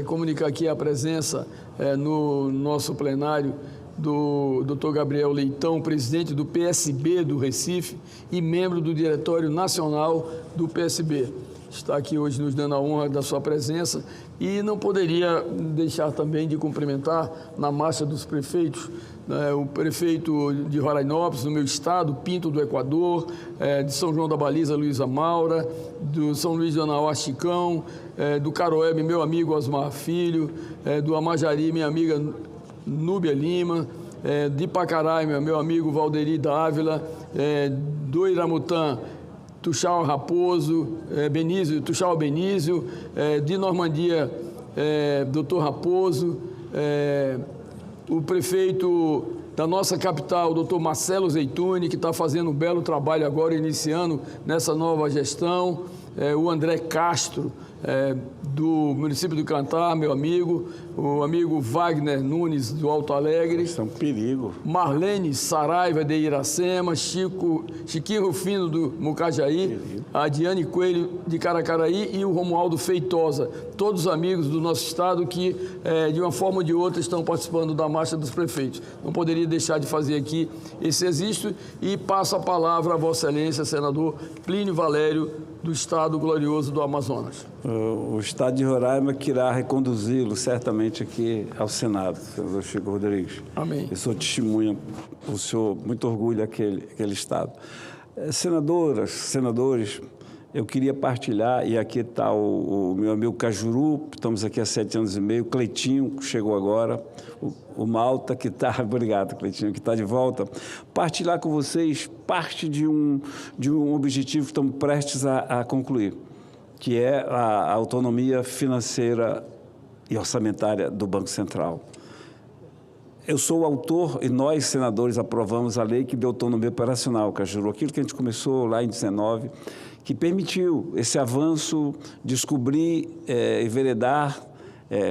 comunicar aqui a presença no nosso plenário do Dr. Gabriel Leitão, presidente do PSB do Recife e membro do Diretório Nacional do PSB. Está aqui hoje nos dando a honra da sua presença e não poderia deixar também de cumprimentar na marcha dos prefeitos, o prefeito de Rorainópolis, no meu estado, Pinto do Equador, de São João da Baliza, Luísa Maura, do São Luís de Anauá, Chicão, do Caroebe, meu amigo Osmar Filho, do Amajari, minha amiga Núbia Lima, de Pacaraí, meu amigo Valderi Dávila, do Iramutã, Tuxal Raposo, Tuxal Benício, de Normandia, Dr. Raposo, o prefeito da nossa capital, Dr. Marcelo Zeituni, que está fazendo um belo trabalho agora, iniciando nessa nova gestão, o André Castro, do município do Cantar, meu amigo, o amigo Wagner Nunes, do Alto Alegre. Isso é um perigo. Marlene Saraiva, de Iracema, Chiquinho Rufino, do Mucajaí, a Diane Coelho, de Caracaraí, e o Romualdo Feitosa, todos amigos do nosso estado que, de uma forma ou de outra, estão participando da Marcha dos Prefeitos. Não poderia deixar de fazer aqui esse registro e passo a palavra a Vossa Excelência, senador Plínio Valério, do Estado Glorioso do Amazonas. O Estado de Roraima que irá reconduzi-lo certamente aqui ao Senado, senador Chico Rodrigues. Amém. Eu sou testemunha, o senhor, muito orgulho daquele Estado. Senadoras, senadores, eu queria partilhar, e aqui está o meu amigo Cajuru, estamos aqui há 7 anos e meio, Cleitinho, que chegou agora, o Malta, que está, obrigado, Cleitinho, que está de volta, partilhar com vocês parte de um objetivo que estamos prestes a concluir, que é a autonomia financeira e orçamentária do Banco Central. Eu sou o autor, e nós, senadores, aprovamos a lei que deu autonomia operacional, Cajuru, aquilo que a gente começou lá em 19, que permitiu esse avanço, descobrir, enveredar,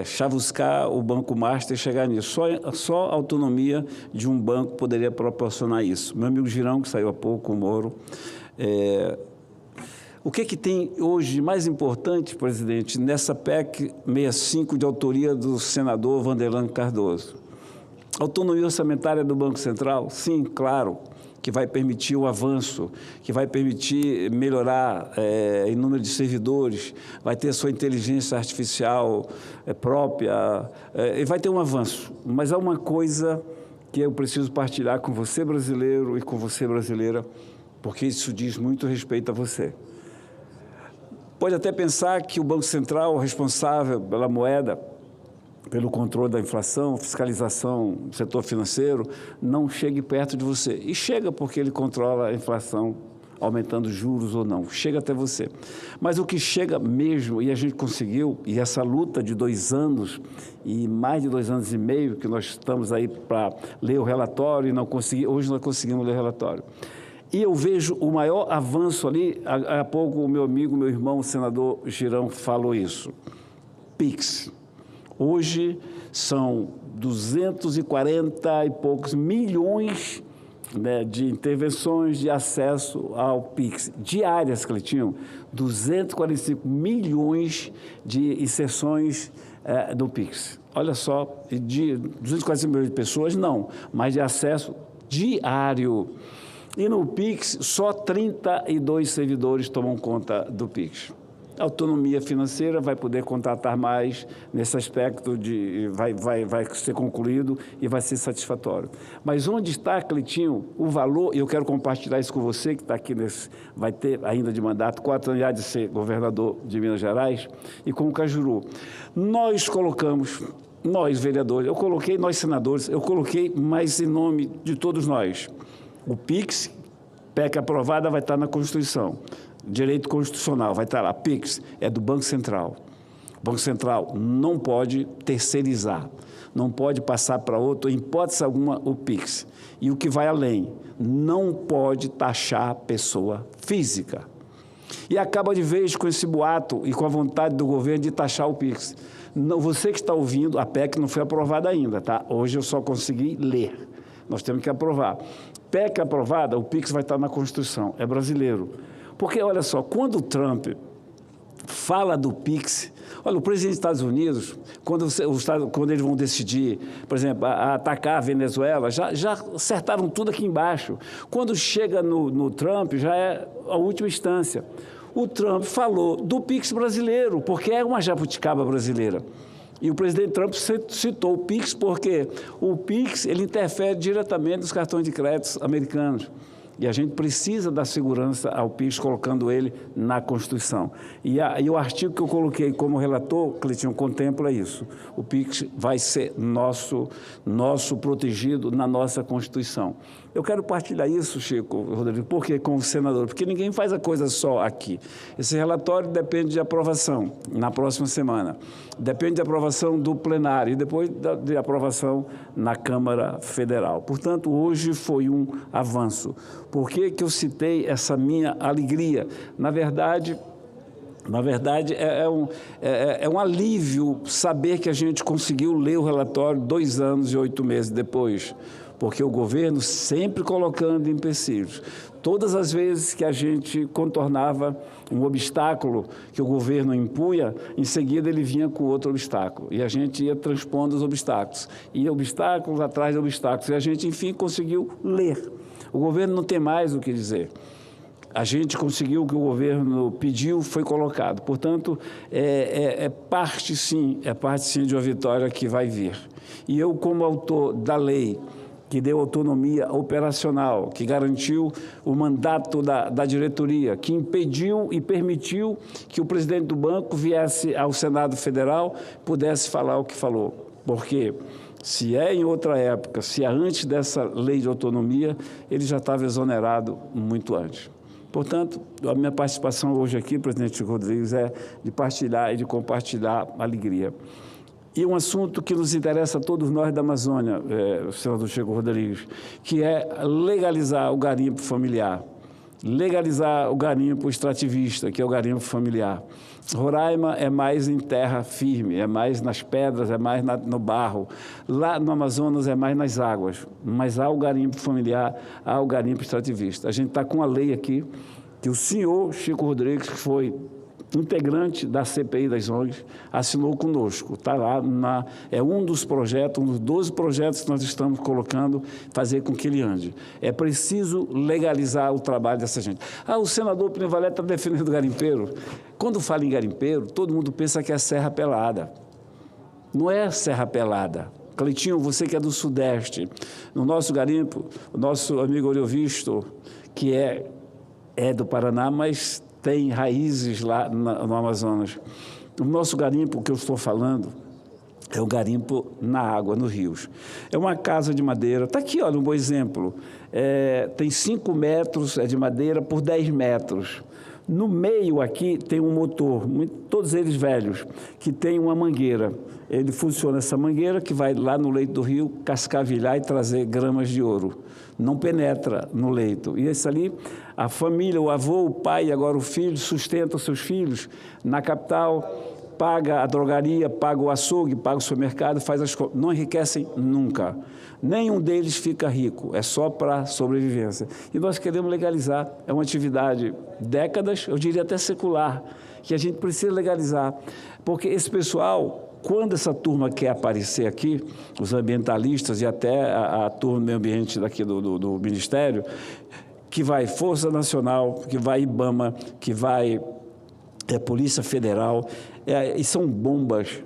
chavuscar o Banco Master e chegar nisso. Só a autonomia de um banco poderia proporcionar isso. Meu amigo Girão, que saiu há pouco, o Moro. O que tem hoje de mais importante, presidente, nessa PEC 65 de autoria do senador Vanderlan Cardoso? Autonomia orçamentária do Banco Central? Sim, claro, que vai permitir o avanço, que vai permitir melhorar em número de servidores, vai ter sua inteligência artificial própria, e vai ter um avanço. Mas há uma coisa que eu preciso partilhar com você, brasileiro, e com você, brasileira, porque isso diz muito respeito a você. Pode até pensar que o Banco Central, responsável pela moeda, pelo controle da inflação, fiscalização do setor financeiro, não chegue perto de você. E chega porque ele controla a inflação aumentando juros ou não. Chega até você. Mas o que chega mesmo, e a gente conseguiu, e essa luta de 2 anos, e mais de 2 anos e meio, que nós estamos aí para ler o relatório e não consegui, hoje nós conseguimos ler o relatório. E eu vejo o maior avanço ali, há pouco o meu amigo, meu irmão, o senador Girão, falou isso. PIX. Hoje são 240 e poucos milhões, né, de intervenções de acesso ao PIX diárias, Cleitinho, 245 milhões de inserções do PIX. Olha só, de 245 milhões de pessoas, não, mas de acesso diário. E no PIX, só 32 servidores tomam conta do PIX. A autonomia financeira vai poder contratar mais nesse aspecto, vai ser concluído e vai ser satisfatório. Mas onde está, Cleitinho, o valor, e eu quero compartilhar isso com você, que está aqui, vai ter ainda de mandato, 4 anos de ser governador de Minas Gerais, e com o Cajuru. Nós colocamos, nós vereadores, nós senadores, eu coloquei mais em nome de todos nós. O PIX, PEC aprovada, vai estar na Constituição. Direito constitucional, vai estar lá. PIX é do Banco Central. O Banco Central não pode terceirizar, não pode passar para outro, em hipótese alguma, o PIX. E o que vai além, não pode taxar pessoa física. E acaba de vez com esse boato e com a vontade do governo de taxar o PIX. Não, você que está ouvindo, a PEC não foi aprovada ainda, tá? Hoje eu só consegui ler. Nós temos que aprovar. PEC aprovada, o PIX vai estar na Constituição, é brasileiro. Porque, olha só, quando o Trump fala do PIX, olha, o presidente dos Estados Unidos, quando eles vão decidir, por exemplo, a atacar a Venezuela, já acertaram tudo aqui embaixo. Quando chega no Trump, já é a última instância. O Trump falou do PIX brasileiro, porque é uma jabuticaba brasileira. E o presidente Trump citou o PIX porque o PIX ele interfere diretamente nos cartões de crédito americanos. E a gente precisa dar segurança ao PIX, colocando ele na Constituição. E o artigo que eu coloquei como relator, Cleitinho, contempla isso. O PIX vai ser nosso protegido na nossa Constituição. Eu quero partilhar isso, Chico, Rodrigo, porque como senador, porque ninguém faz a coisa só aqui. Esse relatório depende de aprovação na próxima semana, depende de aprovação do plenário e depois de aprovação na Câmara Federal. Portanto, hoje foi um avanço. Por que eu citei essa minha alegria? Na verdade, é um alívio saber que a gente conseguiu ler o relatório 2 anos e 8 meses depois, porque o governo sempre colocando empecilhos. Todas as vezes que a gente contornava um obstáculo que o governo impunha, em seguida ele vinha com outro obstáculo. E a gente ia transpondo os obstáculos. E obstáculos atrás de obstáculos. E a gente, enfim, conseguiu ler. O governo não tem mais o que dizer. A gente conseguiu o que o governo pediu, foi colocado. Portanto, é parte sim de uma vitória que vai vir. E eu, como autor da lei, que deu autonomia operacional, que garantiu o mandato da diretoria, que impediu e permitiu que o presidente do banco viesse ao Senado Federal, pudesse falar o que falou. Porque se é em outra época, se é antes dessa lei de autonomia, ele já estava exonerado muito antes. Portanto, a minha participação hoje aqui, presidente Rodrigues, é de partilhar e de compartilhar a alegria. E um assunto que nos interessa a todos nós da Amazônia, senador Chico Rodrigues, que é legalizar o garimpo familiar, legalizar o garimpo extrativista, que é o garimpo familiar. Roraima é mais em terra firme, é mais nas pedras, é mais no barro. Lá no Amazonas é mais nas águas, mas há o garimpo familiar, há o garimpo extrativista. A gente está com a lei aqui, que o senhor Chico Rodrigues, que foi integrante da CPI das ONGs, assinou conosco. Está lá, é um dos projetos, um dos 12 projetos que nós estamos colocando, fazer com que ele ande. É preciso legalizar o trabalho dessa gente. O senador Plínio Valete está defendendo o garimpeiro. Quando fala em garimpeiro, todo mundo pensa que é Serra Pelada. Não é Serra Pelada. Cleitinho, você que é do Sudeste, no nosso garimpo, o nosso amigo Oriovisto, que é do Paraná, mas tem raízes lá no Amazonas. O nosso garimpo que eu estou falando É o garimpo na água, nos rios. É uma casa de madeira. Está aqui, olha, um bom exemplo. Tem 5 metros de madeira por 10 metros. No meio aqui tem um motor, todos eles velhos, que tem uma mangueira. Ele funciona, essa mangueira, que vai lá no leito do rio cascavilhar e trazer gramas de ouro. Não penetra no leito. E esse ali, a família, o avô, o pai e agora o filho, sustentam seus filhos na capital, paga a drogaria, paga o açougue, paga o supermercado, faz as compras. Não enriquecem nunca. Nenhum deles fica rico, é só para sobrevivência. E nós queremos legalizar. É uma atividade décadas, eu diria até secular, que a gente precisa legalizar. Porque esse pessoal, quando essa turma quer aparecer aqui, os ambientalistas e até a turma do meio ambiente daqui do Ministério, que vai Força Nacional, que vai IBAMA, que vai Polícia Federal, e são bombas,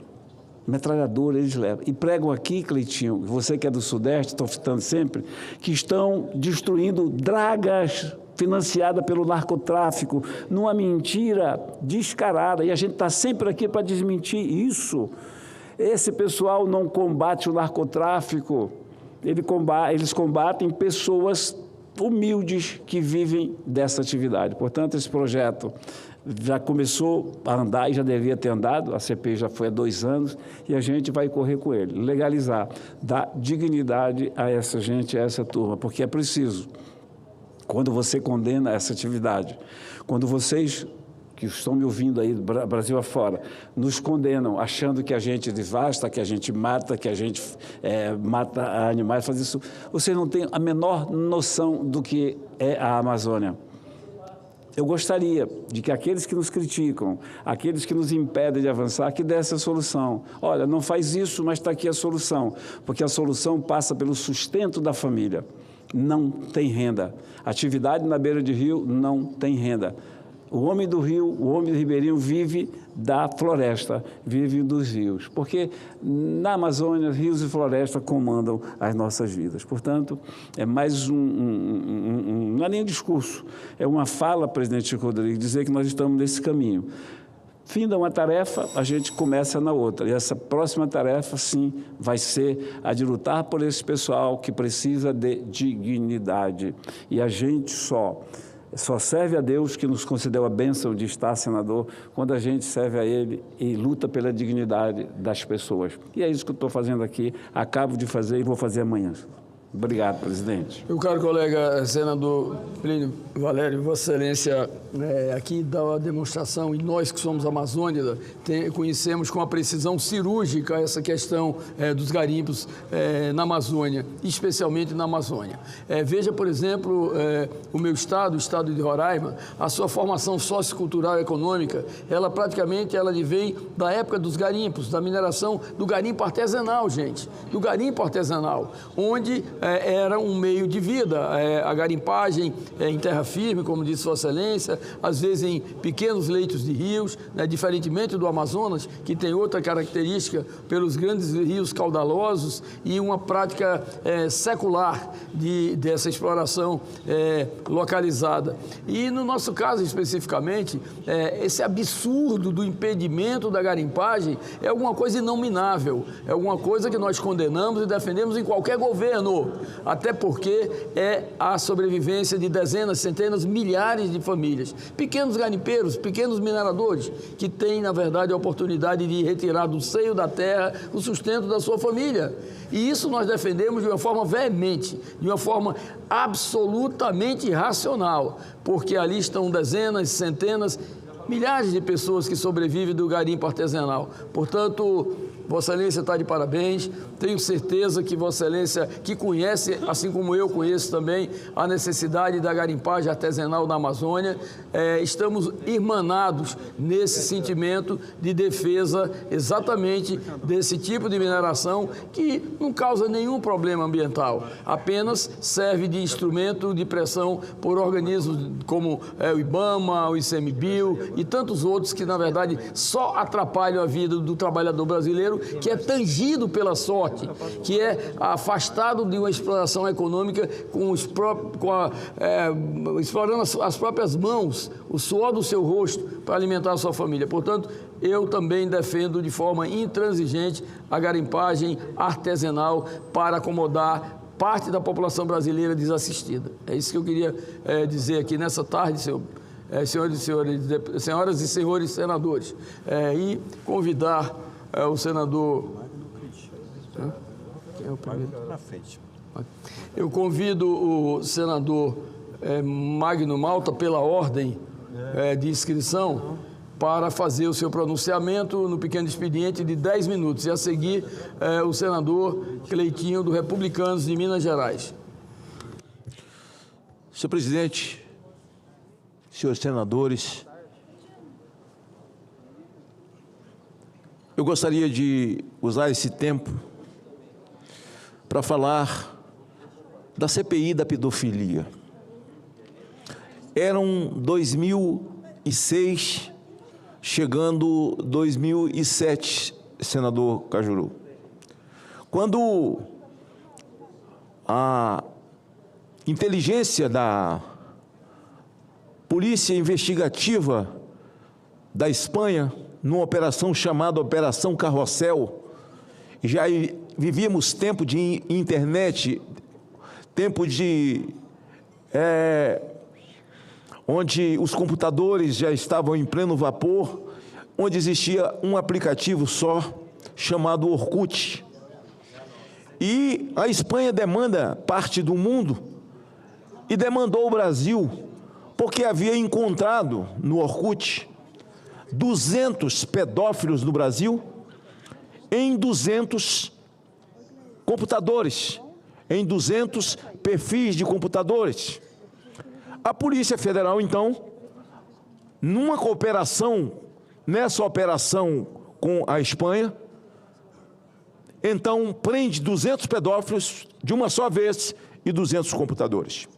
metralhadoras, eles levam. E pregam aqui, Cleitinho, você que é do Sudeste, estou citando sempre, que estão destruindo dragas financiadas pelo narcotráfico, numa mentira descarada, e a gente está sempre aqui para desmentir isso. Esse pessoal não combate o narcotráfico, eles combatem pessoas humildes que vivem dessa atividade. Portanto, esse projeto já começou a andar e já devia ter andado, a CPI já foi há 2 anos, e a gente vai correr com ele, legalizar, dar dignidade a essa gente, a essa turma, porque é preciso, quando você condena essa atividade, quando vocês que estão me ouvindo aí, Brasil afora, nos condenam, achando que a gente devasta, que a gente mata, que a gente mata animais, faz isso, vocês não têm a menor noção do que é a Amazônia. Eu gostaria de que aqueles que nos criticam, aqueles que nos impedem de avançar, que dessem a solução. Olha, não faz isso, mas está aqui a solução, porque a solução passa pelo sustento da família. Não tem renda. Atividade na beira de rio não tem renda. O homem do rio, o homem do ribeirinho vive da floresta, vive dos rios, porque na Amazônia, rios e floresta comandam as nossas vidas. Portanto, é mais não é nem um discurso, é uma fala, presidente Chico Rodrigues, dizer que nós estamos nesse caminho. Finda uma tarefa, a gente começa na outra. E essa próxima tarefa, sim, vai ser a de lutar por esse pessoal que precisa de dignidade. E a gente só serve a Deus, que nos concedeu a bênção de estar senador, quando a gente serve a Ele e luta pela dignidade das pessoas. E é isso que eu estou fazendo aqui, acabo de fazer e vou fazer amanhã. Obrigado, presidente. Meu caro colega senador Plínio Valério, Vossa Excelência aqui dá uma demonstração, e nós que somos amazônicos conhecemos com a precisão cirúrgica essa questão dos garimpos na Amazônia, especialmente na Amazônia. Veja, por exemplo, o meu estado, o estado de Roraima, a sua formação sociocultural e econômica, ela praticamente vem da época dos garimpos, da mineração do garimpo artesanal, gente, do garimpo artesanal, onde era um meio de vida, a garimpagem em terra firme, como disse Vossa Excelência, às vezes em pequenos leitos de rios, diferentemente do Amazonas, que tem outra característica pelos grandes rios caudalosos e uma prática secular dessa exploração localizada. E no nosso caso especificamente, esse absurdo do impedimento da garimpagem é alguma coisa inominável, é alguma coisa que nós condenamos e defendemos em qualquer governo, até porque é a sobrevivência de dezenas, centenas, milhares de famílias, pequenos garimpeiros, pequenos mineradores, que têm, na verdade, a oportunidade de retirar do seio da terra o sustento da sua família. E isso nós defendemos de uma forma veemente, de uma forma absolutamente racional, porque ali estão dezenas, centenas, milhares de pessoas que sobrevivem do garimpo artesanal. Portanto, Vossa Excelência está de parabéns. Tenho certeza que Vossa Excelência, que conhece, assim como eu conheço também, a necessidade da garimpagem artesanal na Amazônia, estamos irmanados nesse sentimento de defesa exatamente desse tipo de mineração que não causa nenhum problema ambiental, apenas serve de instrumento de pressão por organismos como o IBAMA, o ICMBio e tantos outros que, na verdade, só atrapalham a vida do trabalhador brasileiro brasileiro que é tangido pela sorte, que é afastado de uma exploração econômica explorando as próprias mãos, o suor do seu rosto para alimentar a sua família. Portanto, eu também defendo de forma intransigente a garimpagem artesanal para acomodar parte da população brasileira desassistida. É isso que eu queria dizer aqui nessa tarde, senhoras e senhores senadores, e convidar o senador... Quem é o primeiro? Eu convido o senador Magno Malta, pela ordem de inscrição, para fazer o seu pronunciamento no pequeno expediente de 10 minutos. E a seguir, o senador Cleitinho, do Republicanos de Minas Gerais. Senhor presidente, senhores senadores, eu gostaria de usar esse tempo para falar da CPI da pedofilia. Eram 2006, chegando 2007, senador Cajuru, quando a inteligência da Polícia Investigativa da Espanha, numa operação chamada Operação Carrossel, já vivíamos tempo de internet, tempo de onde os computadores já estavam em pleno vapor, onde existia um aplicativo só, chamado Orkut. E a Espanha demanda parte do mundo e demandou o Brasil, porque havia encontrado no Orkut 200 pedófilos no Brasil em 200 computadores, em 200 perfis de computadores. A Polícia Federal, então, numa cooperação, nessa operação com a Espanha, então prende 200 pedófilos de uma só vez e 200 computadores.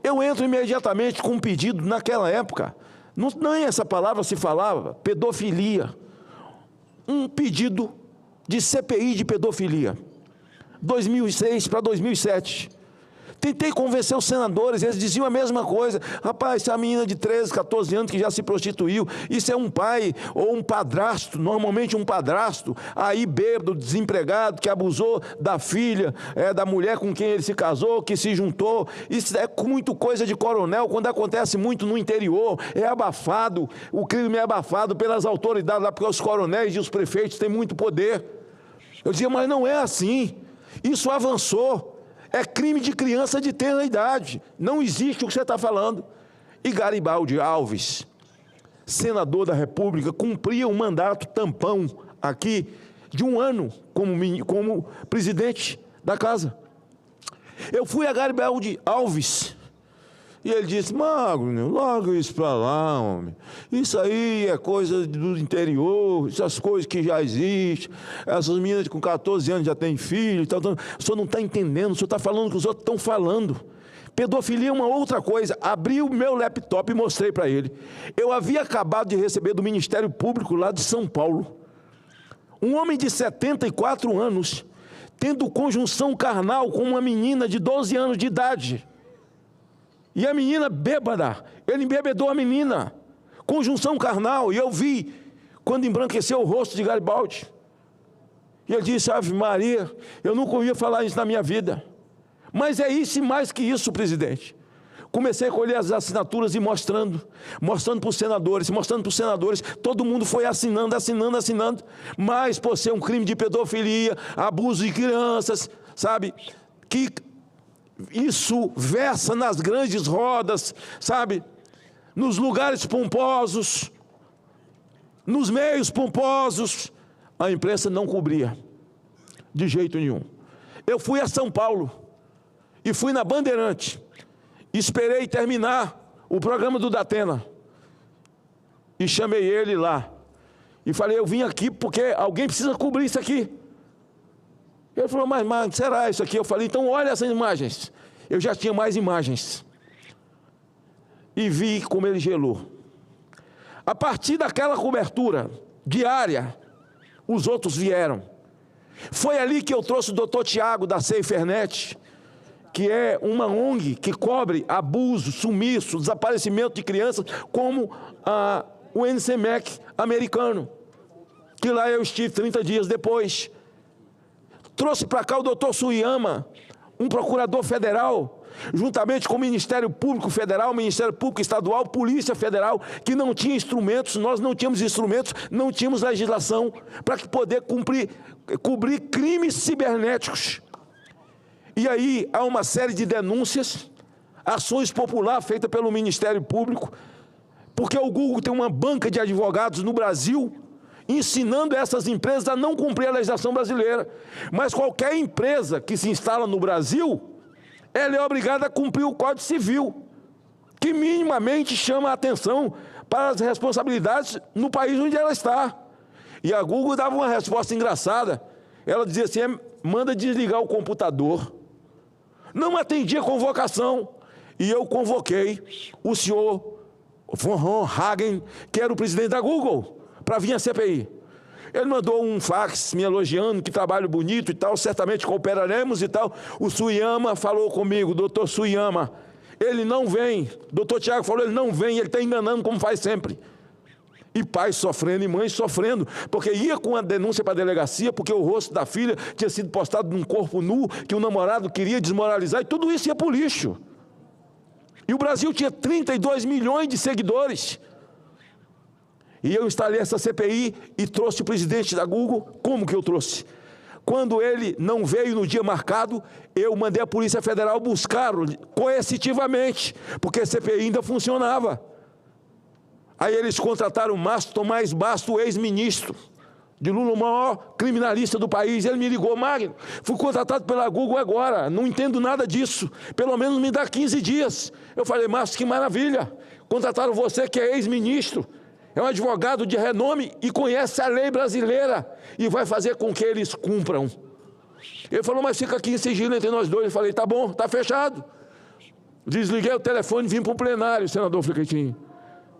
Eu entro imediatamente com um pedido, naquela época, nem essa palavra se falava, pedofilia, um pedido de CPI de pedofilia, 2006 para 2007. Tentei convencer os senadores, eles diziam a mesma coisa. Rapaz, essa menina de 13, 14 anos que já se prostituiu, isso é um pai ou um padrasto, normalmente um padrasto, aí bêbado, desempregado, que abusou da filha, da mulher com quem ele se casou, que se juntou. Isso é muito coisa de coronel, quando acontece muito no interior, é abafado, o crime é abafado pelas autoridades lá, porque os coronéis e os prefeitos têm muito poder. Eu dizia, mas não é assim, isso avançou. É crime de criança de tenra idade. Não existe o que você está falando. E Garibaldi Alves, senador da República, cumpria um mandato tampão aqui de 1 ano como presidente da casa. Eu fui a Garibaldi Alves e ele disse, Magno, larga isso para lá, homem. Isso aí é coisa do interior, essas coisas que já existem. Essas meninas com 14 anos já têm filho. Então, o senhor não está entendendo, o senhor está falando o que os outros estão falando. Pedofilia é uma outra coisa. Abri o meu laptop e mostrei para ele. Eu havia acabado de receber do Ministério Público lá de São Paulo um homem de 74 anos tendo conjunção carnal com uma menina de 12 anos de idade. E a menina bêbada, ele embebedou a menina, conjunção carnal, e eu vi quando embranqueceu o rosto de Garibaldi. E ele disse, Ave Maria, eu nunca ouvi falar isso na minha vida. Mas é isso e mais que isso, presidente. Comecei a colher as assinaturas e mostrando para os senadores, todo mundo foi assinando, mas por ser um crime de pedofilia, abuso de crianças, sabe, que isso versa nas grandes rodas, sabe, nos lugares pomposos, nos meios pomposos, a imprensa não cobria, de jeito nenhum. Eu fui a São Paulo, e fui na Bandeirante, esperei terminar o programa do Datena, e chamei ele lá, e falei, eu vim aqui porque alguém precisa cobrir isso aqui. Ele falou, mas será isso aqui? Eu falei, então olha essas imagens. Eu já tinha mais imagens. E vi como ele gelou. A partir daquela cobertura diária, os outros vieram. Foi ali que eu trouxe o Dr. Tiago, da SaferNet, que é uma ONG que cobre abuso, sumiço, desaparecimento de crianças, como o NCMEC americano, que lá eu estive 30 dias depois. Trouxe para cá o Dr. Suyama, um procurador federal, juntamente com o Ministério Público Federal, Ministério Público Estadual, Polícia Federal, que não tinha instrumentos, nós não tínhamos instrumentos, não tínhamos legislação para poder cobrir crimes cibernéticos. E aí há uma série de denúncias, ações populares feitas pelo Ministério Público, porque o Google tem uma banca de advogados no Brasil, ensinando essas empresas a não cumprir a legislação brasileira. Mas qualquer empresa que se instala no Brasil, ela é obrigada a cumprir o Código Civil, que minimamente chama a atenção para as responsabilidades no país onde ela está. E a Google dava uma resposta engraçada. Ela dizia assim, manda desligar o computador. Não atendia a convocação. E eu convoquei o senhor Von Hagen, que era o presidente da Google, para vir à CPI. Ele mandou um fax me elogiando, que trabalho bonito e tal, certamente cooperaremos e tal. O Suyama falou comigo, doutor Suyama, ele não vem. Doutor Tiago falou, ele não vem, ele está enganando como faz sempre. E pais sofrendo e mães sofrendo, porque ia com a denúncia para a delegacia, porque o rosto da filha tinha sido postado num corpo nu, que o namorado queria desmoralizar, e tudo isso ia para o lixo. E o Brasil tinha 32 milhões de seguidores. E eu instalei essa CPI e trouxe o presidente da Google. Como que eu trouxe? Quando ele não veio no dia marcado, eu mandei a Polícia Federal buscá-lo coercitivamente, porque a CPI ainda funcionava. Aí eles contrataram o Márcio Tomás Basto, ex-ministro de Lula, o maior criminalista do país. Ele me ligou, Magno, fui contratado pela Google agora, não entendo nada disso, pelo menos me dá 15 dias. Eu falei, Márcio, que maravilha, contrataram você que é ex-ministro, é um advogado de renome e conhece a lei brasileira e vai fazer com que eles cumpram. Ele falou, mas fica aqui em sigilo entre nós dois. Eu falei, tá bom, tá fechado. Desliguei o telefone e vim para o plenário, senador Flequetinho.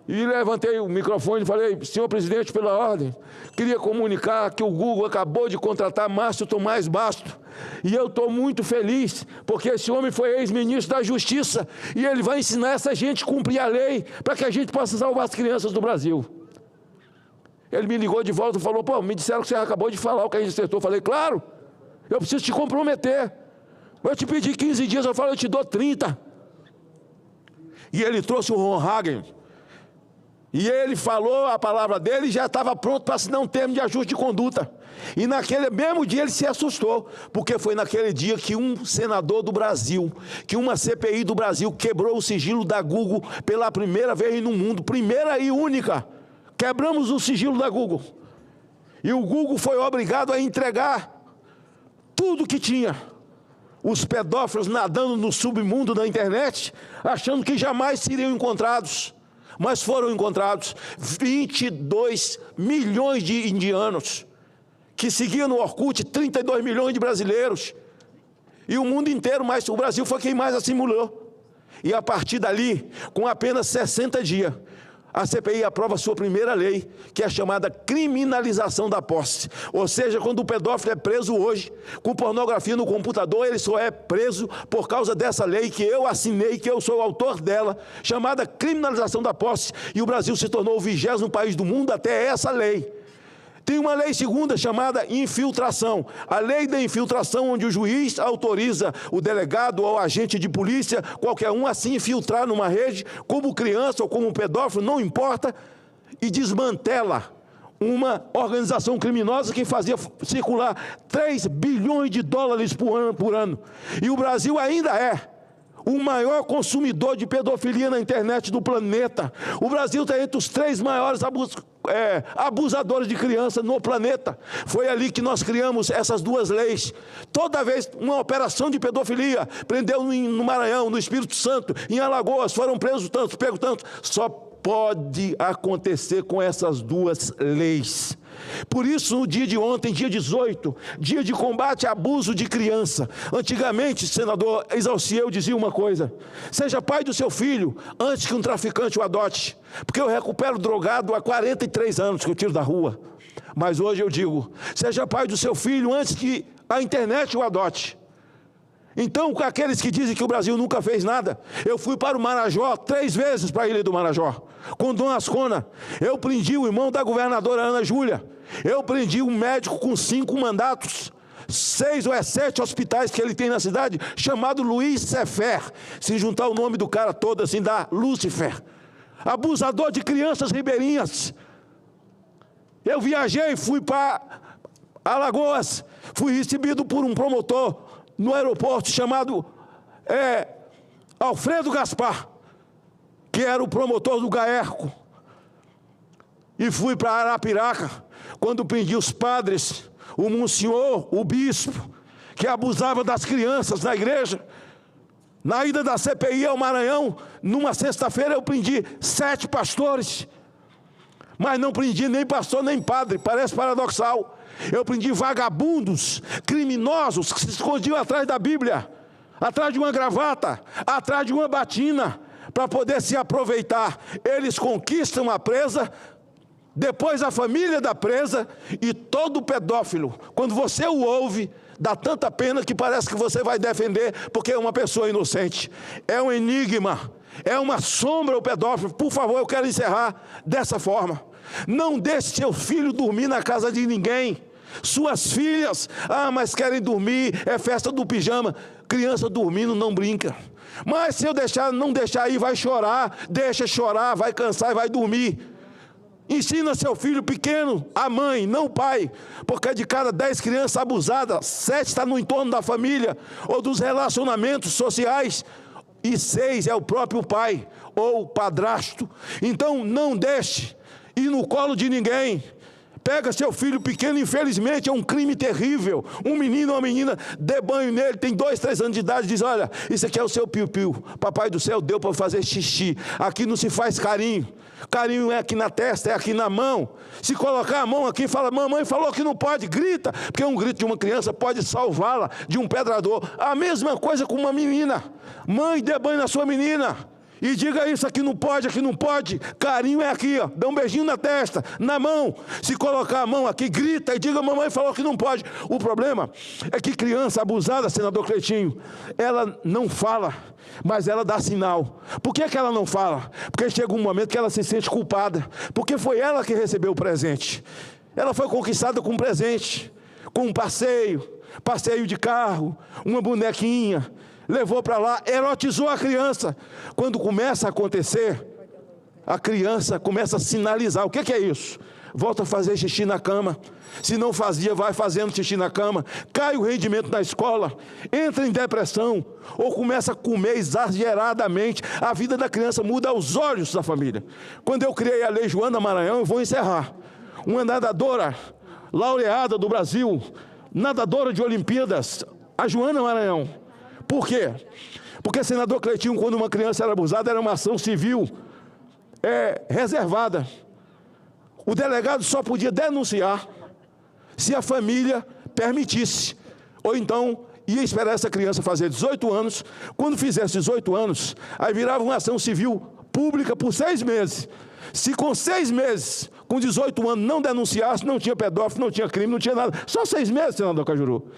E levantei o microfone e falei, senhor presidente, pela ordem, queria comunicar que o Google acabou de contratar Márcio Tomás Basto. E eu estou muito feliz, porque esse homem foi ex-ministro da Justiça e ele vai ensinar essa gente a cumprir a lei para que a gente possa salvar as crianças do Brasil. Ele me ligou de volta e falou, pô, me disseram que você acabou de falar o que a gente acertou. Eu falei, claro, eu preciso te comprometer. Eu te pedi 15 dias, eu falei, eu te dou 30. E ele trouxe o Von Hagen. E ele falou a palavra dele e já estava pronto para assinar um termo de ajuste de conduta. E naquele mesmo dia ele se assustou, porque foi naquele dia que um senador do Brasil, que uma CPI do Brasil quebrou o sigilo da Google pela primeira vez no mundo, primeira e única. Quebramos o sigilo da Google. E o Google foi obrigado a entregar tudo que tinha. Os pedófilos nadando no submundo da internet, achando que jamais seriam encontrados. Mas foram encontrados 22 milhões de indianos, que seguiam no Orkut 32 milhões de brasileiros. E o mundo inteiro, mas o Brasil foi quem mais assimilou. E a partir dali, com apenas 60 dias, a CPI aprova a sua primeira lei, que é a chamada criminalização da posse. Ou seja, quando o pedófilo é preso hoje, com pornografia no computador, ele só é preso por causa dessa lei que eu assinei, que eu sou o autor dela, chamada criminalização da posse. E o Brasil se tornou o 20º país do mundo até essa lei. Tem uma lei segunda chamada infiltração. A lei da infiltração, onde o juiz autoriza o delegado ou agente de polícia, qualquer um, a se infiltrar numa rede, como criança ou como pedófilo, não importa, e desmantela uma organização criminosa que fazia circular 3 bilhões de dólares por ano. E o Brasil ainda é o maior consumidor de pedofilia na internet do planeta. O Brasil está entre os 3 maiores abusadores de crianças no planeta. Foi ali que nós criamos essas 2 leis. Toda vez uma operação de pedofilia, prendeu no Maranhão, no Espírito Santo, em Alagoas, foram presos tantos, pegos tantos. Só pode acontecer com essas 2 leis. Por isso, no dia de ontem, dia 18, dia de combate a abuso de criança. Antigamente, senador Exalcieu dizia uma coisa: seja pai do seu filho antes que um traficante o adote. Porque eu recupero drogado há 43 anos que eu tiro da rua. Mas hoje eu digo, seja pai do seu filho antes que a internet o adote. Então, com aqueles que dizem que o Brasil nunca fez nada, eu fui para o Marajó 3 vezes para a Ilha do Marajó, com Dom Ascona. Eu prendi o irmão da governadora Ana Júlia. Eu prendi um médico com 5 mandatos, 6 ou 7 hospitais que ele tem na cidade, chamado Luiz Sefer. Se juntar o nome do cara todo assim, dá Lúcifer. Abusador de crianças ribeirinhas. Eu viajei, fui para Alagoas, fui recebido por um promotor no aeroporto chamado Alfredo Gaspar, que era o promotor do Gaerco. E fui para Arapiraca, quando prendi os padres, o monsenhor, o bispo, que abusava das crianças na igreja. Na ida da CPI ao Maranhão, numa sexta-feira eu prendi 7 pastores, mas não prendi nem pastor nem padre, parece paradoxal. Eu prendi vagabundos, criminosos, que se escondiam atrás da Bíblia, atrás de uma gravata, atrás de uma batina, para poder se aproveitar. Eles conquistam a presa, depois a família da presa, e todo pedófilo, quando você o ouve, dá tanta pena que parece que você vai defender, porque é uma pessoa inocente. É um enigma, é uma sombra o pedófilo. Por favor, eu quero encerrar dessa forma. Não deixe seu filho dormir na casa de ninguém. Suas filhas, mas querem dormir, é festa do pijama. Criança dormindo não brinca. Mas se eu não deixar aí, vai chorar. Deixa chorar, vai cansar e vai dormir. Ensina seu filho pequeno, a mãe, não o pai. Porque de cada 10 crianças abusadas, 7 está no entorno da família ou dos relacionamentos sociais. E 6 é o próprio pai ou padrasto. Então não deixe ir no colo de ninguém. Pega seu filho pequeno, infelizmente é um crime terrível. Um menino ou uma menina, dê banho nele, tem 2, 3 anos de idade, diz, olha, isso aqui é o seu piu-piu. Papai do céu deu para fazer xixi. Aqui não se faz carinho. Carinho é aqui na testa, é aqui na mão. Se colocar a mão aqui e fala, mamãe falou que não pode, grita. Porque um grito de uma criança pode salvá-la de um pedrador. A mesma coisa com uma menina. Mãe, dê banho na sua menina. E diga isso, aqui não pode, aqui não pode. Carinho é aqui, ó. Dá um beijinho na testa, na mão. Se colocar a mão aqui, grita e diga, mamãe falou que não pode. O problema é que criança abusada, senador Cleitinho, ela não fala, mas ela dá sinal. Por que ela não fala? Porque chega um momento que ela se sente culpada. Porque foi ela que recebeu o presente. Ela foi conquistada com um presente, com um passeio de carro, uma bonequinha. Levou para lá, erotizou a criança. Quando começa a acontecer, a criança começa a sinalizar. O que é isso? Volta a fazer xixi na cama. Se não fazia, vai fazendo xixi na cama. Cai o rendimento na escola. Entra em depressão. Ou começa a comer exageradamente. A vida da criança muda aos olhos da família. Quando eu criei a Lei Joana Maranhão, eu vou encerrar. Uma nadadora laureada do Brasil, nadadora de Olimpíadas, a Joana Maranhão. Por quê? Porque, senador Cleitinho, quando uma criança era abusada, era uma ação civil reservada. O delegado só podia denunciar se a família permitisse. Ou então, ia esperar essa criança fazer 18 anos. Quando fizesse 18 anos, aí virava uma ação civil pública por 6 meses. Se com 6 meses, com 18 anos, não denunciasse, não tinha pedófilo, não tinha crime, não tinha nada. Só 6 meses, senador Cajuru.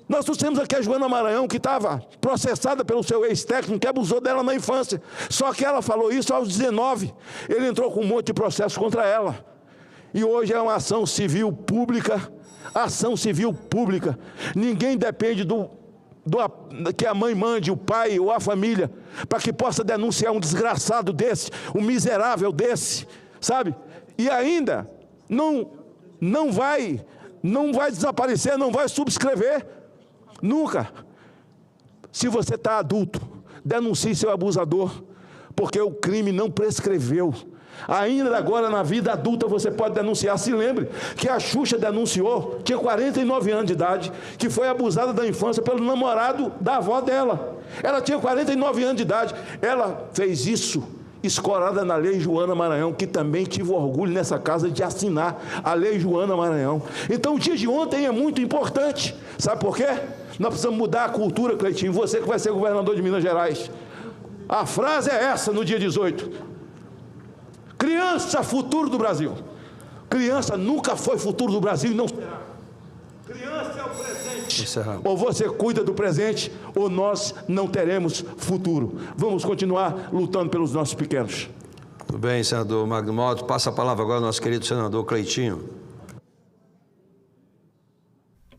Nós trouxemos aqui a Joana Maranhão, que estava processada pelo seu ex-técnico, que abusou dela na infância. Só que ela falou isso aos 19. Ele entrou com um monte de processo contra ela. E hoje é uma ação civil pública. Ação civil pública. Ninguém depende que a mãe mande, o pai ou a família, para que possa denunciar um desgraçado desse, um miserável desse, sabe? E ainda não vai desaparecer, não vai subscrever. Nunca. Se você está adulto, denuncie seu abusador, porque o crime não prescreveu. Ainda agora, na vida adulta, você pode denunciar. Se lembre que a Xuxa denunciou, tinha 49 anos de idade, que foi abusada da infância pelo namorado da avó dela. Ela tinha 49 anos de idade. Ela fez isso escorada na Lei Joana Maranhão, que também tive orgulho nessa casa de assinar a Lei Joana Maranhão. Então, o dia de ontem é muito importante. Sabe por quê? Nós precisamos mudar a cultura, Cleitinho. Você que vai ser governador de Minas Gerais. A frase é essa no dia 18. Criança, futuro do Brasil. Criança nunca foi futuro do Brasil e não será. Criança é o presente. Encerramos. Ou você cuida do presente, ou nós não teremos futuro. Vamos continuar lutando pelos nossos pequenos. Tudo bem, senador Magno Malta. Passa a palavra agora ao nosso querido senador Cleitinho.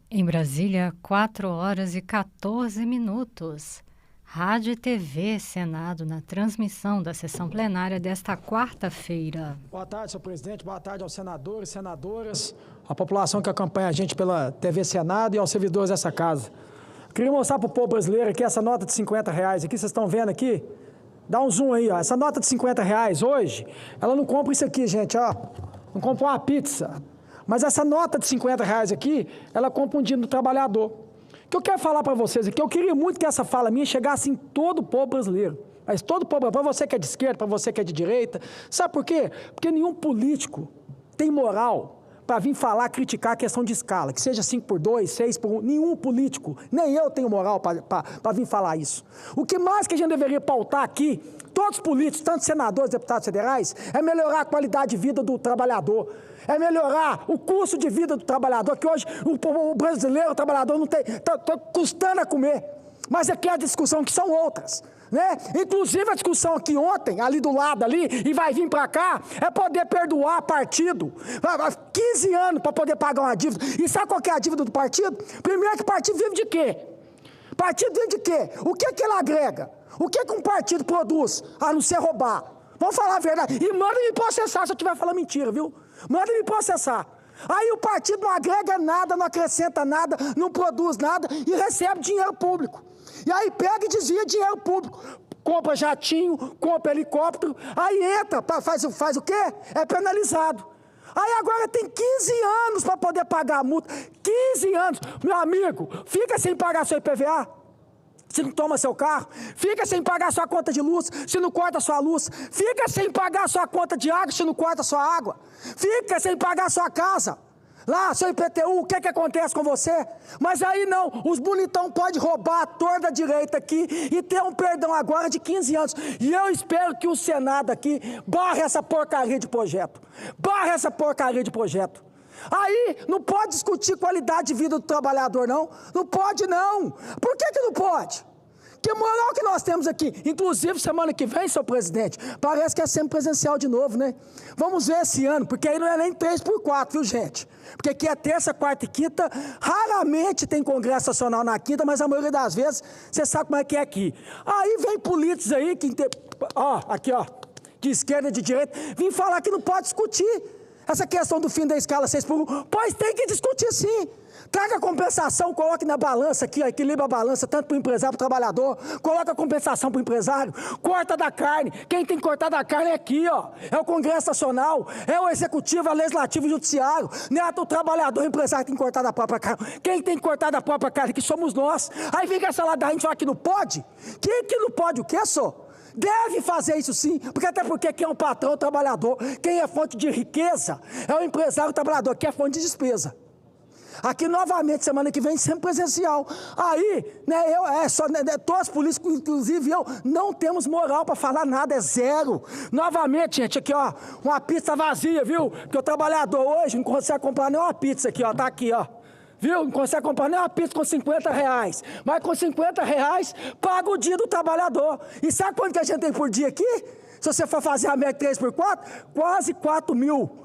Em Brasília, 4 horas e 14 minutos. Rádio e TV Senado na transmissão da sessão plenária desta quarta-feira. Boa tarde, senhor presidente. Boa tarde aos senadores, senadoras, à população que acompanha a gente pela TV Senado e aos servidores dessa casa. Queria mostrar para o povo brasileiro aqui essa nota de R$50 aqui, vocês estão vendo aqui? Dá um zoom aí, ó. Essa nota de R$50 hoje, ela não compra isso aqui, gente, ó. Não compra uma pizza. Mas essa nota de R$50 aqui, ela compra um dia do trabalhador. O que eu quero falar para vocês aqui, eu queria muito que essa fala minha chegasse em todo o povo brasileiro. Mas todo o povo, para você que é de esquerda, para você que é de direita. Sabe por quê? Porque nenhum político tem moral para vir falar, criticar a questão de escala, que seja 5x2, 6x1, nenhum político, nem eu tenho moral para vir falar isso. O que mais que a gente deveria pautar aqui, todos os políticos, tanto senadores, deputados federais, é melhorar a qualidade de vida do trabalhador, é melhorar o custo de vida do trabalhador, que hoje o brasileiro, o trabalhador, não tem, está custando a comer. Mas aqui é a discussão que são outras. Né? Inclusive a discussão aqui ontem, ali do lado ali, e vai vir para cá, é poder perdoar partido. 15 anos para poder pagar uma dívida. E sabe qual que é a dívida do partido? Primeiro que o partido vive de quê? Partido vive de quê? O que ele agrega? O que um partido produz, a não ser roubar? Vamos falar a verdade. E manda me processar se eu estiver falando mentira, viu? Manda me processar. Aí o partido não agrega nada, não acrescenta nada, não produz nada e recebe dinheiro público. E aí pega e desvia dinheiro público. Compra jatinho, compra helicóptero, aí entra, faz o quê? É penalizado. Aí agora tem 15 anos para poder pagar a multa. 15 anos. Meu amigo, fica sem pagar seu IPVA, se não toma seu carro. Fica sem pagar sua conta de luz, se não corta sua luz. Fica sem pagar sua conta de água, se não corta sua água. Fica sem pagar sua casa. Lá, seu IPTU, o que acontece com você? Mas aí não, os bonitão podem roubar a torta da direita aqui e ter um perdão agora de 15 anos. E eu espero que o Senado aqui barre essa porcaria de projeto. Barre essa porcaria de projeto. Aí não pode discutir qualidade de vida do trabalhador, não. Não pode, não. Por que não pode? Que moral que nós temos aqui. Inclusive, semana que vem, senhor presidente, parece que é sempre presencial de novo, né? Vamos ver esse ano, porque aí não é nem 3x4, viu, gente? Porque aqui é terça, quarta e quinta, raramente tem Congresso Nacional na quinta, mas a maioria das vezes, você sabe como é que é aqui. Aí vem políticos aí, aqui, de esquerda e de direita, vim falar que não pode discutir essa questão do fim da escala 6x1, pois tem que discutir sim. Traga a compensação, coloque na balança aqui, equilibra a balança, tanto para o empresário como para o trabalhador, coloca a compensação para o empresário, corta da carne, quem tem que cortar da carne é aqui, é o Congresso Nacional, é o Executivo, é o Legislativo e o Judiciário, não é o trabalhador, o empresário que tem que cortar da própria carne, quem tem que cortar da própria carne aqui somos nós. Aí vem essa lá da gente falar que não pode, que não pode o quê, só? Deve fazer isso sim, porque até porque quem é o patrão, o trabalhador, quem é fonte de riqueza é o empresário, o trabalhador, que é fonte de despesa. Aqui novamente, semana que vem, sempre presencial. Aí, todos os políticos, inclusive eu, não temos moral para falar nada, é zero. Novamente, gente, aqui, uma pizza vazia, viu? Que o trabalhador hoje não consegue comprar nem uma pizza aqui, tá aqui, viu? Não consegue comprar nem uma pizza com R$50. Mas com R$50, paga o dia do trabalhador. E sabe quanto que a gente tem por dia aqui? Se você for fazer a média 3x4, quase 4 mil.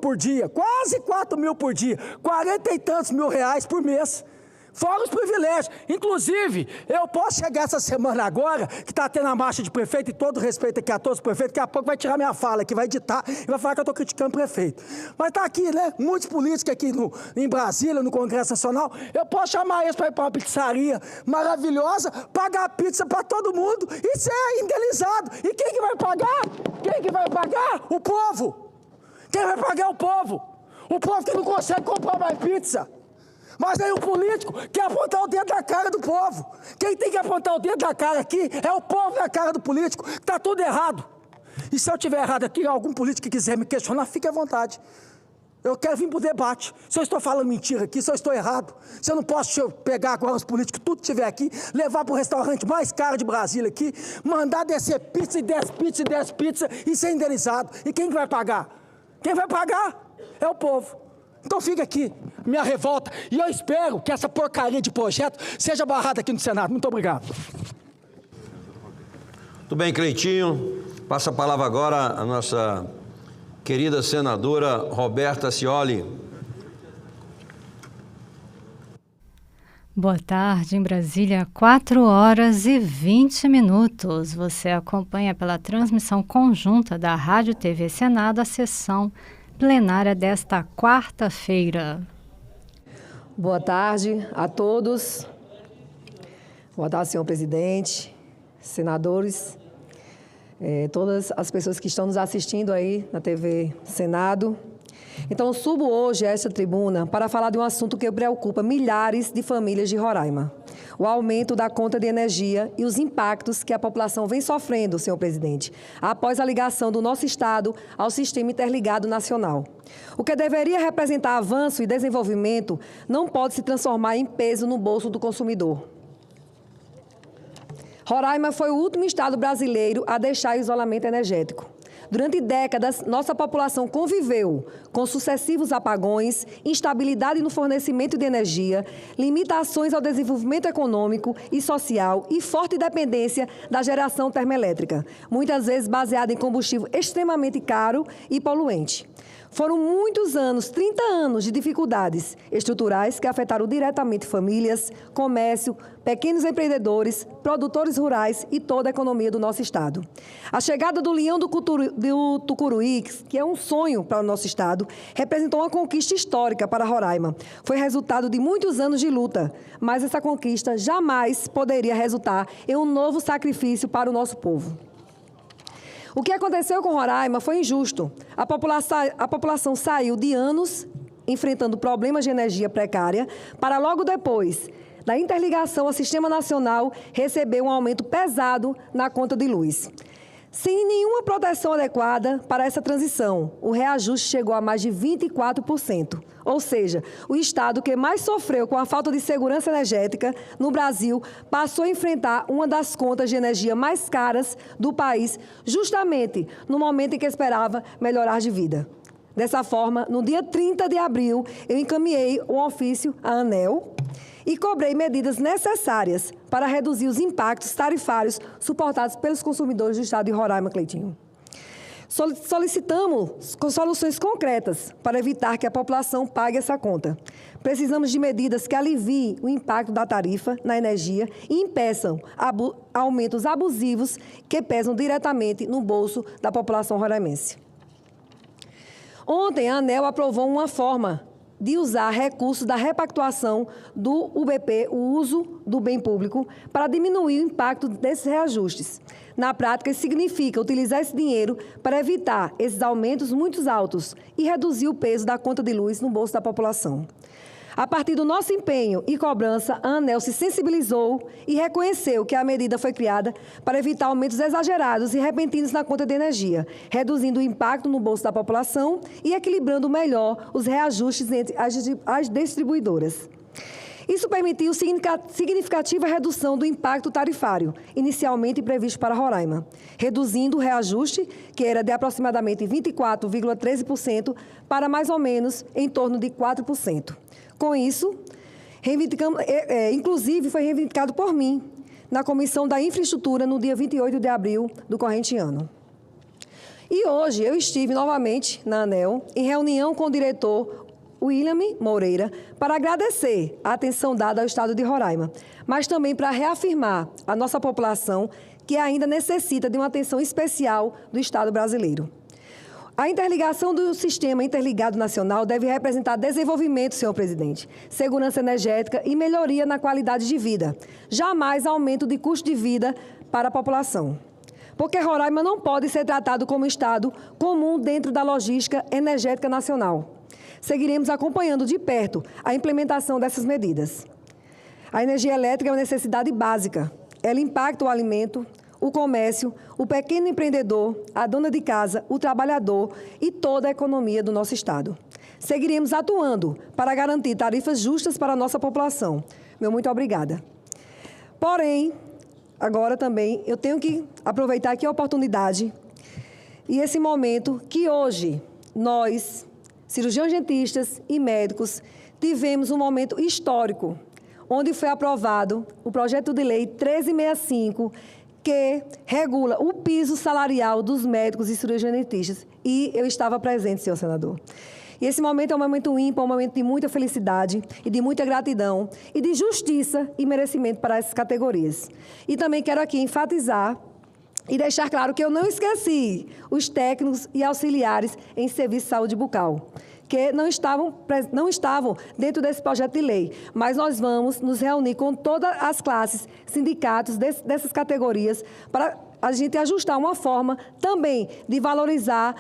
Por dia, quase 4 mil por dia, 40 e tantos mil reais por mês, fora os privilégios. Inclusive, eu posso chegar essa semana agora, que está tendo a marcha de prefeito, e todo respeito aqui a todos os prefeitos, daqui a pouco vai tirar minha fala aqui, vai editar, e vai falar que eu estou criticando o prefeito. Mas está aqui, né, muitos políticos aqui em Brasília, no Congresso Nacional, eu posso chamar eles para ir para uma pizzaria maravilhosa, pagar pizza para todo mundo, e ser indenizado. E quem que vai pagar? Quem que vai pagar? O povo. Quem vai pagar é o povo? O povo que não consegue comprar mais pizza. Mas aí o político quer apontar o dedo na cara do povo. Quem tem que apontar o dedo na cara aqui é o povo na cara do político. Está tudo errado. E se eu estiver errado aqui, algum político que quiser me questionar, fique à vontade. Eu quero vir para o debate. Se eu estou falando mentira aqui, se eu estou errado, se eu não posso pegar agora os políticos, tudo que tiver aqui, levar para o restaurante mais caro de Brasília aqui, mandar descer pizza e 10 pizza e 10 pizza e ser indenizado. E quem que vai pagar? Quem vai pagar? É o povo. Então fica aqui, minha revolta, e eu espero que essa porcaria de projeto seja barrada aqui no Senado. Muito obrigado. Muito bem, Cleitinho. Passa a palavra agora à nossa querida senadora Roberta Cioli. Boa tarde, em Brasília, 4h20. Você acompanha pela transmissão conjunta da Rádio TV Senado a sessão plenária desta quarta-feira. Boa tarde a todos. Boa tarde, senhor presidente, senadores, todas as pessoas que estão nos assistindo aí na TV Senado. Então, subo hoje a esta tribuna para falar de um assunto que preocupa milhares de famílias de Roraima. O aumento da conta de energia e os impactos que a população vem sofrendo, senhor presidente, após a ligação do nosso estado ao Sistema Interligado Nacional. O que deveria representar avanço e desenvolvimento não pode se transformar em peso no bolso do consumidor. Roraima foi o último estado brasileiro a deixar isolamento energético. Durante décadas, nossa população conviveu com sucessivos apagões, instabilidade no fornecimento de energia, limitações ao desenvolvimento econômico e social e forte dependência da geração termoelétrica, muitas vezes baseada em combustível extremamente caro e poluente. Foram muitos anos, 30 anos de dificuldades estruturais que afetaram diretamente famílias, comércio, pequenos empreendedores, produtores rurais e toda a economia do nosso estado. A chegada do Leão do Tucuruí, que é um sonho para o nosso estado, representou uma conquista histórica para Roraima. Foi resultado de muitos anos de luta, mas essa conquista jamais poderia resultar em um novo sacrifício para o nosso povo. O que aconteceu com Roraima foi injusto. A população saiu de anos enfrentando problemas de energia precária para logo depois da interligação ao Sistema Nacional receber um aumento pesado na conta de luz. Sem nenhuma proteção adequada para essa transição, o reajuste chegou a mais de 24%. Ou seja, o estado que mais sofreu com a falta de segurança energética no Brasil passou a enfrentar uma das contas de energia mais caras do país, justamente no momento em que esperava melhorar de vida. Dessa forma, no dia 30 de abril, eu encaminhei um ofício à ANEEL e cobrei medidas necessárias para reduzir os impactos tarifários suportados pelos consumidores do estado de Roraima, Cleitinho. Solicitamos soluções concretas para evitar que a população pague essa conta. Precisamos de medidas que aliviem o impacto da tarifa na energia e impeçam aumentos abusivos que pesam diretamente no bolso da população roraimense. Ontem, a ANEEL aprovou uma forma de usar recursos da repactuação do UBP, o uso do bem público, para diminuir o impacto desses reajustes. Na prática, isso significa utilizar esse dinheiro para evitar esses aumentos muito altos e reduzir o peso da conta de luz no bolso da população. A partir do nosso empenho e cobrança, a ANEEL se sensibilizou e reconheceu que a medida foi criada para evitar aumentos exagerados e repentinos na conta de energia, reduzindo o impacto no bolso da população e equilibrando melhor os reajustes entre as distribuidoras. Isso permitiu significativa redução do impacto tarifário, inicialmente previsto para Roraima, reduzindo o reajuste, que era de aproximadamente 24,13%, para mais ou menos em torno de 4%. Com isso, inclusive foi reivindicado por mim na Comissão da Infraestrutura no dia 28 de abril do corrente ano. E hoje eu estive novamente na ANEEL em reunião com o diretor William Moreira para agradecer a atenção dada ao estado de Roraima, mas também para reafirmar a nossa população que ainda necessita de uma atenção especial do estado brasileiro. A interligação do Sistema Interligado Nacional deve representar desenvolvimento, senhor presidente, segurança energética e melhoria na qualidade de vida, jamais aumento de custo de vida para a população. Porque Roraima não pode ser tratado como estado comum dentro da logística energética nacional. Seguiremos acompanhando de perto a implementação dessas medidas. A energia elétrica é uma necessidade básica. Ela impacta o alimento, o comércio, o pequeno empreendedor, a dona de casa, o trabalhador e toda a economia do nosso estado. Seguiremos atuando para garantir tarifas justas para a nossa população. Meu muito obrigada. Porém, agora também eu tenho que aproveitar aqui a oportunidade e esse momento que hoje nós, cirurgiões dentistas e médicos, tivemos um momento histórico, onde foi aprovado o projeto de lei 1365, que regula o piso salarial dos médicos e cirurgiões dentistas. E eu estava presente, senhor senador. E esse momento é um momento ímpar, um momento de muita felicidade e de muita gratidão e de justiça e merecimento para essas categorias. E também quero aqui enfatizar e deixar claro que eu não esqueci os técnicos e auxiliares em serviço de saúde bucal, que não estavam dentro desse projeto de lei, mas nós vamos nos reunir com todas as classes, sindicatos dessas categorias, para a gente ajustar uma forma também de valorizar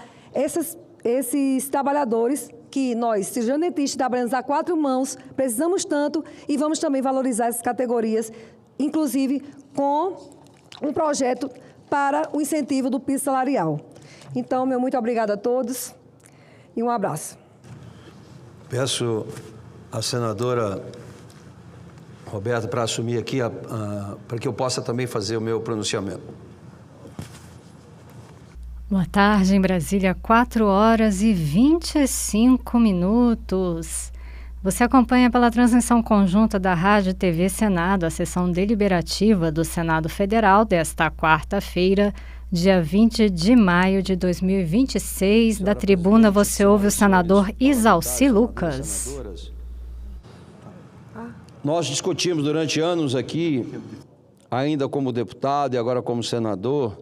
esses trabalhadores que nós, cirurgiões dentistas, trabalhamos a 4 mãos, precisamos tanto, e vamos também valorizar essas categorias, inclusive com um projeto para o incentivo do piso salarial. Então, meu muito obrigada a todos e um abraço. Peço à senadora Roberta para assumir aqui, para que eu possa também fazer o meu pronunciamento. Boa tarde, em Brasília, 4h25. Você acompanha pela transmissão conjunta da Rádio TV Senado a sessão deliberativa do Senado Federal desta quarta-feira, dia 20 de maio de 2026. Da tribuna você ouve o senador Isalci Lucas. Nós discutimos durante anos aqui, ainda como deputado e agora como senador,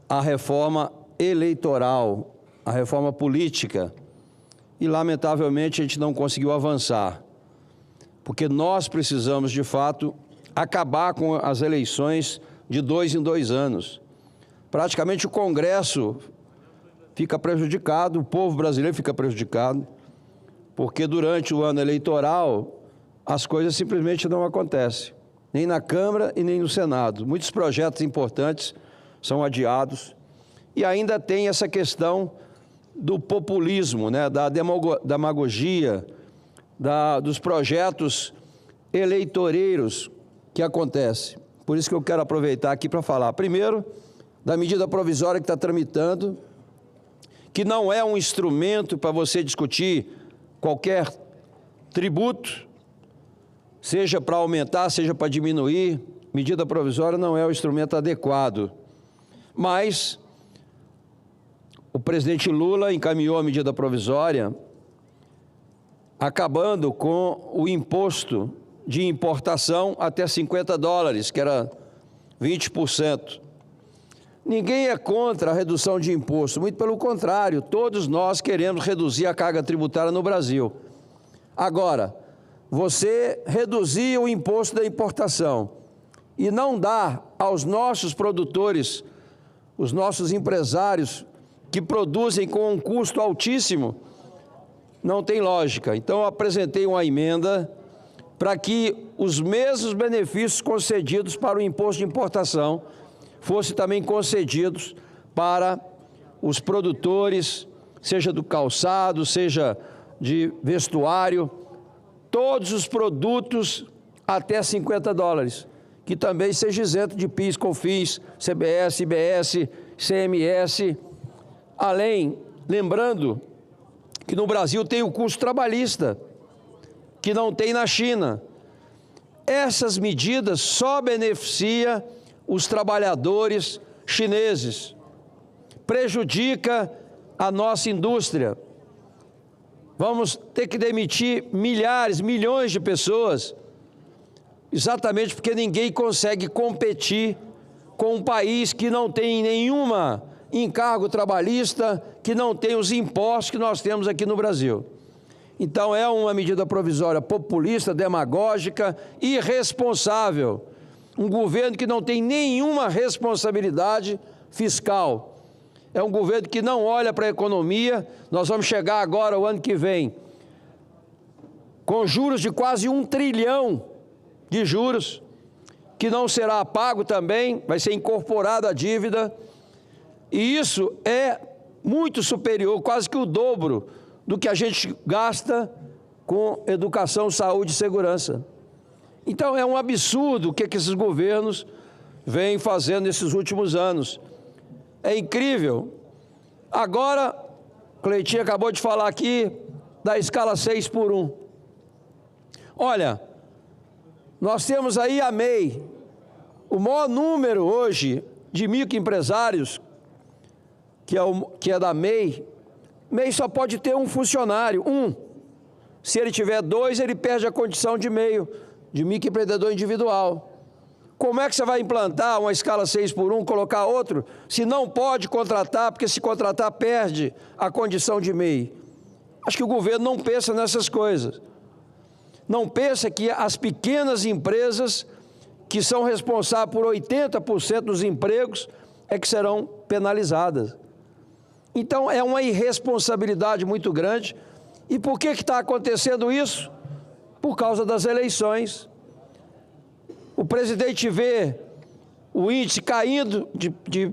a reforma eleitoral, a reforma política. E, lamentavelmente, a gente não conseguiu avançar, porque nós precisamos, de fato, acabar com as eleições de 2 em 2 anos. Praticamente o Congresso fica prejudicado, o povo brasileiro fica prejudicado, porque durante o ano eleitoral as coisas simplesmente não acontecem, nem na Câmara e nem no Senado. Muitos projetos importantes são adiados e ainda tem essa questão do populismo, né, da demagogia, dos projetos eleitoreiros que acontecem. Por isso que eu quero aproveitar aqui para falar, primeiro, da medida provisória que está tramitando, que não é um instrumento para você discutir qualquer tributo, seja para aumentar, seja para diminuir. Medida provisória não é o instrumento adequado. Mas o presidente Lula encaminhou a medida provisória acabando com o imposto de importação até $50, que era 20%. Ninguém é contra a redução de imposto, muito pelo contrário, todos nós queremos reduzir a carga tributária no Brasil. Agora, você reduzir o imposto da importação e não dar aos nossos produtores, os nossos empresários que produzem com um custo altíssimo, não tem lógica. Então, eu apresentei uma emenda para que os mesmos benefícios concedidos para o imposto de importação fossem também concedidos para os produtores, seja do calçado, seja de vestuário, todos os produtos até $50, que também seja isento de PIS, COFINS, CBS, IBS, CMS. Além, lembrando que no Brasil tem o custo trabalhista, que não tem na China. Essas medidas só beneficiam os trabalhadores chineses, prejudica a nossa indústria. Vamos ter que demitir milhares, milhões de pessoas, exatamente porque ninguém consegue competir com um país que não tem nenhuma encargo trabalhista, que não tem os impostos que nós temos aqui no Brasil. Então, é uma medida provisória populista, demagógica, irresponsável. Um governo que não tem nenhuma responsabilidade fiscal. É um governo que não olha para a economia. Nós vamos chegar agora, o ano que vem, com juros de quase 1 trilhão de juros, que não será pago também, vai ser incorporado à dívida. E isso é muito superior, quase que o dobro do que a gente gasta com educação, saúde e segurança. Então, é um absurdo o que esses governos vêm fazendo nesses últimos anos. É incrível. Agora, Cleitinho acabou de falar aqui, da escala 6x1. Olha, nós temos aí a MEI, o maior número hoje de microempresários, que é da MEI. MEI só pode ter um funcionário, um. Se ele tiver 2, ele perde a condição de meio, de microempreendedor individual. Como é que você vai implantar uma escala 6x1, colocar outro, se não pode contratar, porque se contratar perde a condição de MEI? Acho que o governo não pensa nessas coisas. Não pensa que as pequenas empresas, que são responsáveis por 80% dos empregos, é que serão penalizadas. Então, é uma irresponsabilidade muito grande. E por que está acontecendo isso? Por causa das eleições. O presidente vê o índice caindo de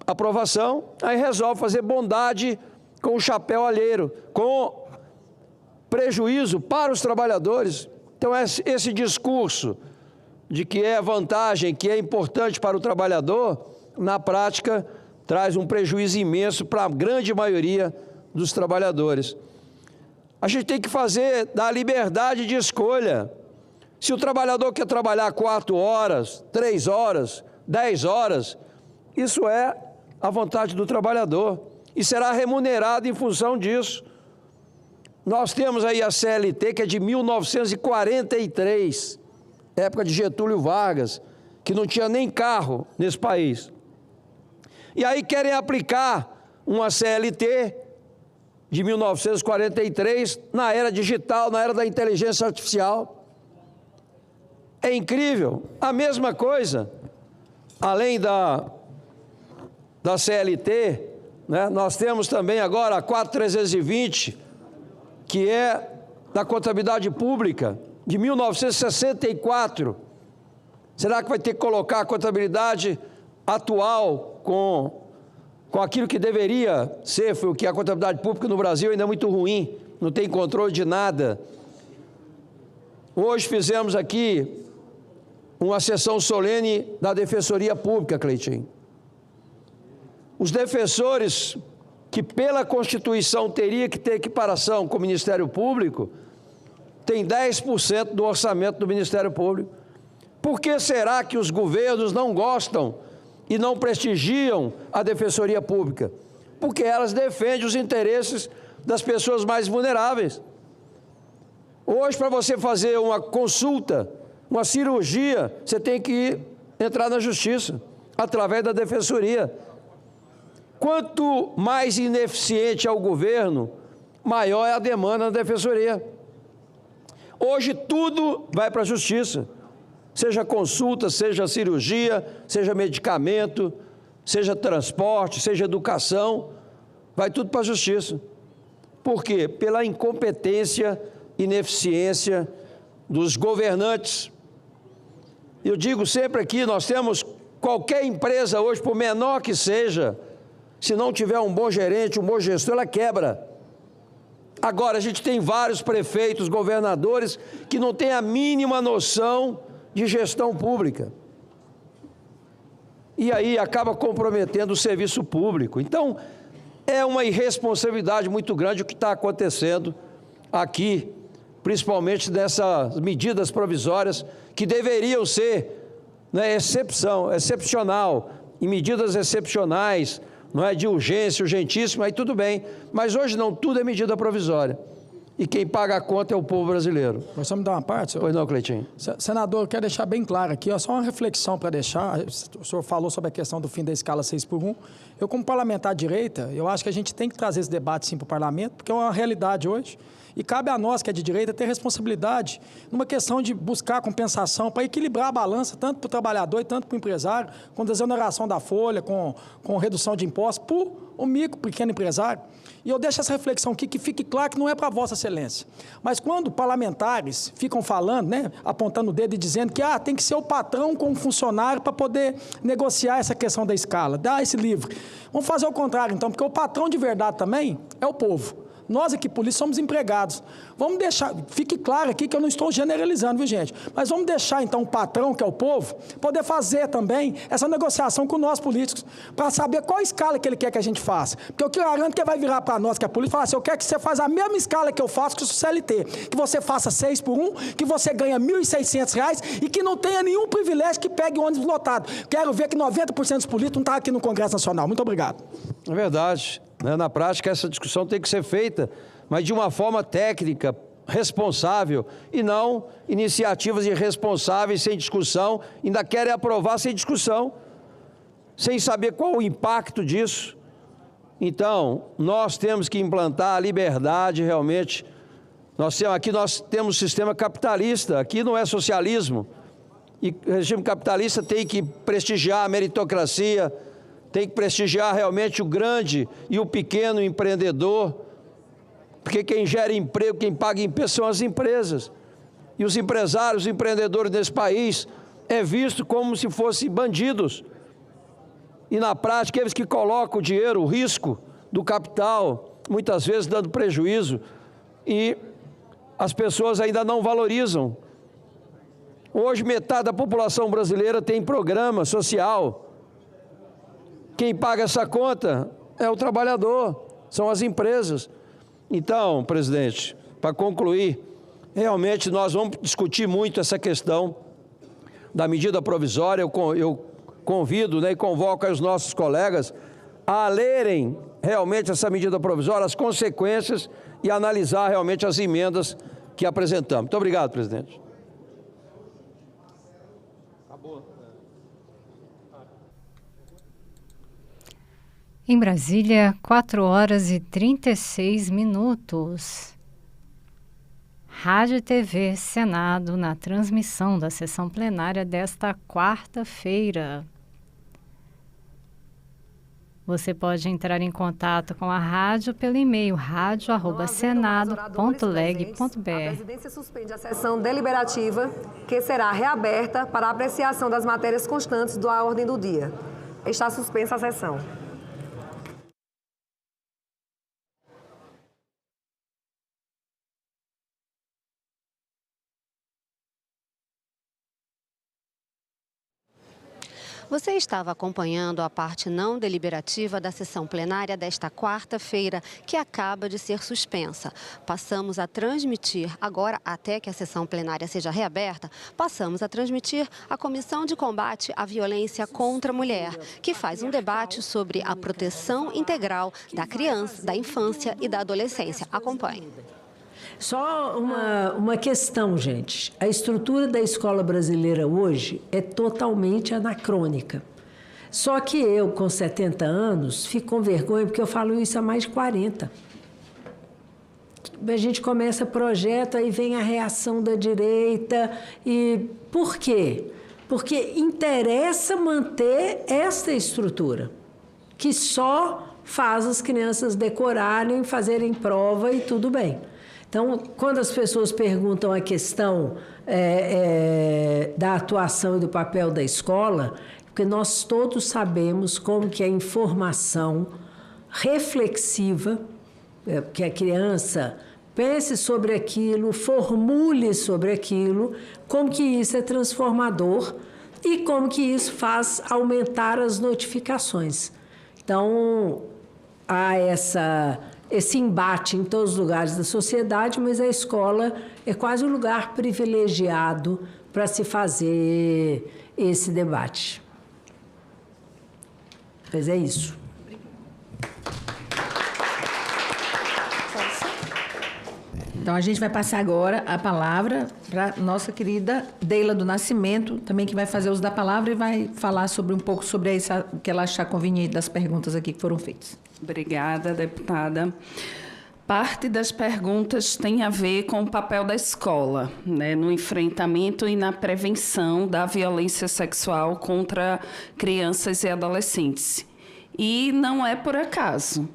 aprovação, aí resolve fazer bondade com o chapéu alheiro, com prejuízo para os trabalhadores. Então, esse discurso de que é vantagem, que é importante para o trabalhador, na prática, traz um prejuízo imenso para a grande maioria dos trabalhadores. A gente tem que dar liberdade de escolha. Se o trabalhador quer trabalhar 4 horas, 3 horas, 10 horas, isso é a vontade do trabalhador e será remunerado em função disso. Nós temos aí a CLT, que é de 1943, época de Getúlio Vargas, que não tinha nem carro nesse país. E aí querem aplicar uma CLT de 1943 na era digital, na era da inteligência artificial. É incrível. A mesma coisa, além da CLT, né, nós temos também agora a 4320, que é da contabilidade pública, de 1964. Será que vai ter que colocar a contabilidade atual com aquilo que deveria ser, porque a contabilidade pública no Brasil ainda é muito ruim, não tem controle de nada. Hoje fizemos aqui uma sessão solene da Defensoria Pública, Cleitinho. Os defensores, que pela Constituição teria que ter equiparação com o Ministério Público, tem 10% do orçamento do Ministério Público. Por que será que os governos não gostam e não prestigiam a Defensoria Pública? Porque elas defendem os interesses das pessoas mais vulneráveis. Hoje, para você fazer uma consulta, uma cirurgia, você tem que entrar na Justiça, através da Defensoria. Quanto mais ineficiente é o governo, maior é a demanda da Defensoria. Hoje tudo vai para a Justiça, seja consulta, seja cirurgia, seja medicamento, seja transporte, seja educação, vai tudo para a Justiça. Por quê? Pela incompetência, ineficiência dos governantes. Eu digo sempre aqui, nós temos qualquer empresa hoje, por menor que seja, se não tiver um bom gerente, um bom gestor, ela quebra. Agora, a gente tem vários prefeitos, governadores, que não têm a mínima noção de gestão pública. E aí acaba comprometendo o serviço público. Então, é uma irresponsabilidade muito grande o que está acontecendo aqui, principalmente dessas medidas provisórias que deveriam ser, né, excepcional, em medidas excepcionais, não é de urgência, urgentíssima, aí tudo bem. Mas hoje não, tudo é medida provisória. E quem paga a conta é o povo brasileiro. Mas só me dá uma parte, senhor? Pois não, Cleitinho. Senador, eu quero deixar bem claro aqui, ó, só uma reflexão para deixar. O senhor falou sobre a questão do fim da escala 6x1. Eu, como parlamentar de direita, eu acho que a gente tem que trazer esse debate, sim, para o parlamento, porque é uma realidade hoje. E cabe a nós, que é de direita, ter responsabilidade numa questão de buscar compensação para equilibrar a balança, tanto para o trabalhador e tanto para o empresário, com desoneração da folha, com redução de impostos, para o micro, pequeno empresário. E eu deixo essa reflexão aqui, que fique claro que não é para Vossa Excelência. Mas quando parlamentares ficam falando, né, apontando o dedo e dizendo que tem que ser o patrão com o funcionário para poder negociar essa questão da escala, dar esse livre. Vamos fazer o contrário, então, porque o patrão de verdade também é o povo. Nós aqui, polícia, somos empregados. Vamos deixar, fique claro aqui que eu não estou generalizando, viu, gente? Mas vamos deixar, então, o patrão, que é o povo, poder fazer também essa negociação com nós políticos, para saber qual escala que ele quer que a gente faça. Porque eu garanto que vai virar para nós, que é a polícia, e falar assim, eu quero que você faça a mesma escala que eu faço com o CLT, que você faça 6 por 1, que você ganha R$ 1.600 e que não tenha nenhum privilégio que pegue ônibus lotado. Quero ver que 90% dos políticos não estão aqui no Congresso Nacional. Muito obrigado. É verdade. Na prática, essa discussão tem que ser feita, mas de uma forma técnica, responsável, e não iniciativas irresponsáveis, sem discussão, ainda querem aprovar sem discussão, sem saber qual o impacto disso. Então, nós temos que implantar a liberdade realmente. Aqui nós temos um sistema capitalista, aqui não é socialismo. E o regime capitalista tem que prestigiar a meritocracia, tem que prestigiar realmente o grande e o pequeno empreendedor, porque quem gera emprego, quem paga imposto são as empresas. E os empresários, os empreendedores desse país é visto como se fossem bandidos. E na prática, eles que colocam o dinheiro, o risco do capital, muitas vezes dando prejuízo, e as pessoas ainda não valorizam. Hoje, metade da população brasileira tem programa social. Quem paga essa conta é o trabalhador, são as empresas. Então, presidente, para concluir, realmente nós vamos discutir muito essa questão da medida provisória. Eu convido, né, e convoco os nossos colegas a lerem realmente essa medida provisória, as consequências e analisar realmente as emendas que apresentamos. Muito obrigado, presidente. Em Brasília, 4h36. Rádio e TV Senado na transmissão da sessão plenária desta quarta-feira. Você pode entrar em contato com a rádio pelo e-mail radio@senado.leg.br. A presidência suspende a sessão deliberativa, que será reaberta para a apreciação das matérias constantes da ordem do dia. Está suspensa a sessão. Você estava acompanhando a parte não deliberativa da sessão plenária desta quarta-feira, que acaba de ser suspensa. Passamos a transmitir, agora até que a sessão plenária seja reaberta, passamos a transmitir a Comissão de Combate à Violência contra a Mulher, que faz um debate sobre a proteção integral da criança, da infância e da adolescência. Acompanhe. Só uma questão, gente. A estrutura da escola brasileira hoje é totalmente anacrônica. Só que eu, com 70 anos, fico com vergonha porque eu falo isso há mais de 40. A gente começa projeto, aí vem a reação da direita. E por quê? Porque interessa manter essa estrutura, que só faz as crianças decorarem, fazerem prova e tudo bem. Então, quando as pessoas perguntam a questão da atuação e do papel da escola, porque nós todos sabemos como que a informação reflexiva, que a criança pense sobre aquilo, formule sobre aquilo, como que isso é transformador e como que isso faz aumentar as notificações. Então, há esse embate em todos os lugares da sociedade, mas a escola é quase um lugar privilegiado para se fazer esse debate. Mas é isso. Então, a gente vai passar agora a palavra para nossa querida Deila do Nascimento, também que vai fazer uso da palavra e vai falar sobre um pouco sobre o que ela achar conveniente das perguntas aqui que foram feitas. Obrigada, deputada. Parte das perguntas tem a ver com o papel da escola, né, no enfrentamento e na prevenção da violência sexual contra crianças e adolescentes. E não é por acaso.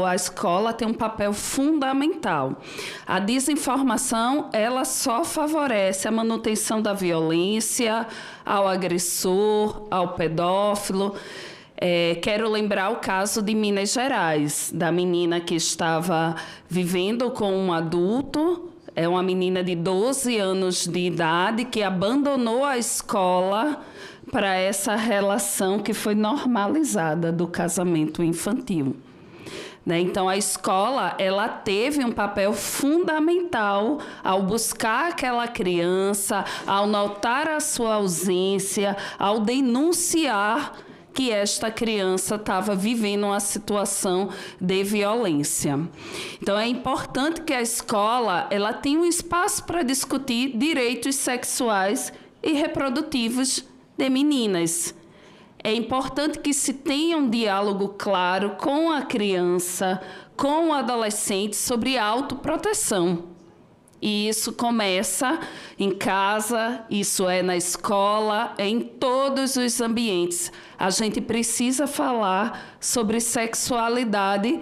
A escola tem um papel fundamental. A desinformação, ela só favorece a manutenção da violência ao agressor, ao pedófilo. Quero lembrar o caso de Minas Gerais, da menina que estava vivendo com um adulto, uma menina de 12 anos de idade que abandonou a escola para essa relação que foi normalizada do casamento infantil. Então, a escola ela teve um papel fundamental ao buscar aquela criança, ao notar a sua ausência, ao denunciar que esta criança estava vivendo uma situação de violência. Então, é importante que a escola ela tenha um espaço para discutir direitos sexuais e reprodutivos de meninas. É importante que se tenha um diálogo claro com a criança, com o adolescente, sobre autoproteção. E isso começa em casa, isso é na escola, é em todos os ambientes. A gente precisa falar sobre sexualidade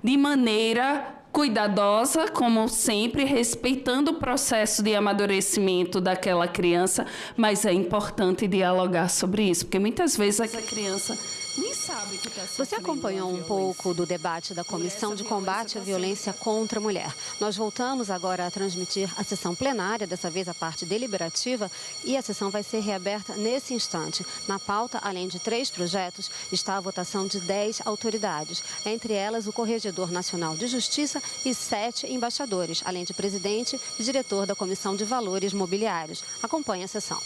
de maneira cuidadosa, como sempre, respeitando o processo de amadurecimento daquela criança, mas é importante dialogar sobre isso, porque muitas vezes aquela criança nem sabe que está sofrendo. Você acompanhou um pouco do debate da Comissão de Combate à Violência contra a Mulher. Nós voltamos agora a transmitir a sessão plenária, dessa vez a parte deliberativa, e a sessão vai ser reaberta nesse instante. Na pauta, além de 3 projetos, está a votação de 10 autoridades, entre elas o Corregedor Nacional de Justiça e 7 embaixadores, além de presidente e diretor da Comissão de Valores Mobiliários. Acompanhe a sessão.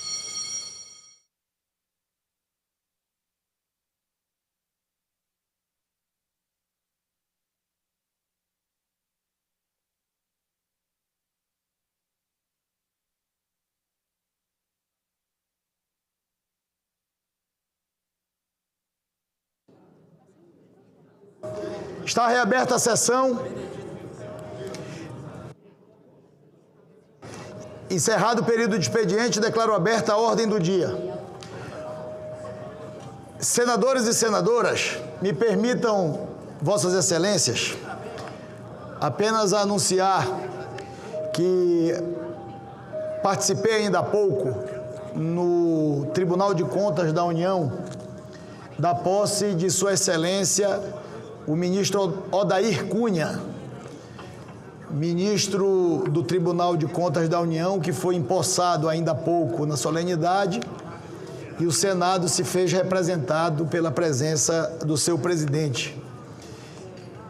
Está reaberta a sessão. Encerrado o período de expediente, declaro aberta a ordem do dia. Senadores e senadoras, me permitam, Vossas Excelências, apenas anunciar que participei ainda há pouco no Tribunal de Contas da União da posse de Sua Excelência o ministro Odair Cunha, ministro do Tribunal de Contas da União, que foi empossado ainda há pouco na solenidade, e o Senado se fez representado pela presença do seu presidente.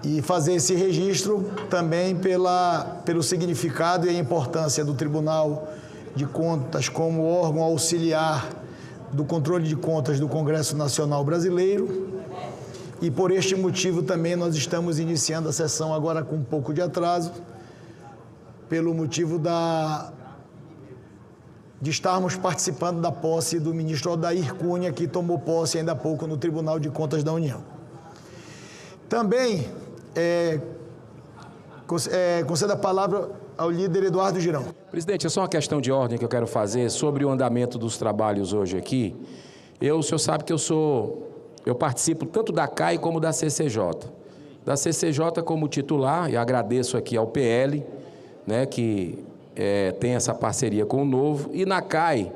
E fazer esse registro também pelo significado e a importância do Tribunal de Contas como órgão auxiliar do controle de contas do Congresso Nacional Brasileiro. E por este motivo também nós estamos iniciando a sessão agora com um pouco de atraso, pelo motivo de estarmos participando da posse do ministro Odair Cunha, que tomou posse ainda há pouco no Tribunal de Contas da União. Também concedo a palavra ao líder Eduardo Girão. Presidente, é só uma questão de ordem que eu quero fazer sobre o andamento dos trabalhos hoje aqui. O senhor sabe que eu participo tanto da CAI como da CCJ. Da CCJ como titular, e agradeço aqui ao PL, né, que tem essa parceria com o Novo, e na CAI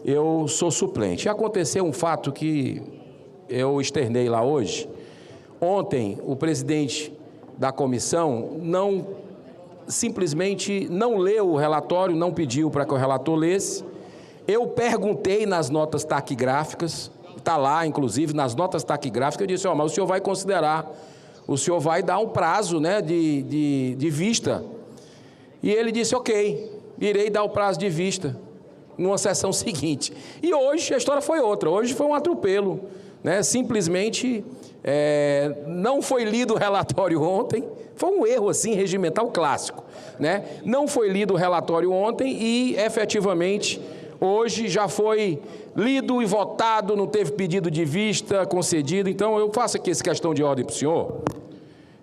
eu sou suplente. E aconteceu um fato que eu externei lá hoje. Ontem, o presidente da comissão simplesmente não leu o relatório, não pediu para que o relator lesse. Eu perguntei nas notas taquigráficas, está lá, inclusive, nas notas taquigráficas, eu disse, mas o senhor vai considerar, o senhor vai dar um prazo, né, de vista. E ele disse, ok, irei dar o prazo de vista numa sessão seguinte. E hoje a história foi outra, hoje foi um atropelo, né, simplesmente não foi lido o relatório ontem, foi um erro assim regimental clássico, né? Não foi lido o relatório ontem e efetivamente hoje já foi lido e votado, não teve pedido de vista concedido. Então eu faço aqui essa questão de ordem para o senhor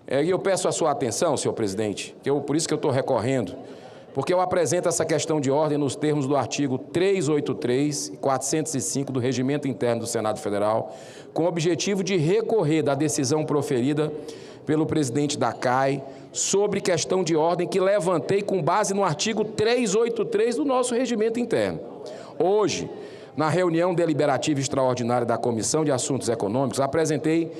e eu peço a sua atenção, senhor presidente, por isso que eu estou recorrendo, porque eu apresento essa questão de ordem nos termos do artigo 383 e 405 do Regimento Interno do Senado Federal, com o objetivo de recorrer da decisão proferida pelo presidente da CAI sobre questão de ordem que levantei com base no artigo 383 do nosso Regimento Interno. Hoje, na reunião deliberativa extraordinária da Comissão de Assuntos Econômicos, apresentei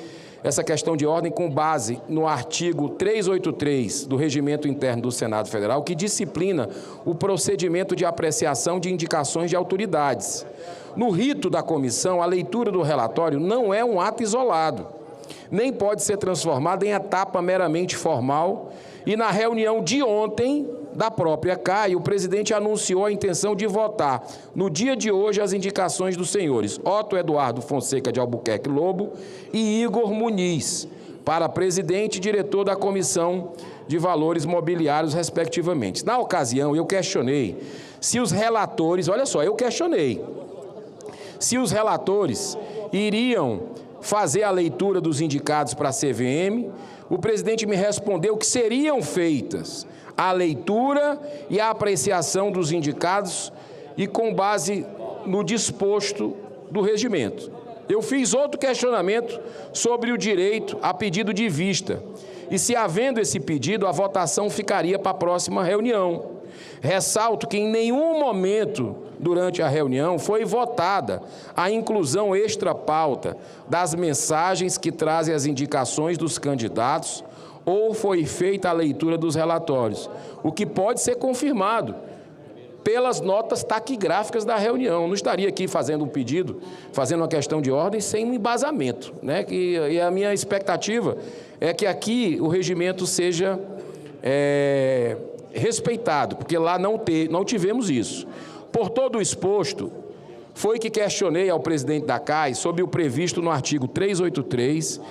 essa questão de ordem com base no artigo 383 do Regimento Interno do Senado Federal, que disciplina o procedimento de apreciação de indicações de autoridades. No rito da comissão, a leitura do relatório não é um ato isolado, nem pode ser transformada em etapa meramente formal, e na reunião de ontem da própria CAI, o presidente anunciou a intenção de votar no dia de hoje as indicações dos senhores Otto Eduardo Fonseca de Albuquerque Lobo e Igor Muniz para presidente e diretor da Comissão de Valores Mobiliários, respectivamente. Na ocasião, eu questionei se os relatores, olha só, eu questionei se os relatores iriam fazer a leitura dos indicados para a CVM. O presidente me respondeu que seriam feitas a leitura e a apreciação dos indicados e com base no disposto do regimento. Eu fiz outro questionamento sobre o direito a pedido de vista e se havendo esse pedido, a votação ficaria para a próxima reunião. Ressalto que em nenhum momento durante a reunião foi votada a inclusão extra-pauta das mensagens que trazem as indicações dos candidatos ou foi feita a leitura dos relatórios, o que pode ser confirmado pelas notas taquigráficas da reunião. Não estaria aqui fazendo um pedido, fazendo uma questão de ordem sem um embasamento, né? E a minha expectativa é que aqui o regimento seja respeitado, porque lá não tivemos isso. Por todo o exposto, foi que questionei ao presidente da CAI sobre o previsto no artigo 383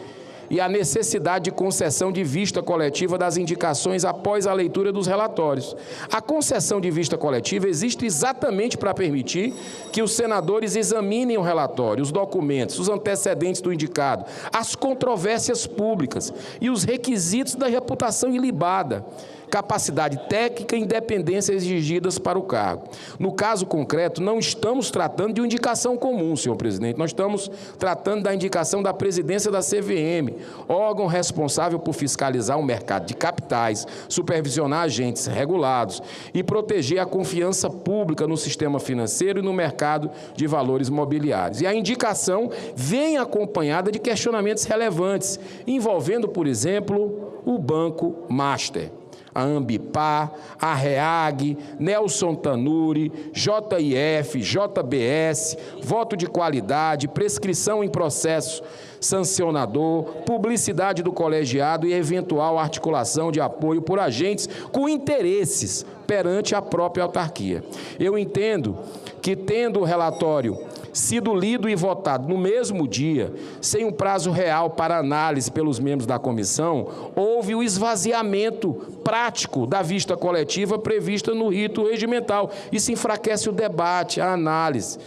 e a necessidade de concessão de vista coletiva das indicações após a leitura dos relatórios. A concessão de vista coletiva existe exatamente para permitir que os senadores examinem o relatório, os documentos, os antecedentes do indicado, as controvérsias públicas e os requisitos da reputação ilibada, capacidade técnica e independência exigidas para o cargo. No caso concreto, não estamos tratando de uma indicação comum, senhor presidente, nós estamos tratando da indicação da presidência da CVM, órgão responsável por fiscalizar o mercado de capitais, supervisionar agentes regulados e proteger a confiança pública no sistema financeiro e no mercado de valores mobiliários. E a indicação vem acompanhada de questionamentos relevantes, envolvendo, por exemplo, o Banco Master, a Ambipar, a REAG, Nelson Tanuri, JIF, JBS, voto de qualidade, prescrição em processo sancionador, publicidade do colegiado e eventual articulação de apoio por agentes com interesses perante a própria autarquia. Eu entendo que, tendo o relatório sido lido e votado no mesmo dia, sem um prazo real para análise pelos membros da comissão, houve o esvaziamento prático da vista coletiva prevista no rito regimental. Isso enfraquece o debate, a análise.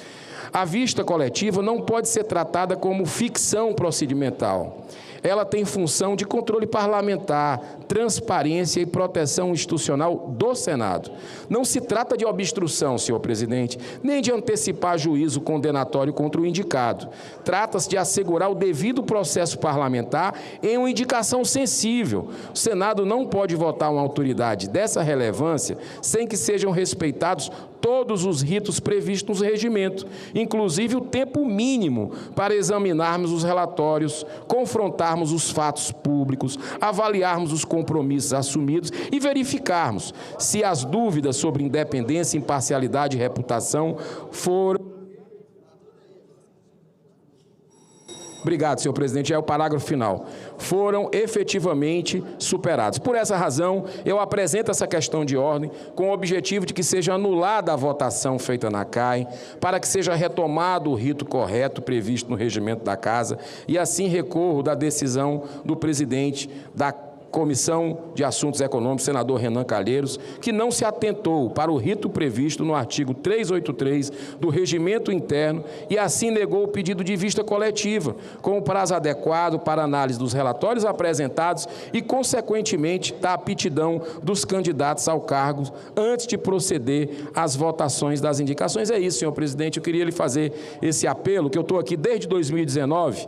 A vista coletiva não pode ser tratada como ficção procedimental. Ela tem função de controle parlamentar, transparência e proteção institucional do Senado. Não se trata de obstrução, senhor presidente, nem de antecipar juízo condenatório contra o indicado. Trata-se de assegurar o devido processo parlamentar em uma indicação sensível. O Senado não pode votar uma autoridade dessa relevância sem que sejam respeitados todos os ritos previstos no regimento, inclusive o tempo mínimo para examinarmos os relatórios, confrontarmos os fatos públicos, avaliarmos os compromissos assumidos e verificarmos se as dúvidas sobre independência, imparcialidade e reputação foram... Obrigado, senhor presidente. É o parágrafo final. Foram efetivamente superados. Por essa razão, eu apresento essa questão de ordem com o objetivo de que seja anulada a votação feita na CAI, para que seja retomado o rito correto previsto no regimento da Casa e assim recorro da decisão do presidente da Comissão de Assuntos Econômicos, senador Renan Calheiros, que não se atentou para o rito previsto no artigo 383 do Regimento Interno e assim negou o pedido de vista coletiva, com o prazo adequado para análise dos relatórios apresentados e, consequentemente, da aptidão dos candidatos ao cargo antes de proceder às votações das indicações. É isso, senhor presidente. Eu queria lhe fazer esse apelo, que eu estou aqui desde 2019,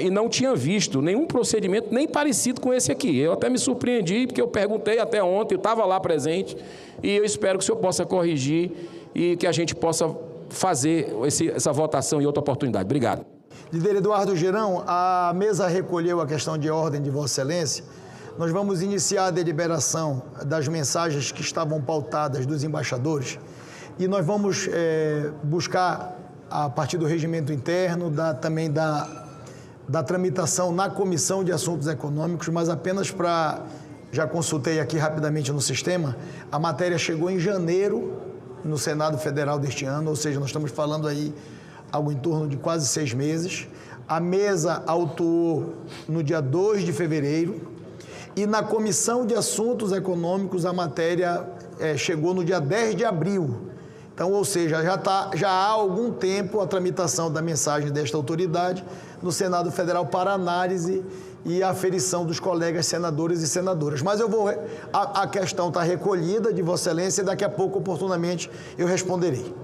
e não tinha visto nenhum procedimento nem parecido com esse aqui. Eu até me surpreendi, porque eu perguntei até ontem, eu estava lá presente, e eu espero que o senhor possa corrigir e que a gente possa fazer essa votação em outra oportunidade. Obrigado. Líder Eduardo Girão, a mesa recolheu a questão de ordem de Vossa Excelência. Nós vamos iniciar a deliberação das mensagens que estavam pautadas dos embaixadores e nós vamos buscar, a partir do regimento interno, também da tramitação na Comissão de Assuntos Econômicos, mas apenas para... Já consultei aqui rapidamente no sistema, a matéria chegou em janeiro no Senado Federal deste ano, ou seja, nós estamos falando aí algo em torno de quase 6 meses. A mesa autuou no dia 2 de fevereiro e na Comissão de Assuntos Econômicos a matéria chegou no dia 10 de abril. Então, ou seja, já há algum tempo a tramitação da mensagem desta autoridade no Senado Federal para análise e aferição dos colegas senadores e senadoras. Mas a questão está recolhida de Vossa Excelência e daqui a pouco, oportunamente, eu responderei.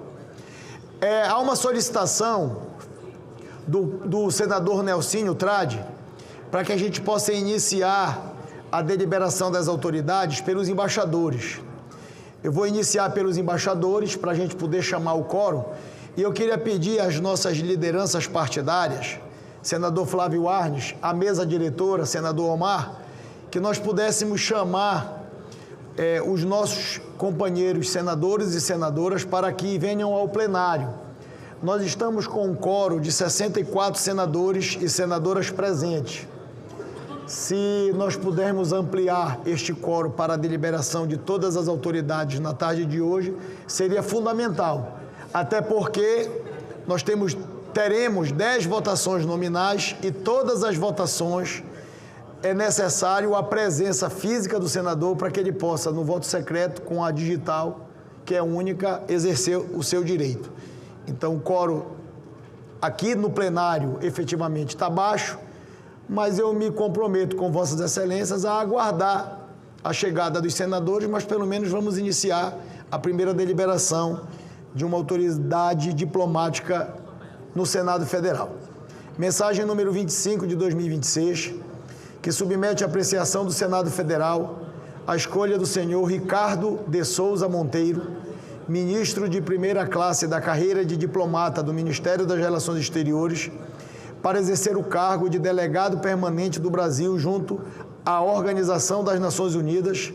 Há uma solicitação do senador Nelsinho Trade para que a gente possa iniciar a deliberação das autoridades pelos embaixadores. Eu vou iniciar pelos embaixadores para a gente poder chamar o quórum e eu queria pedir às nossas lideranças partidárias, senador Flávio Arnes, a mesa diretora, senador Omar, que nós pudéssemos chamar os nossos companheiros senadores e senadoras para que venham ao plenário. Nós estamos com um quórum de 64 senadores e senadoras presentes. Se nós pudermos ampliar este quórum para a deliberação de todas as autoridades na tarde de hoje, seria fundamental, até porque nós teremos 10 votações nominais e todas as votações é necessário a presença física do senador para que ele possa, no voto secreto, com a digital, que é única, exercer o seu direito. Então, o quórum aqui no plenário efetivamente está baixo, mas eu me comprometo com Vossas Excelências a aguardar a chegada dos senadores, mas pelo menos vamos iniciar a primeira deliberação de uma autoridade diplomática no Senado Federal. Mensagem número 25 de 2026, que submete à apreciação do Senado Federal a escolha do senhor Ricardo de Souza Monteiro, ministro de primeira classe da carreira de diplomata do Ministério das Relações Exteriores, para exercer o cargo de delegado permanente do Brasil junto à Organização das Nações Unidas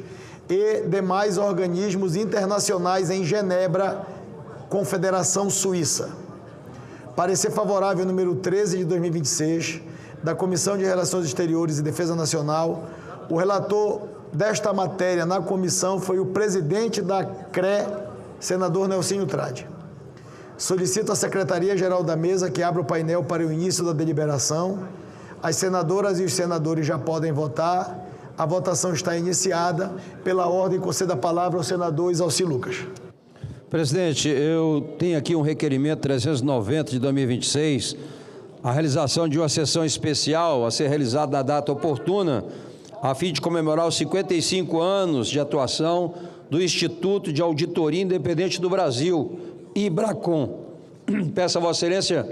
e demais organismos internacionais em Genebra, Confederação Suíça. Parecer favorável número 13 de 2026, da Comissão de Relações Exteriores e Defesa Nacional. O relator desta matéria na comissão foi o presidente da CRE, senador Nelsinho Trade. Solicito à Secretaria-Geral da Mesa que abra o painel para o início da deliberação. As senadoras e os senadores já podem votar. A votação está iniciada. Pela ordem, concedo a palavra ao senador Isalci Lucas. Presidente, eu tenho aqui um requerimento 390 de 2026, a realização de uma sessão especial a ser realizada na data oportuna, a fim de comemorar os 55 anos de atuação do Instituto de Auditoria Independente do Brasil, IBRACON. Peço a Vossa Excelência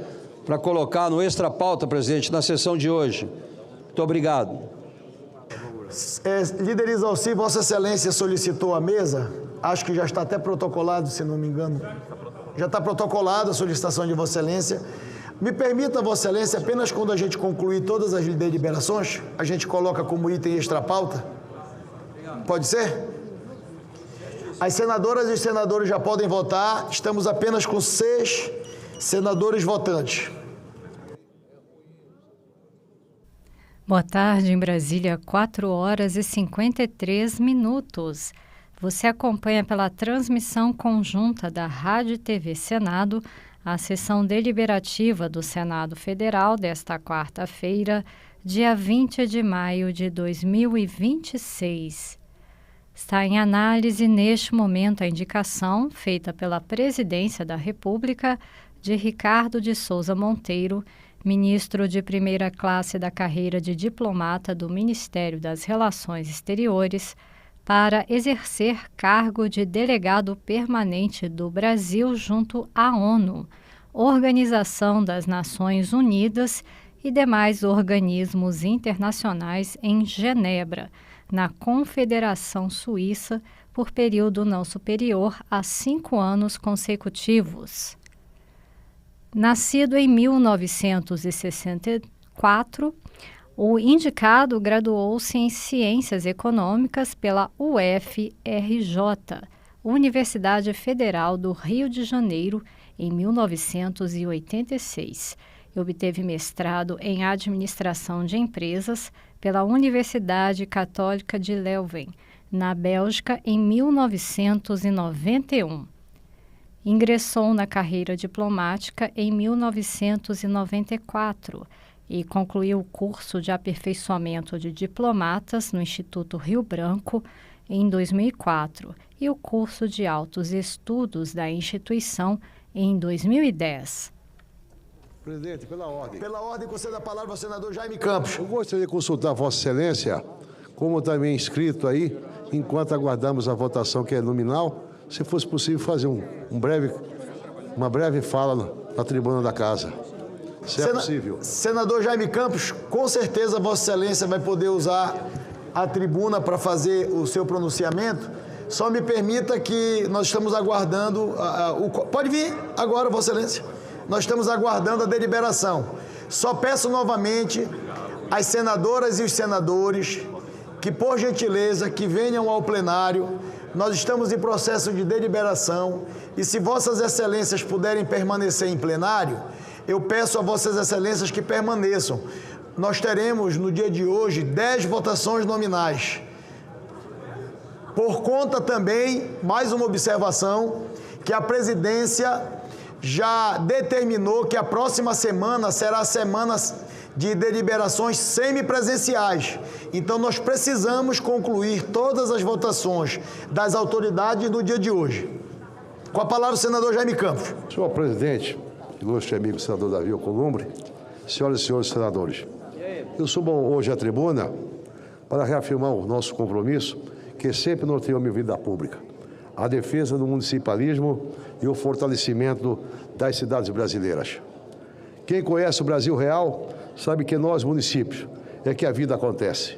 para colocar no extra pauta, presidente, na sessão de hoje. Muito obrigado. Líder Isalci, Vossa Excelência solicitou a mesa, acho que já está até protocolado, se não me engano. Já está protocolado a solicitação de Vossa Excelência. Me permita, Vossa Excelência, apenas quando a gente concluir todas as deliberações, a gente coloca como item extra pauta? Pode ser? As senadoras e os senadores já podem votar. Estamos apenas com 6 senadores votantes. Boa tarde, em Brasília, 4h53. Você acompanha pela transmissão conjunta da Rádio e TV Senado a sessão deliberativa do Senado Federal desta quarta-feira, dia 20 de maio de 2026. Está em análise neste momento a indicação feita pela Presidência da República de Ricardo de Souza Monteiro, ministro de primeira classe da carreira de diplomata do Ministério das Relações Exteriores, para exercer cargo de delegado permanente do Brasil junto à ONU, Organização das Nações Unidas e demais organismos internacionais em Genebra, na Confederação Suíça, por período não superior a 5 anos consecutivos. Nascido em 1964, o indicado graduou-se em Ciências Econômicas pela UFRJ, Universidade Federal do Rio de Janeiro, em 1986. Obteve mestrado em Administração de Empresas pela Universidade Católica de Leuven, na Bélgica, em 1991. Ingressou na carreira diplomática em 1994 e concluiu o curso de aperfeiçoamento de diplomatas no Instituto Rio Branco em 2004 e o curso de altos estudos da instituição em 2010. Presidente, pela ordem. Pela ordem, conceda a palavra ao senador Jaime Campos. Eu gostaria de consultar Vossa Excelência, como também inscrito aí, enquanto aguardamos a votação que é nominal, se fosse possível fazer uma breve fala na tribuna da casa. Se é possível. Senador Jaime Campos, com certeza Vossa Excelência vai poder usar a tribuna para fazer o seu pronunciamento. Só me permita que nós estamos aguardando... Pode vir agora, Vossa Excelência. Nós estamos aguardando a deliberação. Só peço novamente às senadoras e os senadores que, por gentileza, que venham ao plenário. Nós estamos em processo de deliberação e se Vossas Excelências puderem permanecer em plenário, eu peço a Vossas Excelências que permaneçam. Nós teremos, no dia de hoje, 10 votações nominais. Por conta também, mais uma observação, que a presidência já determinou que a próxima semana será a semana de deliberações semipresenciais. Então, nós precisamos concluir todas as votações das autoridades no dia de hoje. Com a palavra o senador Jaime Campos. Senhor presidente, ilustre amigo senador Davi Alcolumbre, senhoras e senhores senadores, eu subo hoje à tribuna para reafirmar o nosso compromisso, que sempre norteou a minha vida pública, a defesa do municipalismo e o fortalecimento das cidades brasileiras. Quem conhece o Brasil real sabe que nós, municípios, é que a vida acontece.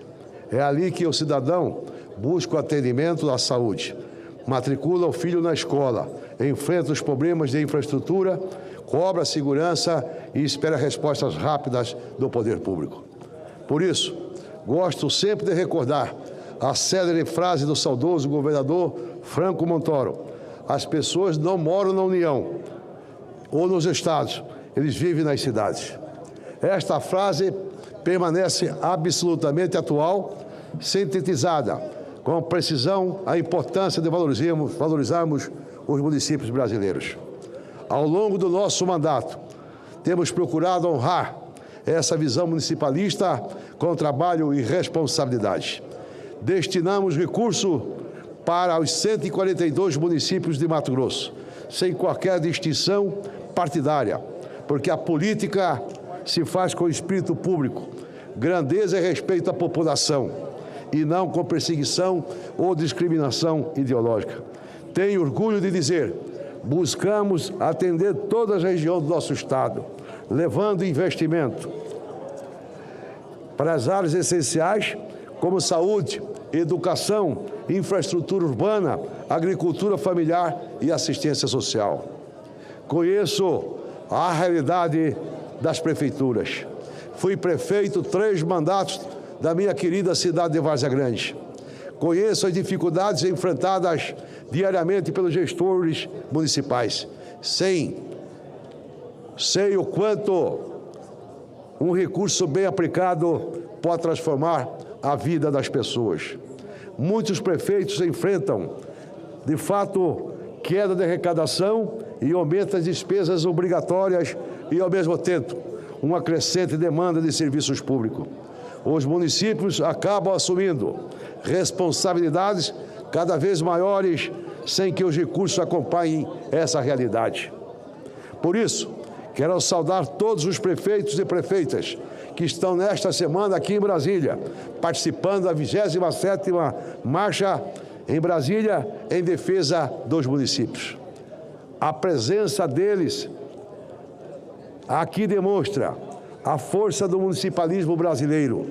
É ali que o cidadão busca o atendimento à saúde, matricula o filho na escola, enfrenta os problemas de infraestrutura, cobra a segurança e espera respostas rápidas do poder público. Por isso, gosto sempre de recordar a célere frase do saudoso governador Franco Montoro: as pessoas não moram na União ou nos estados, eles vivem nas cidades. Esta frase permanece absolutamente atual, sintetizada com precisão a importância de valorizarmos os municípios brasileiros. Ao longo do nosso mandato, temos procurado honrar essa visão municipalista com trabalho e responsabilidade. Destinamos recurso para os 142 municípios de Mato Grosso, sem qualquer distinção partidária, porque a política se faz com espírito público, grandeza e respeito à população, e não com perseguição ou discriminação ideológica. Tenho orgulho de dizer, buscamos atender todas as regiões do nosso estado, levando investimento para as áreas essenciais, como saúde, educação, infraestrutura urbana, agricultura familiar e assistência social. Conheço a realidade das prefeituras. Fui prefeito 3 mandatos da minha querida cidade de Várzea Grande. Conheço as dificuldades enfrentadas diariamente pelos gestores municipais. Sei o quanto um recurso bem aplicado pode transformar a vida das pessoas. Muitos prefeitos enfrentam, de fato, queda de arrecadação e aumento das despesas obrigatórias e, ao mesmo tempo, uma crescente demanda de serviços públicos. Os municípios acabam assumindo responsabilidades cada vez maiores sem que os recursos acompanhem essa realidade. Por isso, quero saudar todos os prefeitos e prefeitas que estão nesta semana aqui em Brasília, participando da 27ª Marcha em Brasília em defesa dos municípios. A presença deles aqui demonstra a força do municipalismo brasileiro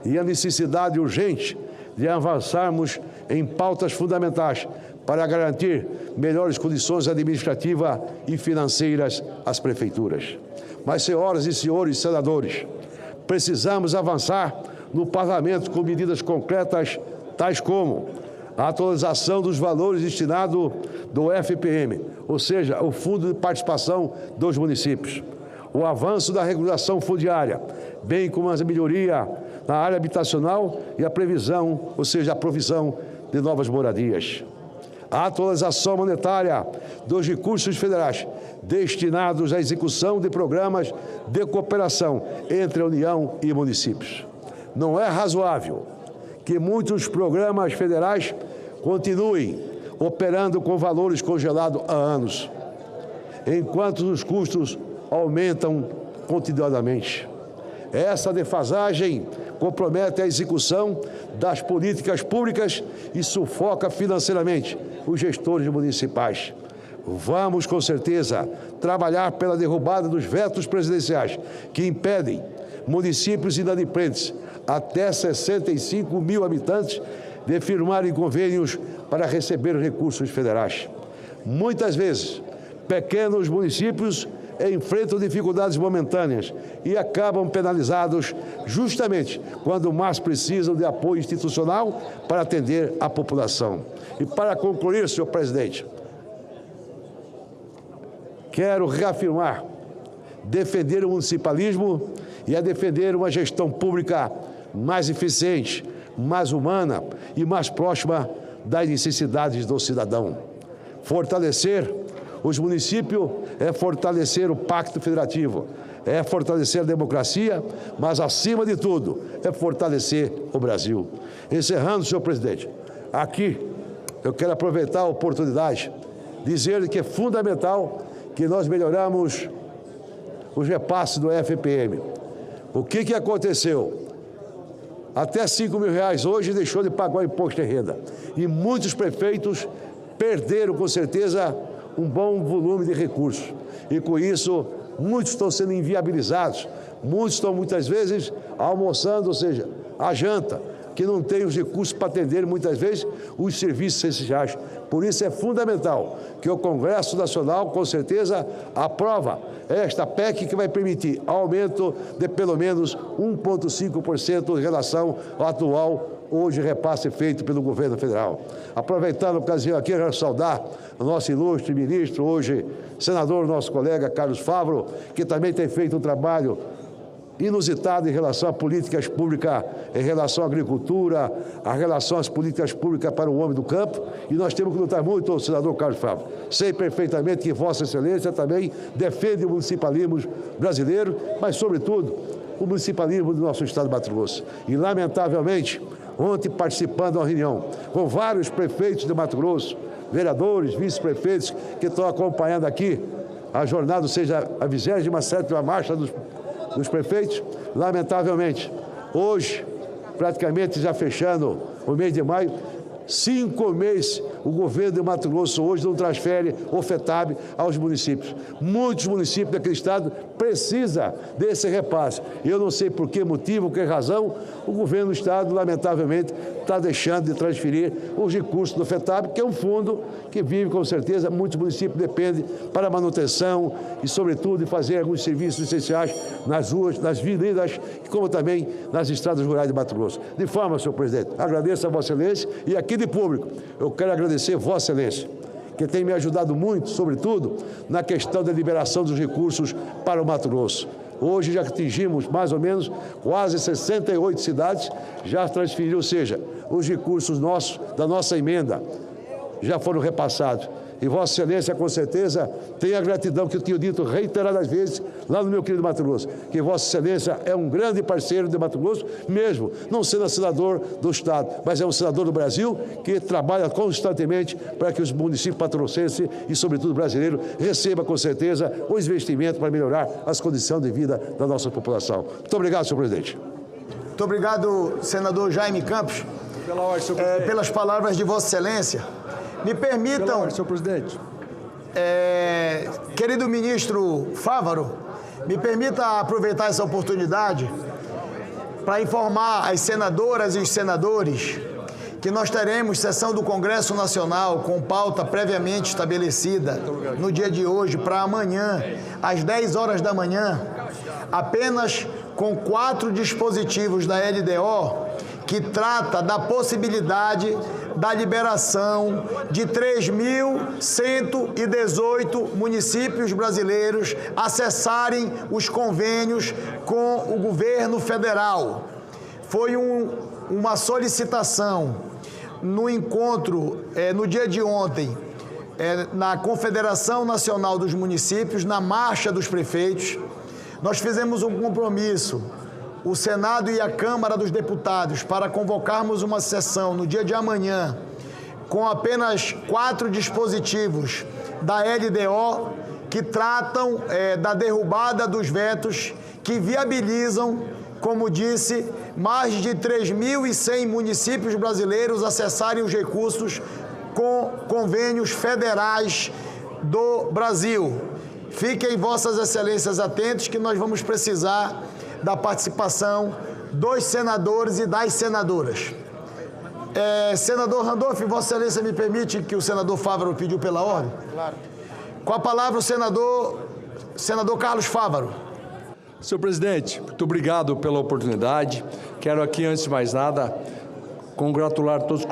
e a necessidade urgente de avançarmos em pautas fundamentais para garantir melhores condições administrativas e financeiras às prefeituras. Mas, senhoras e senhores senadores, precisamos avançar no Parlamento com medidas concretas, tais como a atualização dos valores destinados do FPM, ou seja, o Fundo de Participação dos Municípios, o avanço da regulação fundiária, bem como a melhoria na área habitacional e a previsão, ou seja, a provisão de novas moradias. A atualização monetária dos recursos federais destinados à execução de programas de cooperação entre a União e municípios. Não é razoável que muitos programas federais continuem operando com valores congelados há anos, enquanto os custos aumentam continuadamente. Essa defasagem compromete a execução das políticas públicas e sufoca financeiramente os gestores municipais. Vamos, com certeza, trabalhar pela derrubada dos vetos presidenciais que impedem municípios inadimplentes até 65 mil habitantes de firmarem convênios para receber recursos federais. Muitas vezes, pequenos municípios enfrentam dificuldades momentâneas e acabam penalizados justamente quando mais precisam de apoio institucional para atender a população. E para concluir, senhor presidente, quero reafirmar, defender o municipalismo e a defender uma gestão pública mais eficiente, mais humana e mais próxima das necessidades do cidadão. Fortalecer os municípios é fortalecer o Pacto Federativo, é fortalecer a democracia, mas, acima de tudo, é fortalecer o Brasil. Encerrando, senhor presidente, aqui eu quero aproveitar a oportunidade de dizer que é fundamental que nós melhoramos os repasses do FPM. O que aconteceu? Até R$5 mil hoje deixou de pagar o imposto de renda. E muitos prefeitos perderam, com certeza, um bom volume de recursos. E com isso, muitos estão sendo inviabilizados. Muitos estão, muitas vezes, almoçando, ou seja, a janta, que não tem os recursos para atender, muitas vezes, os serviços essenciais. Por isso é fundamental que o Congresso Nacional, com certeza, aprova esta PEC que vai permitir aumento de pelo menos 1,5% em relação ao atual hoje repasse feito pelo governo federal. Aproveitando a ocasião aqui, eu quero saudar o nosso ilustre ministro, hoje senador, nosso colega Carlos Favaro, que também tem feito um trabalho inusitado em relação a políticas públicas, em relação à agricultura, a relação às políticas públicas para o homem do campo, e nós temos que lutar muito, senador Carlos Favaro. Sei perfeitamente que Vossa Excelência também defende o municipalismo brasileiro, mas, sobretudo, o municipalismo do nosso estado de Mato Grosso. E, lamentavelmente, ontem, participando de uma reunião com vários prefeitos de Mato Grosso, vereadores, vice-prefeitos, que estão acompanhando aqui a jornada, ou seja, a 27ª marcha dos prefeitos, lamentavelmente, hoje, praticamente já fechando o mês de maio, 5 meses, o governo de Mato Grosso hoje não transfere o FETAB aos municípios. Muitos municípios daquele estado precisam desse repasse. Eu não sei por que motivo, que razão, o governo do estado, lamentavelmente, está deixando de transferir os recursos do FETAB, que é um fundo que vive, com certeza, muitos municípios dependem para a manutenção e, sobretudo, de fazer alguns serviços essenciais nas ruas, nas avenidas, como também nas estradas rurais de Mato Grosso. De forma, senhor presidente, agradeço a Vossa Excelência e aqui de público, eu quero agradecer Vossa Excelência, que tem me ajudado muito, sobretudo, na questão da liberação dos recursos para o Mato Grosso. Hoje já atingimos mais ou menos quase 68 cidades, já transferiu, ou seja, os recursos nossos, da nossa emenda, já foram repassados. E Vossa Excelência, com certeza, tem a gratidão que eu tenho dito reiteradas vezes lá no meu querido Mato Grosso, que Vossa Excelência é um grande parceiro de Mato Grosso, mesmo não sendo senador do Estado, mas é um senador do Brasil que trabalha constantemente para que os municípios patrocenses e, sobretudo, brasileiros recebam, com certeza, os investimentos para melhorar as condições de vida da nossa população. Muito obrigado, senhor presidente. Muito obrigado, senador Jaime Campos, pelas palavras de Vossa Excelência. Me permitam, senhor presidente. Querido ministro Favaro, me permita aproveitar essa oportunidade para informar as senadoras e os senadores que nós teremos sessão do Congresso Nacional com pauta previamente estabelecida no dia de hoje para amanhã, às 10 horas da manhã, apenas com 4 dispositivos da LDO que trata da possibilidade da liberação de 3.118 municípios brasileiros acessarem os convênios com o governo federal. Foi uma solicitação no encontro, no dia de ontem, na Confederação Nacional dos Municípios, na Marcha dos Prefeitos. Nós fizemos um compromisso, o Senado e a Câmara dos Deputados, para convocarmos uma sessão no dia de amanhã, com apenas 4 dispositivos da LDO que tratam da derrubada dos vetos que viabilizam, como disse, mais de 3.100 municípios brasileiros acessarem os recursos com convênios federais do Brasil. Fiquem vossas excelências atentos que nós vamos precisar da participação dos senadores e das senadoras. Senador Randolph, vossa excelência me permite que o senador Fávaro pediu pela ordem? Claro. Com a palavra o senador Carlos Fávaro. Senhor presidente, muito obrigado pela oportunidade. Quero aqui, antes de mais nada, congratular todos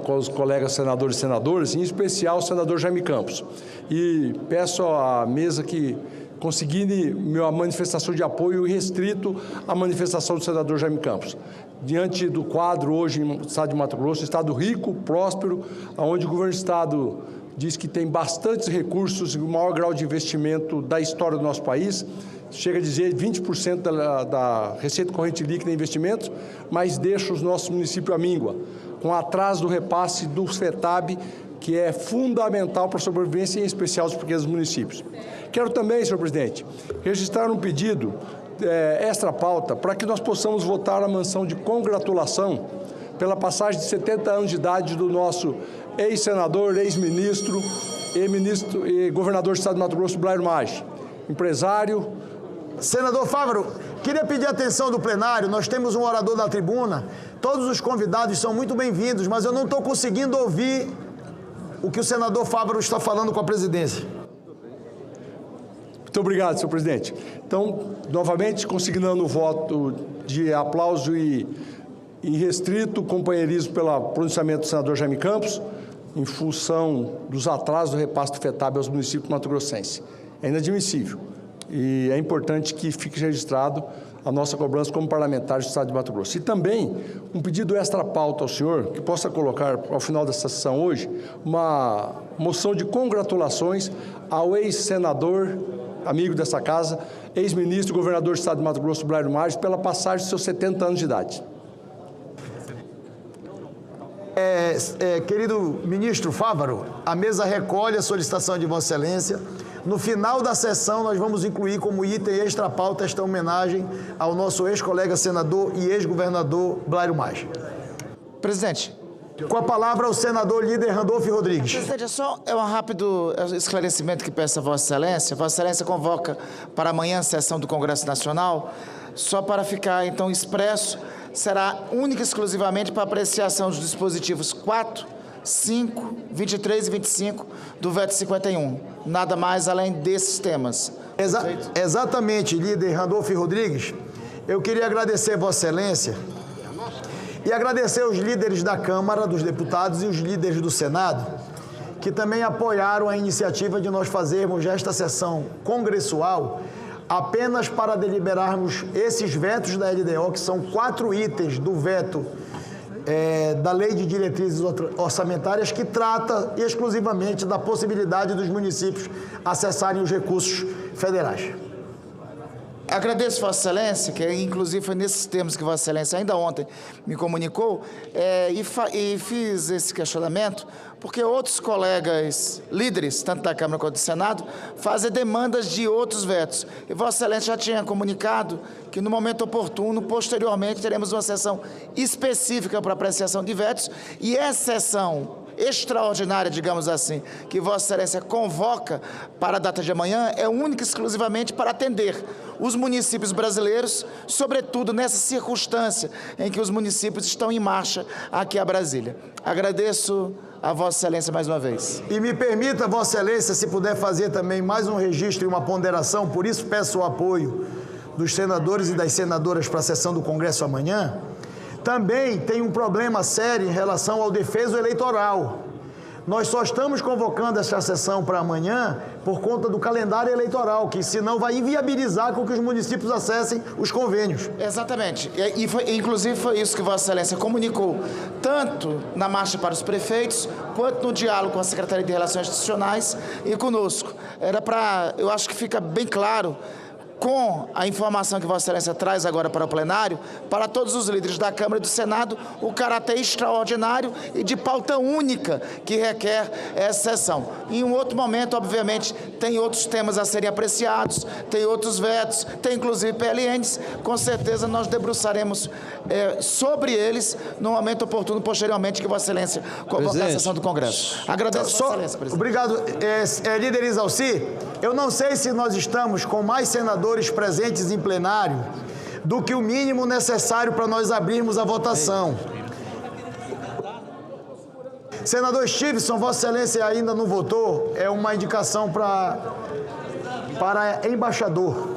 os colegas senadores e senadoras, em especial o senador Jaime Campos. E peço à mesa que consigne minha manifestação de apoio restrito à manifestação do senador Jaime Campos. Diante do quadro hoje no estado de Mato Grosso, estado rico, próspero, onde o governo do estado diz que tem bastantes recursos e o maior grau de investimento da história do nosso país, chega a dizer 20% da receita corrente líquida em investimentos, mas deixa os nossos municípios à míngua, com atraso do repasse do FETAB, que é fundamental para a sobrevivência, em especial dos pequenos municípios. Quero também, senhor presidente, registrar um pedido extra pauta para que nós possamos votar a moção de congratulação pela passagem de 70 anos de idade do nosso ex-senador, ex-ministro e governador do estado de Mato Grosso, Blairo Maggi, empresário. Senador Fávaro, queria pedir a atenção do plenário, nós temos um orador na tribuna, todos os convidados são muito bem-vindos, mas eu não estou conseguindo ouvir o que o senador Fávaro está falando com a presidência. Muito obrigado, senhor presidente. Então, novamente, consignando o voto de aplauso e irrestrito companheirismo pelo pronunciamento do senador Jaime Campos, em função dos atrasos do repasse do FETAB aos municípios mato-grossenses. É inadmissível e é importante que fique registrado a nossa cobrança como parlamentares do estado de Mato Grosso. E também um pedido extra pauta ao senhor, que possa colocar ao final dessa sessão hoje, uma moção de congratulações ao ex-senador, amigo dessa casa, ex-ministro e governador do estado de Mato Grosso, Blairo Maggi, pela passagem de seus 70 anos de idade. Querido ministro Fávaro, a mesa recolhe a solicitação de Vossa Excelência. No final da sessão, nós vamos incluir como item extra pauta esta homenagem ao nosso ex-colega senador e ex-governador Blairo Maggi. Presidente. Com a palavra o senador líder Randolph Rodrigues. Presidente, só um rápido esclarecimento que peço a Vossa Excelência. Vossa Excelência convoca para amanhã a sessão do Congresso Nacional, só para ficar então expresso, será única e exclusivamente para apreciação dos dispositivos 4, 5, 23 e 25 do veto 51. Nada mais além desses temas. Exatamente, líder Randolph Rodrigues. Eu queria agradecer Vossa Excelência e agradecer os líderes da Câmara dos Deputados e os líderes do Senado, que também apoiaram a iniciativa de nós fazermos esta sessão congressual apenas para deliberarmos esses vetos da LDO, que são 4 itens do veto da Lei de Diretrizes Orçamentárias, que trata exclusivamente da possibilidade dos municípios acessarem os recursos federais. Agradeço Vossa Excelência, que inclusive foi nesses termos que Vossa Excelência ainda ontem me comunicou, e fiz esse questionamento porque outros colegas líderes, tanto da Câmara quanto do Senado, fazem demandas de outros vetos. E Vossa Excelência já tinha comunicado que no momento oportuno, posteriormente, teremos uma sessão específica para apreciação de vetos, e essa sessão extraordinária, digamos assim, que Vossa Excelência convoca para a data de amanhã é única e exclusivamente para atender os municípios brasileiros, sobretudo nessa circunstância em que os municípios estão em marcha aqui a Brasília. Agradeço a Vossa Excelência mais uma vez. E me permita, Vossa Excelência, se puder fazer também mais um registro e uma ponderação, por isso peço o apoio dos senadores e das senadoras para a sessão do Congresso amanhã. Também tem um problema sério em relação ao defeso eleitoral. Nós só estamos convocando essa sessão para amanhã por conta do calendário eleitoral, que senão vai inviabilizar com que os municípios acessem os convênios. Exatamente. Inclusive foi isso que Vossa Excelência comunicou, tanto na marcha para os prefeitos, quanto no diálogo com a Secretaria de Relações Institucionais e conosco. Eu acho que fica bem claro, com a informação que Vossa Excelência traz agora para o plenário, para todos os líderes da Câmara e do Senado, o caráter extraordinário e de pauta única que requer essa sessão. Em um outro momento, obviamente, tem outros temas a serem apreciados, tem outros vetos, tem inclusive PLNs, com certeza nós debruçaremos sobre eles no momento oportuno, posteriormente, que Vossa Excelência convocar a sessão do Congresso. Agradeço, Vossa Excelência, presidente. Obrigado. Líder Isalci, eu não sei se nós estamos com mais senadores presentes em plenário do que o mínimo necessário para nós abrirmos a votação. Senador Stevenson, Vossa Excelência ainda não votou, é uma indicação para embaixador.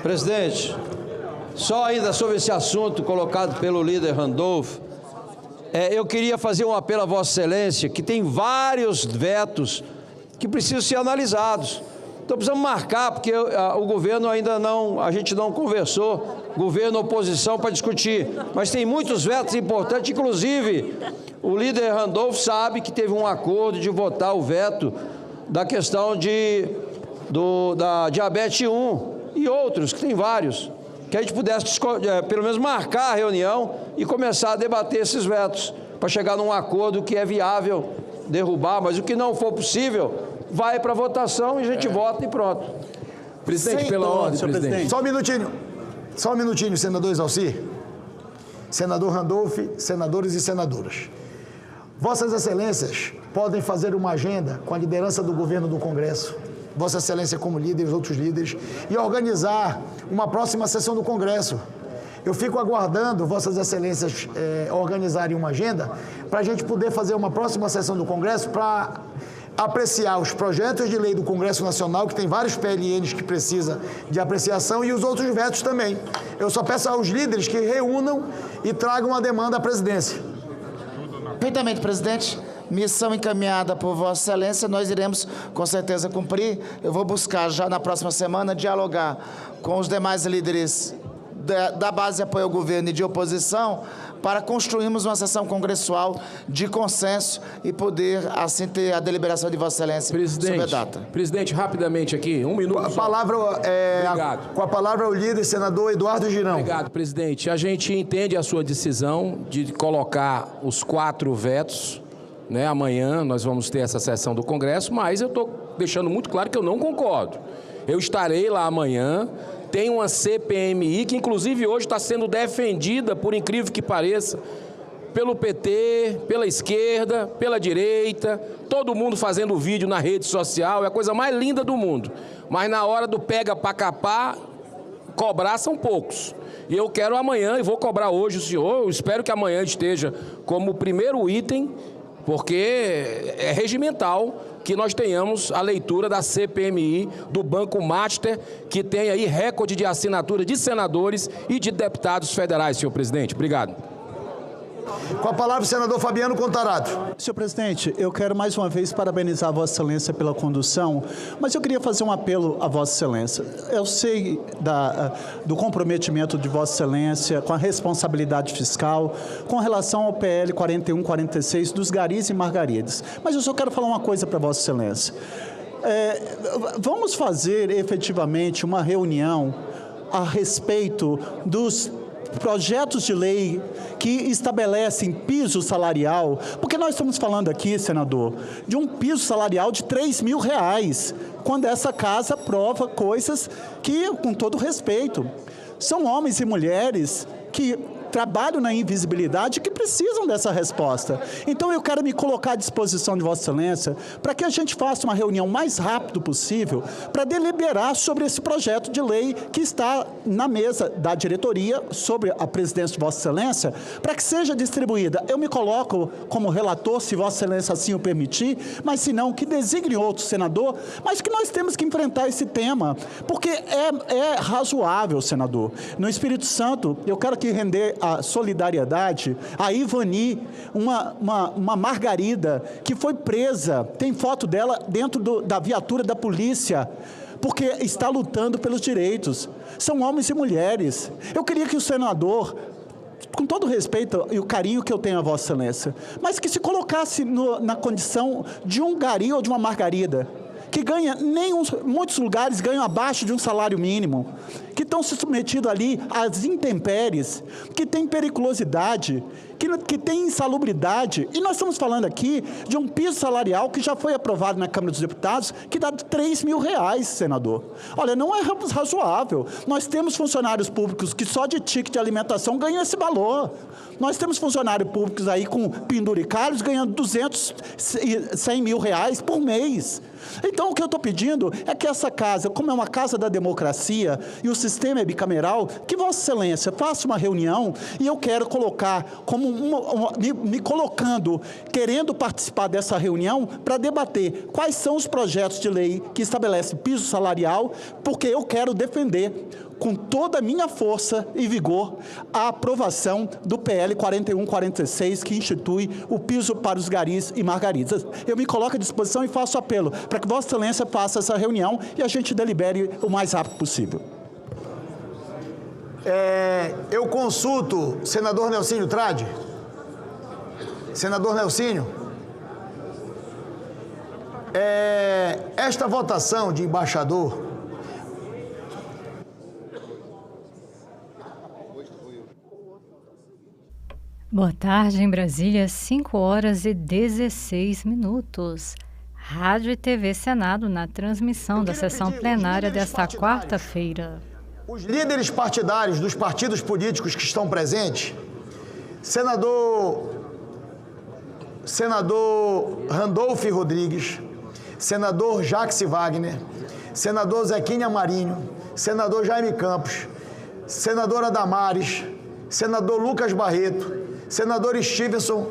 Presidente, só ainda sobre esse assunto colocado pelo líder Randolph, eu queria fazer um apelo a Vossa Excelência, que tem vários vetos que precisam ser analisados. Então precisamos marcar, porque o governo ainda não, a gente não conversou, governo e oposição, para discutir. Mas tem muitos vetos importantes, inclusive o líder Randolph sabe que teve um acordo de votar o veto da questão da diabetes 1 e outros, que tem vários, que a gente pudesse pelo menos marcar a reunião e começar a debater esses vetos, para chegar num acordo que é viável derrubar, mas o que não for possível vai para votação e a gente vota e pronto. Presidente, pela ordem, presidente. Só um minutinho, senador Isalci. Senador Randolph, senadores e senadoras. Vossas Excelências podem fazer uma agenda com a liderança do governo do Congresso, Vossa Excelência como líder e os outros líderes, e organizar uma próxima sessão do Congresso. Eu fico aguardando Vossas Excelências organizarem uma agenda para a gente poder fazer uma próxima sessão do Congresso para apreciar os projetos de lei do Congresso Nacional, que tem vários PLNs que precisa de apreciação, e os outros vetos também. Eu só peço aos líderes que reúnam e tragam a demanda à presidência. Perfeitamente, presidente. Missão encaminhada por Vossa Excelência, nós iremos com certeza cumprir. Eu vou buscar já na próxima semana dialogar com os demais líderes da base de apoio ao governo e de oposição, para construirmos uma sessão congressual de consenso e poder, assim, ter a deliberação de Vossa Excelência sobre a data. Presidente, rapidamente aqui, um minuto. Com a palavra o líder, senador Eduardo Girão. Obrigado, presidente. A gente entende a sua decisão de colocar os 4 vetos, né? Amanhã nós vamos ter essa sessão do Congresso, mas eu estou deixando muito claro que eu não concordo. Eu estarei lá amanhã. Tem uma CPMI que, inclusive, hoje está sendo defendida, por incrível que pareça, pelo PT, pela esquerda, pela direita, todo mundo fazendo vídeo na rede social, é a coisa mais linda do mundo. Mas na hora do pega pra capar, cobrar são poucos. E eu quero amanhã, e vou cobrar hoje o senhor, eu espero que amanhã esteja como primeiro item, porque é regimental que nós tenhamos a leitura da CPMI do Banco Master, que tem aí recorde de assinatura de senadores e de deputados federais, senhor presidente. Obrigado. Com a palavra, o senador Fabiano Contarato. Senhor presidente, eu quero mais uma vez parabenizar a Vossa Excelência pela condução, mas eu queria fazer um apelo a Vossa Excelência. Eu sei do comprometimento de Vossa Excelência com a responsabilidade fiscal, com relação ao PL 4146 dos garis e margaridas, mas eu só quero falar uma coisa para Vossa Excelência. Vamos fazer efetivamente uma reunião a respeito dos projetos de lei que estabelecem piso salarial, porque nós estamos falando aqui, senador, de um piso salarial de R$3.000, quando essa casa aprova coisas que, com todo respeito, são homens e mulheres que trabalham na invisibilidade que precisam dessa resposta. Então eu quero me colocar à disposição de Vossa Excelência para que a gente faça uma reunião o mais rápido possível para deliberar sobre esse projeto de lei que está na mesa da diretoria sobre a presidência de Vossa Excelência, para que seja distribuída. Eu me coloco como relator, se Vossa Excelência assim o permitir, mas se não, que designe outro senador, mas que nós temos que enfrentar esse tema, porque é razoável, senador. No Espírito Santo, eu quero aqui render a solidariedade a Ivani, uma Margarida, que foi presa, tem foto dela dentro da viatura da polícia, porque está lutando pelos direitos. São homens e mulheres. Eu queria que o senador, com todo o respeito e o carinho que eu tenho a Vossa Excelência, mas que se colocasse na condição de um Gari ou de uma Margarida, que ganha, muitos lugares ganham abaixo de um salário mínimo, que estão se submetidos ali às intempéries, que tem periculosidade, que tem insalubridade. E nós estamos falando aqui de um piso salarial que já foi aprovado na Câmara dos Deputados, que dá R$3.000, senador. Olha, não é razoável. Nós temos funcionários públicos que só de ticket de alimentação ganham esse valor. Nós temos funcionários públicos aí com penduricários ganhando R$200.000 por mês. Então, o que eu estou pedindo é que essa casa, como é uma casa da democracia e o sistema é bicameral, que Vossa Excelência faça uma reunião e eu quero colocar como me colocando, querendo participar dessa reunião para debater quais são os projetos de lei que estabelecem piso salarial, porque eu quero defender com toda a minha força e vigor a aprovação do PL 4146, que institui o piso para os garis e margaridas. Eu me coloco à disposição e faço apelo para que Vossa Excelência faça essa reunião e a gente delibere o mais rápido possível. Eu consulto senador Nelsinho Trade. Senador Nelsinho, esta votação de embaixador Boa tarde, em Brasília, 5h16. Rádio e TV Senado na transmissão da sessão plenária desta quarta-feira. Os líderes partidários dos partidos políticos que estão presentes, senador Randolfo Rodrigues, senador Jacques Wagner, senador Zequinha Marinho, senador Jaime Campos, senadora Damares, senador Lucas Barreto, senador Stevenson,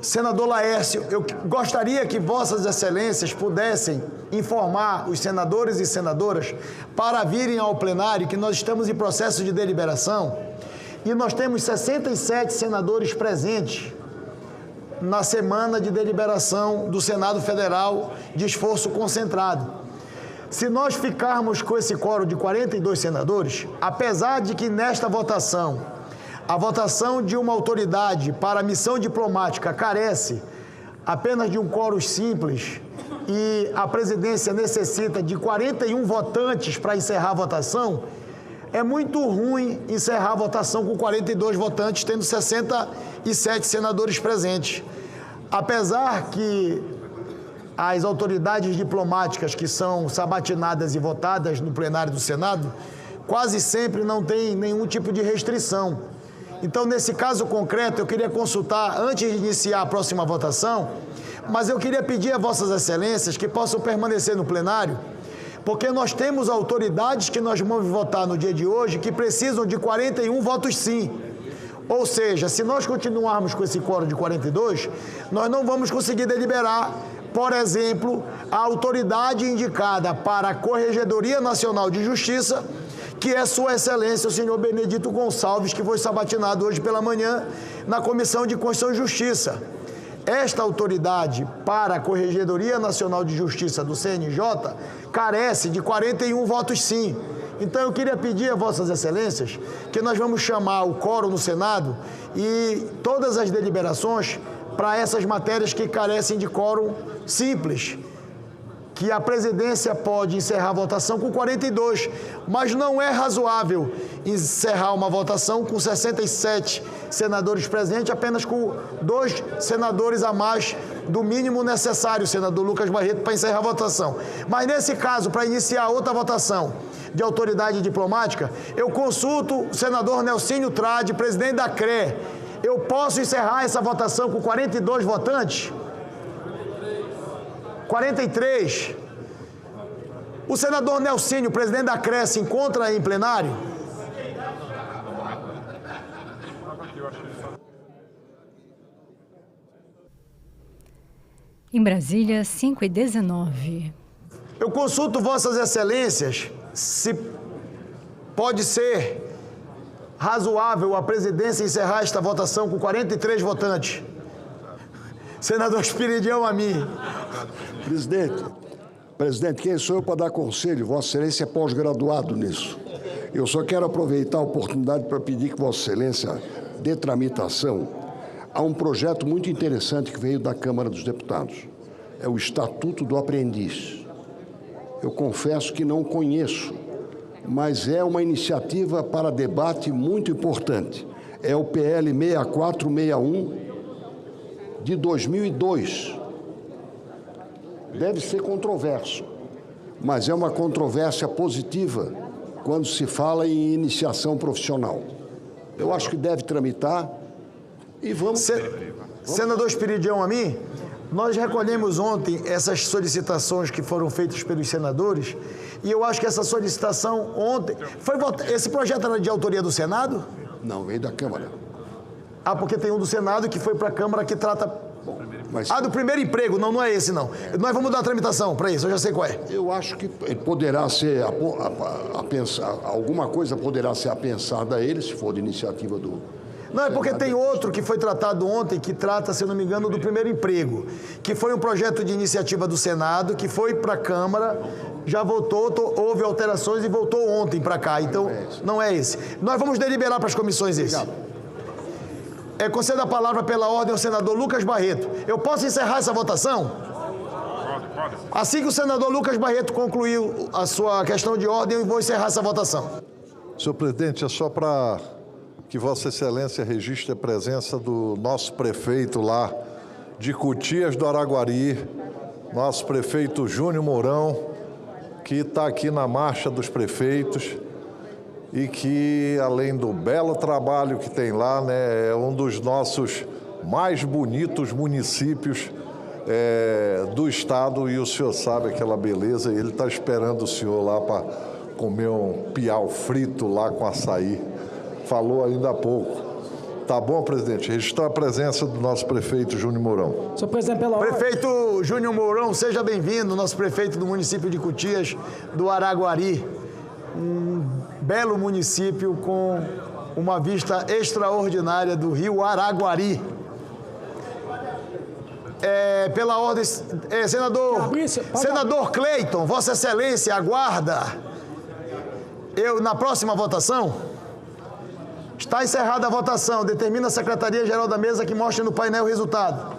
senador Laércio, eu gostaria que Vossas Excelências pudessem informar os senadores e senadoras para virem ao plenário que nós estamos em processo de deliberação e nós temos 67 senadores presentes na semana de deliberação do Senado Federal de esforço concentrado. Se nós ficarmos com esse quórum de 42 senadores, apesar de que nesta votação a votação de uma autoridade para a missão diplomática carece apenas de um quórum simples e a presidência necessita de 41 votantes para encerrar a votação, é muito ruim encerrar a votação com 42 votantes, tendo 67 senadores presentes. Apesar que as autoridades diplomáticas que são sabatinadas e votadas no plenário do Senado quase sempre não têm nenhum tipo de restrição. Então, nesse caso concreto, eu queria consultar, antes de iniciar a próxima votação, mas eu queria pedir a Vossas Excelências que possam permanecer no plenário, porque nós temos autoridades que nós vamos votar no dia de hoje que precisam de 41 votos sim. Ou seja, se nós continuarmos com esse quórum de 42, nós não vamos conseguir deliberar, por exemplo, a autoridade indicada para a Corregedoria Nacional de Justiça, que é Sua Excelência, o senhor Benedito Gonçalves, que foi sabatinado hoje pela manhã na Comissão de Constituição e Justiça. Esta autoridade para a Corregedoria Nacional de Justiça do CNJ carece de 41 votos sim. Então eu queria pedir a Vossas Excelências que nós vamos chamar o quórum no Senado e todas as deliberações para essas matérias que carecem de quórum simples, que a presidência pode encerrar a votação com 42, mas não é razoável encerrar uma votação com 67 senadores presentes, apenas com 2 senadores a mais do mínimo necessário, senador Lucas Barreto, para encerrar a votação. Mas nesse caso, para iniciar outra votação de autoridade diplomática, eu consulto o senador Nelsinho Trade, presidente da CRE. Eu posso encerrar essa votação com 42 votantes? 43. O senador Nelsinho, presidente da CRE, se encontra em plenário? Em Brasília, 5h19. Eu consulto Vossas Excelências se pode ser razoável a presidência encerrar esta votação com 43 votantes. Senador Espiridião Amin. Presidente, quem sou eu para dar conselho? Vossa Excelência é pós-graduado nisso. Eu só quero aproveitar a oportunidade para pedir que Vossa Excelência dê tramitação a um projeto muito interessante que veio da Câmara dos Deputados. É o Estatuto do Aprendiz. Eu confesso que não conheço, mas é uma iniciativa para debate muito importante. É o PL 6461 de 2002. Deve ser controverso, mas é uma controvérsia positiva quando se fala em iniciação profissional. Eu acho que deve tramitar e vamos... Senador Espiridião Amin, nós recolhemos ontem essas solicitações que foram feitas pelos senadores e eu acho que essa solicitação ontem... Esse projeto era de autoria do Senado? Não, veio da Câmara. Ah, porque tem um do Senado que foi para a Câmara que trata... do primeiro emprego, não é esse não. Nós vamos dar a tramitação para isso, eu já sei qual é. Eu acho que poderá ser alguma coisa poderá ser apensada a ele, se for de iniciativa do... Não, é porque tem outro que foi tratado ontem, que trata, se não me engano, do primeiro emprego, que foi um projeto de iniciativa do Senado, que foi para a Câmara, já voltou, houve alterações e voltou ontem para cá. Então, não é esse. Nós vamos deliberar para as comissões esse. Conceda a palavra pela ordem ao senador Lucas Barreto. Eu posso encerrar essa votação? Pode. Assim que o senador Lucas Barreto concluiu a sua questão de ordem, eu vou encerrar essa votação. Senhor presidente, é só para que Vossa Excelência registre a presença do nosso prefeito lá de Cutias do Araguari, nosso prefeito Júnior Mourão, que está aqui na Marcha dos Prefeitos e que, além do belo trabalho que tem lá, né, é um dos nossos mais bonitos municípios do estado, e o senhor sabe aquela beleza, e ele está esperando o senhor lá para comer um piau frito lá com açaí. Falou ainda há pouco. Tá bom, presidente? Registrar a presença do nosso prefeito Júnior Mourão. Senhor presidente, pela ordem. Prefeito Júnior Mourão, seja bem-vindo, nosso prefeito do município de Cutias do Araguari. Um belo município com uma vista extraordinária do rio Araguari. Pela ordem, senador Cleiton, Vossa Excelência aguarda. Na próxima votação, está encerrada a votação. Determina a Secretaria-Geral da Mesa que mostre no painel o resultado.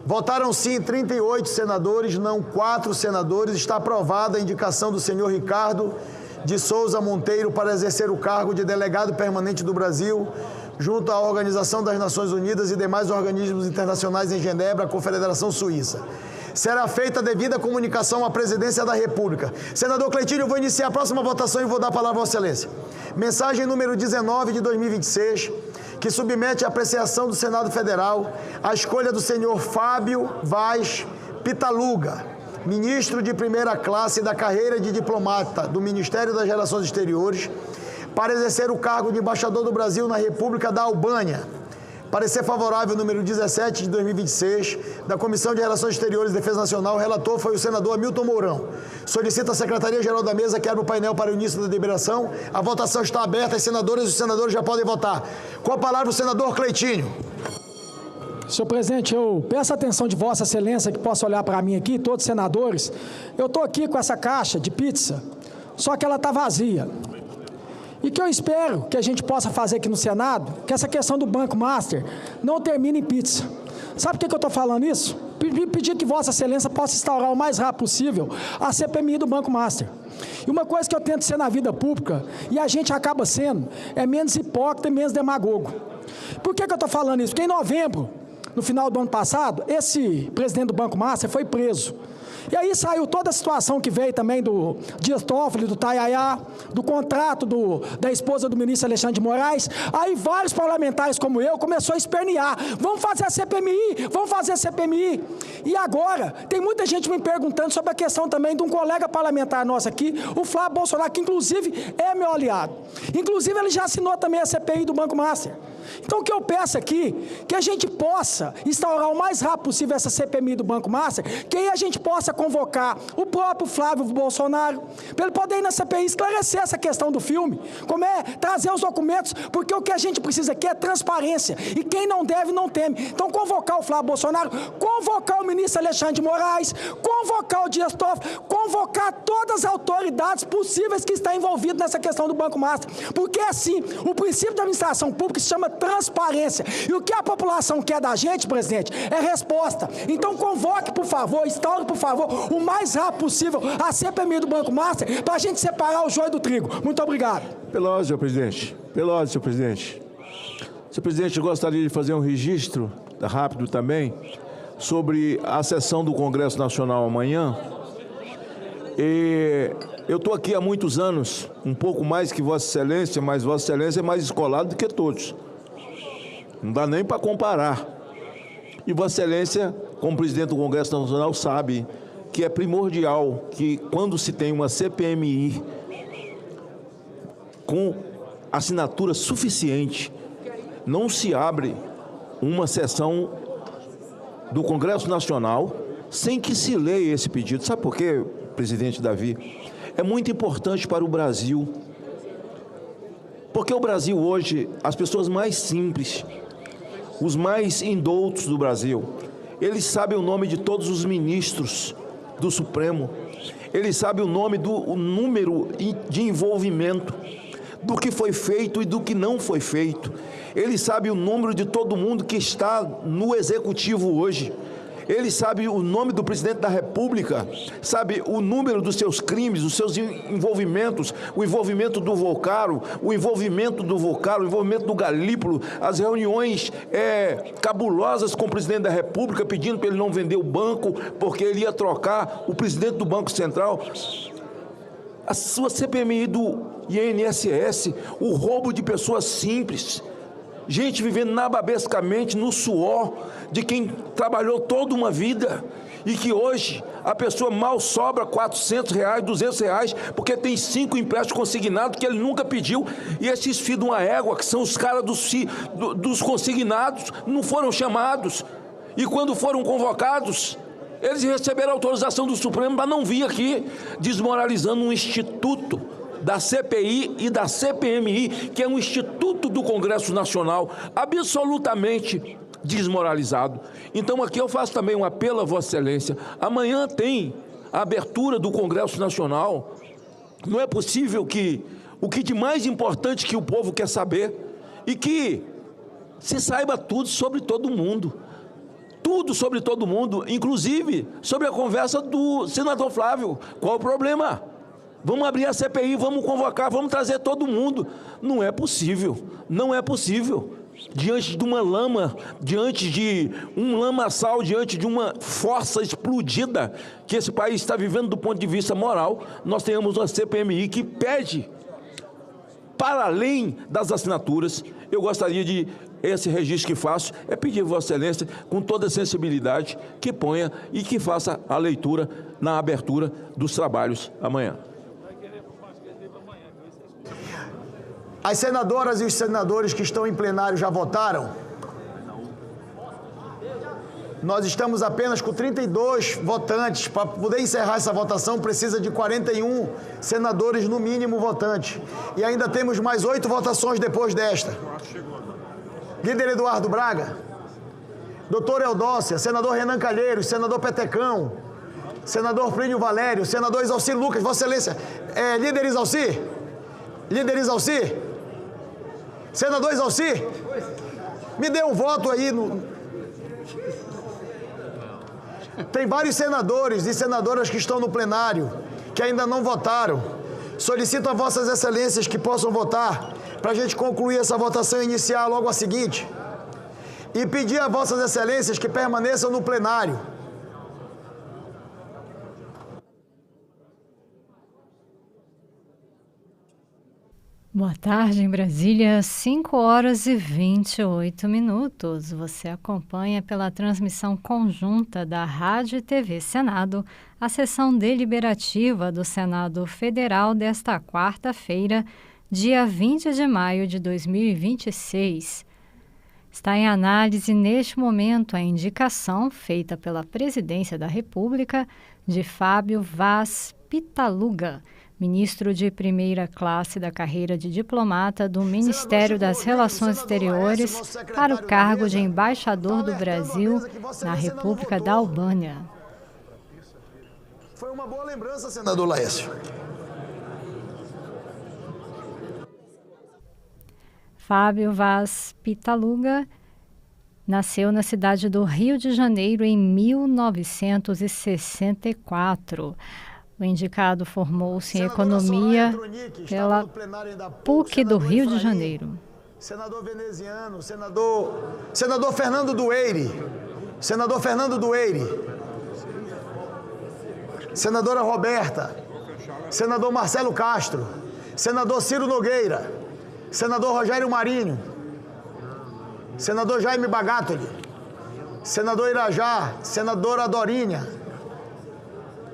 Votaram sim 38 senadores, não 4 senadores. Está aprovada a indicação do senhor Ricardo de Souza Monteiro para exercer o cargo de delegado permanente do Brasil junto à Organização das Nações Unidas e demais organismos internacionais em Genebra, a Confederação Suíça. Será feita a devida comunicação à Presidência da República. Senador Cleitinho, eu vou iniciar a próxima votação e vou dar a palavra à Vossa Excelência. Mensagem número 19 de 2026, que submete à apreciação do Senado Federal a escolha do senhor Fábio Vaz Pitaluga, ministro de primeira classe da carreira de diplomata do Ministério das Relações Exteriores, para exercer o cargo de embaixador do Brasil na República da Albânia. Parecer favorável número 17 de 2026, da Comissão de Relações Exteriores e Defesa Nacional, o relator foi o senador Hamilton Mourão. Solicita a Secretaria-Geral da Mesa que abra o painel para o início da deliberação. A votação está aberta, as senadoras e os senadores já podem votar. Com a palavra o senador Cleitinho. Senhor presidente, eu peço a atenção de Vossa Excelência, que possa olhar para mim aqui, todos os senadores. Eu estou aqui com essa caixa de pizza, só que ela está vazia. E que eu espero que a gente possa fazer aqui no Senado, que essa questão do Banco Master não termine em pizza. Sabe por que eu estou falando isso? Pedir que Vossa Excelência possa instaurar o mais rápido possível a CPMI do Banco Master. E uma coisa que eu tento ser na vida pública, e a gente acaba sendo, é menos hipócrita e menos demagogo. Por que eu estou falando isso? Porque em novembro, no final do ano passado, esse presidente do Banco Master foi preso. E aí saiu toda a situação que veio também do Dias Toffoli, do Tayaya, do contrato da esposa do ministro Alexandre de Moraes. Aí vários parlamentares como eu começou a espernear. Vamos fazer a CPMI, vamos fazer a CPMI. E agora, tem muita gente me perguntando sobre a questão também de um colega parlamentar nosso aqui, o Flávio Bolsonaro, que inclusive é meu aliado. Inclusive ele já assinou também a CPI do Banco Master. Então o que eu peço aqui, que a gente possa instaurar o mais rápido possível essa CPMI do Banco Master, que aí a gente possa convocar o próprio Flávio Bolsonaro, para ele poder ir na CPI esclarecer essa questão do filme, como é trazer os documentos, porque o que a gente precisa aqui é transparência, e quem não deve, não teme. Então convocar o Flávio Bolsonaro, convocar o ministro Alexandre de Moraes, convocar o Dias Toffoli, convocar todas as autoridades possíveis que estão envolvidas nessa questão do Banco Master, porque assim, o princípio da administração pública se chama transparência, e o que a população quer da gente, presidente, é resposta. Então convoque, por favor, instaure, por favor, o mais rápido possível a CPMI do Banco Master, para a gente separar o joio do trigo. Muito obrigado. Pelosi, senhor presidente. Pelosi, senhor presidente. Senhor presidente, eu gostaria de fazer um registro, rápido também, sobre a sessão do Congresso Nacional amanhã. Eu estou aqui há muitos anos, um pouco mais que Vossa Excelência, mas Vossa Excelência é mais escolado do que todos. Não dá nem para comparar. E Vossa Excelência, como presidente do Congresso Nacional, sabe que é primordial que, quando se tem uma CPMI com assinatura suficiente, não se abre uma sessão do Congresso Nacional sem que se leia esse pedido. Sabe por quê, presidente Davi? É muito importante para o Brasil, porque o Brasil hoje, as pessoas mais simples, os mais indoutos do Brasil, eles sabem o nome de todos os ministros do Supremo, eles sabem o nome o número de envolvimento, do que foi feito e do que não foi feito. Eles sabem o número de todo mundo que está no Executivo hoje. Ele sabe o nome do presidente da República, sabe o número dos seus crimes, os seus envolvimentos, o envolvimento do Volcaro, o envolvimento do Galípolo, as reuniões cabulosas com o presidente da República, pedindo para ele não vender o banco, porque ele ia trocar o presidente do Banco Central. A sua CPMI do INSS, o roubo de pessoas simples, gente vivendo nababescamente no suor de quem trabalhou toda uma vida e que hoje a pessoa mal sobra R$400, R$200, porque tem 5 empréstimos consignados que ele nunca pediu, e esses filhos de uma égua, que são os caras dos consignados, não foram chamados, e quando foram convocados, eles receberam autorização do Supremo para não vir aqui, desmoralizando um instituto da CPI e da CPMI, que é um instituto do Congresso Nacional, absolutamente desmoralizado. Então aqui eu faço também um apelo a Vossa Excelência. Amanhã tem a abertura do Congresso Nacional. Não é possível que o que de mais importante que o povo quer saber, e que se saiba tudo sobre todo mundo. Tudo sobre todo mundo, inclusive sobre a conversa do senador Flávio. Qual o problema? Vamos abrir a CPI, vamos convocar, vamos trazer todo mundo. Não é possível, não é possível. Diante de uma lama, diante de um lamaçal, diante de uma força explodida que esse país está vivendo do ponto de vista moral, nós tenhamos uma CPMI que pede, para além das assinaturas, eu gostaria de, esse registro que faço, é pedir a Vossa Excelência, com toda a sensibilidade, que ponha e que faça a leitura na abertura dos trabalhos amanhã. As senadoras e os senadores que estão em plenário já votaram? Nós estamos apenas com 32 votantes. Para poder encerrar essa votação, precisa de 41 senadores, no mínimo, votantes. E ainda temos mais 8 votações depois desta. Líder Eduardo Braga, doutor Eudócia, senador Renan Calheiros, senador Petecão, senador Plínio Valério, senador Isalci Lucas, Vossa Excelência, líder Isalci? Líder Isalci? Senador Isalci? Me dê um voto aí no... Tem vários senadores e senadoras que estão no plenário, que ainda não votaram. Solicito a Vossas Excelências que possam votar para a gente concluir essa votação e iniciar logo a seguinte. E pedir a Vossas Excelências que permaneçam no plenário. Boa tarde, em Brasília, 5h28. Você acompanha pela transmissão conjunta da Rádio e TV Senado a sessão deliberativa do Senado Federal desta quarta-feira, dia 20 de maio de 2026. Está em análise neste momento a indicação feita pela Presidência da República de Fábio Vaz Pitaluga, ministro de primeira classe da carreira de diplomata do Ministério das Relações Exteriores, para o cargo de embaixador do Brasil na República da Albânia. Foi uma boa lembrança, senador Laércio. Fábio Vaz Pitaluga nasceu na cidade do Rio de Janeiro em 1964. O indicado formou-se em Economia pela PUC do Rio de Janeiro. Senador veneziano, senador Fernando Dueire, senadora Roberta, senador Marcelo Castro, senador Ciro Nogueira, senador Rogério Marinho, senador Jaime Bagatoli, senador Irajá, senadora Dorinha,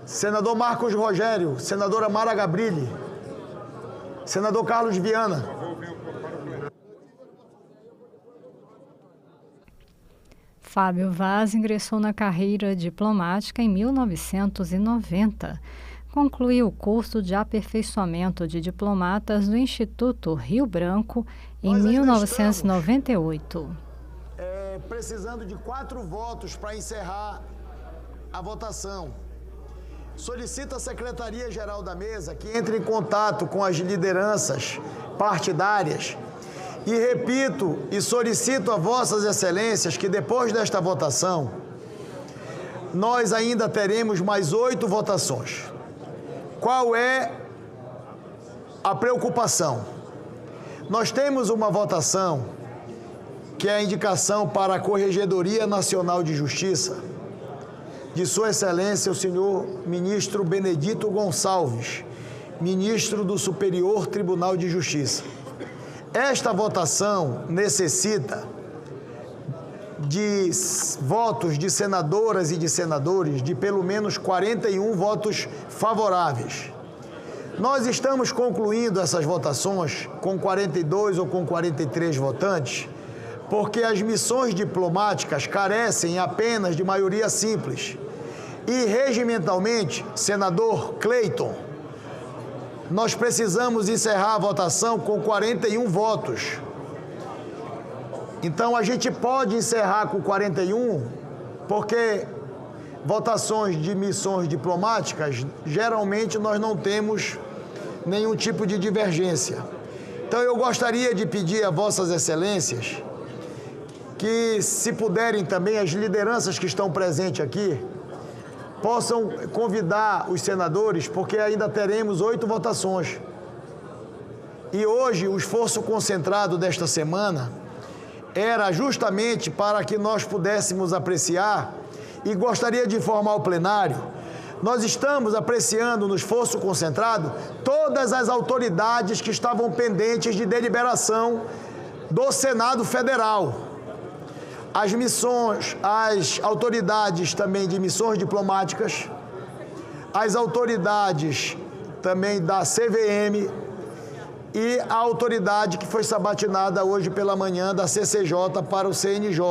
senador Marcos Rogério, senadora Mara Gabrilli, senador Carlos Viana. Fábio Vaz ingressou na carreira diplomática em 1990. Concluiu o curso de aperfeiçoamento de diplomatas do Instituto Rio Branco em 1998. Precisando de 4 votos para encerrar a votação. Solicito à Secretaria-Geral da Mesa que entre em contato com as lideranças partidárias e repito e solicito a Vossas Excelências que depois desta votação nós ainda teremos mais 8 votações. Qual é a preocupação? Nós temos uma votação que é a indicação para a Corregedoria Nacional de Justiça de Sua Excelência, o senhor ministro Benedito Gonçalves, ministro do Superior Tribunal de Justiça. Esta votação necessita de votos de senadoras e de senadores de pelo menos 41 votos favoráveis. Nós estamos concluindo essas votações com 42 ou com 43 votantes, porque as missões diplomáticas carecem apenas de maioria simples. E, regimentalmente, senador Cleiton, nós precisamos encerrar a votação com 41 votos. Então, a gente pode encerrar com 41, porque votações de missões diplomáticas, geralmente nós não temos nenhum tipo de divergência. Então, eu gostaria de pedir a Vossas Excelências que, se puderem também, as lideranças que estão presentes aqui, possam convidar os senadores, porque ainda teremos 8 votações. E hoje, o esforço concentrado desta semana era justamente para que nós pudéssemos apreciar, e gostaria de informar o plenário, nós estamos apreciando no esforço concentrado todas as autoridades que estavam pendentes de deliberação do Senado Federal. As missões, as autoridades também de missões diplomáticas, as autoridades também da CVM e a autoridade que foi sabatinada hoje pela manhã da CCJ para o CNJ.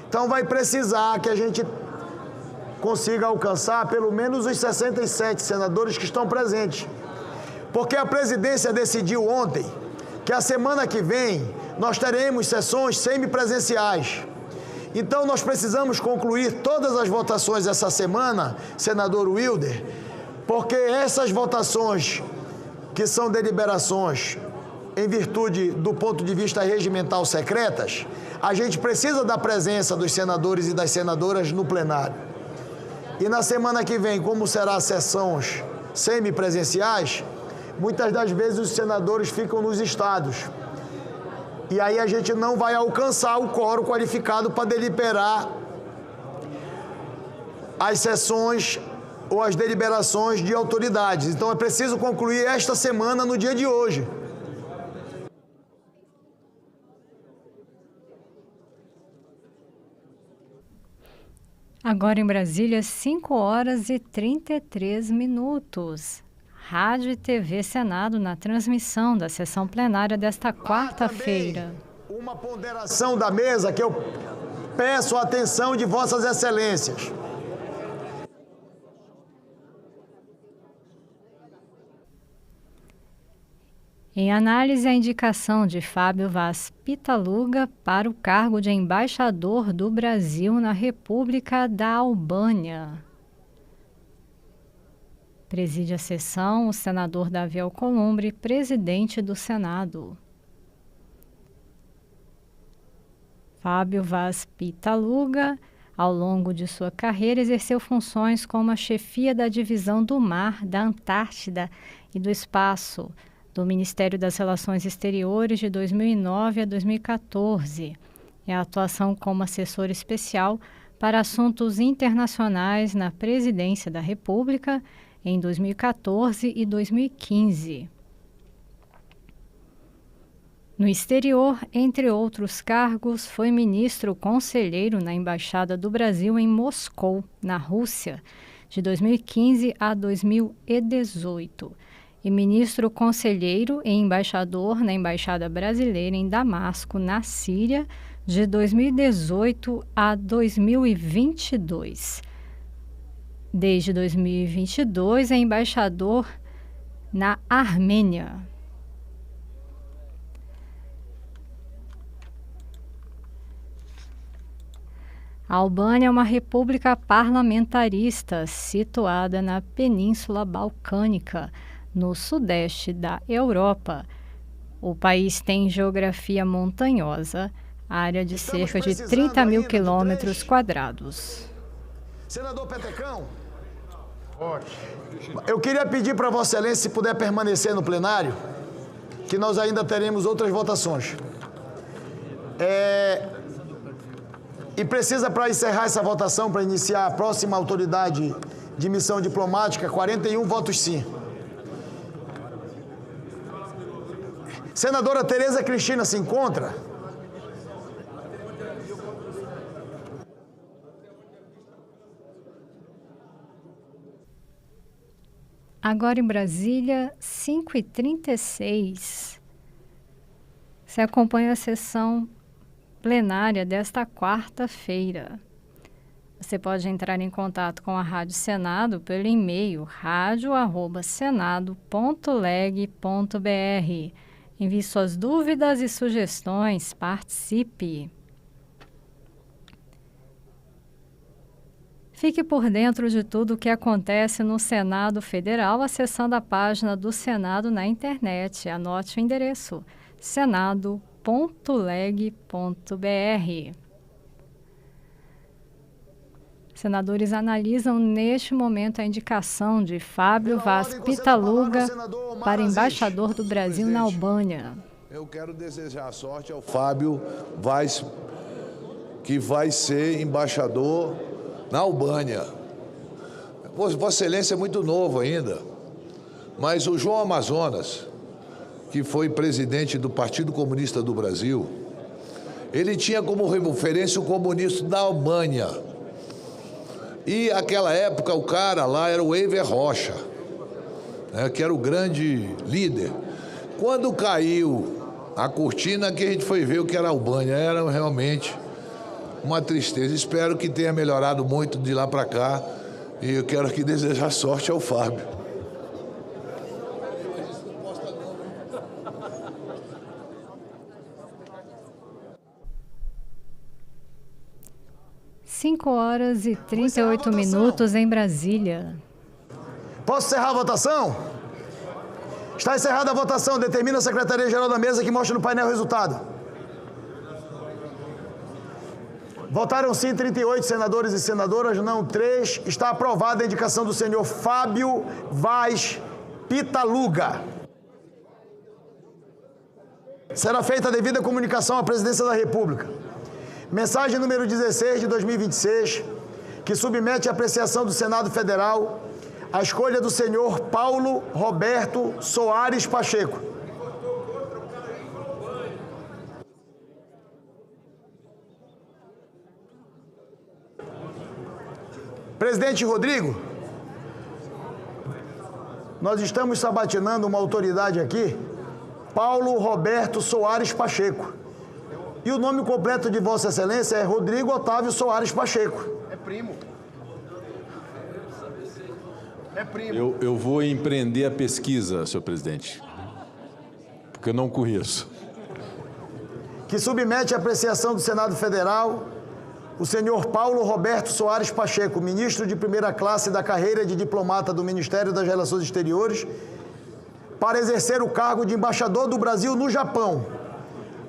Então vai precisar que a gente consiga alcançar pelo menos os 67 senadores que estão presentes. Porque a presidência decidiu ontem que a semana que vem nós teremos sessões semipresenciais. Então, nós precisamos concluir todas as votações essa semana, senador Wilder, porque essas votações, que são deliberações em virtude do ponto de vista regimental secretas, a gente precisa da presença dos senadores e das senadoras no plenário. E na semana que vem, como será sessões semipresenciais, muitas das vezes os senadores ficam nos estados. E aí a gente não vai alcançar o quórum qualificado para deliberar as sessões ou as deliberações de autoridades. Então é preciso concluir esta semana no dia de hoje. Agora em Brasília, 5 horas e 33 minutos. Rádio e TV Senado na transmissão da sessão plenária desta quarta-feira. Uma ponderação da mesa que eu peço a atenção de Vossas Excelências. Em análise, a indicação de Fábio Vaz Pitaluga para o cargo de embaixador do Brasil na República da Albânia. Preside a sessão o senador Davi Alcolumbre, presidente do Senado. Fábio Vaz Pitaluga, ao longo de sua carreira, exerceu funções como a chefia da divisão do mar, da Antártida e do Espaço, do Ministério das Relações Exteriores de 2009 a 2014, e a atuação como assessor especial para assuntos internacionais na Presidência da República em 2014 e 2015. No exterior, entre outros cargos, foi ministro conselheiro na Embaixada do Brasil em Moscou, na Rússia, de 2015 a 2018. E ministro conselheiro e embaixador na Embaixada Brasileira em Damasco, na Síria, de 2018 a 2022. Desde 2022, é embaixador na Armênia. A Albânia é uma república parlamentarista situada na Península Balcânica, no sudeste da Europa. O país tem geografia montanhosa, área de cerca de 30 mil quilômetros quadrados. Senador Petecão, eu queria pedir para Vossa Excelência, se puder permanecer no plenário, que nós ainda teremos outras votações. E precisa, para encerrar essa votação, para iniciar a próxima autoridade de missão diplomática, 41 votos sim. Senadora Tereza Cristina se encontra? Agora em Brasília, 5h36. Você acompanha a sessão plenária desta quarta-feira. Você pode entrar em contato com a Rádio Senado pelo e-mail radio@senado.leg.br. Envie suas dúvidas e sugestões, participe. Fique por dentro de tudo o que acontece no Senado Federal acessando a página do Senado na internet. Anote o endereço: senado.leg.br. Senadores analisam neste momento a indicação de Fábio Vaz Pitaluga para embaixador do Brasil na Albânia. Eu quero desejar sorte ao Fábio Vaz, que vai ser embaixador na Albânia. Vossa Excelência é muito novo ainda, mas o João Amazonas, que foi presidente do Partido Comunista do Brasil, ele tinha como referência o comunista da Albânia. E naquela época o cara lá era o Enver Rocha, né, que era o grande líder. Quando caiu a cortina, que a gente foi ver o que era a Albânia, era realmente uma tristeza. Espero que tenha melhorado muito de lá para cá e eu quero aqui desejar sorte ao Fábio. Cinco horas e 38 minutos em Brasília. Posso encerrar a votação? Está encerrada a votação. Determina a Secretaria-Geral da Mesa que mostre no painel o resultado. Votaram sim 38 senadores e senadoras, não 3. Está aprovada a indicação do senhor Fábio Vaz Pitaluga. Será feita a devida comunicação à Presidência da República. Mensagem número 16 de 2026, que submete à apreciação do Senado Federal a escolha do senhor Paulo Roberto Soares Pacheco. Presidente Rodrigo, nós estamos sabatinando uma autoridade aqui, Paulo Roberto Soares Pacheco. E o nome completo de Vossa Excelência é Rodrigo Otávio Soares Pacheco. É primo. É primo. Eu vou empreender a pesquisa, senhor presidente, porque eu não conheço. Que submete à apreciação do Senado Federal o senhor Paulo Roberto Soares Pacheco, ministro de primeira classe da carreira de diplomata do Ministério das Relações Exteriores, para exercer o cargo de embaixador do Brasil no Japão.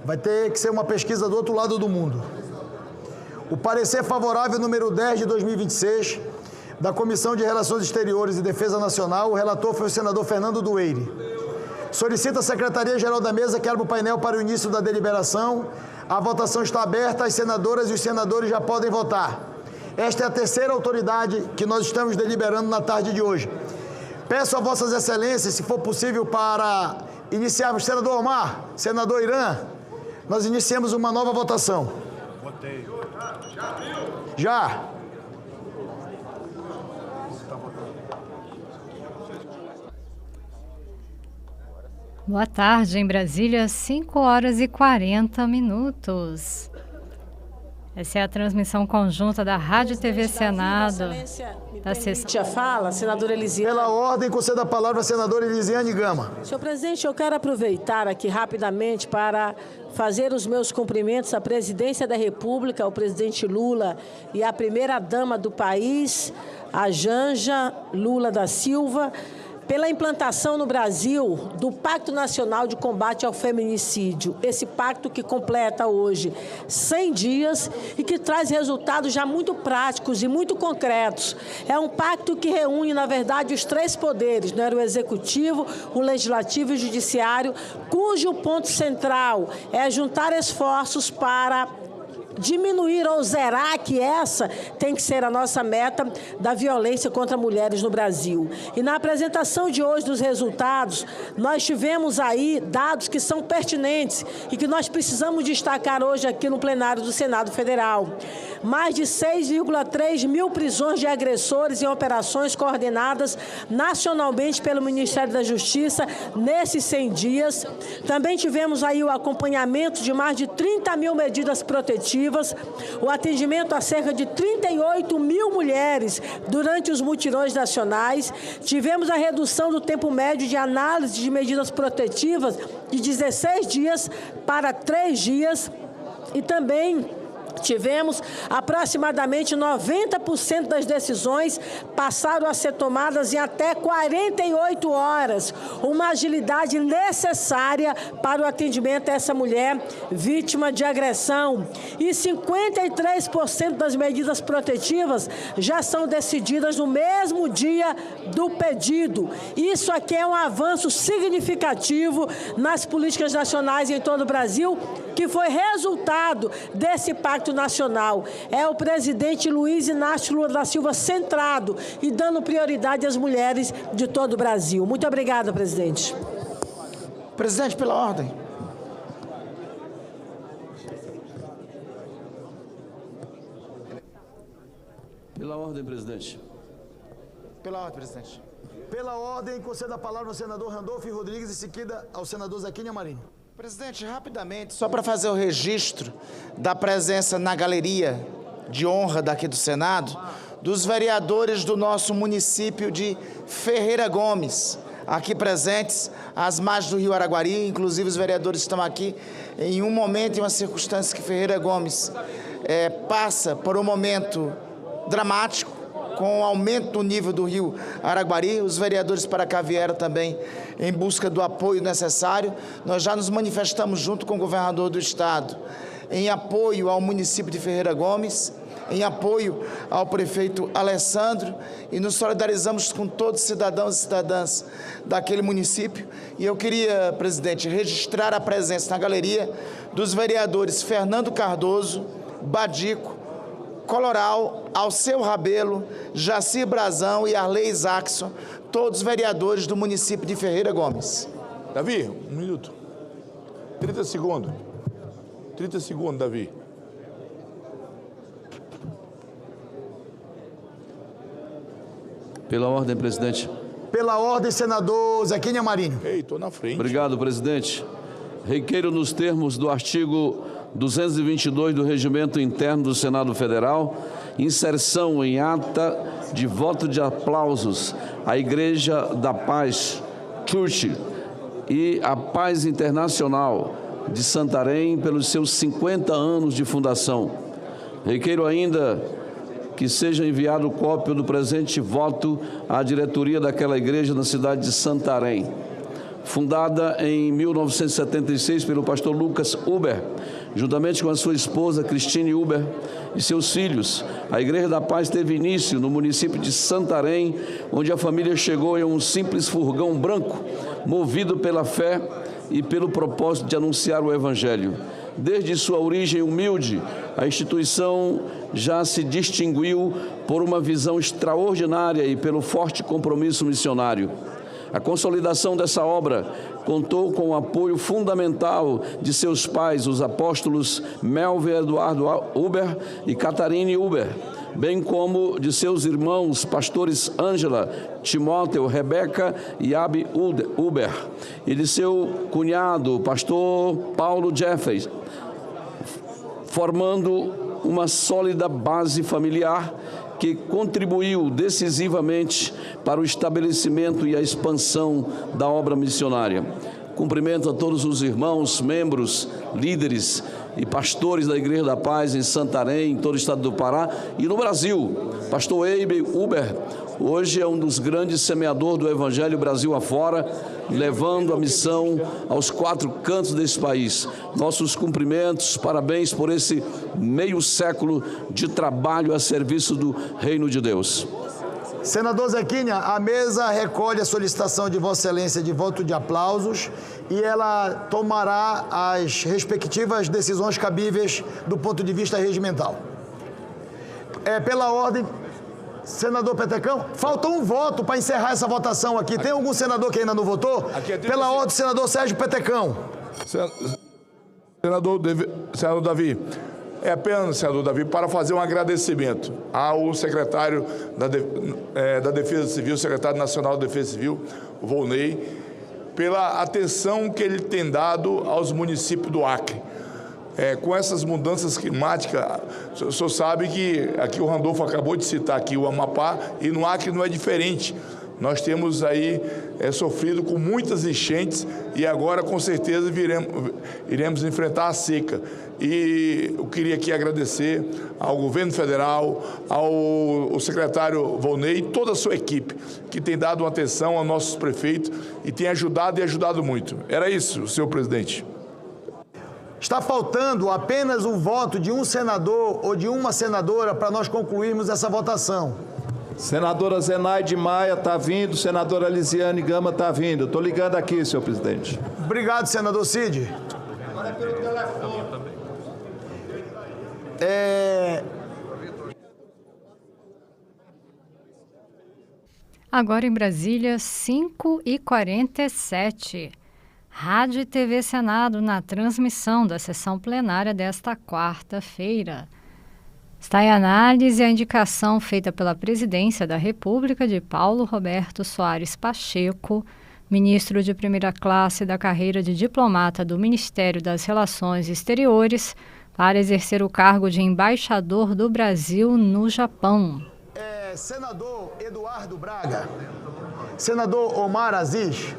Vai ter que ser uma pesquisa do outro lado do mundo. O parecer favorável número 10 de 2026 da Comissão de Relações Exteriores e Defesa Nacional, o relator foi o senador Fernando Dueire. Solicita a Secretaria-Geral da Mesa que abra o painel para o início da deliberação. A votação está aberta, as senadoras e os senadores já podem votar. Esta é a terceira autoridade que nós estamos deliberando na tarde de hoje. Peço a Vossas Excelências, se for possível, para iniciarmos, senador Omar, senador Irã, nós iniciamos uma nova votação. Votei. Já. Boa tarde, em Brasília, 5 horas e 40 minutos. Essa é a transmissão conjunta da Rádio TV Senado. Da sessão. Fala, senadora Elisiane. Pela ordem, conceda a palavra à senadora Elisiane Gama. Senhor presidente, eu quero aproveitar aqui rapidamente para fazer os meus cumprimentos à presidência da República, ao presidente Lula e à primeira-dama do país, a Janja Lula da Silva, pela implantação no Brasil do Pacto Nacional de Combate ao Feminicídio. Esse pacto que completa hoje 100 dias e que traz resultados já muito práticos e muito concretos. É um pacto que reúne, na verdade, os três poderes, né? O Executivo, o Legislativo e o Judiciário, cujo ponto central é juntar esforços para diminuir ou zerar, que essa tem que ser a nossa meta, da violência contra mulheres no Brasil. E na apresentação de hoje dos resultados, nós tivemos aí dados que são pertinentes e que nós precisamos destacar hoje aqui no plenário do Senado Federal. Mais de 6,3 mil prisões de agressores em operações coordenadas nacionalmente pelo Ministério da Justiça nesses 100 dias. Também tivemos aí o acompanhamento de mais de 30 mil medidas protetivas, o atendimento a cerca de 38 mil mulheres durante os mutirões nacionais. Tivemos a redução do tempo médio de análise de medidas protetivas de 16 dias para 3 dias e também tivemos aproximadamente 90% das decisões passaram a ser tomadas em até 48 horas, uma agilidade necessária para o atendimento a essa mulher vítima de agressão. E 53% das medidas protetivas já são decididas no mesmo dia do pedido. Isso aqui é um avanço significativo nas políticas nacionais em todo o Brasil, que foi resultado desse pacto nacional. É o presidente Luiz Inácio Lula da Silva centrado e dando prioridade às mulheres de todo o Brasil. Muito obrigada, presidente. Presidente, pela ordem. Pela ordem, presidente. Pela ordem, presidente. Pela ordem, conceda a palavra ao senador Randolfo Rodrigues e seguida ao senador Zequinha Marinho. Presidente, rapidamente, só para fazer o registro da presença na galeria de honra daqui do Senado, dos vereadores do nosso município de Ferreira Gomes, aqui presentes, às margens do Rio Araguari, inclusive os vereadores estão aqui em um momento, em uma circunstância que Ferreira Gomes passa por um momento dramático, com o aumento do nível do Rio Araguari. Os vereadores para cá vieram também em busca do apoio necessário. Nós já nos manifestamos junto com o governador do estado em apoio ao município de Ferreira Gomes, em apoio ao prefeito Alessandro e nos solidarizamos com todos os cidadãos e cidadãs daquele município. E eu queria, presidente, registrar a presença na galeria dos vereadores Fernando Cardoso, Badico, Coloral, Alceu Rabelo, Jaci Brazão e Arley Isaacson, todos vereadores do município de Ferreira Gomes. Davi, 1 minuto. 30 segundos. 30 segundos, Davi. Pela ordem, presidente. Pela ordem, senador Zequinha Marinho. Ei, estou na frente. Obrigado, presidente. Requeiro nos termos do artigo 222 do Regimento Interno do Senado Federal, inserção em ata de voto de aplausos à Igreja da Paz, Church, e a Paz Internacional de Santarém pelos seus 50 anos de fundação. Requeiro ainda que seja enviado cópia do presente voto à diretoria daquela igreja na cidade de Santarém. Fundada em 1976 pelo pastor Lucas Huber, juntamente com a sua esposa Cristine Huber e seus filhos, a Igreja da Paz teve início no município de Santarém, onde a família chegou em um simples furgão branco, movido pela fé e pelo propósito de anunciar o Evangelho. Desde sua origem humilde, a instituição já se distinguiu por uma visão extraordinária e pelo forte compromisso missionário. A consolidação dessa obra contou com o apoio fundamental de seus pais, os apóstolos Melvin Eduardo Huber e Catarine Huber, bem como de seus irmãos, pastores Ângela, Timóteo, Rebeca e Abi Huber, e de seu cunhado, pastor Paulo Jeffers, formando uma sólida base familiar que contribuiu decisivamente para o estabelecimento e a expansão da obra missionária. Cumprimento a todos os irmãos, membros, líderes e pastores da Igreja da Paz em Santarém, em todo o estado do Pará e no Brasil. Pastor Eibe Huber, hoje é um dos grandes semeadores do Evangelho Brasil afora, levando a missão aos 4 cantos desse país. Nossos cumprimentos, parabéns por esse meio século de trabalho a serviço do Reino de Deus. Senador Zequinha, a mesa recolhe a solicitação de Vossa Excelência de voto de aplausos e ela tomará as respectivas decisões cabíveis do ponto de vista regimental. Pela ordem, senador Petecão, falta um voto para encerrar essa votação aqui. Tem algum senador que ainda não votou? Pela ordem, senador Sérgio Petecão. Senador Davi. É apenas, senador Davi, para fazer um agradecimento ao secretário da Defesa Civil, secretário nacional da Defesa Civil, o Volney, pela atenção que ele tem dado aos municípios do Acre. Com essas mudanças climáticas, o senhor sabe que aqui o Randolfo acabou de citar aqui o Amapá, e no Acre não é diferente. Nós temos aí sofrido com muitas enchentes e agora, com certeza, iremos enfrentar a seca. E eu queria aqui agradecer ao governo federal, ao secretário Volney e toda a sua equipe, que tem dado uma atenção aos nossos prefeitos e tem ajudado e ajudado muito. Era isso, senhor presidente. Está faltando apenas o voto de um senador ou de uma senadora para nós concluirmos essa votação. Senadora Zenaide Maia está vindo, senadora Lisiane Gama está vindo. Estou ligando aqui, senhor presidente. Obrigado, senador Cid. Agora em Brasília, 5h47. Rádio e TV Senado na transmissão da sessão plenária desta quarta-feira. Está em análise a indicação feita pela Presidência da República de Paulo Roberto Soares Pacheco, ministro de primeira classe da carreira de diplomata do Ministério das Relações Exteriores, para exercer o cargo de embaixador do Brasil no Japão. Senador Eduardo Braga, senador Omar Aziz,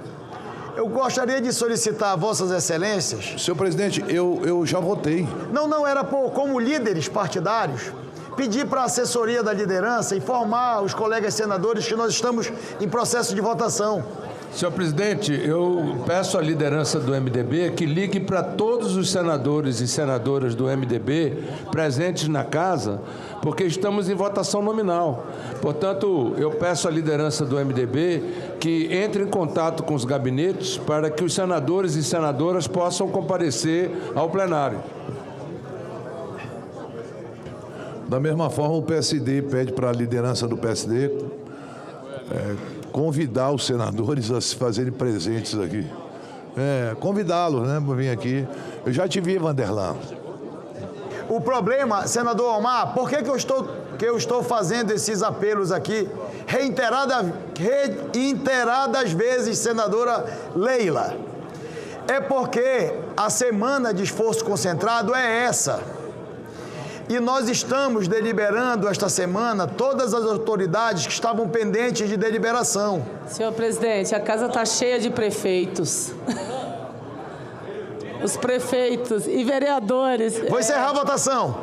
eu gostaria de solicitar a Vossas Excelências... Senhor presidente, eu já votei. Não, era como líderes partidários, pedir para a assessoria da liderança informar os colegas senadores que nós estamos em processo de votação. Senhor presidente, eu peço à liderança do MDB que ligue para todos os senadores e senadoras do MDB presentes na casa, porque estamos em votação nominal. Portanto, eu peço à liderança do MDB que entre em contato com os gabinetes para que os senadores e senadoras possam comparecer ao plenário. Da mesma forma, o PSD pede para a liderança do PSD convidar os senadores a se fazerem presentes aqui. Convidá-los, né, para vir aqui. Eu já te vi, Vanderlan. O problema, senador Omar, por que eu estou fazendo esses apelos aqui reiteradas vezes, senadora Leila? É porque a semana de esforço concentrado é essa. E nós estamos deliberando esta semana todas as autoridades que estavam pendentes de deliberação. Senhor presidente, a casa está cheia de prefeitos. Os prefeitos e vereadores. Vou encerrar a votação.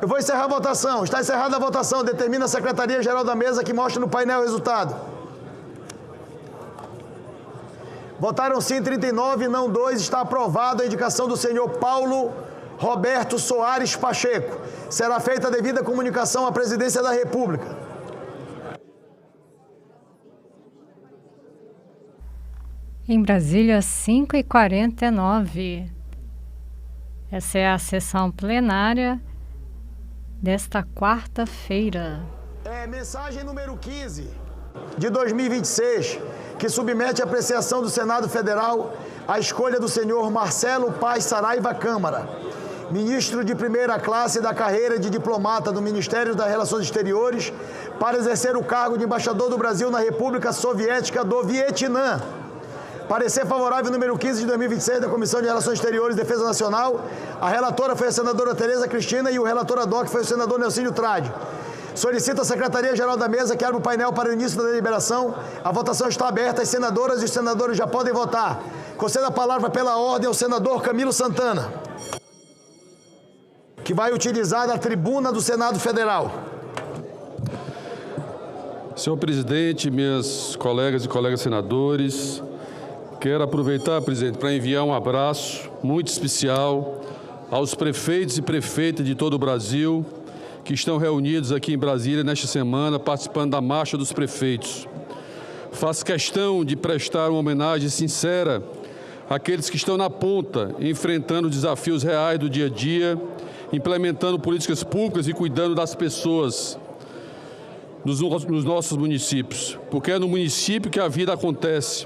Eu vou encerrar a votação. Está encerrada a votação. Determina a Secretaria-Geral da Mesa que mostra no painel o resultado. Votaram sim 39, não 2. Está aprovada a indicação do senhor Paulo Roberto Soares Pacheco. Será feita a devida comunicação à Presidência da República. Em Brasília, 5h49. Essa é a sessão plenária desta quarta-feira. Mensagem número 15 de 2026, que submete à apreciação do Senado Federal a escolha do senhor Marcelo Paz Saraiva Câmara, ministro de primeira classe da carreira de diplomata do Ministério das Relações Exteriores, para exercer o cargo de embaixador do Brasil na República Soviética do Vietnã. Parecer favorável número 15 de 2026 da Comissão de Relações Exteriores e Defesa Nacional. A relatora foi a senadora Tereza Cristina e o relator ad hoc foi o senador Nelcínio Trade. Solicita a Secretaria-Geral da Mesa que abra o painel para o início da deliberação. A votação está aberta, as senadoras e os senadores já podem votar. Conceda a palavra pela ordem ao senador Camilo Santana, que vai utilizar a tribuna do Senado Federal. Senhor presidente, minhas colegas e colegas senadores, quero aproveitar, presidente, para enviar um abraço muito especial aos prefeitos e prefeitas de todo o Brasil que estão reunidos aqui em Brasília nesta semana, participando da Marcha dos Prefeitos. Faço questão de prestar uma homenagem sincera àqueles que estão na ponta, enfrentando desafios reais do dia a dia, implementando políticas públicas e cuidando das pessoas nos nossos municípios, porque é no município que a vida acontece.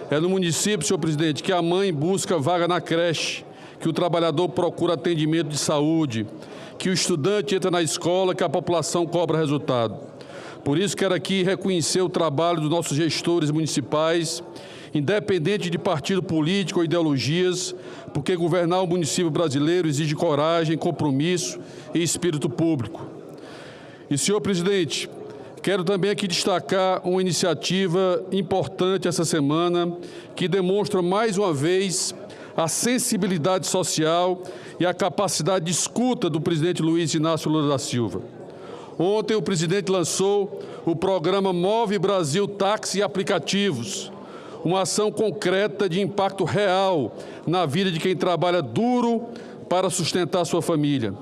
É no município, senhor presidente, que a mãe busca vaga na creche, que o trabalhador procura atendimento de saúde, que o estudante entra na escola, que a população cobra resultado. Por isso, quero aqui reconhecer o trabalho dos nossos gestores municipais, independente de partido político ou ideologias, porque governar o município brasileiro exige coragem, compromisso e espírito público. E, senhor presidente, quero também aqui destacar uma iniciativa importante essa semana, que demonstra mais uma vez a sensibilidade social e a capacidade de escuta do presidente Luiz Inácio Lula da Silva. Ontem o presidente lançou o programa Move Brasil Táxi e Aplicativos, uma ação concreta de impacto real na vida de quem trabalha duro para sustentar sua família.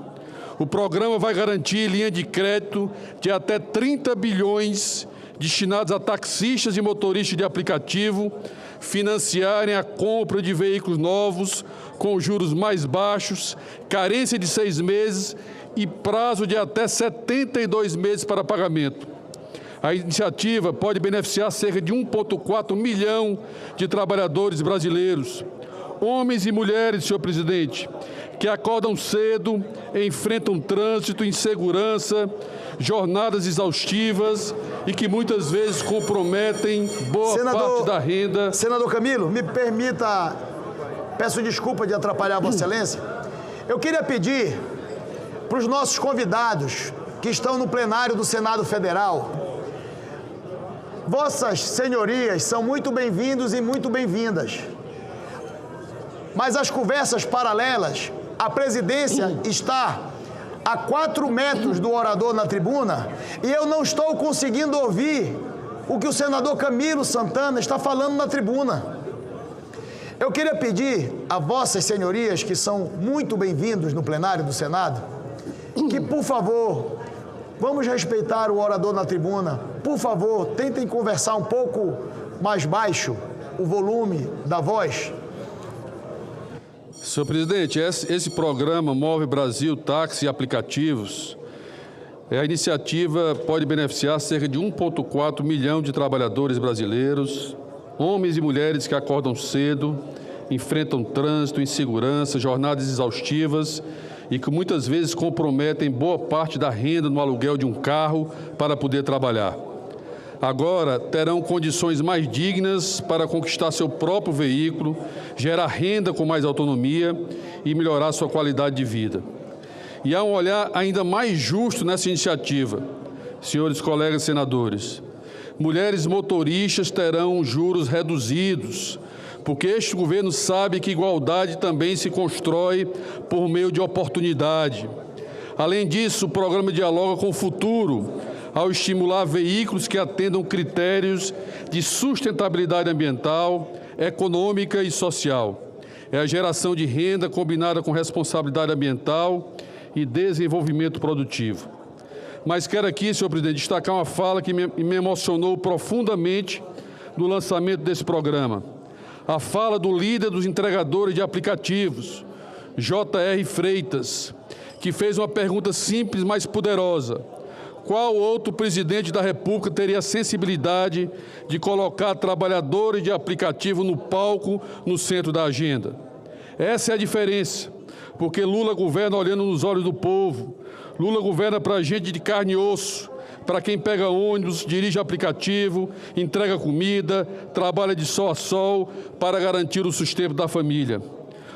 O programa vai garantir linha de crédito de até 30 bilhões destinados a taxistas e motoristas de aplicativo financiarem a compra de veículos novos com juros mais baixos, carência de 6 meses e prazo de até 72 meses para pagamento. A iniciativa pode beneficiar cerca de 1,4 milhão de trabalhadores brasileiros, homens e mulheres, senhor presidente, que acordam cedo, enfrentam trânsito, insegurança, jornadas exaustivas e que muitas vezes comprometem boa parte da renda. Senador Camilo, me permita, peço desculpa de atrapalhar Vossa Excelência. Eu queria pedir para os nossos convidados que estão no plenário do Senado Federal, Vossas Senhorias são muito bem-vindos e muito bem-vindas. Mas as conversas paralelas, a presidência está a 4 metros do orador na tribuna e eu não estou conseguindo ouvir o que o senador Camilo Santana está falando na tribuna. Eu queria pedir a vossas senhorias, que são muito bem-vindos no plenário do Senado, que, por favor, vamos respeitar o orador na tribuna. Por favor, tentem conversar um pouco mais baixo o volume da voz. Senhor presidente, esse programa Move Brasil Táxi e Aplicativos, a iniciativa pode beneficiar cerca de 1,4 milhão de trabalhadores brasileiros, homens e mulheres que acordam cedo, enfrentam trânsito, insegurança, jornadas exaustivas e que muitas vezes comprometem boa parte da renda no aluguel de um carro para poder trabalhar. Agora terão condições mais dignas para conquistar seu próprio veículo, gerar renda com mais autonomia e melhorar sua qualidade de vida. E há um olhar ainda mais justo nessa iniciativa, senhores colegas senadores. Mulheres motoristas terão juros reduzidos, porque este governo sabe que igualdade também se constrói por meio de oportunidade. Além disso, o programa dialoga com o futuro, ao estimular veículos que atendam critérios de sustentabilidade ambiental, econômica e social. É a geração de renda combinada com responsabilidade ambiental e desenvolvimento produtivo. Mas quero aqui, senhor presidente, destacar uma fala que me emocionou profundamente no lançamento desse programa. A fala do líder dos entregadores de aplicativos, J.R. Freitas, que fez uma pergunta simples, mas poderosa. Qual outro presidente da República teria a sensibilidade de colocar trabalhadores de aplicativo no palco, no centro da agenda? Essa é a diferença, porque Lula governa olhando nos olhos do povo. Lula governa para gente de carne e osso, para quem pega ônibus, dirige aplicativo, entrega comida, trabalha de sol a sol para garantir o sustento da família.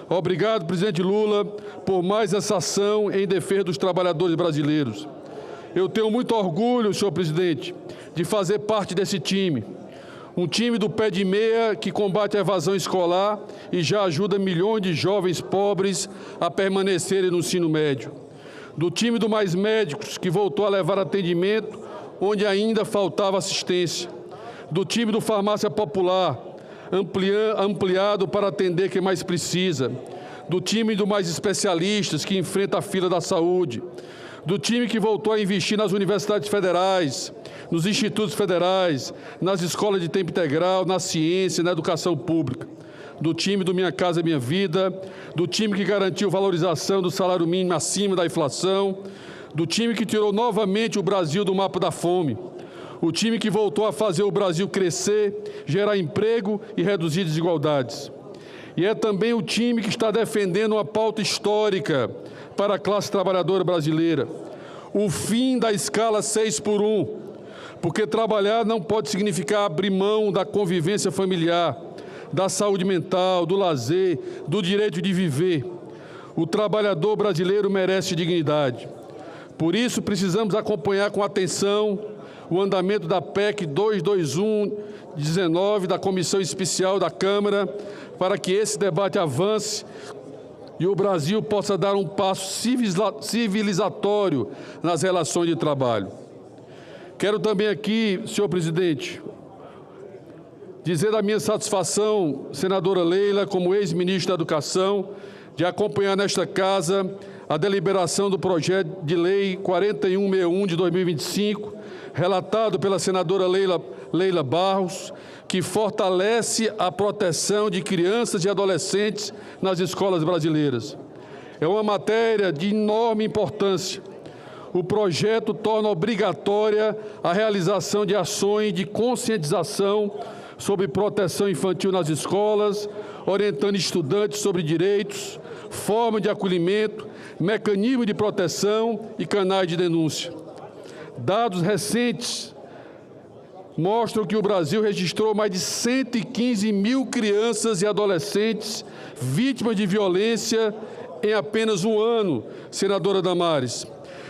Obrigado, presidente Lula, por mais essa ação em defesa dos trabalhadores brasileiros. Eu tenho muito orgulho, senhor presidente, de fazer parte desse time. Um time do pé de meia que combate a evasão escolar e já ajuda milhões de jovens pobres a permanecerem no ensino médio. Do time do Mais Médicos, que voltou a levar atendimento onde ainda faltava assistência. Do time do Farmácia Popular, ampliado para atender quem mais precisa. Do time do Mais Especialistas, que enfrenta a fila da saúde. Do time que voltou a investir nas universidades federais, nos institutos federais, nas escolas de tempo integral, na ciência, na educação pública. Do time do Minha Casa Minha Vida, do time que garantiu valorização do salário mínimo acima da inflação, do time que tirou novamente o Brasil do mapa da fome, o time que voltou a fazer o Brasil crescer, gerar emprego e reduzir desigualdades. E é também o time que está defendendo uma pauta histórica para a classe trabalhadora brasileira, o fim da escala 6x1, porque trabalhar não pode significar abrir mão da convivência familiar, da saúde mental, do lazer, do direito de viver. O trabalhador brasileiro merece dignidade. Por isso, precisamos acompanhar com atenção o andamento da PEC 221/19 da Comissão Especial da Câmara, para que esse debate avance e o Brasil possa dar um passo civilizatório nas relações de trabalho. Quero também aqui, senhor presidente, dizer da minha satisfação, senadora Leila, como ex-ministra da Educação, de acompanhar nesta casa a deliberação do projeto de lei 4161 de 2025, relatado pela senadora Leila Barros, que fortalece a proteção de crianças e adolescentes nas escolas brasileiras. É uma matéria de enorme importância. O projeto torna obrigatória a realização de ações de conscientização sobre proteção infantil nas escolas, orientando estudantes sobre direitos, forma de acolhimento, mecanismo de proteção e canais de denúncia. Dados recentes mostram que o Brasil registrou mais de 115 mil crianças e adolescentes vítimas de violência em apenas um ano, senadora Damares.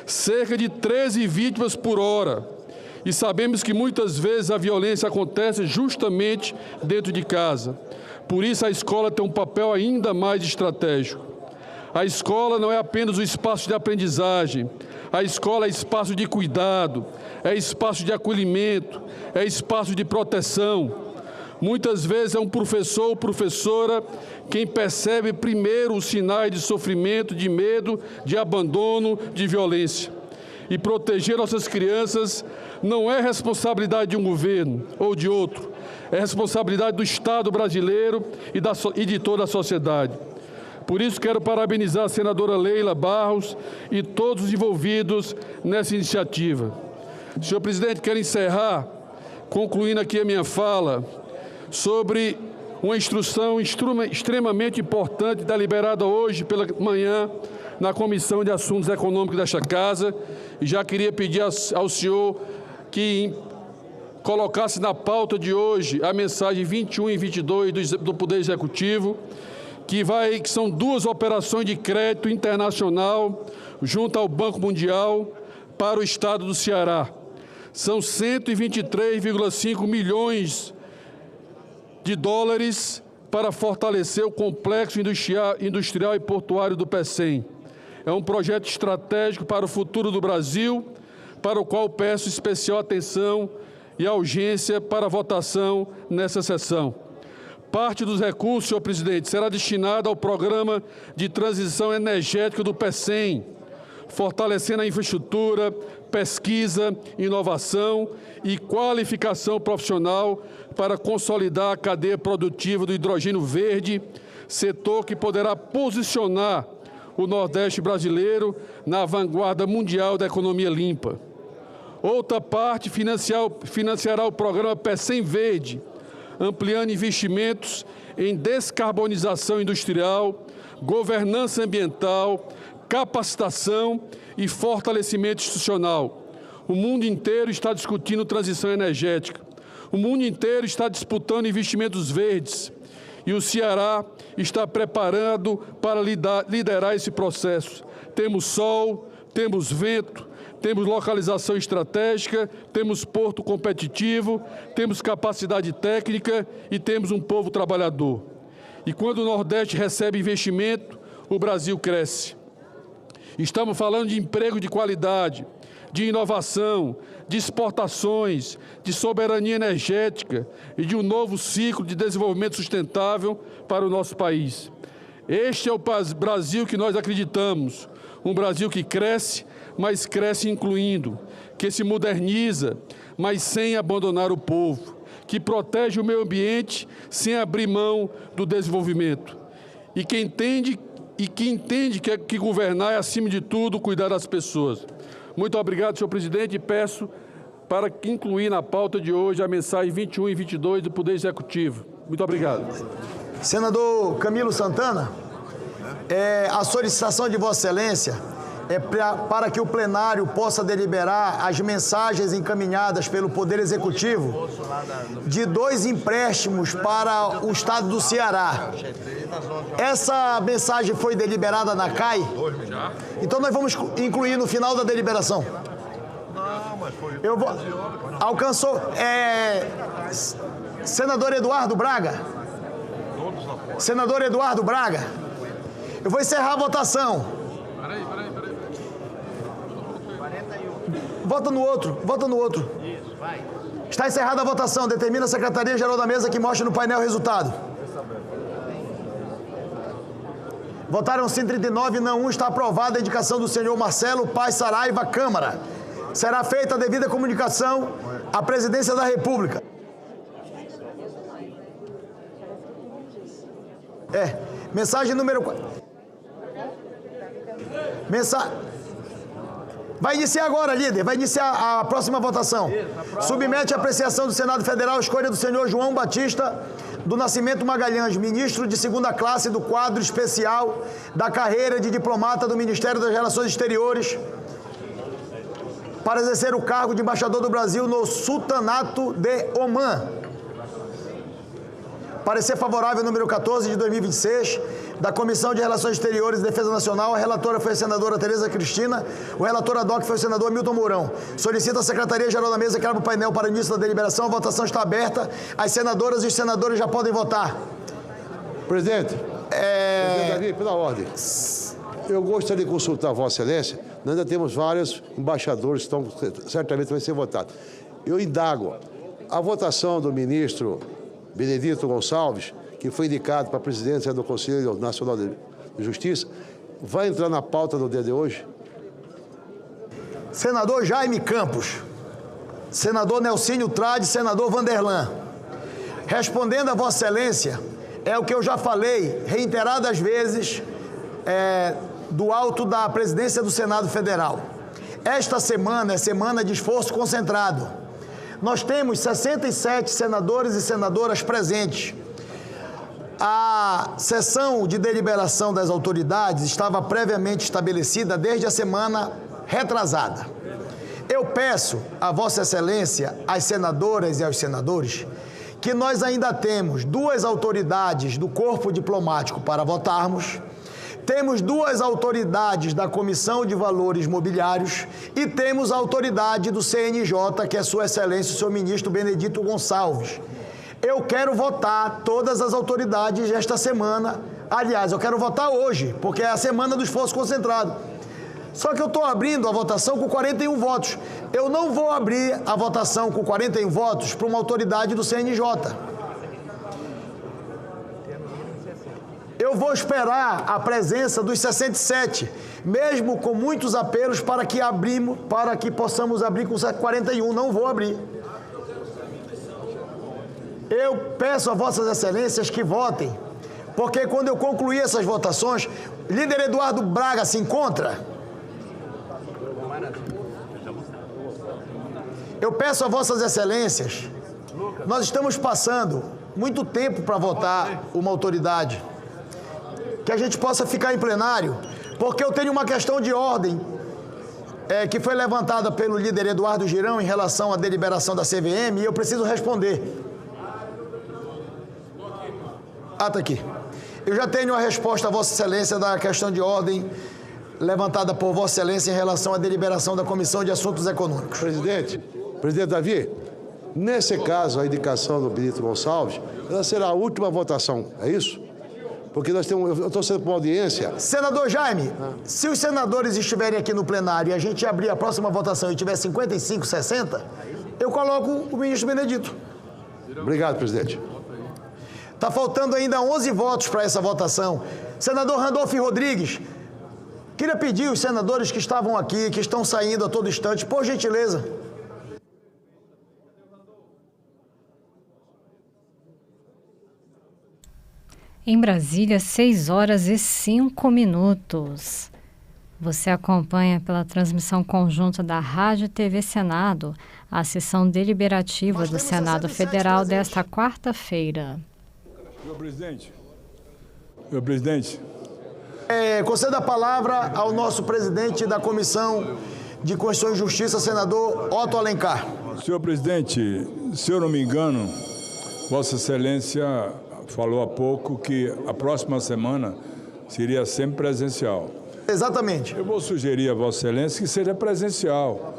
Cerca de 13 vítimas por hora. E sabemos que muitas vezes a violência acontece justamente dentro de casa. Por isso a escola tem um papel ainda mais estratégico. A escola não é apenas um espaço de aprendizagem. A escola é espaço de cuidado, é espaço de acolhimento, é espaço de proteção. Muitas vezes é um professor ou professora quem percebe primeiro os sinais de sofrimento, de medo, de abandono, de violência. E proteger nossas crianças não é responsabilidade de um governo ou de outro, é responsabilidade do Estado brasileiro e de toda a sociedade. Por isso, quero parabenizar a senadora Leila Barros e todos os envolvidos nessa iniciativa. Senhor presidente, quero encerrar, concluindo aqui a minha fala, sobre uma instrução extremamente importante deliberada hoje pela manhã na Comissão de Assuntos Econômicos desta Casa, e já queria pedir ao senhor que colocasse na pauta de hoje a mensagem 21 e 22 do Poder Executivo, que são 2 operações de crédito internacional junto ao Banco Mundial para o Estado do Ceará. São 123,5 milhões de dólares para fortalecer o complexo industrial e portuário do PECEM. É um projeto estratégico para o futuro do Brasil, para o qual peço especial atenção e urgência para a votação nessa sessão. Parte dos recursos, senhor presidente, será destinada ao Programa de Transição Energética do PECEM, fortalecendo a infraestrutura, pesquisa, inovação e qualificação profissional para consolidar a cadeia produtiva do hidrogênio verde, setor que poderá posicionar o Nordeste brasileiro na vanguarda mundial da economia limpa. Outra parte financiará o programa PECEM Verde, ampliando investimentos em descarbonização industrial, governança ambiental, capacitação e fortalecimento institucional. O mundo inteiro está discutindo transição energética. O mundo inteiro está disputando investimentos verdes. E o Ceará está preparado para liderar esse processo. Temos sol, temos vento, temos localização estratégica, temos porto competitivo, temos capacidade técnica e temos um povo trabalhador. E quando o Nordeste recebe investimento, o Brasil cresce. Estamos falando de emprego de qualidade, de inovação, de exportações, de soberania energética e de um novo ciclo de desenvolvimento sustentável para o nosso país. Este é o Brasil que nós acreditamos, um Brasil que cresce, mas cresce incluindo, que se moderniza, mas sem abandonar o povo, que protege o meio ambiente sem abrir mão do desenvolvimento, e que entende que governar é, acima de tudo, cuidar das pessoas. Muito obrigado, senhor presidente, e peço para incluir na pauta de hoje a mensagem 21 e 22 do Poder Executivo. Muito obrigado. Senador Camilo Santana, a solicitação de Vossa Excelência é para que o plenário possa deliberar as mensagens encaminhadas pelo Poder Executivo de 2 empréstimos para o Estado do Ceará. Essa mensagem foi deliberada na CAI? Então nós vamos incluir no final da deliberação. Alcançou. Senador Eduardo Braga? Senador Eduardo Braga? Eu vou encerrar a votação. Vota no outro. Isso, vai. Está encerrada a votação. Determina a Secretaria-Geral da Mesa que mostre no painel o resultado. Votaram 139, não 1. Está aprovada a indicação do senhor Marcelo Paz Saraiva, Câmara. Será feita a devida comunicação à Presidência da República. Mensagem número 4. Vai iniciar agora, líder. Vai iniciar a próxima votação. Submete à apreciação do Senado Federal a escolha do senhor João Batista do Nascimento Magalhães, ministro de 2ª classe do quadro especial da carreira de diplomata do Ministério das Relações Exteriores, para exercer o cargo de embaixador do Brasil no Sultanato de Omã. Parecer favorável número 14 de 2026 da Comissão de Relações Exteriores e Defesa Nacional. A relatora foi a senadora Tereza Cristina. O relator ad hoc foi o senador Milton Mourão. Solicita a Secretaria-Geral da Mesa que abra o painel para o início da deliberação. A votação está aberta. As senadoras e os senadores já podem votar. Presidente. Presidente, pela ordem. eu gostaria de consultar Vossa Excelência. Nós ainda temos vários embaixadores que certamente vai ser votado. Eu indago a votação do ministro Benedito Gonçalves, que foi indicado para a presidência do Conselho Nacional de Justiça, vai entrar na pauta do dia de hoje? Senador Jaime Campos, senador Nelcínio Trade, senador Vanderlan. Respondendo a Vossa Excelência, é o que eu já falei reiteradas vezes do alto da presidência do Senado Federal. Esta semana é semana de esforço concentrado. Nós temos 67 senadores e senadoras presentes. A sessão de deliberação das autoridades estava previamente estabelecida desde a semana retrasada. Eu peço a Vossa Excelência, às senadoras e aos senadores, que nós ainda temos 2 autoridades do corpo diplomático para votarmos, temos 2 autoridades da Comissão de Valores Mobiliários e temos a autoridade do CNJ, que é Sua Excelência, o senhor ministro Benedito Gonçalves. Eu quero votar todas as autoridades esta semana. Aliás, eu quero votar hoje, porque é a semana do esforço concentrado. Só que eu estou abrindo a votação com 41 votos. Eu não vou abrir a votação com 41 votos para uma autoridade do CNJ. Eu vou esperar a presença dos 67, mesmo com muitos apelos para que possamos abrir com 41. Não vou abrir. Eu peço a Vossas Excelências que votem, porque quando eu concluir essas votações, líder Eduardo Braga se encontra. Eu peço a Vossas Excelências, nós estamos passando muito tempo para votar uma autoridade, que a gente possa ficar em plenário, porque eu tenho uma questão de ordem que foi levantada pelo líder Eduardo Girão em relação à deliberação da CVM e eu preciso responder. Está aqui. Eu já tenho a resposta a Vossa Excelência da questão de ordem levantada por Vossa Excelência em relação à deliberação da Comissão de Assuntos Econômicos. Presidente Davi, nesse caso, a indicação do Benedito Gonçalves, ela será a última votação, é isso? Porque eu estou sendo com uma audiência. Senador Jaime, se os senadores estiverem aqui no plenário e a gente abrir a próxima votação e tiver 55, 60, eu coloco o ministro Benedito. Obrigado, presidente. Está faltando ainda 11 votos para essa votação. Senador Randolfo Rodrigues, queria pedir os senadores que estavam aqui, que estão saindo a todo instante, por gentileza. Em Brasília, 6h05. Você acompanha pela transmissão conjunta da Rádio e TV Senado a sessão deliberativa do Senado Federal desta quarta-feira. Senhor presidente. Conceda a palavra ao nosso presidente da Comissão de Constituição e Justiça, senador Otto Alencar. Senhor presidente, se eu não me engano, Vossa Excelência falou há pouco que a próxima semana seria sempre presencial. Exatamente. Eu vou sugerir a Vossa Excelência que seja presencial,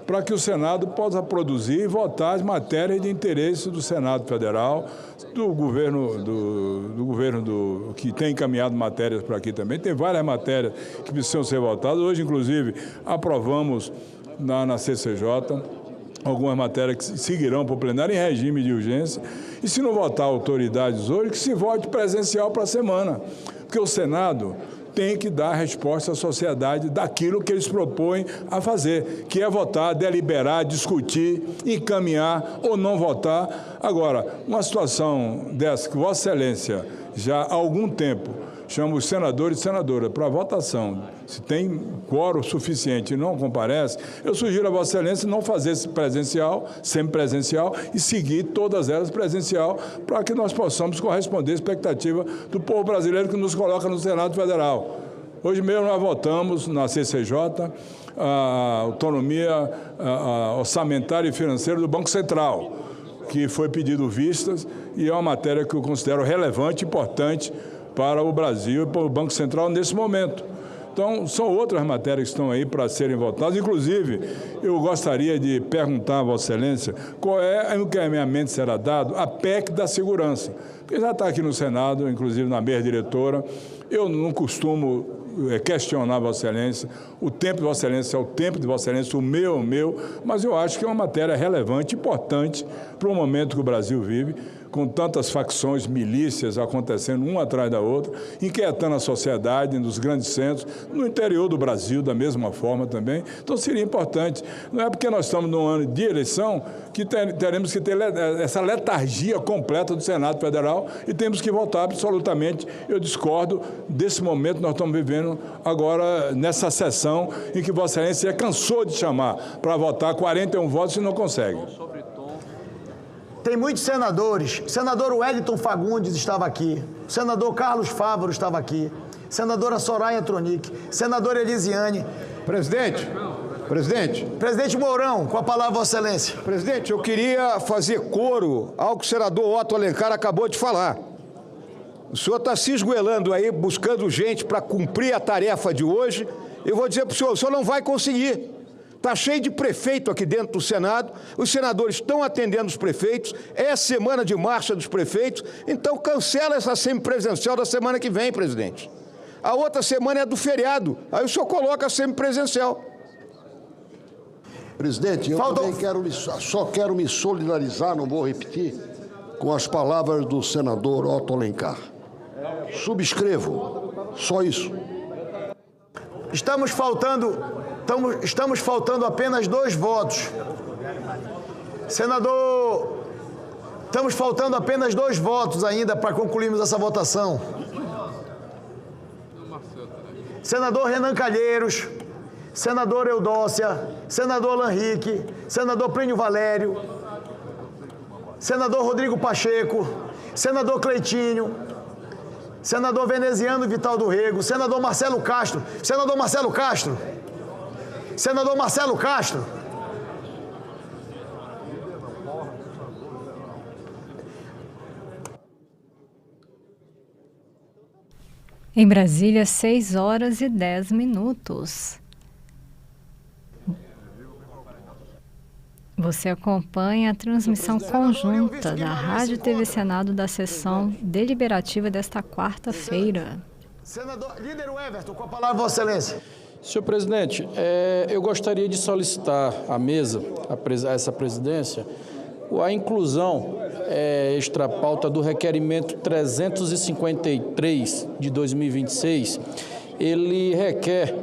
para que o Senado possa produzir e votar as matérias de interesse do Senado Federal, do governo que tem encaminhado matérias para aqui também. Tem várias matérias que precisam ser votadas. Hoje, inclusive, aprovamos na CCJ algumas matérias que seguirão para o plenário em regime de urgência. E se não votar autoridades hoje, que se vote presencial para a semana. Porque o Senado tem que dar resposta à sociedade daquilo que eles propõem a fazer, que é votar, deliberar, discutir, encaminhar ou não votar. Agora, uma situação dessa que Vossa Excelência já há algum tempo chama os senadores e senadoras para votação, se tem quórum suficiente e não comparece, eu sugiro a Vossa Excelência não fazer esse presencial, semipresencial, e seguir todas elas presencial, para que nós possamos corresponder à expectativa do povo brasileiro que nos coloca no Senado Federal. Hoje mesmo nós votamos na CCJ a autonomia orçamentária e financeira do Banco Central, que foi pedido vistas, e é uma matéria que eu considero relevante e importante para o Brasil e para o Banco Central nesse momento. Então, são outras matérias que estão aí para serem votadas. Inclusive, eu gostaria de perguntar a Vossa Excelência qual é o encaminhamento será dado à PEC da segurança, que já está aqui no Senado, inclusive na mesa diretora. Eu não costumo questionar Vossa Excelência. O tempo de Vossa Excelência é o tempo de Vossa Excelência, o meu é o meu, mas eu acho que é uma matéria relevante, importante para o momento que o Brasil vive, com tantas facções, milícias acontecendo uma atrás da outra, inquietando a sociedade nos grandes centros, no interior do Brasil, da mesma forma também. Então, seria importante. Não é porque nós estamos num ano de eleição que teremos que ter essa letargia completa do Senado Federal e temos que votar absolutamente. Eu discordo desse momento que nós estamos vivendo agora, nessa sessão em que Vossa Excelência cansou de chamar para votar 41 votos e não consegue. Tem muitos senadores. O senador Wellington Fagundes estava aqui. O senador Carlos Fávaro estava aqui. Senadora Soraya Tronic. Senadora Elisiane. Presidente. Presidente Mourão, com a palavra, Vossa Excelência. Presidente, eu queria fazer coro ao que o senador Otto Alencar acabou de falar. O senhor está se esgoelando aí, buscando gente para cumprir a tarefa de hoje. Eu vou dizer para o senhor não vai conseguir. Está cheio de prefeito aqui dentro do Senado, os senadores estão atendendo os prefeitos, é a semana de marcha dos prefeitos, então cancela essa semipresencial da semana que vem, presidente. A outra semana é do feriado, aí o senhor coloca a semipresencial. Presidente, eu também só quero me solidarizar, não vou repetir, com as palavras do senador Otto Alencar. Subscrevo, só isso. Estamos faltando apenas 2 votos. Senador, estamos faltando apenas 2 votos ainda para concluirmos essa votação. Senador Renan Calheiros, senador Eudócia, senador Alan Henrique, senador Plínio Valério, senador Rodrigo Pacheco, senador Cleitinho, senador Veneziano Vital do Rego, senador Marcelo Castro, senador Marcelo Castro, Em Brasília, 6h10. Você acompanha a transmissão conjunta da Rádio e TV Senado da sessão deliberativa desta quarta-feira. Senador líder Everton, com a palavra, Vossa Excelência. Senhor presidente, eu gostaria de solicitar à mesa, a essa presidência, a inclusão extra-pauta do requerimento 353 de 2026. Ele requer,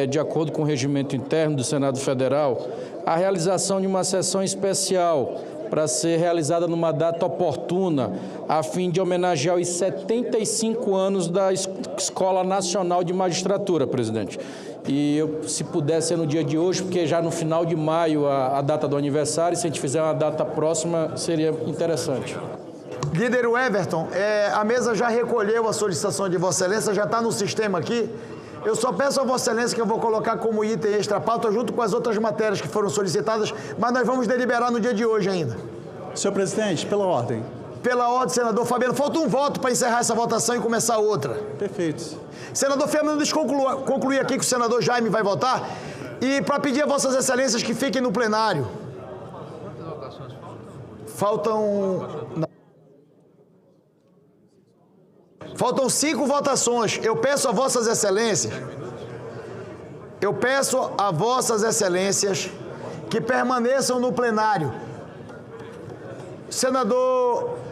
de acordo com o regimento interno do Senado Federal, a realização de uma sessão especial para ser realizada numa data oportuna, a fim de homenagear os 75 anos da Escola Nacional de Magistratura, presidente. E se puder ser no dia de hoje, porque já no final de maio a data do aniversário, se a gente fizer uma data próxima, seria interessante. Líder Everton, a mesa já recolheu a solicitação de Vossa Excelência, já está no sistema aqui. Eu só peço a Vossa Excelência que eu vou colocar como item extra-pauta junto com as outras matérias que foram solicitadas, mas nós vamos deliberar no dia de hoje ainda. Senhor presidente, pela ordem. Pela ordem, senador Fabiano. Falta um voto para encerrar essa votação e começar outra. Perfeito. Senador Fabiano, deixa eu concluir aqui que o senador Jaime vai votar. E para pedir a Vossas Excelências que fiquem no plenário. Faltam 5 votações. Eu peço a Vossas Excelências que permaneçam no plenário. Senador...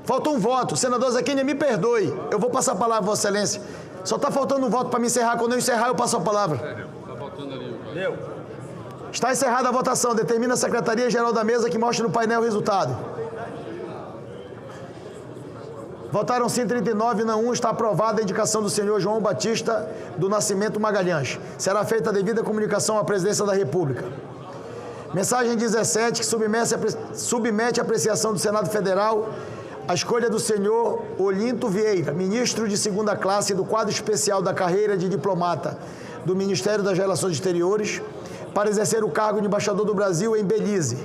Falta um voto. Senador Zequinha, me perdoe. Eu vou passar a palavra a Vossa Excelência. Só está faltando um voto para me encerrar. Quando eu encerrar, eu passo a palavra. Está faltando ali. Está encerrada a votação. Determina a Secretaria-Geral da Mesa que mostre no painel o resultado. Votaram 139, não 1. Está aprovada a indicação do senhor João Batista do Nascimento Magalhães. Será feita a devida comunicação à Presidência da República. Mensagem 17, que submete a apreciação do Senado Federal a escolha do senhor Olinto Vieira, ministro de segunda classe do quadro especial da carreira de diplomata do Ministério das Relações Exteriores, para exercer o cargo de embaixador do Brasil em Belize.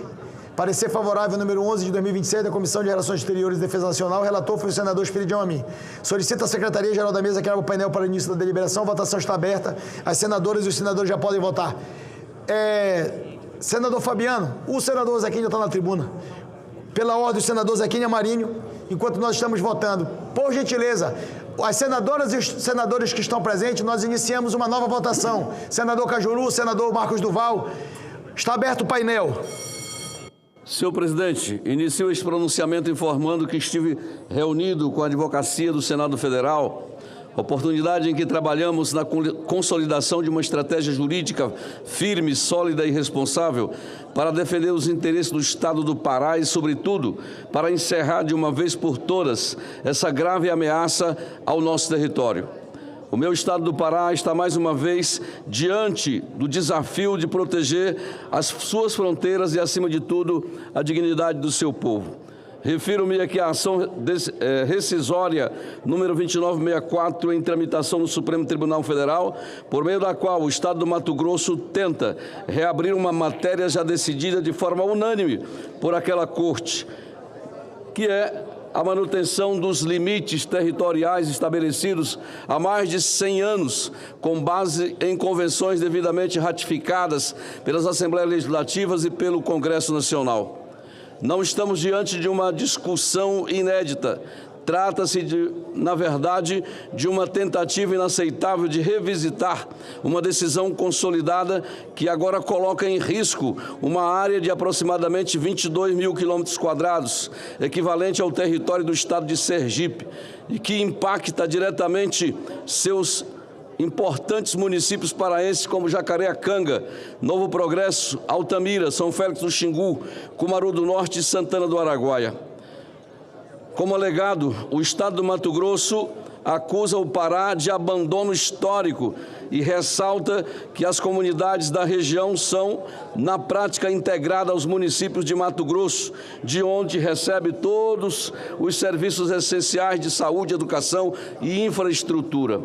Parecer favorável número 11 de 2026 da Comissão de Relações Exteriores e Defesa Nacional. O relator foi o senador Espiridião Amin. Solicita a Secretaria-Geral da Mesa que abra o painel para o início da deliberação. A votação está aberta. As senadoras e os senadores já podem votar. Senador Fabiano, o senador Zequinha já está na tribuna. Pela ordem do senador Zequinha Marinho, enquanto nós estamos votando. Por gentileza, as senadoras e os senadores que estão presentes, nós iniciamos uma nova votação. Senador Cajuru, senador Marcos Duval, está aberto o painel. Senhor presidente, inicio esse pronunciamento informando que estive reunido com a advocacia do Senado Federal, oportunidade em que trabalhamos na consolidação de uma estratégia jurídica firme, sólida e responsável para defender os interesses do Estado do Pará e, sobretudo, para encerrar de uma vez por todas essa grave ameaça ao nosso território. O meu Estado do Pará está mais uma vez diante do desafio de proteger as suas fronteiras e, acima de tudo, a dignidade do seu povo. Refiro-me aqui à ação rescisória número 2964 em tramitação no Supremo Tribunal Federal, por meio da qual o Estado do Mato Grosso tenta reabrir uma matéria já decidida de forma unânime por aquela Corte, que é a manutenção dos limites territoriais estabelecidos há mais de 100 anos, com base em convenções devidamente ratificadas pelas Assembleias Legislativas e pelo Congresso Nacional. Não estamos diante de uma discussão inédita. Trata-se, na verdade, de uma tentativa inaceitável de revisitar uma decisão consolidada que agora coloca em risco uma área de aproximadamente 22 mil quilômetros quadrados, equivalente ao território do estado de Sergipe, e que impacta diretamente seus importantes municípios paraenses como Jacareacanga, Novo Progresso, Altamira, São Félix do Xingu, Cumaru do Norte e Santana do Araguaia. Como alegado, o Estado do Mato Grosso acusa o Pará de abandono histórico e ressalta que as comunidades da região são, na prática, integradas aos municípios de Mato Grosso, de onde recebe todos os serviços essenciais de saúde, educação e infraestrutura.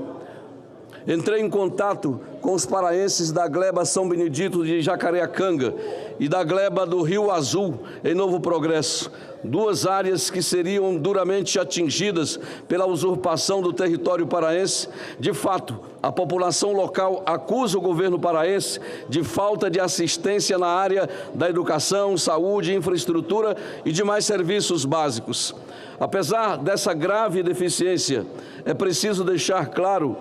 Entrei em contato com os paraenses da gleba São Benedito de Jacareacanga e da gleba do Rio Azul, em Novo Progresso, duas áreas que seriam duramente atingidas pela usurpação do território paraense. De fato, a população local acusa o governo paraense de falta de assistência na área da educação, saúde, infraestrutura e demais serviços básicos. Apesar dessa grave deficiência, é preciso deixar claro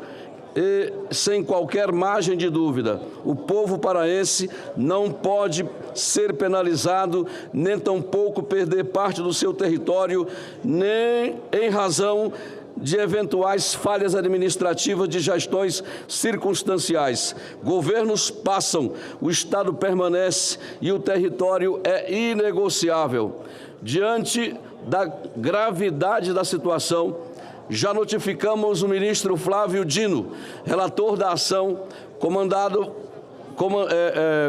e, sem qualquer margem de dúvida, o povo paraense não pode ser penalizado, nem tampouco perder parte do seu território, nem em razão de eventuais falhas administrativas de gestões circunstanciais. Governos passam, o Estado permanece e o território é inegociável. Diante da gravidade da situação, já notificamos o ministro Flávio Dino, relator da ação,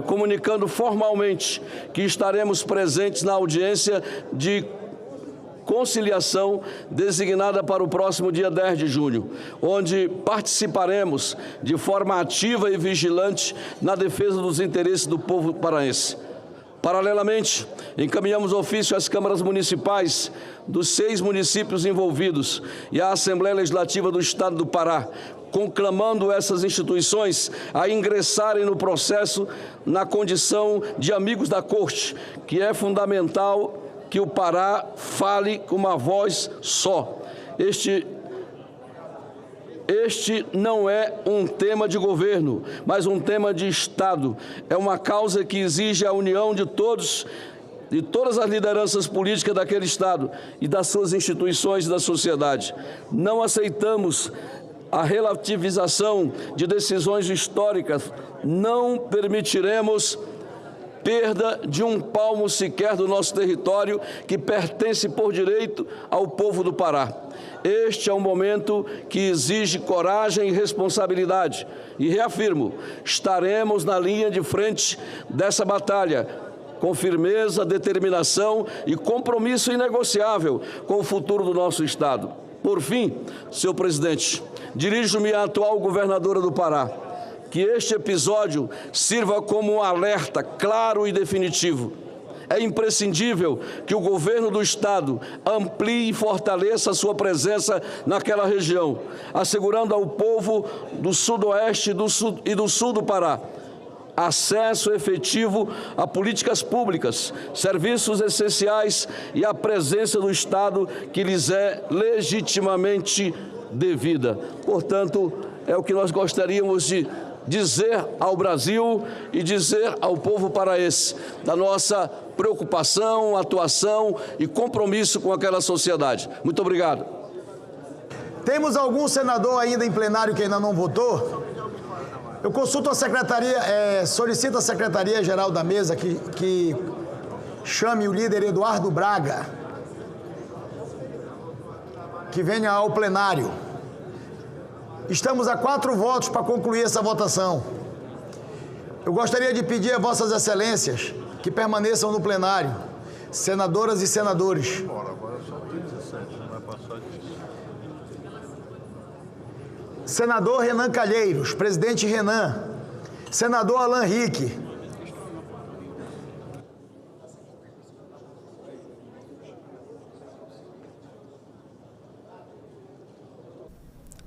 comunicando formalmente que estaremos presentes na audiência de conciliação designada para o próximo dia 10 de junho, onde participaremos de forma ativa e vigilante na defesa dos interesses do povo paraense. Paralelamente, encaminhamos ofício às câmaras municipais dos 6 municípios envolvidos e à Assembleia Legislativa do Estado do Pará, conclamando essas instituições a ingressarem no processo na condição de amigos da Corte, que é fundamental que o Pará fale com uma voz só. Este não é um tema de governo, mas um tema de Estado. É uma causa que exige a união de todas as lideranças políticas daquele Estado e das suas instituições e da sociedade. Não aceitamos a relativização de decisões históricas, não permitiremos perda de um palmo sequer do nosso território que pertence por direito ao povo do Pará. Este é um momento que exige coragem e responsabilidade. E reafirmo, estaremos na linha de frente dessa batalha, com firmeza, determinação e compromisso inegociável com o futuro do nosso Estado. Por fim, senhor presidente, dirijo-me à atual governadora do Pará, que este episódio sirva como um alerta claro e definitivo. É imprescindível que o governo do Estado amplie e fortaleça a sua presença naquela região, assegurando ao povo do sudoeste e do sul do Pará acesso efetivo a políticas públicas, serviços essenciais e a presença do Estado que lhes é legitimamente devida. Portanto, é o que nós gostaríamos de dizer ao Brasil e dizer ao povo paraense da nossa preocupação, atuação e compromisso com aquela sociedade. Muito obrigado. Temos algum senador ainda em plenário que ainda não votou? Eu consulto a secretaria, solicito a Secretaria-Geral da Mesa que chame o líder Eduardo Braga, que venha ao plenário. Estamos a 4 votos para concluir essa votação. Eu gostaria de pedir a Vossas Excelências que permaneçam no plenário, senadoras e senadores. Senador Renan Calheiros, presidente Renan. Senador Alan Rick.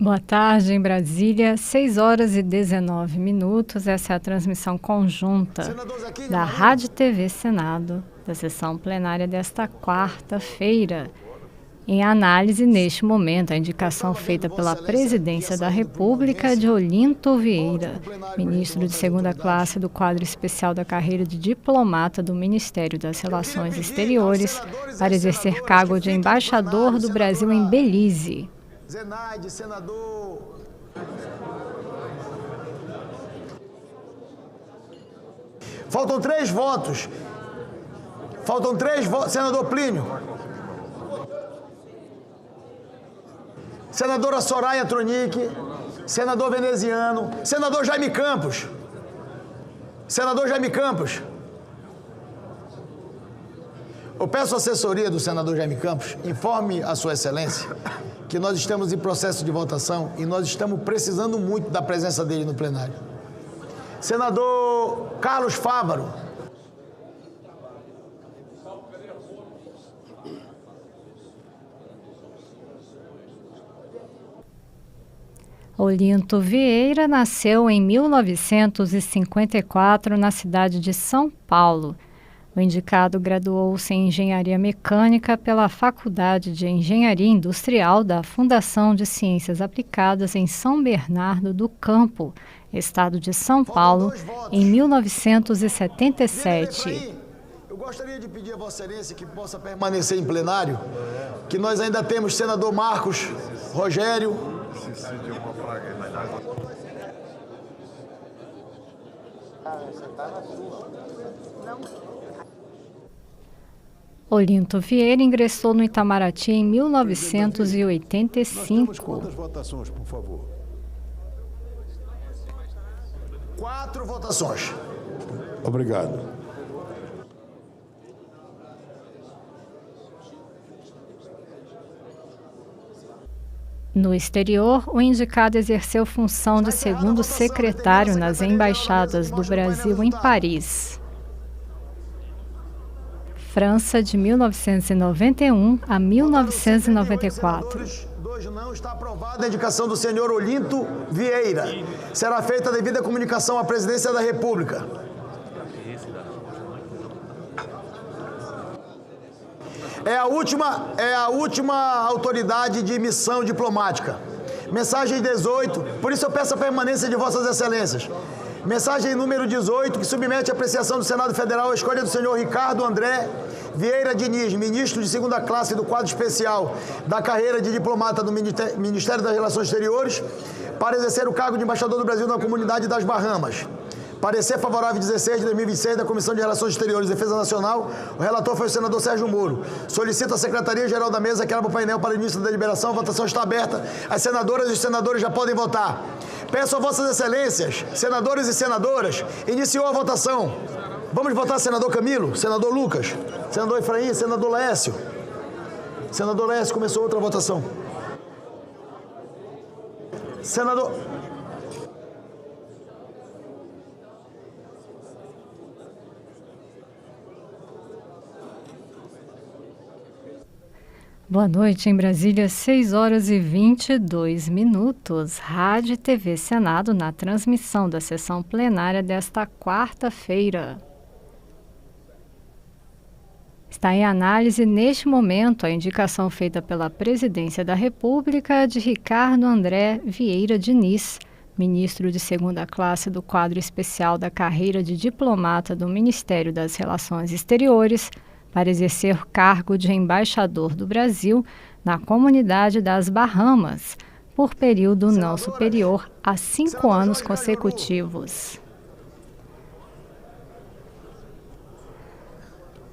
Boa tarde, em Brasília, 6 horas e 19 minutos. Essa é a transmissão conjunta da Rádio TV Senado, da sessão plenária desta quarta-feira. Em análise, neste momento, a indicação feita pela Presidência da República de Olinto Vieira, ministro de segunda classe do quadro especial da carreira de diplomata do Ministério das Relações Exteriores, para exercer cargo de embaixador do Brasil em Belize. Zenaide, senador. Faltam 3 votos. Faltam 3 votos. Senador Plínio. Senadora Soraya Tronic. Senador Veneziano. Senador Jaime Campos. Senador Jaime Campos. Eu peço à assessoria do senador Jaime Campos, informe a Sua Excelência que nós estamos em processo de votação e nós estamos precisando muito da presença dele no plenário. Senador Carlos Fávaro. Olinto Vieira nasceu em 1954 na cidade de São Paulo. O indicado graduou-se em Engenharia Mecânica pela Faculdade de Engenharia Industrial da Fundação de Ciências Aplicadas em São Bernardo do Campo, estado de São Paulo, em 1977. Eu gostaria de pedir a Vossa Excelência que possa permanecer em plenário, que nós ainda temos senador Marcos Rogério. Olinto Vieira ingressou no Itamaraty em 1985. Quantas votações, por favor? 4 votações. Obrigado. No exterior, o indicado exerceu função de segundo secretário nas embaixadas do Brasil em Paris, França, de 1991 a 1994. 2 não, está aprovada a indicação do senhor Olinto Vieira. Será feita a devida comunicação à Presidência da República. É a última autoridade de missão diplomática. Mensagem 18, por isso eu peço a permanência de Vossas Excelências. Mensagem número 18, que submete à apreciação do Senado Federal a escolha do senhor Ricardo André Vieira Diniz, ministro de segunda classe do quadro especial da carreira de diplomata do Ministério das Relações Exteriores, para exercer o cargo de embaixador do Brasil na Comunidade das Bahamas. Parecer favorável 16 de 2026 da Comissão de Relações Exteriores e Defesa Nacional. O relator foi o senador Sérgio Moro. Solicito à Secretaria-Geral da Mesa que abra o painel para início da deliberação. A votação está aberta. As senadoras e os senadores já podem votar. Peço a Vossas Excelências, senadores e senadoras, iniciou a votação. Vamos votar senador Camilo, senador Lucas, senador Efraim, senador Laércio. Senador Laércio, começou outra votação. Senador... Boa noite, em Brasília, 6 horas e 22 minutos. Rádio e TV Senado na transmissão da sessão plenária desta quarta-feira. Está em análise, neste momento, a indicação feita pela Presidência da República de Ricardo André Vieira Diniz, ministro de segunda classe do quadro especial da carreira de diplomata do Ministério das Relações Exteriores, para exercer o cargo de embaixador do Brasil na Comunidade das Bahamas, por período não superior a 5 anos consecutivos.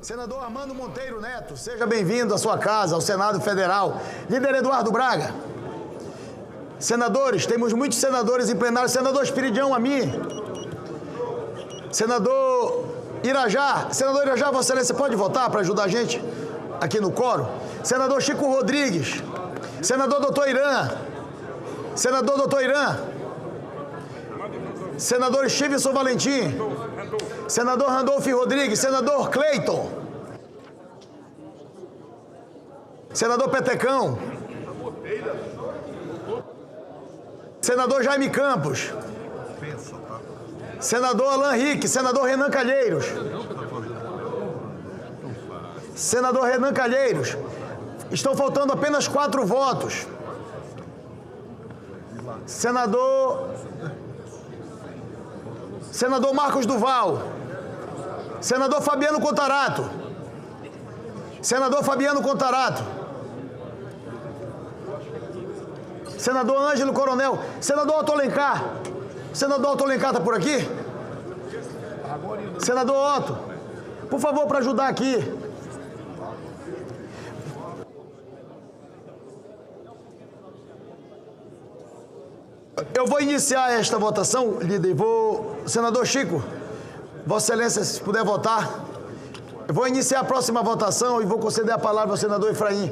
Senador Armando Monteiro Neto, seja bem-vindo à sua casa, ao Senado Federal. Líder Eduardo Braga. Senadores, temos muitos senadores em plenário. Senador Espiridião Ami. Senador Irajá, Vossa Excelência pode votar para ajudar a gente aqui no coro? Senador Chico Rodrigues, Senador Doutor Irã, Senador Stevenson Valentim, Senador Randolfo Rodrigues, Senador Cleiton, Senador Petecão, Senador Jaime Campos, Senador Alan Rick, Senador Renan Calheiros. Senador Renan Calheiros. Estão faltando apenas 4 votos. Senador Marcos Duval. Senador Fabiano Contarato. Senador Ângelo Coronel. Senador Otto Alencar. Senador Otto Alencar está por aqui? Senador Otto, por favor, para ajudar aqui. Eu vou iniciar esta votação, líder. Senador Chico, Vossa Excelência, se puder votar. Eu vou iniciar a próxima votação e vou conceder a palavra ao senador Efraim.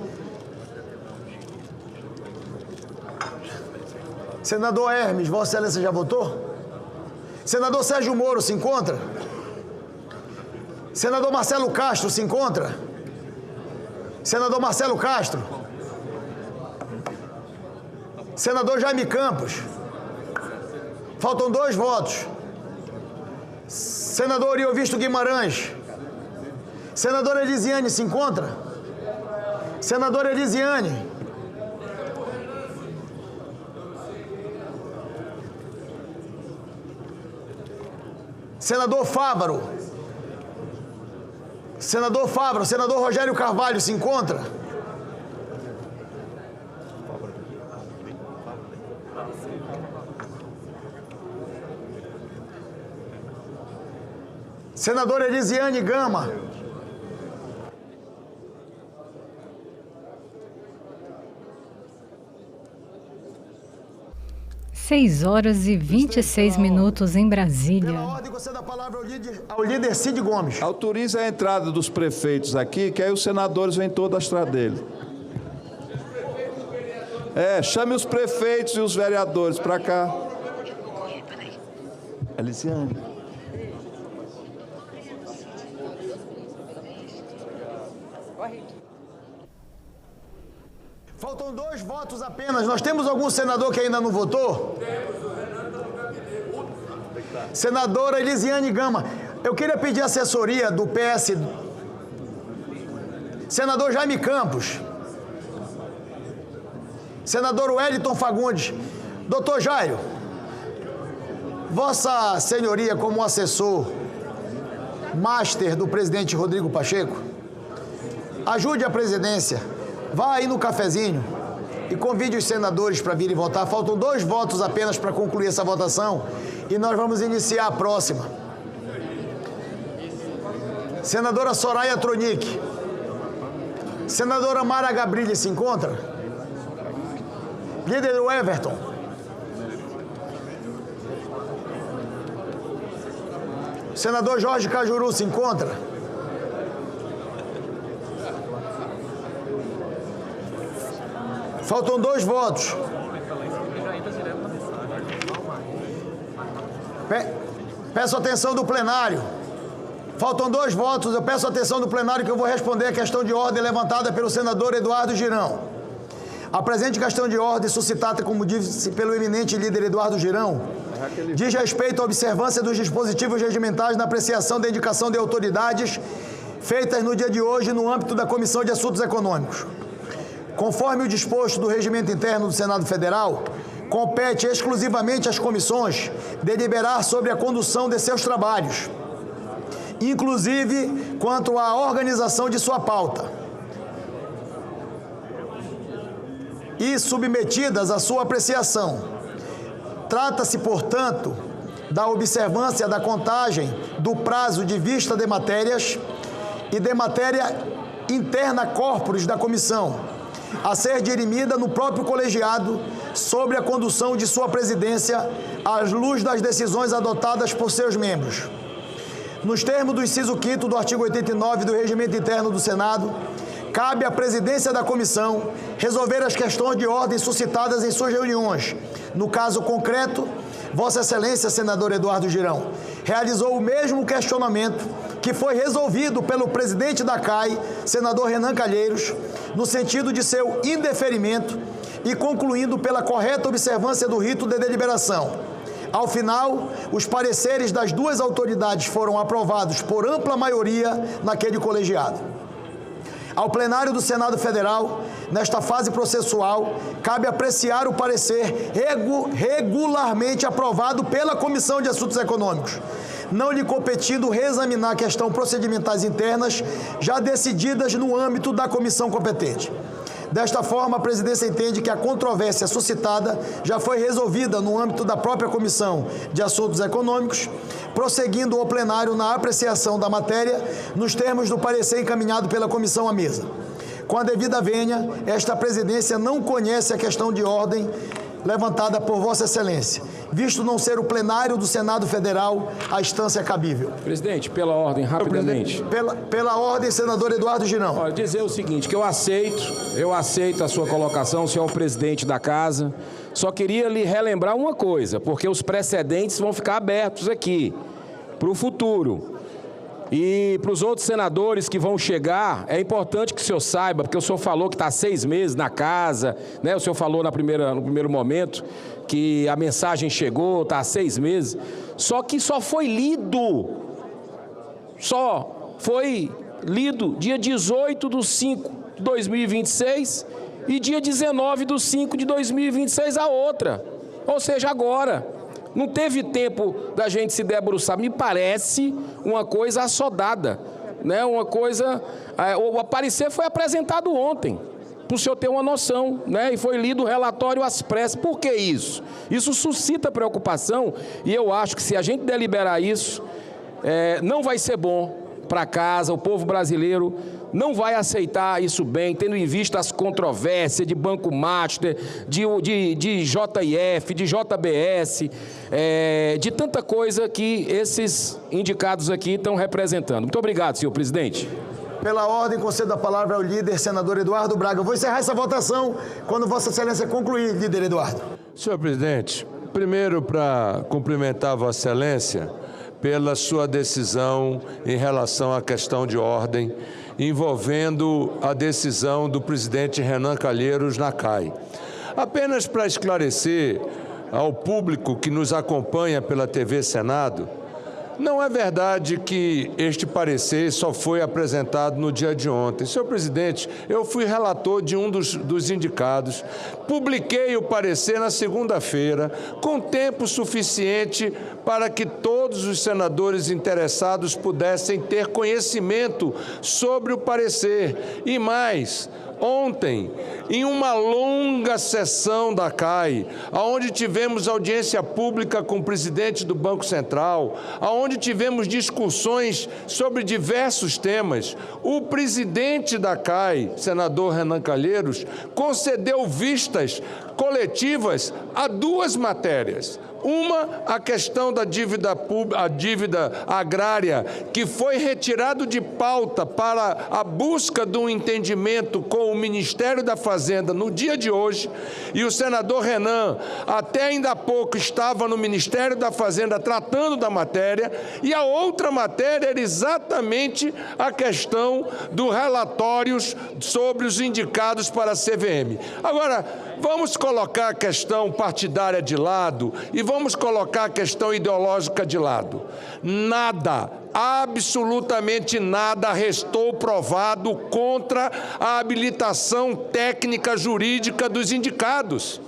Senador Hermes, Vossa Excelência já votou? Senador Sérgio Moro se encontra? Senador Marcelo Castro se encontra? Senador Marcelo Castro? Senador Jaime Campos? Faltam 2 votos. Senador Oriovisto Guimarães? Senadora Elisiane se encontra? Senadora Elisiane? Senador Fávaro. Senador Rogério Carvalho se encontra? Senadora Elisiane Gama. Seis horas e 26 minutos em Brasília. Pela ordem, conceda a palavra ao líder Cid Gomes. Autoriza a entrada dos prefeitos aqui, que aí os senadores vêm todos atrás dele. Chame os prefeitos e os vereadores para cá. Elisiane. Faltam 2 votos apenas. Nós temos algum senador que ainda não votou? Senadora Elisiane Gama. Eu queria pedir assessoria do PS. Senador Jaime Campos. Senador Wellington Fagundes. Doutor Jairo, Vossa Senhoria, como assessor master do presidente Rodrigo Pacheco, ajude a presidência. Vá aí no cafezinho e convide os senadores para virem votar. Faltam 2 votos apenas para concluir essa votação e nós vamos iniciar a próxima. Senadora Soraya Tronic. Senadora Mara Gabrilli se encontra? Líder do Everton. Senador Jorge Cajuru se encontra? Faltam 2 votos. Peço atenção do plenário. Faltam 2 votos. Eu peço a atenção do plenário que eu vou responder a questão de ordem levantada pelo senador Eduardo Girão. A presente questão de ordem, suscitada, como disse pelo eminente líder Eduardo Girão, diz respeito à observância dos dispositivos regimentais na apreciação da indicação de autoridades feitas no dia de hoje no âmbito da Comissão de Assuntos Econômicos. Conforme o disposto do Regimento Interno do Senado Federal, compete exclusivamente às comissões deliberar sobre a condução de seus trabalhos, inclusive quanto à organização de sua pauta, e submetidas à sua apreciação. Trata-se, portanto, da observância da contagem do prazo de vista de matérias e de matéria interna corporis da comissão, a ser dirimida no próprio colegiado sobre a condução de sua presidência à luz das decisões adotadas por seus membros. Nos termos do inciso 5º do artigo 89 do Regimento Interno do Senado, cabe à presidência da comissão resolver as questões de ordem suscitadas em suas reuniões. No caso concreto, Vossa Excelência, senador Eduardo Girão, realizou o mesmo questionamento que foi resolvido pelo presidente da CAI, senador Renan Calheiros, no sentido de seu indeferimento e concluindo pela correta observância do rito de deliberação. Ao final, os pareceres das 2 autoridades foram aprovados por ampla maioria naquele colegiado. Ao plenário do Senado Federal, nesta fase processual, cabe apreciar o parecer regularmente aprovado pela Comissão de Assuntos Econômicos, não lhe competindo reexaminar a questão procedimentais internas já decididas no âmbito da comissão competente. Desta forma, a presidência entende que a controvérsia suscitada já foi resolvida no âmbito da própria Comissão de Assuntos Econômicos, prosseguindo o plenário na apreciação da matéria nos termos do parecer encaminhado pela comissão à mesa. Com a devida vênia, esta presidência não conhece a questão de ordem levantada por Vossa Excelência, visto não ser o plenário do Senado Federal a instância cabível. Presidente, pela ordem, rapidamente. Pela ordem, senador Eduardo Girão. Olha, dizer o seguinte, que eu aceito a sua colocação, o senhor é o presidente da casa. Só queria lhe relembrar uma coisa, porque os precedentes vão ficar abertos aqui, para o futuro. E para os outros senadores que vão chegar, é importante que o senhor saiba, porque o senhor falou que está há 6 meses na casa, né? O senhor falou no primeiro momento que a mensagem chegou, está há 6 meses, só que só foi lido dia 18/5/2026 e dia 19/5/2026 a outra, ou seja, agora. Não teve tempo da gente se debruçar. Me parece uma coisa assodada, né? Uma coisa... O parecer foi apresentado ontem, para o senhor ter uma noção, né? E foi lido o relatório às pressas. Por que isso? Isso suscita preocupação e eu acho que se a gente deliberar isso, não vai ser bom para casa, o povo brasileiro não vai aceitar isso bem, tendo em vista as controvérsias de Banco Master, de JIF, de JBS, de tanta coisa que esses indicados aqui estão representando. Muito obrigado, senhor presidente. Pela ordem, concedo a palavra ao líder, senador Eduardo Braga. Eu vou encerrar essa votação quando Vossa Excelência concluir, líder Eduardo. Senhor presidente, primeiro para cumprimentar Vossa Excelência pela sua decisão em relação à questão de ordem envolvendo a decisão do presidente Renan Calheiros na CAI. Apenas para esclarecer ao público que nos acompanha pela TV Senado, não é verdade que este parecer só foi apresentado no dia de ontem. Senhor presidente, eu fui relator de um dos indicados, publiquei o parecer na segunda-feira, com tempo suficiente para que todos os senadores interessados pudessem ter conhecimento sobre o parecer. E mais, ontem, em uma longa sessão da CAI, onde tivemos audiência pública com o presidente do Banco Central, onde tivemos discussões sobre diversos temas, o presidente da CAI, senador Renan Calheiros, concedeu vistas coletivas a 2 matérias. Uma, a questão da dívida pública, a dívida agrária, que foi retirado de pauta para a busca de um entendimento com o Ministério da Fazenda no dia de hoje, e o senador Renan, até ainda há pouco, estava no Ministério da Fazenda tratando da matéria, e a outra matéria era exatamente a questão dos relatórios sobre os indicados para a CVM. Agora, vamos colocar a questão partidária de lado e vamos colocar a questão ideológica de lado. Nada, absolutamente nada restou provado contra a habilitação técnica jurídica dos indicados.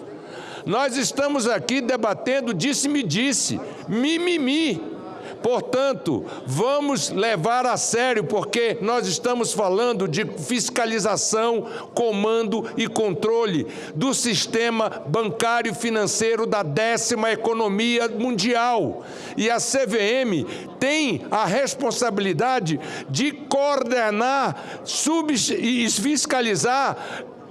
Nós estamos aqui debatendo disse-me-disse, mimimi. Portanto, vamos levar a sério, porque nós estamos falando de fiscalização, comando e controle do sistema bancário e financeiro da 10ª economia mundial. E a CVM tem a responsabilidade de coordenar e fiscalizar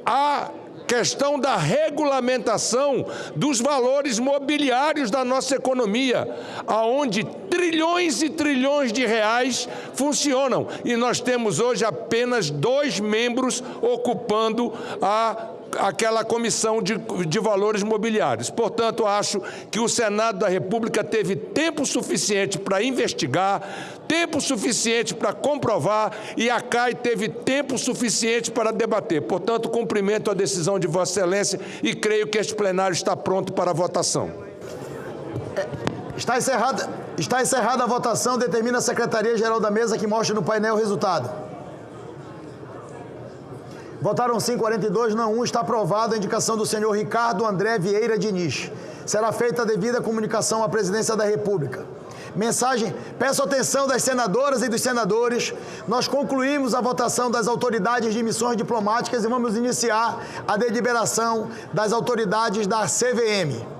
a questão da regulamentação dos valores mobiliários da nossa economia, aonde trilhões e trilhões de reais funcionam. E nós temos hoje apenas 2 membros ocupando aquela comissão de valores mobiliários. Portanto, acho que o Senado da República teve tempo suficiente para investigar, tempo suficiente para comprovar, e a CAI teve tempo suficiente para debater. Portanto, cumprimento a decisão de Vossa Excelência e creio que este plenário está pronto para a votação. Está encerrada a votação. Determina a Secretaria-Geral da Mesa que mostre no painel o resultado. Votaram sim 42, não 1. Está aprovado a indicação do senhor Ricardo André Vieira Diniz. Será feita a devida comunicação à Presidência da República. Mensagem, peço atenção das senadoras e dos senadores. Nós concluímos a votação das autoridades de missões diplomáticas e vamos iniciar a deliberação das autoridades da CVM,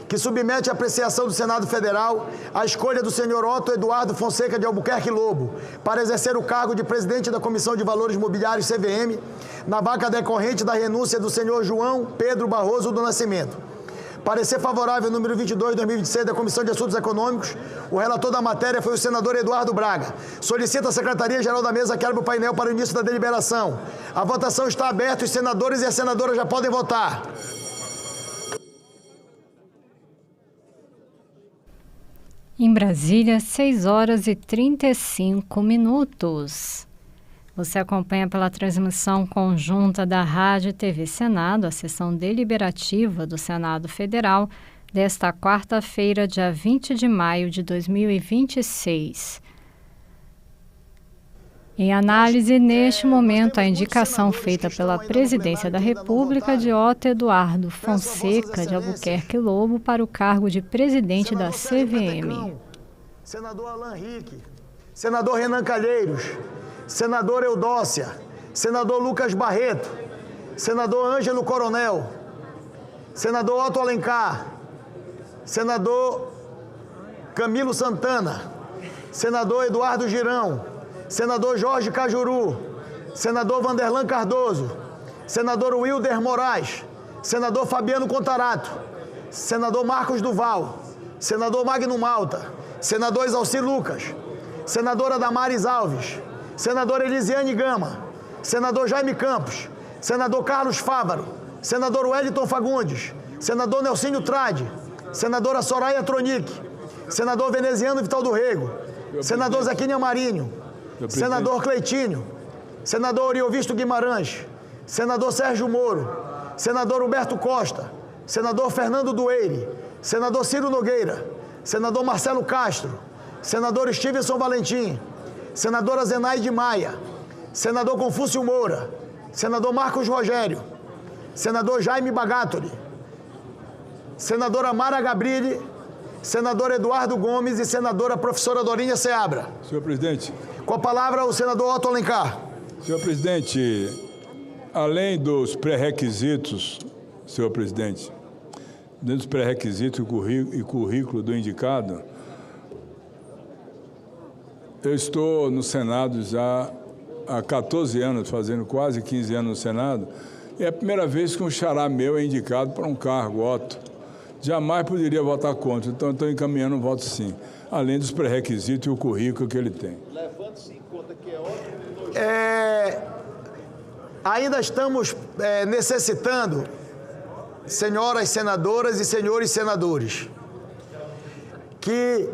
que submete à apreciação do Senado Federal a escolha do senhor Otto Eduardo Fonseca de Albuquerque Lobo para exercer o cargo de presidente da Comissão de Valores Mobiliários CVM, na vaga decorrente da renúncia do senhor João Pedro Barroso do Nascimento. Parecer favorável número 22/2026 da Comissão de Assuntos Econômicos. O relator da matéria foi o senador Eduardo Braga. Solicita a Secretaria-Geral da Mesa que abra o painel para o início da deliberação. A votação está aberta, os senadores e as senadoras já podem votar. Em Brasília, 6h35. Você acompanha pela transmissão conjunta da Rádio e TV Senado, a sessão deliberativa do Senado Federal, desta quarta-feira, dia 20 de maio de 2026. Em análise, neste momento, a indicação feita pela Presidência da República de Otto Eduardo Fonseca de Albuquerque Lobo para o cargo de presidente da CVM. Senador Alan Rick, senador Renan Calheiros, senador Eudócia, senador Lucas Barreto, senador Ângelo Coronel, senador Otto Alencar, senador Camilo Santana, senador Eduardo Girão, senador Jorge Cajuru, senador Vanderlan Cardoso, senador Wilder Moraes, senador Fabiano Contarato, senador Marcos Duval, senador Magno Malta, senador Exalci Lucas, senadora Damares Alves, senadora Elisiane Gama, senador Jaime Campos, senador Carlos Fávaro, senador Wellington Fagundes, senador Nelsinho Trade, senadora Soraya Tronic, senador Veneziano Vital do Rego, senador Zequinha Marinho, senador Cleitinho, senador Oriovisto Guimarães, senador Sérgio Moro, senador Humberto Costa, senador Fernando Dueire, senador Ciro Nogueira, senador Marcelo Castro, senador Stevenson Valentim, senadora Zenaide Maia, senador Confúcio Moura, senador Marcos Rogério, senador Jaime Bagatoli, senadora Mara Gabrilli, senador Eduardo Gomes e senadora professora Dorinha Seabra. Senhor presidente. Com a palavra, o senador Otto Alencar. Senhor presidente, além dos pré-requisitos, senhor presidente, dentro dos pré-requisitos e currículo do indicado, eu estou no Senado já há 14 anos, fazendo quase 15 anos no Senado, e é a primeira vez que um xará meu é indicado para um cargo, Otto. jamais poderia votar contra. Então, estou encaminhando um voto sim, além dos pré-requisitos e o currículo que ele tem. Levando-se em conta que é ótimo... Ainda estamos necessitando, senhoras senadoras e senhores senadores, que,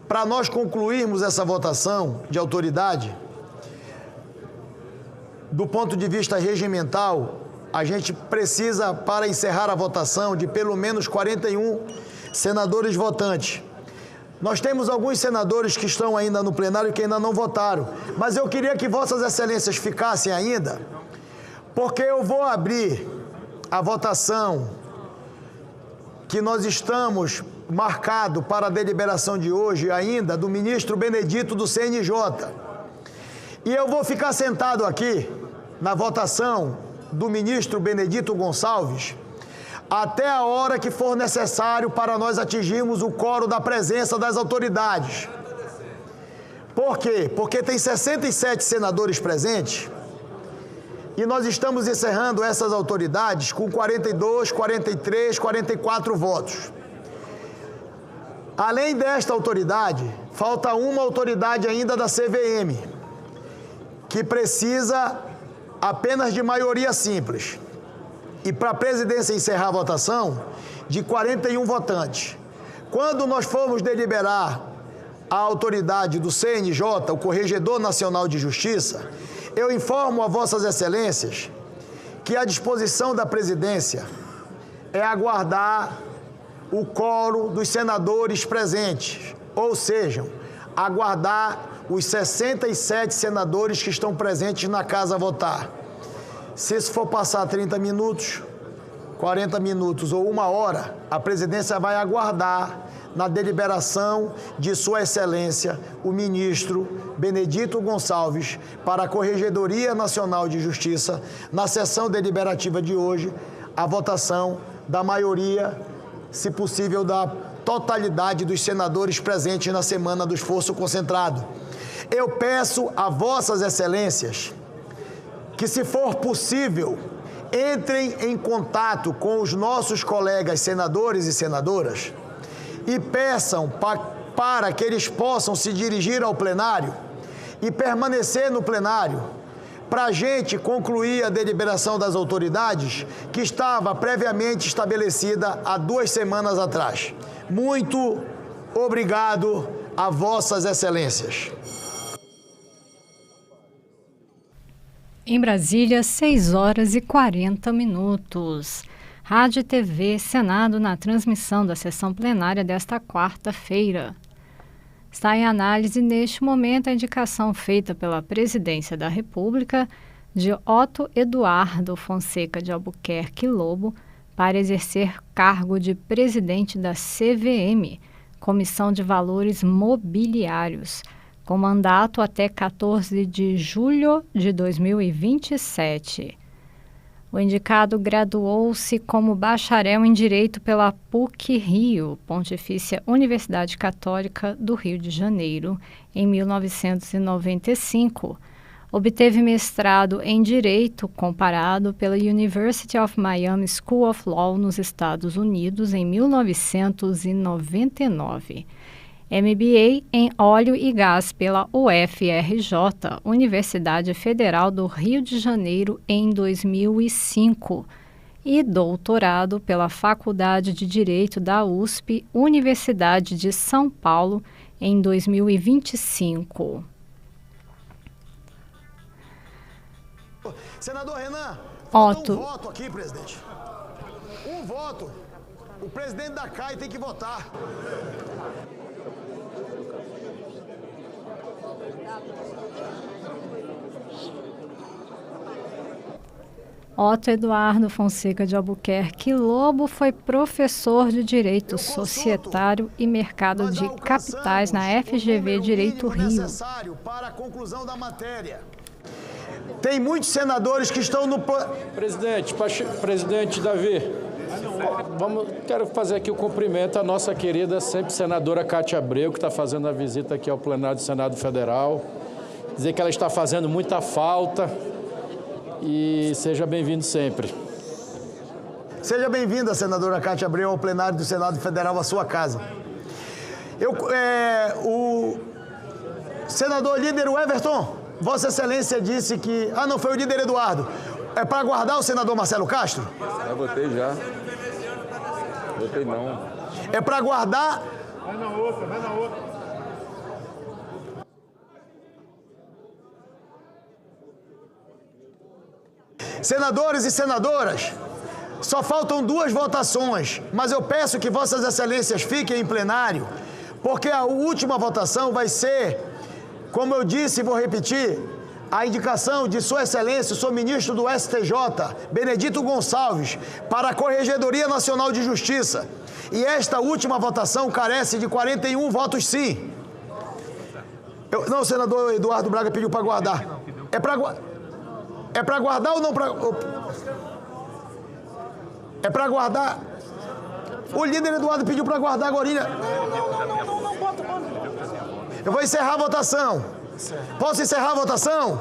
para nós concluirmos essa votação de autoridade, do ponto de vista regimental, a gente precisa, para encerrar a votação, de pelo menos 41 senadores votantes. Nós temos alguns senadores que estão ainda no plenário que ainda não votaram, mas eu queria que Vossas Excelências ficassem ainda, porque eu vou abrir a votação que nós estamos marcado para a deliberação de hoje ainda do ministro Benedito do CNJ. E eu vou ficar sentado aqui na votação do ministro Benedito Gonçalves até a hora que for necessário para nós atingirmos o quórum da presença das autoridades. Por quê? Porque tem 67 senadores presentes e nós estamos encerrando essas autoridades com 42, 43, 44 votos. Além desta autoridade, falta uma autoridade ainda da CVM, que precisa apenas de maioria simples. E para a presidência encerrar a votação, de 41 votantes. Quando nós formos deliberar a autoridade do CNJ, o Corregedor Nacional de Justiça, eu informo a Vossas Excelências que a disposição da presidência é aguardar o quórum dos senadores presentes, ou seja, aguardar os 67 senadores que estão presentes na casa a votar. Se isso for passar 30 minutos, 40 minutos ou 1 hora, a presidência vai aguardar na deliberação de Sua Excelência, o ministro Benedito Gonçalves, para a Corregedoria Nacional de Justiça, na sessão deliberativa de hoje, a votação da maioria, se possível, da totalidade dos senadores presentes na semana do esforço concentrado. Eu peço a Vossas Excelências que, se for possível, entrem em contato com os nossos colegas senadores e senadoras e peçam para que eles possam se dirigir ao plenário e permanecer no plenário para a gente concluir a deliberação das autoridades que estava previamente estabelecida há 2 semanas atrás. Muito obrigado a Vossas Excelências. Em Brasília, 6h40. Rádio e TV Senado na transmissão da sessão plenária desta quarta-feira. Está em análise neste momento a indicação feita pela Presidência da República de Otto Eduardo Fonseca de Albuquerque Lobo para exercer cargo de presidente da CVM, Comissão de Valores Mobiliários, com mandato até 14 de julho de 2027. O indicado graduou-se como bacharel em Direito pela PUC-Rio, Pontifícia Universidade Católica do Rio de Janeiro, em 1995. Obteve mestrado em Direito Comparado pela University of Miami School of Law nos Estados Unidos em 1999. MBA em Óleo e Gás pela UFRJ, Universidade Federal do Rio de Janeiro, em 2005. E doutorado pela Faculdade de Direito da USP, Universidade de São Paulo, em 2025. Senador Renan, falta um voto aqui, presidente. Um voto. O presidente da CAI tem que votar. Otto Eduardo Fonseca de Albuquerque Lobo foi professor de Direito Societário e Mercado de Capitais na FGV Direito Rio. Necessário para a conclusão da matéria. Tem muitos senadores que estão no... Presidente Davi, quero fazer aqui o cumprimento à nossa querida sempre senadora Cátia Abreu, que está fazendo a visita aqui ao plenário do Senado Federal. Dizer que ela está fazendo muita falta e seja bem-vindo sempre. Seja bem-vinda, senadora Cátia Abreu, ao plenário do Senado Federal, à sua casa. O senador líder Everton, Vossa Excelência disse que... Ah, não, foi o líder Eduardo. É para aguardar o senador Marcelo Castro? Já votei já. Votei não. É para aguardar... Vai na outra, vai na outra. Senadores e senadoras, só faltam 2 votações, mas eu peço que Vossas Excelências fiquem em plenário, porque a última votação vai ser, como eu disse e vou repetir, a indicação de Sua Excelência, o senhor ministro do STJ, Benedito Gonçalves, para a Corregedoria Nacional de Justiça. E esta última votação carece de 41 votos sim. Não, o senador Eduardo Braga pediu para guardar. É para guardar ou não para... É para guardar... O líder Eduardo pediu para guardar agora. Não, bota. Eu vou encerrar a votação. Posso encerrar a votação?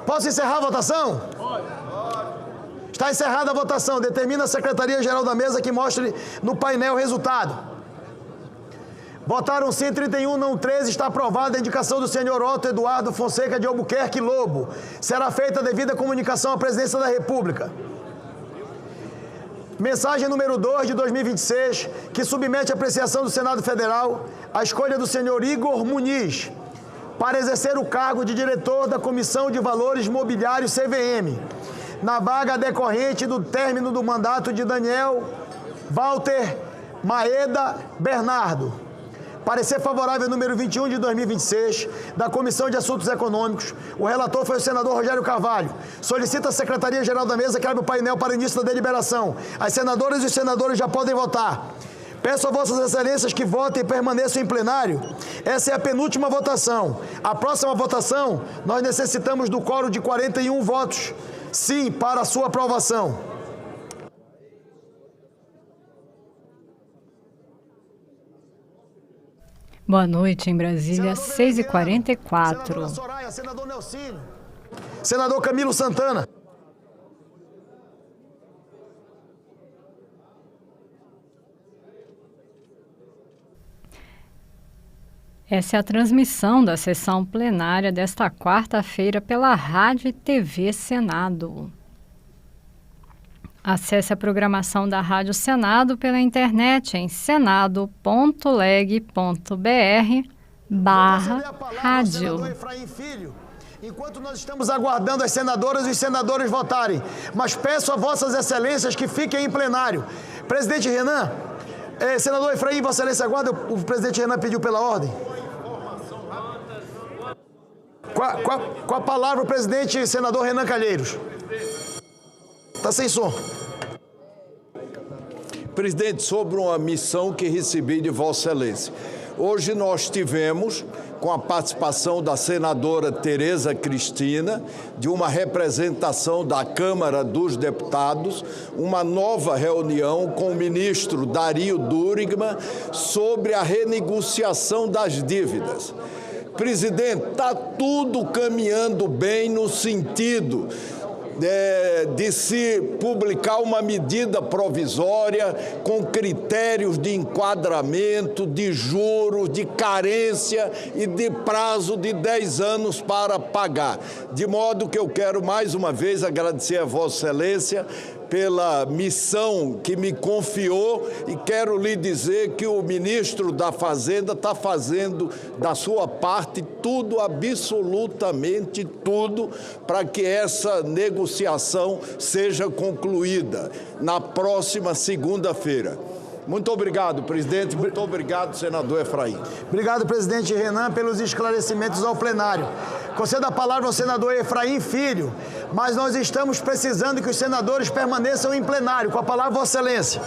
Posso encerrar a votação? Está encerrada a votação. Determina a Secretaria-Geral da Mesa que mostre no painel o resultado. Votaram sim 31, não 13. Está aprovada a indicação do senhor Otto Eduardo Fonseca de Albuquerque Lobo. Será feita a devida comunicação à Presidência da República. Mensagem número 2 de 2026, que submete à apreciação do Senado Federal a escolha do senhor Igor Muniz para exercer o cargo de diretor da Comissão de Valores Mobiliários CVM, na vaga decorrente do término do mandato de Daniel Walter Maeda Bernardo. Parecer favorável número 21 de 2026, da Comissão de Assuntos Econômicos. O relator foi o senador Rogério Carvalho. Solicita a Secretaria-Geral da Mesa que abra o painel para início da deliberação. As senadoras e os senadores já podem votar. Peço a Vossas Excelências que votem e permaneçam em plenário. Essa é a penúltima votação. A próxima votação, nós necessitamos do quórum de 41 votos, sim, para a sua aprovação. Boa noite, em Brasília, 6h44. Senadora Soraya, senador Nelcínio, senador Camilo Santana. Essa é a transmissão da sessão plenária desta quarta-feira pela Rádio e TV Senado. Acesse a programação da Rádio Senado pela internet em senado.leg.br/rádio. Enquanto nós estamos aguardando as senadoras e os senadores votarem, mas peço a Vossas Excelências que fiquem em plenário. Presidente Renan, senador Efraim, Vossa Excelência aguarda, o presidente Renan pediu pela ordem. Com a palavra o presidente senador Renan Calheiros. Está sem som. Presidente, sobre uma missão que recebi de Vossa Excelência. Hoje nós tivemos, com a participação da senadora Tereza Cristina, de uma representação da Câmara dos Deputados, uma nova reunião com o ministro Dario Durighman sobre a renegociação das dívidas. Presidente, está tudo caminhando bem no sentido de se publicar uma medida provisória com critérios de enquadramento, de juros, de carência e de prazo de 10 anos para pagar. De modo que eu quero mais uma vez agradecer a Vossa Excelência pela missão que me confiou e quero lhe dizer que o ministro da Fazenda está fazendo da sua parte tudo, absolutamente tudo, para que essa negociação seja concluída na próxima segunda-feira. Muito obrigado, presidente. Muito obrigado, senador Efraim. Obrigado, presidente Renan, pelos esclarecimentos ao plenário. Concedo a palavra ao senador Efraim Filho, mas nós estamos precisando que os senadores permaneçam em plenário. Com a palavra, Vossa Excelência.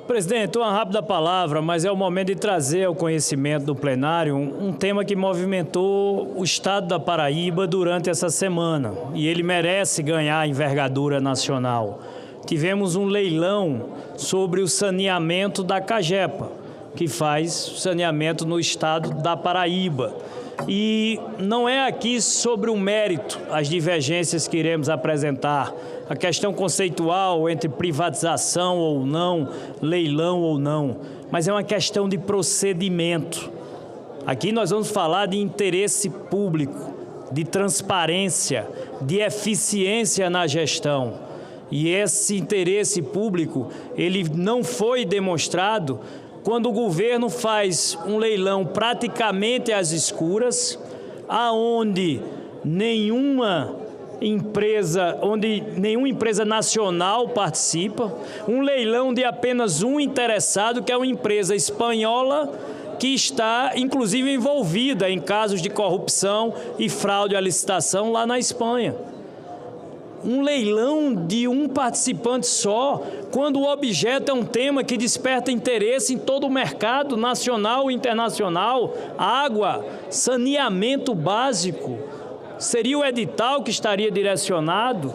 Presidente, uma rápida palavra, mas é o momento de trazer ao conhecimento do plenário um tema que movimentou o estado da Paraíba durante essa semana, e ele merece ganhar envergadura nacional. Tivemos um leilão sobre o saneamento da Cagepa, que faz saneamento no estado da Paraíba. E não é aqui sobre o mérito, as divergências que iremos apresentar a questão conceitual entre privatização ou não, leilão ou não, mas é uma questão de procedimento. Aqui nós vamos falar de interesse público, de transparência, de eficiência na gestão. E esse interesse público, ele não foi demonstrado quando o governo faz um leilão praticamente às escuras, aonde nenhuma empresa nacional participa, um leilão de apenas um interessado, que é uma empresa espanhola que está, inclusive, envolvida em casos de corrupção e fraude à licitação lá na Espanha. Um leilão de um participante só, quando o objeto é um tema que desperta interesse em todo o mercado nacional e internacional, água, saneamento básico, seria o edital que estaria direcionado?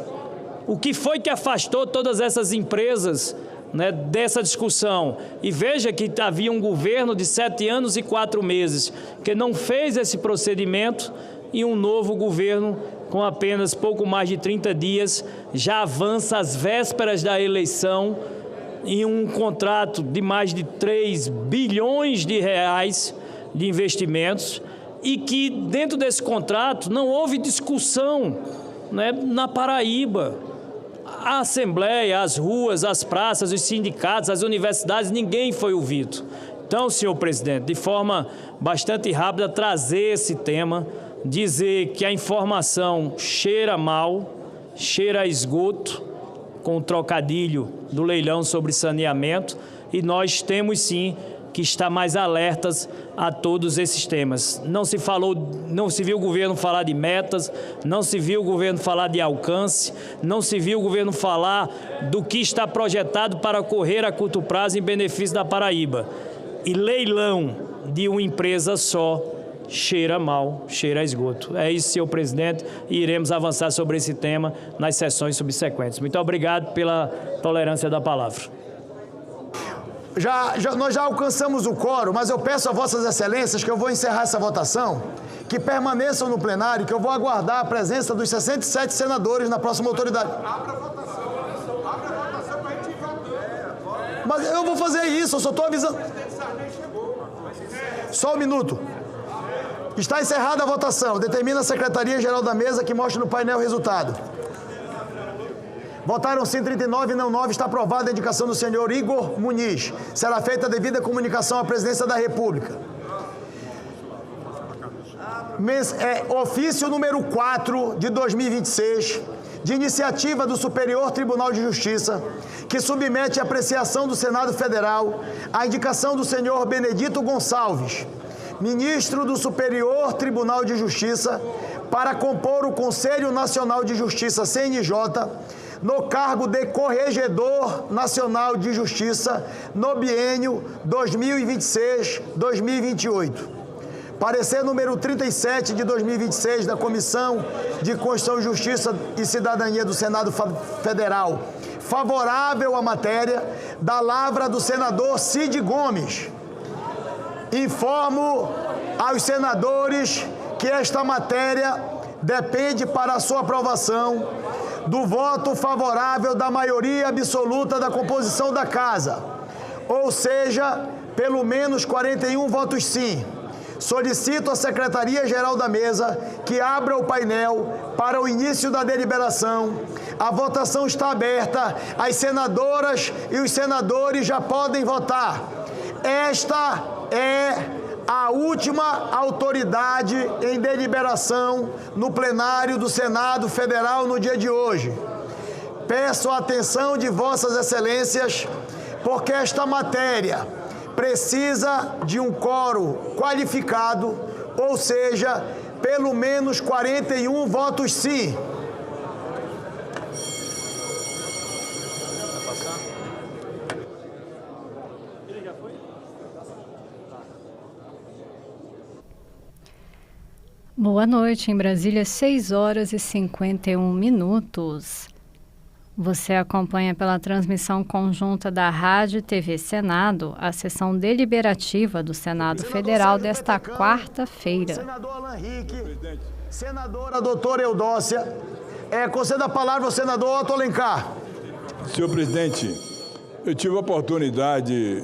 O que foi que afastou todas essas empresas, né, dessa discussão? E veja que havia um governo de 7 anos e 4 meses que não fez esse procedimento, e um novo governo, com apenas pouco mais de 30 dias, já avança às vésperas da eleição em um contrato de mais de 3 bilhões de reais de investimentos, e que dentro desse contrato não houve discussão, né, na Paraíba. A Assembleia, as ruas, as praças, os sindicatos, as universidades, ninguém foi ouvido. Então, senhor presidente, de forma bastante rápida, trazer esse tema, dizer que a informação cheira mal, cheira a esgoto, com o trocadilho do leilão sobre saneamento, e nós temos sim que estar mais alertas a todos esses temas. Não se viu o governo falar de metas, não se viu o governo falar de alcance, não se viu o governo falar do que está projetado para ocorrer a curto prazo em benefício da Paraíba. E leilão de uma empresa só cheira mal, cheira a esgoto. É isso, senhor presidente, e iremos avançar sobre esse tema nas sessões subsequentes. Muito obrigado pela tolerância da palavra. Nós já alcançamos o quórum, mas eu peço a vossas excelências que eu vou encerrar essa votação, que permaneçam no plenário, que eu vou aguardar a presença dos 67 senadores na próxima autoridade. Abra a votação para a gente ir votando. Mas eu vou fazer isso, eu só estou avisando. Só um minuto. Está encerrada a votação. Determina a Secretaria-Geral da Mesa que mostre no painel o resultado. Votaram 139, não 9. Está aprovada a indicação do senhor Igor Muniz. Será feita a devida comunicação à Presidência da República. Ofício número 4 de 2026, de iniciativa do Superior Tribunal de Justiça, que submete à apreciação do Senado Federal a indicação do senhor Benedito Gonçalves, ministro do Superior Tribunal de Justiça, para compor o Conselho Nacional de Justiça, CNJ, no cargo de Corregedor Nacional de Justiça no biênio 2026-2028. Parecer número 37 de 2026 da Comissão de Constituição, Justiça e Cidadania do Senado Federal, favorável à matéria, da lavra do senador Cid Gomes. Informo aos senadores que esta matéria depende para a sua aprovação do voto favorável da maioria absoluta da composição da Casa, ou seja, pelo menos 41 votos sim. Solicito à Secretaria-Geral da Mesa que abra o painel para o início da deliberação. A votação está aberta, as senadoras e os senadores já podem votar. Esta é a última autoridade em deliberação no plenário do Senado Federal no dia de hoje. Peço a atenção de vossas excelências, porque esta matéria precisa de um quórum qualificado, ou seja, pelo menos 41 votos sim. Boa noite, em Brasília, 6 horas e 51 minutos. Você acompanha pela transmissão conjunta da Rádio e TV Senado a sessão deliberativa do Senado Federal desta quarta-feira. Senador Alan Rick, senadora doutora Eudócia, Conceda a palavra ao senador Otto Alencar. Senhor presidente, eu tive a oportunidade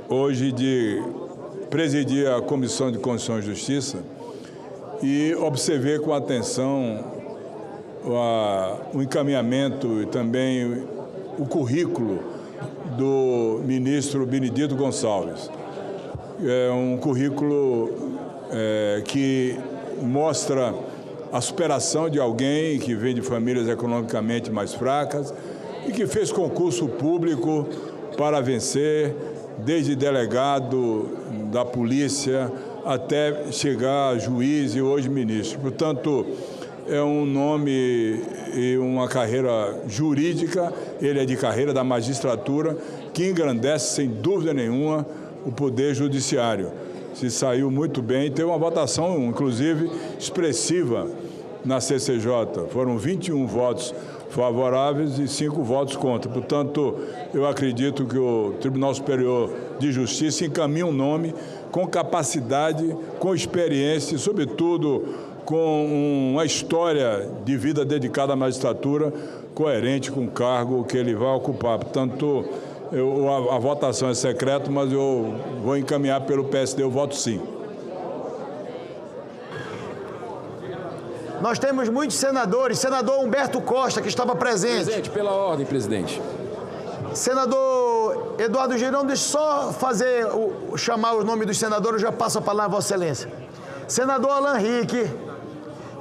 hoje de presidir a Comissão de Constituição e Justiça e observei com atenção o encaminhamento e também o currículo do ministro Benedito Gonçalves. É um currículo que mostra a superação de alguém que vem de famílias economicamente mais fracas e que fez concurso público para vencer, desde delegado da polícia até chegar a juiz e hoje ministro. Portanto, é um nome e uma carreira jurídica, ele é de carreira da magistratura, que engrandece, sem dúvida nenhuma, o Poder Judiciário. Se saiu muito bem, teve uma votação, inclusive, expressiva na CCJ. Foram 21 votos favoráveis e 5 votos contra. Portanto, eu acredito que o Tribunal Superior de Justiça encaminha um nome com capacidade, com experiência e, sobretudo, com uma história de vida dedicada à magistratura coerente com o cargo que ele vai ocupar. Portanto, a votação é secreta, mas eu vou encaminhar pelo PSD, eu voto sim. Nós temos muitos senadores. Senador Humberto Costa, que estava presente. Presidente, pela ordem, presidente. Senador Eduardo Girão, deixa eu só chamar o nome dos senadores, eu já passo a palavra a Vossa Excelência. Senador Alan Rick,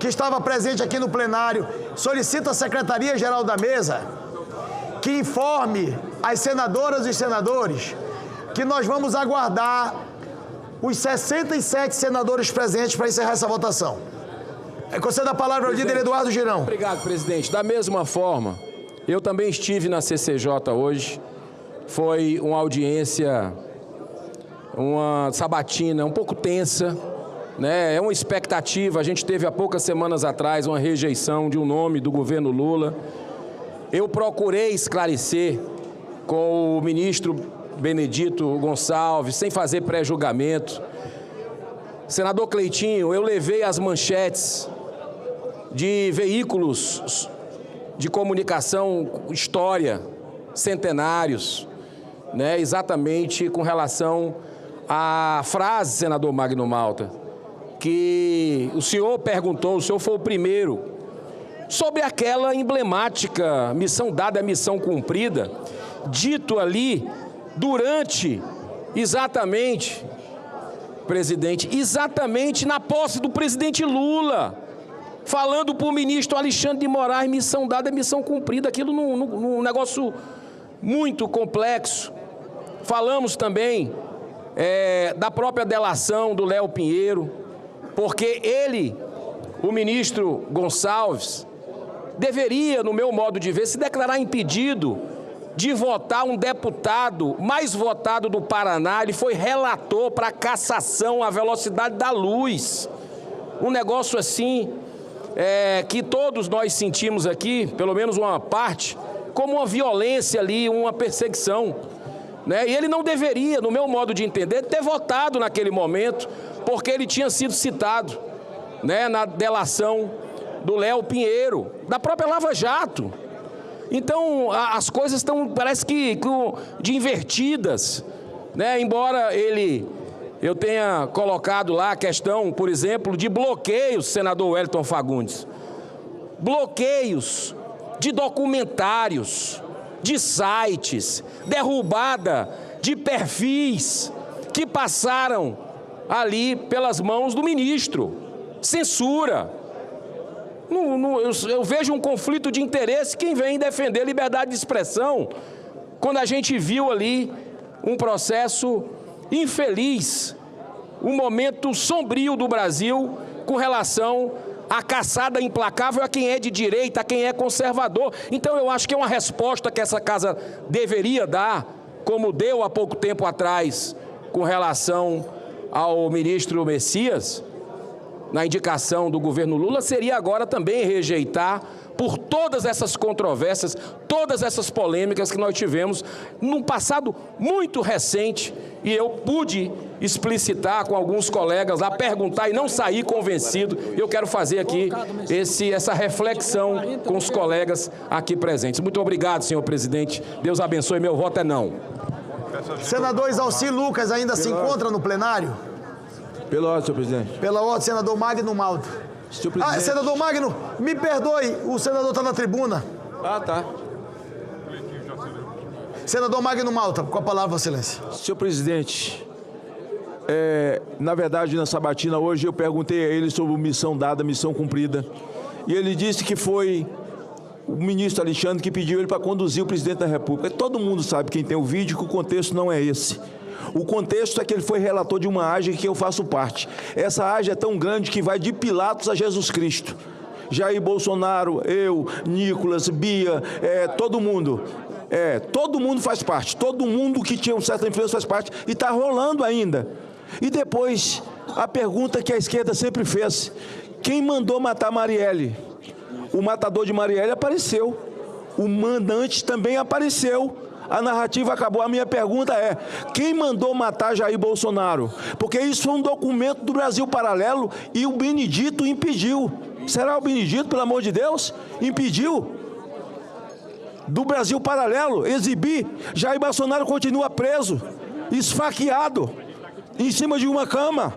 que estava presente aqui no plenário, solicita à Secretaria-Geral da Mesa que informe as senadoras e senadores que nós vamos aguardar os 67 senadores presentes para encerrar essa votação. Conceda a palavra ao líder Eduardo Girão. Obrigado, presidente. Da mesma forma, eu também estive na CCJ hoje. Foi uma audiência, uma sabatina um pouco tensa, né? É uma expectativa. A gente teve há poucas semanas atrás uma rejeição de um nome do governo Lula. Eu procurei esclarecer com o ministro Benedito Gonçalves, sem fazer pré-julgamento. Senador Cleitinho, eu levei as manchetes de veículos de comunicação, história, centenários, né, exatamente com relação à frase, senador Magno Malta, que o senhor perguntou, o senhor foi o primeiro, sobre aquela emblemática missão dada, missão cumprida, dito ali durante, exatamente, presidente, exatamente na posse do presidente Lula, falando para o ministro Alexandre de Moraes, missão dada, missão cumprida, aquilo num negócio muito complexo. Falamos também da própria delação do Léo Pinheiro, porque ele, o ministro Gonçalves, deveria, no meu modo de ver, se declarar impedido de votar um deputado mais votado do Paraná. Ele foi relator para a cassação à velocidade da luz. Um negócio assim, que todos nós sentimos aqui, pelo menos uma parte, como uma violência ali, uma perseguição, né? E ele não deveria, no meu modo de entender, ter votado naquele momento, porque ele tinha sido citado, né, na delação do Léo Pinheiro, da própria Lava Jato. Então, as coisas estão, parece que de invertidas, né? Embora eu tenha colocado lá a questão, por exemplo, de bloqueios, senador Wellington Fagundes. Bloqueios de documentários, de sites, derrubada de perfis que passaram ali pelas mãos do ministro. Censura. Eu vejo um conflito de interesse quem vem defender liberdade de expressão, quando a gente viu ali um processo infeliz, um momento sombrio do Brasil com relação à caçada implacável a quem é de direita, a quem é conservador. Então eu acho que é uma resposta que essa casa deveria dar, como deu há pouco tempo atrás com relação ao ministro Messias, na indicação do governo Lula, seria agora também rejeitar por todas essas controvérsias, todas essas polêmicas que nós tivemos num passado muito recente, e eu pude explicitar com alguns colegas lá, perguntar e não sair convencido. Eu quero fazer aqui essa reflexão com os colegas aqui presentes. Muito obrigado, senhor presidente. Deus abençoe. Meu voto é não. Senador Exalci Lucas ainda se encontra no plenário? Pela ordem, senhor presidente. Pela ordem, senador Magno Malta. Senhor presidente. Senador Magno, me perdoe, o senador está na tribuna. Tá. Senador Magno Malta, com a palavra, Vossa Excelência. Senhor presidente, na verdade, na sabatina hoje eu perguntei a ele sobre missão dada, missão cumprida. E ele disse que foi o ministro Alexandre que pediu ele para conduzir o presidente da República. Todo mundo sabe, quem tem o vídeo, que o contexto não é esse. O contexto é que ele foi relator de uma AGE que eu faço parte. Essa AGE é tão grande que vai de Pilatos a Jesus Cristo. Jair Bolsonaro, eu, Nicolas, Bia, todo mundo. Todo mundo faz parte. Todo mundo que tinha uma certa influência faz parte. E está rolando ainda. E depois, a pergunta que a esquerda sempre fez. Quem mandou matar Marielle? O matador de Marielle apareceu. O mandante também apareceu. A narrativa acabou. A minha pergunta é, quem mandou matar Jair Bolsonaro? Porque isso foi um documento do Brasil Paralelo e o Benedito impediu. Será o Benedito, pelo amor de Deus? Impediu do Brasil Paralelo exibir. Jair Bolsonaro continua preso, esfaqueado, em cima de uma cama.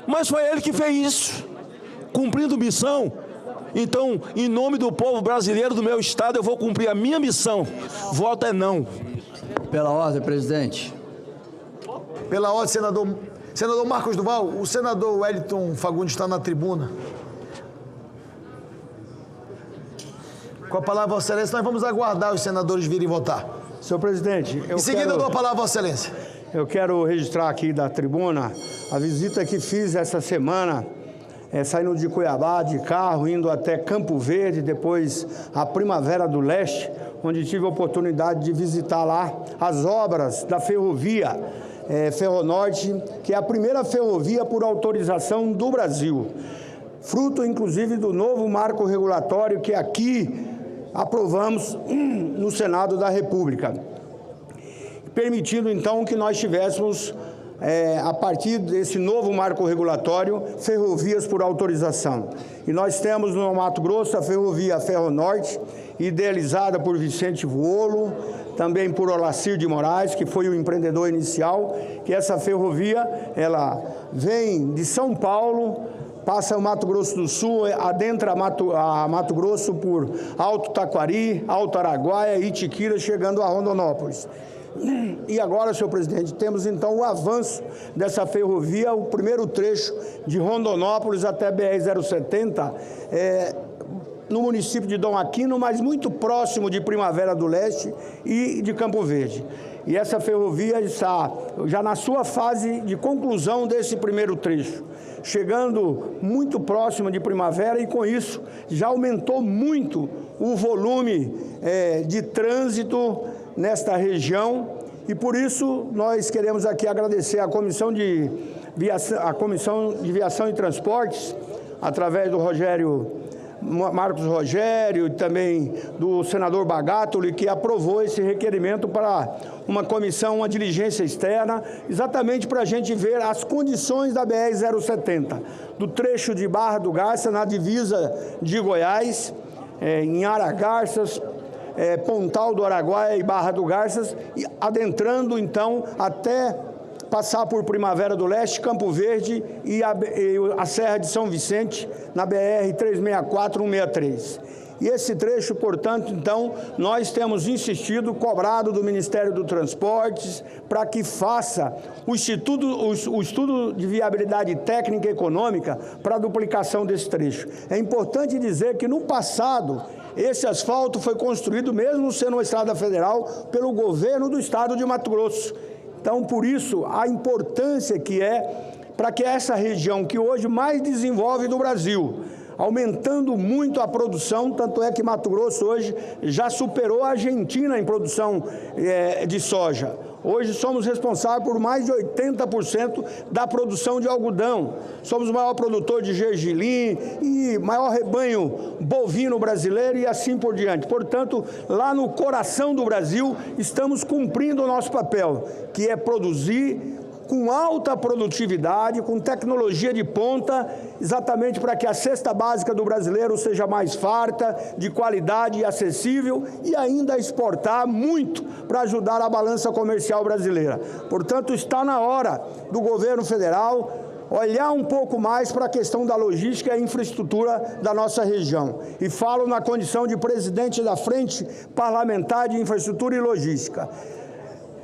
Mas foi ele que fez isso, cumprindo missão. Então, em nome do povo brasileiro do meu estado, eu vou cumprir a minha missão. Voto é não. Pela ordem, presidente. Pela ordem, senador Marcos Duval, o senador Wellington Fagundes está na tribuna. Com a palavra, Vossa Excelência, nós vamos aguardar os senadores virem votar. Senhor presidente, em seguida eu dou a palavra, Vossa Excelência. Eu quero registrar aqui da tribuna a visita que fiz essa semana, saindo de Cuiabá, de carro, indo até Campo Verde, depois a Primavera do Leste, onde tive a oportunidade de visitar lá as obras da ferrovia Ferronorte, que é a primeira ferrovia por autorização do Brasil. Fruto, inclusive, do novo marco regulatório que aqui aprovamos no Senado da República, permitindo, então, que nós tivéssemos, a partir desse novo marco regulatório, ferrovias por autorização. E nós temos no Mato Grosso a ferrovia Ferronorte, idealizada por Vicente Vuolo, também por Olacir de Moraes, que foi o empreendedor inicial, que essa ferrovia, ela vem de São Paulo, passa o Mato Grosso do Sul, adentra Mato Grosso por Alto Taquari, Alto Araguaia, Itiquira, chegando a Rondonópolis. E agora, senhor presidente, temos então o avanço dessa ferrovia, o primeiro trecho de Rondonópolis até BR-070, no município de Dom Aquino, mas muito próximo de Primavera do Leste e de Campo Verde. E essa ferrovia está já na sua fase de conclusão desse primeiro trecho, chegando muito próximo de Primavera, e com isso já aumentou muito o volume de trânsito nesta região, e por isso nós queremos aqui agradecer à Comissão de Viação e Transportes, através do Marcos Rogério e também do senador Bagatoli, que aprovou esse requerimento para uma comissão, uma diligência externa, exatamente para a gente ver as condições da BR-070, do trecho de Barra do Garça, na divisa de Goiás, em Aragarças, Pontal do Araguaia e Barra do Garças, e adentrando então até passar por Primavera do Leste, Campo Verde e a Serra de São Vicente, na BR-364-163. E esse trecho, portanto, então, nós temos insistido, cobrado do Ministério do Transportes, para que faça o estudo de viabilidade técnica e econômica para a duplicação desse trecho. É importante dizer que, no passado, esse asfalto foi construído, mesmo sendo uma estrada federal, pelo governo do estado de Mato Grosso. Então, por isso, a importância que é para que essa região que hoje mais desenvolve do Brasil, aumentando muito a produção, tanto é que Mato Grosso hoje já superou a Argentina em produção de soja. Hoje somos responsáveis por mais de 80% da produção de algodão. Somos o maior produtor de gergelim e maior rebanho bovino brasileiro e assim por diante. Portanto, lá no coração do Brasil, estamos cumprindo o nosso papel, que é produzir com alta produtividade, com tecnologia de ponta, exatamente para que a cesta básica do brasileiro seja mais farta, de qualidade e acessível, e ainda exportar muito para ajudar a balança comercial brasileira. Portanto, está na hora do governo federal olhar um pouco mais para a questão da logística e infraestrutura da nossa região. E falo na condição de presidente da Frente Parlamentar de Infraestrutura e Logística.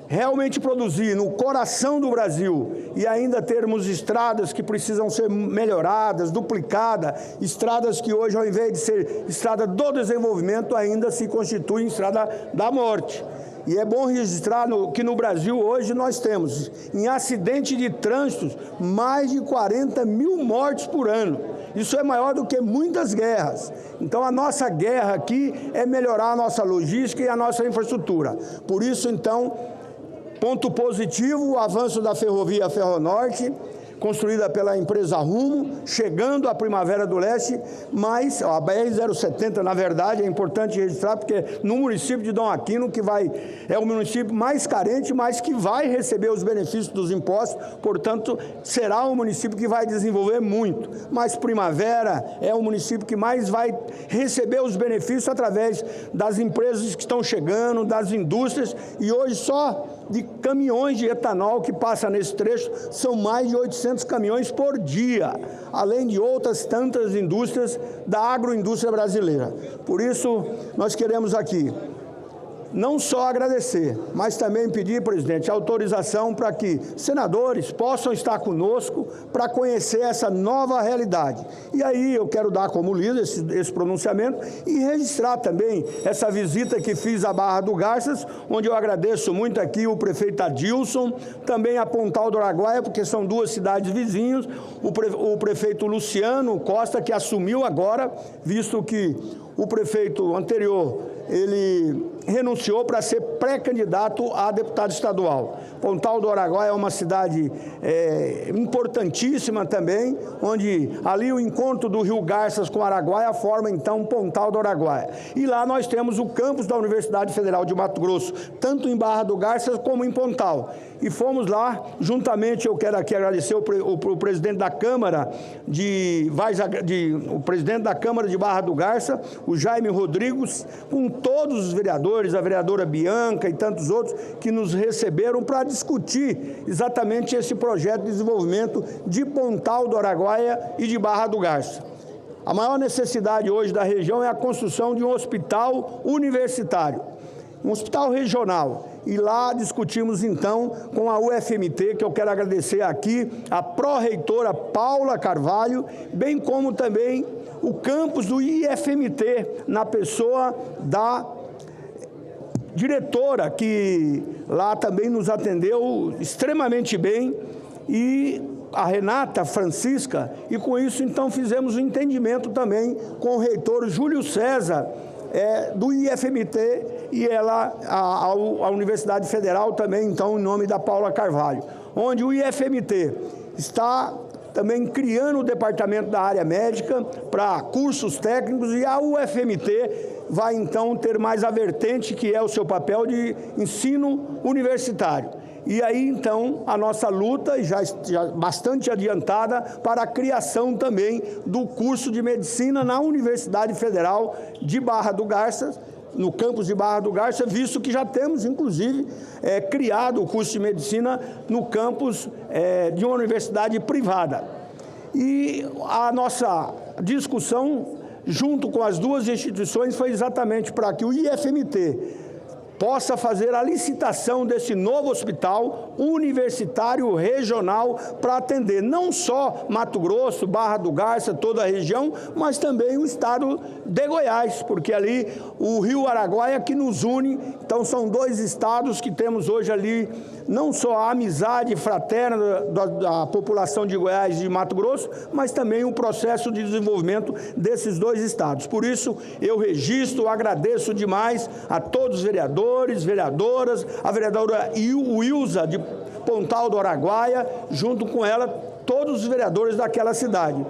Realmente produzir no coração do Brasil e ainda termos estradas que precisam ser melhoradas, duplicadas, estradas que hoje, ao invés de ser estrada do desenvolvimento, ainda se constituem estrada da morte. E é bom registrar que no Brasil hoje nós temos, em acidente de trânsito, mais de 40 mil mortes por ano. Isso é maior do que muitas guerras. Então, a nossa guerra aqui é melhorar a nossa logística e a nossa infraestrutura. Por isso, então, ponto positivo, o avanço da ferrovia Ferronorte, construída pela empresa Rumo, chegando à Primavera do Leste, mas a BR-070, na verdade, é importante registrar, porque no município de Dom Aquino, que é o município mais carente, mas que vai receber os benefícios dos impostos, portanto, será um município que vai desenvolver muito. Mas Primavera é o município que mais vai receber os benefícios através das empresas que estão chegando, das indústrias, e hoje só de caminhões de etanol que passa nesse trecho, são mais de 800 caminhões por dia, além de outras tantas indústrias da agroindústria brasileira. Por isso, nós queremos aqui não só agradecer, mas também pedir, presidente, autorização para que senadores possam estar conosco para conhecer essa nova realidade. E aí eu quero dar como líder esse pronunciamento e registrar também essa visita que fiz à Barra do Garças, onde eu agradeço muito aqui o prefeito Adilson, também a Pontal do Araguaia, porque são duas cidades vizinhas, o prefeito Luciano Costa, que assumiu agora, visto que o prefeito anterior, ele renunciou para ser pré-candidato a deputado estadual. Pontal do Araguaia é uma cidade importantíssima também, onde ali o encontro do Rio Garças com Araguaia forma, então, Pontal do Araguaia. E lá nós temos o campus da Universidade Federal de Mato Grosso, tanto em Barra do Garças como em Pontal. E fomos lá, juntamente, eu quero aqui agradecer o presidente da Câmara o presidente da Câmara de Barra do Garça, o Jaime Rodrigues, com todos os vereadores, a vereadora Bianca e tantos outros, que nos receberam para discutir exatamente esse projeto de desenvolvimento de Pontal do Araguaia e de Barra do Garça. A maior necessidade hoje da região é a construção de um hospital universitário, um hospital regional. E lá discutimos, então, com a UFMT, que eu quero agradecer aqui, a pró-reitora Paula Carvalho, bem como também o campus do IFMT, na pessoa da diretora, que lá também nos atendeu extremamente bem, e a Renata Francisca, e com isso, então, fizemos um entendimento também com o reitor Júlio César, do IFMT, e ela, a Universidade Federal também, então, em nome da Paula Carvalho, onde o IFMT está também criando o departamento da área médica para cursos técnicos, e a UFMT vai, então, ter mais a vertente, que é o seu papel de ensino universitário. E aí, então, a nossa luta, já bastante adiantada, para a criação também do curso de medicina na Universidade Federal de Barra do Garças, no campus de Barra do Garça, visto que já temos, inclusive, criado o curso de medicina no campus de uma universidade privada. E a nossa discussão, junto com as duas instituições, foi exatamente para que o IFMT possa fazer a licitação desse novo hospital universitário regional para atender não só Mato Grosso, Barra do Garça, toda a região, mas também o estado de Goiás, porque ali o Rio Araguaia que nos une. Então são dois estados que temos hoje ali não só a amizade fraterna da população de Goiás e de Mato Grosso, mas também o processo de desenvolvimento desses dois estados. Por isso eu registro, agradeço demais a todos os vereadores, vereadores, vereadoras, a vereadora Wilza de Pontal do Araguaia, junto com ela todos os vereadores daquela cidade.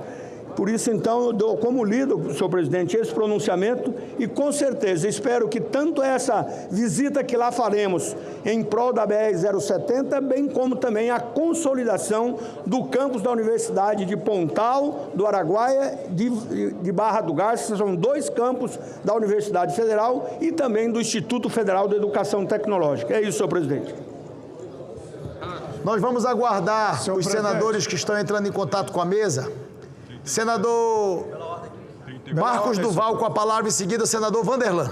Por isso, então, eu dou como lido, senhor presidente, esse pronunciamento e, com certeza, espero que tanto essa visita que lá faremos em prol da BR-070, bem como também a consolidação do campus da Universidade de Pontal do Araguaia, de Barra do Garça, são 2 campos da Universidade Federal e também do Instituto Federal de Educação Tecnológica. É isso, senhor presidente. Nós vamos aguardar os senadores que estão entrando em contato com a mesa. Senador Marcos Duval com a palavra, em seguida, senador Vanderlan.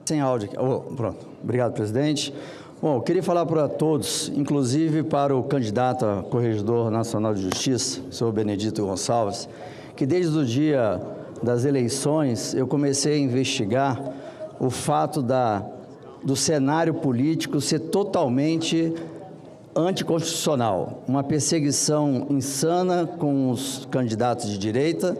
Sem áudio aqui. Pronto. Obrigado, presidente. Bom, eu queria falar para todos, inclusive para o candidato a Corregedor Nacional de Justiça, o senhor Benedito Gonçalves, que desde o dia das eleições eu comecei a investigar o fato do cenário político ser totalmente anticonstitucional, uma perseguição insana com os candidatos de direita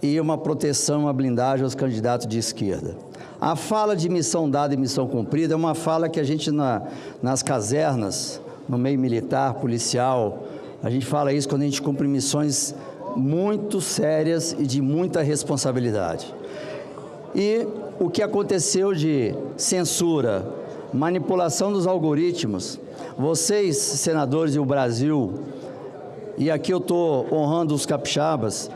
e uma proteção, uma blindagem aos candidatos de esquerda. A fala de missão dada e missão cumprida é uma fala que a gente nas casernas, no meio militar, policial, a gente fala isso quando a gente cumpre missões muito sérias e de muita responsabilidade. E o que aconteceu de censura, manipulação dos algoritmos, vocês, senadores e o Brasil, e aqui eu estou honrando os capixabas,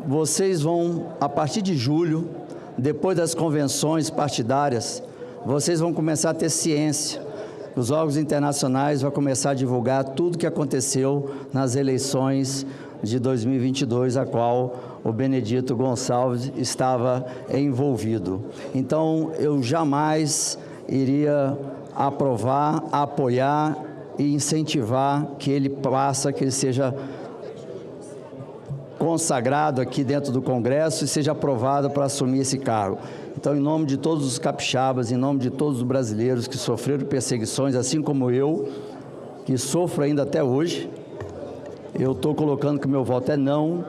vocês vão, a partir de julho, depois das convenções partidárias, vocês vão começar a ter ciência. Os órgãos internacionais vão começar a divulgar tudo o que aconteceu nas eleições de 2022, a qual o Benedito Gonçalves estava envolvido. Então, eu jamais iria aprovar, apoiar e incentivar que ele que ele seja consagrado aqui dentro do Congresso e seja aprovado para assumir esse cargo. Então, em nome de todos os capixabas, em nome de todos os brasileiros que sofreram perseguições, assim como eu, que sofro ainda até hoje, eu estou colocando que o meu voto é não,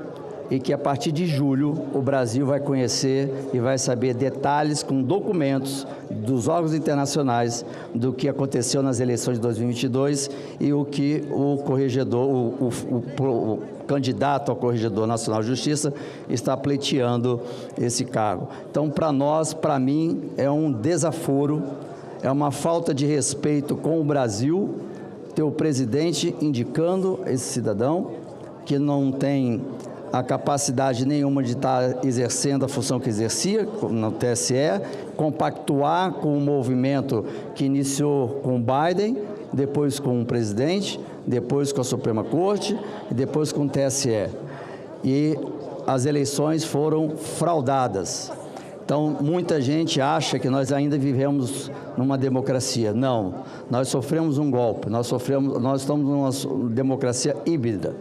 e que a partir de julho o Brasil vai conhecer e vai saber detalhes com documentos dos órgãos internacionais do que aconteceu nas eleições de 2022 e o que o corregedor, o candidato ao Corregedor Nacional de Justiça está pleiteando esse cargo. Então, para nós, para mim, é um desaforo, é uma falta de respeito com o Brasil ter o presidente indicando esse cidadão que não tem a capacidade nenhuma de estar exercendo a função que exercia no TSE, compactuar com o movimento que iniciou com o Biden, depois com o presidente, depois com a Suprema Corte e depois com o TSE. E as eleições foram fraudadas. Então, muita gente acha que nós ainda vivemos numa democracia. Não, nós sofremos um golpe, nós estamos numa democracia híbrida.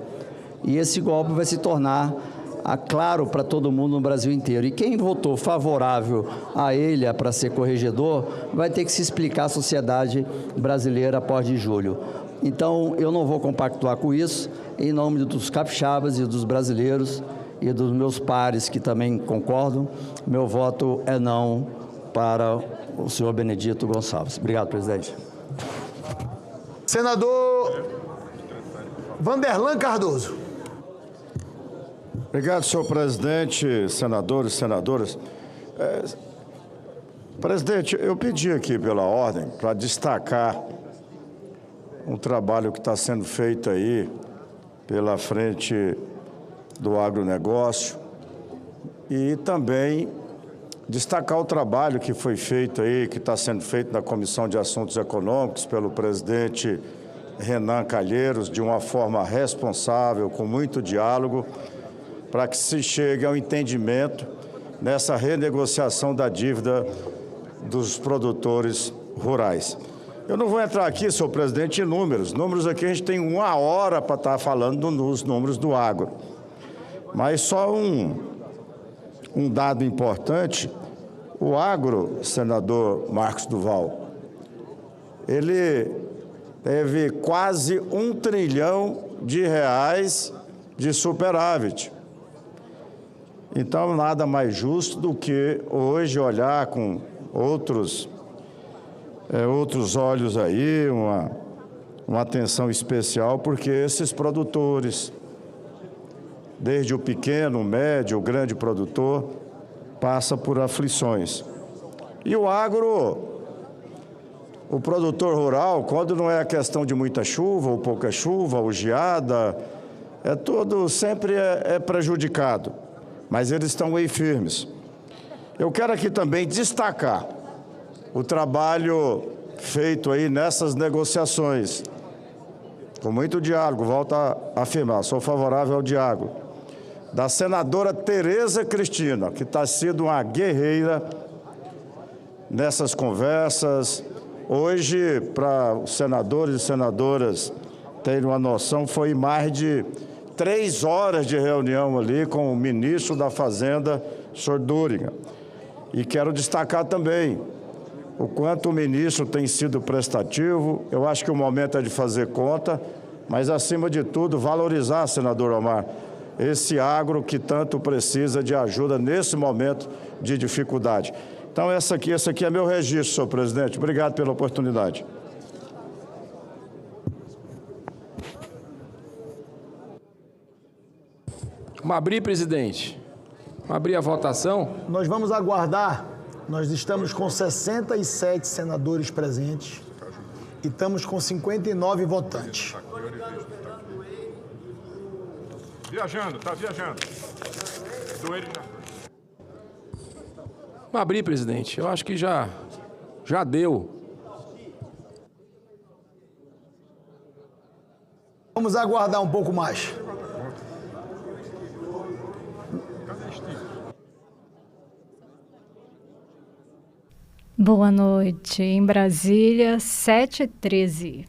E esse golpe vai se tornar claro para todo mundo no Brasil inteiro. E quem votou favorável a ele para ser corregedor vai ter que se explicar à sociedade brasileira após de julho. Então, eu não vou compactuar com isso, em nome dos capixabas e dos brasileiros e dos meus pares que também concordam, meu voto é não para o senhor Benedito Gonçalves. Obrigado, presidente. Senador Vanderlan Cardoso. Obrigado, senhor presidente, senadores e senadoras. Presidente, eu pedi aqui pela ordem para destacar um trabalho que está sendo feito aí pela frente do agronegócio e também destacar o trabalho que foi feito aí, que está sendo feito na Comissão de Assuntos Econômicos pelo presidente Renan Calheiros, de uma forma responsável, com muito diálogo, para que se chegue ao entendimento nessa renegociação da dívida dos produtores rurais. Eu não vou entrar aqui, senhor presidente, em números. Números aqui a gente tem 1 hora para estar falando dos números do agro. Mas só um dado importante, o agro, senador Marcos Duval, ele teve quase R$1 trilhão de superávit. Então, nada mais justo do que hoje olhar com outros olhos aí, uma atenção especial, porque esses produtores, desde o pequeno, o médio, o grande produtor, passa por aflições. E o agro, o produtor rural, quando não é a questão de muita chuva ou pouca chuva, ou geada, sempre é prejudicado, mas eles estão aí firmes. Eu quero aqui também destacar o trabalho feito aí nessas negociações, com muito diálogo, volto a afirmar, sou favorável ao diálogo, da senadora Tereza Cristina, que está sendo uma guerreira nessas conversas. Hoje, para os senadores e senadoras terem uma noção, foi mais de 3 horas de reunião ali com o ministro da Fazenda, senhor Duriga. E quero destacar também o quanto o ministro tem sido prestativo. Eu acho que o momento é de fazer conta, mas, acima de tudo, valorizar, senador Omar, esse agro que tanto precisa de ajuda nesse momento de dificuldade. Então, esse aqui é meu registro, senhor presidente. Obrigado pela oportunidade. Vamos abrir, presidente. Vamos abrir a votação. Nós vamos aguardar. Nós estamos com 67 senadores presentes e estamos com 59 votantes. Viajando, tá viajando. Vamos abrir, presidente. Eu acho que já deu. Vamos aguardar um pouco mais. Boa noite. Em Brasília, 7h13.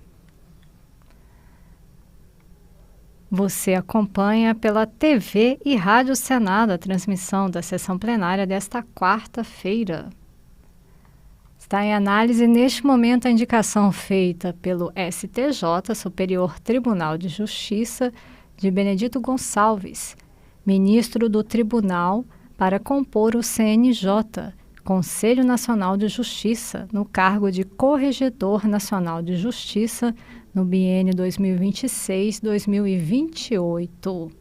Você acompanha pela TV e Rádio Senado a transmissão da sessão plenária desta quarta-feira. Está em análise neste momento a indicação feita pelo STJ, Superior Tribunal de Justiça, de Benedito Gonçalves, ministro do Tribunal, para compor o CNJ, Conselho Nacional de Justiça, no cargo de Corregedor Nacional de Justiça, no biênio 2026-2028.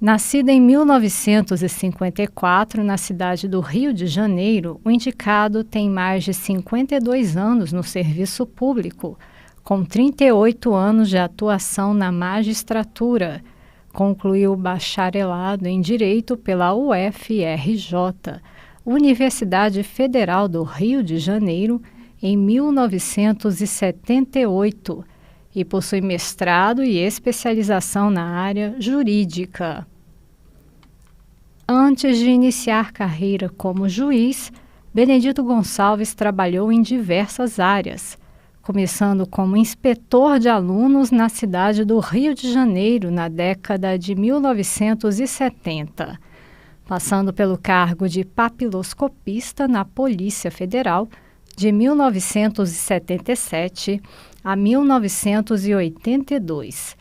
Nascido em 1954, na cidade do Rio de Janeiro, o indicado tem mais de 52 anos no serviço público, com 38 anos de atuação na magistratura. Concluiu o bacharelado em Direito pela UFRJ, Universidade Federal do Rio de Janeiro, em 1978, e possui mestrado e especialização na área jurídica. Antes de iniciar carreira como juiz, Benedito Gonçalves trabalhou em diversas áreas, começando como inspetor de alunos na cidade do Rio de Janeiro na década de 1970, passando pelo cargo de papiloscopista na Polícia Federal de 1977 a 1982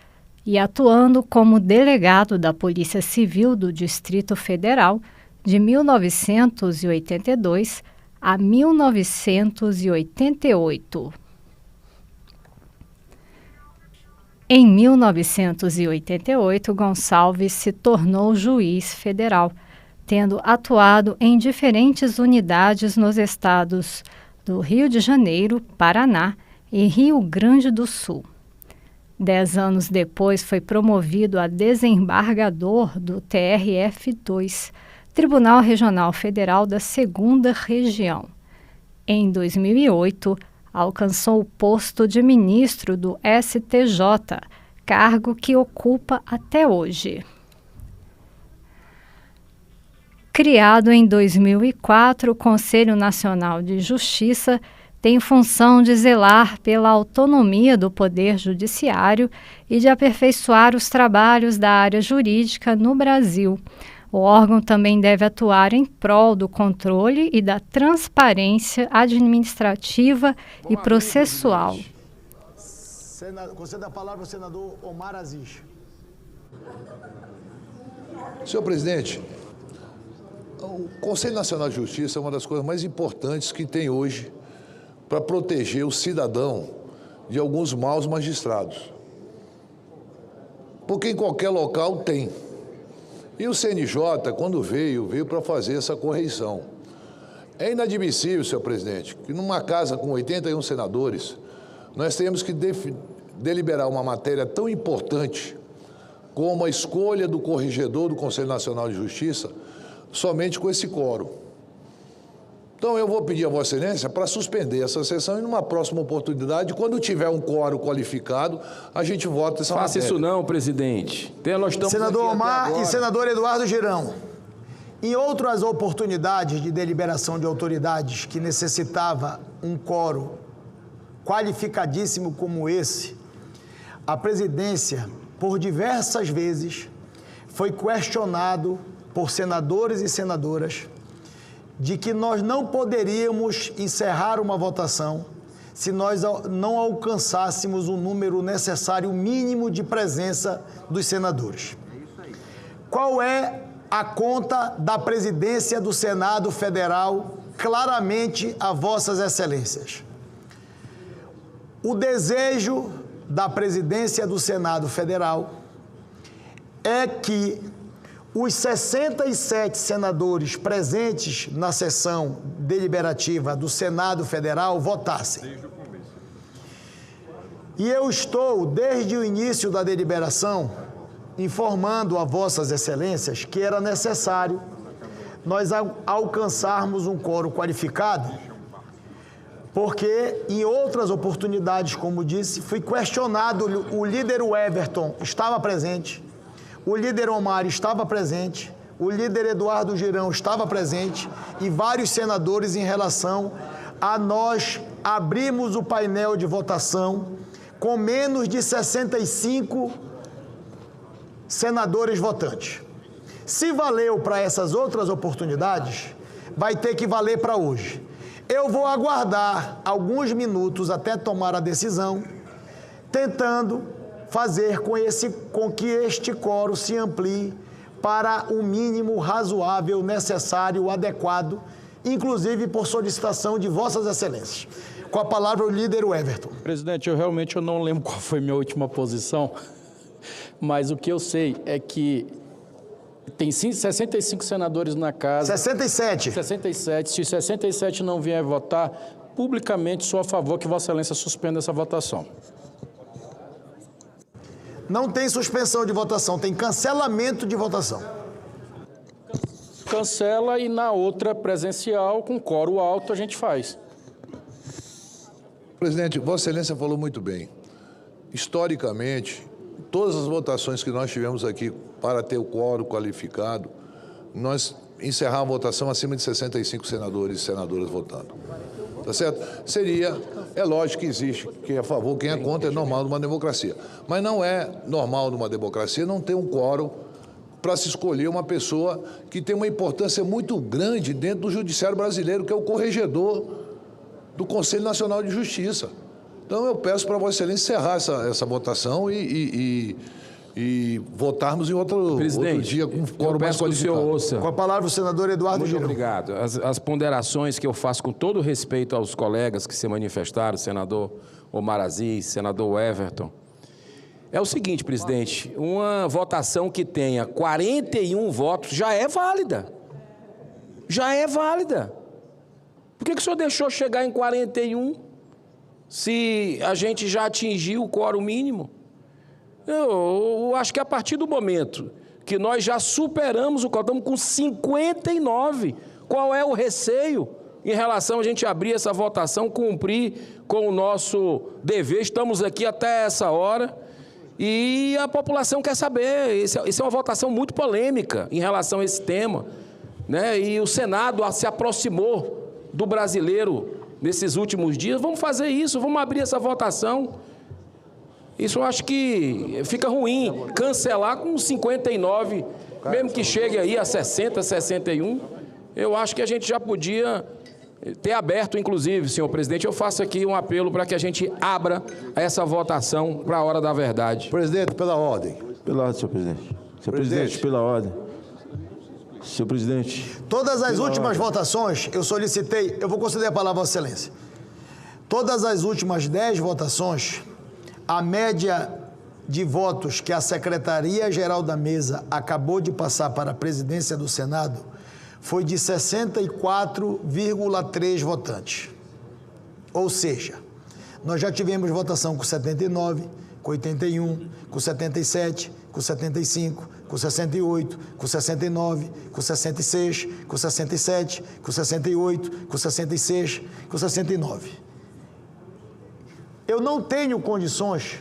e atuando como delegado da Polícia Civil do Distrito Federal de 1982 a 1988. Em 1988, Gonçalves se tornou juiz federal, tendo atuado em diferentes unidades nos estados do Rio de Janeiro, Paraná e Rio Grande do Sul. 10 anos depois, foi promovido a desembargador do TRF2, Tribunal Regional Federal da 2ª Região. Em 2008, alcançou o posto de ministro do STJ, cargo que ocupa até hoje. Criado em 2004, o Conselho Nacional de Justiça tem função de zelar pela autonomia do Poder Judiciário e de aperfeiçoar os trabalhos da área jurídica no Brasil. O órgão também deve atuar em prol do controle e da transparência administrativa e processual. Concedo a palavra ao senador Omar Aziz. Senhor presidente, o Conselho Nacional de Justiça é uma das coisas mais importantes que tem hoje para proteger o cidadão de alguns maus magistrados. Porque em qualquer local tem. E o CNJ, quando veio para fazer essa correção. É inadmissível, senhor presidente, que numa casa com 81 senadores, nós temos que deliberar uma matéria tão importante como a escolha do corregedor do Conselho Nacional de Justiça somente com esse quórum. Então, eu vou pedir a Vossa Excelência para suspender essa sessão e, numa próxima oportunidade, quando tiver um quórum qualificado, a gente vota essa matéria. Faça isso não, presidente. Senador Omar e senador Eduardo Girão, em outras oportunidades de deliberação de autoridades que necessitava um quórum qualificadíssimo como esse, a presidência, por diversas vezes, foi questionado por senadores e senadoras de que nós não poderíamos encerrar uma votação se nós não alcançássemos o número necessário mínimo de presença dos senadores. Qual é a conta da presidência do Senado Federal claramente a Vossas Excelências? O desejo da presidência do Senado Federal é que os 67 senadores presentes na sessão deliberativa do Senado Federal votassem. E eu estou, desde o início da deliberação, informando a Vossas Excelências que era necessário nós alcançarmos um quórum qualificado, porque em outras oportunidades, como disse, foi questionado, o líder Everton estava presente, o líder Omar estava presente, o líder Eduardo Girão estava presente e vários senadores em relação a nós abrimos o painel de votação com menos de 65 senadores votantes. Se valeu para essas outras oportunidades, vai ter que valer para hoje. Eu vou aguardar alguns minutos até tomar a decisão, tentando fazer com que este quórum se amplie para o mínimo razoável, necessário, adequado, inclusive por solicitação de Vossas Excelências. Com a palavra o líder Everton. Presidente, eu não lembro qual foi minha última posição, mas o que eu sei é que tem 65 senadores na casa. 67. 67. Se 67 não vier votar, publicamente sou a favor que Vossa Excelência suspenda essa votação. Não tem suspensão de votação, tem cancelamento de votação. Cancela e na outra presencial, com quórum alto, a gente faz. Presidente, Vossa Excelência falou muito bem. Historicamente, todas as votações que nós tivemos aqui para ter o quórum qualificado, nós encerramos a votação acima de 65 senadores e senadoras votando. Tá certo? É lógico que existe quem é a favor, quem é contra, é normal numa democracia. Mas não é normal numa democracia não ter um quórum para se escolher uma pessoa que tem uma importância muito grande dentro do judiciário brasileiro, que é o corregedor do Conselho Nacional de Justiça. Então eu peço para Vossa Excelência encerrar essa votação e votarmos em outro dia com um quórum mais qualificado. Com a palavra o senador Eduardo Girão. Muito obrigado. As ponderações que eu faço com todo respeito aos colegas que se manifestaram, senador Omar Aziz, senador Everton, é o seguinte, presidente, uma votação que tenha 41 votos já é válida. Já é válida. Por que o senhor deixou chegar em 41 se a gente já atingiu o quórum mínimo? Eu acho que a partir do momento que nós já superamos o quórum, estamos com 59, qual é o receio em relação a gente abrir essa votação, cumprir com o nosso dever? Estamos aqui até essa hora e a população quer saber. Isso é uma votação muito polêmica em relação a esse tema, né? E o Senado se aproximou do brasileiro nesses últimos dias. Vamos fazer isso, vamos abrir essa votação. Isso eu acho que fica ruim, cancelar com 59, mesmo que chegue aí a 60, 61. Eu acho que a gente já podia ter aberto, inclusive, senhor presidente, eu faço aqui um apelo para que a gente abra essa votação para a hora da verdade. Presidente, pela ordem. Pela ordem, senhor presidente. Senhor presidente, pela ordem. Senhor presidente. Todas as últimas votações, eu solicitei, eu vou conceder a palavra a Vossa Excelência. Todas as últimas 10 votações, a média de votos que a Secretaria-Geral da Mesa acabou de passar para a presidência do Senado foi de 64,3 votantes. Ou seja, nós já tivemos votação com 79, com 81, com 77, com 75, com 68, com 69, com 66, com 67, com 68, com 66, com 69. Eu não tenho condições.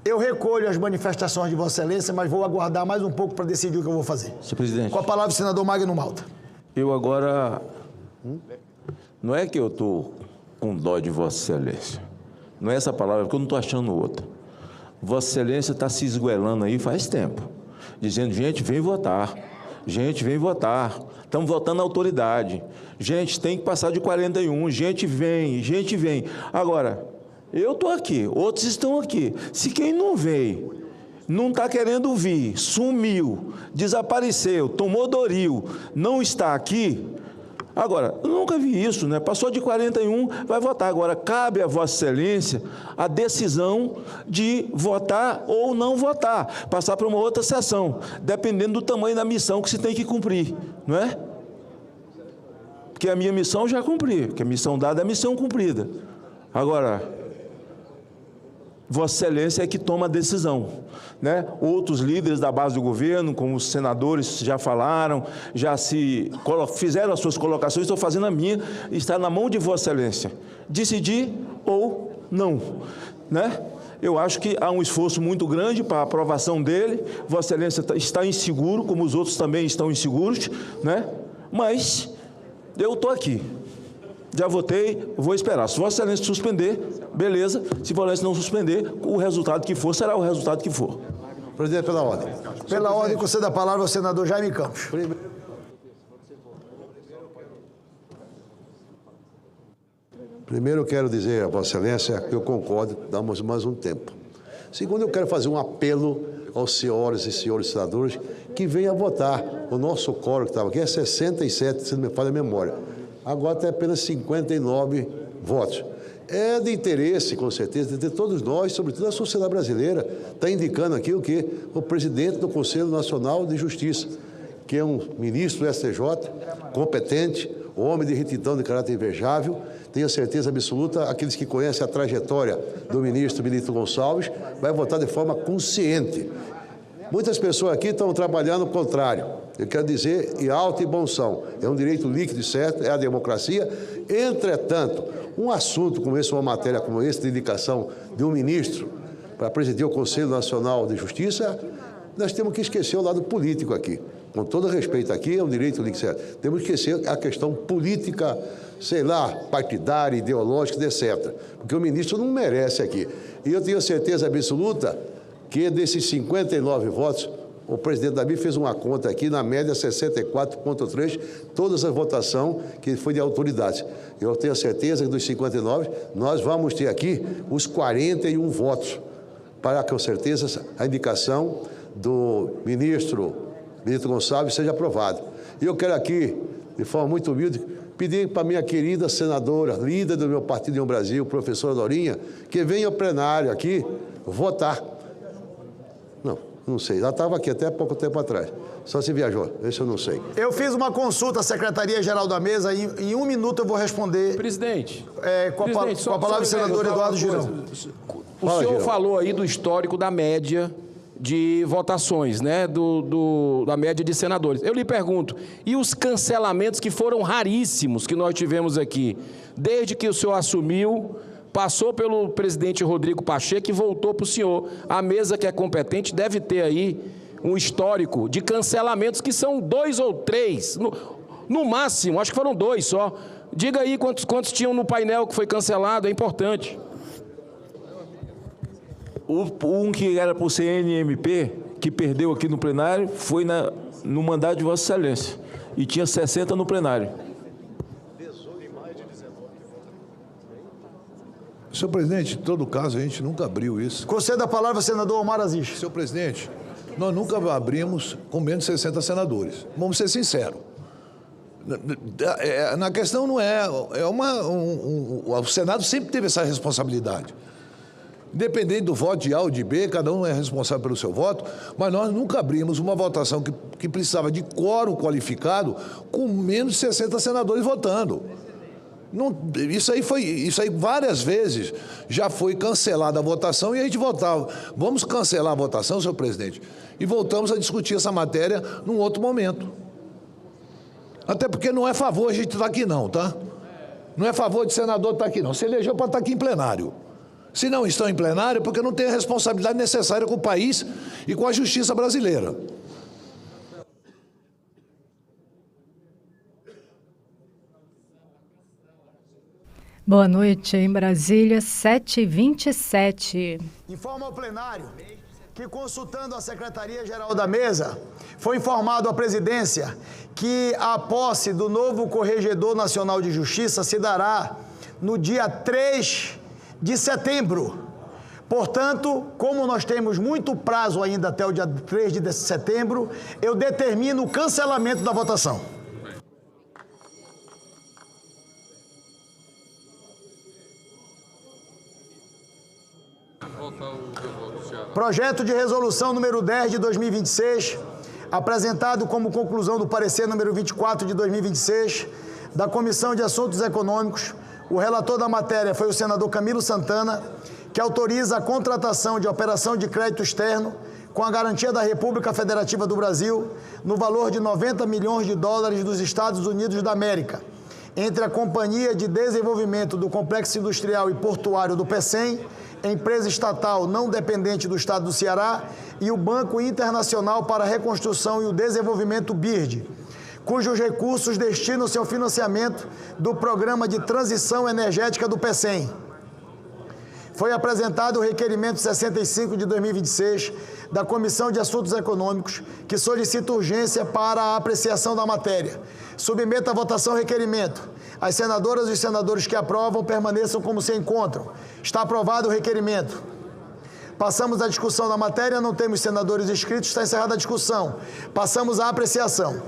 Eu recolho as manifestações de Vossa Excelência, mas vou aguardar mais um pouco para decidir o que eu vou fazer. Senhor presidente. Com a palavra, o senador Magno Malta. Eu agora... Não é que eu estou com dó de Vossa Excelência. Não é essa palavra, porque eu não estou achando outra. Vossa Excelência está se esgoelando aí faz tempo, dizendo, gente, vem votar. Gente, vem votar. Estamos votando a autoridade. Gente, tem que passar de 41. Gente, vem. Gente, vem. Agora, eu estou aqui, outros estão aqui. Se quem não veio, não está querendo vir, sumiu, desapareceu, tomou Doril, não está aqui... Agora, eu nunca vi isso, né? Passou de 41, vai votar. Agora, cabe a Vossa Excelência a decisão de votar ou não votar, passar para uma outra sessão, dependendo do tamanho da missão que se tem que cumprir, não é? Porque a minha missão eu já cumpri, porque a missão dada é a missão cumprida. Agora, Vossa Excelência é que toma a decisão, né? Outros líderes da base do governo, como os senadores, já falaram, já fizeram as suas colocações, estou fazendo a minha, está na mão de Vossa Excelência decidir ou não, né? Eu acho que há um esforço muito grande para a aprovação dele. Vossa Excelência está inseguro, como os outros também estão inseguros, né? Mas eu estou aqui. Já votei, vou esperar. Se Vossa Excelência suspender, beleza. Se Vossa Excelência não suspender, o resultado que for, será o resultado que for. Presidente, pela ordem. Pela ordem, conceda a palavra ao senador Jaime Campos. Primeiro, eu quero dizer a Vossa Excelência que eu concordo, damos mais um tempo. Segundo, eu quero fazer um apelo aos senhores e senhores senadores que venham votar. O nosso quórum que estava aqui é 67, se não me falha a memória. Agora tem apenas 59 votos. É de interesse, com certeza, de todos nós, sobretudo a sociedade brasileira, está indicando aqui o quê? O presidente do Conselho Nacional de Justiça, que é um ministro do STJ, competente, homem de retidão de caráter invejável. Tenho certeza absoluta, aqueles que conhecem a trajetória do ministro Gonçalves, vai votar de forma consciente. Muitas pessoas aqui estão trabalhando o contrário. Eu quero dizer, e alto e bom som, é um direito líquido e certo, é a democracia. Entretanto, um assunto como esse, uma matéria como essa, de indicação de um ministro para presidir o Conselho Nacional de Justiça, nós temos que esquecer o lado político aqui. Com todo respeito aqui, é um direito líquido e certo. Temos que esquecer a questão política, sei lá, partidária, ideológica, etc. Porque o ministro não merece aqui. E eu tenho certeza absoluta que desses 59 votos, o presidente Davi fez uma conta aqui, na média 64,3, todas as votações que foi de autoridades. Eu tenho certeza que dos 59, nós vamos ter aqui os 41 votos, para com certeza a indicação do ministro Gonçalves seja aprovada. E eu quero aqui, de forma muito humilde, pedir para a minha querida senadora, líder do meu Partido União Brasil, professora Dorinha, que venha ao plenário aqui votar. Não sei, ela estava aqui até pouco tempo atrás. Só se viajou, esse eu não sei. Eu fiz uma consulta à Secretaria-Geral da Mesa e em um minuto eu vou responder. Presidente. Com a palavra do senador Eduardo Girão. O senhor falou aí do histórico da média de votações, né? Da média de senadores. Eu lhe pergunto, e os cancelamentos que foram raríssimos que nós tivemos aqui, desde que o senhor assumiu, passou pelo presidente Rodrigo Pacheco e voltou para o senhor. A mesa que é competente deve ter aí um histórico de cancelamentos que são 2 ou 3, no máximo, acho que foram 2 só. Diga aí quantos tinham no painel que foi cancelado, é importante. Um que era para o CNMP, que perdeu aqui no plenário, foi no mandato de Vossa Excelência. E tinha 60 no plenário. Senhor presidente, em todo caso, a gente nunca abriu isso. Conceda a palavra ao senador Omar Aziz. Senhor presidente, nós nunca abrimos com menos de 60 senadores. Vamos ser sinceros. Na questão não é... o Senado sempre teve essa responsabilidade. Independente do voto de A ou de B, cada um é responsável pelo seu voto, mas nós nunca abrimos uma votação que precisava de quórum qualificado com menos de 60 senadores votando. Não, isso aí várias vezes já foi cancelada a votação e a gente votava. Vamos cancelar a votação, senhor presidente, e voltamos a discutir essa matéria num outro momento. Até porque não é favor a gente estar aqui não, tá? Não é favor de senador estar aqui não. Se elegeu para estar aqui em plenário. Se não estão em plenário, é porque não tem a responsabilidade necessária com o país e com a justiça brasileira. Boa noite, em Brasília, 7h27. Informa ao plenário que, consultando a Secretaria-Geral da Mesa, foi informado à presidência que a posse do novo Corregedor Nacional de Justiça se dará no dia 3 de setembro. Portanto, como nós temos muito prazo ainda até o dia 3 de setembro, eu determino o cancelamento da votação. Projeto de resolução número 10 de 2026, apresentado como conclusão do parecer número 24 de 2026 da Comissão de Assuntos Econômicos. O relator da matéria foi o senador Camilo Santana, que autoriza a contratação de operação de crédito externo com a garantia da República Federativa do Brasil no valor de 90 milhões de dólares dos Estados Unidos da América, entre a Companhia de Desenvolvimento do Complexo Industrial e Portuário do PECEM, empresa estatal não dependente do Estado do Ceará, e o Banco Internacional para a Reconstrução e o Desenvolvimento BIRD, cujos recursos destinam-se ao financiamento do Programa de Transição Energética do PECEM. Foi apresentado o requerimento 65 de 2026 da Comissão de Assuntos Econômicos, que solicita urgência para a apreciação da matéria. Submeta à votação o requerimento. As senadoras e os senadores que aprovam permaneçam como se encontram. Está aprovado o requerimento. Passamos à discussão da matéria, não temos senadores inscritos, está encerrada a discussão. Passamos à apreciação.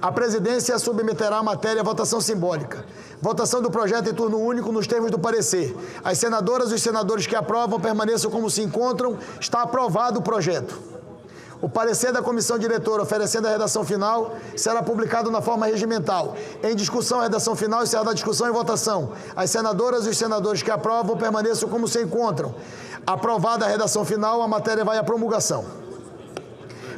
A presidência submeterá a matéria à votação simbólica. Votação do projeto em turno único nos termos do parecer. As senadoras e os senadores que aprovam permaneçam como se encontram. Está aprovado o projeto. O parecer da comissão diretora oferecendo a redação final será publicado na forma regimental. Em discussão, a redação final e encerrada a discussão e votação. As senadoras e os senadores que aprovam permaneçam como se encontram. Aprovada a redação final, a matéria vai à promulgação.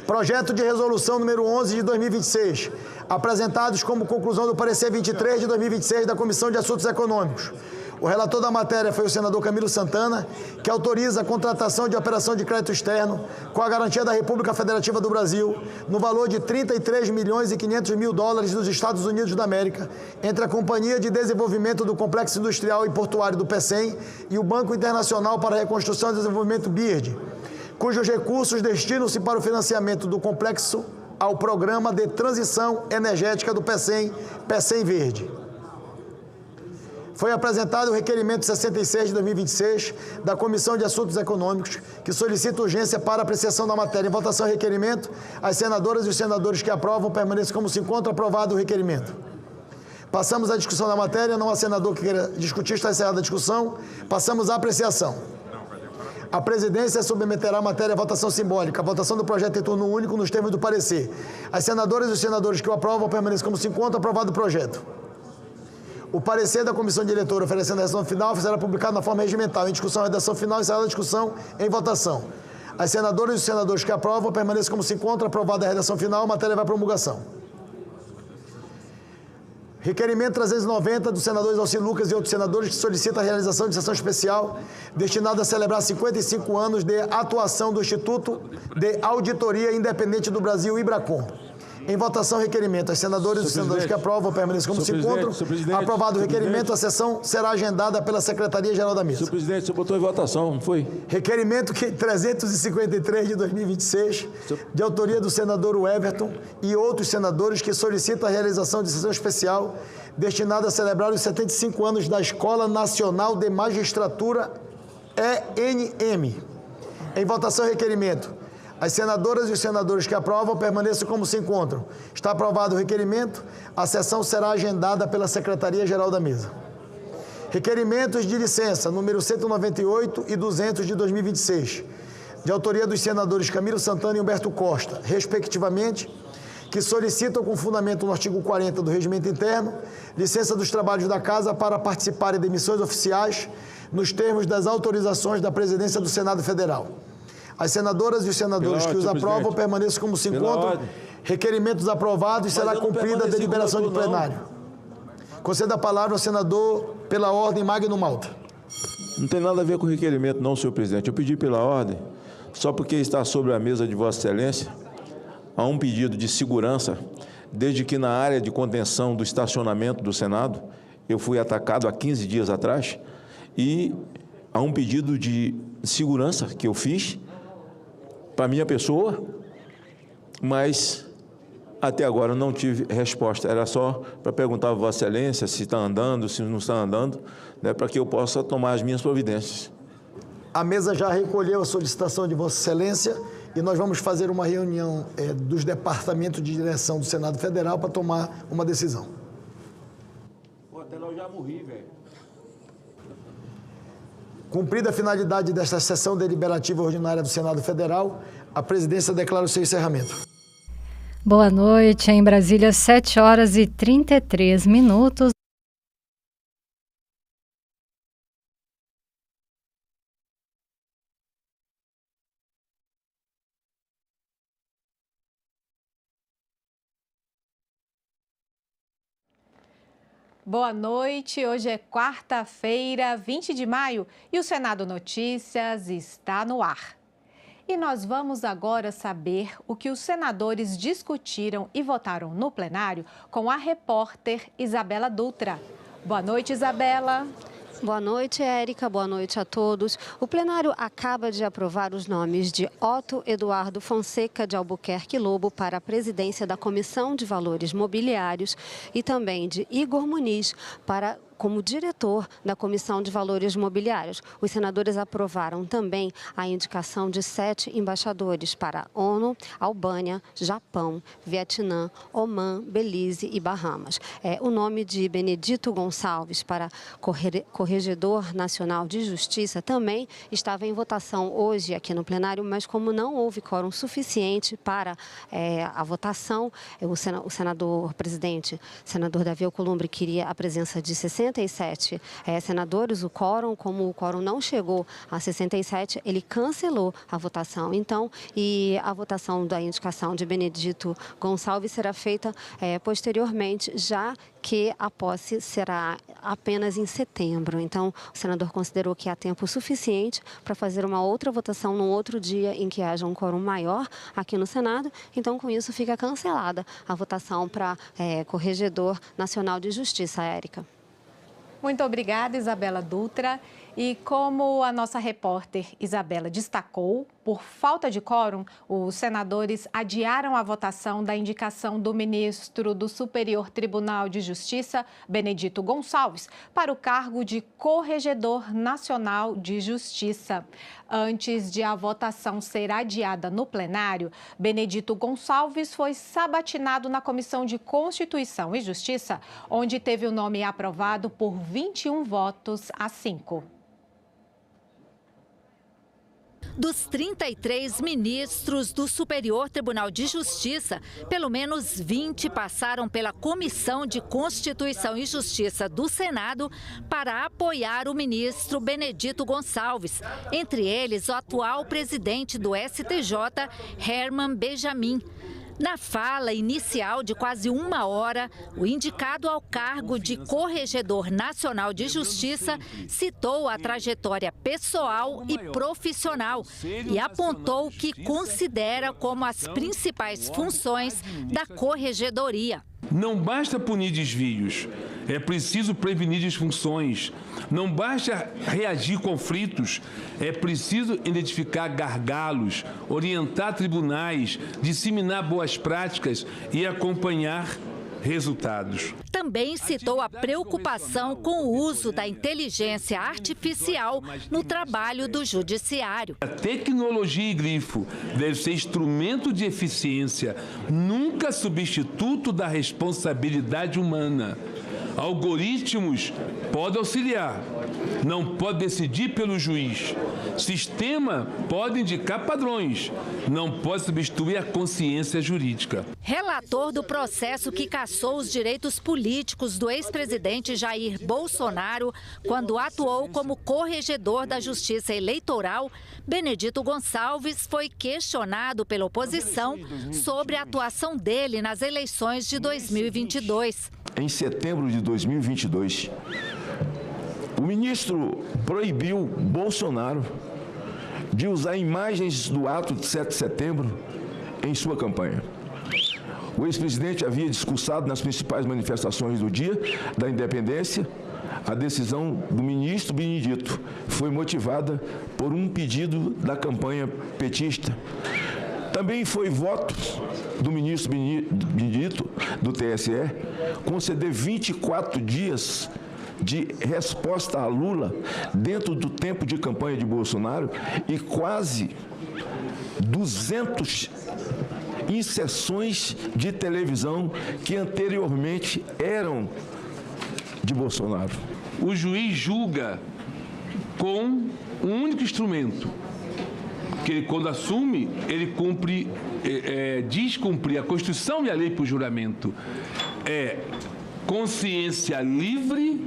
Projeto de resolução número 11 de 2026, apresentados como conclusão do parecer 23 de 2026 da Comissão de Assuntos Econômicos. O relator da matéria foi o senador Camilo Santana, que autoriza a contratação de operação de crédito externo com a garantia da República Federativa do Brasil no valor de 33 milhões e 500 mil dólares dos Estados Unidos da América entre a Companhia de Desenvolvimento do Complexo Industrial e Portuário do PECEM e o Banco Internacional para a Reconstrução e Desenvolvimento BIRD, cujos recursos destinam-se para o financiamento do complexo ao Programa de Transição Energética do PECEM, PECEM Verde. Foi apresentado o requerimento 66 de 2026 da Comissão de Assuntos Econômicos, que solicita urgência para apreciação da matéria. Em votação ao requerimento, as senadoras e os senadores que aprovam permaneçam como se encontra. Aprovado o requerimento. Passamos à discussão da matéria. Não há senador que queira discutir, está encerrada a discussão. Passamos à apreciação. A presidência submeterá a matéria à votação simbólica. A votação do projeto em turno único nos termos do parecer. As senadoras e os senadores que o aprovam permaneçam como se encontra. Aprovado o projeto. O parecer da comissão diretora oferecendo a redação final será publicado na forma regimental. Em discussão, a redação final, encerrada a discussão, em votação. As senadoras e os senadores que aprovam permaneçam como se encontra. Aprovada a redação final, a matéria vai à promulgação. Requerimento 390 do senador Exalci Lucas e outros senadores que solicita a realização de sessão especial destinada a celebrar 55 anos de atuação do Instituto de Auditoria Independente do Brasil, IBRACON. Em votação, requerimento. As senadoras e os senadores que aprovam permanecem como se encontram. Aprovado o requerimento, a sessão será agendada pela Secretaria-Geral da Mesa. Senhor presidente, o senhor botou em votação, não foi? Requerimento 353 de 2026, de autoria do senador Everton e outros senadores que solicitam a realização de sessão especial destinada a celebrar os 75 anos da Escola Nacional de Magistratura, ENM. Em votação, requerimento. As senadoras e os senadores que aprovam permaneçam como se encontram. Está aprovado o requerimento. A sessão será agendada pela Secretaria-Geral da Mesa. Requerimentos de licença, número 198 e 200 de 2026, de autoria dos senadores Camilo Santana e Humberto Costa, respectivamente, que solicitam com fundamento no artigo 40 do Regimento Interno, licença dos trabalhos da Casa para participarem de missões oficiais nos termos das autorizações da Presidência do Senado Federal. As senadoras e os senadores que os aprovam permaneçam como se encontram. Requerimentos aprovados e será cumprida a deliberação de plenário. Conceda a palavra ao senador pela ordem Magno Malta. Não tem nada a ver com o requerimento, não, senhor presidente. Eu pedi pela ordem, só porque está sobre a mesa de Vossa Excelência, há um pedido de segurança, desde que na área de contenção do estacionamento do Senado, eu fui atacado há 15 dias atrás, e há um pedido de segurança que eu fiz para a minha pessoa, mas até agora não tive resposta. Era só para perguntar a Vossa Excelência se está andando, se não está andando, né, para que eu possa tomar as minhas providências. A mesa já recolheu a solicitação de Vossa Excelência e nós vamos fazer uma reunião dos departamentos de direção do Senado Federal para tomar uma decisão. Pô, até lá eu já morri, velho. Cumprida a finalidade desta sessão deliberativa ordinária do Senado Federal, a presidência declara o seu encerramento. Boa noite. Em Brasília, 7h33. Boa noite, hoje é quarta-feira, 20 de maio e o Senado Notícias está no ar. E nós vamos agora saber o que os senadores discutiram e votaram no plenário com a repórter Isabela Dutra. Boa noite, Isabela. Boa noite, Érica. Boa noite a todos. O plenário acaba de aprovar os nomes de Otto Eduardo Fonseca de Albuquerque Lobo para a presidência da Comissão de Valores Mobiliários e também de Igor Muniz como diretor da Comissão de Valores Mobiliários. Os senadores aprovaram também a indicação de 7 embaixadores para ONU, Albânia, Japão, Vietnã, Omã, Belize e Bahamas. O nome de Benedito Gonçalves para Corregedor Nacional de Justiça também estava em votação hoje aqui no plenário, mas como não houve quórum suficiente para a votação, o senador presidente, senador Davi Alcolumbre, queria a presença de 67 senadores, como o quórum não chegou a 67, ele cancelou a votação. Então, e a votação da indicação de Benedito Gonçalves será feita posteriormente, já que a posse será apenas em setembro. Então, o senador considerou que há tempo suficiente para fazer uma outra votação num outro dia em que haja um quórum maior aqui no Senado. Então, com isso, fica cancelada a votação para Corregedor Nacional de Justiça, Érica. Muito obrigada, Isabela Dutra. E como a nossa repórter Isabela destacou, por falta de quórum, os senadores adiaram a votação da indicação do ministro do Superior Tribunal de Justiça, Benedito Gonçalves, para o cargo de Corregedor Nacional de Justiça. Antes de a votação ser adiada no plenário, Benedito Gonçalves foi sabatinado na Comissão de Constituição e Justiça, onde teve o nome aprovado por 21 votos a 5. Dos 33 ministros do Superior Tribunal de Justiça, pelo menos 20 passaram pela Comissão de Constituição e Justiça do Senado para apoiar o ministro Benedito Gonçalves. Entre eles, o atual presidente do STJ, Herman Benjamin. Na fala inicial de quase 1 hora, o indicado ao cargo de Corregedor Nacional de Justiça citou a trajetória pessoal e profissional e apontou o que considera como as principais funções da Corregedoria. Não basta punir desvios, é preciso prevenir disfunções. Não basta reagir conflitos, é preciso identificar gargalos, orientar tribunais, disseminar boas práticas e acompanhar resultados. também citou a preocupação com o uso da inteligência artificial no trabalho do judiciário. A tecnologia e grifo deve ser instrumento de eficiência, nunca substituto da responsabilidade humana. Algoritmos podem auxiliar, não pode decidir pelo juiz. Sistema pode indicar padrões, não pode substituir a consciência jurídica. Relator do processo que cassou os direitos políticos do ex-presidente Jair Bolsonaro quando atuou como corregedor da Justiça Eleitoral, Benedito Gonçalves foi questionado pela oposição sobre a atuação dele nas eleições de 2022. Em setembro de 2022, o ministro proibiu Bolsonaro de usar imagens do ato de 7 de setembro em sua campanha. O ex-presidente havia discursado nas principais manifestações do dia da independência. A decisão do ministro Benedito foi motivada por um pedido da campanha petista. Também foi voto do ministro Benedito, do TSE, conceder 24 dias de resposta a Lula dentro do tempo de campanha de Bolsonaro e quase 200 inserções de televisão que anteriormente eram de Bolsonaro. O juiz julga com um único instrumento, que ele, quando assume, ele diz cumprir a Constituição e a lei por juramento. É consciência livre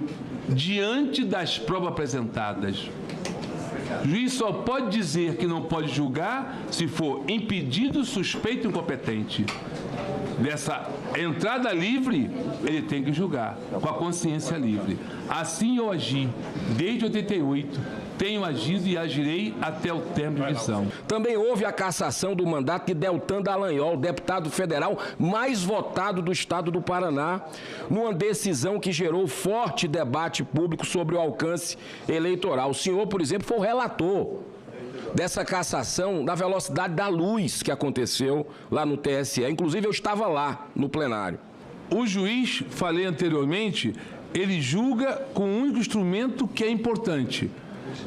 diante das provas apresentadas. O juiz só pode dizer que não pode julgar se for impedido, suspeito ou incompetente. Dessa entrada livre, ele tem que julgar, com a consciência livre. Assim eu agi, desde 88, tenho agido e agirei até o término de missão. Também houve a cassação do mandato de Deltan Dallagnol, deputado federal mais votado do estado do Paraná, numa decisão que gerou forte debate público sobre o alcance eleitoral. O senhor, por exemplo, foi o relator dessa cassação da velocidade da luz que aconteceu lá no TSE. Inclusive, eu estava lá no plenário. O juiz, falei anteriormente, ele julga com um único instrumento que é importante.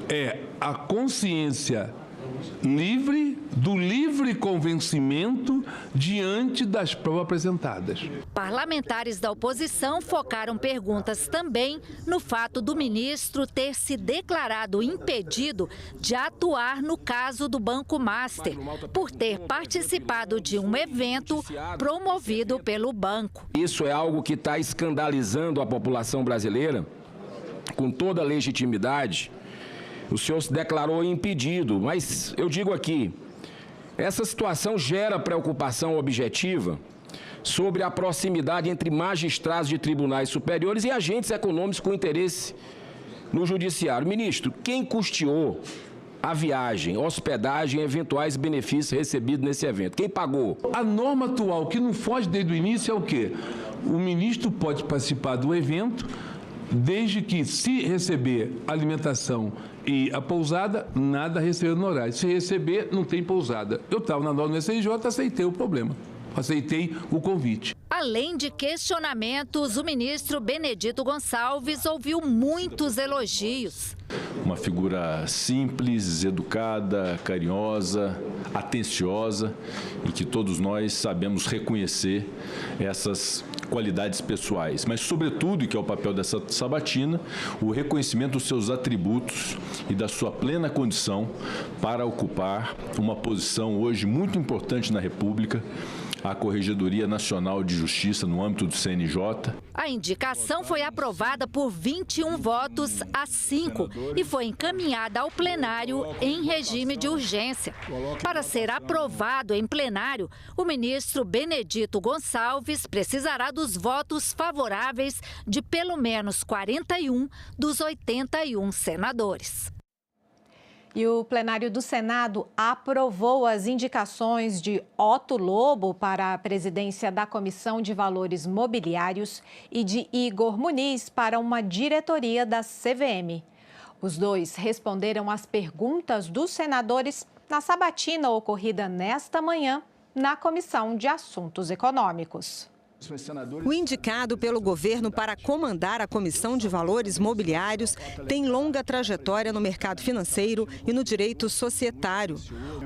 É a consciência livre do livre convencimento diante das provas apresentadas. Parlamentares da oposição focaram perguntas também no fato do ministro ter se declarado impedido de atuar no caso do Banco Master, por ter participado de um evento promovido pelo banco. Isso é algo que está escandalizando a população brasileira, com toda a legitimidade. O senhor se declarou impedido, mas eu digo aqui, essa situação gera preocupação objetiva sobre a proximidade entre magistrados de tribunais superiores e agentes econômicos com interesse no judiciário. Ministro, quem custeou a viagem, hospedagem e eventuais benefícios recebidos nesse evento? Quem pagou? A norma atual, que não foge desde o início, é o quê? O ministro pode participar do evento, desde que, se receber alimentação e a pousada, nada receber no horário. Se receber, não tem pousada. Eu estava na norma do STJ, aceitei o problema. Aceitei o convite. Além de questionamentos, o ministro Benedito Gonçalves ouviu muitos elogios. Uma figura simples, educada, carinhosa, atenciosa e que todos nós sabemos reconhecer essas qualidades pessoais, mas sobretudo, e que é o papel dessa sabatina, o reconhecimento dos seus atributos e da sua plena condição para ocupar uma posição hoje muito importante na República, a Corregedoria Nacional de Justiça no âmbito do CNJ. A indicação foi aprovada por 21 votos a 5 e foi encaminhada ao plenário em regime de urgência. Para ser aprovado em plenário, o ministro Benedito Gonçalves precisará dos votos favoráveis de pelo menos 41 dos 81 senadores. E o plenário do Senado aprovou as indicações de Otto Lobo para a presidência da Comissão de Valores Mobiliários e de Igor Muniz para uma diretoria da CVM. Os dois responderam às perguntas dos senadores na sabatina ocorrida nesta manhã na Comissão de Assuntos Econômicos. O indicado pelo governo para comandar a Comissão de Valores Mobiliários tem longa trajetória no mercado financeiro e no direito societário.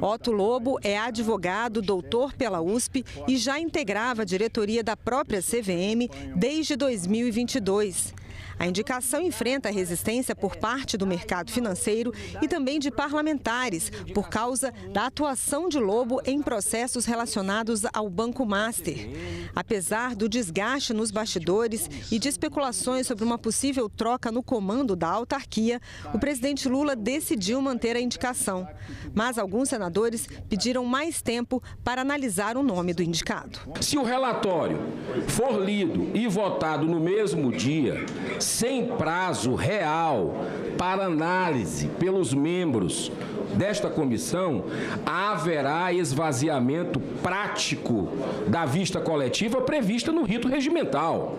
Otto Lobo é advogado, doutor pela USP e já integrava a diretoria da própria CVM desde 2022. A indicação enfrenta resistência por parte do mercado financeiro e também de parlamentares, por causa da atuação de Lobo em processos relacionados ao Banco Master. Apesar do desgaste nos bastidores e de especulações sobre uma possível troca no comando da autarquia, o presidente Lula decidiu manter a indicação. Mas alguns senadores pediram mais tempo para analisar o nome do indicado. Se o relatório for lido e votado no mesmo dia, sem prazo real para análise pelos membros desta comissão, haverá esvaziamento prático da vista coletiva prevista no rito regimental.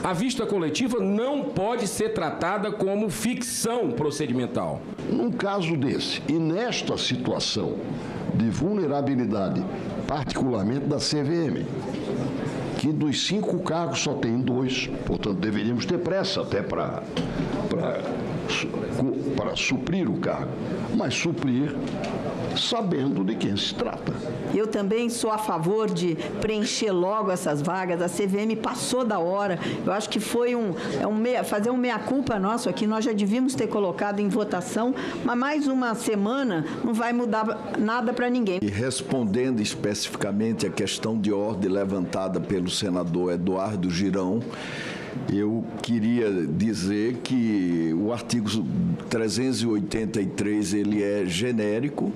A vista coletiva não pode ser tratada como ficção procedimental. Num caso desse, e nesta situação de vulnerabilidade, particularmente da CVM, que dos 5 cargos só tem 2, portanto deveríamos ter pressa até para suprir o cargo, mas suprir sabendo de quem se trata. Eu também sou a favor de preencher logo essas vagas. A CVM passou da hora. Eu acho que foi fazer um meia-culpa nosso aqui. Nós já devíamos ter colocado em votação, mas mais uma semana não vai mudar nada para ninguém. E respondendo especificamente a questão de ordem levantada pelo senador Eduardo Girão, eu queria dizer que o artigo 383 ele é genérico,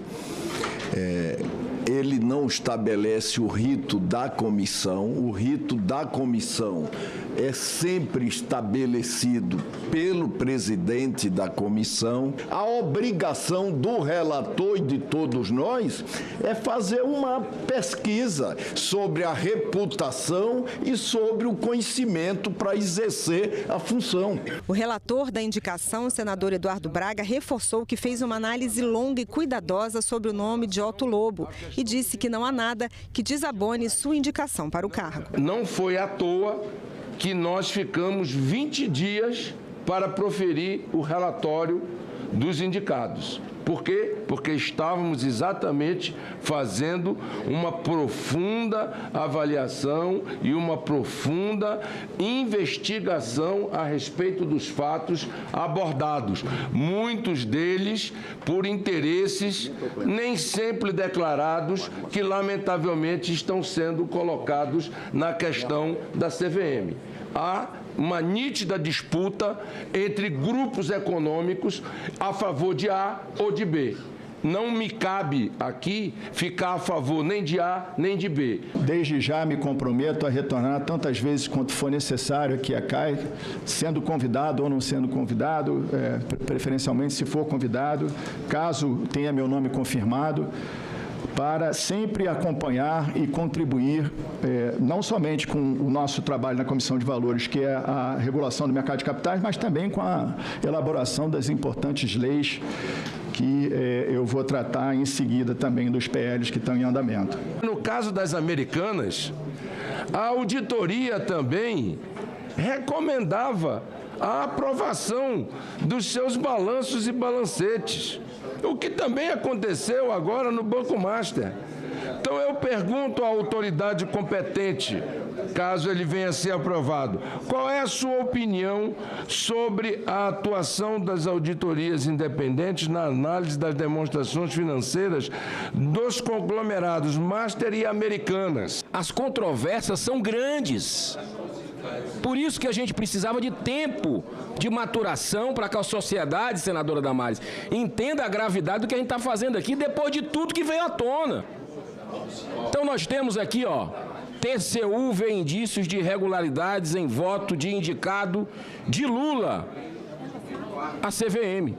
ele não estabelece o rito da comissão. O rito da comissão é sempre estabelecido pelo presidente da comissão. A obrigação do relator e de todos nós é fazer uma pesquisa sobre a reputação e sobre o conhecimento para exercer a função. O relator da indicação, o senador Eduardo Braga, reforçou que fez uma análise longa e cuidadosa sobre o nome de Otto Lobo e disse que não há nada que desabone sua indicação para o cargo. Não foi à toa que nós ficamos 20 dias para proferir o relatório dos indicados. Por quê? Porque estávamos exatamente fazendo uma profunda avaliação e uma profunda investigação a respeito dos fatos abordados. Muitos deles por interesses nem sempre declarados, que lamentavelmente estão sendo colocados na questão da CVM. Há uma nítida disputa entre grupos econômicos a favor de A ou de B. Não me cabe aqui ficar a favor nem de A nem de B. Desde já me comprometo a retornar tantas vezes quanto for necessário aqui a CAI, sendo convidado ou não sendo convidado, preferencialmente se for convidado, caso tenha meu nome confirmado, para sempre acompanhar e contribuir, não somente com o nosso trabalho na Comissão de Valores, que é a regulação do mercado de capitais, mas também com a elaboração das importantes leis que eu vou tratar em seguida também dos PLs que estão em andamento. No caso das Americanas, a auditoria também recomendava a aprovação dos seus balanços e balancetes, o que também aconteceu agora no Banco Master. Então eu pergunto à autoridade competente, caso ele venha a ser aprovado, qual é a sua opinião sobre a atuação das auditorias independentes na análise das demonstrações financeiras dos conglomerados Master e Americanas? As controvérsias são grandes. Por isso que a gente precisava de tempo de maturação para que a sociedade, senadora Damares, entenda a gravidade do que a gente está fazendo aqui depois de tudo que veio à tona. Então nós temos aqui, TCU vê indícios de irregularidades em voto de indicado de Lula à CVM.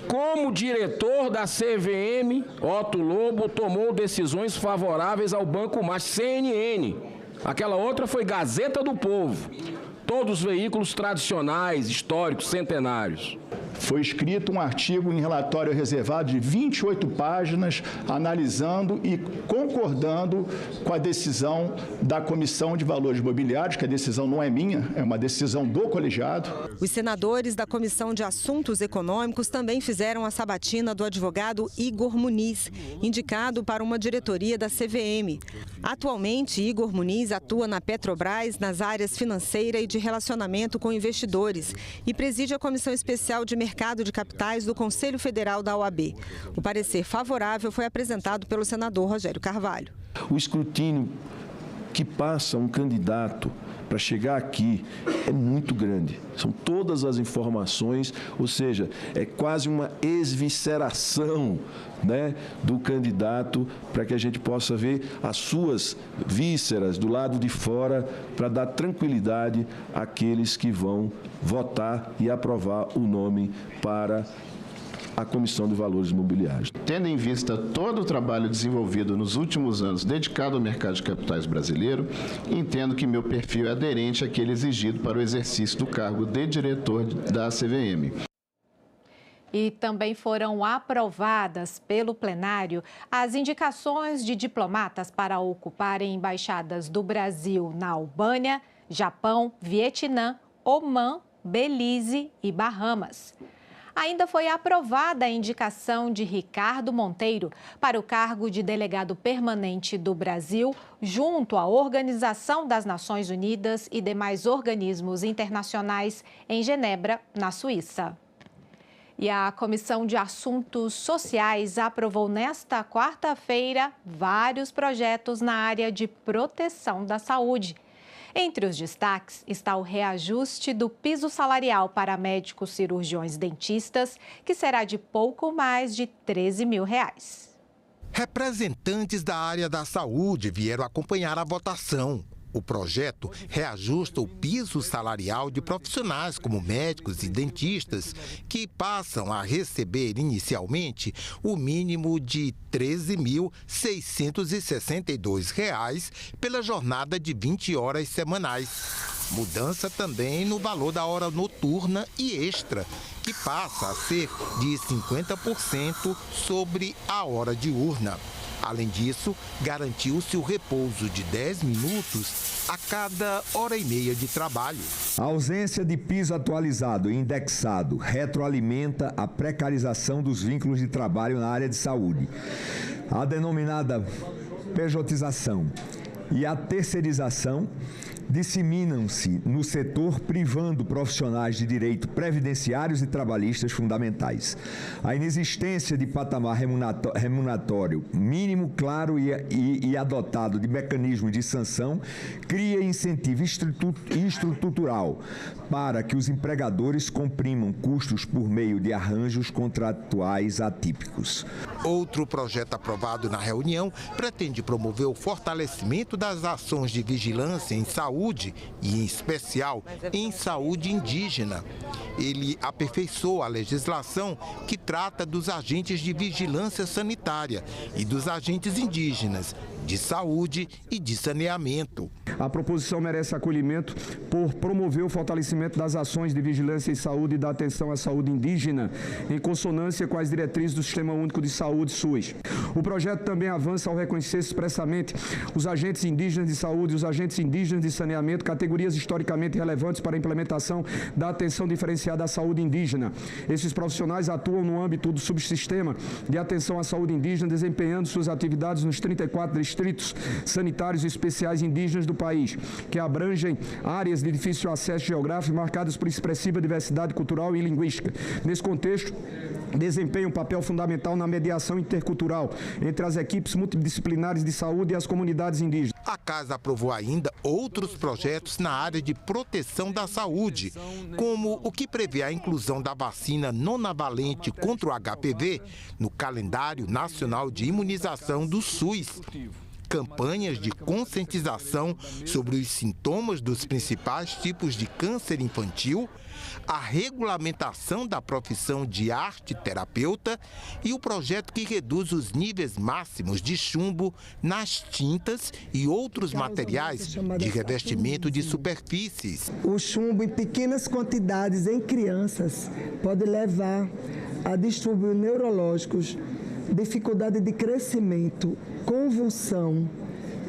Como diretor da CVM, Otto Lobo tomou decisões favoráveis ao Banco Master, CNN. Aquela outra foi Gazeta do Povo. Todos os veículos tradicionais, históricos, centenários. foi escrito um artigo em relatório reservado de 28 páginas, analisando e concordando com a decisão da Comissão de Valores Mobiliários, que a decisão não é minha, é uma decisão do colegiado. Os senadores da Comissão de Assuntos Econômicos também fizeram a sabatina do advogado Igor Muniz, indicado para uma diretoria da CVM. Atualmente, Igor Muniz atua na Petrobras nas áreas financeira e de relacionamento com investidores e preside a Comissão Especial de Mercado de Capitais do Conselho Federal da OAB. O parecer favorável foi apresentado pelo senador Rogério Carvalho. O escrutínio que passa um candidato para chegar aqui é muito grande. São todas as informações, ou seja, é quase uma esvisceração, né, do candidato para que a gente possa ver as suas vísceras do lado de fora para dar tranquilidade àqueles que vão votar e aprovar o nome para a Comissão de Valores Mobiliários. Tendo em vista todo o trabalho desenvolvido nos últimos anos dedicado ao mercado de capitais brasileiro, entendo que meu perfil é aderente àquele exigido para o exercício do cargo de diretor da CVM. E também foram aprovadas pelo plenário as indicações de diplomatas para ocuparem embaixadas do Brasil na Albânia, Japão, Vietnã, Omã, Belize e Bahamas. Ainda foi aprovada a indicação de Ricardo Monteiro para o cargo de delegado permanente do Brasil junto à Organização das Nações Unidas e demais organismos internacionais em Genebra, na Suíça. E a Comissão de Assuntos Sociais aprovou nesta quarta-feira vários projetos na área de proteção da saúde. Entre os destaques está o reajuste do piso salarial para médicos, cirurgiões, dentistas, que será de pouco mais de R$13 mil. Representantes da área da saúde vieram acompanhar a votação. O projeto reajusta o piso salarial de profissionais como médicos e dentistas, que passam a receber inicialmente o mínimo de R$ 13.662 pela jornada de 20 horas semanais. Mudança também no valor da hora noturna e extra, que passa a ser de 50% sobre a hora diurna. Além disso, garantiu-se o repouso de 10 minutos a cada hora e meia de trabalho. A ausência de piso atualizado e indexado retroalimenta a precarização dos vínculos de trabalho na área de saúde. A denominada pejotização e a terceirização disseminam-se no setor, privando profissionais de direito previdenciários e trabalhistas fundamentais. A inexistência de patamar remuneratório mínimo claro e adotado de mecanismo de sanção cria incentivo estrutural para que os empregadores comprimam custos por meio de arranjos contratuais atípicos. Outro projeto aprovado na reunião pretende promover o fortalecimento das ações de vigilância em saúde e, em especial, em saúde indígena. Ele aperfeiçoa a legislação que trata dos agentes de vigilância sanitária e dos agentes indígenas de saúde e de saneamento. A proposição merece acolhimento por promover o fortalecimento das ações de vigilância em saúde e da atenção à saúde indígena, em consonância com as diretrizes do Sistema Único de Saúde, SUS. O projeto também avança ao reconhecer expressamente os agentes indígenas de saúde e os agentes indígenas de saneamento, categorias historicamente relevantes para a implementação da atenção diferenciada à saúde indígena. Esses profissionais atuam no âmbito do subsistema de atenção à saúde indígena, desempenhando suas atividades nos 34 distritos sanitários especiais indígenas do país, que abrangem áreas de difícil acesso geográfico marcadas por expressiva diversidade cultural e linguística. Nesse contexto, desempenha um papel fundamental na mediação intercultural entre as equipes multidisciplinares de saúde e as comunidades indígenas. A Casa aprovou ainda outros projetos na área de proteção da saúde, como o que prevê a inclusão da vacina nonavalente contra o HPV no calendário nacional de imunização do SUS. campanhas de conscientização sobre os sintomas dos principais tipos de câncer infantil, a regulamentação da profissão de arte-terapeuta e o projeto que reduz os níveis máximos de chumbo nas tintas e outros materiais de revestimento de superfícies. O chumbo em pequenas quantidades em crianças pode levar a distúrbios neurológicos, dificuldade de crescimento, convulsão,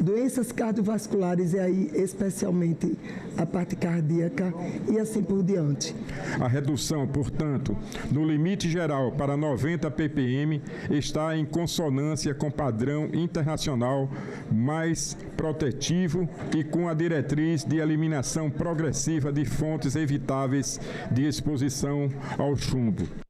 doenças cardiovasculares e aí especialmente a parte cardíaca e assim por diante. A redução, portanto, no limite geral para 90 ppm está em consonância com o padrão internacional mais protetivo e com a diretriz de eliminação progressiva de fontes evitáveis de exposição ao chumbo.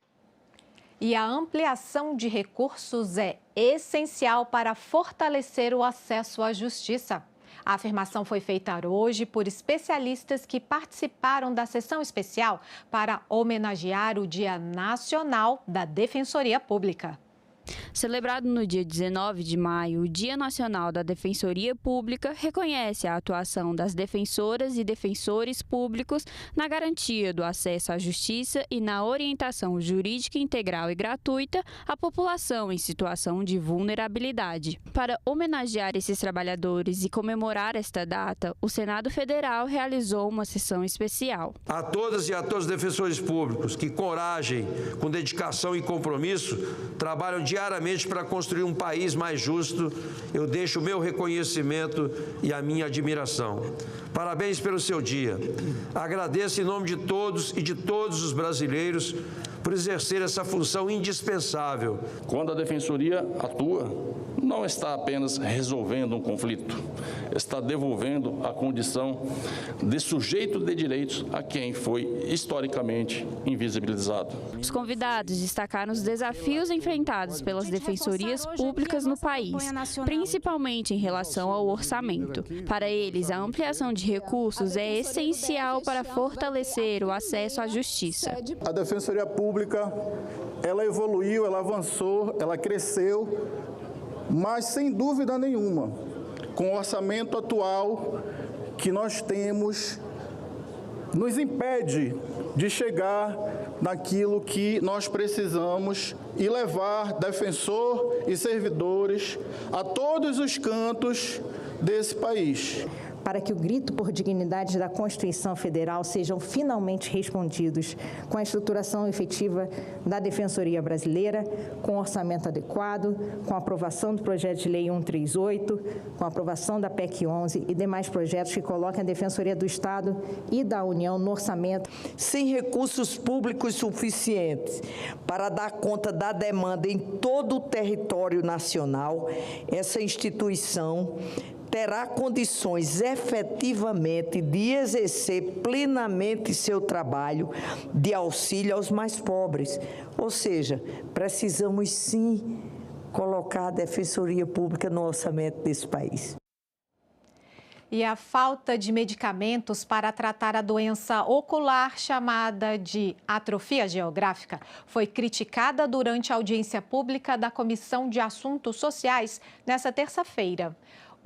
E a ampliação de recursos é essencial para fortalecer o acesso à justiça. A afirmação foi feita hoje por especialistas que participaram da sessão especial para homenagear o Dia Nacional da Defensoria Pública. Celebrado no dia 19 de maio, o Dia Nacional da Defensoria Pública reconhece a atuação das defensoras e defensores públicos na garantia do acesso à justiça e na orientação jurídica integral e gratuita à população em situação de vulnerabilidade. Para homenagear esses trabalhadores e comemorar esta data, o Senado Federal realizou uma sessão especial. A todas e a todos os defensores públicos que, com coragem, com dedicação e compromisso, trabalham diariamente para construir um país mais justo, eu deixo o meu reconhecimento e a minha admiração. Parabéns pelo seu dia. Agradeço em nome de todos e de todos os brasileiros por exercer essa função indispensável. Quando a Defensoria atua, não está apenas resolvendo um conflito, está devolvendo a condição de sujeito de direitos a quem foi historicamente invisibilizado. Os convidados destacaram os desafios enfrentados pelas defensorias públicas no país, principalmente em relação ao orçamento. Para eles, a ampliação de recursos é essencial para fortalecer o acesso à justiça. A Defensoria Pública, ela evoluiu, ela avançou, ela cresceu, mas sem dúvida nenhuma, com o orçamento atual que nós temos, nos impede de chegar naquilo que nós precisamos e levar defensor e servidores a todos os cantos desse país. Para que o grito por dignidade da Constituição Federal sejam finalmente respondidos com a estruturação efetiva da Defensoria Brasileira, com orçamento adequado, com a aprovação do projeto de lei 138, com a aprovação da PEC 11 e demais projetos que coloquem a Defensoria do Estado e da União no orçamento. Sem recursos públicos suficientes para dar conta da demanda em todo o território nacional, essa instituição terá condições efetivamente de exercer plenamente seu trabalho de auxílio aos mais pobres. Ou seja, precisamos sim colocar a Defensoria Pública no orçamento desse país. E a falta de medicamentos para tratar a doença ocular chamada de atrofia geográfica foi criticada durante a audiência pública da Comissão de Assuntos Sociais nesta terça-feira.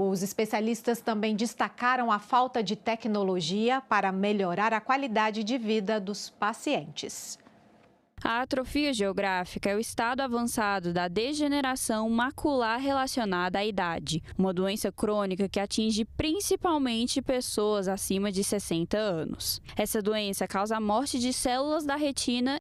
Os especialistas também destacaram a falta de tecnologia para melhorar a qualidade de vida dos pacientes. A atrofia geográfica é o estado avançado da degeneração macular relacionada à idade, uma doença crônica que atinge principalmente pessoas acima de 60 anos. Essa doença causa a morte de células da retina